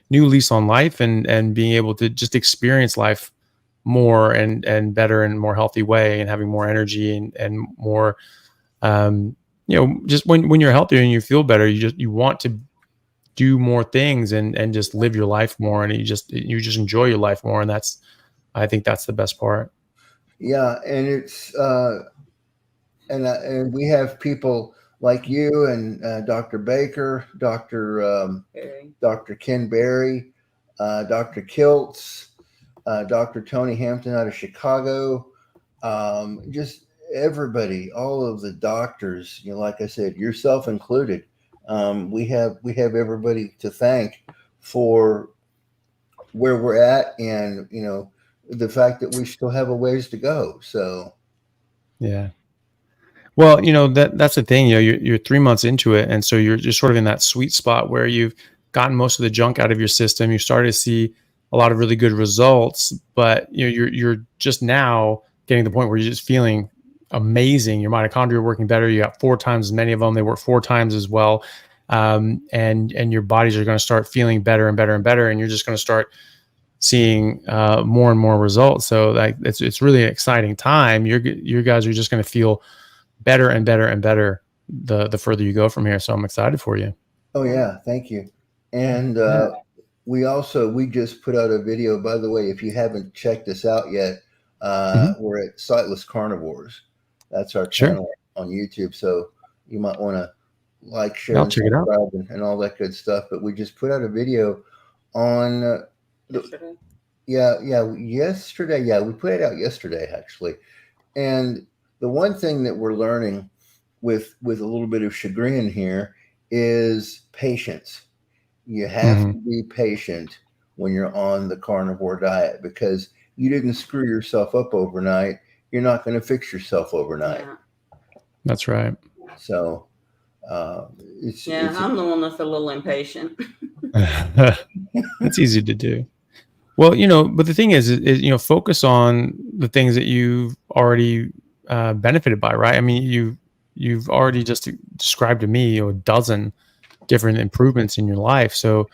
lease on life and being able to just experience life more and better and more healthy way, and having more energy and more just when you're healthier and you feel better, you want to do more things and just live your life more, and you just enjoy your life more, and I think that's the best part. Yeah, and it's and we have people like you and Dr. Baker, Dr. Ken Berry, Dr. Kiltz, Dr. Tony Hampton out of Chicago, just everybody, all of the doctors, like I said, yourself included. We have everybody to thank for where we're at, and the fact that we still have a ways to go. So yeah. Well, that's the thing, you're 3 months into it. And so you're just sort of in that sweet spot where you've gotten most of the junk out of your system. You started to see a lot of really good results, but you're just now getting to the point where you're just feeling amazing. Your mitochondria are working better. You got 4 times as many of them. They work 4 times as well. And your bodies are going to start feeling better and better and better. And you're just going to start seeing more and more results. So like it's really an exciting time. You guys are just going to feel better and better and better the further you go from here. So I'm excited for you. Oh yeah, thank you. And we just put out a video, by the way, if you haven't checked us out yet, we're at Sightless Carnivores. That's our channel on YouTube. So you might want to like, share, and subscribe and all that good stuff. But we just put out a video on yesterday. Yeah, we put it out yesterday actually. And the one thing that we're learning with a little bit of chagrin here is patience. You have to be patient when you're on the carnivore diet, because you didn't screw yourself up overnight. You're not going to fix yourself overnight. That's right. So I'm the one that's a little impatient. It's easy to do. Well, but the thing is, focus on the things that you've already benefited by, right? I mean, you've already just described to me a dozen different improvements in your life. So,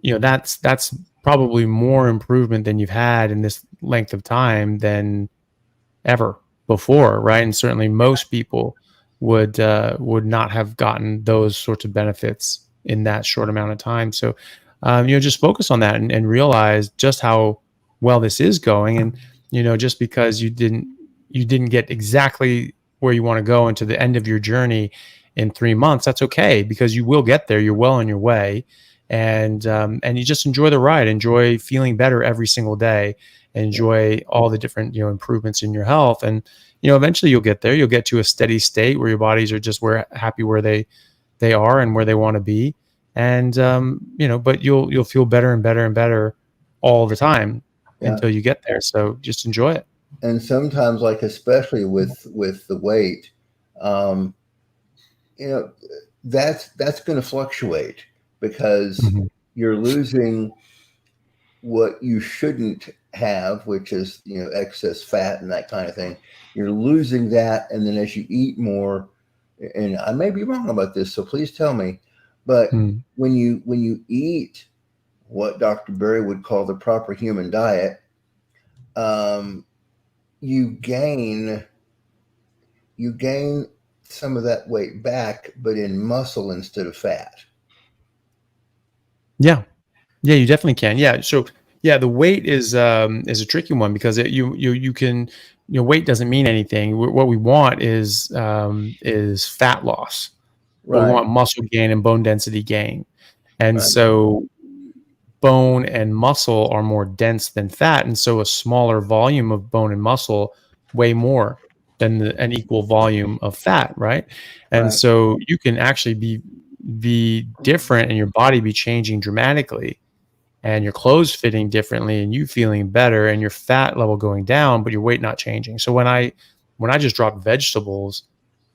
that's probably more improvement than you've had in this length of time than ever before, right? And certainly most people would not have gotten those sorts of benefits in that short amount of time. So, just focus on that and realize just how well this is going. And, just because you didn't get exactly where you want to go into the end of your journey in 3 months, that's okay, because you will get there. You're well on your way. And you just enjoy the ride, enjoy feeling better every single day, enjoy all the different, improvements in your health. And, eventually you'll get there. You'll get to a steady state where your bodies are just happy where they are and where they want to be. And, but you'll feel better and better and better all the time until you get there. So just enjoy it. And sometimes, like, especially with the weight, that's going to fluctuate, because you're losing what you shouldn't have, which is, excess fat and that kind of thing. You're losing that. And then as you eat more, and I may be wrong about this, so please tell me, but when you eat what Dr. Berry would call the proper human diet, you gain some of that weight back, but in muscle instead of fat. Yeah, you definitely can. Yeah. So yeah, the weight is a tricky one, because you can, weight doesn't mean anything. What we want is fat loss. Right. We want muscle gain and bone density gain. And so bone and muscle are more dense than fat. And so a smaller volume of bone and muscle weigh more than an equal volume of fat, right? And so you can actually be different, and your body be changing dramatically, and your clothes fitting differently, and you feeling better, and your fat level going down, but your weight not changing. So when I just dropped vegetables,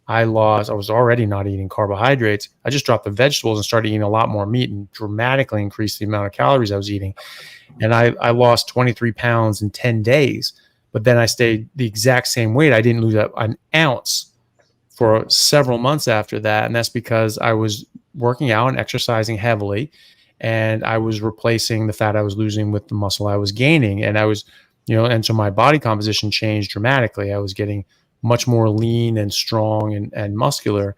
I was already not eating carbohydrates. I just dropped the vegetables and started eating a lot more meat, and dramatically increased the amount of calories I was eating. And I lost 23 pounds in 10 days but then I stayed the exact same weight. I didn't lose an ounce for several months after that. And that's because I was working out and exercising heavily, and I was replacing the fat I was losing with the muscle I was gaining. And I was, and so my body composition changed dramatically. I was getting much more lean and strong and muscular.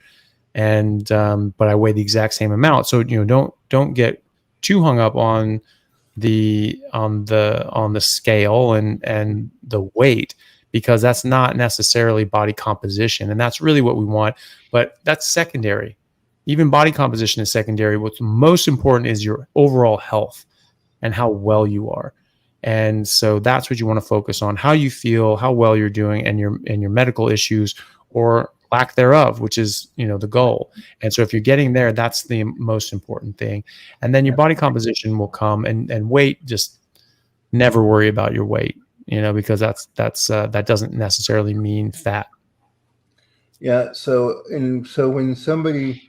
And, but I weighed the exact same amount. So, don't get too hung up on the scale and the weight, because that's not necessarily body composition. And that's really what we want, but that's secondary. Even body composition is secondary. What's most important is your overall health and how well you are. And so that's what you want to focus on: how you feel, how well you're doing, and your medical issues or lack thereof, which is, the goal. And so if you're getting there, that's the most important thing. And then your body composition will come, and weight, just never worry about your weight, because that doesn't necessarily mean fat. Yeah. So when somebody,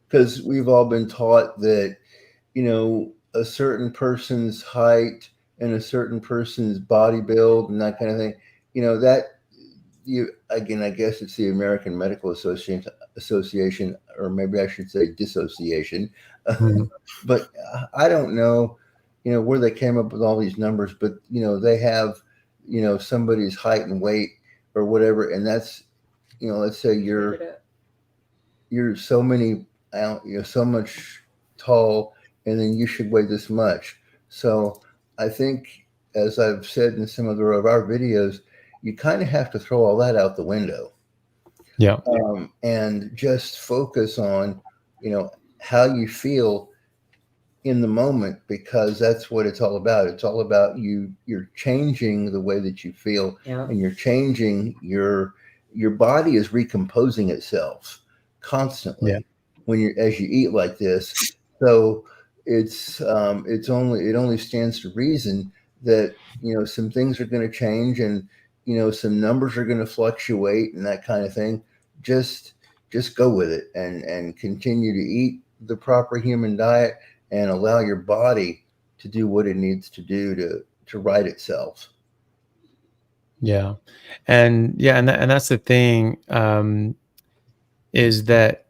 because we've all been taught that, a certain person's height and a certain person's body build and that kind of thing, again, I guess it's the American Medical Association, or maybe I should say dissociation. Mm-hmm. But I don't know, where they came up with all these numbers, but, they have, somebody's height and weight or whatever. And that's, let's say you're so many, so much tall, and then you should weigh this much. So I think, as I've said in some of our videos, you kind of have to throw all that out the window. Yeah. And just focus on, how you feel in the moment, because that's what it's all about. It's all about you're changing the way that you feel, and you're changing your body is recomposing itself constantly as you eat like this. So it only stands to reason that, some things are going to change, and, some numbers are going to fluctuate and that kind of thing. Just go with it and continue to eat the proper human diet and allow your body to do what it needs to do to right itself. Yeah. And that's the thing, is that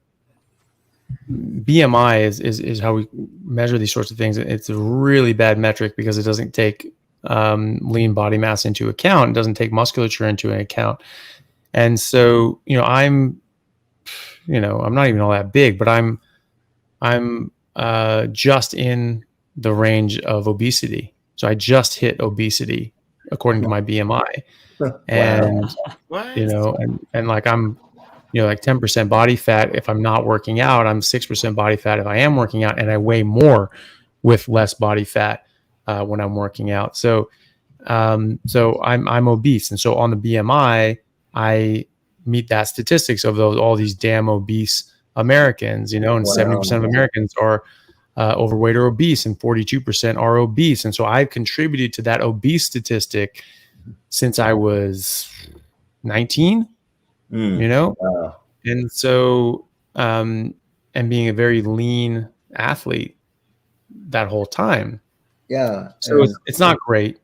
BMI is how we measure these sorts of things. It's a really bad metric because it doesn't take lean body mass into account. It doesn't take musculature into account. And so, I'm not even all that big, but I'm just in the range of obesity. So I just hit obesity according to my BMI. And, and like I'm, like 10% body fat if I'm not working out. I'm 6% body fat if I am working out, and I weigh more with less body fat when I'm working out. So I'm obese, and so on the BMI, I meet that statistics of all these damn obese Americans, and 70% of Americans are overweight or obese, and 42% are obese. And so I've contributed to that obese statistic since I was 19. And so, and being a very lean athlete that whole time. Yeah. So it's not great,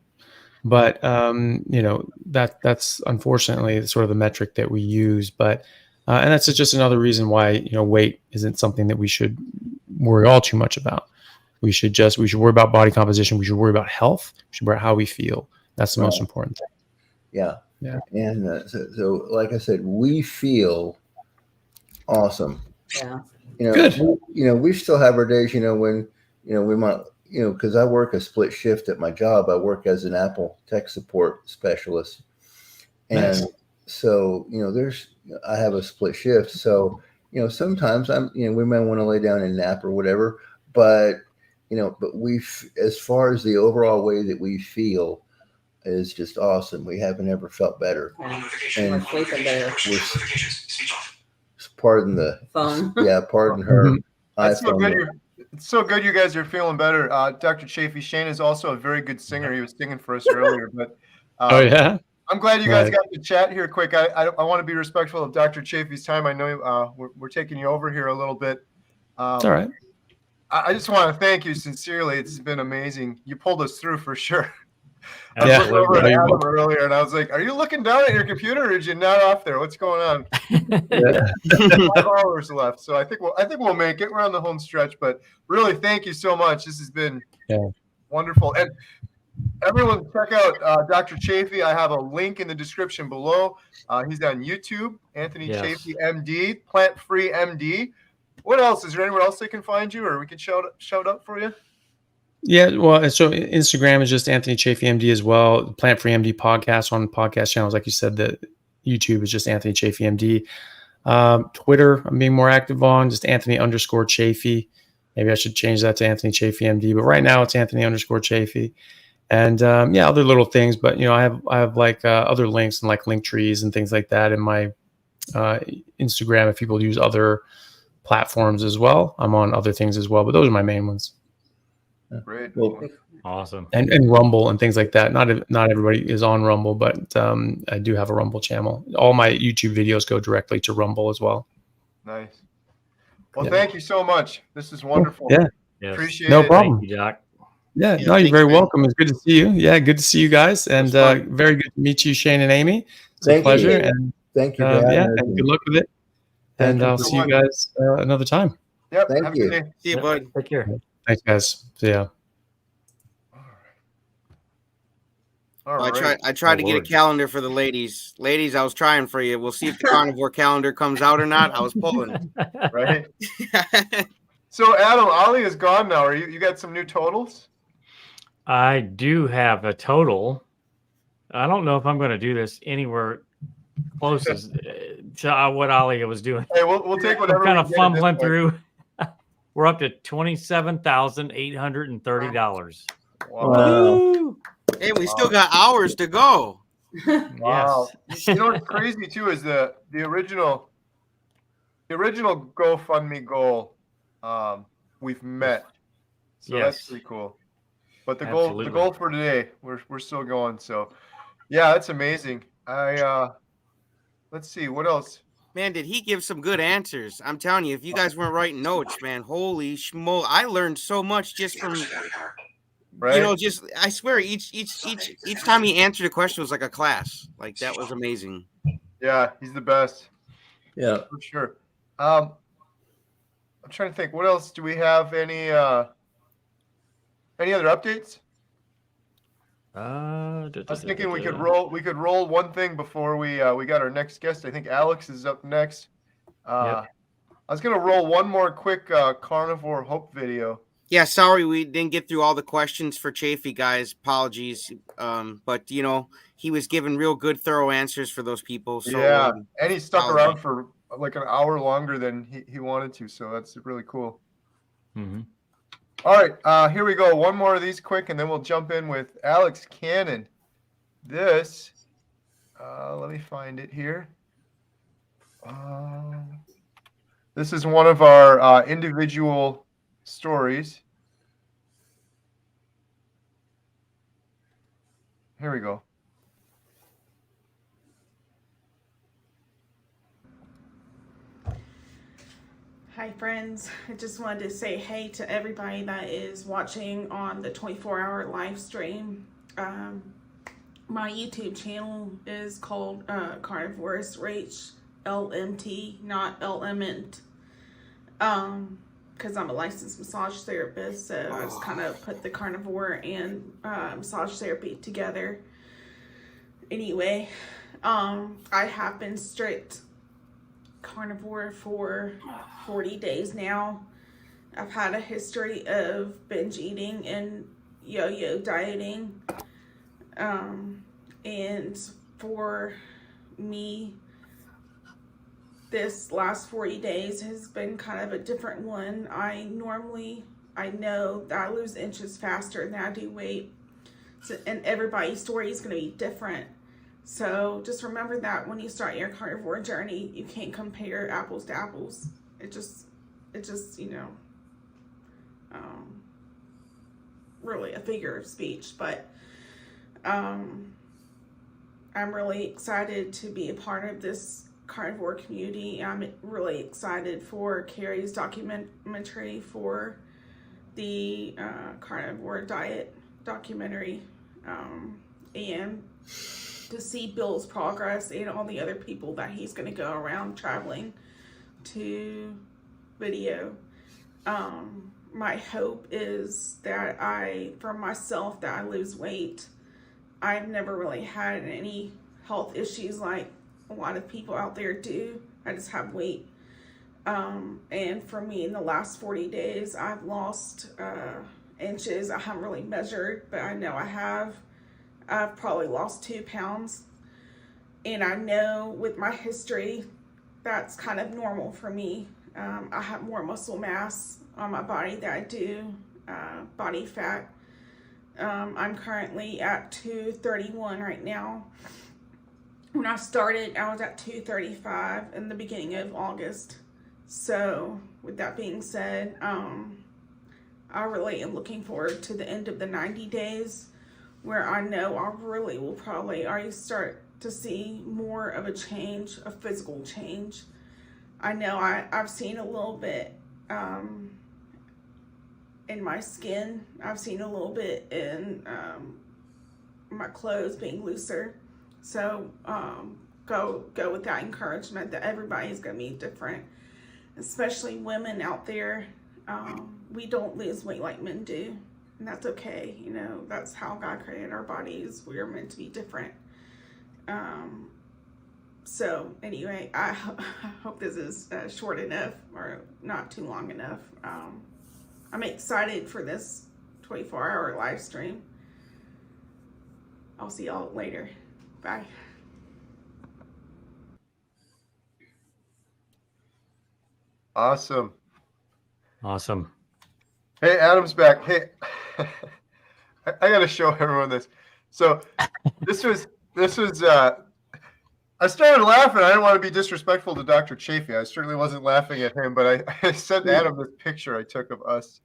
but, that's unfortunately sort of the metric that we use, but, and that's just another reason why, weight isn't something that we should worry all too much about. We should worry about body composition. We should worry about health. We should worry about how we feel. That's the most important thing. Yeah. Yeah. And so like I said, we feel awesome. Yeah. Good. We still have our days, when, we might, because I work a split shift at my job. I work as an Apple tech support specialist. And Nice. so, I have a split shift. So, sometimes we may want to lay down and nap or whatever, but, but as far as the overall way that we feel, is just awesome. We haven't ever felt better. And we're sleeping better. Pardon the phone. Yeah, pardon her. It's so good. It's so good you guys are feeling better. Dr. Chaffee, Shane is also a very good singer. He was singing for us earlier, but oh yeah. I'm glad you guys got to chat here quick. I want to be respectful of Dr. Chaffee's time. I know we're taking you over here a little bit. It's all right. I just want to thank you sincerely. It's been amazing. You pulled us through for sure. I was looking over at Absolutely. Adam earlier, and I was like, "Are you looking down at your computer, or did you not off there? What's going on?" 5 hours left, so I think we'll make it. We're on the home stretch, but really, thank you so much. This has been wonderful, and everyone, check out Dr. Chaffee. I have a link in the description below. He's on YouTube, Anthony Chaffee, MD, Plant Free MD. What else? Is there anywhere else they can find you, or we can shout up for you? Yeah, well, so Instagram is just Anthony Chaffee MD as well. Plant Free MD podcast on podcast channels, like you said. The YouTube is just Anthony Chaffee MD. Twitter, I'm being more active on, just Anthony_Chaffee. Maybe I should change that to Anthony Chaffee MD, but right now it's Anthony_Chaffee. And other little things, but I have like other links and like link trees and things like that in my Instagram. If people use other platforms as well, I'm on other things as well, but those are my main ones. Great. Well, Awesome. And Rumble and things like that. Not everybody is on Rumble, but I do have a Rumble channel. All my YouTube videos go directly to Rumble as well. Nice. Well, thank you so much. This is wonderful. Yeah. Appreciate No it. problem. Thank you, Doc. Yeah, no, you're very welcome. It's good to see you. Yeah, good to see you guys, and very good to meet you, Shane and Amy. It's a pleasure, and thank you. and good luck with it. And I'll see you guys another time. Yep. Thank have a you. good day. See you, bud. Take care. Thanks, guys. See ya. All Well, right. I tried to get a calendar for the ladies. Ladies, I was trying for you. We'll see if the carnivore calendar comes out or not. I was pulling. Right. So, Adam, Ollie is gone now. Are you got some new totals? I do have a total. I don't know if I'm going to do this anywhere close as to what Ollie was doing. Hey, we'll take whatever. I'm kind we of get at this fumbling point. through. We're up to $27,830. Wow. Hey, we still got hours to go. Wow. You know what's crazy too is the original GoFundMe goal we've met. So that's pretty cool. But the goal for today, we're still going. So yeah, that's amazing. Let's see what else. Man, did he give some good answers? I'm telling you, if you guys weren't writing notes, man, holy schmo! I learned so much just from, just I swear, each time he answered a question was like a class. Like that was amazing. Yeah, he's the best. Yeah, for sure. I'm trying to think. What else do we have? Any other updates? I was thinking we could roll one thing before we got our next guest. I think Alex is up next. I was gonna roll one more quick carnivore hope video. Yeah, sorry we didn't get through all the questions for Chaffee, guys. Apologies. But he was giving real good, thorough answers for those people. So yeah, and he stuck around for like an hour longer than he wanted to. So that's really cool. Mm-hmm. All right, here we go. One more of these quick, and then we'll jump in with Alex Cannon. This, let me find it here. This is one of our individual stories. Here we go. Hi friends, I just wanted to say hey to everybody that is watching on the 24-hour live stream. My YouTube channel is called Carnivores LMT, not LMNT. Because I'm a licensed massage therapist, so I just kind of put the carnivore and massage therapy together. Anyway, I have been strict carnivore for 40 days now. I've had a history of binge eating and yo-yo dieting. And for me, this last 40 days has been kind of a different one. I know that I lose inches faster than I do weight. So, and everybody's story is going to be different. So just remember that when you start your carnivore journey, you can't compare apples to apples. It just, really a figure of speech, but, I'm really excited to be a part of this carnivore community. I'm really excited for Carrie's documentary for the carnivore diet documentary. and to see Bill's progress and all the other people that he's going to go around traveling to video. My hope is that for myself, that I lose weight. I've never really had any health issues like a lot of people out there do. I just have weight. And for me, in the last 40 days, I've lost inches. I haven't really measured, but I know I have. I've probably lost 2 pounds. And I know with my history, that's kind of normal for me. I have more muscle mass on my body than I do body fat. I'm currently at 231 right now. When I started, I was at 235 in the beginning of August. So with that being said, I really am looking forward to the end of the 90 days where I know I really will probably already start to see more of a change, a physical change. I know I've seen a little bit in my skin. I've seen a little bit in my clothes being looser. So go with that encouragement that everybody's going to be different, especially women out there. We don't lose weight like men do, and that's okay. You know, that's how God created our bodies. We are meant to be different. So anyway, I hope this is short enough or not too long enough. I'm excited for this 24-hour live stream. I'll see y'all later. Bye. Awesome. Awesome. Hey, Adam's back. Hey, I got to show everyone this. So this was I started laughing. I didn't want to be disrespectful to Dr. Chaffee. I certainly wasn't laughing at him, but I sent Adam this picture I took of us.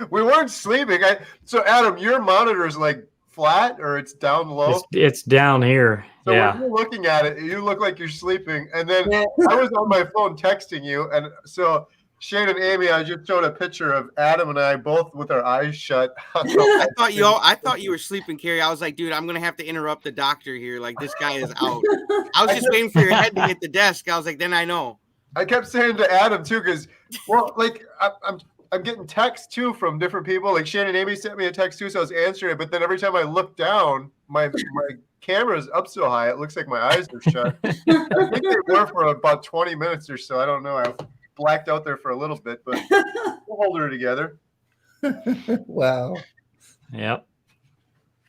We weren't sleeping. So Adam, your monitor is like flat or it's down low? It's down here. So yeah. when you're looking at it, you look like you're sleeping. And then I was on my phone texting you. And so Shane and Amy, I just showed a picture of Adam and I both with our eyes shut. I thought you were sleeping, Carrie. I was like, dude, I'm gonna have to interrupt the doctor here. Like, this guy is out. I was just waiting for your head to hit the desk. I was like, then I know. I kept saying to Adam too, because like I'm getting texts too from different people. Like Shane and Amy sent me a text too, so I was answering it. But then every time I look down, my camera is up so high, it looks like my eyes are shut. I think they were for about 20 minutes or so. I don't know. I blacked out there for a little bit, but we'll hold her together. Wow. Yep.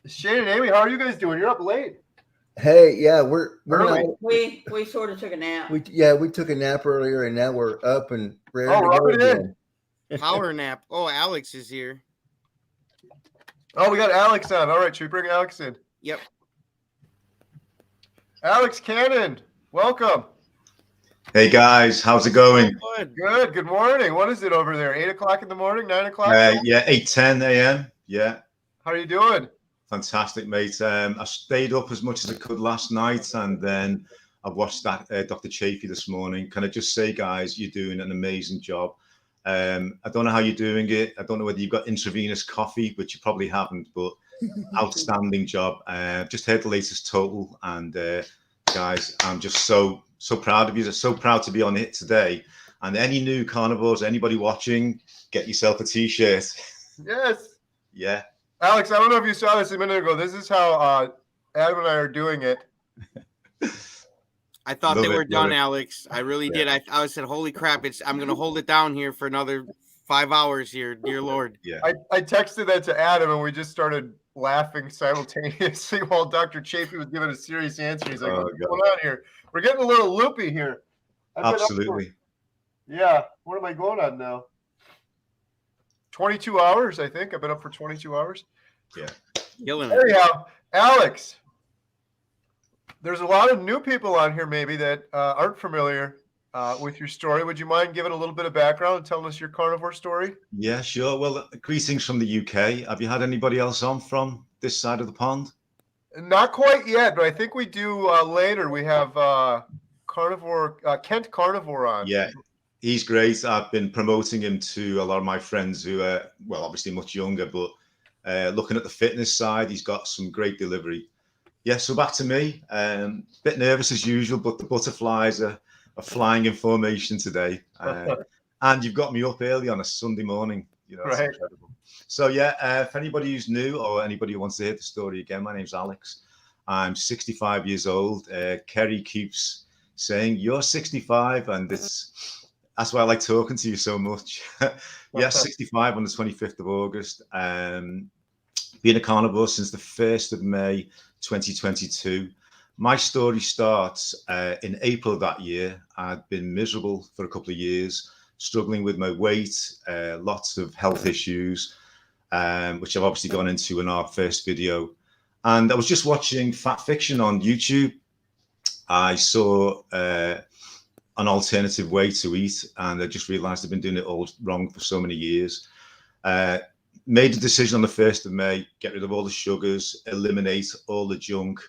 Shane and Amy, how are you guys doing? You're up late. Hey, yeah, we're early. We sort of took a nap. We took a nap earlier, and now we're up and ready to rub go it again. Power nap. Oh, Alex is here. Oh, we got Alex on. All right, should we bring Alex in? Yep. Alex Cannon, welcome. Hey guys, how's it going? Good. Good morning. What is it over there? 8 o'clock in the morning? 9 o'clock? Yeah, 8:10 a.m. Yeah. How are you doing? Fantastic, mate. I stayed up as much as I could last night, and then I watched that Dr. Chaffee this morning. Can I just say, guys, you're doing an amazing job. I don't know how you're doing it. I don't know whether you've got intravenous coffee, which you probably haven't, but outstanding job. Just heard the latest total, and guys, I'm just so proud of you. So proud to be on it today. And any new carnivores, anybody watching, get yourself a t-shirt. Yes. Yeah. Alex, I don't know if you saw this a minute ago. This is how Adam and I are doing it. I thought they were done, Alex. I really did. I said, holy crap, I'm going to hold it down here for another 5 hours here, dear Lord. Yeah. I texted that to Adam, and we just started laughing simultaneously while Dr. Chaffee was giving a serious answer. He's like, what's going on here? We're getting a little loopy here. Absolutely. Yeah. What am I going on now? 22 hours, I think. I've been up for 22 hours. Yeah. Anyhow, Alex, there's a lot of new people on here maybe that aren't familiar with your story. Would you mind giving a little bit of background and telling us your carnivore story? Yeah, sure. Well, greetings from the UK. Have you had anybody else on from this side of the pond? Not quite yet, but I think we do later. We have Kent Carnivore on. Yeah, he's great. I've been promoting him to a lot of my friends who are, well, obviously much younger, but Looking at the fitness side, he's got some great delivery. Yeah, so back to me. Bit nervous as usual, but the butterflies are flying in formation today. And you've got me up early on a Sunday morning. You know, that's Right. incredible. So yeah, for anybody who's new or anybody who wants to hear the story again, my name's Alex. I'm 65 years old. Kerry keeps saying, you're 65, and that's why I like talking to you so much. Yeah, 65 on the 25th of August. Been a carnivore since the 1st of May, 2022. My story starts in April of that year. I'd been miserable for a couple of years, struggling with my weight, lots of health issues, which I've obviously gone into in our first video. And I was just watching Fat Fiction on YouTube. I saw an alternative way to eat, and I just realized I've been doing it all wrong for so many years. Made a decision on the 1st of May, get rid of all the sugars, eliminate all the junk.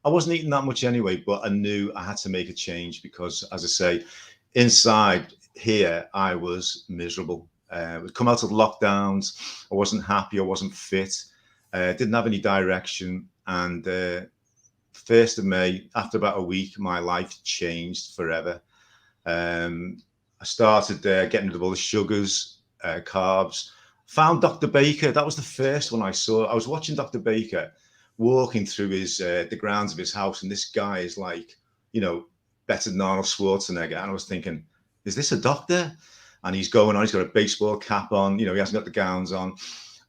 I wasn't eating that much anyway, but I knew I had to make a change because, as I say, inside here, I was miserable. We'd come out of lockdowns. I wasn't happy. I wasn't fit. Didn't have any direction. And 1st of May, after about a week, my life changed forever. I started getting rid of all the sugars, carbs. Found Dr. Baker. That was the first one I saw. I was watching Dr. Baker walking through the grounds of his house, and this guy is like, you know, better than Arnold Schwarzenegger. And I was thinking, is this a doctor? And he's going on. He's got a baseball cap on. You know, he hasn't got the gowns on.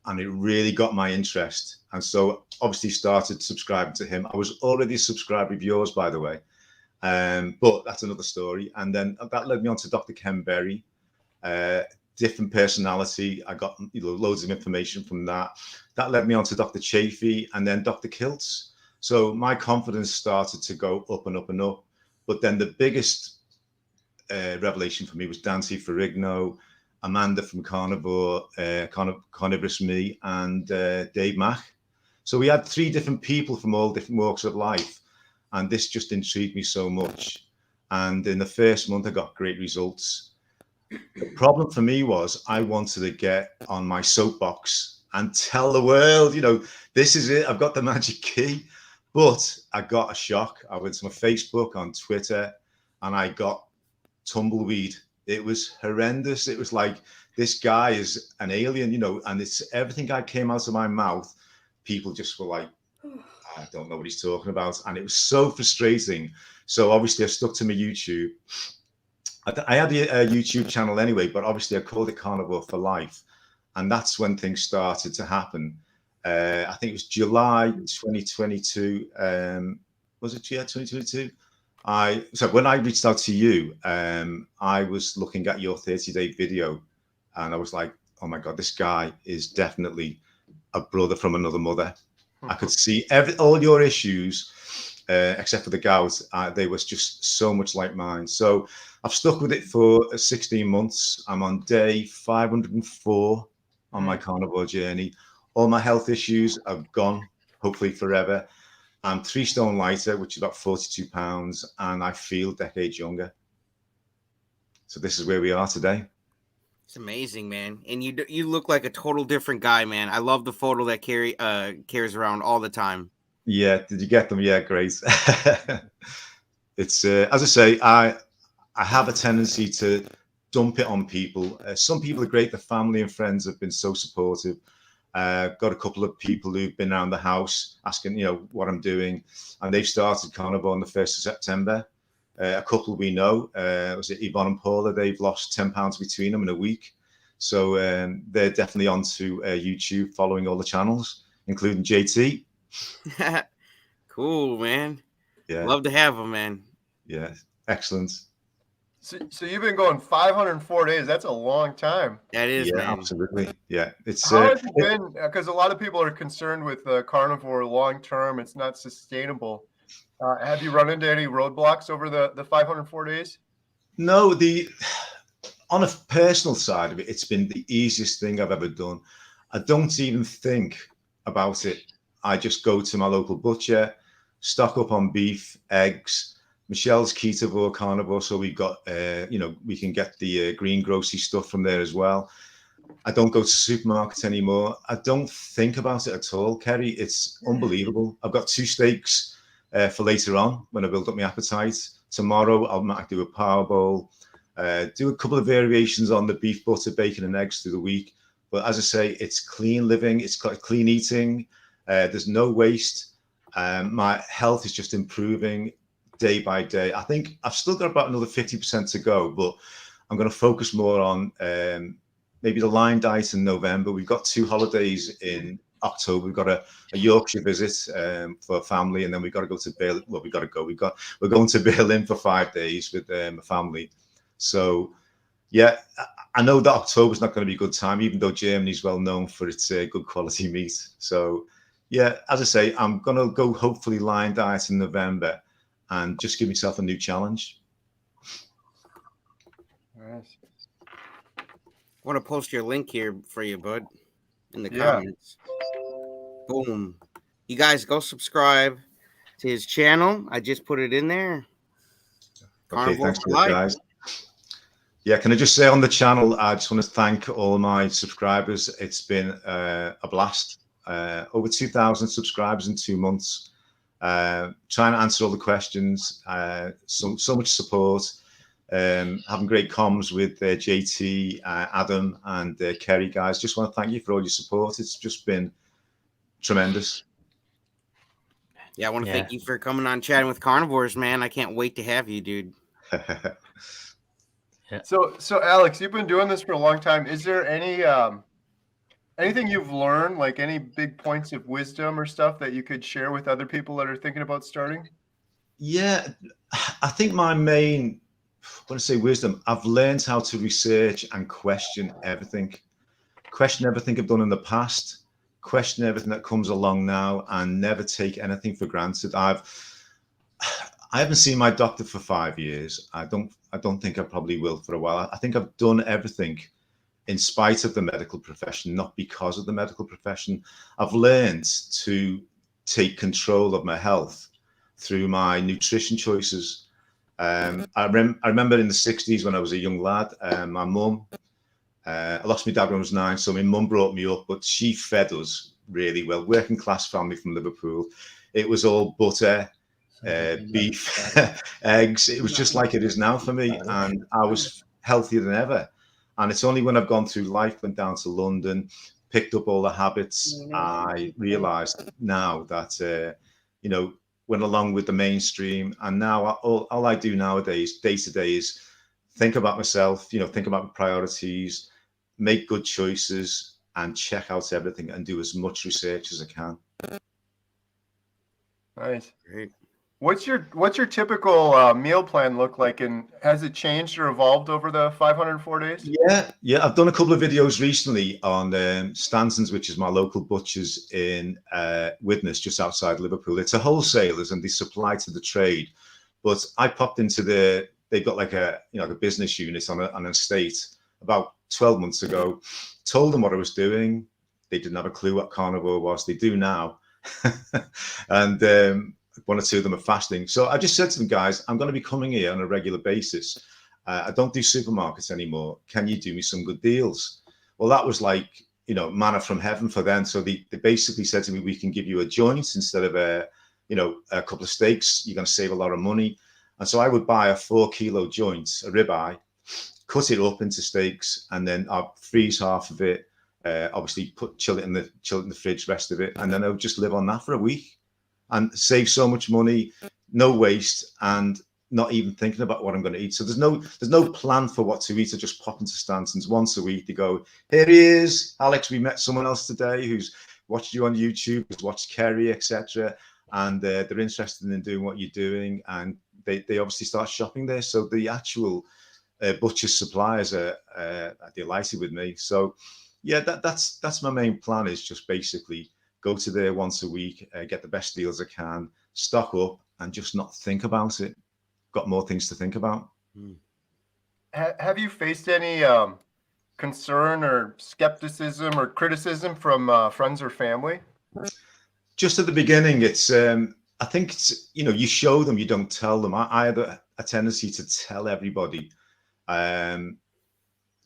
And it really got my interest. And so obviously started subscribing to him. I was already a subscriber of yours, by the way. But that's another story. And then that led me on to Dr. Ken Berry. Different personality. I got loads of information from that. That led me on to Dr. Chaffee and then Dr. Kiltz. So my confidence started to go up and up and up. But then the biggest revelation for me was Dante Ferrigno, Amanda from Carnivores Me, and Dave Mack. So we had 3 different people from all different walks of life. And this just intrigued me so much. And in the first month, I got great results. The problem for me was I wanted to get on my soapbox and tell the world, you know, this is it. I've got the magic key. But I got a shock. I went to my Facebook, on Twitter, and I got tumbleweed. It was horrendous. It was like, this guy is an alien, you know, and it's everything that came out of my mouth. People just were like, I don't know what he's talking about. And it was so frustrating. So obviously I stuck to my YouTube. I had a YouTube channel anyway, but obviously I called it Carnivore for Life. And that's when things started to happen. I think it was July 2022. Was it? Yeah, 2022. So when I reached out to you, I was looking at your 30-day video and I was like, oh my God, this guy is definitely a brother from another mother. I could see all your issues, except for the gout. They was just so much like mine. So I've stuck with it for 16 months. I'm on day 504 on my carnivore journey. All my health issues have gone, hopefully forever. I'm 3 stone lighter, which is about 42 pounds, and I feel decades younger. So this is where we are today. It's amazing, man. And you look like a total different guy, man. I love the photo that carries around all the time. Yeah, did you get them? Yeah, great. It's as I say, I have a tendency to dump it on people. Some people are great. The family and friends have been so supportive. Got a couple of people who've been around the house asking, you know, what I'm doing, and they've started carnivore on the 1st of September. A couple we know, was it Yvonne and Paula? They've lost 10 pounds between them in a week. So they're definitely onto YouTube, following all the channels, including JT. Cool, man. Yeah, love to have them, man. Yeah, excellent. So you've been going 504 days. That's a long time. That is, yeah, man. absolutely. Yeah, it's how has it been? Because a lot of people are concerned with carnivore long term. It's not sustainable. Have you run into any roadblocks over the 504 days? No, on a personal side of it, it's been the easiest thing I've ever done. I don't even think about it. I just go to my local butcher, stock up on beef, eggs. Michelle's ketovore carnivore, so we've got, you know, we can get the green grocery stuff from there as well. I don't go to supermarkets anymore. I don't think about it at all, Kerry. It's unbelievable. I've got 2 steaks for later on when I build up my appetite. Tomorrow I might do a power bowl, do a couple of variations on the beef, butter, bacon and eggs through the week. But as I say, it's clean living. It's got clean eating. There's no waste. My health is just improving day by day. I think I've still got about another 50% to go, but I'm going to focus more on maybe the line diet in November. We've got 2 holidays in October. We've got a Yorkshire visit for family, and then we've got to go to Berlin. Well, we're going to Berlin for 5 days with my family. So, yeah, I know that October's not going to be a good time, even though Germany's well known for its good quality meat. So, yeah, as I say, I'm going to go hopefully line diet in November and just give myself a new challenge. Nice. I want to post your link here for you, bud, in the comments. Boom. You guys go subscribe to his channel. I just put it in there. Okay, thanks for that, guys. Yeah, can I just say on the channel, I just want to thank all my subscribers. It's been a blast. Over 2,000 subscribers in 2 months. Trying to answer all the questions. So much support. Having great comms with JT, Adam, and Kerry, guys. Just want to thank you for all your support. It's just been tremendous. Yeah, I want to thank you for coming on Chatting with Carnivores, man. I can't wait to have you, dude. So Alex, you've been doing this for a long time. Is there any anything you've learned, like any big points of wisdom or stuff that you could share with other people that are thinking about starting? Yeah, I think my main, when I say wisdom, I've learned how to research and question everything. Question everything I've done in the past, question everything that comes along now, and never take anything for granted. I haven't seen my doctor for 5 years. I don't think I probably will for a while. I think I've done everything in spite of the medical profession, not because of the medical profession. I've learned to take control of my health through my nutrition choices. I remember in the 60s when I was a young lad, my mum, I lost my dad when I was 9, so my mum brought me up, but she fed us really well. Working class family from Liverpool. It was all butter, beef, eggs. It was just like it is now for me, and I was healthier than ever. And it's only when I've gone through life, went down to London, picked up all the habits, I realized now that, went along with the mainstream. And now all I do nowadays, day to day, is think about myself, think about my priorities, make good choices, and check out everything and do as much research as I can. Nice. Great. What's your typical meal plan look like, and has it changed or evolved over the 504 days? Yeah. I've done a couple of videos recently on Stanson's, which is my local butcher's in Widnes, just outside Liverpool. It's a wholesalers and they supply to the trade. But I popped into they've got like a business unit on an estate about 12 months ago. Told them what I was doing. They didn't have a clue what carnivore was. They do now. And 1 or 2 of them are fasting. So I just said to them, guys, I'm going to be coming here on a regular basis. I don't do supermarkets anymore. Can you do me some good deals? Well, that was like, manna from heaven for them. So they basically said to me, we can give you a joint instead of a couple of steaks. You're going to save a lot of money. And so I would buy a 4-kilo joint, a ribeye, cut it up into steaks, and then I'll freeze half of it. Obviously chill it in the fridge, rest of it. And then I would just live on that for a week and save so much money, no waste, and not even thinking about what I'm going to eat. So there's no plan for what to eat. I just pop into Stanson's once a week. They go, here he is, Alex. We met someone else today who's watched you on YouTube, who's watched Kerry, etc. And they're interested in doing what you're doing, and they obviously start shopping there. So the actual butcher suppliers are delighted with me. So yeah, that's my main plan, is just basically go to there once a week, get the best deals I can, stock up, and just not think about it. Got more things to think about. Have you faced any concern or skepticism or criticism from friends or family? Just at the beginning, it's I think it's, you show them, you don't tell them. I have a tendency to tell everybody,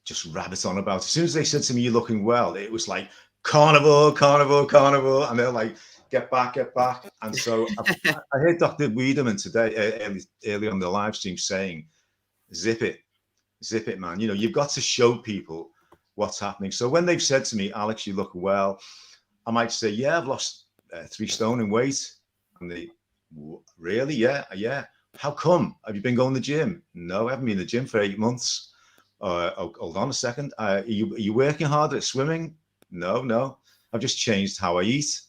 just rabbit on about. As soon as they said to me, "You're looking well," it was like carnivore, carnivore, carnivore, and they're like, "Get back, get back." And so I heard Dr. Wiedemann today, early on the live stream, saying, "Zip it, man. You know, you've got to show people what's happening." So when they've said to me, "Alex, you look well," I might say, "Yeah, I've lost 3 stone in weight." And they, "Really? Yeah. How come? Have you been going to the gym?" "No, I haven't been in the gym for 8 months." Hold on a second. Are you working hard at swimming?" No. I've just changed how I eat."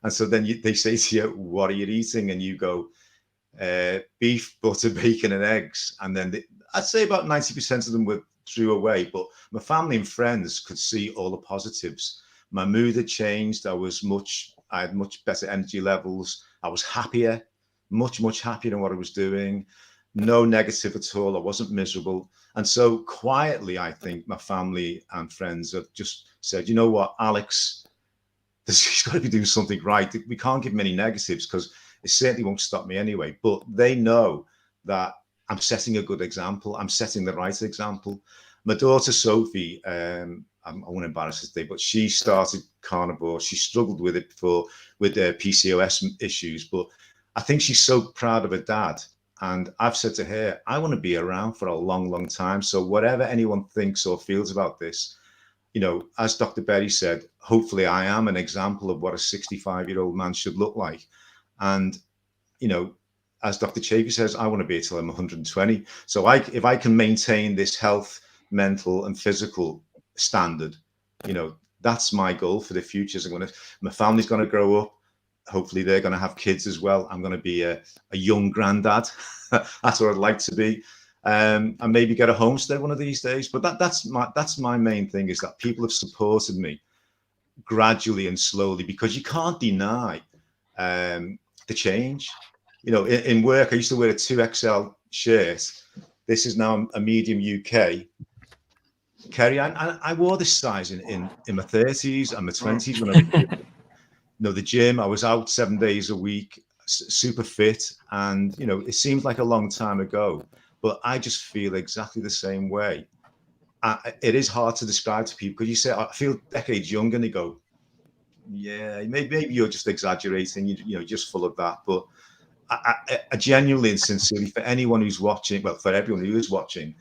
And so then they say to you, "What are you eating?" And you go, "Beef, butter, bacon, and eggs." And then I'd say about 90% of them threw away. But my family and friends could see all the positives. My mood had changed. I had much better energy levels. I was happier, much happier than what I was doing. No negative at all. I wasn't miserable. And so quietly, I think my family and friends have just said, "You know what, Alex, he's got to be doing something right. We can't give him any negatives because it certainly won't stop me anyway." But they know that I'm setting a good example. I'm setting the right example. My daughter, Sophie, I won't embarrass her today, but she started carnivore. She struggled with it before with PCOS issues, but I think she's so proud of her dad. And I've said to her, I want to be around for a long time. So whatever anyone thinks or feels about this, you know, as Dr. Berry said, hopefully I am an example of what a 65-year-old man should look like. And, you know, as Dr. Chaffee says, I want to be here till I'm 120. So if I can maintain this health, mental and physical standard, you know, that's my goal for the future. My family's going to grow up. Hopefully they're going to have kids as well. I'm going to be a young granddad. That's what I'd like to be. And maybe get a homestead one of these days. But that's my main thing, is that people have supported me gradually and slowly, because you can't deny the change. You know, in work, I used to wear a 2XL shirt. This is now a medium UK. Kerry, I wore this size in my 30s and my 20s when I was, you know, the gym. I was out 7 days a week, super fit. And, you know, it seems like a long time ago, but I just feel exactly the same way. It is hard to describe to people, because you say, I feel decades younger, and they go, yeah, maybe you're just exaggerating, you know, just full of that. But I genuinely and sincerely, for anyone who's watching, well, for everyone who is watching,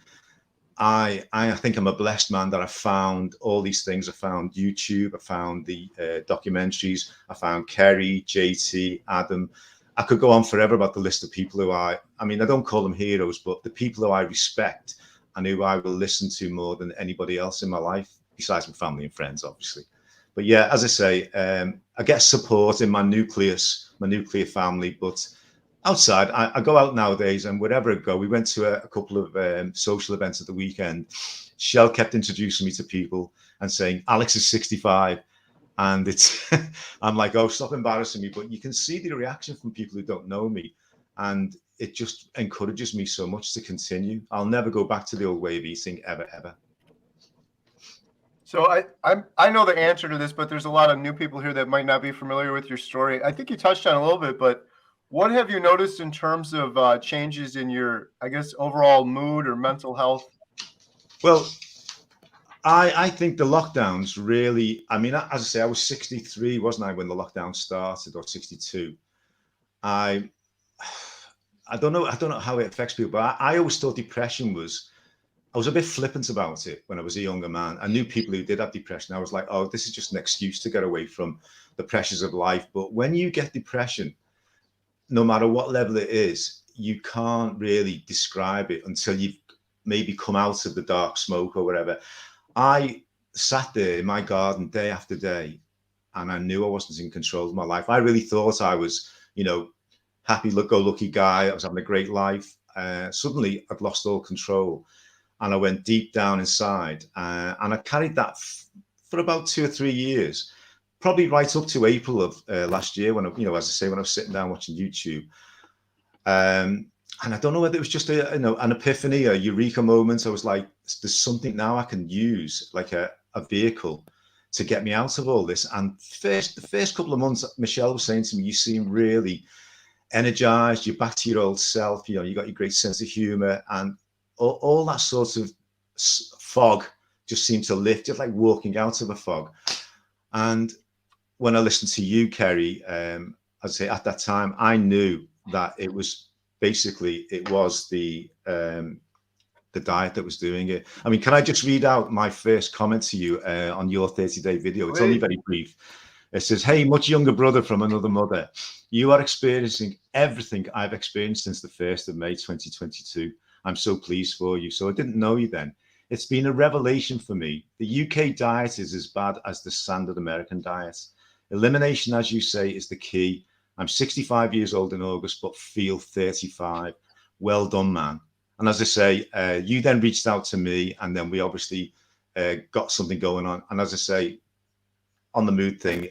I think I'm a blessed man that I found all these things. I found YouTube, I found the documentaries, I found Kerry, JT, Adam. I could go on forever about the list of people who I mean, I don't call them heroes, but the people who I respect and who I will listen to more than anybody else in my life, besides my family and friends, obviously. But yeah, as I say, I get support in my nuclear family, but outside, I go out nowadays, and wherever I go, we went to a couple of social events at the weekend. Shell kept introducing me to people and saying, Alex is 65. And it's, I'm like, oh, stop embarrassing me. But you can see the reaction from people who don't know me. And it just encourages me so much to continue. I'll never go back to the old way of eating, ever. So I know the answer to this, but there's a lot of new people here that might not be familiar with your story. I think you touched on it a little bit, but what have you noticed in terms of changes in your, I guess, overall mood or mental health? Well, I think the lockdowns really, I mean, as I say, I was 63, wasn't I, when the lockdown started, or 62. I don't know how it affects people, but I always thought depression was, I was a bit flippant about it when I was a younger man. I knew people who did have depression. I was like, oh, this is just an excuse to get away from the pressures of life. But when you get depression, no matter what level it is, you can't really describe it until you've maybe come out of the dark smoke or whatever. I sat there in my garden day after day, and I knew I wasn't in control of my life. I really thought I was, you know, happy-go-lucky guy. I was having a great life. Suddenly, I'd lost all control, and I went deep down inside, and I carried that for about 2 or 3 years, probably right up to April of last year, when, you know, as I say, when I was sitting down watching YouTube. And I don't know whether it was just an epiphany, a eureka moment. I was like, there's something now I can use, like a vehicle to get me out of all this. And the first couple of months, Michelle was saying to me, you seem really energized. You're back to your old self. You know, you got your great sense of humor, and all that sort of fog just seemed to lift, just like walking out of a fog. And when I listened to you, Kerry, I'd say at that time, I knew that it was basically, it was the diet that was doing it. I mean, can I just read out my first comment to you on your 30-day video? It's only very brief. It says, "Hey, much younger brother from another mother, you are experiencing everything I've experienced since the 1st of May, 2022. I'm so pleased for you." So I didn't know you then. It's been a revelation for me. The UK diet is as bad as the standard American diet. Elimination, as you say, is the key. I'm 65 years old in August, but feel 35. Well done, man. And as I say, you then reached out to me, and then we obviously got something going on. And as I say, on the mood thing,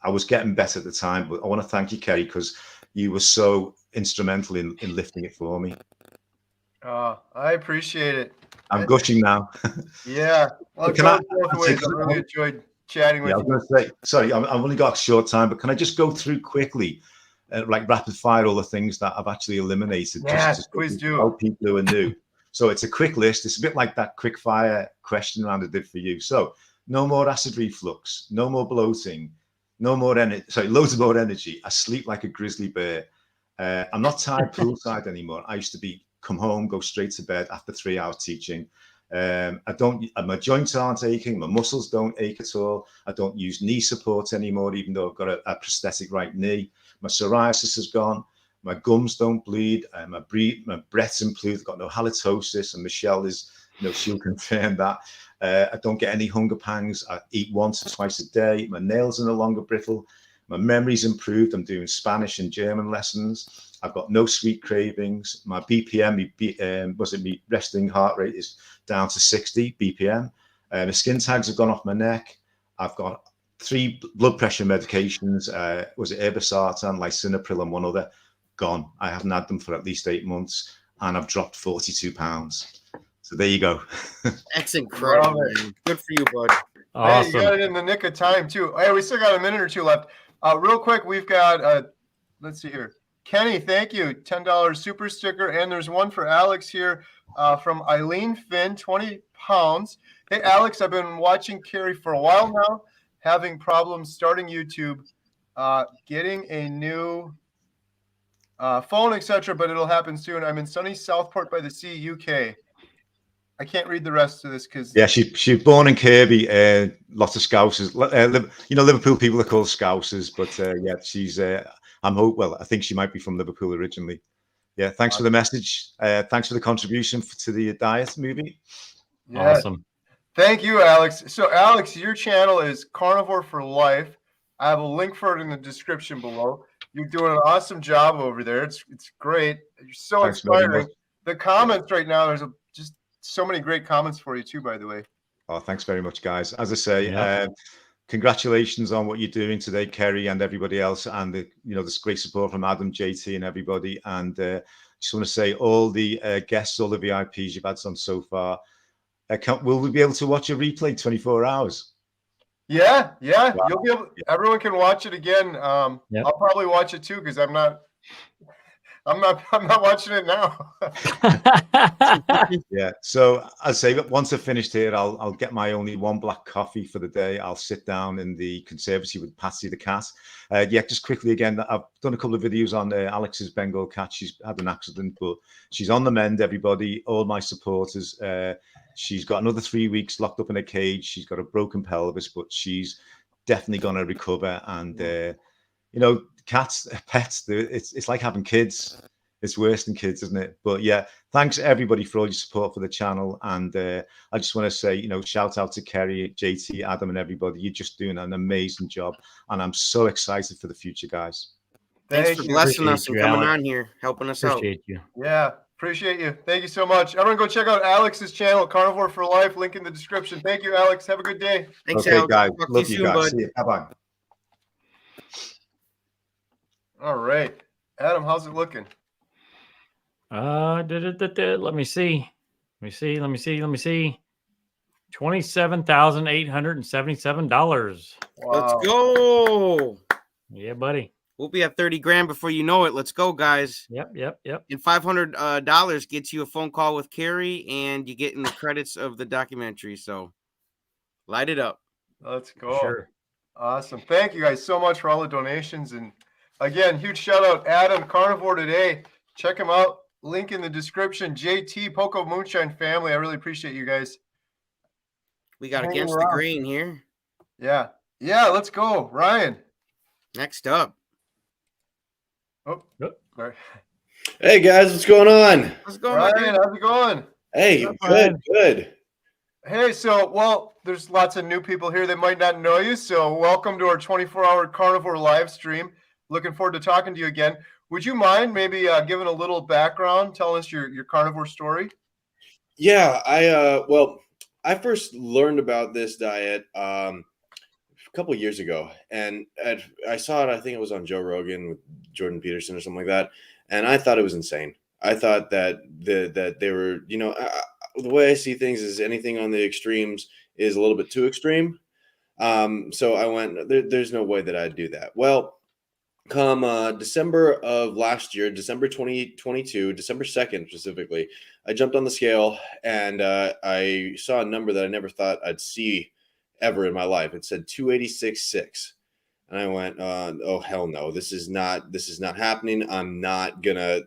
I was getting better at the time, but I want to thank you, Kerry, because you were so instrumental in lifting it for me. Oh, I appreciate it. I'm gushing now. Yeah. Well, Can I both ways. I really enjoyed chatting with I you. was going to say, sorry, I've only got a short time, but can I just go through quickly, like rapid fire, all the things that I've actually eliminated? Yes, just please do. Help people who are new. So it's a quick list. It's a bit like that quick fire question round I did for you. So no more acid reflux, no more bloating, no more energy. Sorry, loads of more energy. I sleep like a grizzly bear. I'm not tired poolside anymore. I used to come home, go straight to bed after 3 hours teaching. My joints aren't aching, my muscles don't ache at all. I don't use knee support anymore, even though I've got a prosthetic right knee. My psoriasis has gone, my gums don't bleed, my breath's improved, I've got no halitosis, and Michelle she'll confirm that. I don't get any hunger pangs. I eat once or twice a day. My nails are no longer brittle. My memory's improved. I'm doing Spanish and German lessons. I've got no sweet cravings. My BPM, my resting heart rate is down to 60 BPM. My skin tags have gone off my neck. I've got 3 blood pressure medications. Was it irbesartan, lisinopril, and one other? Gone. I haven't had them for at least 8 months, and I've dropped 42 pounds. So there you go. That's incredible, man. Good for you, bud. Awesome. Hey, you got it in the nick of time, too. Hey, we still got a minute or two left. Real quick, we've got, let's see here. Kenny, thank you. $10 super sticker. And there's one for Alex here from Eileen Finn, 20 pounds. Hey, Alex, I've been watching Kerry for a while now, having problems starting YouTube, getting a new phone, etc., but it'll happen soon. I'm in sunny Southport by the Sea, UK. I can't read the rest of this because she was born in Kirby. Lots of Scousers. Liverpool people are called Scousers, but she's. I think she might be from Liverpool originally. Yeah, thanks for the message. Thanks for the contribution to the diet movie. Yeah. Awesome. Thank you, Alex. So, Alex, your channel is Carnivore for Life. I have a link for it in the description below. You're doing an awesome job over there. It's great. You're so inspiring. The comments right now, there's just so many great comments for you too, by the way. Oh, thanks very much, guys. As I say, congratulations on what you're doing today, Kerry, and everybody else, and this great support from Adam, JT, and everybody. And just want to say, all the guests, all the VIPs you've had on so far, will we be able to watch a replay 24 hours? Yeah. Wow. You'll be able. Everyone can watch it again. I'll probably watch it too because I'm not watching it now. Yeah. So I'll say that once I've finished here, I'll get my only one black coffee for the day. I'll sit down in the conservatory with Patsy the cat. Just quickly again, I've done a couple of videos on Alex's Bengal cat. She's had an accident, but she's on the mend, everybody, all my supporters. She's got another 3 weeks locked up in a cage. She's got a broken pelvis, but she's definitely going to recover. And, cats, pets, it's like having kids. It's worse than kids, isn't it? But yeah, thanks everybody for all your support for the channel. And I just want to say, shout out to Kerry, JT, Adam, and everybody. You're just doing an amazing job. And I'm so excited for the future, guys. Thanks for blessing us and coming on here, helping us out. Appreciate you. Yeah, appreciate you. Thank you so much. Everyone go check out Alex's channel, Carnivore for Life. Link in the description. Thank you, Alex. Have a good day. Thanks, okay, Alex. guys. Talk Love to you soon, guys. bud. See you. Bye-bye. All right. Adam, how's it looking? Let me see. $27,877. Wow. Let's go. Yeah, buddy. We'll be at 30 grand before you know it. Let's go, guys. Yep. And $500 gets you a phone call with Kerry, and you get in the credits of the documentary. So Light it up. Let's go. Sure. Awesome. Thank you guys so much for all the donations. And again, huge shout out, Adam, Carnivore Today. Check him out. Link in the description. JT, Poko, Moonshine family. I really appreciate you guys. We got Hanging Against around. the Grain here. Yeah. Yeah, let's go. Ryan. Next up. Oh, sorry. Hey guys, what's going on? How's it going, my Ryan, dude? how's it going? Hey, good. Hey, so, well, there's lots of new people here that might not know you. So welcome to our 24-hour carnivore live stream. Looking forward to talking to you again. Would you mind maybe giving a little background, telling us your carnivore story? Yeah, I first learned about this diet a couple years ago, and I saw it. I think it was on Joe Rogan with Jordan Peterson or something like that, and I thought it was insane. I thought that that they were, the way I see things is anything on the extremes is a little bit too extreme. So I went, there's no way that I'd do that. Well, come December of last year, December 2022, December 2nd specifically, I jumped on the scale and I saw a number that I never thought I'd see ever in my life. It said 286.6. And I went, oh, hell no, this is not happening. I'm not gonna,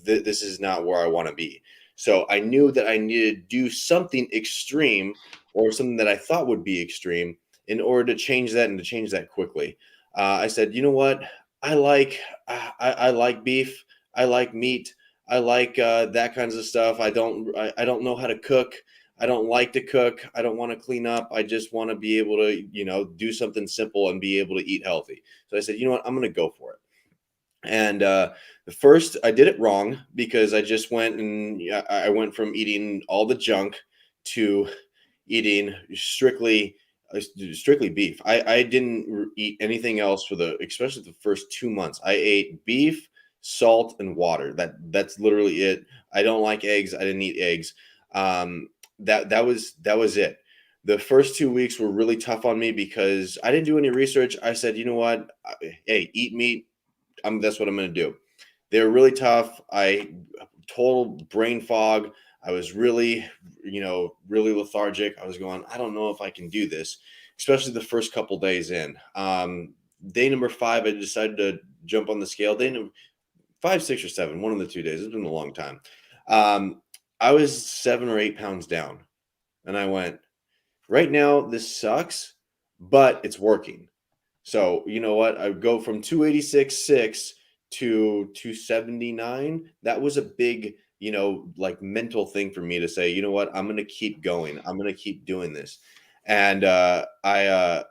this is not where I want to be. So I knew that I needed to do something extreme or something that I thought would be extreme in order to change that and to change that quickly. I said, you know what? I like beef. I like meat. I like that kinds of stuff. I don't know how to cook. I don't like to cook. I don't want to clean up. I just want to be able to, do something simple and be able to eat healthy. So I said, you know what? I'm going to go for it. And the first, I did it wrong because I just went and I went from eating all the junk to eating strictly beef. I didn't eat anything else especially the first 2 months. I ate beef, salt, and water. That's literally it. I don't like eggs. I didn't eat eggs. That was it. The first 2 weeks were really tough on me because I didn't do any research. I said, you know what? Hey, eat meat. That's what I'm going to do. They were really tough. Total brain fog. I was really, really lethargic. I was going, I don't know if I can do this, especially the first couple days in. Day number 5, I decided to jump on the scale. Day number 5, 6, or 7, one of the 2 days. It's been a long time. I was 7 or 8 pounds down. And I went, right now, this sucks, but it's working. So, you know what? I go from 286.6 to 279. That was a big, mental thing for me to say, you know what? I'm going to keep going. I'm going to keep doing this. And I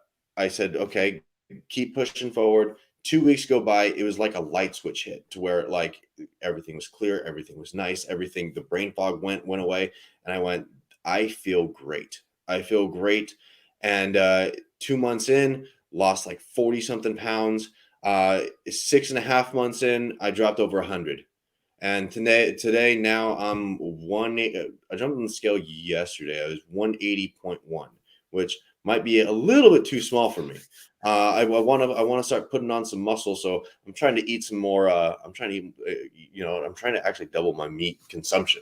said, okay, keep pushing forward. 2 weeks go by. It was like a light switch hit to where everything was clear. Everything was nice. The brain fog went away. And I went, I feel great. And 2 months in, lost 40 something pounds. 6.5 months in, I dropped over 100. And today now I'm I jumped on the scale yesterday. I was 180.1, which might be a little bit too small for me. I want to start putting on some muscle. So I'm trying to eat some more. I'm trying to actually double my meat consumption.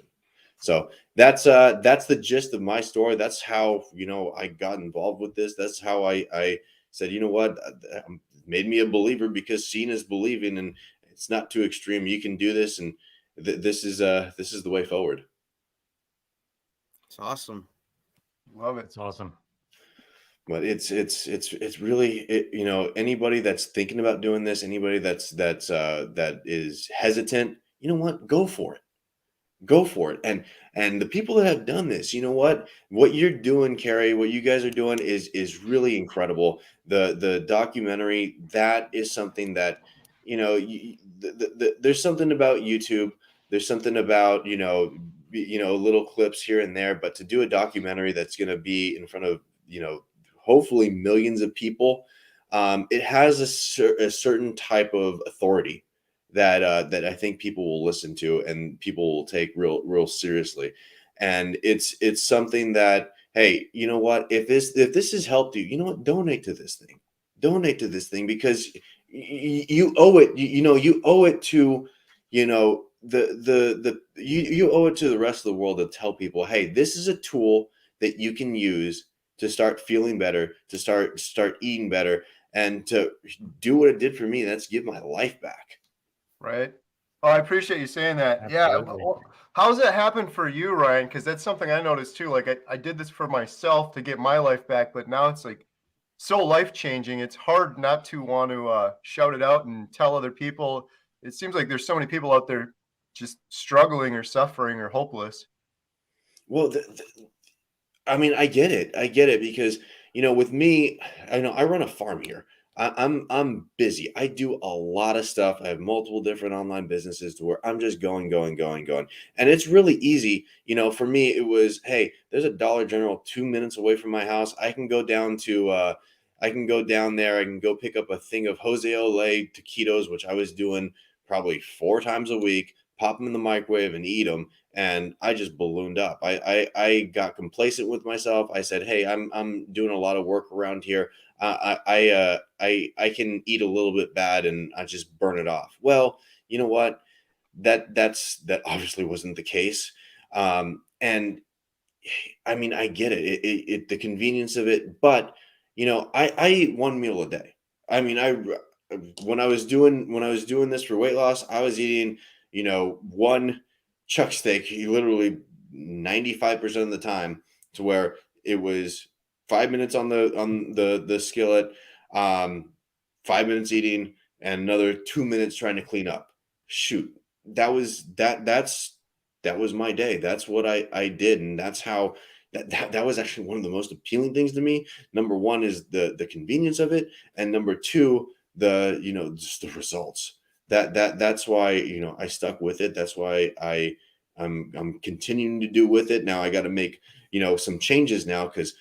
So that's the gist of my story. That's how, I got involved with this. That's how I said, you know what, made me a believer because seeing is believing, and it's not too extreme. You can do this, and this is the way forward. It's awesome. Love it. It's awesome. But it's really, anybody that's thinking about doing this, anybody that is hesitant, you know what, go for it. Go for it. And the people that have done this, you know what you're doing, Carrie, what you guys are doing is really incredible. The documentary, that is something that, there's something about YouTube. There's something about, little clips here and there, but to do a documentary that's going to be in front of, hopefully millions of people, it has a certain type of authority that I think people will listen to and people will take real seriously. And it's something that, hey, you know what, if this has helped you, you know what, donate to this thing because you owe it. You owe it to, you owe it to the rest of the world to tell people, hey, this is a tool that you can use to start feeling better, to start eating better, and to do what it did for me. That's give my life back. Right. Oh, I appreciate you saying that. Yeah. Absolutely. Well, how's that happen for you, Ryan? Because that's something I noticed too. Like I did this for myself to get my life back, but now it's like so life changing. It's hard not to want to shout it out and tell other people. It seems like there's so many people out there just struggling or suffering or hopeless. Well, I mean, I get it because, with me, I know I run a farm here. I'm busy. I do a lot of stuff. I have multiple different online businesses to where I'm just going. And it's really easy. For me, it was, hey, there's a Dollar General 2 minutes away from my house. I can go down there. I can go pick up a thing of Jose Olay taquitos, which I was doing probably 4 times a week, pop them in the microwave and eat them. And I just ballooned up. I got complacent with myself. I said, hey, I'm doing a lot of work around here. I can eat a little bit bad and I just burn it off. Well, you know what? That obviously wasn't the case. And I mean, I get it. The convenience of it, but I eat 1 meal a day. I mean, when I was doing this for weight loss, I was eating, 1 chuck steak, literally 95% of the time, to where it was 5 minutes on the skillet, 5 minutes eating, and another 2 minutes trying to clean up. Shoot, that was my day. That's what I did, and that's how that was actually one of the most appealing things to me. Number one is the convenience of it, and number two, just the results. That's why I stuck with it. That's why I'm continuing to do with it. Now I got to make some changes now, because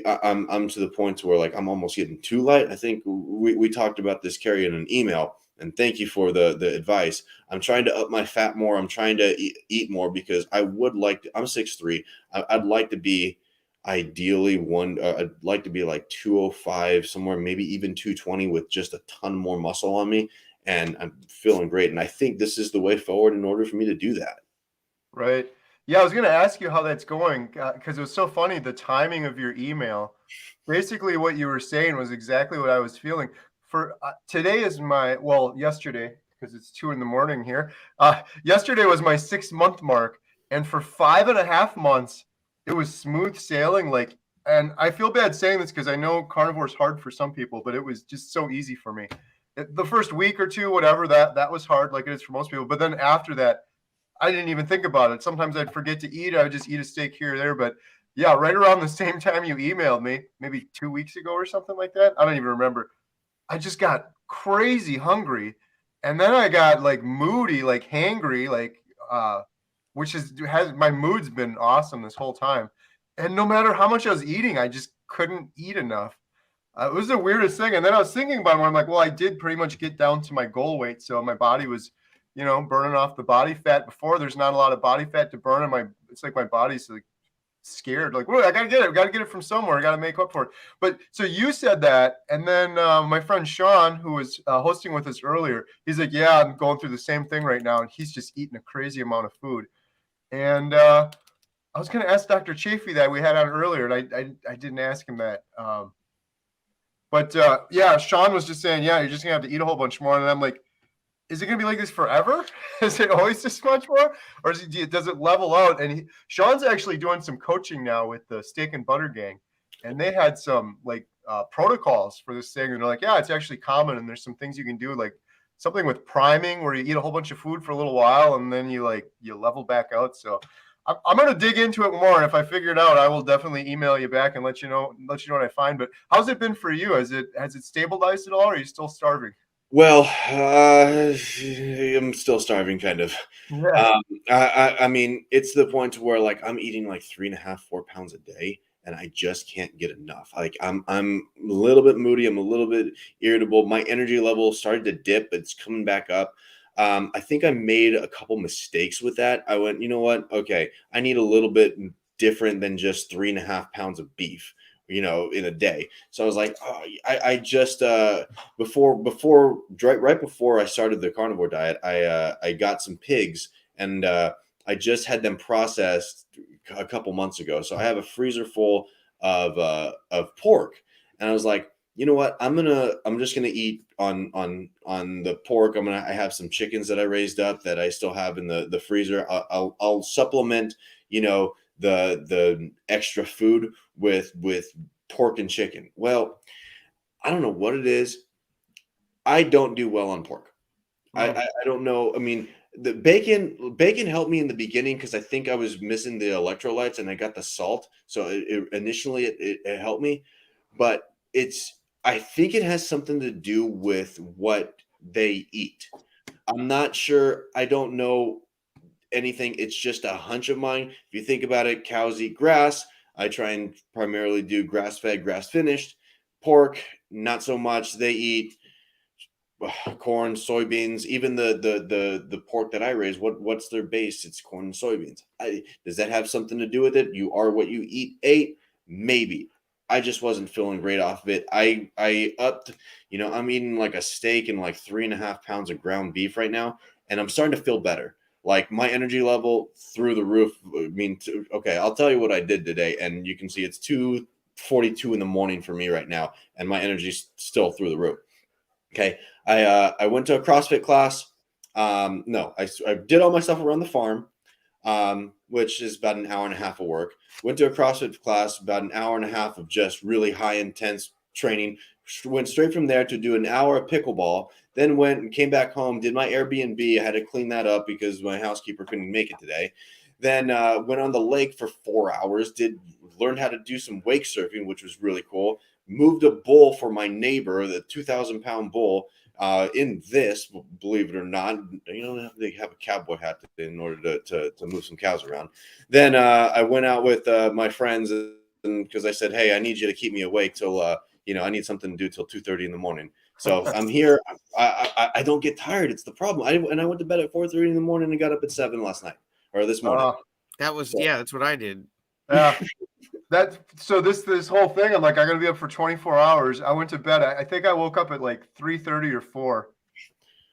I'm to the point to where, like, I'm almost getting too light. I think we talked about this, Carrie, in an email, and thank you for the advice. I'm trying to up my fat more. I'm trying to eat more, because I would like to. I'm 6'3". I'd like to be ideally I'd like to be like 205, somewhere maybe even 220, with just a ton more muscle on me, and I'm feeling great. And I think this is the way forward in order for me to do that. Right. Yeah, I was going to ask you how that's going, because it was so funny, the timing of your email. Basically, what you were saying was exactly what I was feeling. For today is yesterday, because it's 2 a.m. here. Yesterday was my 6-month mark, and for 5.5 months, it was smooth sailing. And I feel bad saying this because I know carnivore is hard for some people, but it was just so easy for me. The first week or two, whatever, that was hard, like it is for most people. But then after that, I didn't even think about it. Sometimes I'd forget to eat. I would just eat a steak here or there. But yeah, right around the same time you emailed me, maybe 2 weeks ago or something like that, I don't even remember, I just got crazy hungry. And then I got like moody, like hangry, which has my mood's been awesome this whole time. And no matter how much I was eating, I just couldn't eat enough. It was the weirdest thing. And then I was thinking about it, where I'm like, well, I did pretty much get down to my goal weight. So my body was, burning off the body fat before. There's not a lot of body fat to burn. And it's like my body's like scared. Like, whoa, I got to get it. I got to get it from somewhere. I got to make up for it. But so you said that. And then my friend Sean, who was hosting with us earlier, he's like, yeah, I'm going through the same thing right now. And he's just eating a crazy amount of food. And I was going to ask Dr. Chaffee that we had on earlier, and I didn't ask him that. But yeah, Sean was just saying, yeah, you're just going to have to eat a whole bunch more. And I'm like, is it going to be like this forever? Is it always this much more? Or does it level out? And Sean's actually doing some coaching now with the Steak and Butter Gang. And they had some protocols for this thing. And they're like, yeah, it's actually common. And there's some things you can do, like something with priming, where you eat a whole bunch of food for a little while and then you level back out. So I'm going to dig into it more. And if I figure it out, I will definitely email you back and let you know what I find. But how's it been for you? Has it stabilized at all? Or are you still starving? Well, I'm still starving, kind of. Yeah. I mean, it's the point to where, like, I'm eating like 3.5-4 pounds a day, and I just can't get enough. Like, I'm a little bit moody. I'm a little bit irritable. My energy level started to dip. It's coming back up. I think I made a couple mistakes with that. I went, you know what? Okay, I need a little bit different than just 3.5 pounds of beef, in a day. So I was like, oh, I just right before I started the carnivore diet, I got some pigs, and I just had them processed a couple months ago. So I have a freezer full of pork, and I was like, you know what, I'm just gonna eat on the pork. I have some chickens that I raised up that I still have in the freezer. I'll supplement, you know, the extra food with pork and chicken. Well, I don't know what it is. I don't do well on pork. I don't know. I mean, the bacon helped me in the beginning because I think I was missing the electrolytes and I got the salt. So initially it helped me, but I think it has something to do with what they eat. I'm not sure. I don't know anything. It's just a hunch of mine. If you think about it, cows eat grass. I try and primarily do grass-fed, grass-finished. Pork, not so much. They eat corn, soybeans, even the pork that I raise. What's their base? It's corn and soybeans. Does that have something to do with it? You are what you ate, maybe. I just wasn't feeling great off of it. I upped, you know, I'm eating like a steak and like 3.5 pounds of ground beef right now, and I'm starting to feel better. Like my energy level through the roof. I mean, okay, I'll tell you what I did today, and you can see it's 2:42 in the morning for me right now, and my energy's still through the roof. Okay, I went to a CrossFit class. No, I did all my stuff around the farm, which is about an hour and a half of work. Went to a CrossFit class, about an hour and a half of just really high intense training. Went straight from there to do an hour of pickleball. Then went and came back home, did my Airbnb. I had to clean that up because my housekeeper couldn't make it today. Then went on the lake for 4 hours, learned how to do some wake surfing, which was really cool. Moved a bull for my neighbor, the 2,000-pound bull, in this, believe it or not. You don't have to have a cowboy hat in order to move some cows around. Then I went out with my friends because I said, hey, I need you to keep me awake till, you know, I need something to do till 2:30 in the morning. So I'm here. I don't get tired. It's the problem. I went to bed at 4:30 in the morning and got up at 7 last night or this morning. That's what I did. Yeah. So this whole thing, I'm like, I'm gonna be up for 24 hours. I went to bed. I think I woke up at like 3:30 or 4.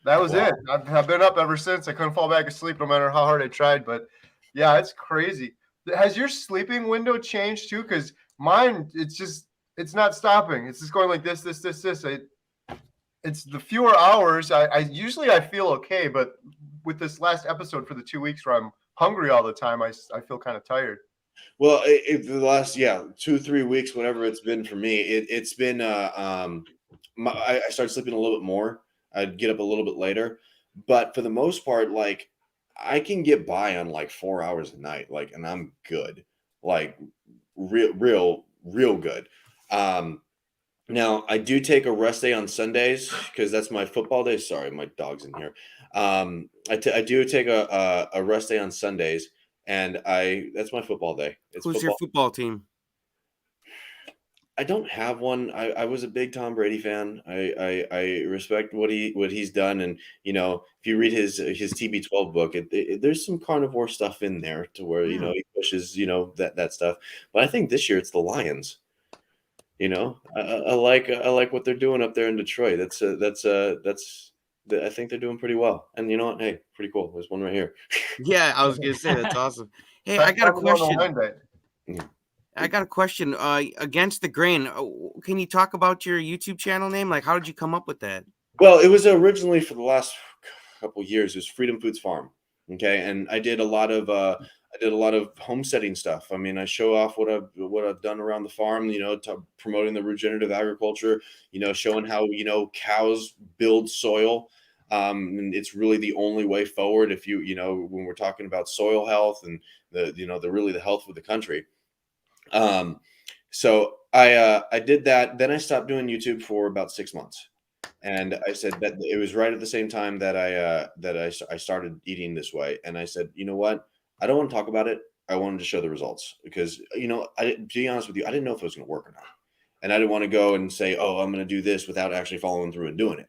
That was it. I've been up ever since. I couldn't fall back asleep no matter how hard I tried. But yeah, it's crazy. Has your sleeping window changed too? Because mine, it's not stopping. It's just going like this. It's the fewer hours. I usually feel okay, but with this last episode for the 2 weeks where I'm hungry all the time, I feel kind of tired. Well, the last 2-3 weeks, whatever it's been for me, it's been I started sleeping a little bit more. I'd get up a little bit later, but for the most part, like I can get by on like 4 hours a night, like, and I'm good, like real good. Now I do take a rest day on Sundays because that's my football day. Sorry, my dog's in here. I do take a rest day on Sundays. And that's my football day. Who's your football team? I don't have one. I was a big Tom Brady fan. I respect what he's done, and you know, if you read his TB12 book, there's some carnivore stuff in there to where you know he pushes that stuff. But I think this year it's the Lions. You know, I like what they're doing up there in Detroit. I think they're doing pretty well. And you know what? Hey, pretty cool. There's one right here. Yeah, I was gonna say that's awesome. Hey, I got a question. I got a question. Against the grain, can you talk about your YouTube channel name? Like, how did you come up with that? Well, it was originally for the last couple of years. It was Freedom Foods Farm. Okay, and I did a lot of homesteading stuff. I mean, I show off what I've done around the farm. You know, promoting the regenerative agriculture. You know, showing how cows build soil. And it's really the only way forward if you know when we're talking about soil health and the health of the country. So I did that. Then I stopped doing YouTube for about 6 months, and I said that it was right at the same time that I started eating this way. And I said, you know what? I don't want to talk about it. I wanted to show the results because to be honest with you, I didn't know if it was going to work or not, and I didn't want to go and say, oh, I'm going to do this without actually following through and doing it.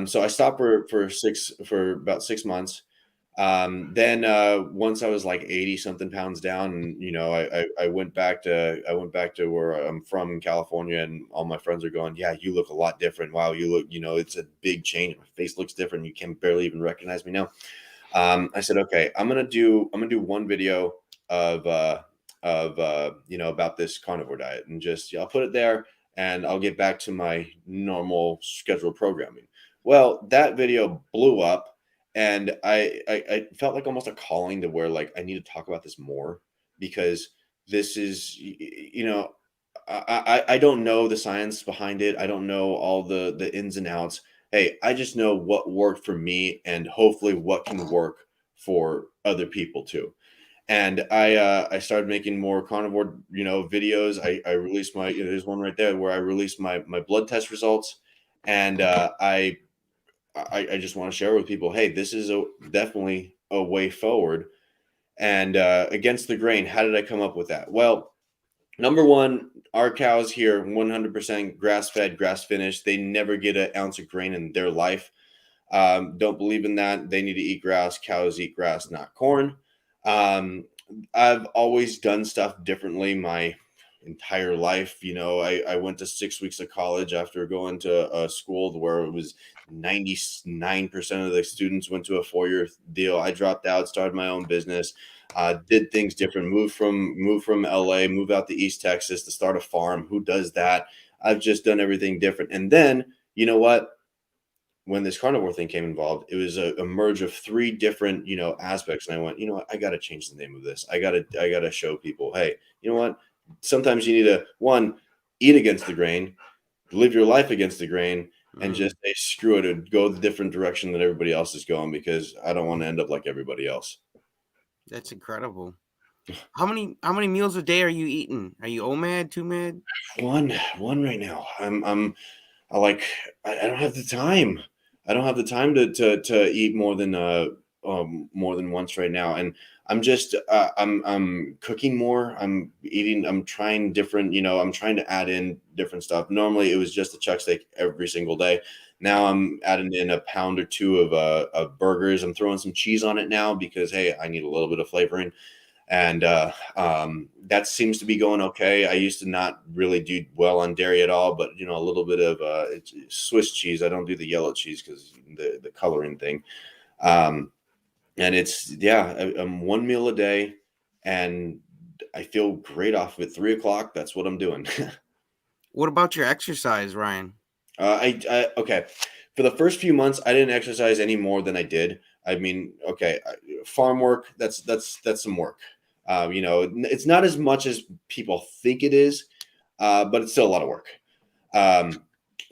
So I stopped for about 6 months. Then once I was like 80 something pounds down, and I went back to where I'm from in California, and all my friends are going, yeah, you look a lot different. Wow, you look, it's a big change. My face looks different. You can barely even recognize me now. I said, okay, I'm gonna do one video of of about this carnivore diet, and just I'll put it there and I'll get back to my normal scheduled programming. Well, that video blew up, and I felt like almost a calling to where like I need to talk about this more, because this is I don't know the science behind it. I don't know all the ins and outs. Hey, I just know what worked for me, and hopefully what can work for other people too. And I started making more carnivore videos. I released my there's one right there where I released my blood test results, and I just want to share with people, hey, this is definitely a way forward. And against the grain, how did I come up with that? Well, number one, our cows here 100% grass fed, grass finished. They never get an ounce of grain in their life. Don't believe in that. They need to eat grass. Cows eat grass, not corn. I've always done stuff differently my entire life. I went to 6 weeks of college after going to a school where it was 99% of the students went to a 4-year deal. I dropped out, started my own business, did things different, moved from LA, moved out to East Texas to start a farm. Who does that? I've just done everything different. And then, you know what? When this carnivore thing came involved, it was a merge of 3 different, aspects. And I went, what? I got to change the name of this. I got to show people, hey, you know what? Sometimes you need to, one, eat against the grain, live your life against the grain, and just say, screw it, and go the different direction that everybody else is going, because I don't want to end up like everybody else. That's incredible. How many meals a day are you eating? Are you OMAD, 2MAD? One right now. I don't have the time. I don't have the time to eat more than once right now. And I'm just I'm cooking more. I'm trying different, I'm trying to add in different stuff. Normally it was just a chuck steak every single day. Now I'm adding in a pound or 2 of burgers. I'm throwing some cheese on it now because, hey, I need a little bit of flavoring. And that seems to be going okay. I used to not really do well on dairy at all, but a little bit of Swiss cheese. I don't do the yellow cheese because the coloring thing. And it's I'm 1 meal a day, and I feel great off of it. 3 o'clock. That's what I'm doing. What about your exercise, Ryan? Okay. For the first few months, I didn't exercise any more than I did. I mean, okay, farm work, that's some work. It's not as much as people think it is, but it's still a lot of work.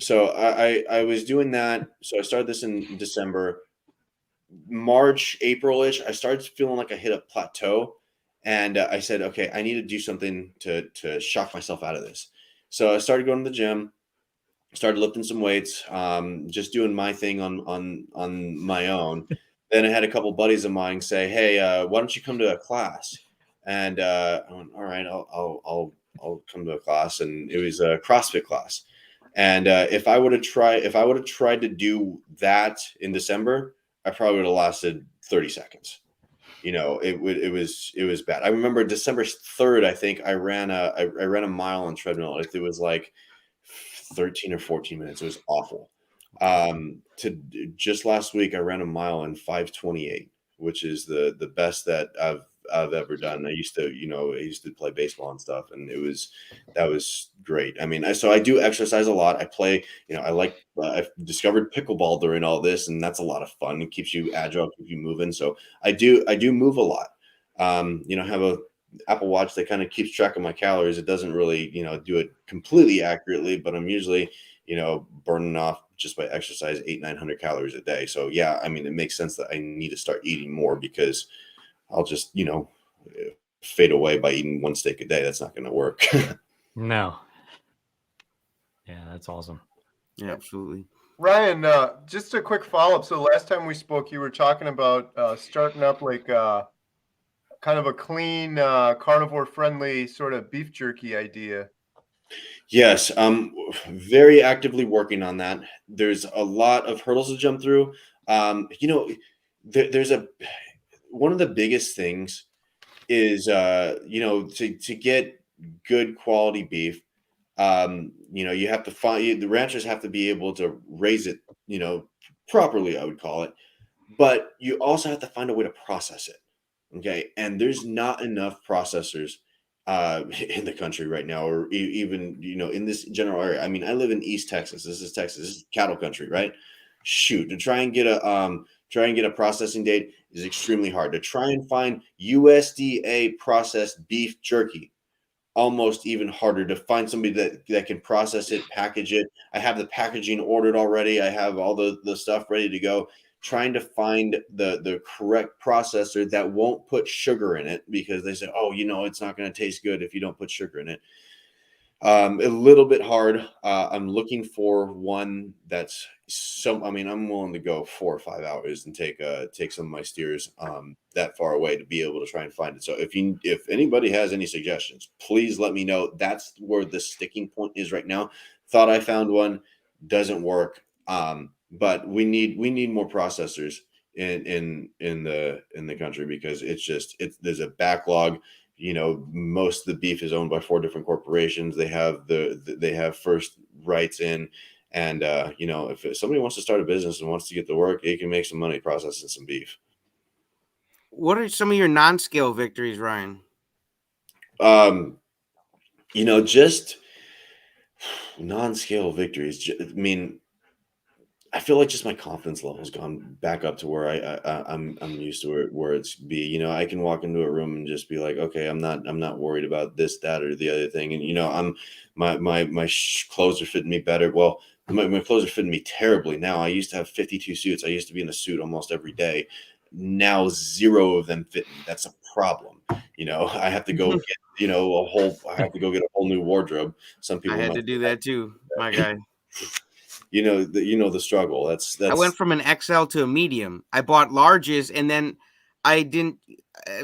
So I was doing that. So I started this in December. March, April-ish, I started feeling like I hit a plateau, and I said, okay, I need to do something to shock myself out of this. So I started going to the gym, started lifting some weights, just doing my thing on my own. Then I had a couple buddies of mine say, hey, why don't you come to a class? And I went, all right, I'll come to a class. And it was a CrossFit class. And if I would have tried to do that in December, I probably would have lasted 30 seconds. It was bad. I remember December 3rd, I think I ran a mile on treadmill. It was like 13 or 14 minutes. It was awful. Just last week, I ran a mile in 5:28, which is the best that I've ever done. I used to play baseball and stuff, and that was great. I mean, so I do exercise a lot. I play, I've discovered pickleball during all this, and that's a lot of fun. It keeps you agile, keeps you moving. So I do move a lot. Have a Apple Watch that kind of keeps track of my calories. It doesn't really, do it completely accurately, but I'm usually, burning off just by exercise 800-900 calories a day. So yeah, I mean, it makes sense that I need to start eating more, because I'll just, fade away by eating 1 steak a day. That's not going to work. No. Yeah, that's awesome. Yeah, absolutely. Ryan, just a quick follow-up. So last time we spoke, you were talking about starting up like kind of a clean, carnivore-friendly sort of beef jerky idea. Yes, I'm very actively working on that. There's a lot of hurdles to jump through. There's one of the biggest things is, to get good quality beef, you have to the ranchers have to be able to raise it, properly, I would call it, but you also have to find a way to process it. Okay. And there's not enough processors in the country right now, or even, in this general area. I mean, I live in East Texas. This is Texas. This is cattle country, right? Shoot, to try and get a processing date is extremely hard. To try and find USDA processed beef jerky, almost even harder. To find somebody that can process it, package it. I have the packaging ordered already. I have all the stuff ready to go. Trying to find the correct processor that won't put sugar in it, because they say, oh, it's not going to taste good if you don't put sugar in it. A little bit hard. I'm looking for one that's I'm willing to go 4 or 5 hours and take some of my steers that far away to be able to try and find it. So if anybody has any suggestions, please let me know. That's where the sticking point is right now. Thought I found one, doesn't work. But we need more processors in the country, because there's a backlog. Most of the beef is owned by 4 different corporations. They have first rights in, and if somebody wants to start a business and wants to get to work, they can make some money processing some beef. What are some of your non-scale victories, Ryan? Just non-scale victories. I feel like just my confidence level has gone back up to where I'm used to where it's be. I can walk into a room and just be like, okay, I'm not worried about this, that, or the other thing. And my clothes are fitting me better. Well, my clothes are fitting me terribly now. I used to have 52 suits. I used to be in a suit almost every day. Now 0 of them fit me. That's a problem. I have to go get I have to go get a whole new wardrobe. Some people I had to do that too, my guy. The struggle. That's I went from an XL to a medium. I bought larges, and then I didn't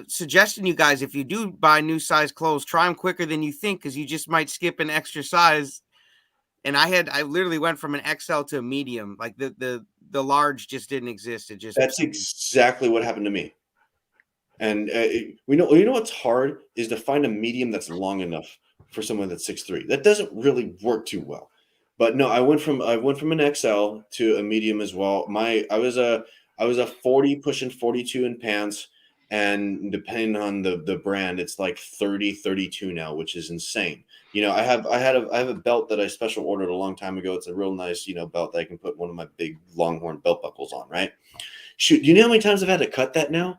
suggesting you guys, if you do buy new size clothes, try them quicker than you think, because you just might skip an extra size. And I literally went from an XL to a medium. Like the large just didn't exist. That's exactly what happened to me. And we know what's hard is to find a medium that's long enough for someone that's 6'3". That doesn't really work too well. But no, I went from an XL to a medium as well. I was a 40 pushing 42 in pants, and depending on the brand, it's like 30, 32 now, which is insane. I have a belt that I special ordered a long time ago. It's a real nice, belt that I can put one of my big Longhorn belt buckles on, right? Shoot, you know how many times I've had to cut that now?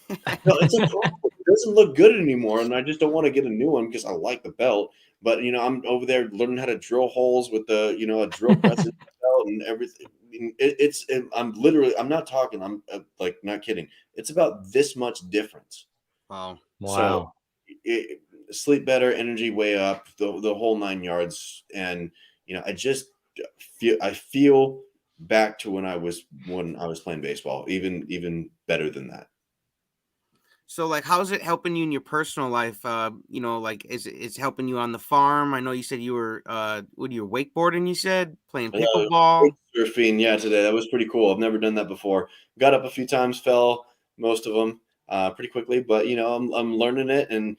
No, it's a problem. It doesn't look good anymore, and I just don't want to get a new one because I like the belt. But I'm over there learning how to drill holes with the a drill press belt and everything. I'm not talking. I'm like not kidding. It's about this much difference. Wow. So sleep better, energy way up, the whole 9 yards, and I just feel back to when I was playing baseball, even better than that. So, like, how's it helping you in your personal life? Like, is helping you on the farm? I know you said you were, you were wakeboarding, you said, playing pickleball. Surfing, yeah, today. That was pretty cool. I've never done that before. Got up a few times, fell most of them pretty quickly, but, I'm learning it. And,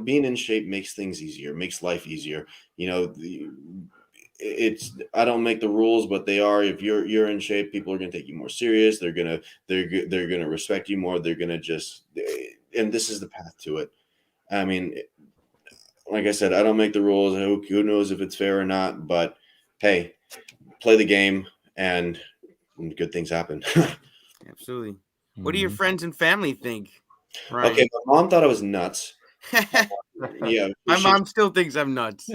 being in shape makes things easier, makes life easier. I don't make the rules, but they are. If you're in shape, people are going to take you more serious. They're gonna respect you more. They're gonna and this is the path to it. I mean, like I said, I don't make the rules. Who knows if it's fair or not? But hey, play the game, and good things happen. Absolutely. What do your friends and family think, Ryan? Okay, my mom thought I was nuts. Yeah, my mom still thinks I'm nuts.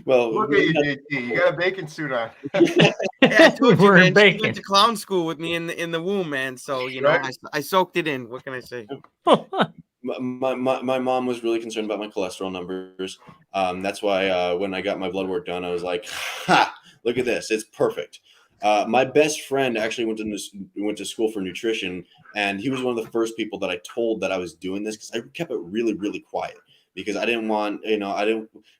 Well, look at you, JT. You got a baking suit on. Yeah, I told you, We're man. She baking. went to clown school with me in the womb, man. So Right. I soaked it in. What can I say? My mom was really concerned about my cholesterol numbers. That's why when I got my blood work done, I was like, "Ha! Look at this. It's perfect." My best friend actually went to school for nutrition, and he was one of the first people that I told that I was doing this, because I kept it really, really quiet. Because I didn't want,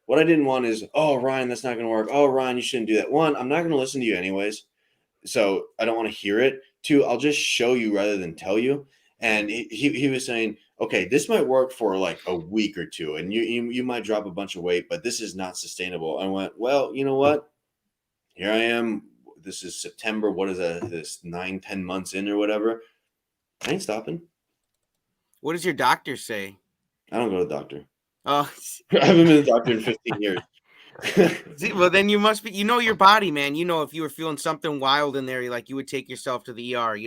what I didn't want is, oh, Ryan, that's not going to work. Oh, Ryan, you shouldn't do that. One, I'm not going to listen to you anyways. So I don't want to hear it. Two, I'll just show you rather than tell you. And he was saying, okay, this might work for like a week or two, and you might drop a bunch of weight, but this is not sustainable. I went, well, you know what? Here I am. This is September. What is that? This 9-10 months in or whatever. I ain't stopping. What does your doctor say? I don't go to the doctor. Oh, I haven't been to the doctor in 15 years. See, well, then you must be. You know your body, man. You know if you were feeling something wild in there, you would take yourself to the ER.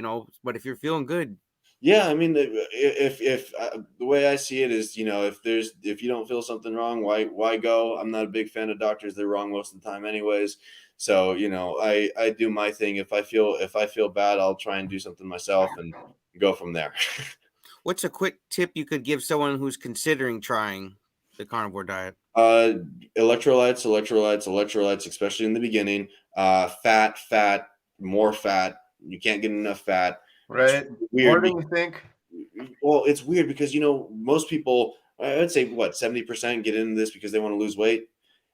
But if you're feeling good, Yeah, I mean, if the way I see it is, if you don't feel something wrong, why go? I'm not a big fan of doctors; they're wrong most of the time, anyways. So I do my thing. If I feel bad, I'll try and do something myself and go from there. what's a quick tip you could give someone who's considering trying the carnivore diet? Electrolytes, especially in the beginning. Fat, more fat. You can't get enough fat. Right. More than you think. Well, it's weird because most people, I would say 70% get into this because they want to lose weight,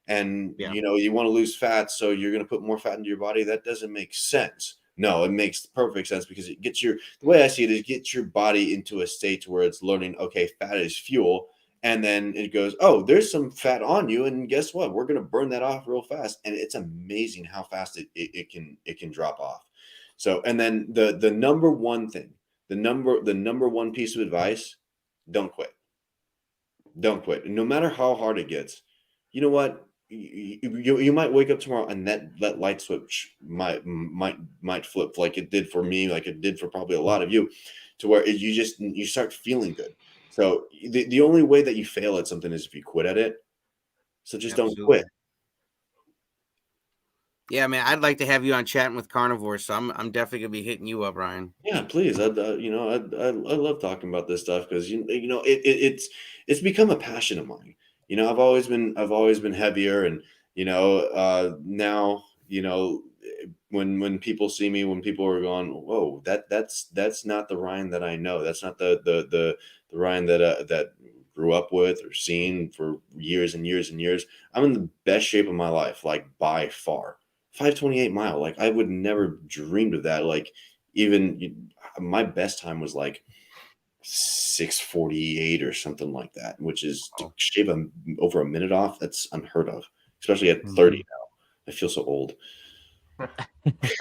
and you want to lose fat, so you're going to put more fat into your body. That doesn't make sense. No, it makes perfect sense because it gets the way I see it is gets your body into a state where it's learning, okay, fat is fuel. And then it goes, oh, there's some fat on you, and guess what? We're going to burn that off real fast, and it's amazing how fast it can drop off. So, and then the number one thing, the number one piece of advice: don't quit. Don't quit, no matter how hard it gets. You know what? You might wake up tomorrow and that light switch might flip like it did for me, like it did for probably a lot of you, to where you start feeling good. So the only way that you fail at something is if you quit at it. So just don't quit. Yeah, man, I'd like to have you on Chatting with Carnivores, so I'm definitely gonna be hitting you up, Ryan. Yeah, please. I love talking about this stuff because it's become a passion of mine. I've always been heavier, and now when people see me, when people are going, whoa, that's not the Ryan that I know. That's not the Ryan that grew up with or seen for years and years and years. I'm in the best shape of my life, like by far. 528 mile, like I would never dreamed of that. Like even my best time was like 6:48 or something like that, which is to shave over a minute off. That's unheard of, especially at 30 now. I feel so old.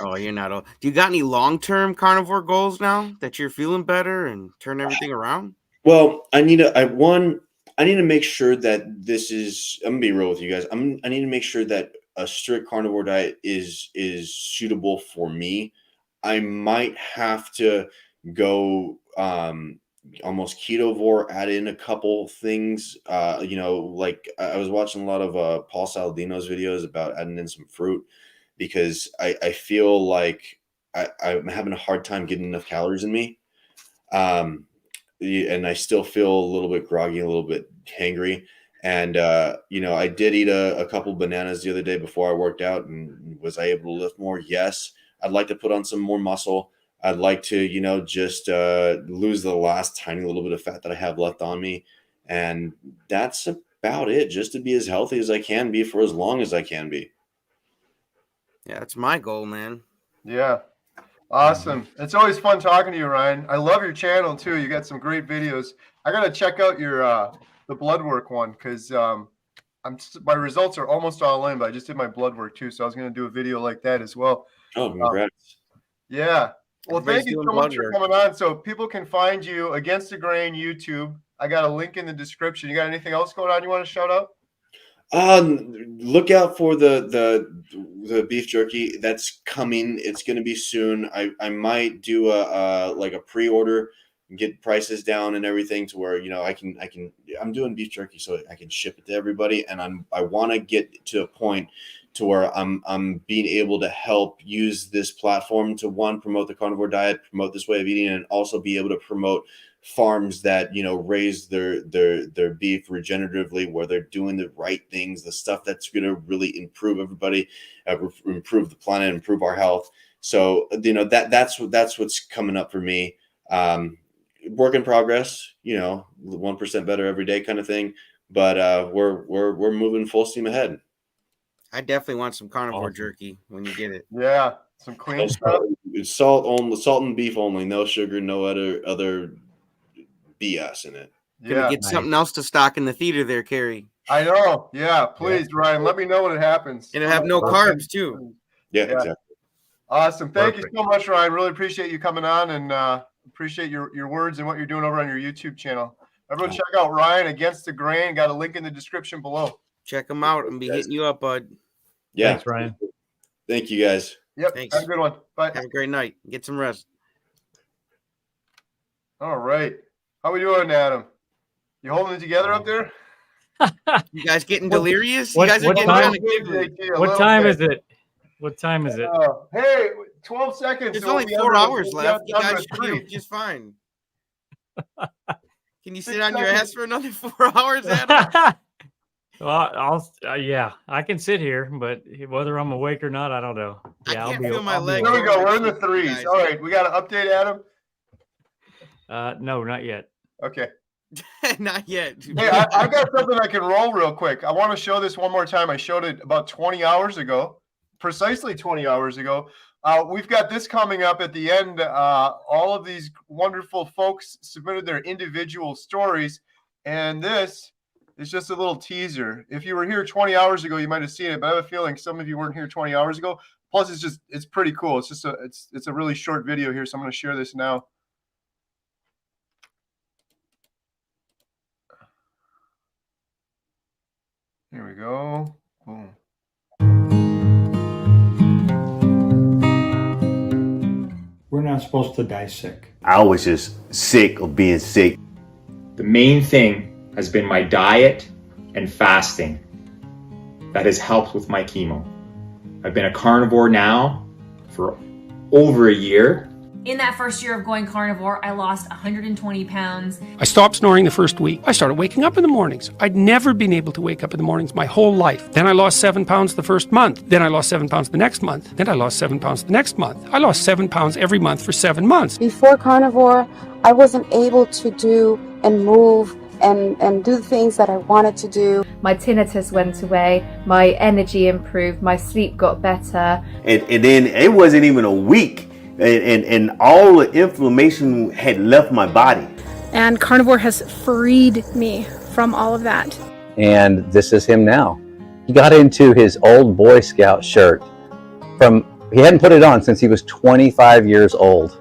Oh, you're not old. Do you got any long-term carnivore goals now that you're feeling better and turn everything around? Well, I need to make sure that this is. I'm gonna be real with you guys. I need to make sure that a strict carnivore diet is suitable for me. I might have to go almost ketovore, add in a couple things. Like I was watching a lot of Paul Saladino's videos about adding in some fruit because I feel like I'm having a hard time getting enough calories in me. And I still feel a little bit groggy, a little bit hangry. And, I did eat a couple bananas the other day before I worked out. And was I able to lift more? Yes. I'd like to put on some more muscle. I'd like to, just lose the last tiny little bit of fat that I have left on me. And that's about it, just to be as healthy as I can be for as long as I can be. Yeah, that's my goal, man. Yeah. Awesome. It's always fun talking to you, Ryan. I love your channel too. You got some great videos. I got to check out your the blood work one because my results are almost all in, but I just did my blood work too. So I was going to do a video like that as well. Oh, congrats. Yeah. Well, Everybody's thank you doing so much blood for work. coming on. So people can find you Against the Grain YouTube. I got a link in the description. You got anything else going on you want to shout out? Look out for the beef jerky that's coming. It's going to be soon. I might do a pre-order, get prices down and everything to where I'm doing beef jerky so I can ship it to everybody, and I want to get to a point to where I'm being able to help use this platform to promote the carnivore diet, promote this way of eating, and also be able to promote farms that raise their beef regeneratively, where they're doing the right things, the stuff that's going to really improve everybody, improve the planet, improve our health. So that's what's coming up for me. Work in progress, 1% better every day kind of thing, but we're moving full steam ahead. I definitely want some carnivore jerky when you get it. Yeah, some clean stuff. It's salt and beef only, no sugar, no other BS in it. Gonna get something else to stock in the theater there, Carrie. I know. Yeah, please, Ryan, let me know when it happens. It'll have no carbs too. Yeah, exactly. Awesome. Thank you so much, Ryan. Really appreciate you coming on, and Appreciate your words and what you're doing over on your YouTube channel. Everyone check out Ryan Against the Grain. Got a link in the description below. Check them out and be hitting you up, bud. Yeah. Thanks, Ryan. Thank you, guys. Yep. Thanks. Have a good one. Bye. Have a great night. Get some rest. All right. How we doing, Adam? You holding it together up there? You guys getting delirious? What- you guys are what getting time- kind of giggly. What time is it? What time is it? Hey, 12 seconds. There's so only we'll be 4 under- hours we'll be left. You under guys should be 3. doing just fine. Can you sit 6 on your seconds. ass for another 4 hours, Adam? Well, yeah, I can sit here, but whether I'm awake or not, I don't know. Yeah, can't feel my legs. There we go. We're in the Guys. 3s. All right. We got an update, Adam? No, not yet. Okay. Not yet. Hey, I got something I can roll real quick. I want to show this one more time. I showed it about 20 hours ago, precisely 20 hours ago. We've got this coming up at the end. All of these wonderful folks submitted their individual stories, and this is just a little teaser. If you were here 20 hours ago, you might have seen it, but I have a feeling some of you weren't here 20 hours ago. Plus, it's pretty cool. It's just it's a really short video here, so I'm going to share this now. Here we go. Boom. We're not supposed to die sick. I was just sick of being sick. The main thing has been my diet and fasting that has helped with my chemo. I've been a carnivore now for over a year. In that first year of going carnivore, I lost 120 pounds. I stopped snoring the first week. I started waking up in the mornings. I'd never been able to wake up in the mornings my whole life. Then I lost 7 pounds the first month. Then I lost 7 pounds the next month. Then I lost 7 pounds the next month. I lost 7 pounds every month for 7 months. Before carnivore, I wasn't able to do and move and do the things that I wanted to do. My tinnitus went away, my energy improved, my sleep got better. And then it wasn't even a week. And all the inflammation had left my body. And carnivore has freed me from all of that. And this is him now. He got into his old Boy Scout shirt he hadn't put it on since he was 25 years old.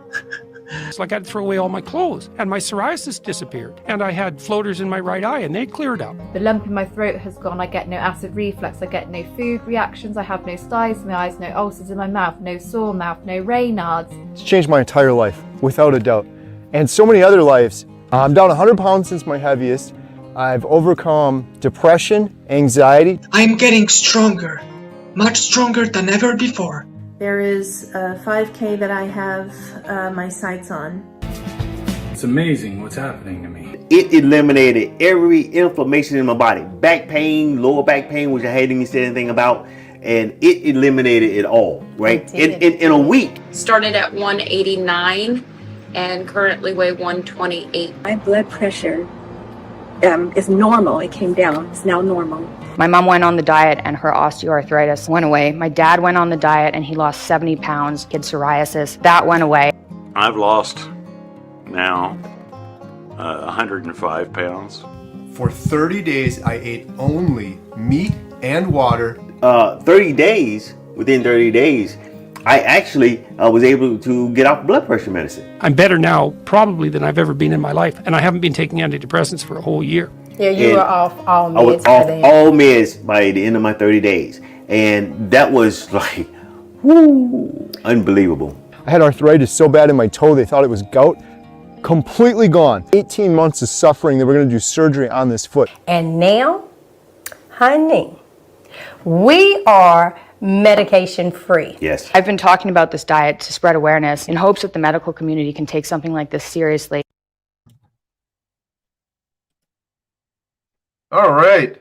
It's like I'd throw away all my clothes, and my psoriasis disappeared, and I had floaters in my right eye, and they cleared up. The lump in my throat has gone, I get no acid reflux, I get no food reactions, I have no styes in my eyes, no ulcers in my mouth, no sore mouth, no Raynaud's. It's changed my entire life, without a doubt. And so many other lives. I'm down 100 pounds since my heaviest. I've overcome depression, anxiety. I'm getting stronger, much stronger than ever before. There is a 5K that I have my sights on. It's amazing what's happening to me. It eliminated every inflammation in my body. Back pain, lower back pain, which I hadn't even said anything about. And it eliminated it all, right? In a week. Started at 189 and currently weigh 128. My blood pressure is normal. It came down. It's now normal. My mom went on the diet and her osteoarthritis went away. My dad went on the diet and he lost 70 pounds. He had psoriasis. That went away. I've lost now 105 pounds. For 30 days, I ate only meat and water. 30 days, within 30 days, I actually was able to get off blood pressure medicine. I'm better now, probably, than I've ever been in my life, and I haven't been taking antidepressants for a whole year. Yeah, you were off all meds. I was off all meds by the end of my 30 days. And that was like, whoo, unbelievable. I had arthritis so bad in my toe, they thought it was gout. Completely gone. 18 months of suffering. They were going to do surgery on this foot. And now, honey, we are medication free. Yes. I've been talking about this diet to spread awareness in hopes that the medical community can take something like this seriously. All right.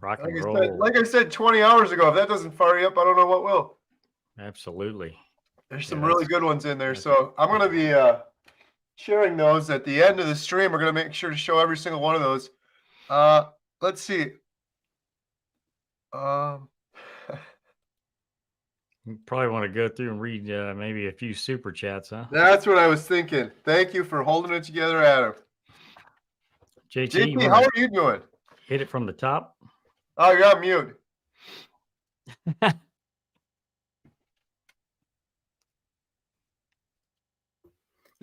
Rock and Like roll. like I said 20 hours ago, if that doesn't fire you up, I don't know what will. Absolutely. There's some really good ones in there. So I'm going to be sharing those at the end of the stream. We're going to make sure to show every single one of those. Let's see. You probably want to go through and read maybe a few super chats, huh? That's what I was thinking. Thank you for holding it together, Adam. JT, how are you doing? Hit it from the top. Oh, you're on mute.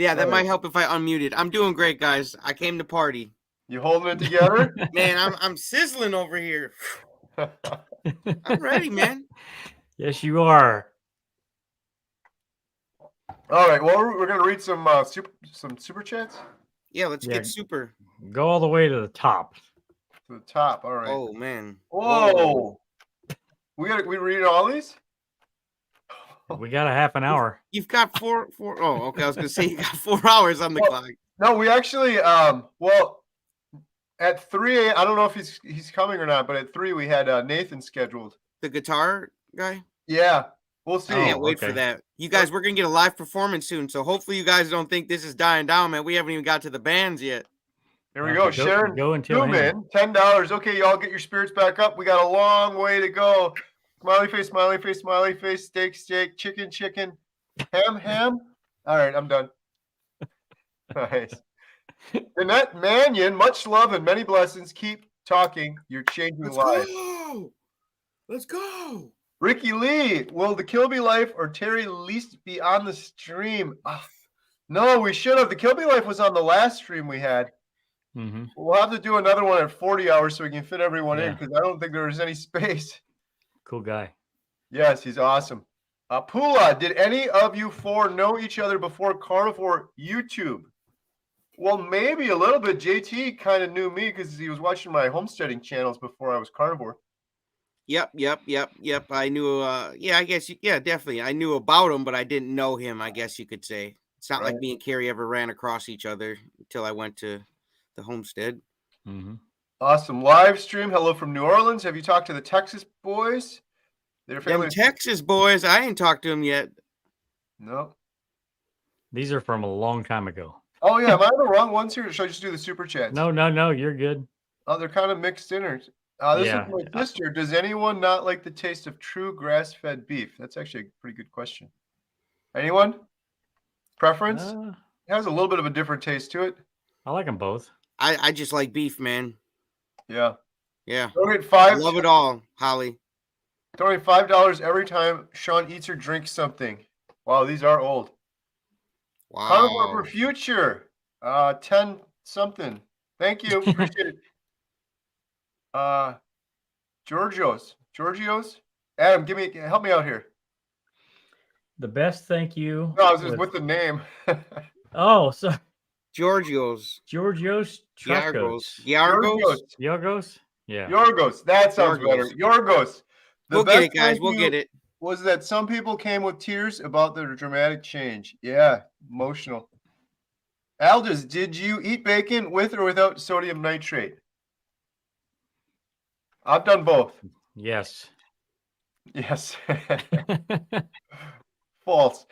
Yeah, that might help if I unmuted. I'm doing great, guys. I came to party. You holding it together? Man, I'm sizzling over here. I'm ready, man. Yes, you are. All right. Well, we're gonna read some super chats. Yeah, let's get super. Go all the way to the top. To the top. All right. Oh man. Whoa. We read all these? We got a half an hour. You've got four. Oh, okay. I was gonna say you got 4 hours on the clock. No, we actually well at 3 I don't know if he's coming or not, but at 3 we had Nathan scheduled. The guitar guy? Yeah. We'll see. I can't wait for that. You guys, we're gonna get a live performance soon, so hopefully you guys don't think this is dying down, man. We haven't even got to the bands yet. Here we go. Sharon Newman, $10. Okay, y'all get your spirits back up. We got a long way to go. Smiley face, smiley face, smiley face, steak, steak, chicken, chicken, ham, ham. All right, I'm done. Nice. Annette Mannion, much love and many blessings. Keep talking. You're changing lives. Go. Let's go. Ricky Lee, will the Kilby Life or Terry Least be on the stream? No, we should have. The Kilby Life was on the last stream we had. Mm-hmm. We'll have to do another one at 40 hours so we can fit everyone in because I don't think there was any space. Cool guy. Yes, he's awesome. Pula, did any of you four know each other before Carnivore YouTube? Well, maybe a little bit. JT kind of knew me because he was watching my homesteading channels before I was Carnivore. Yep. I knew. I guess. Definitely. I knew about him, but I didn't know him. I guess you could say. It's not like me and Carrie ever ran across each other until I went to the homestead. Mm-hmm. Awesome live stream. Hello from New Orleans. Have you talked to the Texas boys? Them Texas boys. I ain't talked to them yet. No. These are from a long time ago. Oh yeah, am I the wrong ones here? Or should I just do the super chats? No. You're good. Oh, they're kind of mixed inners. This is my sister. Does anyone not like the taste of true grass-fed beef? That's actually a pretty good question. Anyone? Preference? It has a little bit of a different taste to it. I like them both. I just like beef, man. Yeah. Donate $5. I love it all, Holly. Donate $5 every time Sean eats or drinks something. Wow, these are old. Wow. Carnivore for future. 10 something. Thank you. Appreciate it. Georgios. Adam, help me out here. The best thank you. No, I was just with the name. So Giorgio's. Yargos. Yeah. Yorgos. That sounds better. Yorgos. We'll get it, guys. We'll get it. Was that some people came with tears about the dramatic change? Yeah, emotional. Aldous, did you eat bacon with or without sodium nitrate? I've done both. Yes. False.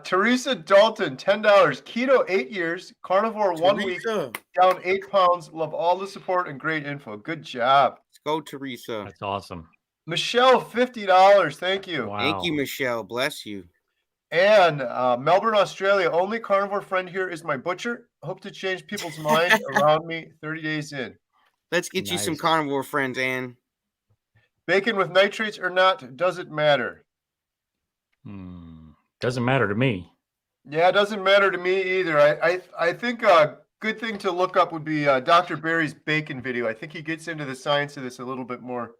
Teresa Dalton, $10. Keto 8 years, carnivore 1 week, down 8 pounds. Love all the support and great info. Good job. Let's go, Teresa. That's awesome. Michelle, $50. Thank you. Wow. Thank you, Michelle. Bless you. And Melbourne, Australia. Only carnivore friend here is my butcher. Hope to change people's mind around me 30 days in. Let's get you some carnivore friends, Ann. Bacon with nitrates or not, doesn't matter. Doesn't matter to me. Yeah, it doesn't matter to me either. I think a good thing to look up would be Dr. Barry's bacon video. I think he gets into the science of this a little bit more.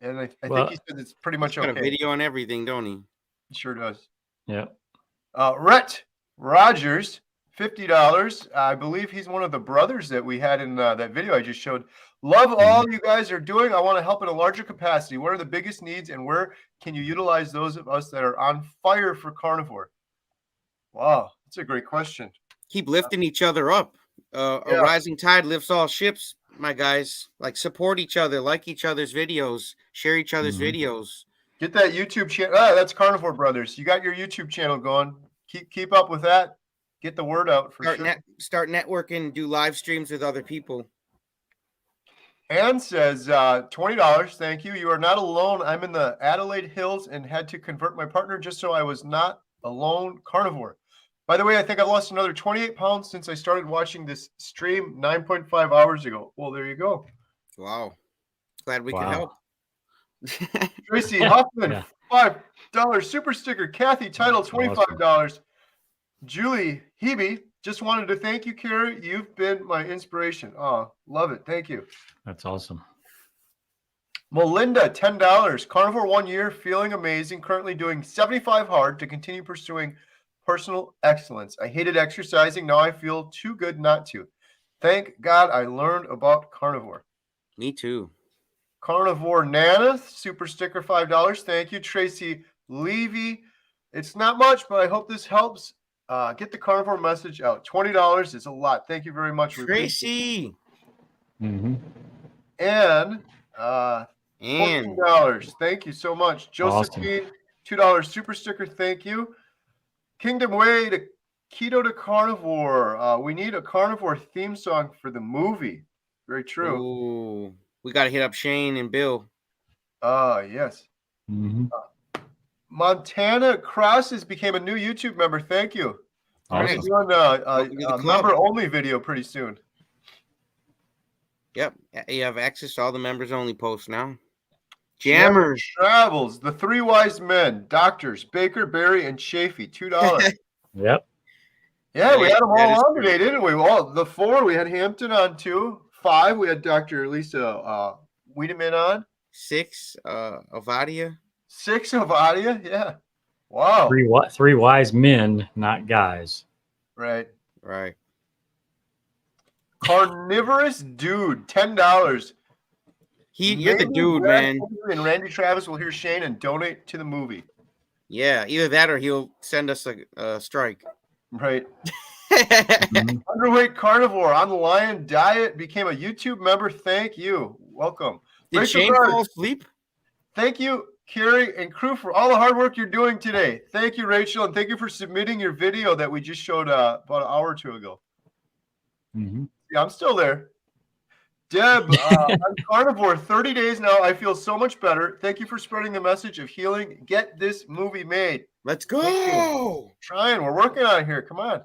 And I think he said it's pretty much okay. Got a video on everything, don't he? He sure does. Yeah. Rhett Rogers, $50. I believe he's one of the brothers that we had in that video I just showed. Love all you guys are doing. I want to help in a larger capacity. What are the biggest needs and where can you utilize those of us that are on fire for carnivore? Wow, that's a great question. Keep lifting each other up. A rising tide lifts all ships, my guys. Like, support each other, like each other's videos, share each other's videos. Get that YouTube channel. That's Carnivore Brothers. You got your YouTube channel going. Keep up with that. Get the word out for sure. Start networking, do live streams with other people. Ann says, $20. Thank you. You are not alone. I'm in the Adelaide Hills and had to convert my partner just so I was not alone carnivore. By the way, I think I've lost another 28 pounds since I started watching this stream 9.5 hours ago. Well, there you go. Wow. Glad we could help. Tracy Huffman, $5 super sticker. Kathy, title, $25. Julie Hebe just wanted to thank you, Carrie. You've been my inspiration. Oh, love it. Thank you. That's awesome. Melinda, $10. Carnivore 1 year, feeling amazing. Currently doing 75 hard to continue pursuing personal excellence. I hated exercising. Now I feel too good not to. Thank God I learned about carnivore. Me too. Carnivore Nana, super sticker, $5. Thank you. Tracy Levy. It's not much, but I hope this helps. Get the carnivore message out. $20 is a lot. Thank you very much. Tracy. And $14. Thank you so much. Josephine, $2 super sticker. Thank you. Kingdom Way to Keto to Carnivore. We need a carnivore theme song for the movie. Very true. Ooh, we got to hit up Shane and Bill. Yes. Montana Crosses became a new YouTube member. Thank you. Awesome. We're doing a member-only video pretty soon. Yep. You have access to all the members-only posts now. Jammer Travels, the Three Wise Men, Doctors, Baker, Barry, and Chaffee, $2. Yep. Yeah, we had them all on today, didn't we? Well, the 4, we had Hampton on 2. 5, we had Dr. Lisa Wiedemann on. 6, Avadia. 6, Avadia, yeah. Wow. Three wise men, not guys. Right. Right. Carnivorous Dude, $10. You're the dude, man. And Randy Travis will hear Shane and donate to the movie. Yeah, either that or he'll send us a strike. Right. Underweight Carnivore on the Lion Diet became a YouTube member. Thank you. Welcome. Did Rachel Shane Gard, fall asleep? Thank you, Carrie and crew, for all the hard work you're doing today. Thank you, Rachel, and thank you for submitting your video that we just showed about an hour or two ago. Yeah, I'm still there. Deb, I'm carnivore 30 days now. I feel so much better. Thank you for spreading the message of healing. Get this movie made. Let's go. Trying. We're working on it here. Come on.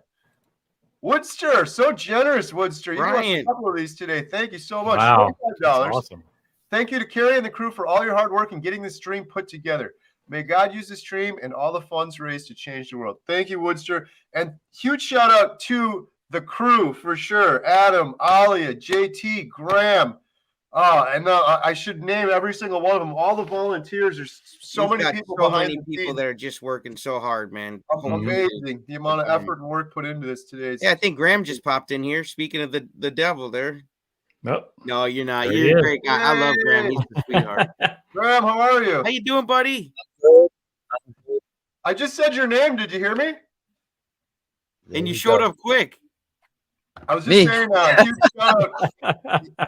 Woodster, so generous, Woodster. You got a couple of these today. Thank you so much. Wow. $25. That's awesome. Thank you to Carrie and the crew for all your hard work in getting this stream put together. May God use this stream and all the funds raised to change the world. Thank you, Woodster. And huge shout out to the crew for sure. Adam, Alia, JT, Graham. And I should name every single one of them. All the volunteers. There's so many people behind the scenes that are just working so hard, man. Amazing. The amount of effort and work put into this today. Yeah, I think Graham just popped in here. Speaking of the devil there. Nope. No, you're not. You're a great guy. I love Graham. He's a sweetheart. Graham, how are you? How you doing, buddy? I just said your name. Did you hear me? And you showed up quick. I was just saying,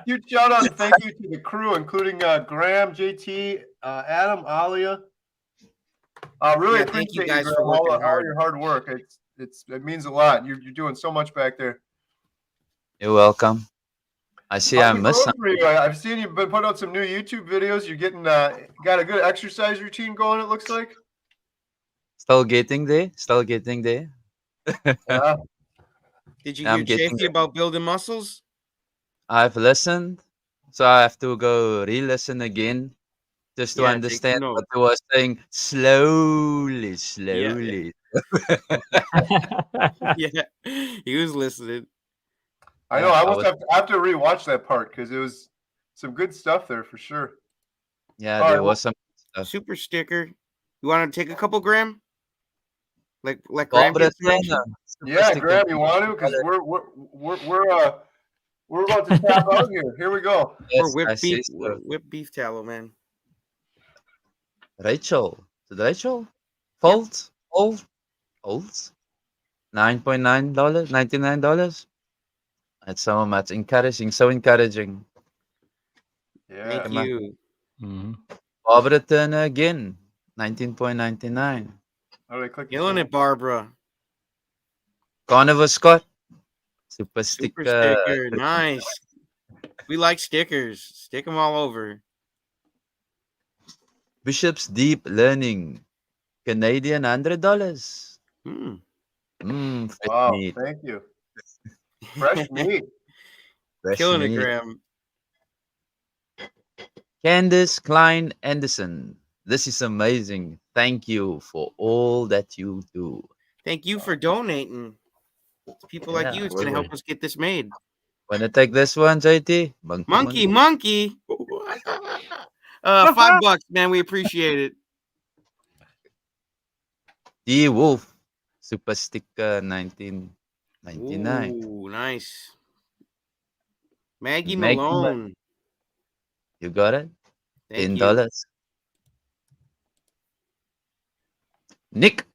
huge shout out and thank you to the crew, including Graham, JT, Adam, Alia. Really appreciate thank you guys Graham, for working all hard. your hard work. It means a lot. You're doing so much back there. You're welcome. I see I missed something. I've seen you've been putting out some new YouTube videos. You're getting got a good exercise routine going, it looks like. Still getting there. Yeah. Did you hear Chaffee about building muscles? I've listened, so I have to go re-listen again just to understand what he was saying slowly. Yeah, he was listening. I know. I almost have to rewatch that part because it was some good stuff there for sure. Yeah, there was some stuff. Super sticker. You want to take a couple, Graham? Like Graham? Yeah, Graham, you want to? Because we're about to tap out here. Here we go. Yes, whipped beef tallow, man. Rachel, Folds, $99. That's so much encouraging, so encouraging. Yeah, thank you. Barbara Turner again, $19.99. Killing it, Barbara. Carnivore Scott, super sticker. Nice. We like stickers. Stick them all over. Bishop's Deep Learning, Canadian $100. Wow, meat. Thank you. Fresh meat. Killing it, Graham. Candice Klein Anderson. This is amazing. Thank you for all that you do. Thank you for donating. It's people like you. It's going to help us get this made. Wanna take this one, JT? Monkey. $5, man. We appreciate it. D Wolf, Super Sticker 1999. Ooh, nice. Maggie Malone. You got it? Thank you. $10. Nick,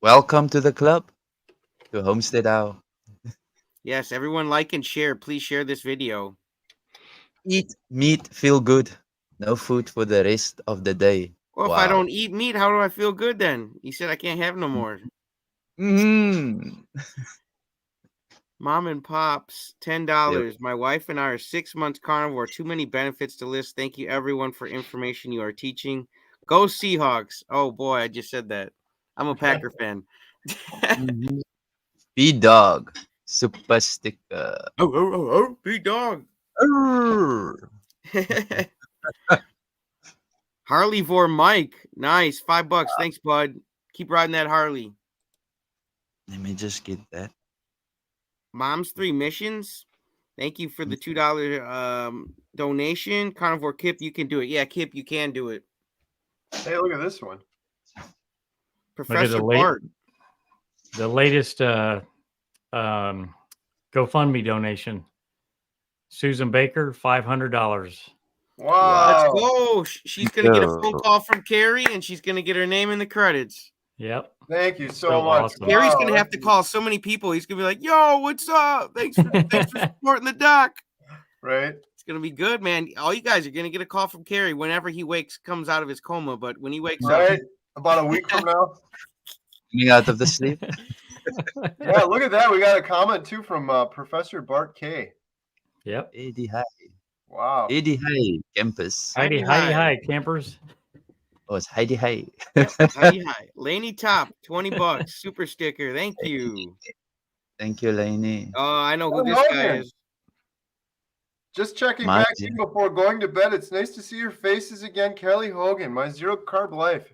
welcome to the club, to Homestead Owl. Yes, everyone like and share. Please share this video. Eat meat, feel good. No food for the rest of the day. Well, if I don't eat meat, how do I feel good then? You said I can't have no more. Mom and Pops, $10. Yep. My wife and I are 6 months carnivore. Too many benefits to list. Thank you, everyone, for information you are teaching. Go Seahawks. Oh, boy, I just said that. I'm a Packer fan. B-Dog, Super Sticker. Oh, B-Dog. Harley-Vor Mike. Nice. $5. Thanks, bud. Keep riding that Harley. Let me just get that. Mom's 3 Missions. Thank you for the $2 donation. Carnivore Kip, you can do it. Yeah, Kip, you can do it. Hey, look at this one. Professor Bart. The latest GoFundMe donation. Susan Baker, $500. Wow. Let's go. She's going to get a phone call from Carrie, and she's going to get her name in the credits. Yep. Thank you so much. Awesome. Carrie's going to have to call so many people. He's going to be like, yo, what's up? Thanks for supporting the doc. Right. It's going to be good, man. All you guys are going to get a call from Carrie whenever he comes out of his coma. But when he wakes up. About a week from now. Coming out of the sleep. Yeah, look at that. We got a comment, too, from Professor Bart K. Yep. Heidi hi. Wow. Heidi hi, campus. Heidi hi, campers. Oh, it's Heidi hi. Heidi hi. Laney Top, $20. Super sticker. Thank you. Thank you, Laney. Oh, I know who this guy is. Just checking back in before going to bed. It's nice to see your faces again. Kelly Hogan, my zero carb life.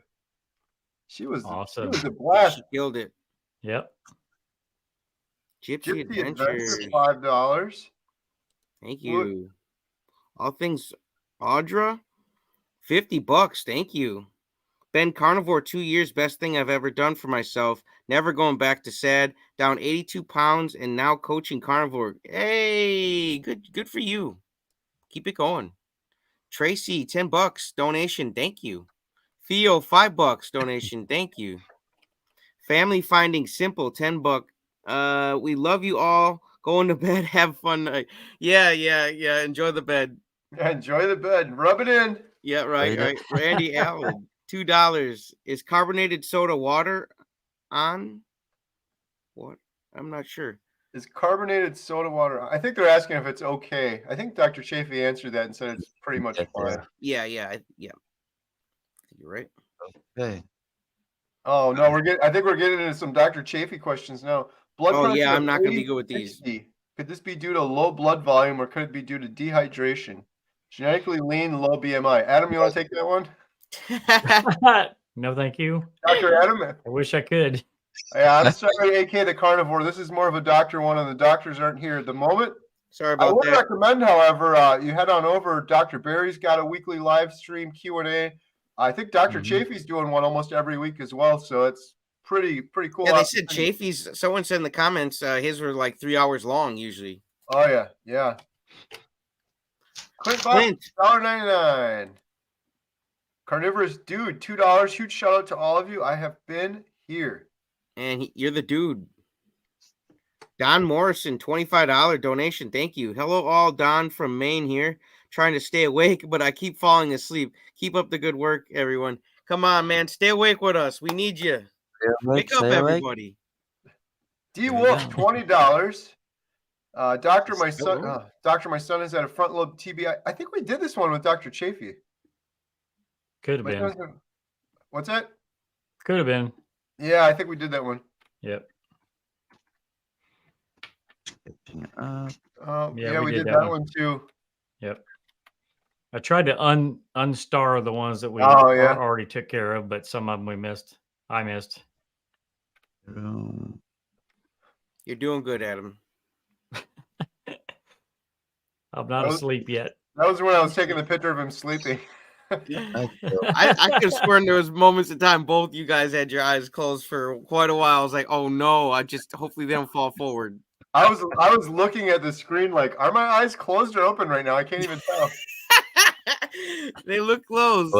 She was awesome. She was a blast. She killed it. Yep. Gypsy Adventures. $5. Thank you. All things Audra, $50. Thank you. Been carnivore 2 years. Best thing I've ever done for myself. Never going back to sad. Down 82 pounds and now coaching carnivore. Hey, good for you. Keep it going. Tracy, $10 donation. Thank you. Theo, $5 donation. Thank you. Family Finding Simple, $10. We love you all. Going to bed. Have fun night. Yeah. Enjoy the bed. Yeah, enjoy the bed. Rub it in. Yeah, right. Randy Allen, $2. Is carbonated soda water on? What? I'm not sure. Is carbonated soda water? I think they're asking if it's okay. I think Dr. Chaffee answered that and said it's pretty much fine. Yeah. You're right. Okay. Oh no, I think we're getting into some Dr. Chaffee questions now. Blood pressure. I'm not gonna be good with these. Could this be due to low blood volume or could it be due to dehydration? Genetically lean, low BMI. Adam, you want to take that one? No, thank you. Dr. Adam? I wish I could. Yeah, I'm sorry, AK the Carnivore. This is more of a doctor one, and the doctors aren't here at the moment. Sorry about that. I would recommend, however, you head on over. Dr. Barry's got a weekly live stream Q&A. I think Dr. Chaffee's doing one almost every week as well, so it's pretty cool. Yeah, they said Chaffee's. Someone said in the comments his were like 3 hours long usually. Oh yeah. Clint, $1.99. Carnivorous dude, $2. Huge shout out to all of you. I have been here. And you're the dude. Don Morrison, $25 donation. Thank you. Hello all, Don from Maine here. Trying to stay awake, but I keep falling asleep. Keep up the good work, everyone. Come on, man. Stay awake with us. We need you. Wake up, everybody. D Wolf, $20. Doctor, my son has had a front lobe TBI. I think we did this one with Dr. Chaffee. Could have been. What's that? Could have been. Yeah, I think we did that one. Yep. Yeah, we did that one too. Yep. I tried to unstar the ones that we already took care of, but some of them we missed. I missed. You're doing good, Adam. I'm not asleep yet. That was when I was taking the picture of him sleeping. I could have sworn there was moments of time both you guys had your eyes closed for quite a while. I was like, oh no, hopefully they don't fall forward. I was looking at the screen like, are my eyes closed or open right now? I can't even tell. They look closed.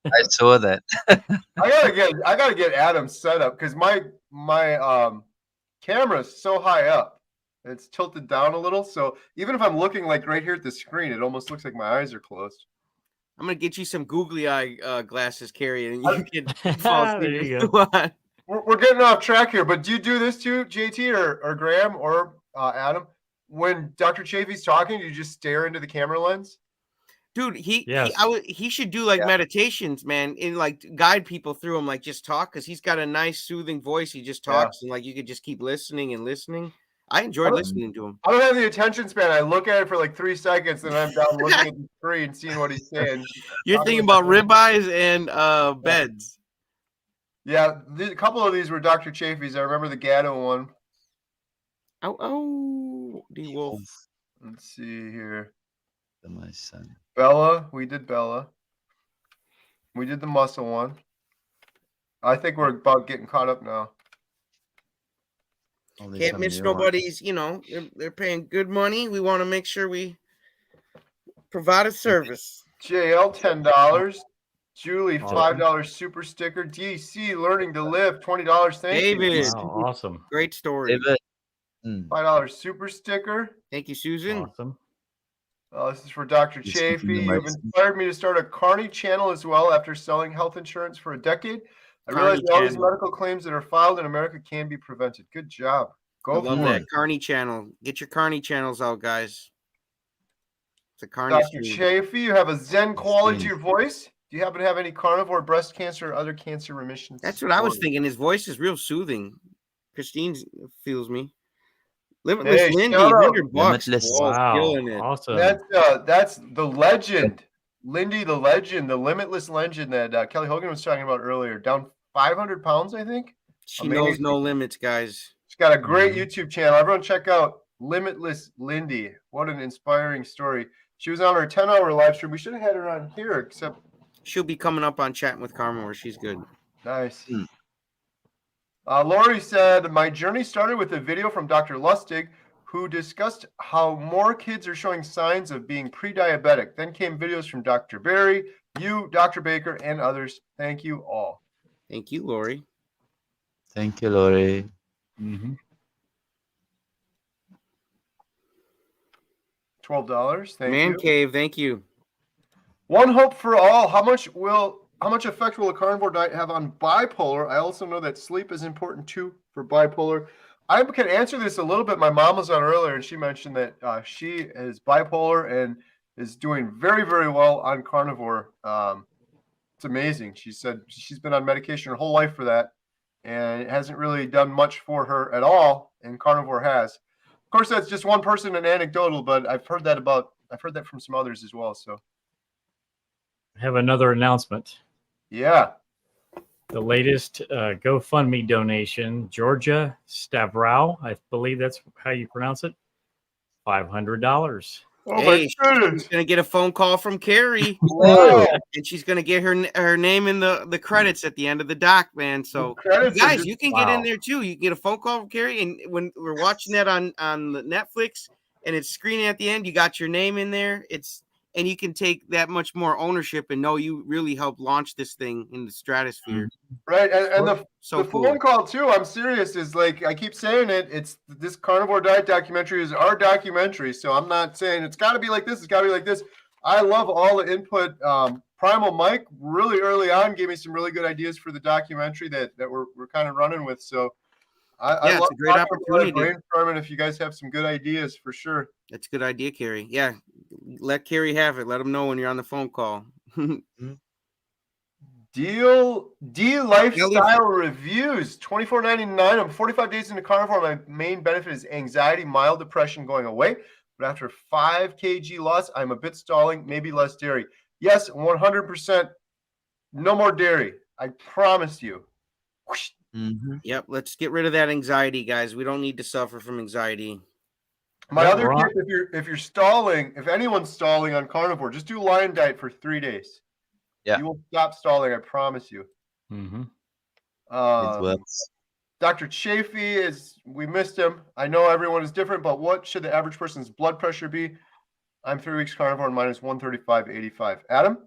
I saw that. I gotta get Adam set up because my camera's so high up. It's tilted down a little. So even if I'm looking like right here at the screen, it almost looks like my eyes are closed. I'm gonna get you some googly eye glasses, Carrie, and you can fall asleep. There you go. We're getting off track here, but do you do this too, JT or Graham or Adam? When Dr. Chaffee's talking, do you just stare into the camera lens? Dude, he should do like meditations, man, and like guide people through them, like just talk, because he's got a nice soothing voice. He just talks and like you could just keep listening and listening. I enjoyed listening to him. I don't have the attention span. I look at it for like 3 seconds and I'm down looking at the screen, seeing what he's saying. You're thinking about ribeyes and beds. Yeah, a couple of these were Dr. Chaffee's. I remember the Gatto one. Oh, the wolf. Let's see here. My son. Bella, we did Bella. We did the muscle one. I think we're about getting caught up now. Can't miss nobody's, they're paying good money. We want to make sure we provide a service. JL, $10. Julie, $5 super sticker. DC, learning to live, $20. Thank you. David. Wow, awesome. Great story. David. $5 super sticker. Thank you, Susan. Awesome. This is for Dr. Chaffee. You've inspired me to start a Carney channel as well after selling health insurance for a decade. I realize all these medical claims that are filed in America can be prevented. Good job. I love that. Carney channel. Get your Carney channels out, guys. It's a Carney. Dr. Chaffee, you have a Zen quality to your voice. Do you happen to have any carnivore, breast cancer, or other cancer remissions? That's what I was thinking. His voice is real soothing. Christine feels me. Limitless Lindy, $100. Wow, awesome. That's the legend. Lindy, the legend, the limitless legend that Kelly Hogan was talking about earlier. Down 500 pounds, I think. She knows no limits, guys. She's got a great YouTube channel. Everyone check out Limitless Lindy. What an inspiring story. She was on her 10-hour live stream. We should have had her on here, except she'll be coming up on Chatting with Carnivore. She's good. Nice. Lori said, my journey started with a video from Dr. Lustig, who discussed how more kids are showing signs of being pre-diabetic. Then came videos from Dr. Berry, you, Dr. Baker, and others. Thank you all. Thank you, Lori. Thank you, Lori. $12. Thank you. Man Cave, thank you. One hope for all. How much effect will a carnivore diet have on bipolar? I also know that sleep is important too for bipolar. I can answer this a little bit. My mom was on earlier and she mentioned that she is bipolar and is doing very, very well on carnivore. It's amazing. She said she's been on medication her whole life for that, and it hasn't really done much for her at all, and carnivore has. Of course, that's just one person and anecdotal, but I've heard that from some others as well. So I have another announcement. Yeah. The latest GoFundMe donation, Georgia Stavrow, I believe that's how you pronounce it, $500. Oh, hey, she's gonna get a phone call from Carrie, and she's gonna get her name in the credits at the end of the doc, man. So guys, you can get in there too. You can get a phone call from Carrie, and when we're watching that on Netflix and it's screening at the end, you got your name in there. And you can take that much more ownership and know you really helped launch this thing in the stratosphere. Right. And the cool. phone call too, I'm serious, is like, I keep saying it, it's this carnivore diet documentary is our documentary. So I'm not saying it's got to be like this. It's got to be like this. I love all the input. Primal Mike really early on gave me some really good ideas for the documentary that we're kind of running with. So I love it's a great opportunity. Brainstorming if you guys have some good ideas for sure. That's a good idea, Carrie. Yeah. Let Carrie have it. Let them know when you're on the phone call. D Lifestyle Reviews, $24.99. I'm 45 days into carnivore. My main benefit is anxiety, mild depression going away. But after 5 kg loss, I'm a bit stalling, maybe less dairy. Yes, 100%. No more dairy. I promise you. Yep. Let's get rid of that anxiety, guys. We don't need to suffer from anxiety. My other tip, if you're stalling, if anyone's stalling on carnivore, just do lion diet for 3 days. Yeah. You will stop stalling, I promise you. It works. Dr. Chaffee we missed him. I know everyone is different, but what should the average person's blood pressure be? I'm 3 weeks carnivore and mine is 135/85. Adam?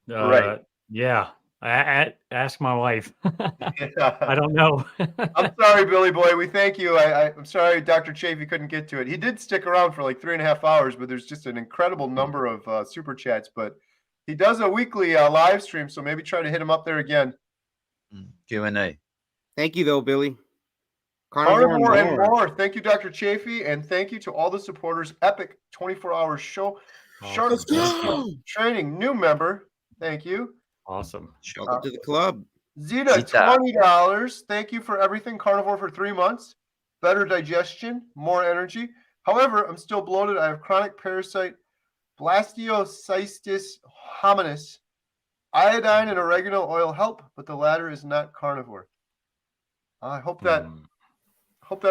Right. Yeah. Ask my wife. I don't know. I'm sorry, Billy Boy. We thank you. I'm sorry Dr. Chaffee couldn't get to it. He did stick around for like 3.5 hours, but there's just an incredible number of super chats. But he does a weekly live stream, so maybe try to hit him up there again. Q&A. Thank you, though, Billy. Carnivore and more. Thank you, Dr. Chaffee, and thank you to all the supporters. Epic 24-hour show. Shark Training, new member. Thank you. Awesome. Welcome to the club. Zeta, $20. Thank you for everything. Carnivore for 3 months. Better digestion, more energy. However, I'm still bloated. I have chronic parasite Blastocystis hominis. Iodine and oregano oil help, but the latter is not carnivore. I hope that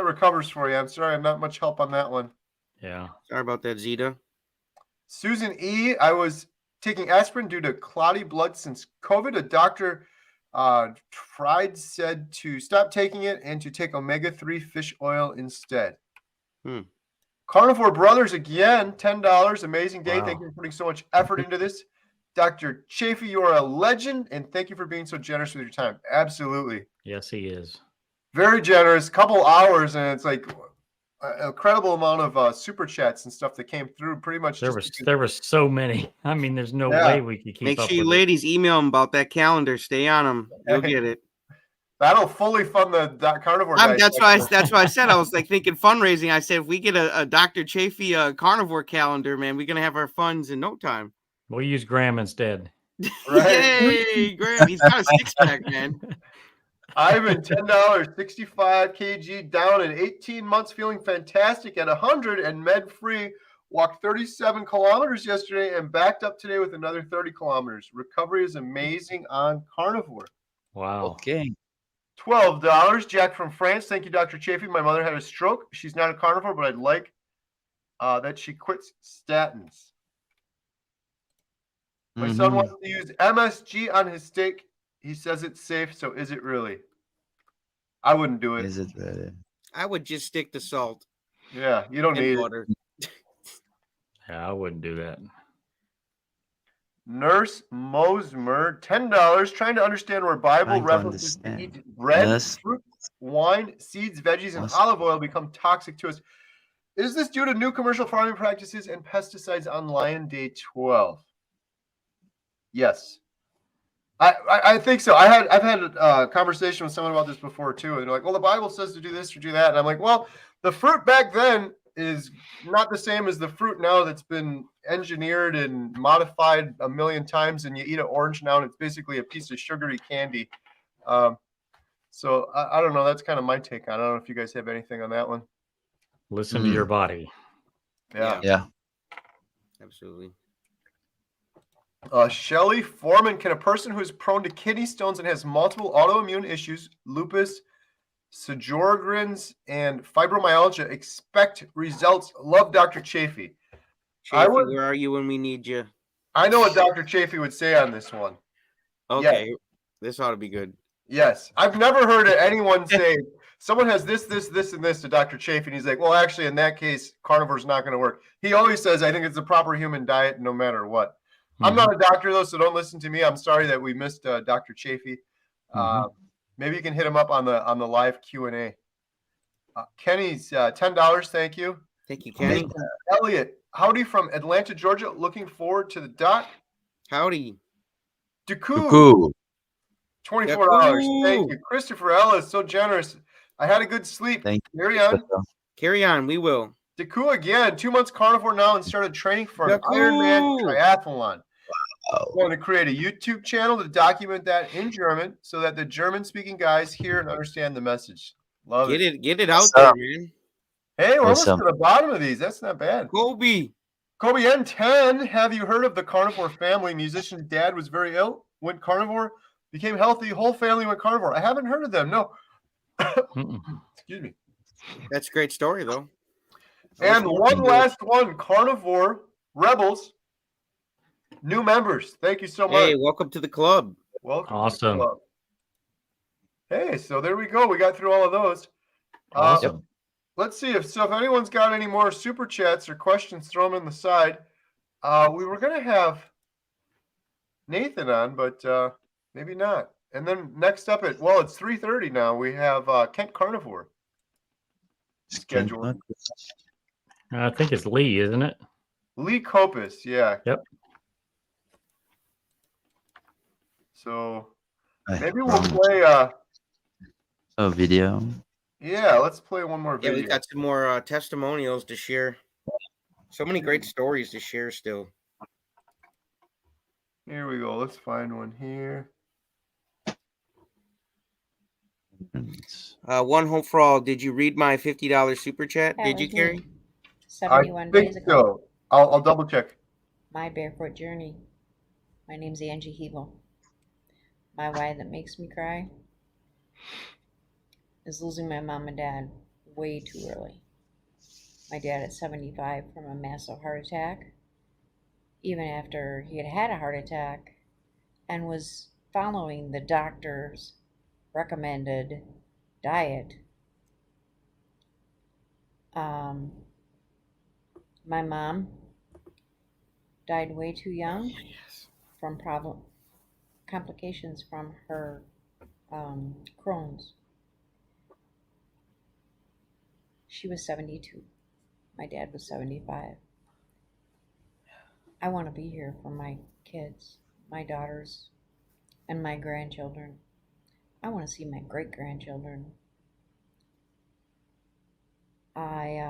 recovers for you. I'm sorry, I'm not much help on that one. Yeah. Sorry about that, Zeta. Susan E. I was taking aspirin due to cloudy blood since COVID. A doctor said to stop taking it and to take omega-3 fish oil instead. Carnivore Brothers again, $10. Amazing day. Wow. Thank you for putting so much effort into this. Dr. Chaffee, you are a legend, and thank you for being so generous with your time. Absolutely. Yes, he is. Very generous. Couple hours, and it's like an incredible amount of super chats and stuff that came through. Pretty much. There was so many. I mean, there's no way we could keep Make up sure you with ladies email them about that calendar. Stay on them. You'll get it. That'll fully fund the carnivore. That's why I said I was like thinking fundraising. I said if we get a Dr. Chaffee carnivore calendar, man, we're gonna have our funds in no time. We'll use Graham instead. Right. Yay, Graham! He's got a 6-pack, man. Ivan, $10, 65 kg down in 18 months, feeling fantastic at 100 and med-free. Walked 37 kilometers yesterday and backed up today with another 30 kilometers. Recovery is amazing on carnivore. Wow. Okay. $12. Jack from France. Thank you, Dr. Chaffee. My mother had a stroke. She's not a carnivore, but I'd like that she quits statins. My son wants to use MSG on his steak. He says it's safe, so is it really? I wouldn't do it. Is it really? I would just stick to salt. Yeah, you don't need water. Yeah, I wouldn't do that. Nurse Mosmer, $10. Trying to understand where Bible references to eat bread, fruit, wine, seeds, veggies, and olive oil become toxic to us. Is this due to new commercial farming practices and pesticides on Lion Day 12? Yes. I think so. I've had a conversation with someone about this before too, and they're like, "Well, the Bible says to do this or do that," and I'm like, "Well, the fruit back then is not the same as the fruit now that's been engineered and modified a million times, and you eat an orange now, and it's basically a piece of sugary candy." So I don't know. That's kind of my take on it. I don't know if you guys have anything on that one. Listen to your body. Yeah. Absolutely. Shelley Foreman, can a person who is prone to kidney stones and has multiple autoimmune issues, lupus, Sjogren's, and fibromyalgia expect results? Love Dr. Chaffee. Where are you when we need you? I know what Dr. Chaffee would say on this one. Okay, this ought to be good. Yes, I've never heard anyone say someone has this, and this to Dr. Chaffee, and he's like, well, actually, in that case, carnivore is not going to work. He always says, I think it's a proper human diet no matter what. I'm not a doctor, though, so don't listen to me. I'm sorry that we missed Dr. Chaffee. Maybe you can hit him up on the live Q&A. Kenny's $10. Thank you. Thank you, Kenny. Elliot, howdy from Atlanta, Georgia. Looking forward to the doc. Howdy. Duku. $24. Thank you. Christopher Ellis, so generous. I had a good sleep. Carry on. Carry on. We will. Duku again. 2 months carnivore now and started training for an Ironman triathlon. Going to create a YouTube channel to document that in German so that the German-speaking guys hear and understand the message. Love it. Get it out there, man. Hey, we're almost to the bottom of these. That's not bad. Kobe N10. Have you heard of the carnivore family? Musician dad was very ill, went carnivore. became healthy. Whole family went carnivore. I haven't heard of them. No. Excuse me. That's a great story, though. And one last one, Carnivore Rebels. New members. Thank you so much. Hey, welcome to the club. Welcome. Awesome. To the club. Hey, so there we go. We got through all of those. Awesome. Let's see if anyone's got any more super chats or questions, throw them in the side. We were going to have Nathan on, but maybe not. And then next up it's 3:30 now. We have Kent Carnivore scheduled. I think it's Lee, isn't it? Lee Copus, yeah. Yep. So maybe we'll play a video. Yeah, let's play one more video. Yeah, we got some more testimonials to share. So many great stories to share still. Here we go. Let's find one here. One Hope for All. Did you read my $50 super chat? That Did you, was Carrie? me. 71 I think days ago. so. I'll double check. My barefoot journey. My name's Angie Hebel. My why that makes me cry is losing my mom and dad way too early. My dad at 75 from a massive heart attack, even after he had had a heart attack and was following the doctor's recommended diet. My mom died way too young from complications from her Crohn's. She was 72. My dad was 75. I want to be here for my kids, my daughters, and my grandchildren. I want to see my great-grandchildren. I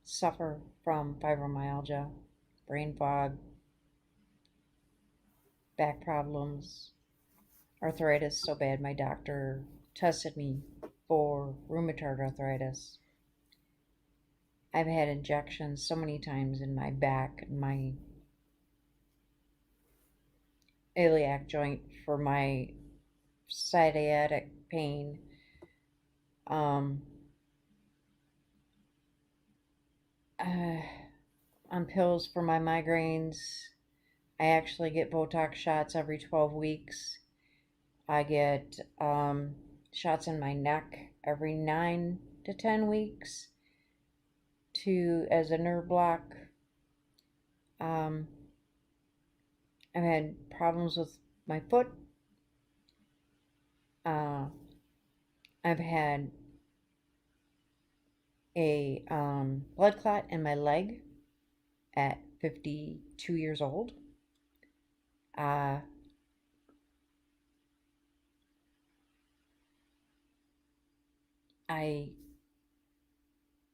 suffer from fibromyalgia, brain fog, back problems, arthritis so bad my doctor tested me for rheumatoid arthritis. I've had injections so many times in my back and my iliac joint for my sciatic pain. On pills for my migraines. I actually get Botox shots every 12 weeks. I get shots in my neck every 9 to 10 weeks as a nerve block. I've had problems with my foot. I've had a blood clot in my leg at 52 years old. I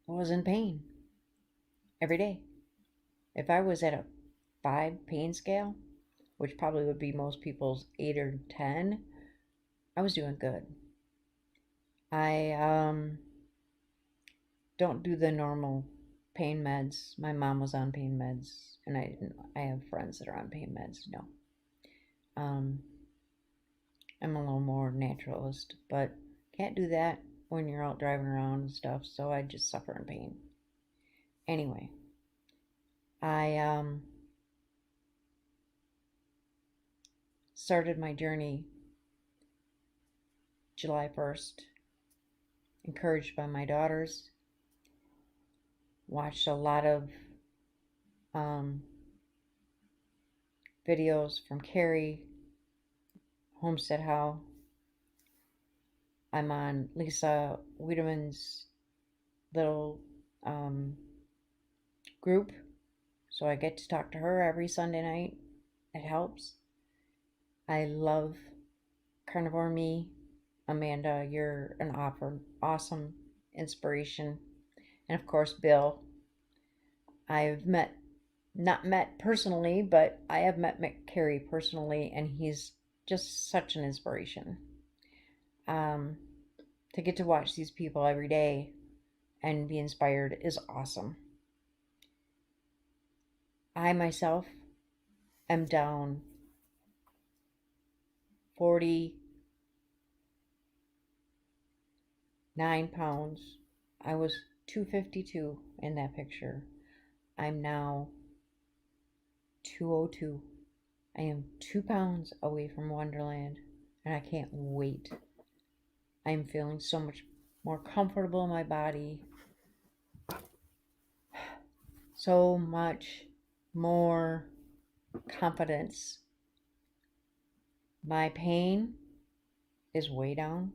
was in pain every day. If I was at a 5 pain scale, which probably would be most people's 8 or 10, I was doing good. I don't do the normal pain meds. My mom was on pain meds, and I have friends that are on pain meds. No. I'm a little more naturalist, but can't do that when you're out driving around and stuff, so I just suffer in pain. Anyway, I started my journey July 1st, encouraged by my daughters. Watched a lot of videos from Carrie, Homestead How. I'm on Lisa Wiedemann's little group, so I get to talk to her every Sunday night. It helps. I love Carnivore Me. Amanda, you're an awesome inspiration. And of course, Bill. I've not met personally, but I have met Carrie personally, and he's just such an inspiration. To get to watch these people every day and be inspired is awesome. I myself am down 49 pounds. I was 252 in that picture. I'm now 202. I am 2 pounds away from Wonderland, and I can't wait. I'm feeling so much more comfortable in my body. So much more confidence. My pain is way down.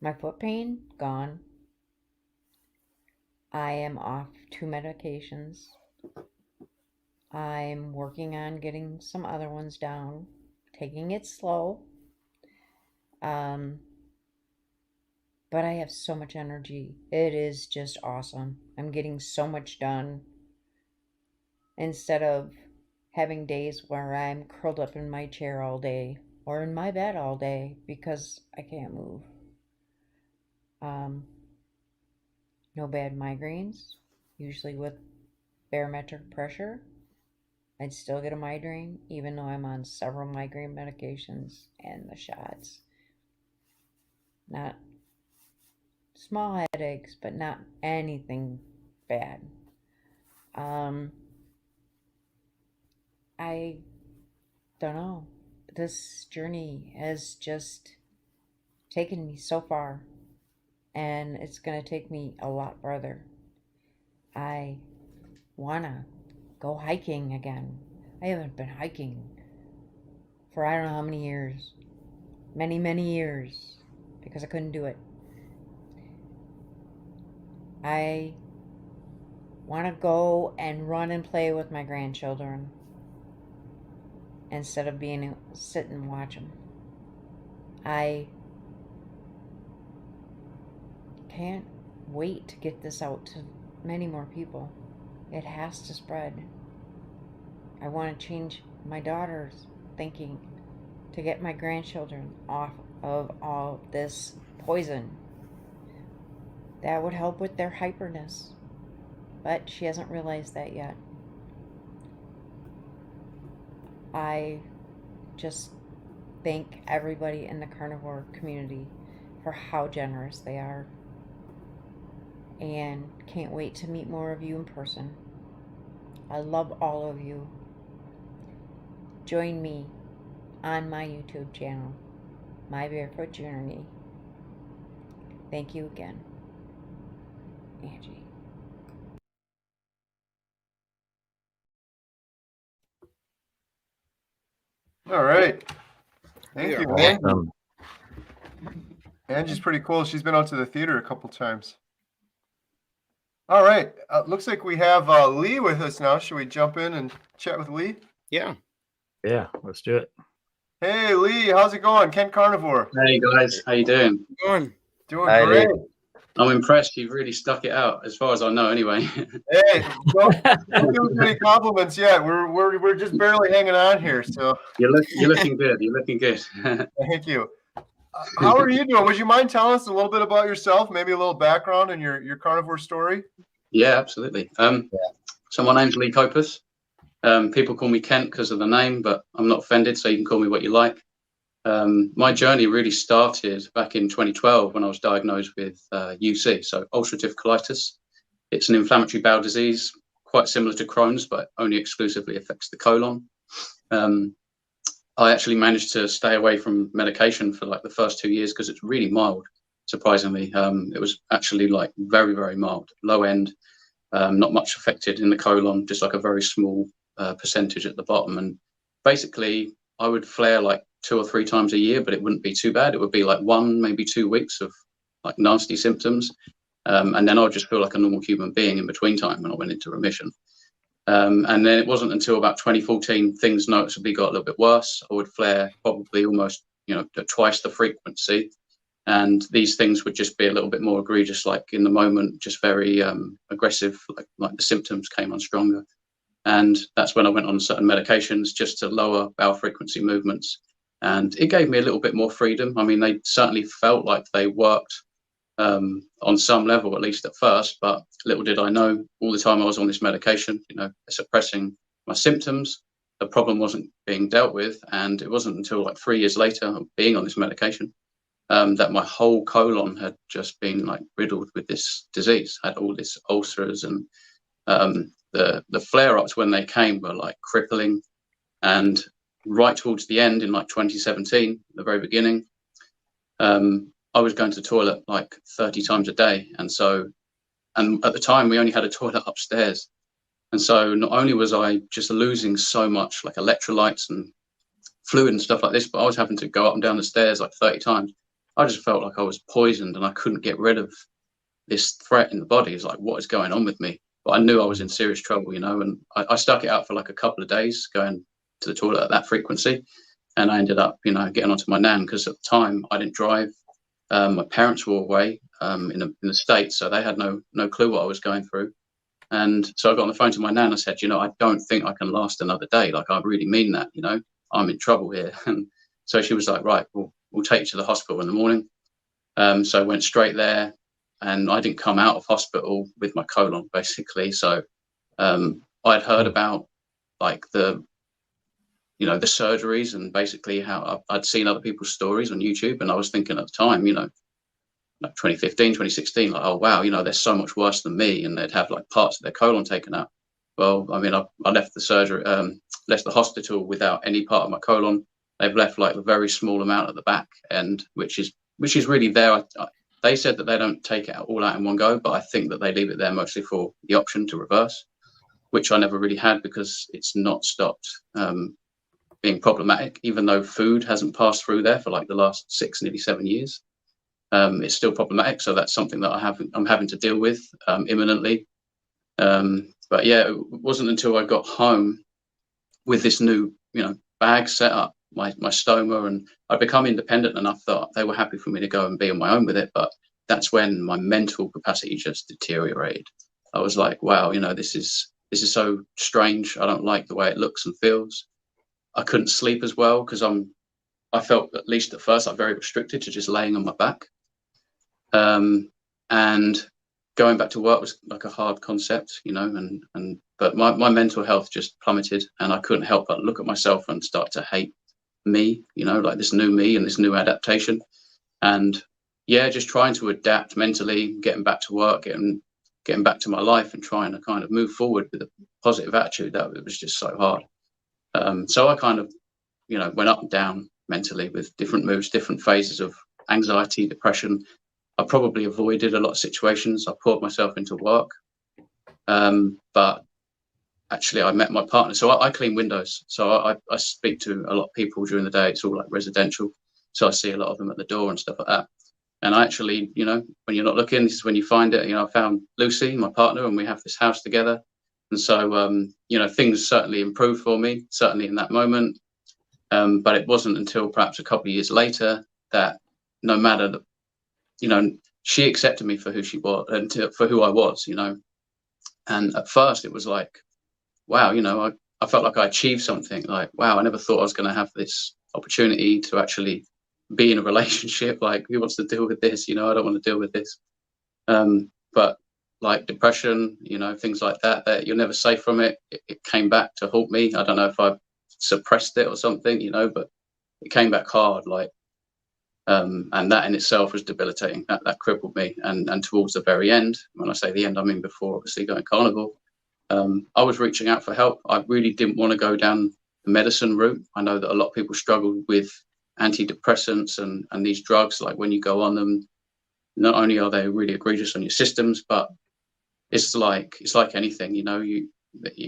My foot pain, gone. I am off 2 medications. I'm working on getting some other ones down, taking it slow. But I have so much energy. It is just awesome. I'm getting so much done. Instead of having days where I'm curled up in my chair all day or in my bed all day because I can't move. No bad migraines, usually with barometric pressure. I'd still get a migraine even though I'm on several migraine medications and the shots. Not small headaches, but not anything bad. I don't know. This journey has just taken me so far, and it's going to take me a lot further. I want to go hiking again. I haven't been hiking for I don't know how many years. Many, many years, because I couldn't do it. I want to go and run and play with my grandchildren instead of sit and watch them. I can't wait to get this out to many more people. It has to spread. I want to change my daughter's thinking to get my grandchildren off of all this poison. That would help with their hyperness, but she hasn't realized that yet. I just thank everybody in the carnivore community for how generous they are, and can't wait to meet more of you in person. I love all of you. Join me on my YouTube channel, My Barefoot Journey. Thank you again, Angie. All right. Thank you, man. Awesome. Angie's pretty cool. She's been out to the theater a couple times. All right. Looks like we have Lee with us now. Should we jump in and chat with Lee? Yeah. Yeah, let's do it. Hey, Lee. How's it going? Kent Carnivore. Hey, guys. How you doing? Doing great. I'm impressed. You've really stuck it out, as far as I know, anyway. Hey, don't give us any compliments yet. We're just barely hanging on here. So You're looking good. You're looking good. Thank you. How are you doing? Would you mind telling us a little bit about yourself, maybe a little background and your carnivore story? Yeah, absolutely. So my name's Lee Copus. People call me Kent because of the name, but I'm not offended, so you can call me what you like. My journey really started back in 2012 when I was diagnosed with UC, so ulcerative colitis. It's an inflammatory bowel disease, quite similar to Crohn's, but only exclusively affects the colon. I actually managed to stay away from medication for like the first 2 years because it's really mild, surprisingly. It was actually like very, very mild, low end, not much affected in the colon, just like a very small percentage at the bottom. And basically, I would flare like 2 or 3 times a year, but it wouldn't be too bad. It would be like 1, maybe 2 weeks of like nasty symptoms. And then I would just feel like a normal human being in between time when I went into remission. And then it wasn't until about 2014 things noticeably got a little bit worse. I would flare probably almost, twice the frequency. And these things would just be a little bit more egregious, like in the moment, just very aggressive, like the symptoms came on stronger. And that's when I went on certain medications just to lower bowel frequency movements. And it gave me a little bit more freedom. I mean, they certainly felt like they worked on some level, at least at first, but little did I know all the time I was on this medication, suppressing my symptoms, the problem wasn't being dealt with. And it wasn't until like 3 years later of being on this medication that my whole colon had just been like riddled with this disease. I had all this ulcers, and the flare-ups when they came were like crippling. And right towards the end in like 2017, the very beginning, I was going to the toilet like 30 times a day. And at the time we only had a toilet upstairs. And so not only was I just losing so much like electrolytes and fluid and stuff like this, but I was having to go up and down the stairs like 30 times. I just felt like I was poisoned and I couldn't get rid of this threat in the body. It's like, what is going on with me? But I knew I was in serious trouble, you know, and I stuck it out for like a couple of days going to the toilet at that frequency. And I ended up, you know, getting onto my nan, because at the time I didn't drive. My parents were away in the States, so they had no clue what I was going through. And so I got on the phone to my nan. I said, you know, I don't think I can last another day. Like, I really mean that, you know, I'm in trouble here. And so she was like, right, we'll take you to the hospital in the morning. So I went straight there, and I didn't come out of hospital with my colon, basically. So I'd heard about like the surgeries, and basically how I'd seen other people's stories on YouTube. And I was thinking at the time, you know, like 2015, 2016, like, oh, wow, you know, they're so much worse than me, and they'd have like parts of their colon taken out. Well, I mean, I left the surgery, left the hospital without any part of my colon. They've left like a very small amount at the back end, which is really there. They said that they don't take it all out in one go, but I think that they leave it there mostly for the option to reverse, which I never really had, because it's not stopped being problematic, even though food hasn't passed through there for like the last 6, nearly 7 years. It's still problematic. So that's something that I'm having to deal with imminently. But yeah, it wasn't until I got home with this new, you know, bag set up, my stoma, and I'd become independent enough that they were happy for me to go and be on my own with it. But that's when my mental capacity just deteriorated. I was like, wow, you know, this is so strange. I don't like the way it looks and feels. I couldn't sleep as well, because I felt, at least at first, like very restricted to just laying on my back. And going back to work was like a hard concept, you know, but my mental health just plummeted, and I couldn't help but look at myself and start to hate me, you know, like this new me and this new adaptation. And yeah, just trying to adapt mentally, getting back to work, getting back to my life, and trying to kind of move forward with a positive attitude. That it was just so hard. So I kind of, you know, went up and down mentally with different moves, different phases of anxiety, depression. I probably avoided a lot of situations. I poured myself into work. But actually I met my partner. So I clean windows. So I speak to a lot of people during the day. It's all like residential. So I see a lot of them at the door and stuff like that. And I actually, you know, when you're not looking, this is when you find it. You know, I found Lucy, my partner, and we have this house together. And so, you know, things certainly improved for me, certainly in that moment. But it wasn't until perhaps a couple of years later that, no matter the, you know, she accepted me for who she was and for who I was, you know. And at first it was like, wow, you know, I felt like I achieved something. Like, wow, I never thought I was going to have this opportunity to actually be in a relationship. Like, who wants to deal with this? You know, I don't want to deal with this. But like depression, you know, things like that you're never safe from it. It came back to haunt me. I don't know if I suppressed it or something, you know, but it came back hard, like, and that in itself was debilitating. That crippled me. And towards the very end, when I say the end, I mean before obviously going carnivore, I was reaching out for help. I really didn't want to go down the medicine route. I know that a lot of people struggle with antidepressants and these drugs. Like, when you go on them, not only are they really egregious on your systems, but it's like anything, you know, you're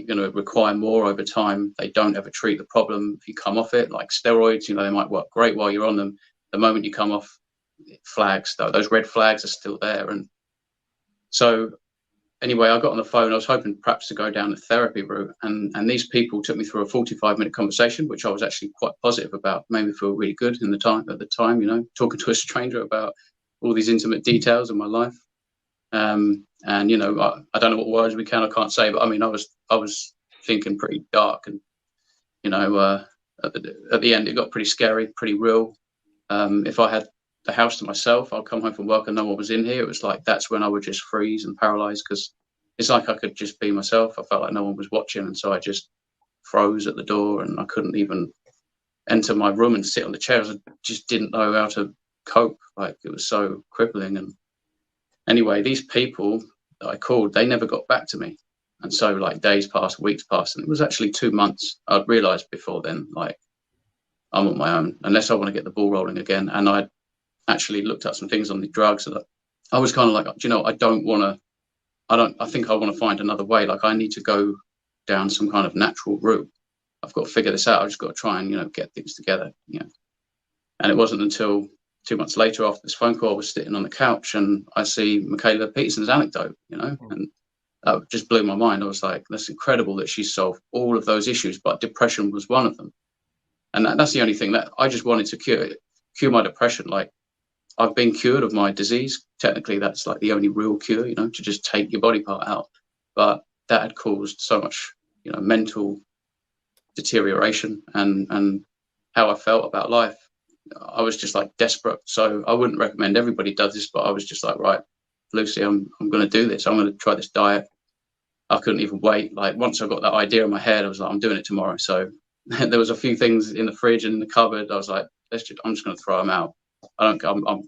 going to require more over time. They don't ever treat the problem if you come off it. Like steroids, you know, they might work great while you're on them. The moment you come off, it flags, though. Those red flags are still there. And so anyway, I got on the phone. I was hoping perhaps to go down the therapy route. And these people took me through a 45-minute conversation, which I was actually quite positive about. Made me feel really good at the time, you know, talking to a stranger about all these intimate details of my life. And, you know, I don't know what words I can't say, but I mean, I was thinking pretty dark, and, you know, at the end, it got pretty scary, pretty real. If I had the house to myself, I'd come home from work and no one was in here. It was like, that's when I would just freeze and paralyze, because it's like I could just be myself. I felt like no one was watching. And so I just froze at the door, and I couldn't even enter my room and sit on the chairs. I just didn't know how to cope. Like, it was so crippling. And anyway, these people that I called, they never got back to me. And so, like, days passed, weeks passed, and it was actually 2 months. I'd realized before then, like, I'm on my own unless I want to get the ball rolling again. And I actually looked at some things on the drugs, and I was kind of like, do you know, I think I want to find another way. Like, I need to go down some kind of natural route. I've got to figure this out. I've just got to try and, you know, get things together, you know. And it wasn't until 2 months later, after this phone call, I was sitting on the couch and I see Michaela Peterson's anecdote, you know, and that just blew my mind. I was like, that's incredible that she solved all of those issues, but depression was one of them. And that's the only thing that I just wanted to cure my depression. Like, I've been cured of my disease. Technically, that's like the only real cure, you know, to just take your body part out. But that had caused so much, you know, mental deterioration and how I felt about life. I was just like desperate. So I wouldn't recommend everybody does this, but I was just like, right, Lucy, I'm going to do this. I'm going to try this diet. I couldn't even wait. Like, once I got that idea in my head, I was like, I'm doing it tomorrow. So there was a few things in the fridge and in the cupboard. I was like, I'm just going to throw them out. I'm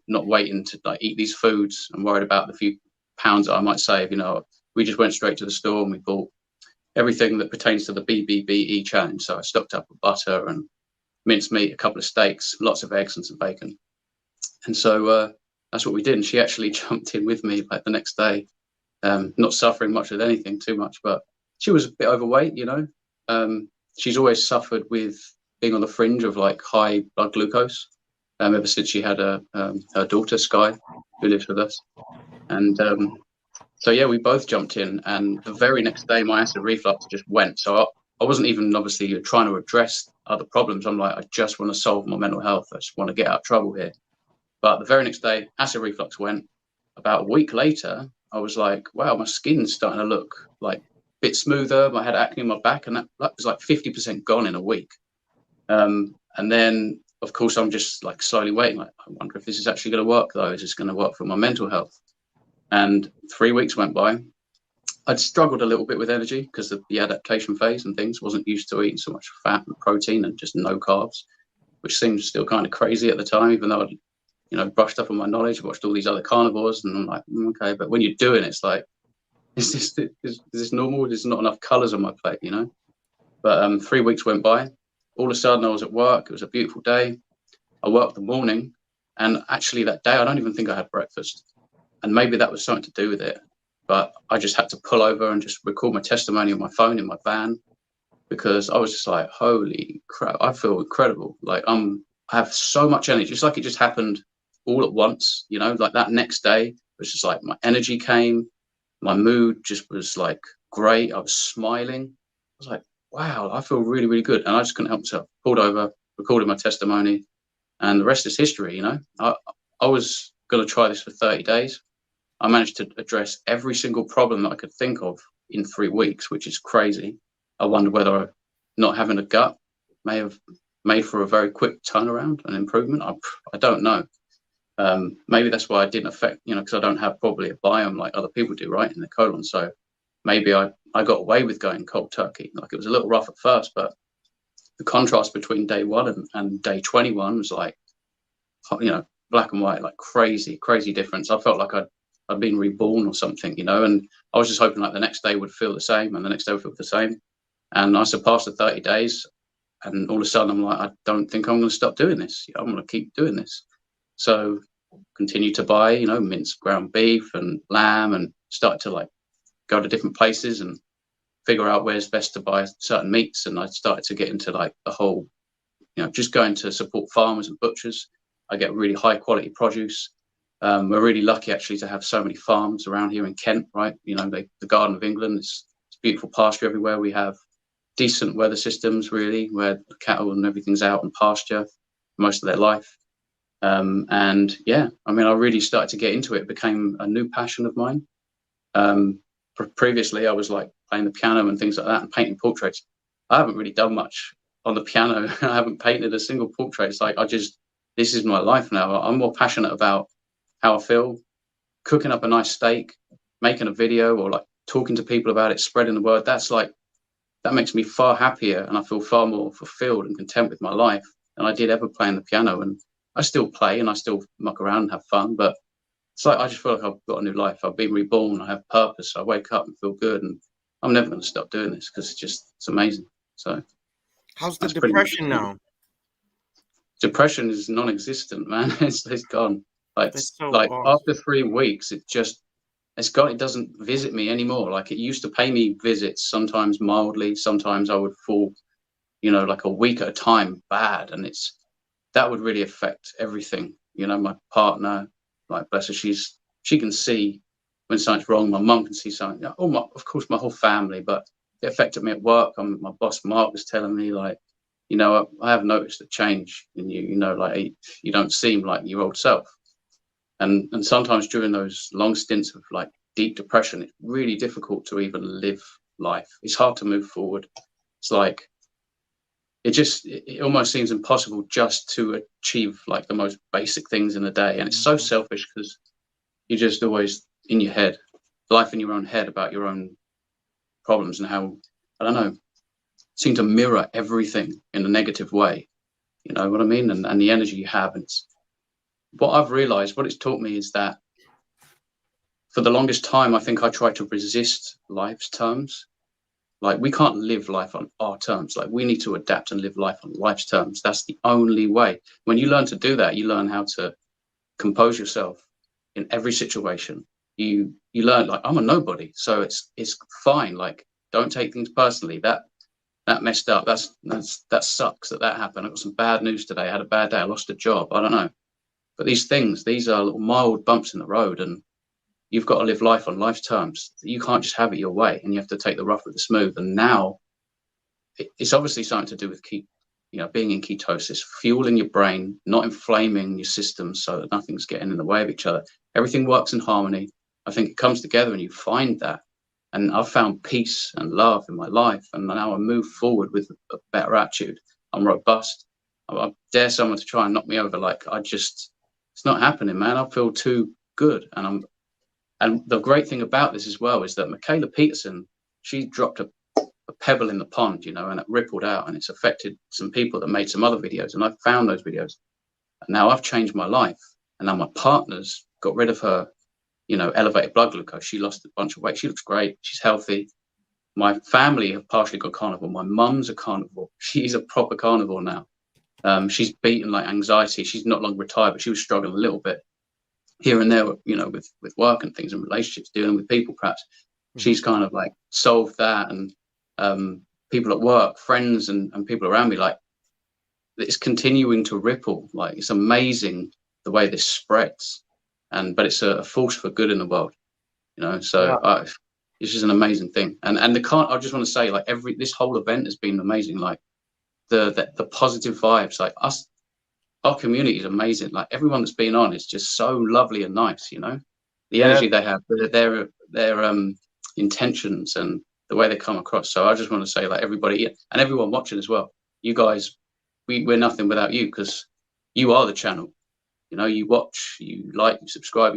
not waiting to like eat these foods. I'm worried about the few pounds that I might save. You know, we just went straight to the store and we bought everything that pertains to the BBBE challenge. So I stocked up with butter and minced meat, a couple of steaks, lots of eggs and some bacon. And so that's what we did. And she actually jumped in with me like the next day, not suffering much with anything too much, but she was a bit overweight, you know. She's always suffered with being on the fringe of like high blood glucose ever since she had her daughter, Sky, who lives with us. And so, yeah, we both jumped in. And the very next day, my acid reflux just went. So I wasn't even obviously trying to address other problems. I'm like, I just want to solve my mental health. I just want to get out of trouble here. But the very next day, acid reflux went. About a week later, I was like, wow, my skin's starting to look like a bit smoother. I had acne on my back, and that was like 50% gone in a week. And then, of course, I'm just like slowly waiting. Like, I wonder if this is actually going to work, though. Is this going to work for my mental health? And 3 weeks went by. I'd struggled a little bit with energy because of the adaptation phase and things. Wasn't used to eating so much fat and protein and just no carbs, which seems still kind of crazy at the time, even though I'd, you know, brushed up on my knowledge, watched all these other carnivores, and I'm like, okay. But when you're doing it, it's like, is this normal? There's not enough colors on my plate, you know? But 3 weeks went by. All of a sudden, I was at work. It was a beautiful day. I worked the morning, and actually that day, I don't even think I had breakfast. And maybe that was something to do with it. But I just had to pull over and just record my testimony on my phone in my van, because I was just like, holy crap, I feel incredible. Like, I have so much energy. It's like it just happened all at once, you know, like that next day, it was just like my energy came, my mood just was like great. I was smiling. I was like, wow, I feel really, really good. And I just couldn't help myself. Pulled over, recorded my testimony, and the rest is history, you know. I was going to try this for 30 days. I managed to address every single problem that I could think of in 3 weeks, which is crazy. I wonder whether not having a gut may have made for a very quick turnaround and improvement. I don't know. Maybe that's why I didn't affect, you know, because I don't have probably a biome like other people do, right, in the colon. So maybe I got away with going cold turkey. Like, it was a little rough at first, but the contrast between day 1 and day 21 was like, you know, black and white, like crazy difference. I felt like I'd been reborn or something, you know, and I was just hoping like the next day would feel the same and the next day would feel the same. And I surpassed the 30 days, and all of a sudden I'm like, I don't think I'm going to stop doing this. I'm going to keep doing this. So continue to buy, you know, minced ground beef and lamb, and start to like go to different places and figure out where's best to buy certain meats. And I started to get into like the whole, you know, just going to support farmers and butchers. I get really high quality produce. We're really lucky actually to have so many farms around here in Kent, right? You know, the Garden of England, it's beautiful pasture everywhere. We have decent weather systems, really, where the cattle and everything's out in pasture most of their life. And yeah, I mean, I really started to get into it. It became a new passion of mine. Previously, I was like playing the piano and things like that and painting portraits. I haven't really done much on the piano. I haven't painted a single portrait. It's like, this is my life now. I'm more passionate about how I feel, cooking up a nice steak, making a video, or like talking to people about it, spreading the word. That's like that makes me far happier, and I feel far more fulfilled and content with my life than I did ever playing the piano. And I still play and I still muck around and have fun, but it's like I just feel like I've got a new life. I've been reborn. I have purpose. I wake up and feel good, and I'm never going to stop doing this because it's amazing. So, how's the depression now? Depression is non-existent, man. It's gone. Like so awesome. After 3 weeks, it's gone. It doesn't visit me anymore. Like it used to pay me visits, sometimes mildly, sometimes I would fall, like a week at a time bad, and that would really affect everything. My partner, like bless her, she can see when something's wrong. My mum can see something. Of course, my whole family, but it affected me at work. My boss Mark was telling me, like, I have noticed a change in you. Like you don't seem like your old self. And sometimes during those long stints of like deep depression, it's really difficult to even live life. It's hard to move forward. It's like it almost seems impossible just to achieve like the most basic things in a day. And it's so selfish because you're just always in your head, life in your own head about your own problems and how, I don't know, seem to mirror everything in a negative way. You know what I mean? And the energy you have. And what I've realized, what it's taught me is that for the longest time, I think I tried to resist life's terms. Like we can't live life on our terms. Like we need to adapt and live life on life's terms. That's the only way. When you learn to do that, you learn how to compose yourself in every situation. You learn like I'm a nobody, so it's fine. Like don't take things personally. That messed up. That sucks that happened. I got some bad news today. I had a bad day. I lost a job. I don't know. But these are little mild bumps in the road, and you've got to live life on life's terms. You can't just have it your way, and you have to take the rough with the smooth. And now it's obviously something to do with being in ketosis, fueling your brain, not inflaming your system so that nothing's getting in the way of each other. Everything works in harmony. I think it comes together and you find that. And I've found peace and love in my life. And now I move forward with a better attitude. I'm robust. I dare someone to try and knock me over. Like it's not happening, man. I feel too good. And the great thing about this as well is that Michaela Peterson, she dropped a pebble in the pond, and it rippled out, and it's affected some people that made some other videos. And I found those videos. And now I've changed my life. And now my partner's got rid of her, elevated blood glucose. She lost a bunch of weight. She looks great. She's healthy. My family have partially got carnivore. My mum's a carnivore. She's a proper carnivore now. She's beaten like anxiety. She's not long retired, but she was struggling a little bit here and there, with work and things and relationships, dealing with people perhaps. She's kind of like solved that. And people at work, friends and people around me, like it's continuing to ripple. Like it's amazing the way this spreads. But it's a force for good in the world, so yeah. It's just an amazing thing. And I just want to say, like this whole event has been amazing. Like the positive vibes, like our community is amazing. Like everyone that's been on is just so lovely and nice, the energy they have, their intentions and the way they come across. So I just want to say, like everybody and everyone watching as well, you guys, we're nothing without you, because you are the channel. You watch, you like, you subscribe.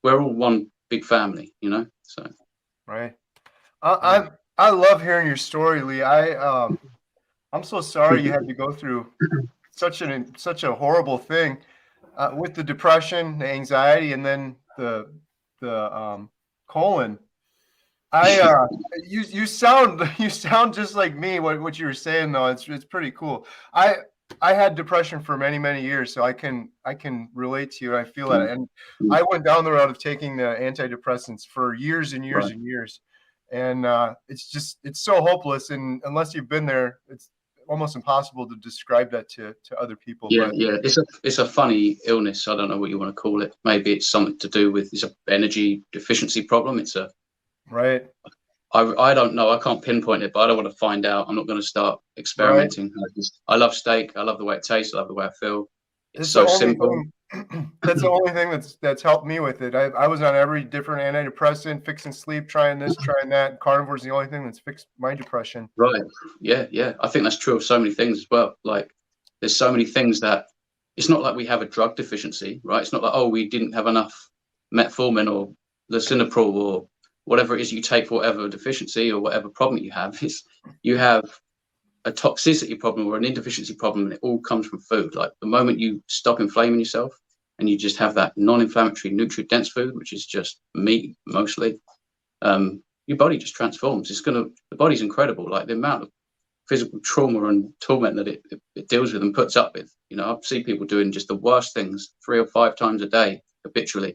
We're all one big family, So right. I love hearing your story, Lee. I'm so sorry you had to go through such a horrible thing with the depression, the anxiety, and then the colon. You sound just like me. What you were saying though, it's pretty cool. I had depression for many, many years, so I can relate to you. I feel that, and I went down the road of taking the antidepressants for years and years and years, and it's so hopeless. And unless you've been there, it's almost impossible to describe that to other people. Yeah, it's a funny illness. I don't know what you want to call it. Maybe it's something to do with it's an energy deficiency problem. It's a right. I don't know. I can't pinpoint it, but I don't want to find out. I'm not going to start experimenting. Right. I love steak. I love the way it tastes. I love the way I feel. It's so simple. That's the only thing that's helped me with it. I was on every different antidepressant, fixing sleep, trying this, trying that. Carnivore is the only thing that's fixed my depression. Right. Yeah. I think that's true of so many things as well. Like there's so many things that it's not like we have a drug deficiency, right? It's not like, we didn't have enough metformin or lisinopril or whatever it is you take for whatever deficiency or whatever problem you have, is you have a toxicity problem or an insufficiency problem, and it all comes from food. Like the moment you stop inflaming yourself and you just have that non-inflammatory, nutrient-dense food, which is just meat mostly, your body just transforms. The body's incredible. Like the amount of physical trauma and torment that it deals with and puts up with. You know, I see people doing just the worst things 3 or 5 times a day habitually,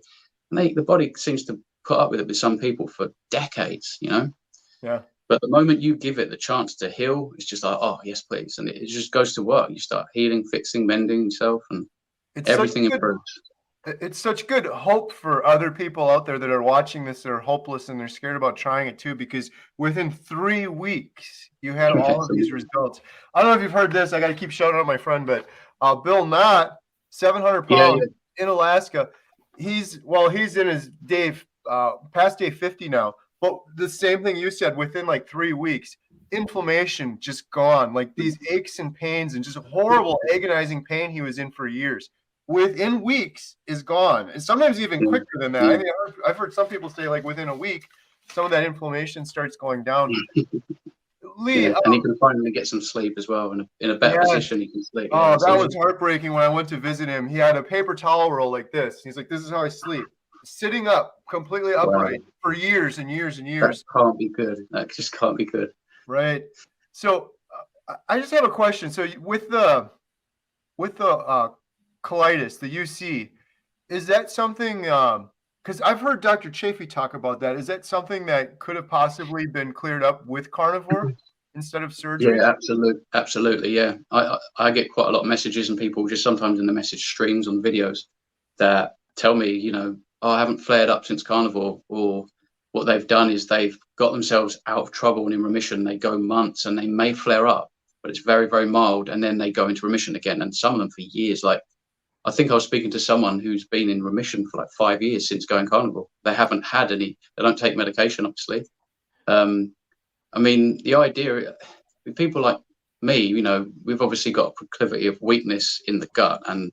and the body seems to put up with it with some people for decades. You know. Yeah. But the moment you give it the chance to heal, it's just like, oh yes, please, and it just goes to work. You start healing, fixing, mending yourself, and everything improves. It's such good hope for other people out there that are watching this, that are hopeless and they're scared about trying it too, because within 3 weeks you had all of these results. I don't know if you've heard this. I got to keep shouting out my friend, but Bill Knott, 700 pounds in Alaska. He's in his past day 50 now. But the same thing you said, within like 3 weeks, inflammation just gone. Like these aches and pains and just horrible agonizing pain he was in for years, within weeks is gone. And sometimes even quicker than that. I mean, I've heard some people say like within a week, some of that inflammation starts going down. Lee, and you can finally get some sleep as well, and in a better position you can sleep. Oh, that was heartbreaking when I went to visit him. He had a paper towel roll like this. He's like, this is how I sleep. Sitting up, completely upright for years and years and years. That can't be good. That just can't be good. Right. So I just have a question. So with the colitis, the UC, is that something? Because I've heard Dr. Chaffee talk about that. Is that something that could have possibly been cleared up with carnivore instead of surgery? Yeah, absolutely. Yeah, I get quite a lot of messages, and people just sometimes in the message streams on videos that tell me, you know, oh, I haven't flared up since carnivore, or what they've done is they've got themselves out of trouble and in remission. They go months and they may flare up, but it's very, very mild, and then they go into remission again, and some of them for years. Like, I think I was speaking to someone who's been in remission for like 5 years since going carnivore. They haven't had any, they don't take medication, obviously. I mean, the idea with people like me, you know, we've obviously got a proclivity of weakness in the gut, and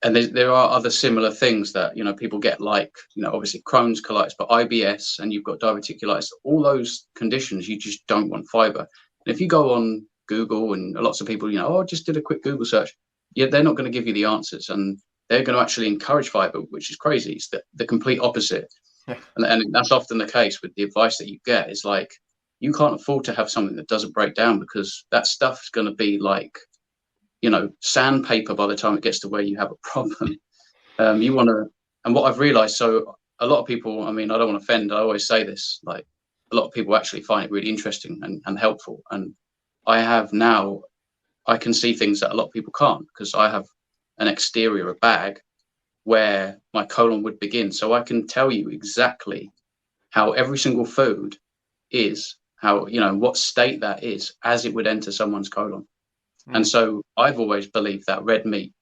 there are other similar things that, you know, people get, like, you know, obviously Crohn's, colitis, but IBS, and you've got diverticulitis. All those conditions, you just don't want fiber. And if you go on Google, and lots of people, you know, oh, just did a quick Google search, yeah, they're not going to give you the answers, and they're going to actually encourage fiber, which is crazy. It's the complete opposite. And that's often the case with the advice that you get. Is like, you can't afford to have something that doesn't break down, because that stuff is going to be like, you know, sandpaper by the time it gets to where you have a problem. You want to, and what I've realized, so a lot of people, I mean, I don't want to offend, I always say this, like, a lot of people actually find it really interesting and helpful. And I can see things that a lot of people can't, because I have an exterior, a bag, where my colon would begin. So I can tell you exactly how every single food is, how, you know, what state that is as it would enter someone's colon. And so I've always believed that red meat,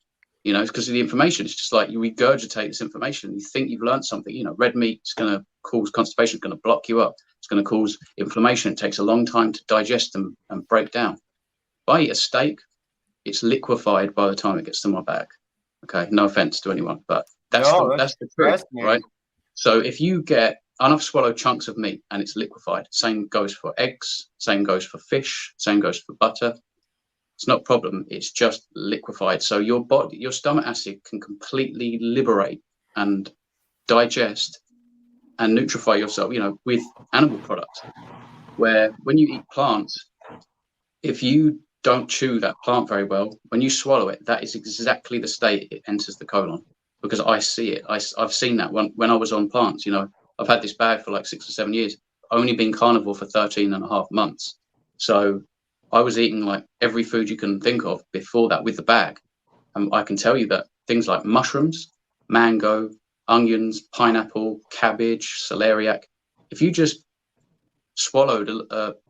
you know, because of the information. It's just like you regurgitate this information. You think you've learned something. You know, red meat is going to cause constipation, it's going to block you up. It's going to cause inflammation. It takes a long time to digest and break down. If I eat a steak, it's liquefied by the time it gets to my bag. Okay, no offense to anyone, but that's the truth, right? So if you get enough swallowed chunks of meat and it's liquefied, same goes for eggs, same goes for fish, same goes for butter. It's not a problem. It's just liquefied. So your body, your stomach acid can completely liberate and digest and nutrify yourself, you know, with animal products. Where when you eat plants, if you don't chew that plant very well, when you swallow it, that is exactly the state it enters the colon. Because I see it. I've seen that when I was on plants. You know, I've had this bag for like 6 or 7 years, only been carnivore for 13 and a half months. So I was eating like every food you can think of before that with the bag. And I can tell you that things like mushrooms, mango, onions, pineapple, cabbage, celeriac, if you just swallowed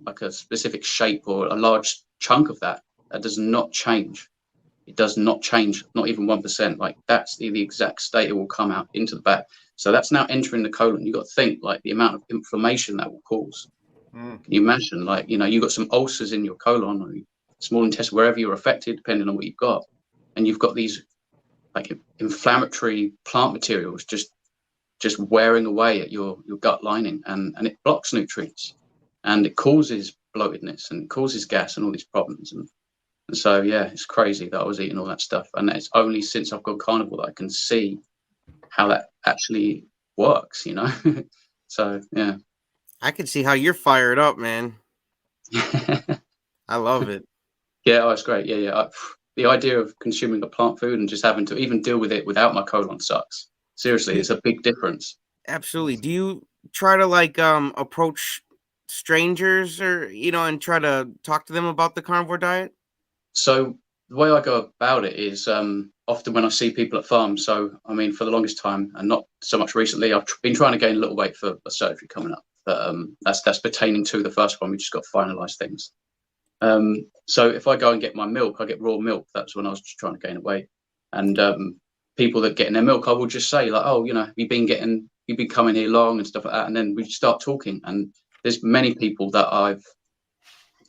like a specific shape or a large chunk of that, that does not change. It does not change, not even 1%. Like, that's the exact state it will come out into the bag. So that's now entering the colon. You've got to think like the amount of inflammation that will cause. Can you imagine, like, you know, you've got some ulcers in your colon or small intestine, wherever you're affected, depending on what you've got. And you've got these like inflammatory plant materials just just wearing away at your gut lining, and it blocks nutrients, and it causes bloatedness and it causes gas and all these problems. And so, yeah, it's crazy that I was eating all that stuff. And it's only since I've gone carnivore that I can see how that actually works, you know? So, yeah. I can see how you're fired up, man. I love it. Yeah, oh, it's great. Yeah. The idea of consuming a plant food and just having to even deal with it without my colon sucks. Seriously, it's a big difference. Absolutely. Do you try to like approach strangers or, you know, and try to talk to them about the carnivore diet? So the way I go about it is often when I see people at farms. So, I mean, for the longest time, and not so much recently, I've been trying to gain a little weight for a surgery coming up. But that's pertaining to the first one. We just got to finalize things. So if I go and get my milk, I get raw milk. That's when I was just trying to gain weight. And people that get in their milk, I will just say like, oh, you know, you've been coming here long and stuff like that. And then we start talking. And there's many people that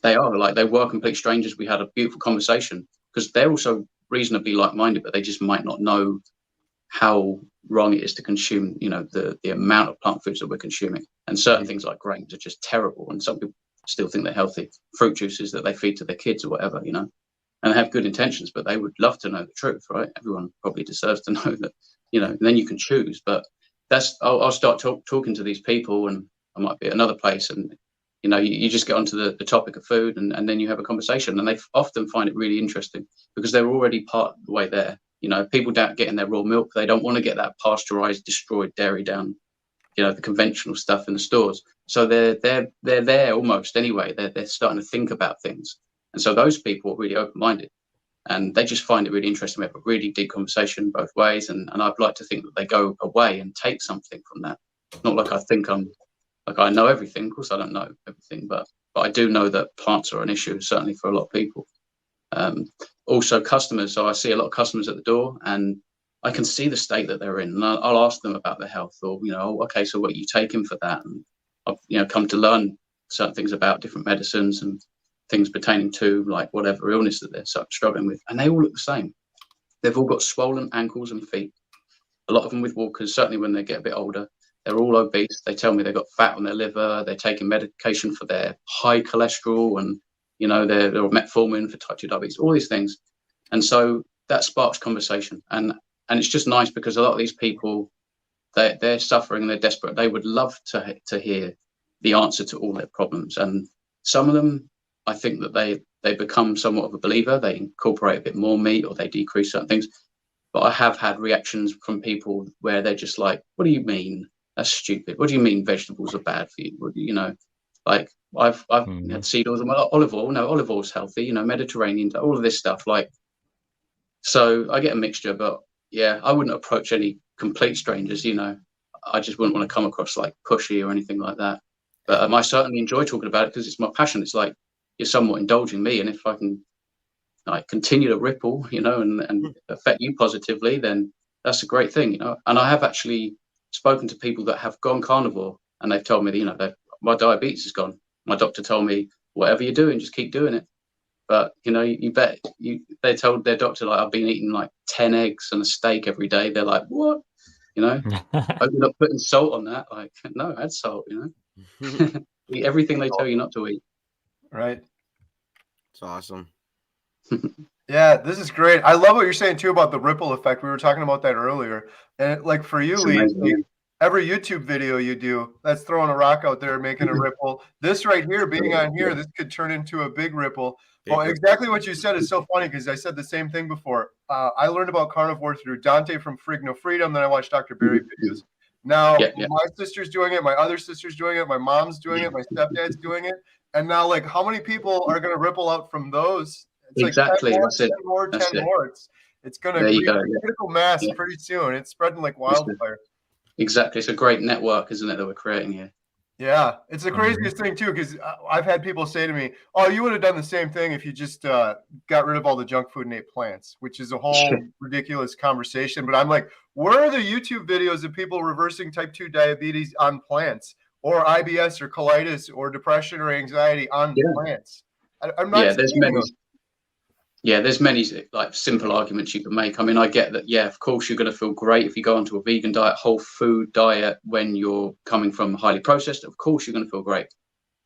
they were complete strangers. We had a beautiful conversation because they're also reasonably like-minded, but they just might not know how wrong it is to consume, you know, the amount of plant foods that we're consuming. And certain things like grains are just terrible. And some people still think they're healthy. Fruit juices that they feed to their kids or whatever, you know, and they have good intentions, but they would love to know the truth, right? Everyone probably deserves to know that, you know, and then you can choose. But I'll start talking to these people, and I might be at another place, and you know, you just get onto the topic of food, and then you have a conversation, and they often find it really interesting because they're already part of the way there. You know, people don't get in their raw milk. They don't want to get that pasteurized, destroyed dairy down, you know, the conventional stuff in the stores. So they're there almost anyway. They're starting to think about things. And so those people are really open-minded, and they just find it really interesting. We have a really deep conversation both ways. And I'd like to think that they go away and take something from that. Not like I think I know everything. Of course, I don't know everything, but I do know that plants are an issue, certainly for a lot of people. Also customers. So I see a lot of customers at the door, and I can see the state that they're in, and I'll ask them about their health, or, you know, okay, so what are you taking for that? And I've, you know, come to learn certain things about different medicines and things pertaining to like whatever illness that they're struggling with. And they all look the same. They've all got swollen ankles and feet. A lot of them with walkers, certainly when they get a bit older. They're all obese. They tell me they've got fat on their liver. They're taking medication for their high cholesterol, and, you know, they're metformin for type 2 diabetes, all these things. And so that sparks conversation. And it's just nice because a lot of these people, they're suffering and they're desperate. They would love to hear the answer to all their problems. And some of them, I think that they become somewhat of a believer. They incorporate a bit more meat, or they decrease certain things. But I have had reactions from people where they're just like, what do you mean? That's stupid. What do you mean vegetables are bad for you? What, you know, like I've had seed oils, olive oil. No, olive oil's healthy, you know, Mediterranean, all of this stuff. Like, so I get a mixture, but yeah, I wouldn't approach any complete strangers, you know. I just wouldn't want to come across like pushy or anything like that. But I certainly enjoy talking about it because it's my passion. It's like you're somewhat indulging me, and if I can like continue to ripple, you know, and affect you positively, then that's a great thing, you know. And I have actually spoken to people that have gone carnivore, and they've told me that, you know, my diabetes is gone. My doctor told me, whatever you're doing, just keep doing it. But, you know, they told their doctor, like, I've been eating like 10 eggs and a steak every day. They're like, what? You know, hope you're not putting salt on that. Like, no, add salt, you know. Eat everything they tell you not to eat. Right. It's awesome. Yeah, this is great. I love what you're saying too about the ripple effect. We were talking about that earlier. And like for you, Lee, every YouTube video you do, that's throwing a rock out there, making a ripple. This right here, being on here, this could turn into a big ripple. Well, exactly what you said is so funny because I said the same thing before. I learned about carnivore through Dante from Frig No Freedom. Then I watched Dr. Barry videos. Now my sister's doing it, my other sister's doing it, my mom's doing it, my stepdad's doing it. And now, like, how many people are going to ripple out from those? It's exactly. Like 10 more, 10 more. It's going to be critical mass pretty soon. It's spreading like wildfire. Exactly. It's a great network, isn't it, that we're creating here? Yeah. It's the craziest thing, too, because I've had people say to me, oh, you would have done the same thing if you just got rid of all the junk food and ate plants, which is a whole ridiculous conversation. But I'm like, where are the YouTube videos of people reversing type 2 diabetes on plants, or IBS or colitis or depression or anxiety on plants? I'm not there's many. yeah, there's many like simple arguments you can make. I mean, I get that. Yeah, of course, you're going to feel great if you go onto a vegan diet, whole food diet, when you're coming from highly processed. Of course, you're going to feel great.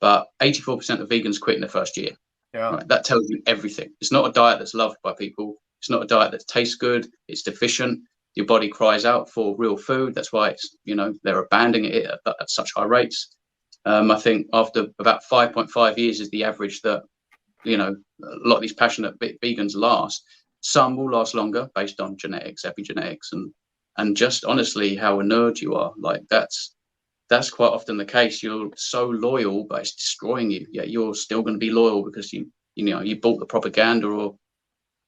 But 84% of vegans quit in the first year. Yeah. Right? That tells you everything. It's not a diet that's loved by people. It's not a diet that tastes good. It's deficient. Your body cries out for real food. That's why it's, they're abandoning it at such high rates. I think after about 5.5 years is the average that, a lot of these passionate vegans last. Some will last longer based on genetics, epigenetics, and just honestly how inured you are. Like that's quite often the case. You're so loyal, but it's destroying you. Yeah, you're still going to be loyal because you bought the propaganda, or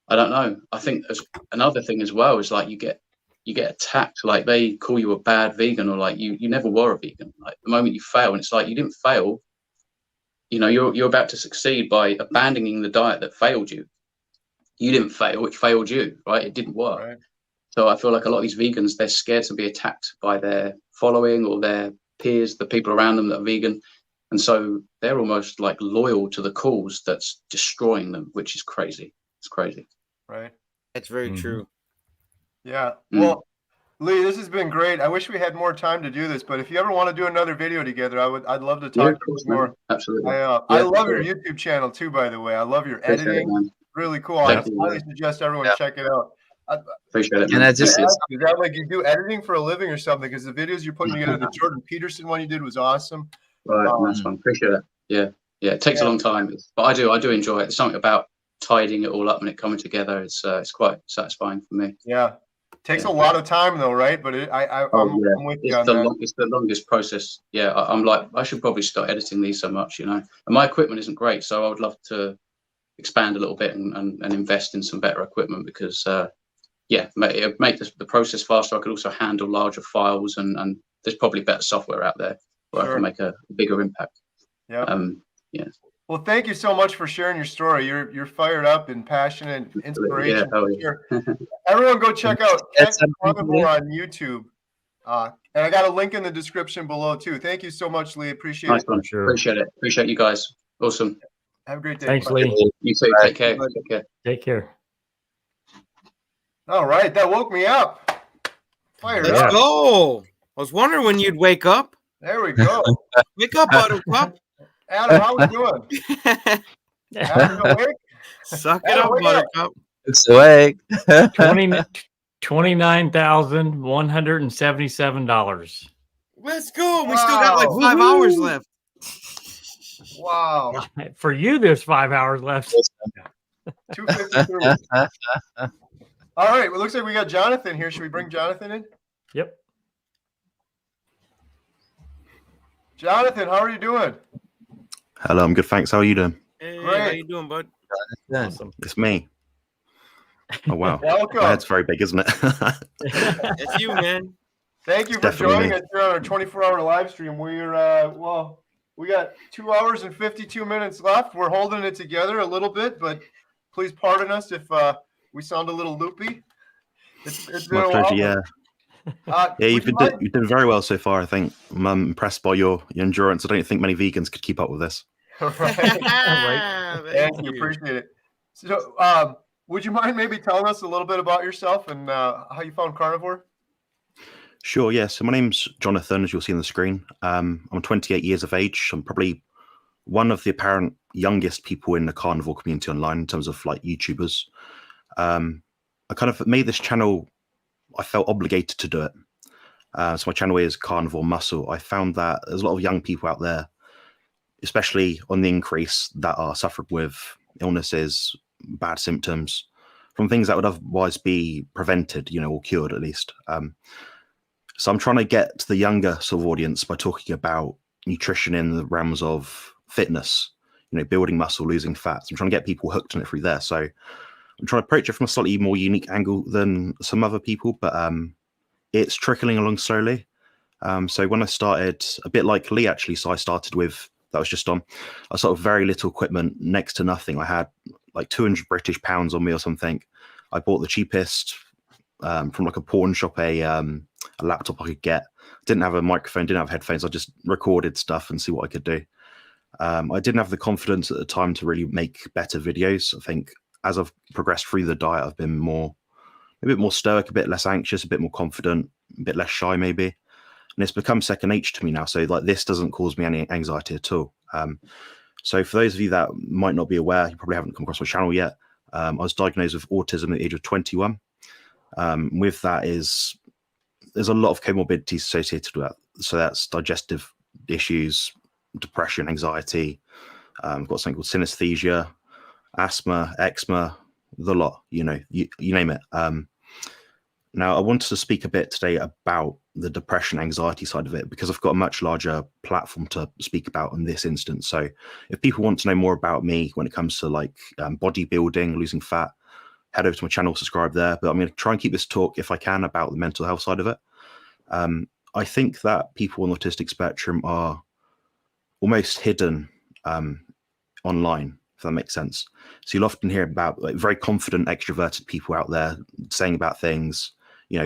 I don't know. I think another thing as well is like you get attacked. Like they call you a bad vegan, or like you never were a vegan. Like the moment you fail, and it's like you didn't fail. You're about to succeed by abandoning the diet that failed you. You didn't fail; it failed you. Right? It didn't work. Right. So I feel like a lot of these vegans, they're scared to be attacked by their following or their peers, the people around them that are vegan, and so they're almost like loyal to the cause that's destroying them, which is crazy. It's crazy. Right. That's very true. Yeah. Well, Lee, this has been great. I wish we had more time to do this, but if you ever want to do another video together, I'd love to talk to you more. Absolutely. I love your YouTube channel too, by the way. I love your editing. Really cool. I highly suggest everyone check it out. Appreciate it. And I just is that like you do editing for a living or something? Because the videos you're putting together, the Jordan Peterson one you did was awesome. Right, nice one. Appreciate it. Yeah. It takes a long time, but I do enjoy it. There's something about tidying it all up and it coming together. It's quite satisfying for me. Yeah. Takes a lot of time though, right? But I'm with you on that. It's the longest process. Yeah, I'm like, I should probably start editing these so much, And my equipment isn't great, so I would love to expand a little bit and invest in some better equipment because, it make the process faster. I could also handle larger files, and there's probably better software out there where I can make a bigger impact. Yeah. Well, thank you so much for sharing your story. You're fired up and passionate, and inspirational. Everyone, go check out Carnivore on YouTube, and I got a link in the description below too. Thank you so much, Lee. Appreciate it. One. Sure. Appreciate it. Appreciate you guys. Awesome. Have a great day. Thanks, Lee. You too. Take care. Take care. All right, that woke me up. Fired up. Let's go. I was wondering when you'd wake up. There we go. Wake up, Buttercup. Adam, how we doing? Adam, awake? Suck it up, Buttercup. It's awake. $29,177. Let's go. We still got like 5 hours left. Wow. For you, there's 5 hours left. 2:53. All right. Well, it looks like we got Jonathan here. Should we bring Jonathan in? Yep. Jonathan, how are you doing? Hello, I'm good, thanks. How are you doing? Hey, Great. how you doing, bud? Awesome. It's me. Oh, wow. Welcome. My head's very big, isn't it? It's you, man. Thank you for joining us here on our 24-hour live stream. We're, we got 2 hours and 52 minutes left. We're holding it together a little bit, but please pardon us if we sound a little loopy. It's been my a pleasure, while. Yeah, you've done very well so far, I think. I'm impressed by your endurance. I don't think many vegans could keep up with this. Right. Thank you. Appreciate it. So, would you mind maybe telling us a little bit about yourself and how you found carnivore? Sure, yeah. So my name's Jonathan, as you'll see on the screen. I'm 28 years of age. I'm probably one of the apparent youngest people in the carnivore community online in terms of like YouTubers. I kind of made this channel, I felt obligated to do it. So my channel is Carnivore Muscle. I found that there's a lot of young people out there, especially on the increase, that are suffering with illnesses, bad symptoms, from things that would otherwise be prevented, or cured at least. So I'm trying to get to the younger sort of audience by talking about nutrition in the realms of fitness, building muscle, losing fat. So I'm trying to get people hooked on it through there. So I'm trying to approach it from a slightly more unique angle than some other people, but it's trickling along slowly. So when I started, a bit like Lee actually, so I started with, that was just on, I sort of very little equipment, next to nothing. I had like 200 British pounds on me or something. I bought the cheapest from like a pawn shop, a laptop I could get. Didn't have a microphone, didn't have headphones. I just recorded stuff and see what I could do. I didn't have the confidence at the time to really make better videos. I think as I've progressed through the diet, I've been a bit more stoic, a bit less anxious, a bit more confident, a bit less shy maybe. And it's become second nature to me now. So like this doesn't cause me any anxiety at all. So for those of you that might not be aware, you probably haven't come across my channel yet. I was diagnosed with autism at the age of 21. With that there's a lot of comorbidities associated with that. So that's digestive issues, depression, anxiety. I've got something called synesthesia, asthma, eczema, the lot, you name it. Now, I wanted to speak a bit today about the depression, anxiety side of it, because I've got a much larger platform to speak about in this instance. So if people want to know more about me when it comes to like bodybuilding, losing fat, head over to my channel, subscribe there. But I'm going to try and keep this talk, if I can, about the mental health side of it. I think that people on the autistic spectrum are almost hidden online, if that makes sense. So you'll often hear about like very confident, extroverted people out there saying about things,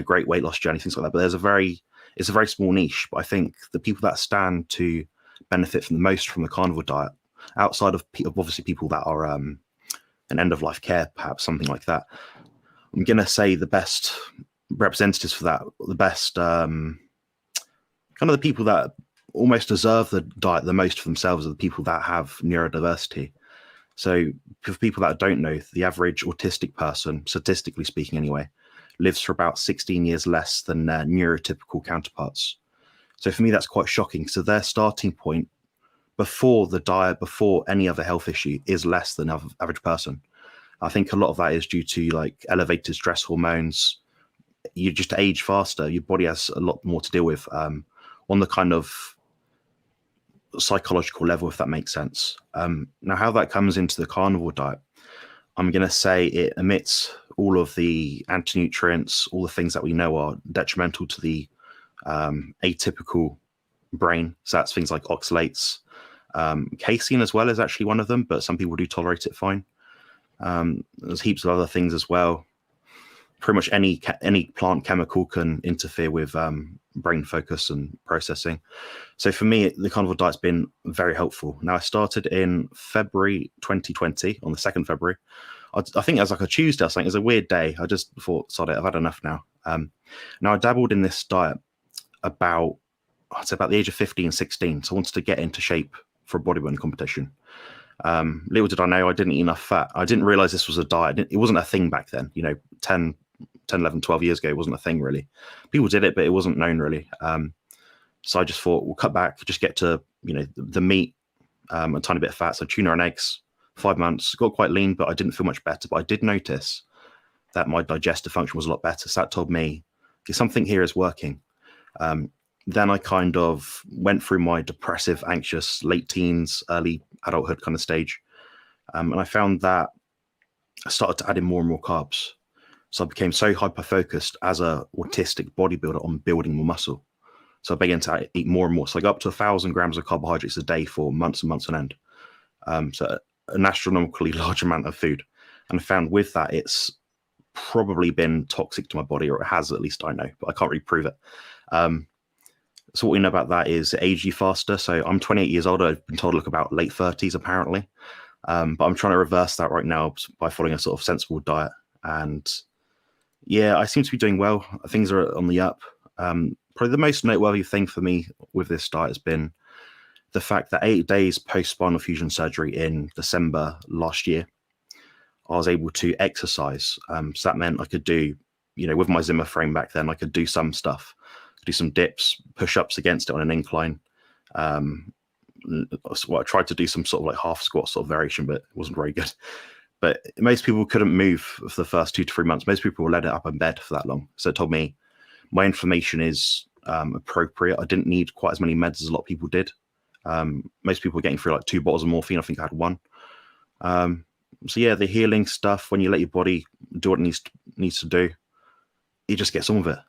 great weight loss journey, things like that. But it's a very small niche. But I think the people that stand to benefit from the most from the carnivore diet, outside of obviously people that are an end of life care, perhaps something like that, I'm gonna say the best representatives for that, the best kind of the people that almost deserve the diet the most for themselves are the people that have neurodiversity. So for people that don't know, the average autistic person, statistically speaking anyway, lives for about 16 years less than their neurotypical counterparts. So for me, that's quite shocking. So their starting point before the diet, before any other health issue, is less than the average person. I think a lot of that is due to like elevated stress hormones. You just age faster. Your body has a lot more to deal with on the kind of psychological level, if that makes sense. Now, how that comes into the carnivore diet, I'm going to say it omits all of the anti-nutrients, all the things that we know are detrimental to the atypical brain. So that's things like oxalates. Casein as well is actually one of them, but some people do tolerate it fine. There's heaps of other things as well. Pretty much any plant chemical can interfere with brain focus and processing. So for me, the carnivore diet's been very helpful. Now, I started in February 2020, on the 2nd February. I think it was like a Tuesday or something. It was a weird day. I just thought, sod it, I've had enough now. Now, I dabbled in this diet about the age of 15, 16. So I wanted to get into shape for a bodybuilding competition. Little did I know I didn't eat enough fat. I didn't realize this was a diet. It wasn't a thing back then, 10, 11, 12 years ago, it wasn't a thing really. People did it, but it wasn't known really. So I just thought, we'll cut back, just get to, the meat, a tiny bit of fat. So tuna and eggs, 5 months, got quite lean, but I didn't feel much better. But I did notice that my digestive function was a lot better. So that told me, okay, something here is working. Then I kind of went through my depressive, anxious, late teens, early adulthood kind of stage. And I found that I started to add in more and more carbs. So I became so hyper-focused as a autistic bodybuilder on building more muscle. So I began to eat more and more. So I got up to 1,000 grams of carbohydrates a day for months and months on end. So an astronomically large amount of food. And I found with that, it's probably been toxic to my body, or it has, at least I know, but I can't really prove it. So what we know about that is it ages you faster. So I'm 28 years old. I've been told to look about late 30s apparently. But I'm trying to reverse that right now by following a sort of sensible diet. And yeah, I seem to be doing well. Things are on the up. Probably the most noteworthy thing for me with this diet has been the fact that 8 days post spinal fusion surgery in December last year, I was able to exercise. So that meant I could do, with my Zimmer frame back then, I could do some stuff, do some dips, push-ups against it on an incline. So I tried to do some sort of like half squat sort of variation, but it wasn't very good. But most people couldn't move for the first 2 to 3 months. Most people let it up in bed for that long. So it told me my inflammation is appropriate. I didn't need quite as many meds as a lot of people did. Most people were getting through like 2 bottles of morphine. I think I had 1. So yeah, the healing stuff, when you let your body do what it needs to do, you just get some of it.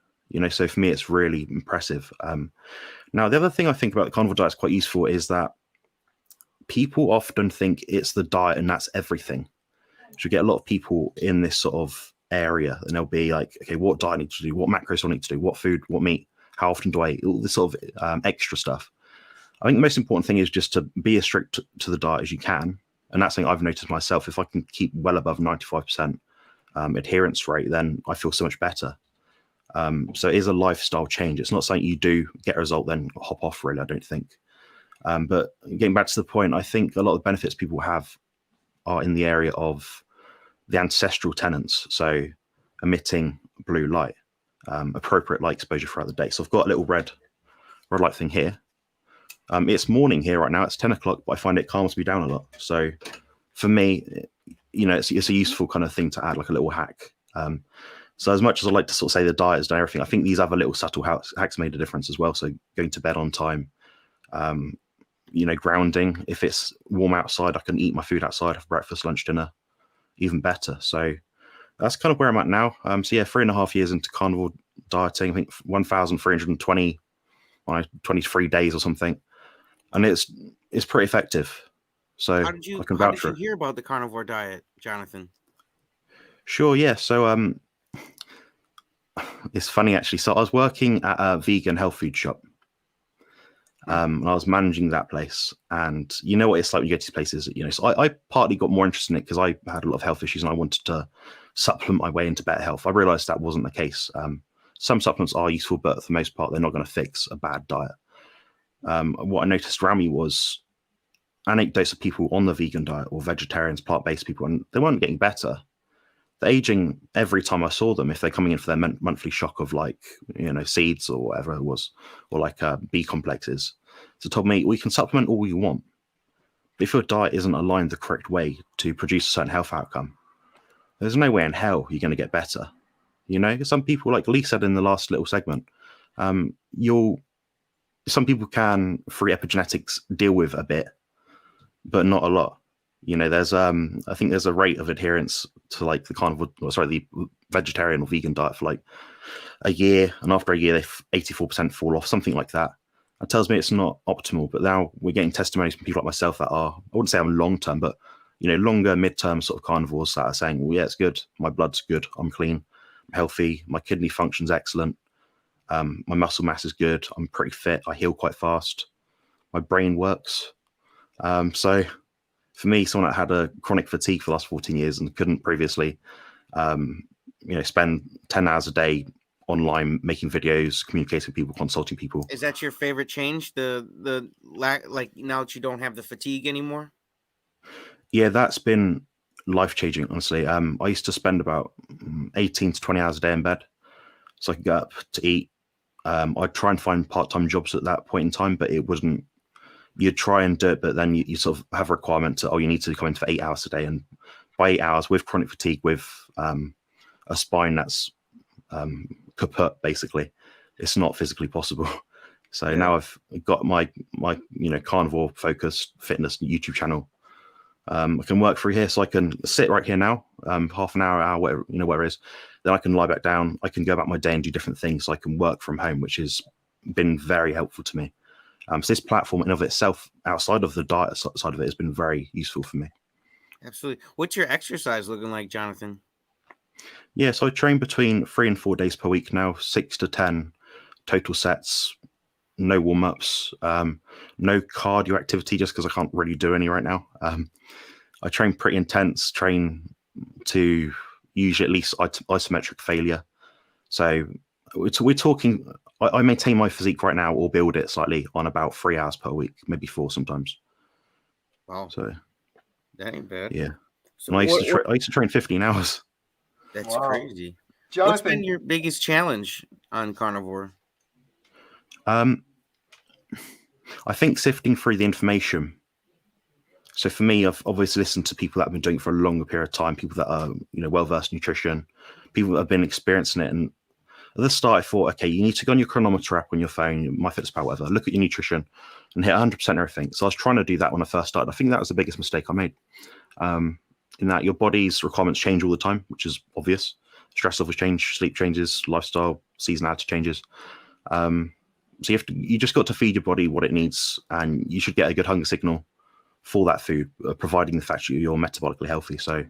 So for me, it's really impressive. Now, the other thing I think about the carnivore diet is quite useful is that people often think it's the diet and that's everything. So you get a lot of people in this sort of area and they'll be like, okay, what diet I need to do? What macros do I need to do? What food? What meat? How often do I eat? All this sort of extra stuff. I think the most important thing is just to be as strict to the diet as you can. And that's something I've noticed myself. If I can keep well above 95% adherence rate, then I feel so much better. So it is a lifestyle change. It's not something you do, get a result, then hop off, really, I don't think. But getting back to the point, I think a lot of the benefits people have are in the area of the ancestral tenets. So emitting blue light, appropriate light exposure throughout the day. So I've got a little red light thing here. It's morning here right now. It's 10 o'clock, but I find it calms me down a lot. So for me, it's a useful kind of thing to add, like a little hack. So as much as I like to sort of say the diet has done everything, I think these other little subtle hacks made a difference as well. So going to bed on time, grounding. If it's warm outside, I can eat my food outside, have breakfast, lunch, dinner, even better. So that's kind of where I'm at now. So yeah, 3.5 years into carnivore dieting, I think 1,320 on 23 days or something. And it's pretty effective. So how did you hear about the carnivore diet, Jonathan? Sure, yeah. So it's funny actually. So I was working at a vegan health food shop. And I was managing that place. And you know what it's like when you go to these places, so I partly got more interested in it because I had a lot of health issues and I wanted to supplement my way into better health. I realized that wasn't the case. Some supplements are useful, but for the most part, they're not going to fix a bad diet. What I noticed around me was anecdotes of people on the vegan diet or vegetarians, plant-based people, and they weren't getting better. They're aging every time I saw them. If they're coming in for their monthly shock of seeds or whatever it was, or like B complexes. So told me, we can supplement all you want, but if your diet isn't aligned the correct way to produce a certain health outcome, there's no way in hell you're going to get better. Some people, like Lee said in the last little segment, some people can, through epigenetics, deal with a bit, but not a lot. There's I think there's a rate of adherence to like the vegetarian or vegan diet for like a year, and after a year, 84% fall off, something like that. That tells me it's not optimal. But now we're getting testimonies from people like myself that are, I wouldn't say I'm long term, but longer mid-term sort of carnivores that are saying, well, yeah, it's good. My blood's good. I'm clean. I'm healthy. My kidney function's excellent. My muscle mass is good. I'm pretty fit. I heal quite fast. My brain works. So for me, someone that had a chronic fatigue for the last 14 years and couldn't previously, spend 10 hours a day online making videos, communicating with people, consulting people. Is that your favorite change? The lack, like now that you don't have the fatigue anymore? Yeah, that's been life-changing, honestly. I used to spend about 18 to 20 hours a day in bed. So I could get up to eat. I'd try and find part-time jobs at that point in time, but it wasn't, you'd try and do it, but then you sort of have a requirement to, you need to come in for 8 hours a day. And by 8 hours with chronic fatigue, with a spine that's kaput, basically, it's not physically possible. So now I've got my carnivore-focused fitness YouTube channel. I can work through here, so I can sit right here now, half an hour, whatever it is. Then I can lie back down. I can go about my day and do different things. So I can work from home, which has been very helpful to me. So this platform in of itself, outside of the diet side of it, has been very useful for me. Absolutely. What's your exercise looking like, Jonathan? Yeah, so I train between 3 and 4 days per week now, 6 to 10 total sets, no warm-ups, no cardio activity, just because I can't really do any right now. I train pretty intense, train to usually at least isometric failure. So we're talking, I maintain my physique right now or build it slightly on about 3 hours per week, maybe 4 sometimes. Wow. So that ain't bad. Yeah. So I used to train 15 hours. That's crazy. Jonathan, what's been your biggest challenge on carnivore? I think sifting through the information. So for me, I've obviously listened to people that have been doing it for a longer period of time, people that are, well-versed in nutrition, people that have been experiencing it. And at the start, I thought, okay, you need to go on your chronometer app on your phone, MyFitnessPal, whatever, look at your nutrition and hit 100% everything. So I was trying to do that when I first started. I think that was the biggest mistake I made. In that your body's requirements change all the time, which is obvious. Stress levels change, sleep changes, lifestyle, seasonality changes. So you just got to feed your body what it needs, and you should get a good hunger signal for that food, providing the fact you're metabolically healthy. So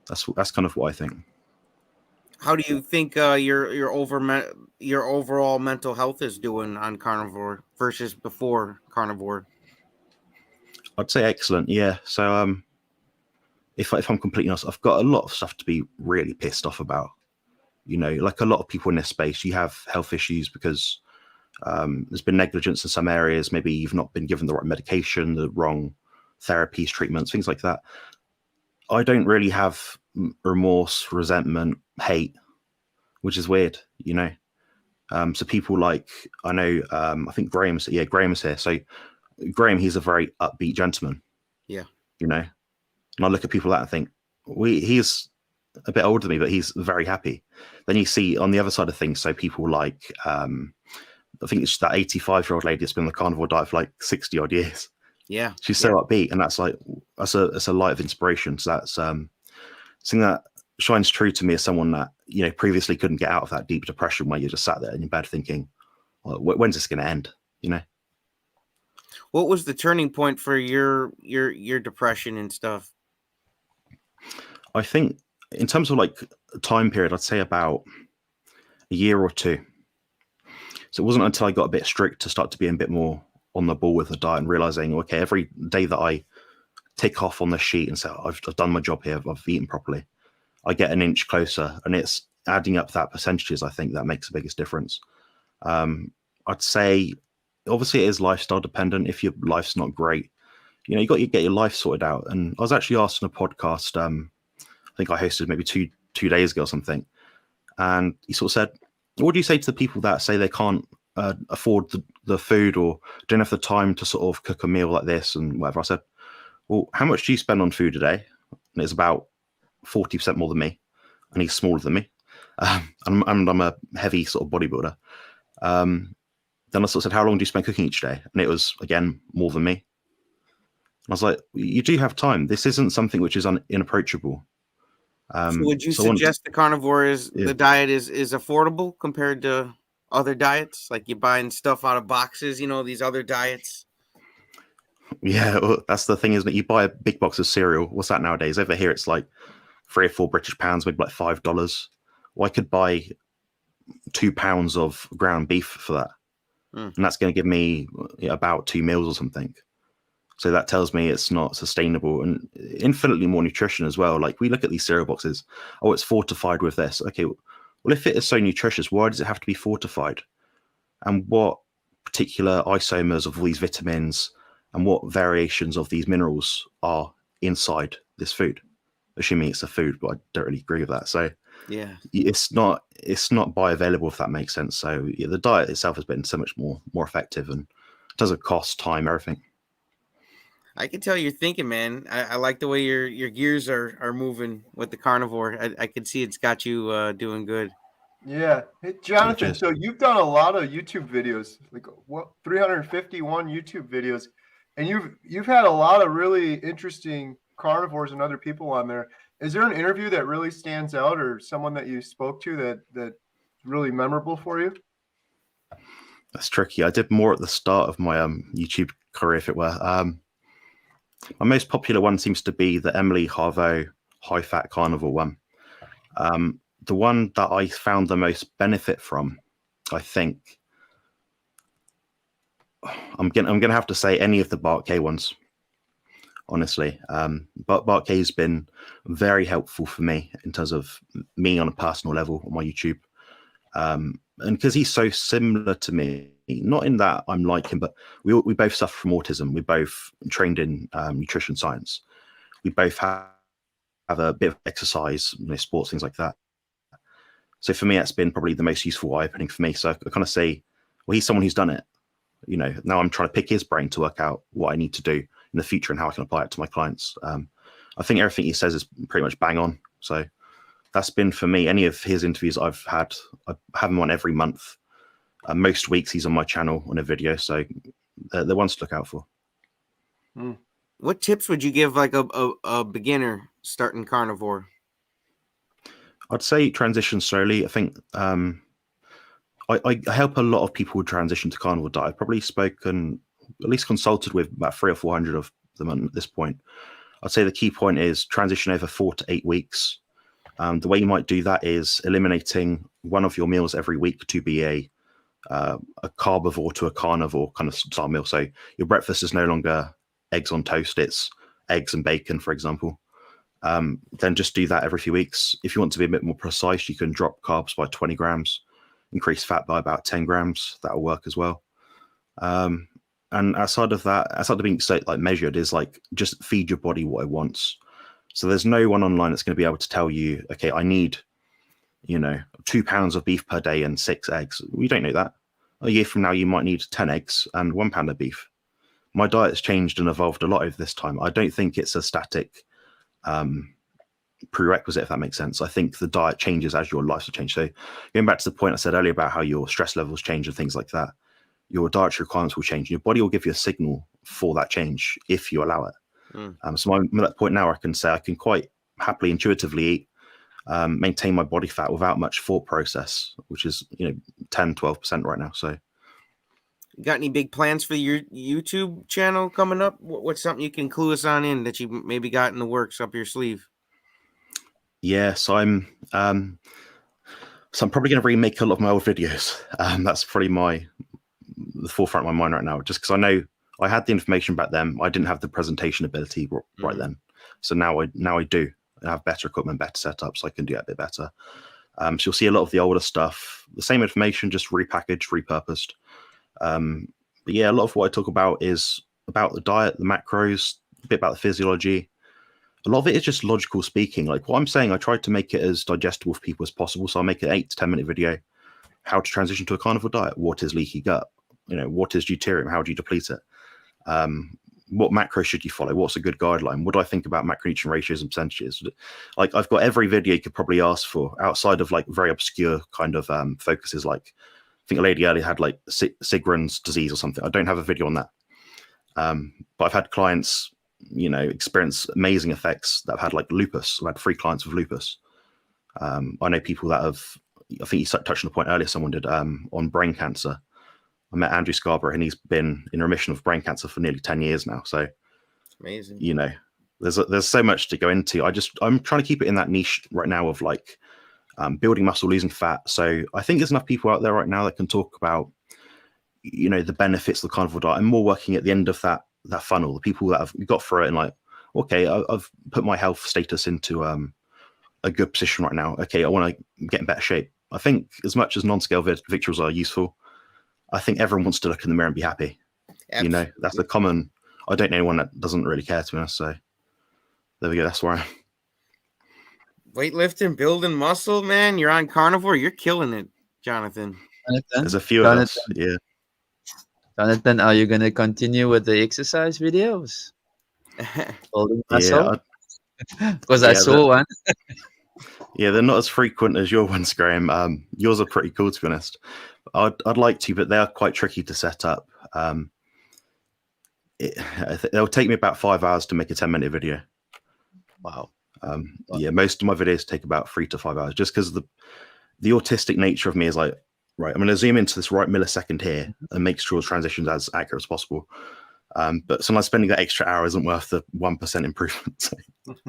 that's kind of what I think. How do you think your overall mental health is doing on carnivore versus before carnivore? I'd say excellent. Yeah. So if I'm completely honest, I've got a lot of stuff to be really pissed off about. You know, like a lot of people in this space, you have health issues because there's been negligence in some areas. Maybe you've not been given the right medication, the wrong therapies, treatments, things like that. I don't really have remorse, resentment, hate, which is weird, you know. So people like, I know, I think Graham's here. So Graham, he's a very upbeat gentleman. Yeah. You know, and I look at people like that and think, he's a bit older than me, but he's very happy. Then you see on the other side of things, so people like, I think it's that 85-year-old lady that's been on the carnivore diet for like 60 odd years. Yeah. She's so upbeat, and that's like, that's a light of inspiration. So that's something that shines true to me as someone that, you know, previously couldn't get out of that deep depression where you just sat there in your bed thinking, well, when's this going to end? You know? What was the turning point for your depression and stuff? I think in terms of like time period, I'd say about a year or two. So it wasn't until I got a bit strict to start to be a bit more on the ball with the diet and realizing, okay, every day that I tick off on the sheet and say, I've done my job here, I've eaten properly, I get an inch closer, and it's adding up that percentages. I think that makes the biggest difference. I'd say, obviously, it is lifestyle dependent. If your life's not great, you know, you got to get your life sorted out. And I was actually asked in a podcast, I think I hosted maybe two days ago or something, and he sort of said, "What do you say to the people that say they can't afford the food or don't have the time to sort of cook a meal like this and whatever?" I said, "Well, how much do you spend on food a day?" And it's about 40% more than me, and he's smaller than me. And I'm a heavy sort of bodybuilder. Then I sort of said, "How long do you spend cooking each day?" And it was, again, more than me. And I was like, you do have time. This isn't something which is inapproachable. So would you suggest the carnivore the diet is affordable compared to other diets? Like you're buying stuff out of boxes, you know, these other diets? Yeah, well, that's the thing, isn't it? You buy a big box of cereal. What's that nowadays? Over here, it's like £3 or £4 British pounds, maybe like $5. Well, I could buy 2 pounds of ground beef for that. And that's going to give me about 2 meals or something. So that tells me it's not sustainable and infinitely more nutrition as well. Like we look at these cereal boxes, oh, it's fortified with this. Okay, well, if it is so nutritious, why does it have to be fortified? And what particular isomers of all these vitamins and what variations of these minerals are inside this food? Assuming it's a food, but I don't really agree with that. So yeah, it's not bioavailable, if that makes sense. So yeah, the diet itself has been so much more effective, and it doesn't cost time, everything. I can tell you're thinking, man. I like the way your gears are moving with the carnivore. I can see it's got you doing good. Yeah. Hey, Jonathan, so you've done a lot of YouTube videos, like what 351 YouTube videos, and you've had a lot of really interesting carnivores and other people on there. Is there an interview that really stands out, or someone that you spoke to that's really memorable for you? That's tricky. I did more at the start of my YouTube career, if it were. My most popular one seems to be the Emily Harvo high-fat carnivore one. The one that I found the most benefit from, I think, I'm gonna have to say any of the Bart K ones, honestly. But Bart K has been very helpful for me in terms of me on a personal level on my YouTube. And because he's so similar to me, not in that I'm like him, but we both suffer from autism. We both trained in nutrition science. We both have a bit of exercise, you know, sports, things like that. So for me, that's been probably the most useful eye-opening for me. So I kind of say, well, he's someone who's done it. You know, now I'm trying to pick his brain to work out what I need to do in the future and how I can apply it to my clients. I think everything he says is pretty much bang on. So that's been for me. Any of his interviews I've had, I have him on every month. Most weeks he's on my channel on a video, so they're ones to look out for. What tips would you give like a beginner starting carnivore? I'd say transition slowly. I think I help a lot of people transition to carnivore diet. I've probably spoken, at least consulted with about 300 or 400 of them at this point. I'd say the key point is transition over 4 to 8 weeks. The way you might do that is eliminating one of your meals every week to be a carnivore to a carnivore kind of style meal. So your breakfast is no longer eggs on toast, it's eggs and bacon, for example. then just do that every few weeks. If you want to be a bit more precise, you can drop carbs by 20 grams, increase fat by about 10 grams. That'll work as well. And outside of that, outside of being like measured, is like just feed your body what it wants. So there's no one online that's going to be able to tell you, okay, I need, 2 pounds of beef per day and 6 eggs. We don't know that. A year from now, you might need 10 eggs and 1 pound of beef. My diet has changed and evolved a lot over this time. I don't think it's a static prerequisite, if that makes sense. I think the diet changes as your lifestyle changes. So going back to the point I said earlier about how your stress levels change and things like that, your dietary requirements will change. Your body will give you a signal for that change if you allow it. So I'm at that point now, I can say I can quite happily, intuitively eat, maintain my body fat without much thought process, which is 10-12% right now. So you got any big plans for your YouTube channel coming up? What's something you can clue us on in that you maybe got in the works up your sleeve? Yes, I'm probably going to remake a lot of my old videos. That's probably the forefront of my mind right now, just because I know I had the information back then. I didn't have the presentation ability right then. So now I do. I have better equipment, better setup, so I can do it a bit better. So you'll see a lot of the older stuff, the same information, just repackaged, repurposed. But yeah, a lot of what I talk about is about the diet, the macros, a bit about the physiology. A lot of it is just logical speaking. Like what I'm saying, I tried to make it as digestible for people as possible. So I'll make an 8 to 10 minute video. How to transition to a carnivore diet. What is leaky gut? What is deuterium? How do you deplete it? What macros should you follow? What's a good guideline? What do I think about macronutrient ratios and percentages? Like I've got every video you could probably ask for outside of like very obscure kind of focuses. Like I think a lady earlier had like Sjogren's disease or something. I don't have a video on that. But I've had clients, experience amazing effects that have had like lupus. I've had 3 clients with lupus. I know people that have, I think you touched on the point earlier, someone did on brain cancer. I met Andrew Scarborough and he's been in remission of brain cancer for nearly 10 years now. So amazing. There's so much to go into. I'm trying to keep it in that niche right now of like building muscle, losing fat. So I think there's enough people out there right now that can talk about, the benefits of the carnivore diet. I'm more working at the end of that funnel, the people that have got through it and like, okay, I've put my health status into a good position right now. Okay, I want to get in better shape. I think as much as non-scale victuals are useful, I think everyone wants to look in the mirror and be happy. Absolutely. That's the common. I don't know anyone that doesn't really care, to be honest. So there we go. That's where I am. Weightlifting, building muscle, man. You're on carnivore. You're killing it, Jonathan. There's a few of us. Yeah. Jonathan, are you gonna continue with the exercise videos? Building muscle? Because I saw one. Yeah, they're not as frequent as your ones, Graham. Yours are pretty cool, to be honest. I'd like to, but they are quite tricky to set up. It'll take me about 5 hours to make a 10-minute video. Wow. Yeah, most of my videos take about 3 to 5 hours, just because the autistic nature of me is like, right, I'm going to zoom into this right millisecond here and make sure the transition's as accurate as possible. But sometimes spending that extra hour isn't worth the 1% improvement.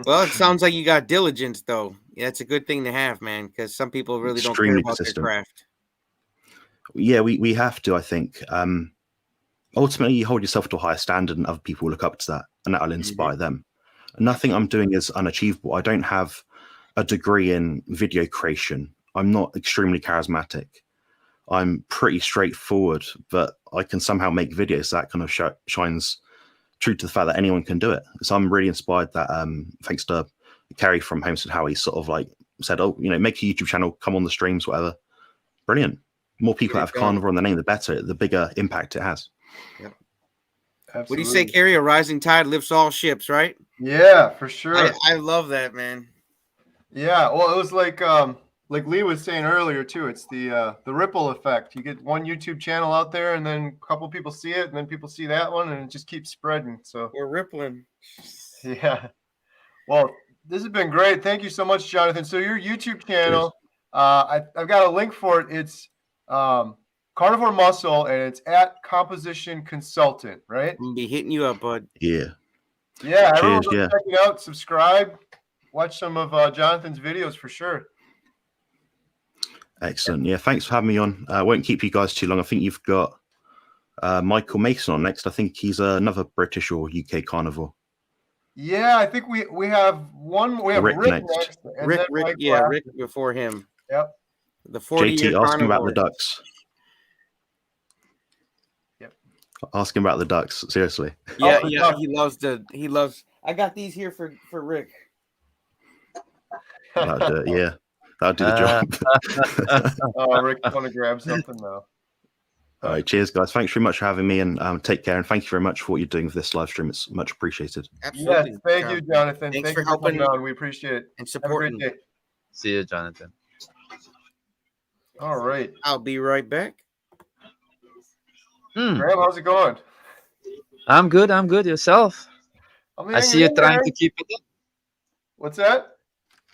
Well, it sounds like you got diligence, though. Yeah, it's a good thing to have, man, because some people really don't care about their craft. Yeah, we have to, I think. Ultimately, you hold yourself to a higher standard and other people look up to that, and that'll inspire them. And nothing I'm doing is unachievable. I don't have a degree in video creation. I'm not extremely charismatic. I'm pretty straightforward, but I can somehow make videos that kind of shines true to the fact that anyone can do it. So I'm really inspired that thanks to Kerry from Homestead, how he sort of like said, oh, make a YouTube channel, come on the streams, whatever. Brilliant. More people that have carnivore on the name, the better, the bigger impact it has. Yep. Absolutely. What do you say, Kerry? A rising tide lifts all ships, right? Yeah, for sure. I love that, man. Yeah, well, it was like Lee was saying earlier too. It's the ripple effect. You get one YouTube channel out there, and then a couple people see it, and then people see that one, and it just keeps spreading. So we're rippling. Yeah. Well, this has been great. Thank you so much, Jonathan. So your YouTube channel, I've got a link for it. It's Carnivore Muscle, and it's at Composition Consultant, right? I'm gonna be hitting you up, bud. Yeah. Yeah, everyone go check it out, subscribe, watch some of Jonathan's videos for sure. Excellent. Yeah, thanks for having me on. I won't keep you guys too long. I think you've got Michael Mason on next. I think he's another British or UK carnivore. Yeah, I think we have one. We have Rick Rick next. next, and then Rick, Mike yeah, last. Rick before him. Yep. The 40-year JT, ask him about the carnivore. ducks. Yep. Ask him about the ducks. Seriously. Yeah, Oh, yeah. He loves. I got these here for Rick. That'd do the job. Oh, Rick, want to grab something now? All right, cheers, guys. Thanks very much for having me, and take care. And thank you very much for what you're doing for this live stream. It's much appreciated. Absolutely. Yes, thank you, Jonathan. Thanks Thank for you helping coming on. We appreciate it. and Have a supporting. great day. See you, Jonathan. All right. I'll be right back. Graham, how's it going? I'm good. I'm good. Yourself? I see you trying to keep it up. What's that?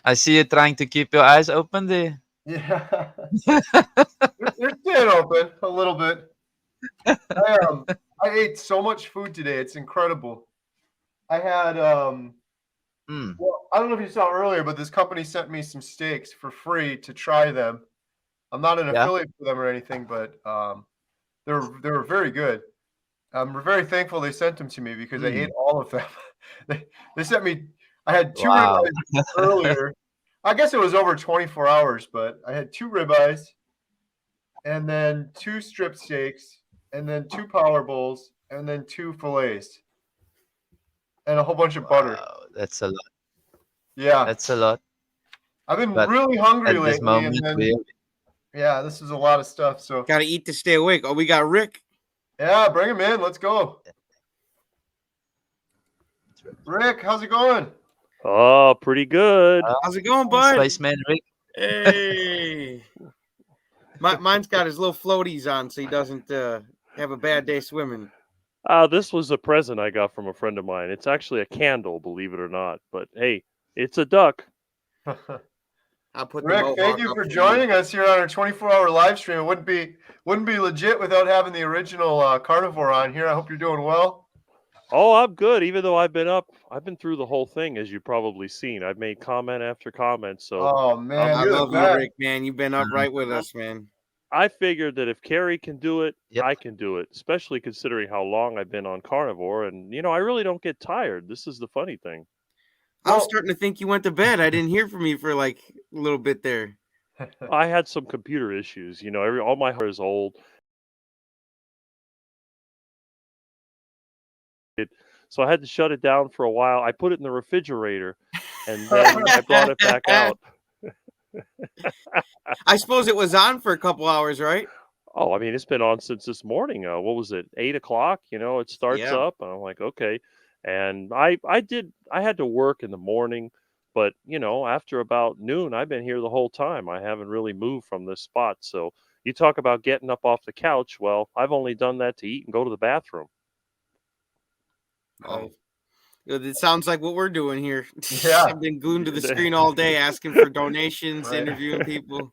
I see you trying to keep your eyes open there. Yeah. They're staying open a little bit. I ate so much food today. It's incredible. I had well, I don't know if you saw earlier, but this company sent me some steaks for free to try them. I'm not an affiliate for them or anything, but they were very good. I'm very thankful they sent them to me because I ate all of them. They sent me. I had 2 ribeyes earlier. I guess it was over 24 hours, but I had 2 ribeyes, and then 2 strip steaks, and then 2 power bowls, and then 2 fillets, and a whole bunch of butter. That's a lot. Yeah, that's a lot. I've been But really hungry at this lately, moment, and then yeah, this is a lot of stuff. So gotta eat to stay awake. Oh, we got Rick. Yeah, bring him in. Let's go. Rick, how's it going? Oh, pretty good. How's it going, bud? Spaceman Rick. Hey. Mine's got his little floaties on, so he doesn't have a bad day swimming. This was a present I got from a friend of mine. It's actually a candle, believe it or not. But hey, it's a duck. I'll put Rick, thank you for joining us here on our 24-hour live stream. It wouldn't be legit without having the original carnivore on here. I hope you're doing well. Oh, I'm good. Even though I've been through the whole thing, as you've probably seen. I've made comment after comment. So, oh man, I love you, Rick. Man, you've been up right with us, man. I figured that if Carrie can do it, I can do it. Especially considering how long I've been on carnivore, and I really don't get tired. This is the funny thing. I was starting to think you went to bed. I didn't hear from you for like a little bit there. I had some computer issues. All my hair is old. So I had to shut it down for a while. I put it in the refrigerator, and then I brought it back out. I suppose it was on for a couple hours, right? Oh, I mean, it's been on since this morning. What was it, 8 o'clock? It starts up, and I'm like, okay. And I had to work in the morning, but after about noon, I've been here the whole time. I haven't really moved from this spot. So you talk about getting up off the couch. Well, I've only done that to eat and go to the bathroom. Oh, it sounds like what we're doing here. Yeah, I've been glued to the screen all day, asking for donations, interviewing people.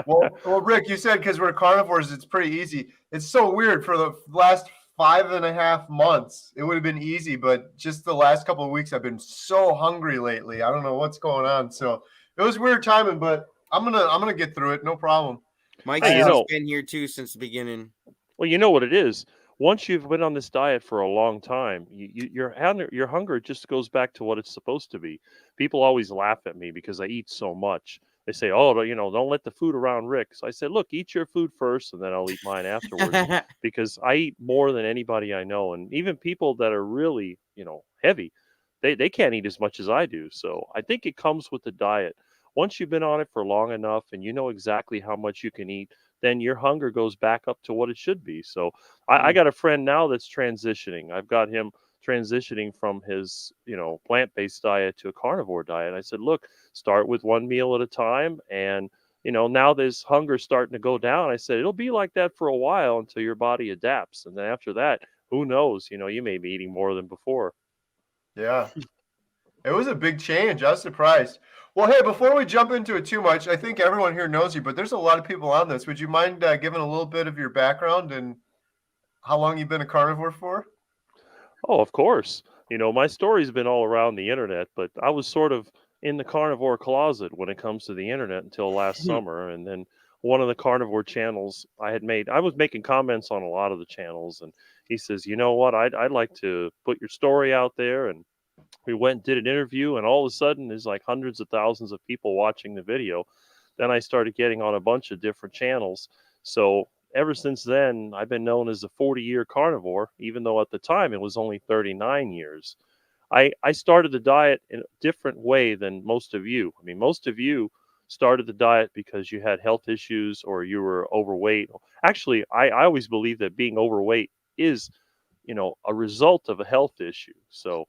Well, Rick, you said because we're carnivores, it's pretty easy. It's so weird. For the last 5.5 months, it would have been easy, but just the last couple of weeks, I've been so hungry lately. I don't know what's going on. So it was weird timing, but I'm gonna get through it. No problem. Mike has been here too since the beginning. Well, you know what it is. Once you've been on this diet for a long time, your hunger just goes back to what it's supposed to be. People always laugh at me because I eat so much. They say, "Oh, don't let the food around Rick." So I said, "Look, eat your food first, and then I'll eat mine afterwards." Because I eat more than anybody I know, and even people that are really, heavy, they can't eat as much as I do. So I think it comes with the diet. Once you've been on it for long enough, and you know exactly how much you can eat, then your hunger goes back up to what it should be. So I got a friend now that's transitioning. I've got him transitioning from his, plant-based diet to a carnivore diet. I said, look, start with one meal at a time. And, now this hunger starting to go down. I said, it'll be like that for a while until your body adapts. And then after that, who knows, you may be eating more than before. Yeah. It was a big change. I was surprised. Well, hey, before we jump into it too much, I think everyone here knows you, but there's a lot of people on this. Would you mind giving a little bit of your background and how long you've been a carnivore for? Oh, of course. My story's been all around the internet, but I was sort of in the carnivore closet when it comes to the internet until last summer. And then one of the carnivore channels I was making comments on a lot of the channels, and he says, you know what, I'd like to put your story out there. And we went and did an interview, and all of a sudden there's like hundreds of thousands of people watching the video. Then I started getting on a bunch of different channels. So ever since then, I've been known as a 40-year carnivore, even though at the time it was only 39 years. I started the diet in a different way than most of you. I mean, most of you started the diet because you had health issues or you were overweight. Actually, I always believe that being overweight is, a result of a health issue. So,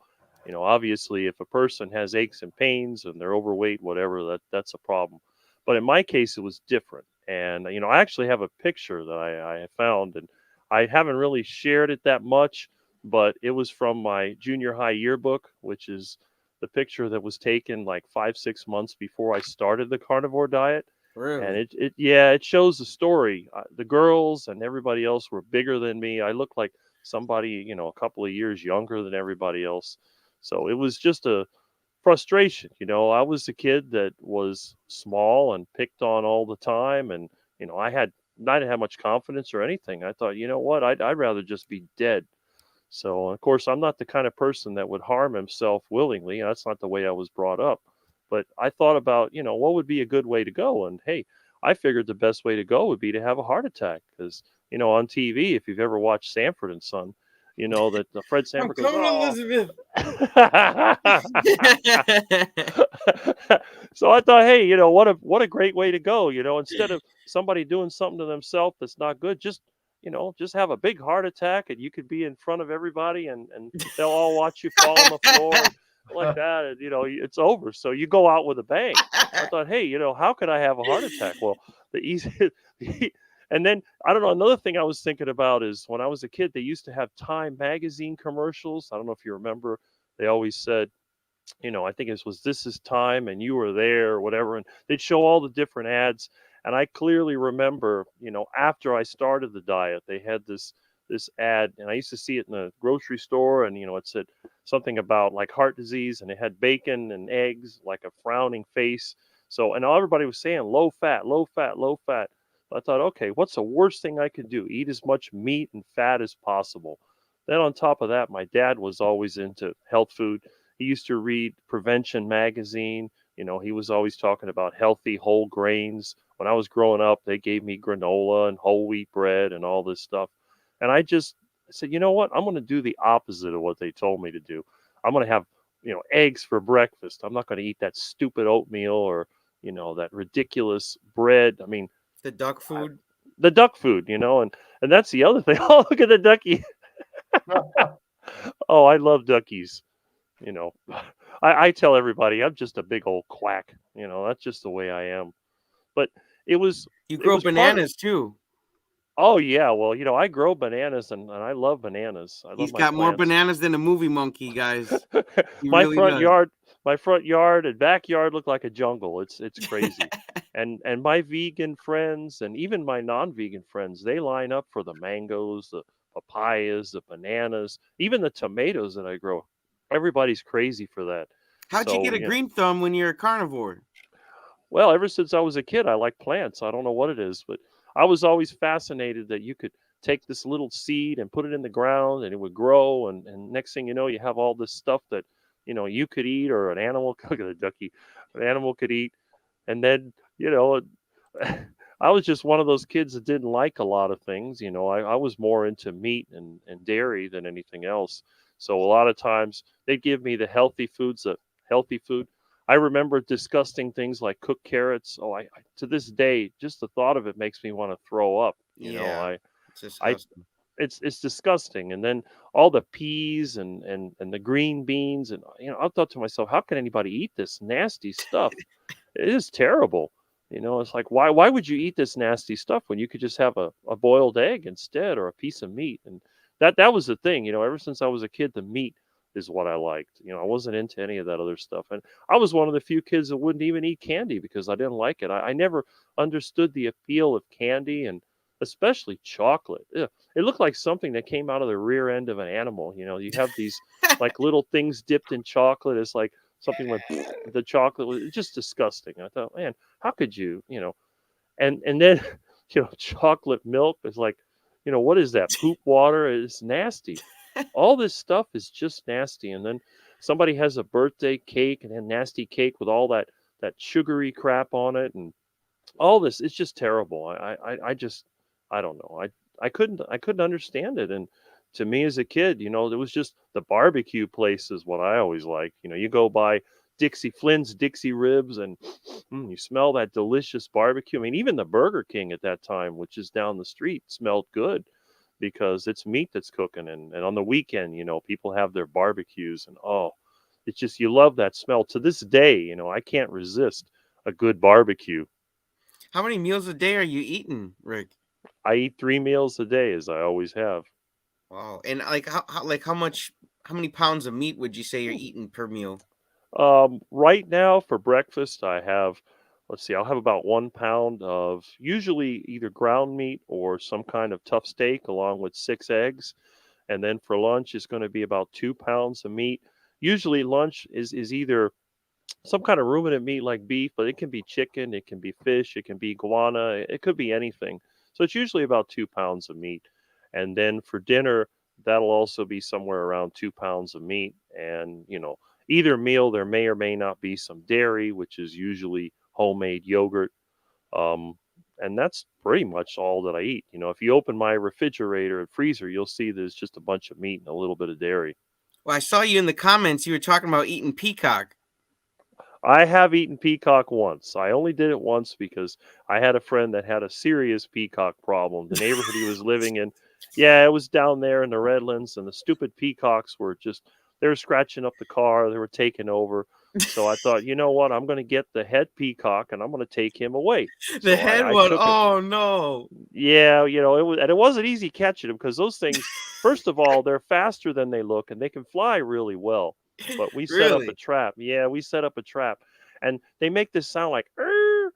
obviously, if a person has aches and pains and they're overweight, whatever, that's a problem. But in my case, it was different. And, I actually have a picture that I found, and I haven't really shared it that much, but it was from my junior high yearbook, which is the picture that was taken like 5-6 months before I started the carnivore diet. Really? And it shows the story. The girls and everybody else were bigger than me. I looked like somebody, a couple of years younger than everybody else. So it was just a frustration. I was a kid that was small and picked on all the time. And, I didn't have much confidence or anything. I thought, you know what, I'd rather just be dead. So, of course, I'm not the kind of person that would harm himself willingly. That's not the way I was brought up. But I thought about, what would be a good way to go? And hey, I figured the best way to go would be to have a heart attack. Because, on TV, if you've ever watched Sanford and Son, that the Fred Sanford goes, Elizabeth. So I thought, hey, what a great way to go. Instead of somebody doing something to themselves that's not good, just have a big heart attack and you could be in front of everybody and they'll all watch you fall on the floor like that. And, it's over. So you go out with a bang. I thought, hey, how could I have a heart attack? Well, the easy, and then I don't know. Another thing I was thinking about is when I was a kid, they used to have Time magazine commercials. I don't know if you remember. They always said, I think it was "This is Time" and you were there or whatever, and they'd show all the different ads. And I clearly remember, after I started the diet, they had this ad, and I used to see it in the grocery store, and it said something about like heart disease, and it had bacon and eggs, like a frowning face. So, and everybody was saying low fat, low fat, low fat. I thought, okay, what's the worst thing I could do? Eat as much meat and fat as possible. Then on top of that, my dad was always into health food. He used to read Prevention magazine. He was always talking about healthy whole grains. When I was growing up, they gave me granola and whole wheat bread and all this stuff. And I said, you know what? I'm going to do the opposite of what they told me to do. I'm going to have, eggs for breakfast. I'm not going to eat that stupid oatmeal or, that ridiculous bread. I mean, the duck food, and that's the other thing. Oh, look at the ducky. Oh, I love duckies. I tell everybody I'm just a big old quack. That's just the way I am. But it was. You grow bananas too. Oh yeah, well, I grow bananas and I love bananas. He's got more bananas than a movie monkey, guys. My front yard and backyard look like a jungle. It's crazy. and my vegan friends and even my non-vegan friends, they line up for the mangoes, the papayas, the bananas, even the tomatoes that I grow. Everybody's crazy for that. How'd you get a green thumb when you're a carnivore? Well, ever since I was a kid, I like plants. I don't know what it is, but I was always fascinated that you could take this little seed and put it in the ground and it would grow. And next thing you know, you have all this stuff that, you could eat or an animal, look at the ducky, an animal could eat. And then, I was just one of those kids that didn't like a lot of things. I was more into meat and dairy than anything else. So a lot of times they'd give me the healthy foods, healthy food. I remember disgusting things like cooked carrots. Oh, I to this day, just the thought of it makes me want to throw up. It's disgusting. And then all the peas and the green beans, and I thought to myself, how can anybody eat this nasty stuff? It is terrible. It's like why would you eat this nasty stuff when you could just have a boiled egg instead or a piece of meat? And that was the thing. Ever since I was a kid, the meat is what I liked. I wasn't into any of that other stuff. And I was one of the few kids that wouldn't even eat candy because I didn't like it. I never understood the appeal of candy and especially chocolate. Ugh. It looked like something that came out of the rear end of an animal. You have these like little things dipped in chocolate. It's like something like the chocolate was just disgusting. I thought, man, how could you, and then, chocolate milk is like, what is that? Poop water is nasty. All this stuff is just nasty. And then somebody has a birthday cake and a nasty cake with all that sugary crap on it and all this. It's just terrible. I don't know. I couldn't understand it. And to me as a kid, you know, there was just the barbecue place is what I always like. You know, you go by Flynn's Dixie Ribs and you smell that delicious barbecue. I mean, even the Burger King at that time, which is down the street, smelled good because it's meat that's cooking. And on the weekend, you know, people have their barbecues and it's just, you love that smell. To this day, you know, I can't resist a good barbecue. How many meals a day are you eating, Rick? I eat 3 meals a day, as I always have. Wow. And how many pounds of meat would you say you're eating per meal? Right now for breakfast, I have, I'll have about 1 pound of usually either ground meat or some kind of tough steak along with 6 eggs. And then for lunch, it's going to be about 2 pounds of meat. Usually lunch is either some kind of ruminant meat like beef, but it can be chicken, it can be fish, it can be iguana, it could be anything. So it's usually about 2 pounds of meat. And then for dinner, that'll also be somewhere around 2 pounds of meat. And, you know, either meal, there may or may not be some dairy, which is usually homemade yogurt. And that's pretty much all that I eat. You know, if you open my refrigerator and freezer, you'll see there's just a bunch of meat and a little bit of dairy. Well, I saw you in the comments. You were talking about eating peacock. I have eaten peacock once. I only did it once because I had a friend that had a serious peacock problem. The neighborhood he was living in, it was down there in the Redlands, and the stupid peacocks were they were scratching up the car. They were taking over. So I thought, you know what? I'm going to get the head peacock, and I'm going to take him away. The head one? Oh, no. Yeah, you know, it wasn't easy catching them because those things, first of all, they're faster than they look, and they can fly really well. But we set up a trap. Yeah, we set up a trap. And they make this sound like, I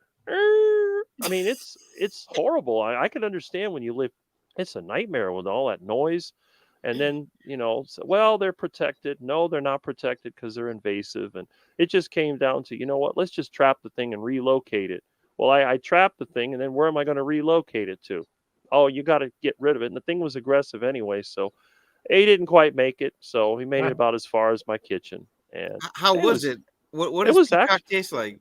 mean, it's horrible. I can understand when you live, it's a nightmare with all that noise. And then, you know, they're protected. No, they're not protected because they're invasive. And it just came down to, you know what, let's just trap the thing and relocate it. Well, I trapped the thing, and then where am I going to relocate it to? Oh, you got to get rid of it. And the thing was aggressive anyway, so he didn't quite make it, so he made it about as far as my kitchen. And how was it? What does peacock taste like?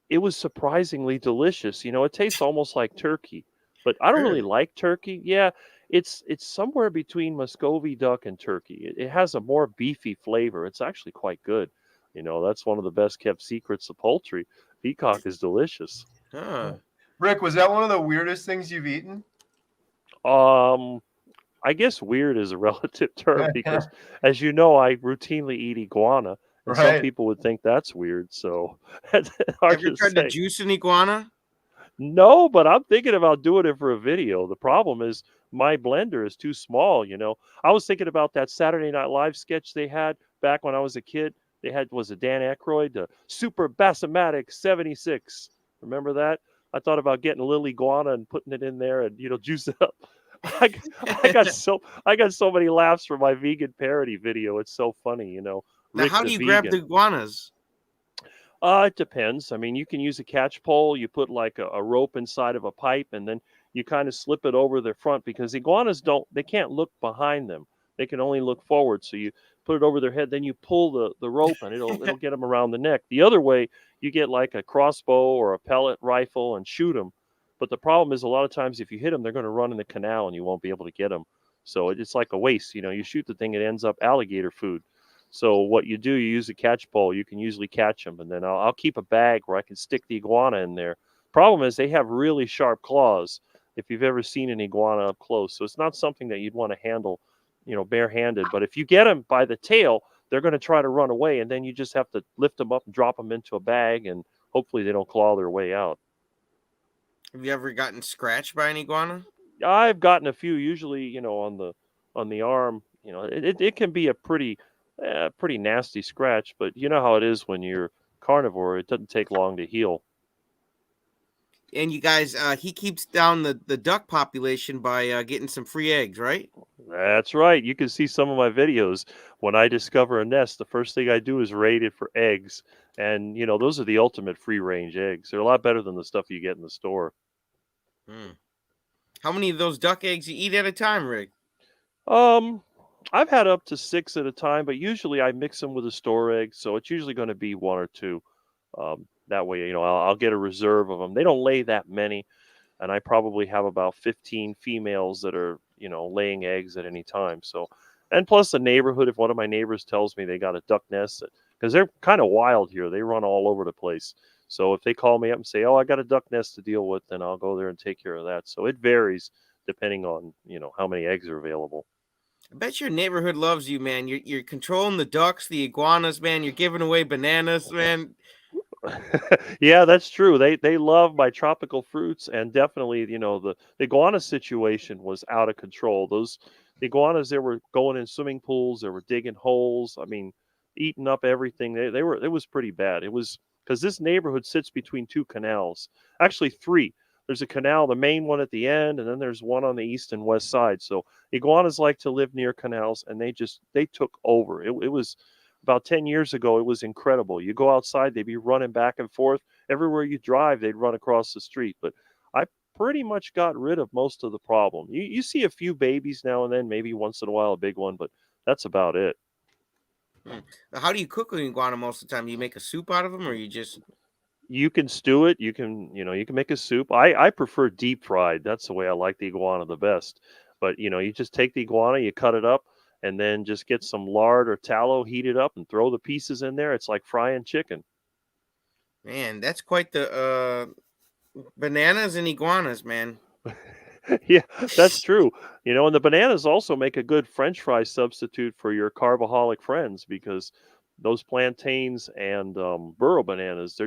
It was surprisingly delicious. You know, it tastes almost like turkey, but I don't really like turkey. Yeah, it's somewhere between Muscovy duck and turkey. It has a more beefy flavor. It's actually quite good. You know, that's one of the best kept secrets of poultry. Peacock is delicious. Huh. Rick, was that one of the weirdest things you've eaten? I guess weird is a relative term because, as you know, I routinely eat iguana, and some people would think that's weird. So, have you tried to juice an iguana? No, but I'm thinking about doing it for a video. The problem is my blender is too small. You know, I was thinking about that Saturday Night Live sketch they had back when I was a kid. They had Dan Aykroyd, the Super Bassmatic 76. Remember that? I thought about getting a little iguana and putting it in there and, you know, juice it up. I got so many laughs for my vegan parody video. It's so funny, you know. Now, how do you grab the iguanas? It depends. I mean, you can use a catch pole. You put like a rope inside of a pipe, and then you kind of slip it over their front because iguanas they can't look behind them. They can only look forward. So you put it over their head, then you pull the rope, and it'll get them around the neck. The other way, you get like a crossbow or a pellet rifle and shoot them. But the problem is a lot of times if you hit them, they're going to run in the canal and you won't be able to get them. So it's like a waste. You know, you shoot the thing, it ends up alligator food. So what you do, you use a catch pole. You can usually catch them. And then I'll keep a bag where I can stick the iguana in there. Problem is they have really sharp claws if you've ever seen an iguana up close. So it's not something that you'd want to handle, you know, barehanded. But if you get them by the tail, they're going to try to run away. And then you just have to lift them up and drop them into a bag. And hopefully they don't claw their way out. Have you ever gotten scratched by an iguana? I've gotten a few, usually, you know, on the arm. You know, it can be a pretty nasty scratch, but you know how it is when you're carnivore. It doesn't take long to heal. And you guys, he keeps down the duck population by getting some free eggs, right? That's right. You can see some of my videos. When I discover a nest, the first thing I do is raid it for eggs. And, you know, those are the ultimate free-range eggs. They're a lot better than the stuff you get in the store. How many of those duck eggs you eat at a time, Rick? I've had up to 6 at a time, but usually I mix them with a store egg, so it's usually going to be 1 or 2. That way, I'll get a reserve of them. They don't lay that many, and I probably have about 15 females that are, laying eggs at any time. So, and plus the neighborhood, if one of my neighbors tells me they got a duck nest, because they're kind of wild here, they run all over the place. So if they call me up and say, "Oh, I got a duck nest to deal with," then I'll go there and take care of that. So it varies depending on, how many eggs are available. I bet your neighborhood loves you, man. You're controlling the ducks, the iguanas, man. You're giving away bananas, man. Yeah, that's true. They love my tropical fruits, and definitely, the iguana situation was out of control. The iguanas, they were going in swimming pools, they were digging holes. I mean, eating up everything. It was pretty bad. It was because this neighborhood sits between 2 canals, actually 3. There's a canal, the main one at the end, and then there's one on the east and west side. So iguanas like to live near canals, and they took over. It was about 10 years ago. It was incredible. You go outside, they'd be running back and forth. Everywhere you drive, they'd run across the street. But I pretty much got rid of most of the problem. You see a few babies now and then, maybe once in a while a big one, but that's about it. How do you cook an iguana most of the time? You make a soup out of them, or you just... You can stew it. You can make a soup. I prefer deep fried. That's the way I like the iguana the best. But, you just take the iguana, you cut it up, and then just get some lard or tallow, heat it up, and throw the pieces in there. It's like frying chicken. Man, that's quite the bananas and iguanas, man. Yeah, that's true. And the bananas also make a good French fry substitute for your carboholic friends, because those plantains and burro bananas,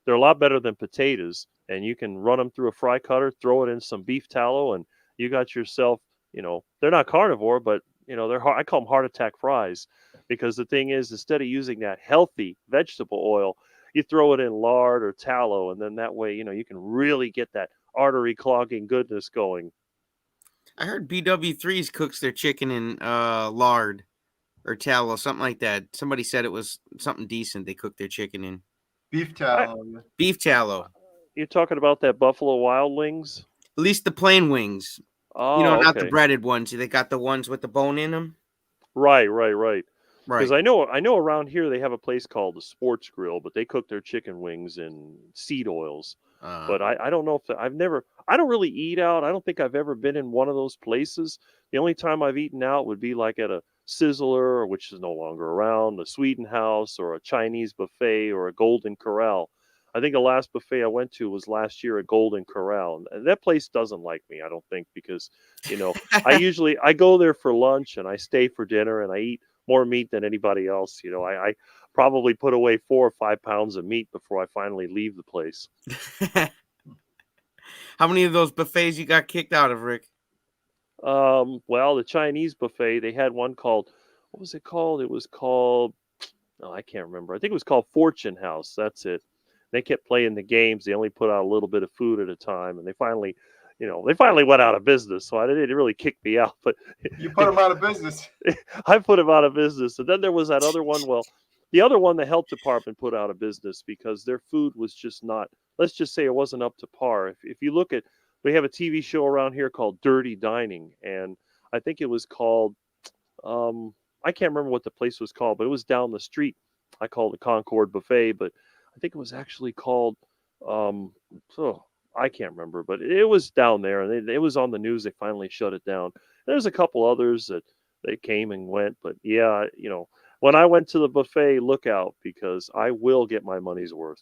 they're a lot better than potatoes, and you can run them through a fry cutter, throw it in some beef tallow, and you got yourself, they're not carnivore, but I call them heart attack fries, because the thing is, instead of using that healthy vegetable oil, you throw it in lard or tallow, and then that way, you can really get that artery clogging goodness going. I heard BW3s cooks their chicken in lard or tallow, something like that. Somebody said it was something decent they cooked their chicken in. Beef tallow. Beef tallow. You're talking about that Buffalo Wild Wings? At least the plain wings. Oh, not the okay. breaded ones. They got the ones with the bone in them. Right. Right. Because I know around here they have a place called the Sports Grill, but they cook their chicken wings in seed oils. But I don't know if I don't really eat out. I don't think I've ever been in one of those places. The only time I've eaten out would be like at a Sizzler, which is no longer around, the Sweden House, or a Chinese buffet, or a Golden Corral. I think the last buffet I went to was last year at Golden Corral. And that place doesn't like me, I don't think, because, I go there for lunch and I stay for dinner and I eat more meat than anybody else. I probably put away 4 or 5 pounds of meat before I finally leave the place. How many of those buffets you got kicked out of, Rick? Well, the Chinese buffet, they had one called, what was it called? It was called, I can't remember. I think it was called Fortune House. That's it. They kept playing the games. They only put out a little bit of food at a time, and they finally went out of business. So it really kicked me out. But you put them out of business. I put them out of business. And then there was that other one. Well, the other one, the health department put out of business because their food was just not. Let's just say it wasn't up to par. If you look at, we have a TV show around here called Dirty Dining, and I think it was called. I can't remember what the place was called, but it was down the street. I called it Concord Buffet, but I think it was actually called, I can't remember, but it was down there, and it was on the news. They finally shut it down. There's a couple others that they came and went, but yeah, when I went to the buffet, look out, because I will get my money's worth.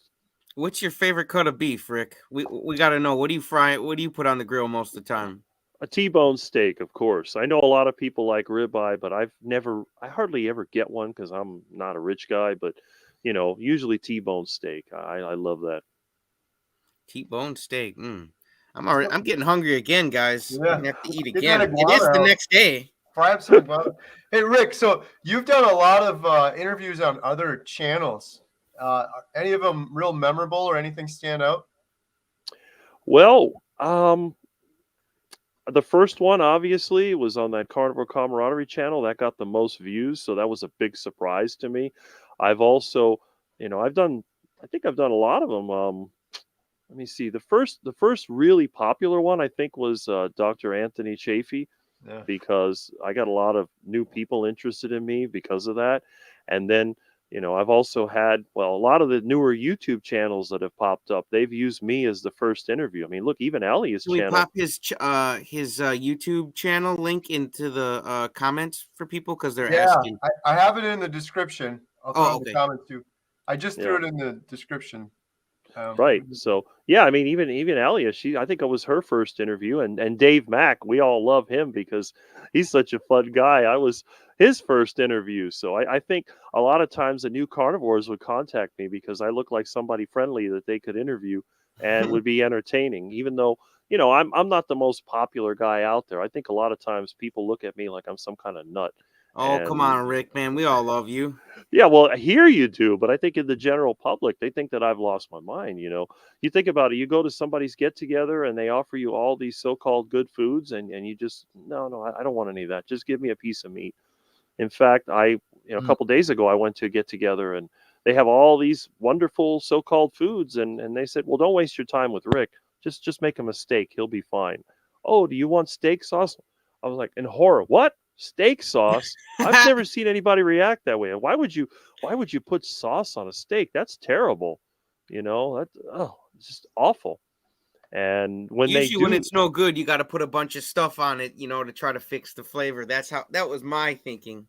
What's your favorite cut of beef, Rick? We got to know. What do you fry? What do you put on the grill most of the time? A T-bone steak, of course. I know a lot of people like ribeye, but I hardly ever get one because I'm not a rich guy, but usually T-bone steak. I love that. T-bone steak. I'm getting hungry again, guys. Yeah. I'm gonna have to eat again. It iguana is the next day. Fry up some iguana. Hey, Rick, so you've done a lot of interviews on other channels. Any of them real memorable or anything stand out? Well, the first one obviously was on that Carnivore Camaraderie channel. That got the most views, so that was a big surprise to me. I've also, I think I've done a lot of them. Let me see. The first really popular one, I think, was Dr. Anthony Chaffee. because I got a lot of new people interested in me because of that. And then, I've also had, a lot of the newer YouTube channels that have popped up, they've used me as the first interview. I mean, look, even Ellie's Can we channel. pop his YouTube channel link into the comments for people because they're asking? I have it in the description. I'll throw it in the comments too. I just threw it in the description. Right. So I mean, even Ellie, I think it was her first interview, and Dave Mack, we all love him because he's such a fun guy. I was his first interview. So I think a lot of times the new carnivores would contact me because I look like somebody friendly that they could interview and would be entertaining, even though, I'm not the most popular guy out there. I think a lot of times people look at me like I'm some kind of nut. Oh, come on, Rick, man. We all love you. Yeah, well, here you do, but I think in the general public, they think that I've lost my mind. You think about it, you go to somebody's get together and they offer you all these so-called good foods and you just, no, I don't want any of that. Just give me a piece of meat. In fact, a couple days ago, I went to a get together and they have all these wonderful so-called foods. And they said, well, don't waste your time with Rick. Just make him a steak. He'll be fine. Oh, do you want steak sauce? I was like, in horror, what? Steak sauce? I've never seen anybody react that way. And why would you put sauce on a steak? That's terrible. It's just awful. And when when it's no good, you got to put a bunch of stuff on it, to try to fix the flavor. That was my thinking.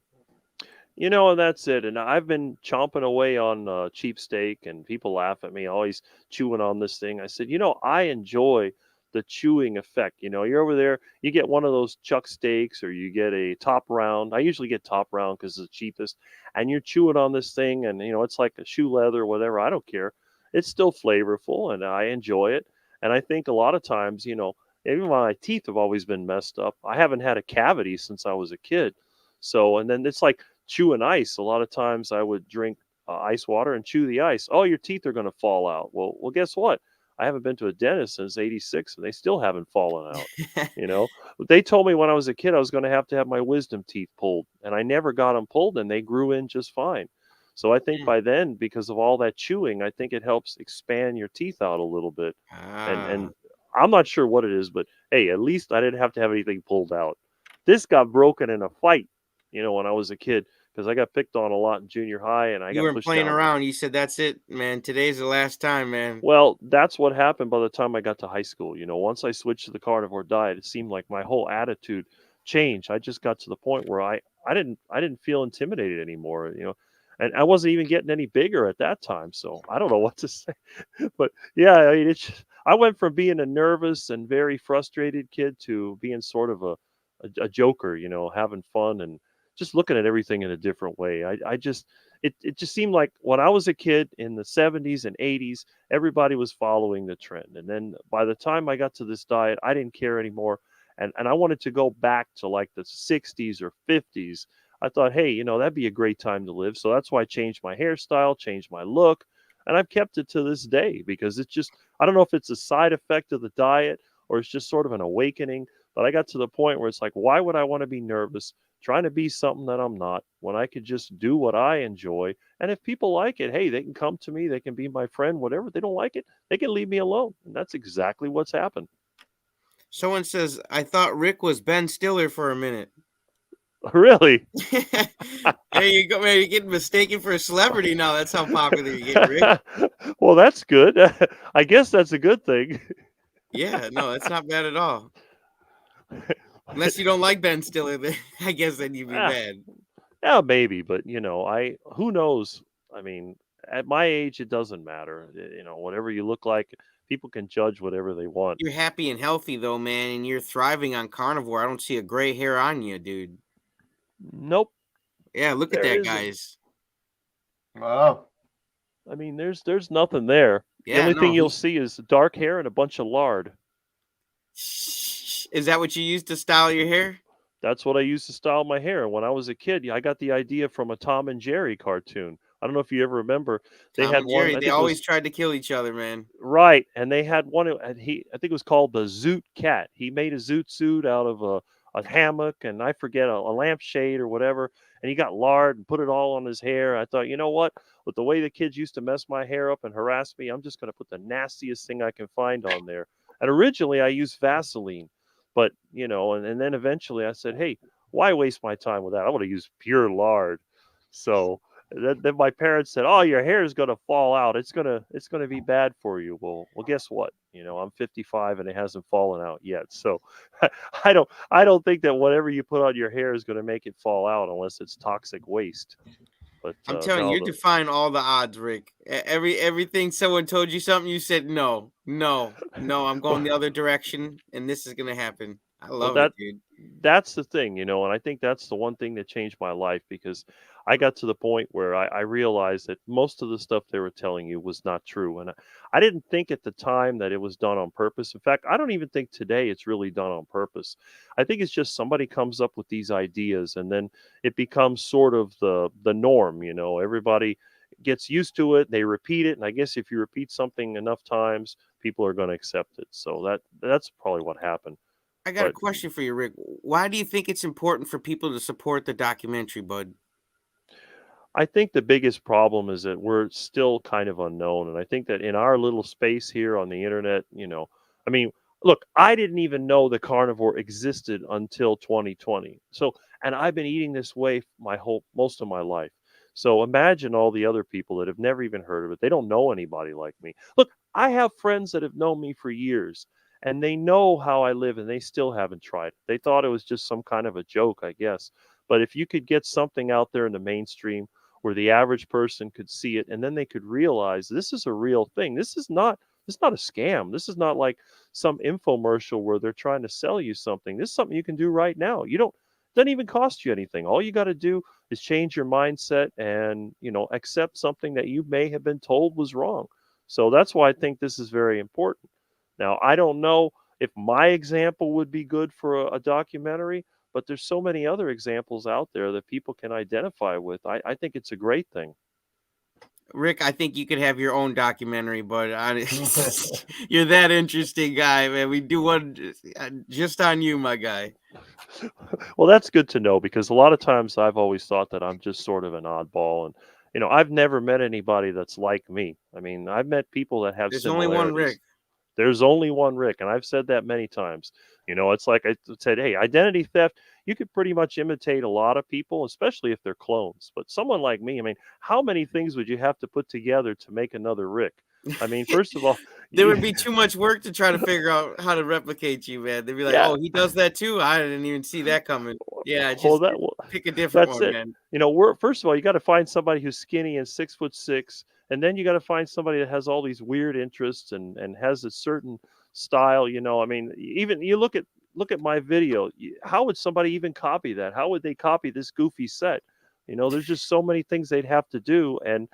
And that's it. And I've been chomping away on cheap steak, and people laugh at me always chewing on this thing. I said, I enjoy the chewing effect. You're over there, you get one of those chuck steaks or you get a top round. I usually get top round because it's the cheapest, and you're chewing on this thing and it's like a shoe leather or whatever. I don't care. It's still flavorful and I enjoy it. And I think a lot of times, even my teeth have always been messed up. I haven't had a cavity since I was a kid. So, and then it's like chewing ice. A lot of times I would drink ice water and chew the ice. Oh, your teeth are going to fall out. Well, guess what? I haven't been to a dentist since '86, and they still haven't fallen out. They told me when I was a kid I was going to have my wisdom teeth pulled, and I never got them pulled, and they grew in just fine. So I think by then, because of all that chewing, I think it helps expand your teeth out a little bit. And I'm not sure what it is, but hey, at least I didn't have to have anything pulled out. This got broken in a fight, when I was a kid. Because I got picked on a lot in junior high, and you weren't playing around. You said, "That's it, man. Today's the last time, man." Well, that's what happened by the time I got to high school. Once I switched to the carnivore diet, it seemed like my whole attitude changed. I just got to the point where I didn't feel intimidated anymore. And I wasn't even getting any bigger at that time. So I don't know what to say. But yeah, I mean, I went from being a nervous and very frustrated kid to being sort of a joker. Having fun and just looking at everything in a different way. It just seemed like when I was a kid in the 70s and 80s, everybody was following the trend. And then by the time I got to this diet, I didn't care anymore. And I wanted to go back to like the 60s or 50s. I thought, hey, that'd be a great time to live. So that's why I changed my hairstyle, changed my look. And I've kept it to this day because it's just, I don't know if it's a side effect of the diet or it's just sort of an awakening. But I got to the point where it's like, why would I want to be nervous trying to be something that I'm not when I could just do what I enjoy? And if people like it, hey, they can come to me. They can be my friend, whatever. If they don't like it, they can leave me alone. And that's exactly what's happened. Someone says, I thought Rick was Ben Stiller for a minute. Really? There you go, man. You're getting mistaken for a celebrity now. That's how popular you get, Rick. Well, that's good. I guess that's a good thing. Yeah, no, that's not bad at all. Unless you don't like Ben Stiller, then I guess then you'd be bad. Yeah, maybe, but who knows? I mean, at my age, it doesn't matter. Whatever you look like, people can judge whatever they want. You're happy and healthy though, man, and you're thriving on carnivore. I don't see a gray hair on you, dude. Nope. Yeah, look at that, guys. Wow. I mean, there's nothing there. Yeah, the only thing you'll see is dark hair and a bunch of lard. Is that what you use to style your hair? That's what I used to style my hair. When I was a kid, I got the idea from a Tom and Jerry cartoon. I don't know if you ever remember. They had one. They always tried to kill each other, man. Right, and they had one. I think it was called the Zoot Cat. He made a zoot suit out of a hammock and I forget a lampshade or whatever. And he got lard and put it all on his hair. I thought, you know what? With the way the kids used to mess my hair up and harass me, I'm just going to put the nastiest thing I can find on there. And originally I used Vaseline. But, and then eventually I said, hey, why waste my time with that? I want to use pure lard. So then my parents said, oh, your hair is going to fall out. It's going to be bad for you. Well, guess what? I'm 55 and it hasn't fallen out yet. So I don't think that whatever you put on your hair is going to make it fall out unless it's toxic waste. But I'm telling you, you're defying all the odds, Rick. Everything someone told you something, you said no. I'm going the other direction, and this is gonna happen. I love it, dude. That's the thing, and I think that's the one thing that changed my life, because I got to the point where I realized that most of the stuff they were telling you was not true. And I didn't think at the time that it was done on purpose. In fact, I don't even think today it's really done on purpose. I think it's just somebody comes up with these ideas and then it becomes sort of the norm. Everybody gets used to it, they repeat it. And I guess if you repeat something enough times, people are going to accept it. So that's probably what happened. I got a question for you, Rick. Why do you think it's important for people to support the documentary, bud? I think the biggest problem is that we're still kind of unknown. And I think that in our little space here on the internet, look, I didn't even know the carnivore existed until 2020. So, and I've been eating this way most of my life. So imagine all the other people that have never even heard of it. They don't know anybody like me. Look, I have friends that have known me for years, and they know how I live, and they still haven't tried it. They thought it was just some kind of a joke, I guess. But if you could get something out there in the mainstream where the average person could see it, and then they could realize this is a real thing. This is not a scam. This is not like some infomercial where they're trying to sell you something. This is something you can do right now. It doesn't even cost you anything. All you got to do is change your mindset and, accept something that you may have been told was wrong. So that's why I think this is very important. Now, I don't know if my example would be good for a documentary, but there's so many other examples out there that people can identify with. I think it's a great thing. Rick, I think you could have your own documentary, but you're that interesting guy, man. We do one just on you, my guy. Well, that's good to know, because a lot of times I've always thought that I'm just sort of an oddball, and I've never met anybody that's like me. I mean, I've met people that have There's only one Rick. There's only one Rick, and I've said that many times. It's like I said, hey, identity theft, you could pretty much imitate a lot of people, especially if they're clones. But someone like me, how many things would you have to put together to make another Rick? First of all, there would be too much work to try to figure out how to replicate you, man. They'd be like, oh, he does that too? I didn't even see that coming. Yeah, just pick a different one, man. First of all, you got to find somebody who's skinny and 6'6", and then you got to find somebody that has all these weird interests and has a certain style. Even you look at my video. How would somebody even copy that? How would they copy this goofy set? There's just so many things they'd have to do, and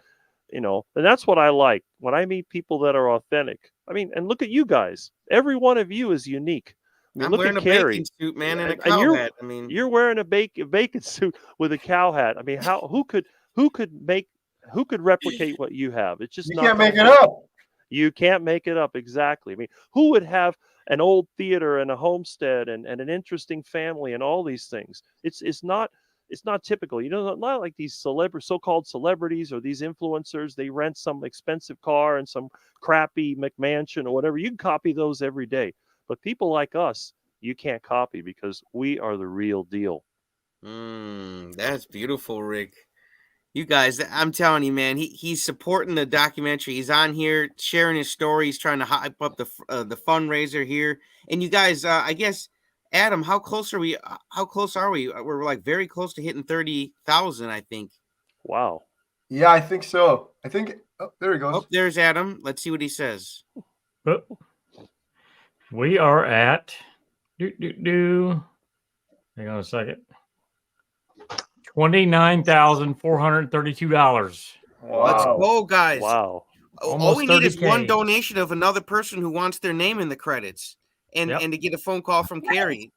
that's what I like when I meet people that are authentic. And look at you guys. Every one of you is unique. I'm look wearing at a Carrie. bacon suit, man, and a cow hat. You're wearing a bacon suit with a cow hat. Who could replicate what you have? It's just you not can't make it up. You can't make it up. Exactly. Who would have an old theater and a homestead and an interesting family and all these things? It's not typical. Not like these so-called celebrities or these influencers. They rent some expensive car and some crappy McMansion or whatever. You can copy those every day. But people like us, you can't copy, because we are the real deal. That's beautiful, Rick. You guys, I'm telling you, man, he's supporting the documentary. He's on here sharing his story. He's trying to hype up the fundraiser here. And you guys, I guess, Adam, how close are we? We're like very close to hitting 30,000, I think. Wow. Yeah, I think so. I think there he goes. Oh, there's Adam. Let's see what he says. We are at hang on a second. $29,432. Wow. Let's go, guys. Wow. All we need is one donation of another person who wants their name in the credits, and to get a phone call from Carrie.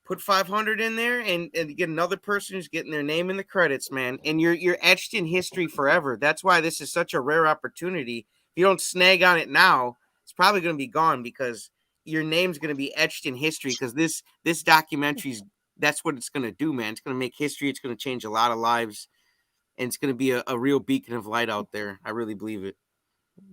Put 500 in there and get another person who's getting their name in the credits, man. And you're etched in history forever. That's why this is such a rare opportunity. If you don't snag on it now, it's probably going to be gone, because your name's going to be etched in history, because this documentary's, that's what it's going to do, man. It's going to make history. It's going to change a lot of lives, and it's going to be a real beacon of light out there. I really believe it.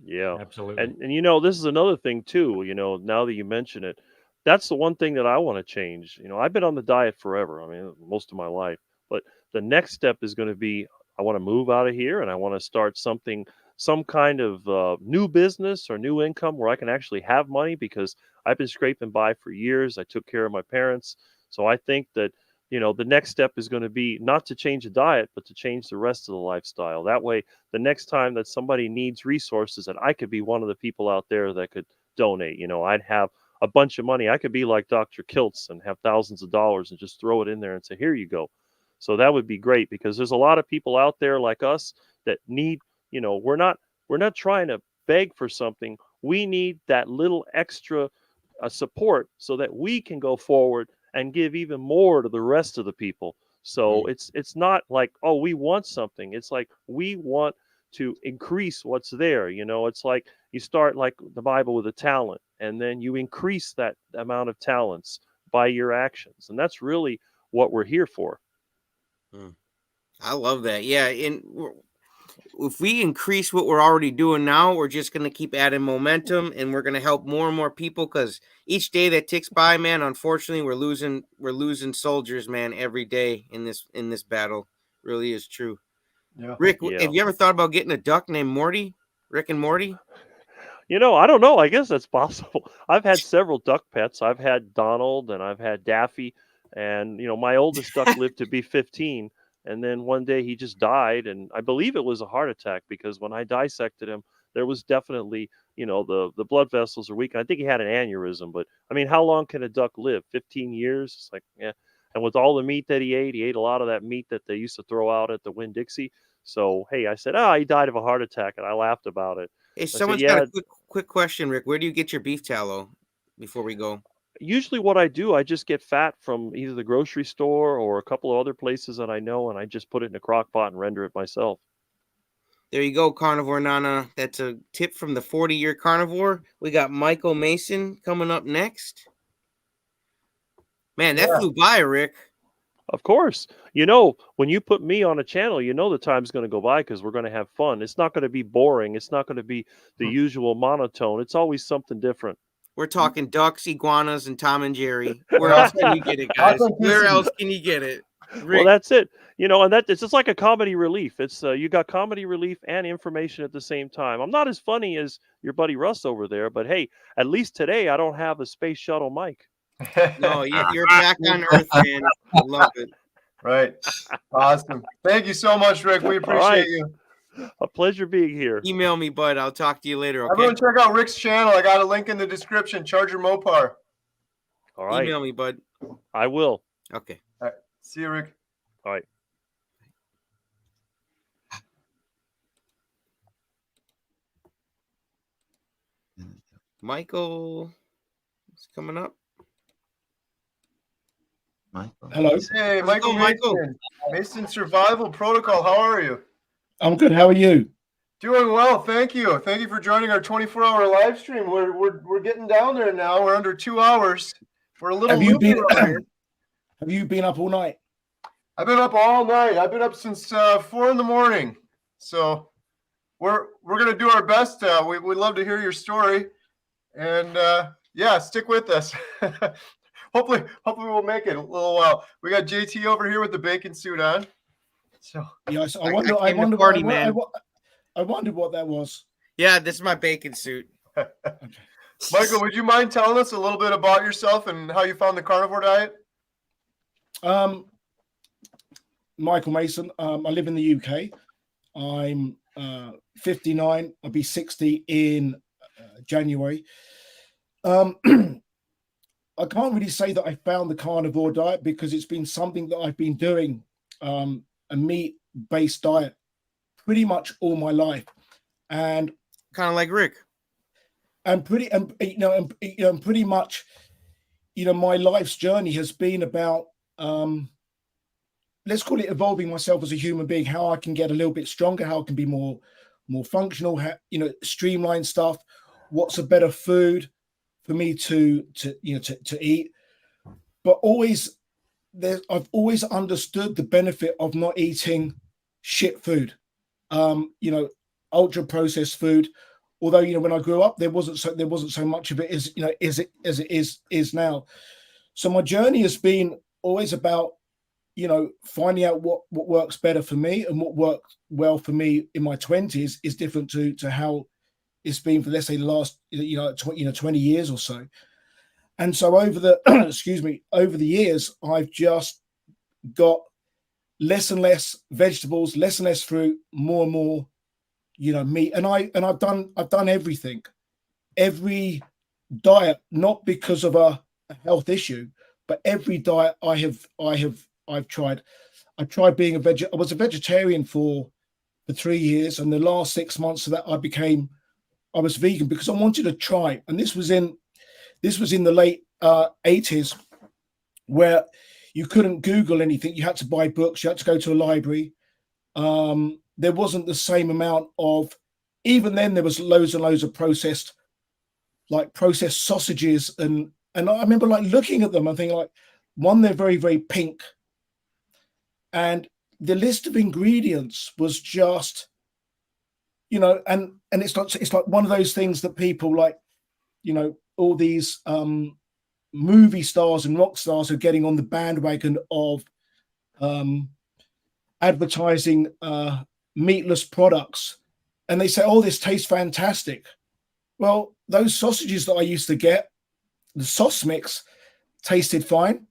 Yeah, absolutely. And this is another thing too. Now that you mention it, that's the one thing that I want to change. You know, I've been on the diet forever. I mean, most of my life. But the next step is going to be I want to move out of here and I want to start something, some kind of new business or new income where I can actually have money, because I've been scraping by for years. I took care of my parents. So I think that, you know, the next step is going to be not to change the diet, but to change the rest of the lifestyle. That way, the next time that somebody needs resources, that I could be one of the people out there that could donate. You know, I'd have a bunch of money. I could be like Dr. Kiltz and have thousands of dollars and just throw it in there and say, here you go. So that would be great, because there's a lot of people out there like us that need, you know, we're not trying to beg for something. We need that little extra support so that we can go forward and give even more to the rest of the people. So it's not like, oh, we want something. It's like we want to increase what's there. You know, it's like you start like the Bible with a talent, and then you increase that amount of talents by your actions. And that's really what we're here for. I love that. Yeah. And if we increase what we're already doing now, we're just going to keep adding momentum, and we're going to help more and more people, because each day that ticks by, man, unfortunately, we're losing soldiers, man, every day in this battle. Really is true. Yeah. Rick, have you ever thought about getting a duck named Morty? Rick and Morty? You know, I don't know. I guess that's possible. I've had several duck pets. I've had Donald and I've had Daffy. And, you know, my oldest duck lived to be 15. And then one day he just died. And I believe it was a heart attack, because when I dissected him, there was definitely, you know, the blood vessels are weak. I think he had an aneurysm. But, I mean, how long can a duck live? 15 years? It's like, yeah. And with all the meat that he ate a lot of that meat that they used to throw out at the Winn-Dixie. So, hey, I said, he died of a heart attack. And I laughed about it. Hey, someone's got a quick question, Rick. Where do you get your beef tallow before we go? Usually what I do, I just get fat from either the grocery store or a couple of other places that I know, and I just put it in a crock pot and render it myself. There you go, Carnivore Nana. That's a tip from the 40-year carnivore. We got Michael Mason coming up next. Man, that flew by, Rick. Of course. You know, when you put me on a channel, you know the time's going to go by, because we're going to have fun. It's not going to be boring. It's not going to be the usual monotone. It's always something different. We're talking ducks, iguanas, and Tom and Jerry. Where else can you get it, guys? Where else can you get it? Rick. Well, that's it. You know, and it's just like a comedy relief. It's you got comedy relief and information at the same time. I'm not as funny as your buddy Russ over there, but hey, at least today I don't have a space shuttle mic. No, you're back on Earth, man. I love it. Right. Awesome. Thank you so much, Rick. We appreciate you. A pleasure being here. Email me, bud. I'll talk to you later. Okay. Everyone, check out Rick's channel. I got a link in the description. Charger Mopar. All right. Email me, bud. I will. Okay. All right. See you, Rick. All right. Michael is coming up. Michael. Hello. Hey, Michael. Mason Survival Protocol. How are you? I'm good. How are you? Doing well, thank you. Thank you for joining our 24-hour live stream. We're getting down there now. We're under 2 hours. We're a little. Have you been up all night? I've been up all night. I've been up since 4 in the morning. So we're gonna do our best. We'd love to hear your story, and yeah, stick with us. Hopefully we'll make it a little while. We got JT over here with the bacon suit on. So yes, I wondered what that was. Yeah, this is my bacon suit. Michael, would you mind telling us a little bit about yourself and how you found the carnivore diet? Michael Mason. I live in the UK. I'm 59. I'll be 60 in January. I can't really say that I found the carnivore diet, because it's been something that I've been doing, a meat-based diet, pretty much all my life, and kind of like Rick. And pretty much, my life's journey has been about, let's call it evolving myself as a human being. How I can get a little bit stronger, how I can be more functional, streamline stuff. What's a better food for me to eat? But I've always understood the benefit of not eating shit food, ultra processed food. Although, you know, when I grew up, there wasn't so much of it as, you know, as it is now. So my journey has been always about, you know, finding out what works better for me, and what worked well for me in my 20s is different to how it's been for, let's say, the last, 20 years or so. And so over the over the years, I've just got less and less vegetables, less and less fruit, more and more, you know, meat. And I've done everything, every diet, not because of a health issue, but every diet I've tried. I tried being I was a vegetarian for 3 years, and the last 6 months of that I was vegan because I wanted to try. And this was in the late 80s, where you couldn't Google anything. You had to buy books. You had to go to a library. There wasn't the same amount of, even then there was loads and loads of processed sausages. And I remember like looking at them and thinking like, one, they're very, very pink. And the list of ingredients was just, you know, and it's like one of those things that people like, you know, all these movie stars and rock stars are getting on the bandwagon of advertising meatless products, and they say, oh, this tastes fantastic. Well, those sausages that I used to get, the sauce mix tasted fine,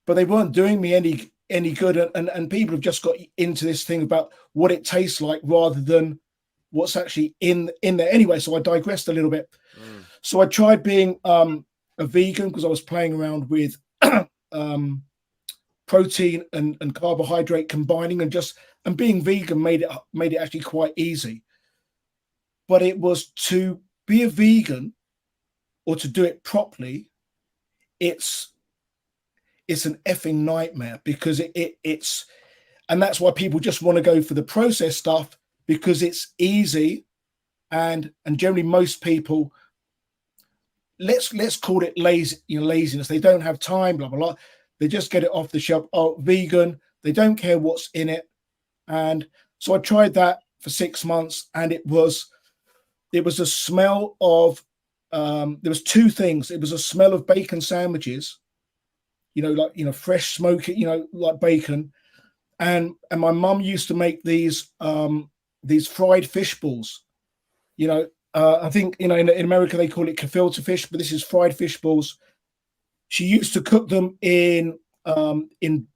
but they weren't doing me any good. And people have just got into this thing about what it tastes like rather than what's actually in there. Anyway, so I digressed a little bit. So I tried being a vegan because I was playing around with protein and carbohydrate combining, and being vegan made it actually quite easy. But it was, to be a vegan or to do it properly, it's an effing nightmare, because it's and that's why people just want to go for the processed stuff, because it's easy, and generally most people, let's call it laziness. They don't have time, blah blah blah. They just get it off the shelf. Oh, vegan. They don't care what's in it. And so I tried that for 6 months, and it was a smell of there was two things. It was a smell of bacon sandwiches, you know, like, you know, fresh smoky, you know, like bacon. And my mum used to make these fried fish balls, you know. I think, you know, in America they call it gefilte fish, but this is fried fish balls. She used to cook them in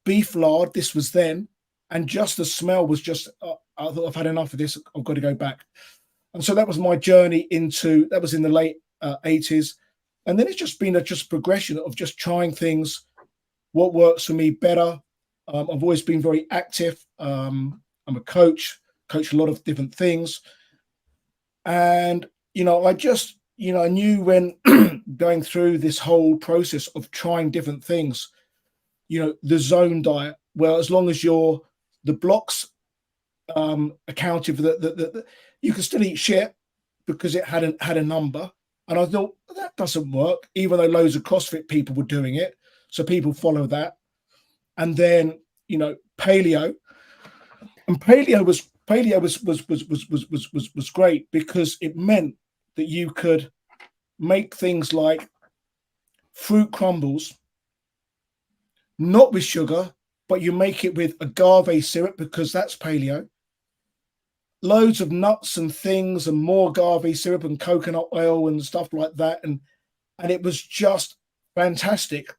beef lard. This was then, and just the smell was just. I thought, I've had enough of this. I've got to go back. And so that was my journey into. That was in the late 80s, and then it's just been a progression of just trying things. What works for me better. I've always been very active. I'm a coach a lot of different things. And, you know, I just, you know, I knew when going through this whole process of trying different things, you know, the zone diet, well, as long as the blocks accounted for the you can still eat shit because it had a number. And I thought, that doesn't work, even though loads of CrossFit people were doing it. So people follow that. And then, you know, paleo. And paleo was great because it meant that you could make things like fruit crumbles, not with sugar, but you make it with agave syrup, because that's paleo. Loads of nuts and things, and more agave syrup and coconut oil and stuff like that. And it was just fantastic.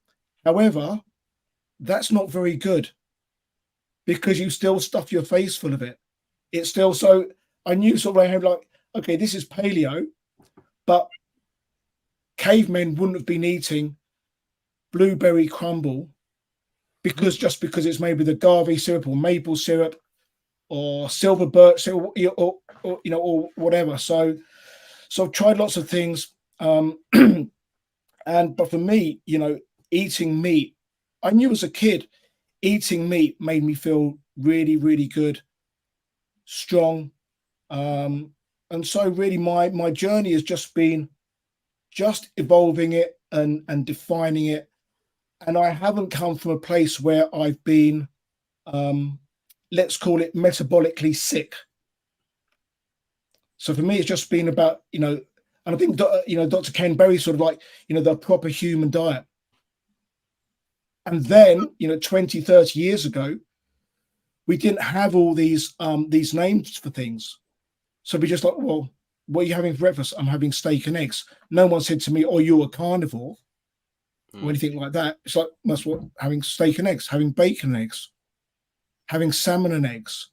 However, that's not very good, because you still stuff your face full of it. It's still, so I knew sort of like, okay, this is paleo, but cavemen wouldn't have been eating blueberry crumble because it's made with agave syrup or maple syrup or silver birch syrup, or you know, or whatever. So I've tried lots of things, but for me, you know, eating meat, I knew as a kid, eating meat made me feel really, really good, strong. And so really my journey has just been just evolving it and defining it. And I haven't come from a place where I've been, let's call it metabolically sick. So for me, it's just been about, you know, and I think, you know, Dr. Ken Berry sort of like, you know, the proper human diet. And then, you know, 20, 30 years ago, we didn't have all these names for things. So we just like, well, what are you having for breakfast? I'm having steak and eggs. No one said to me, oh, you're a carnivore or anything like that. It's like, that's what, having steak and eggs, having bacon and eggs, having salmon and eggs,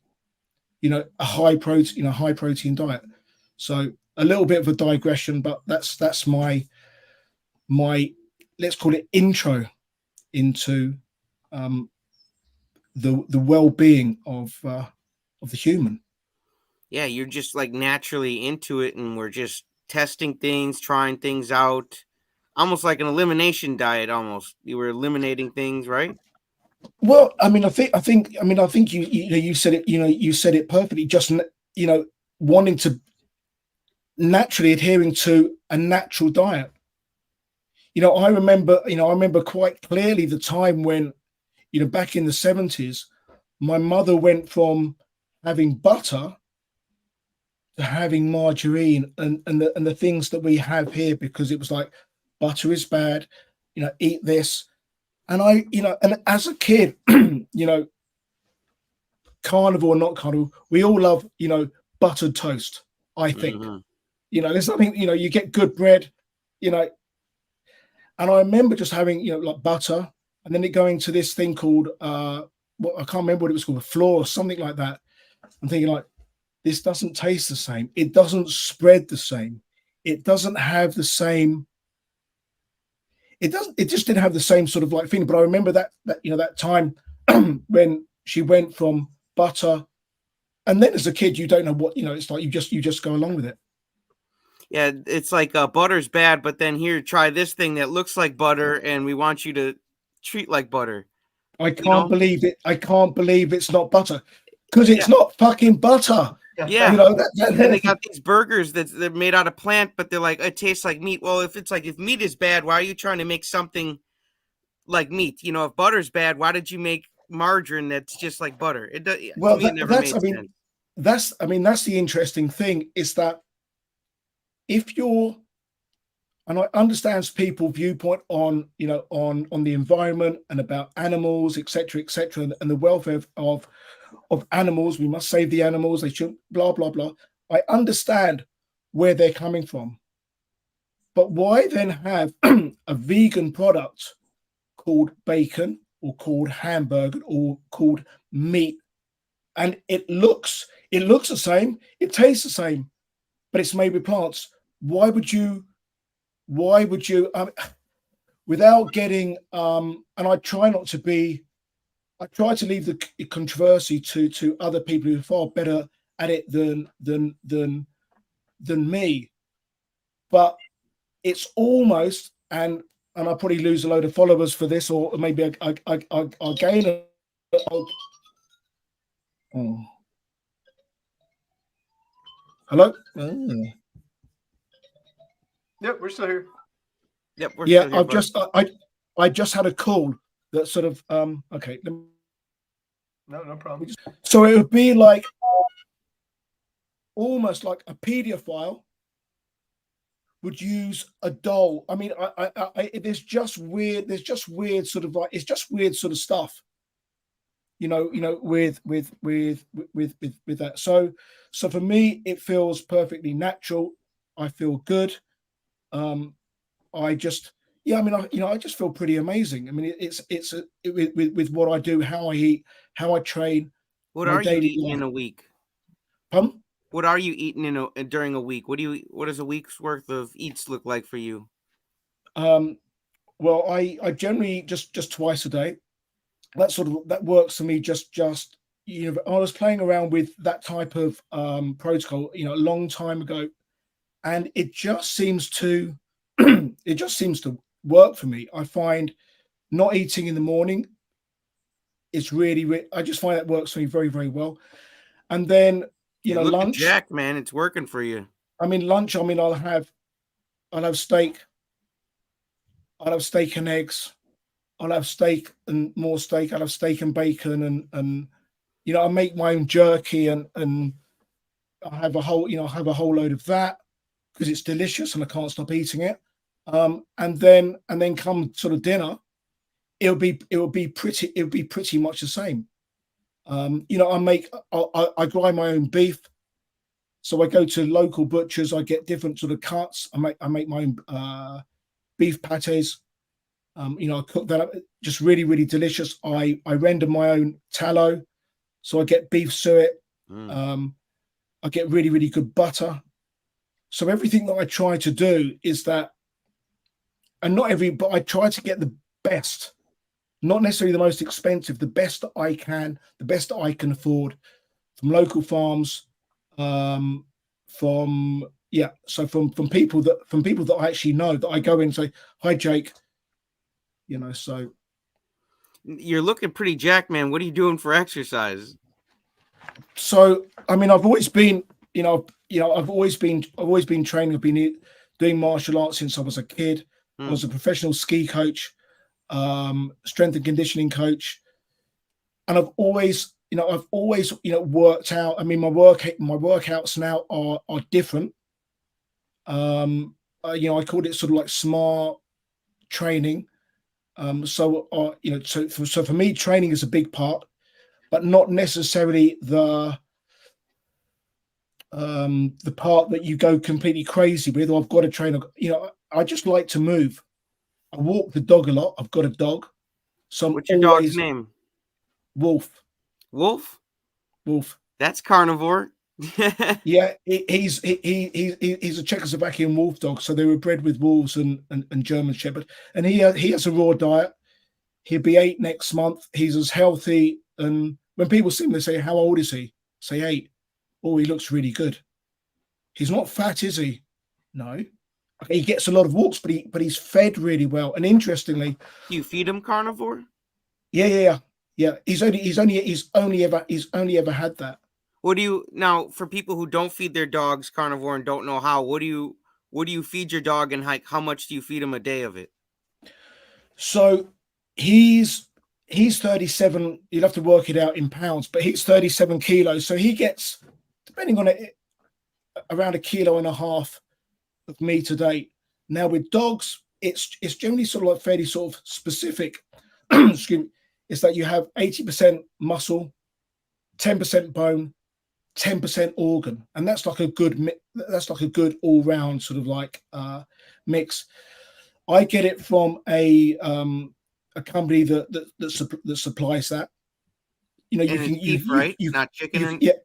you know, a high protein diet. So a little bit of a digression, but that's my let's call it intro into the well-being of the human. Yeah, you're just like naturally into it, and we're just testing things, trying things out, almost like an elimination diet. Almost, you were eliminating things, right? Well, I mean, I think you said it. You know, you said it perfectly. Just, you know, wanting to naturally adhering to a natural diet. You know, I remember quite clearly the time when, you know, back in the 70s, my mother went from having butter to having margarine and the things that we have here, because it was like, butter is bad, you know, eat this. And I, you know, and as a kid, you know, carnivore or not carnivore, we all love, you know, buttered toast, I think. You know, there's something, you know, you get good bread, you know. And I remember just having, you know, like butter, and then it going to this thing called, I can't remember what it was called, flour or something like that. I'm thinking like, this doesn't taste the same. It doesn't spread the same. It doesn't have the same. It just didn't have the same sort of like feeling. But I remember that you know, that time when she went from butter, and then as a kid, you don't know what, you know, it's like you just go along with it. Yeah, it's like butter's bad, but then here, try this thing that looks like butter, and we want you to treat like butter. I can't believe it. I can't believe it's not butter, because it's not fucking butter. Yeah, you know, and they got these burgers they're made out of plant, but they're like, it tastes like meat. Well, if meat is bad, why are you trying to make something like meat? You know, if butter's bad, why did you make margarine that's just like butter? It does. Well, that's that's the interesting thing, is that if you're, and I understand people's viewpoint on, you know, on the environment and about animals, etc., and the welfare of animals. We must save the animals. They should blah blah blah. I understand where they're coming from, but why then have a vegan product called bacon or called hamburger or called meat, and it looks the same, it tastes the same, but it's made with plants? Why would you without getting and I try to leave the controversy to other people who are far better at it than me, but it's almost, and I'll probably lose a load of followers for this, or maybe I'll gain hello. Yep, we're still here. Yep, we're Yeah, still here, I've bud. just I just had a call that sort of okay. No problem. So it would be like almost like a pedophile would use a doll. I mean, there's just weird sort of like, it's just weird sort of stuff, you know, with that. So for me, it feels perfectly natural. I feel good. I just, yeah, I mean, I just feel pretty amazing. I mean, with what I do, how I eat, how I train. What are you eating in a week? Pardon? What are you eating during a week? What does a week's worth of eats look like for you? Well, I generally eat just twice a day. That works for me. Just you know, I was playing around with that type of protocol, you know, a long time ago, and it just seems to work for me. I find not eating in the morning is really I just find that works for me very, very well. And then, you know, lunch, Jack, man, it's working for you. I mean, lunch, I mean, I'll have steak. I'll have steak and eggs. I'll have steak and more steak. I'll have steak and bacon, and you know, I make my own jerky and I have a whole load of that because it's delicious and I can't stop eating it. And then come sort of dinner, it'll be pretty much the same. I grind my own beef, so I go to local butchers. I get different sort of cuts. I make my own beef pates. I cook that up, just really, really delicious. I render my own tallow, so I get beef suet. I get really, really good butter. So everything that I try to do is that, and but I try to get the best, not necessarily the most expensive, the best that I can, the best that I can afford from local farms, from people that I actually know, that I go in and say, "Hi, Jake." So you're looking pretty jacked, man. What are you doing for exercise? So, I mean, I've always been training. I've been doing martial arts since I was a kid. I was a professional ski coach, strength and conditioning coach, and I've always worked out. I mean, my workouts now are different. I called it sort of like smart training. So for me, training is a big part, but not necessarily the part that you go completely crazy with. Or I've got to train. I just like to move. I walk the dog a lot. I've got a dog. So what's your dog's name? Wolf. Wolf. Wolf. That's carnivore. Yeah, he's a Czechoslovakian wolf dog. So they were bred with wolves and German Shepherd, and he has a raw diet. He'll be 8 next month. He's as healthy, and when people see him, they say, "How old is he?" Say 8. Oh, he looks really good. He's not fat, is he? No. He gets a lot of walks, but he's fed really well. And interestingly, you feed him carnivore? Yeah. He's only ever had that. What do you now for people who don't feed their dogs carnivore and don't know how? What do you feed your dog, and how much do you feed him a day of it? So he's 37. You'll have to work it out in pounds, but he's 37 kilos. So he gets, depending on it, around 1.5 kilos of meat a day. Now with dogs, it's generally sort of like fairly sort of specific. Excuse me. Is that you have 80% muscle, 10% bone, 10% organ, and that's like a good all round sort of like mix. I get it from a company that supplies that. You can beef, right? Not chicken. Yeah,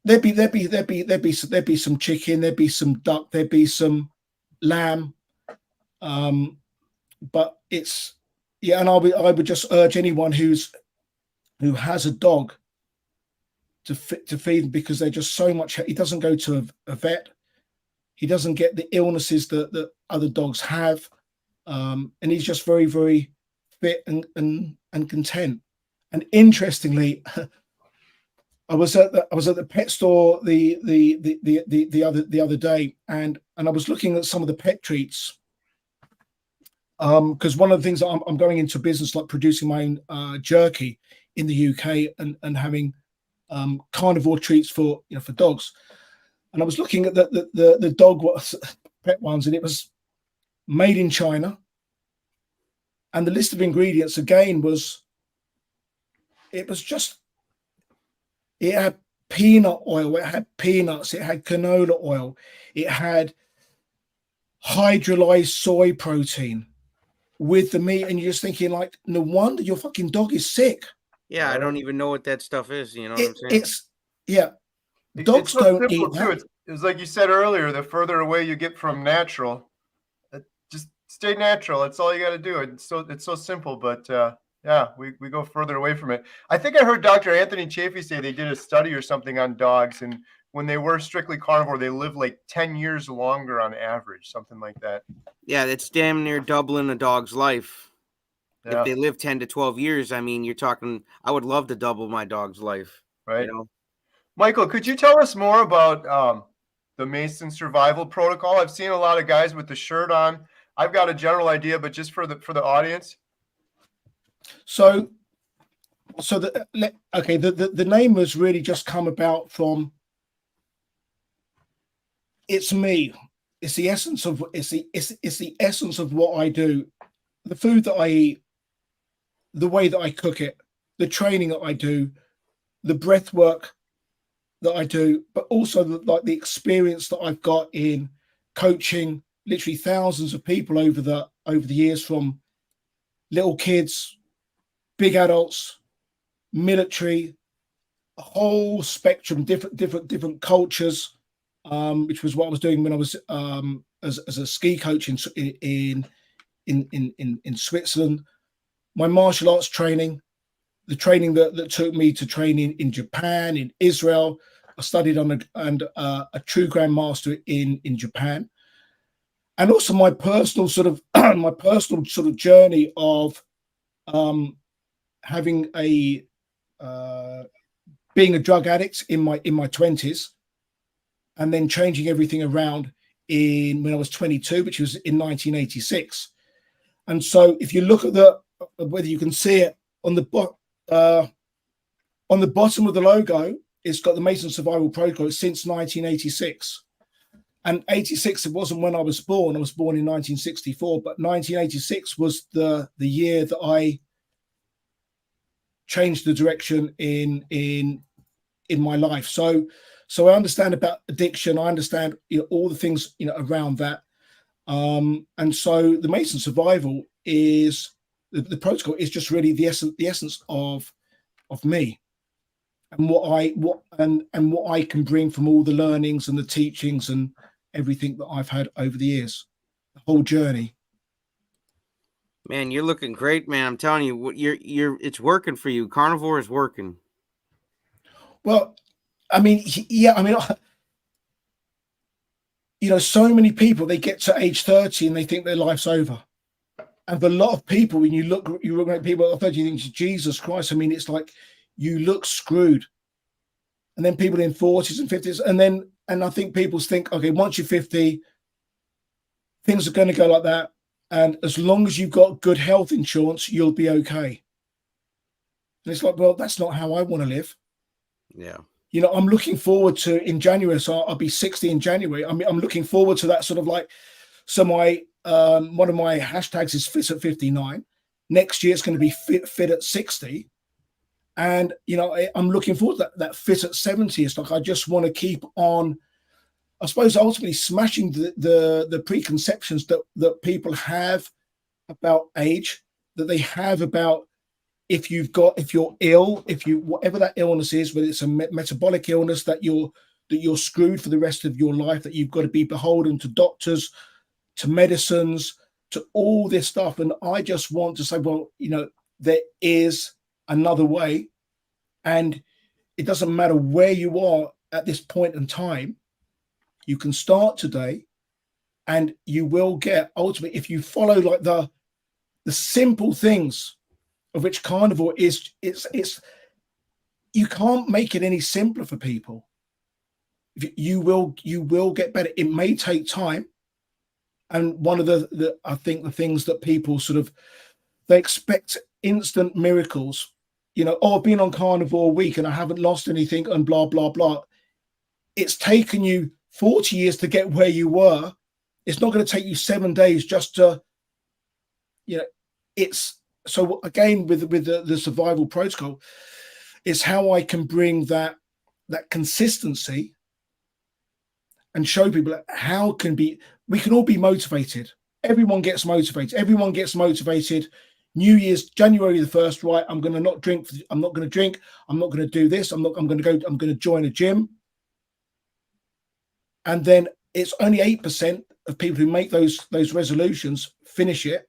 there'd be some chicken, there'd be some duck, there'd be some lamb, but it's and I would just urge anyone who has a dog to feed them, because they're just so much. He doesn't go to a vet. He doesn't get the illnesses that other dogs have, and he's just very, very fit and content. And interestingly, I was at the pet store the other day, and I was looking at some of the pet treats, because one of the things that I'm going into business, like producing my own jerky in the UK and having carnivore treats for dogs. And I was looking at the dog pet ones, and it was made in China. And the list of ingredients again it had peanut oil, it had peanuts, it had canola oil, it had hydrolyzed soy protein with the meat, and you're just thinking, like, no wonder your fucking dog is sick. Yeah, I don't even know what that stuff is. You know what I'm saying? Dogs don't eat that. It's like you said earlier, the further away you get from natural, just stay natural. That's all you got to do. It's so simple, but we go further away from it. I think I heard Dr. Anthony Chaffee say they did a study or something on dogs, and when they were strictly carnivore, they lived like 10 years longer on average, something like that. Yeah, that's damn near doubling a dog's life. Yeah. If they live 10 to 12 years, I mean, you're talking, I would love to double my dog's life. Right. Michael, could you tell us more about the Mason survival protocol? I've seen a lot of guys with the shirt on. I've got a general idea, but just for the audience. So the name was really just come about from it's me. It's the essence of it's the essence of what I do. The food that I eat, the way that I cook it, the training that I do, the breath work that I do, but also the experience that I've got in coaching literally thousands of people over the years, from little kids, big adults, military, a whole spectrum, different cultures, which was what I was doing when I was as a ski coach in Switzerland. My martial arts training, the training that took me to training in Japan, in Israel. I studied on a true grandmaster in Japan, and also my personal sort of journey of having being a drug addict in my 20s, and then changing everything around when I was 22, which was in 1986. And so, if you look at whether you can see it on the bottom of the logo, it's got the Mason Survival Protocol since 1986. And 86, it wasn't when I was born. I was born in 1964, but 1986 was the year that I changed the direction in my life. So I understand about addiction. I understand all the things around that. And so the Mason Survival is the protocol is just really the essence of me, and what I can bring from all the learnings and the teachings and everything that I've had over the years, the whole journey. Man, you're looking great, man. I'm telling you, it's working for you. Carnivore is working. Well, I mean, so many people, they get to age 30 and they think their life's over. And for a lot of people, when you look at people at 30, you think, Jesus Christ. I mean, it's like you look screwed. And then people in 40s and 50s, and I think people think, okay, once you're 50, things are going to go like that. And as long as you've got good health insurance, you'll be okay. And it's like, well, that's not how I want to live. Yeah. I'm looking forward to in January. So I'll be 60 in January. I mean, I'm looking forward to that sort of like, so my, one of my hashtags is fit at 59. Next year, it's going to be fit at 60. And, I'm looking forward to that fit at 70. It's like, I just want to keep on, I suppose, ultimately smashing the preconceptions that people have about age, that they have about if you're ill, whatever that illness is, whether it's a metabolic illness, that you're screwed for the rest of your life, that you've got to be beholden to doctors, to medicines, to all this stuff. And I just want to say, well, there is another way, and it doesn't matter where you are at this point in time. You can start today, and you will get, ultimately, if you follow like the simple things of which carnivore is, it's you can't make it any simpler for people. You will get better. It may take time. And one of I think the things that people they expect instant miracles, I've been on carnivore a week and I haven't lost anything and blah, blah, blah. It's taken you 40 years to get where you were. It's not going to take you 7 days just to, it's, so again, with the survival protocol, it's how I can bring that consistency and show people how we can all be motivated. Everyone gets motivated. New Year's, January the 1st, right? I'm going to not drink. I'm not going to drink. I'm not going to do this. I'm going to join a gym. And then it's only 8% of people who make those resolutions finish it.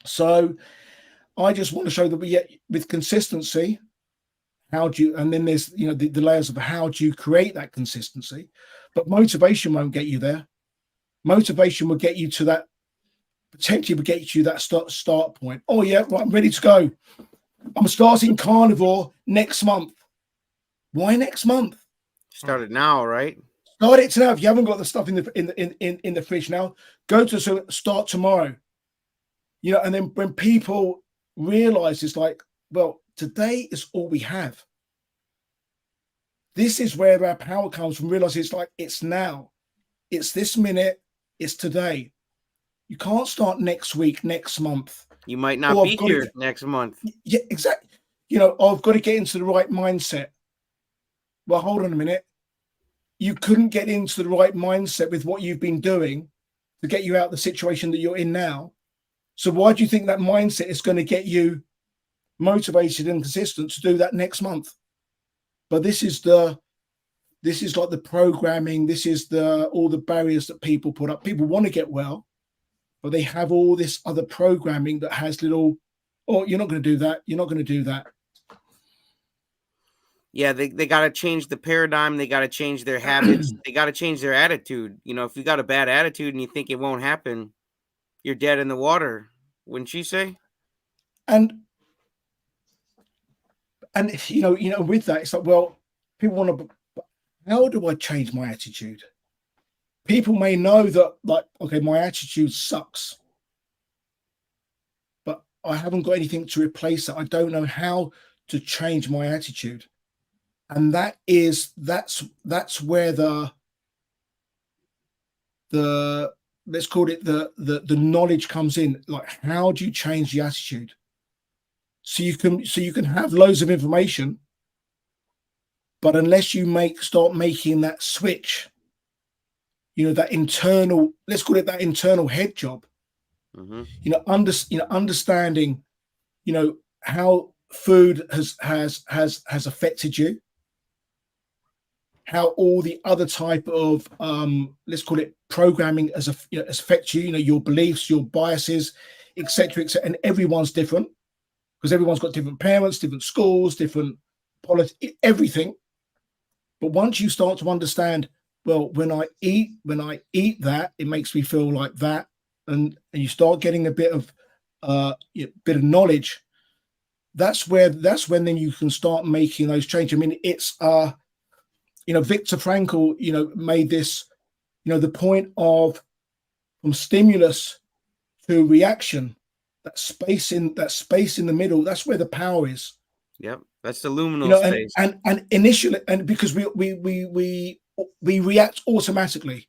So I just want to show that with consistency, and then there's, the layers of how do you create that consistency, but motivation won't get you there. Motivation will get you to that, potentially will get you to that start point. Oh yeah, right, I'm ready to go. I'm starting carnivore next month. Why next month? Start it now, right? Start it now. If you haven't got the stuff in the fridge now, go to start tomorrow. And then when people realize, it's like, well, today is all we have. This is where our power comes from. Realize it's like, it's now, it's this minute, it's today. You can't start next week, next month. You might not be here next month. Yeah, exactly. You know, I've got to get into the right mindset. Well, hold on a minute. You couldn't get into the right mindset with what you've been doing to get you out of the situation that you're in now. So why do you think that mindset is going to get you motivated and consistent to do that next month? But this is like the programming. This is all the barriers that people put up. People want to get well, but they have all this other programming that has little, oh, you're not going to do that. You're not going to do that. Yeah, they got to change the paradigm. They got to change their habits. They got to change their attitude. You know, if you got a bad attitude and you think it won't happen, you're dead in the water, wouldn't you say? And you know, with that, it's like, well, people want to. How do I change my attitude? People may know that, like, okay, my attitude sucks, but I haven't got anything to replace it. I don't know how to change my attitude. And that's where the let's call it the knowledge comes in. Like, how do you change the attitude? So you can have loads of information, but unless you start making that switch, you know, that internal, let's call it that internal head job. Mm-hmm. Understanding, you know, how food has affected you, how all the other type of let's call it programming has affected you, you know, your beliefs, your biases, etc., and everyone's different because everyone's got different parents, different schools, different politics, everything. But once you start to understand, well, when I eat that, it makes me feel like that, and you start getting a bit of knowledge. That's when then you can start making those changes. I mean, it's Viktor Frankl, you know, made this, you know, the point of from stimulus to reaction, that space in the middle, that's where the power is. Yep, that's the luminal space. And initially, and because we react automatically,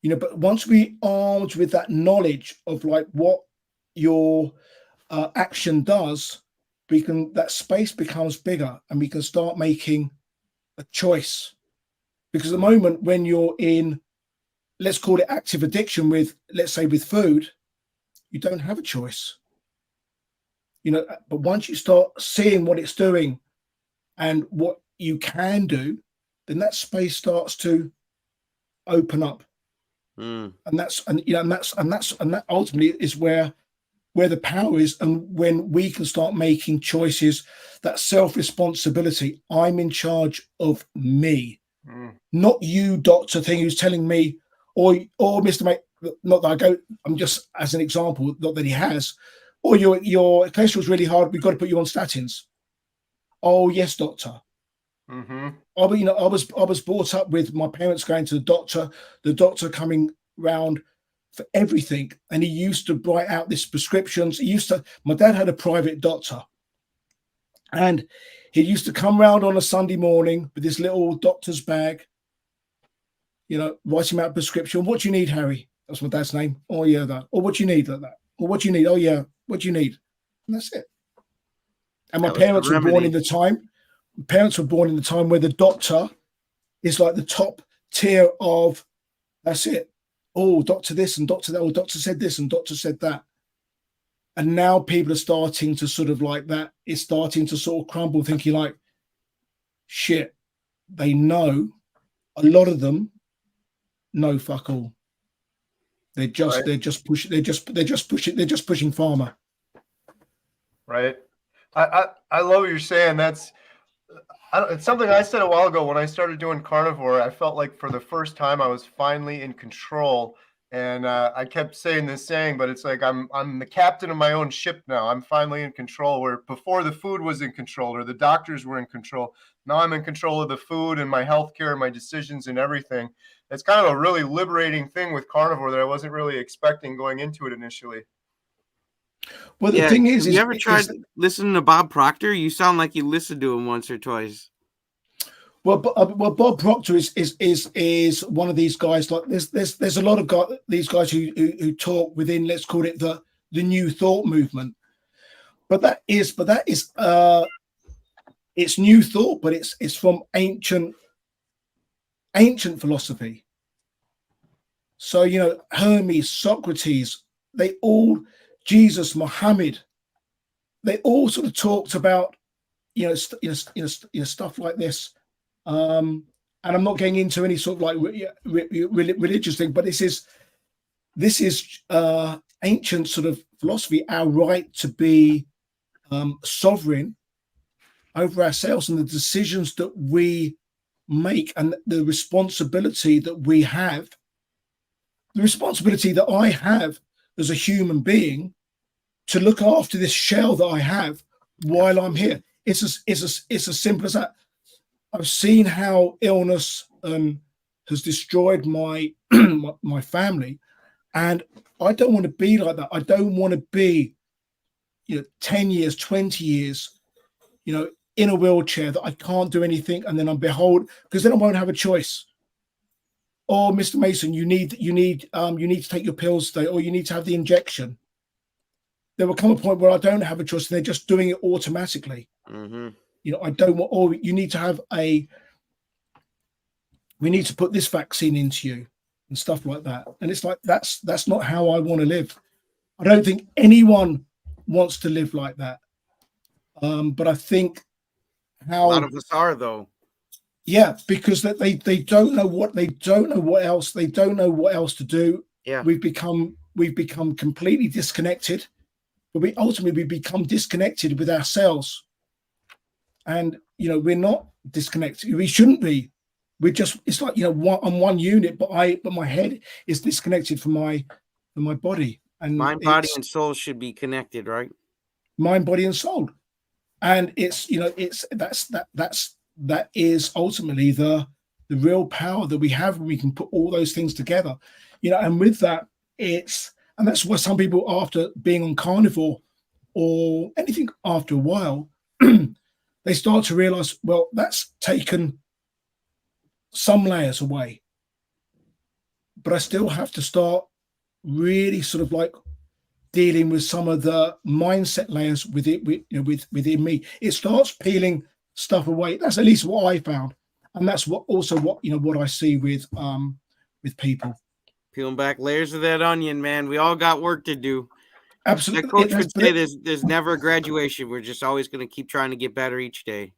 you know, but once we armed with that knowledge of like what your action does, that space becomes bigger and we can start making a choice. Because at the moment when you're in, let's call it active addiction with, let's say with food, you don't have a choice. You know, but once you start seeing what it's doing and what you can do, then that space starts to open up. And that ultimately is where the power is, and when we can start making choices, that self-responsibility. I'm in charge of me, not you, doctor thing who's telling me, or Mr. Mate, not that I go, I'm just as an example, not that he has, or your cholesterol's really hard, we've got to put you on statins. Oh yes, doctor. Mm-hmm. I was brought up with my parents going to the doctor coming round for everything, and he used to write out these prescriptions. My dad had a private doctor, and he used to come round on a Sunday morning with this little doctor's bag, you know, writing out a prescription. What do you need, Harry? That's my dad's name. Oh yeah, that. Or what do you need, like that? Or what do you need? Oh yeah, what do you need? And that's it. And my parents were born in the time. Parents were born in the time where the doctor is like the top tier of, that's it. Oh, doctor this and doctor that. Oh, doctor said this and doctor said that. And now people are starting to sort of like that. It's starting to sort of crumble, thinking like, shit, they know. A lot of them know fuck all. They're just pushing pharma. Right. I love what you're saying. It's something I said a while ago when I started doing carnivore. I felt like for the first time I was finally in control, and I kept saying this saying, but it's like I'm the captain of my own ship now. I'm finally in control, where before the food was in control or the doctors were in control. Now I'm in control of the food and my healthcare and my decisions and everything. It's kind of a really liberating thing with carnivore that I wasn't really expecting going into it initially. Well, the thing is, have you ever tried listening to Bob Proctor? You sound like you listened to him once or twice. Well, Bob Proctor is one of these guys. Like there's a lot of these guys who talk within, let's call it the New Thought movement. But that is it's New Thought, but it's from ancient philosophy. So Hermes, Socrates, Jesus, Muhammad, they all sort of talked about stuff like this. And I'm not getting into any sort of like religious thing, but this is ancient sort of philosophy, our right to be sovereign over ourselves and the decisions that we make, and the responsibility that we have, the responsibility that I have as a human being to look after this shell that I have while I'm here. It's as simple as that. I've seen how illness has destroyed my my family, and I don't want to be like that. I don't want to be 10 years, 20 years, in a wheelchair that I can't do anything, and then I'm behold, because then I won't have a choice. Oh, Mr. Mason, you need to take your pills today, or you need to have the injection. There will come a point where I don't have a choice, and they're just doing it automatically. Mm-hmm. I don't want, or you need to have we need to put this vaccine into you and stuff like that. And it's like, that's not how I want to live. I don't think anyone wants to live like that. But I think how a lot of us are, though. Yeah, because they don't know what else to do. Yeah, we've become completely disconnected, but we ultimately become disconnected with ourselves. And we're not disconnected. We shouldn't be. It's like I'm one unit, but my head is disconnected from my body. And mind, body, and soul should be connected, right? Mind, body, and soul. And that is ultimately the real power that we have when we can put all those things together. And with that, and that's why some people, after being on carnivore or anything after a while, they start to realize, well, that's taken some layers away, but I still have to start really sort of like dealing with some of the mindset layers within me. It starts peeling stuff away. That's at least what I found, and that's what I see with people. Peeling back layers of that onion, man. We all got work to do. Absolutely. My coach would say there's never a graduation. We're just always going to keep trying to get better each day.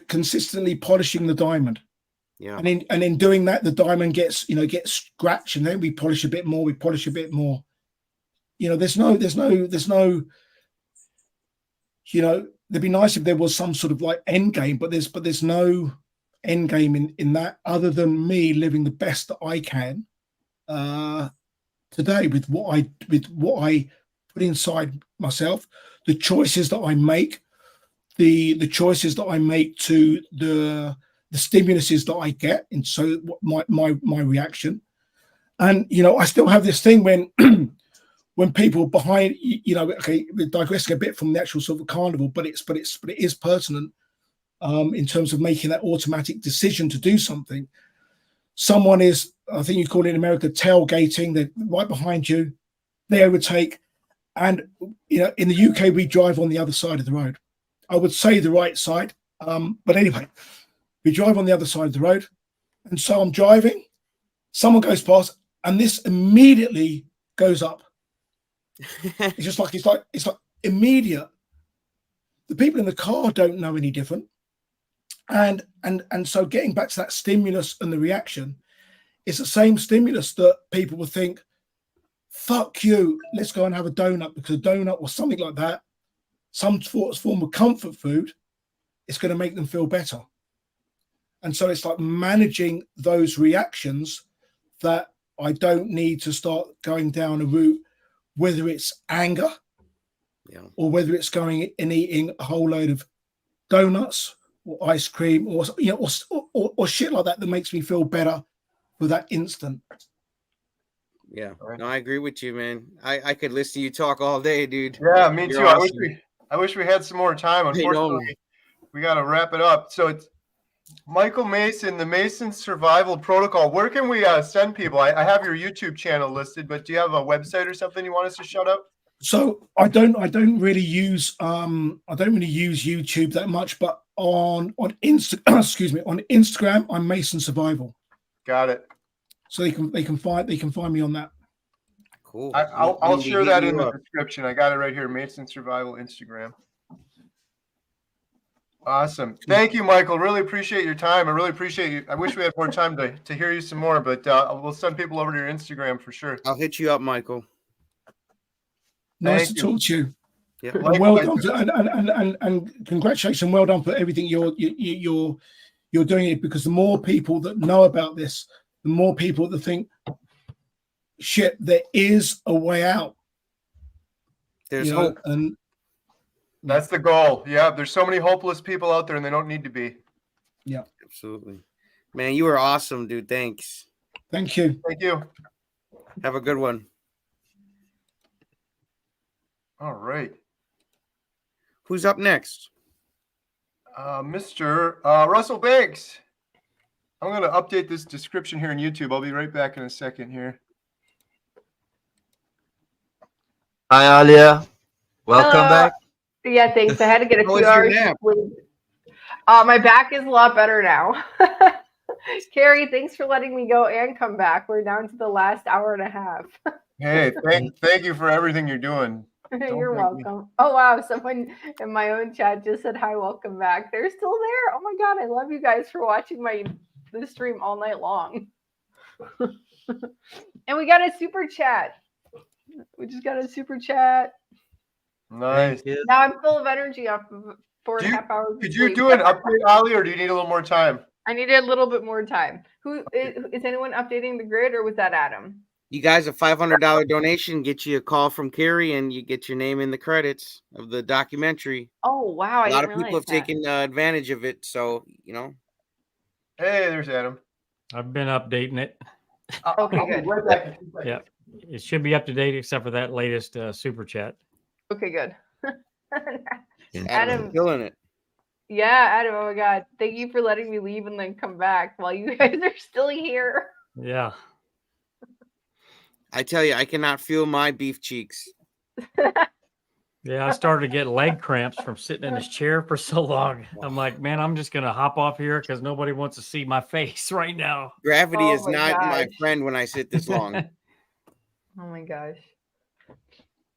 Consistently polishing the diamond. Yeah. And in doing that, the diamond gets scratched, and then we polish a bit more. There's no. It'd be nice if there was some sort of like end game, but there's no end game in that, other than me living the best that I can today with what I put inside myself, the choices that I make, the choices that I make to the stimuluses that I get, and so my reaction. And I still have this thing when people behind, okay, we're digressing a bit from the actual sort of carnival, but it is pertinent in terms of making that automatic decision to do something. Someone is, I think you call it in America, tailgating. They're right behind you. They overtake, and in the UK we drive on the other side of the road. I would say the right side, but anyway, we drive on the other side of the road, and so I'm driving. Someone goes past, and this immediately goes up. It's like immediate. The people in the car don't know any different, and so getting back to that stimulus and the reaction, it's the same stimulus that people will think, "Fuck you, let's go and have a donut," because a donut or something like that, some form of comfort food, it's going to make them feel better. And so it's like managing those reactions that I don't need to start going down a route, whether it's anger, or whether it's going and eating a whole load of donuts or ice cream or shit like that makes me feel better for that instant. Yeah, no, I agree with you, man. I could listen to you talk all day, dude. Yeah, me You're too. awesome. I wish we had some more time. Unfortunately, we got to wrap it up. So Michael Mason, the Mason Survival Protocol. Where can we send people? I have your YouTube channel listed, but do you have a website or something you want us to shout out? So I don't really use YouTube that much, but on Instagram, I'm Mason Survival. Got it. So they can find me on that. Cool. I'll share that in the description. I got it right here. Mason Survival Instagram. Awesome. Thank you, Michael. Really appreciate your time. I really appreciate you. I wish we had more time to hear you some more, but we'll send people over to your Instagram for sure. I'll hit you up, Michael. Nice to talk to you. Yeah. And well done and congratulations. Well done for everything you're doing it, because the more people that know about this, the more people that think, shit, there is a way out. There's hope. And that's the goal. Yeah, there's so many hopeless people out there, and they don't need to be. Yeah, absolutely. Man, you were awesome, dude. Thanks. Thank you. Thank you. Have a good one. All right. Who's up next? Mr. Russell Banks. I'm going to update this description here on YouTube. I'll be right back in a second here. Hi, Alia. Welcome back. Yeah, thanks. I had to get a few hours of sleep. My back is a lot better now. Carrie, thanks for letting me go and come back. We're down to the last hour and a half. Hey, thank you for everything you're doing. You're welcome. Oh, wow. Someone in my own chat just said, hi, welcome back. They're still there. Oh, my God. I love you guys for watching the stream all night long. And we got a super chat. We just got a super chat. Nice. Now I'm full of energy off of 4.5 hours. Could you do an update, Ali, or do you need a little more time? I need a little bit more time. Who is anyone updating the grid, or was that Adam? You guys, a $500 donation get you a call from Carrie, and you get your name in the credits of the documentary. Oh, wow. A lot of people have taken advantage of it, so, Hey, there's Adam. I've been updating it. Okay, good. Right back. Yeah, it should be up to date except for that latest super chat. Okay, good. Adam, killing it. Yeah, Adam. Oh my God! Thank you for letting me leave and then come back while you guys are still here. Yeah. I tell you, I cannot feel my beef cheeks. Yeah, I started to get leg cramps from sitting in this chair for so long. I'm like, man, I'm just gonna hop off here because nobody wants to see my face right now. Gravity is not my friend when I sit this long. Oh my gosh.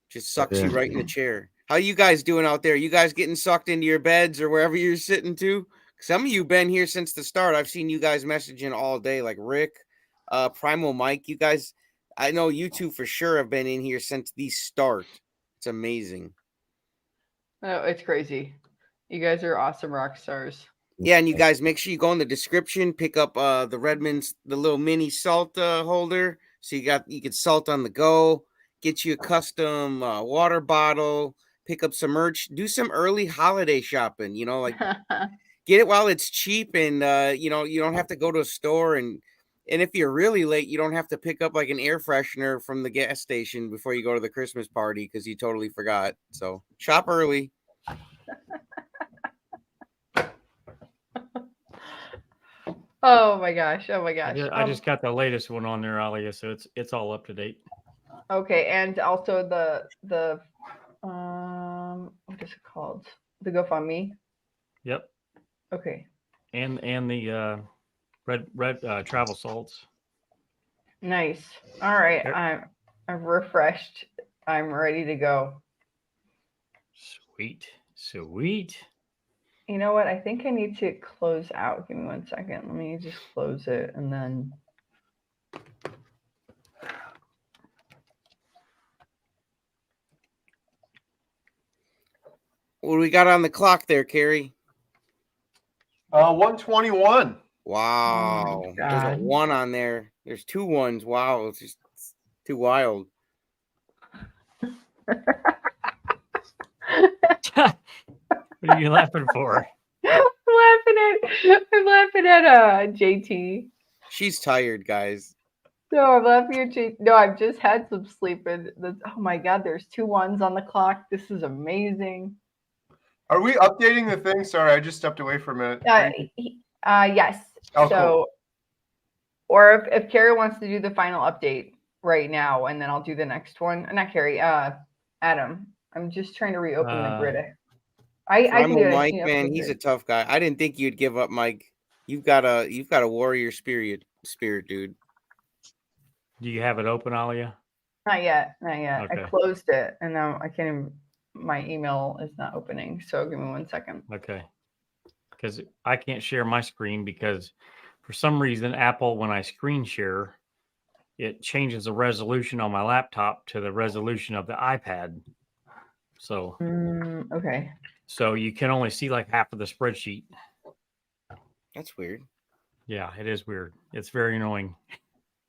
Just sucks you right in the chair. How you guys doing out there? You guys getting sucked into your beds or wherever you're sitting to? Some of you been here since the start. I've seen you guys messaging all day, like Rick, Primal Mike. You guys, I know you two for sure have been in here since the start. It's amazing. Oh, it's crazy. You guys are awesome rock stars. Yeah, and you guys make sure you go in the description, pick up the Redmond's, the little mini salt holder. So you can salt on the go. Get you a custom water bottle, pick up some merch, do some early holiday shopping, like get it while it's cheap. And, you don't have to go to a store. And if you're really late, you don't have to pick up like an air freshener from the gas station before you go to the Christmas party because you totally forgot. So shop early. Oh my gosh. Oh my gosh. I just got the latest one on there, Alia, so it's all up to date. Okay, and also the what is it called? The GoFundMe. Yep. Okay. And the red travel salts. Nice. All right. I'm refreshed. I'm ready to go. Sweet. Sweet. You know what? I think I need to close out. Give me 1 second. Let me just close it and then. What do we got on the clock there, Carrie? 121. Wow. Oh There's a 1 on there. There's 2 1s. Wow. It's too wild. What are you laughing for? I'm laughing at JT. She's tired, guys. No, I'm laughing at JT. No, I've just had some sleep, and oh my God, there's 2 1s on the clock. This is amazing. Are we updating the thing? Sorry, I just stepped away for a minute. Yes. Oh, so, cool. or if Carrie wants to do the final update right now, and then I'll do the next one. Not Carrie, Adam. I'm just trying to reopen the grid. I can do it. Mike, man, he's a tough guy. I didn't think you'd give up, Mike. You've got a warrior spirit, dude. Do you have it open, Alia? Not yet. Okay. I closed it, and now I can't even. My email is not opening. So give me 1 second. Okay. Because I can't share my screen because for some reason, Apple, when I screen share, it changes the resolution on my laptop to the resolution of the iPad. So, okay. So you can only see like half of the spreadsheet. That's weird. Yeah, it is weird. It's very annoying.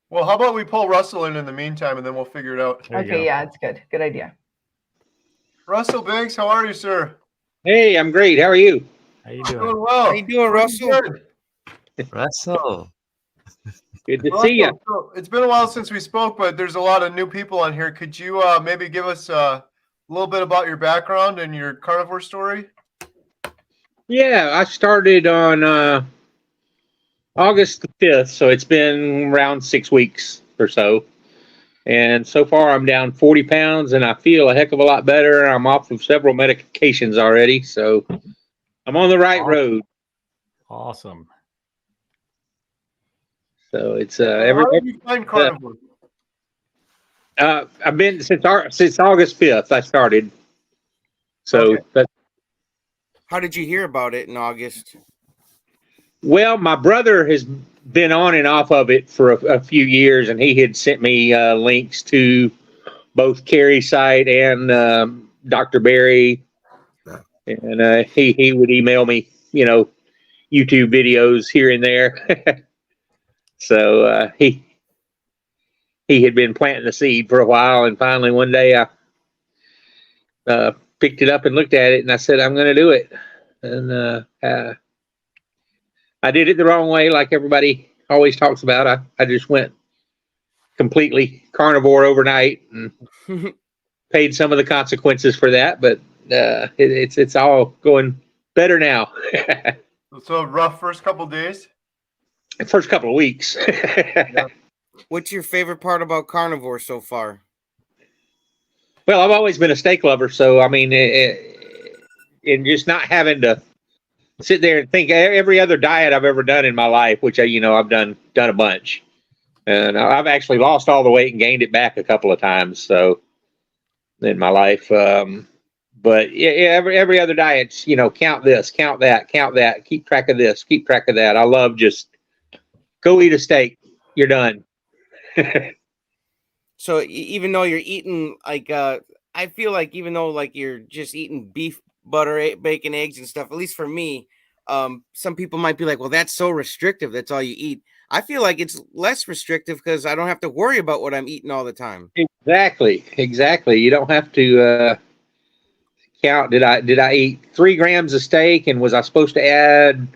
Well, how about we pull Russell in the meantime, and then we'll figure it out. Okay, yeah, it's good. Good idea. Russell Biggs, how are you, sir? Hey, I'm great. How are you? How you doing well. How you doing, Russell? Russell. Good to see you. So, it's been a while since we spoke, but there's a lot of new people on here. Could you maybe give us a little bit about your background and your carnivore story? Yeah, I started on August the 5th, so it's been around 6 weeks or so. And so far, I'm down 40 pounds, and I feel a heck of a lot better. I'm off of several medications already, so I'm on the right road. Awesome. So it's How did you find carnivore? I've been since August 5th. I started. So that's. How did you hear about it in August? Well, my brother has been on and off of it for a few years, and he had sent me links to both Carrie's site and Dr. Barry, and he would email me, YouTube videos here and there. So he had been planting the seed for a while, and finally one day I picked it up and looked at it, and I said, I'm going to do it. And I did it the wrong way, like everybody always talks about. I just went completely carnivore overnight and paid some of the consequences for that, but it's all going better now. So rough first couple days? First couple of weeks. Yeah. What's your favorite part about carnivore so far? Well, I've always been a steak lover, so I mean, and just not having to sit there and think every other diet I've ever done in my life, which I've done a bunch, and I've actually lost all the weight and gained it back a couple of times. So in my life, but yeah, every other diet's count this, count that, keep track of this, keep track of that. I love just go eat a steak, you're done. So even though you're eating like I feel like even though like you're just eating beef, butter, bacon, eggs and stuff, at least for me, some people might be like, well, that's so restrictive, that's all you eat. I feel like it's less restrictive because I don't have to worry about what I'm eating all the time. Exactly. You don't have to count. Did I eat 3 grams of steak, and was I supposed to add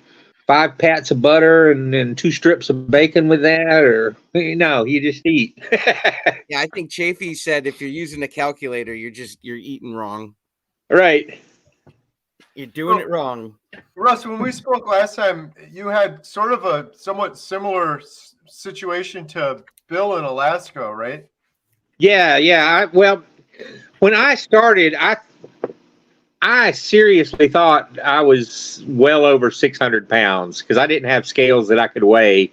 5 pats of butter and 2 strips of bacon with that? Or no, you just eat. Yeah, I think Chaffee said if you're using a calculator, you're eating wrong. Right. You're doing it wrong. Russ, when we spoke last time, you had sort of a somewhat similar situation to Bill in Alaska, right? Yeah. Well, when I started, I seriously thought I was well over 600 pounds because I didn't have scales that I could weigh.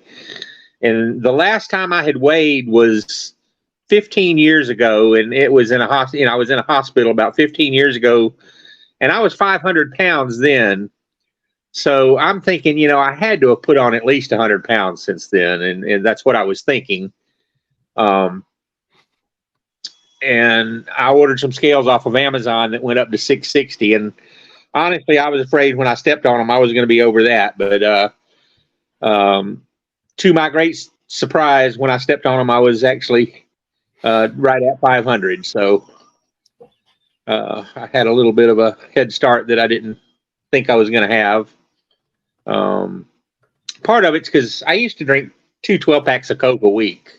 And the last time I had weighed was 15 years ago, and it was in a hospital. I was in a hospital about 15 years ago, and I was 500 pounds then. So I'm thinking, I had to have put on at least 100 pounds since then, and that's what I was thinking. And I ordered some scales off of Amazon that went up to 660. And honestly, I was afraid when I stepped on them, I was going to be over that. But to my great surprise, when I stepped on them, I was actually right at 500. So I had a little bit of a head start that I didn't think I was going to have. Part of it's because I used to drink 2 12-packs of Coke a week.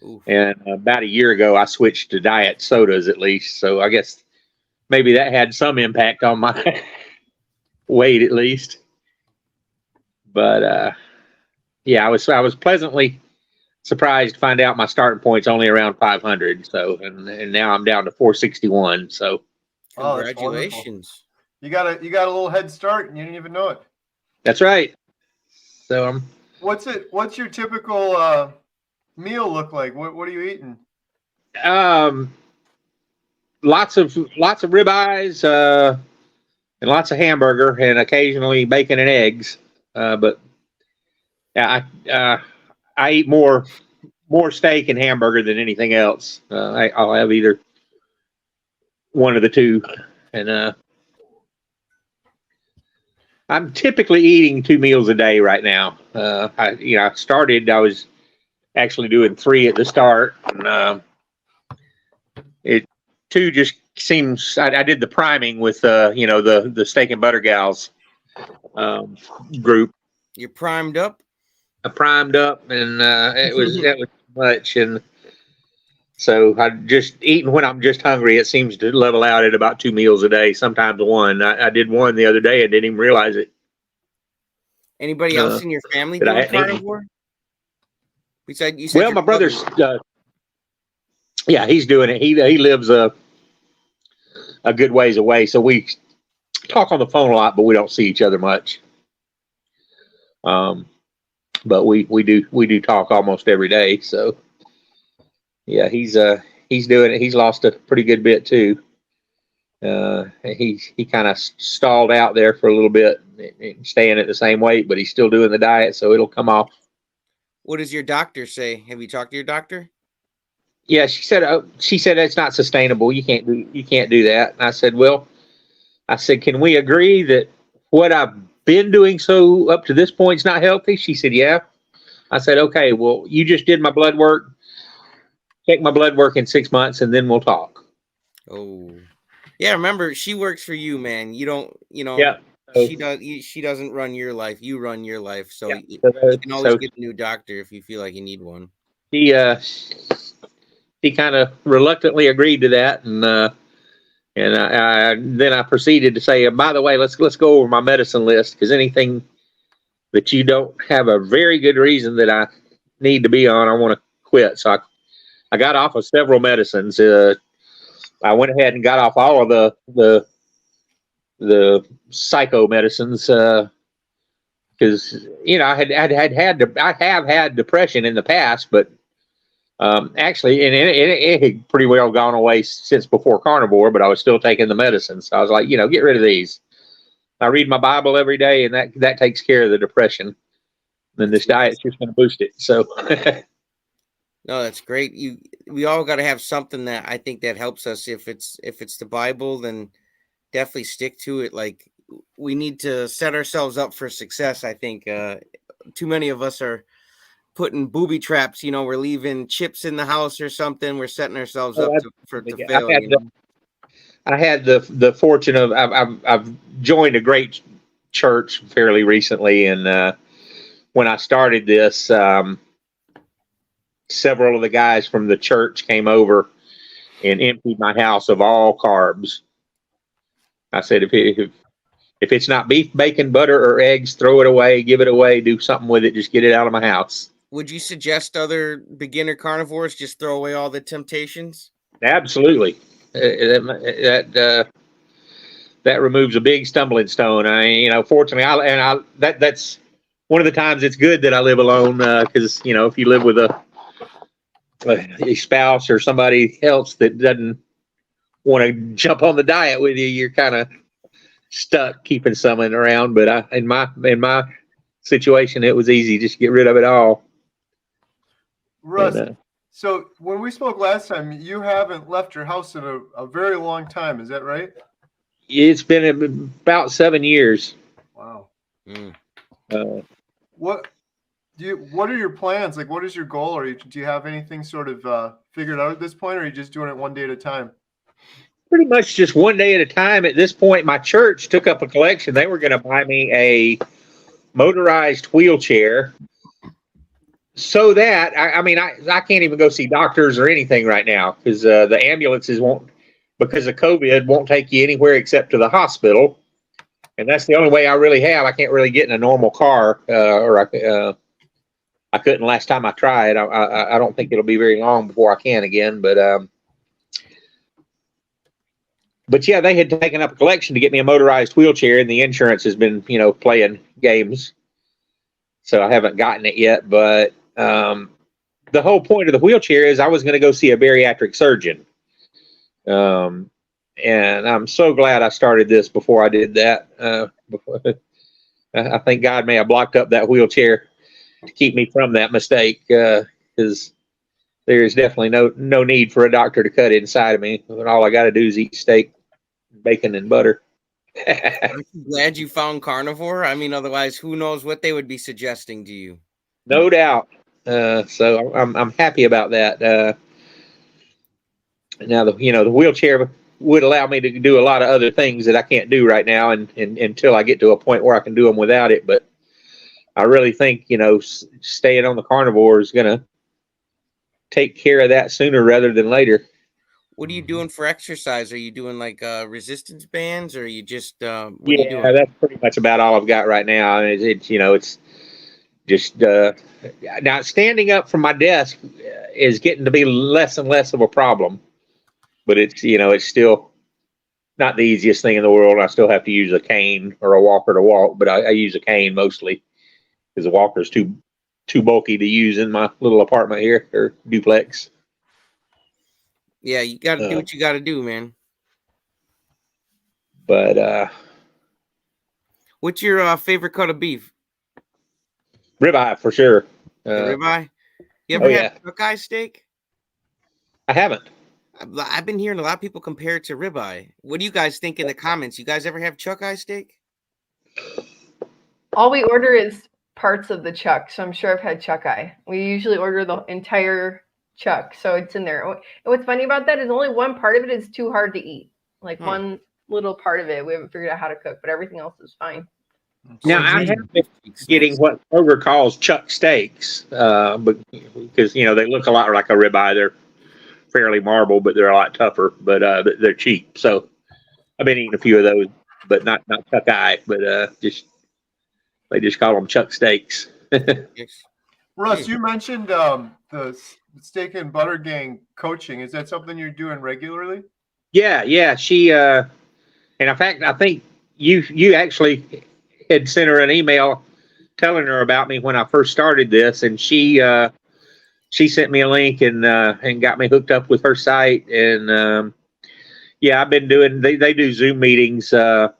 Oof. And about a year ago, I switched to diet sodas at least. So I guess maybe that had some impact on my weight at least. But yeah, I was pleasantly surprised to find out my starting point's only around 500. So and now I'm down to 461. So congratulations! You got a little head start, and you didn't even know it. That's right. So What's your typical meal look like? What are you eating? Lots of ribeyes, and lots of hamburger, and occasionally bacon and eggs. But yeah, I eat more steak and hamburger than anything else. I'll have either one of the two, and I'm typically eating 2 meals a day right now. I was actually doing 3 at the start, and two just seems. I did the priming with the steak and butter gals group. You're primed up. I primed up, and that was much, and so I just eating when I'm just hungry. It seems to level out at about 2 meals a day, sometimes 1. I did 1 the other day and didn't even realize it. Anybody else in your family doing carnivore? Besides, you said well, my brother's. Yeah, he's doing it. He lives a good ways away, so we talk on the phone a lot, but we don't see each other much. But we do talk almost every day. So yeah, he's doing it. He's lost a pretty good bit too. He kind of stalled out there for a little bit, staying at the same weight, but he's still doing the diet, so it'll come off. What does your doctor say? Have you talked to your doctor? Yeah, she said it's not sustainable. You can't do that. And I said, well, can we agree that what I've been doing so up to this point is not healthy? She said, yeah. I said, okay, well, you just did my blood work. Check my blood work in 6 months, and then we'll talk. Oh, yeah. Remember, she works for you, man. You don't, Yeah. She does. She doesn't run your life. You run your life. So yeah. you can always get a new doctor if you feel like you need one. He kind of reluctantly agreed to that, and then I proceeded to say, by the way, let's go over my medicine list, because anything that you don't have a very good reason that I need to be on, I want to quit. So I got off of several medicines. I went ahead and got off all of the psycho medicines because I have had depression in the past, but actually, and it had pretty well gone away since before carnivore, but I was still taking the medicine. So I was like, get rid of these. I read my Bible every day, and that takes care of the depression. And this diet's just going to boost it. So, no, that's great. We all got to have something that I think that helps us. If it's the Bible, then definitely stick to it. Like, we need to set ourselves up for success. I think too many of us are putting booby traps. We're leaving chips in the house or something. We're setting ourselves up to fail. I had the fortune of I've joined a great church fairly recently, and when I started this, several of the guys from the church came over and emptied my house of all carbs. I said, if it's not beef, bacon, butter, or eggs, throw it away, give it away, do something with it, just get it out of my house. Would you suggest other beginner carnivores just throw away all the temptations? Absolutely. That removes a big stumbling stone. Fortunately, that's one of the times it's good that I live alone, because if you live with a spouse or somebody else that doesn't want to jump on the diet with you, you're kind of stuck keeping someone around. But in my situation, it was easy, just get rid of it all. Russ, so when we spoke last time, you haven't left your house in a very long time. Is that right? It's been about 7 years. Wow. What are your plans? Like, what is your goal? Do you have anything sort of figured out at this point, or are you just doing it one day at a time? Pretty much just one day at a time. At this point, my church took up a collection. They were going to buy me a motorized wheelchair, so that I can't even go see doctors or anything right now, because the ambulances won't, because of COVID, won't take you anywhere except to the hospital. And that's the only way I really have. I can't really get in a normal car, I couldn't last time I tried. I don't think it'll be very long before I can again. But yeah, they had taken up a collection to get me a motorized wheelchair, and the insurance has been, playing games. So I haven't gotten it yet. But the whole point of the wheelchair is I was going to go see a bariatric surgeon. And I'm so glad I started this before I did that. I think God may have blocked up that wheelchair to keep me from that mistake, because there's definitely no need for a doctor to cut inside of me. All I got to do is eat steak, bacon, and butter. I'm glad you found Carnivore. I mean, otherwise, who knows what they would be suggesting to you? No doubt. So I'm happy about that. Now the wheelchair would allow me to do a lot of other things that I can't do right now, and until I get to a point where I can do them without it. But I really think, staying on the carnivore is going to take care of that sooner rather than later. What are you doing for exercise? Are you doing like resistance bands, or are you just what are Yeah, you doing? that's pretty much about all I've got right now. And it's just now standing up from my desk is getting to be less and less of a problem. But it's still not the easiest thing in the world. I still have to use a cane or a walker to walk, but I use a cane mostly, because the walker's too bulky to use in my little apartment here, or duplex. Yeah, you got to do what you got to do, man. But what's your favorite cut of beef? Ribeye for sure. Ribeye. You ever had Buckeye steak? I haven't. I've been hearing a lot of people compare it to ribeye. What do you guys think in the comments? You guys ever have chuck eye steak? All we order is parts of the chuck, so I'm sure I've had chuck eye. We usually order the entire chuck, so it's in there. And what's funny about that is only one part of it is too hard to eat. Like one little part of it we haven't figured out how to cook, but everything else is fine. Now I have been getting what Kroger calls chuck steaks, but because they look a lot like a ribeye. They're fairly marble, but they're a lot tougher. But they're cheap, so I've been eating a few of those, but not chuck eye. But they just call them chuck steaks. Russ, you mentioned the Steak and Butter Gang coaching. Is that something you're doing regularly? Yeah. She and in fact, I think you actually had sent her an email telling her about me when I first started this, and she sent me a link and got me hooked up with her site. And I've been doing. They do Zoom meetings, several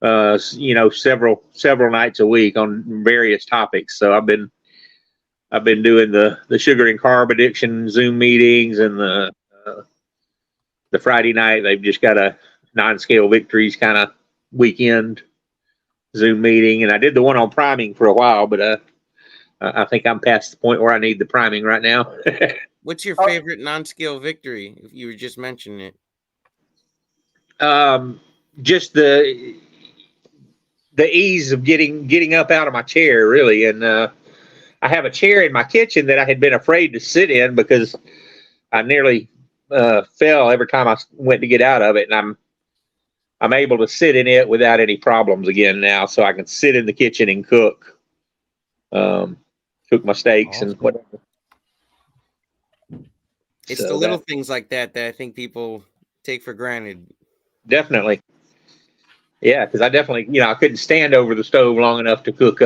nights a week on various topics. So I've been doing the sugar and carb addiction Zoom meetings, and the Friday night they've just got a non-scale victories kind of weekend Zoom meeting. And I did the one on priming for a while, but I think I'm past the point where I need the priming right now. What's your favorite non-scale victory? If you were just mentioning it. Just the ease of getting up out of my chair, really. And I have a chair in my kitchen that I had been afraid to sit in because I nearly fell every time I went to get out of it. And I'm able to sit in it without any problems again now, so I can sit in the kitchen and cook my steaks and whatever. It's the little things like that I think people take for granted. Definitely. Yeah, because I definitely, I couldn't stand over the stove long enough to cook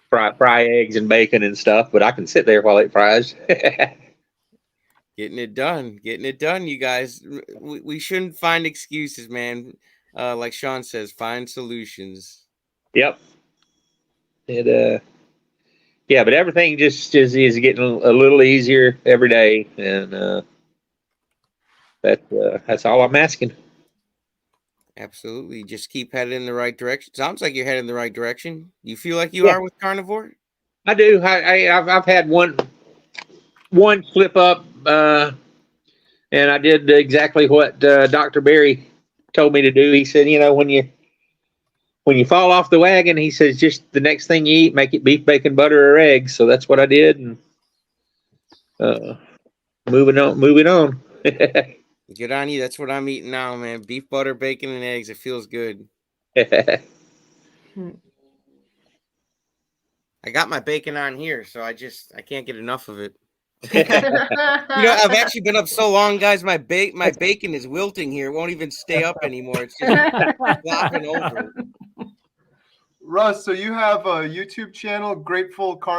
fry eggs and bacon and stuff, but I can sit there while it fries. Getting it done, you guys. We shouldn't find excuses, man. Like Sean says, find solutions. Yep. But everything just is getting a little easier every day, and that's all I'm asking. Absolutely. Just keep headed in the right direction. Sounds like you're heading in the right direction. You feel like you are with Carnivore? I do. I've had one slip up, and I did exactly what Dr. Barry told me to do. He said, when you fall off the wagon, he says, just the next thing you eat, make it beef, bacon, butter, or eggs. So that's what I did, and moving on. Good on you. That's what I'm eating now, man. Beef, butter, bacon, and eggs. It feels good. I got my bacon on here, so I can't get enough of it. I've actually been up so long, guys. My bacon is wilting here. It won't even stay up anymore. It's just flopping over. Russ, so you have a YouTube channel, Grateful Carnivore.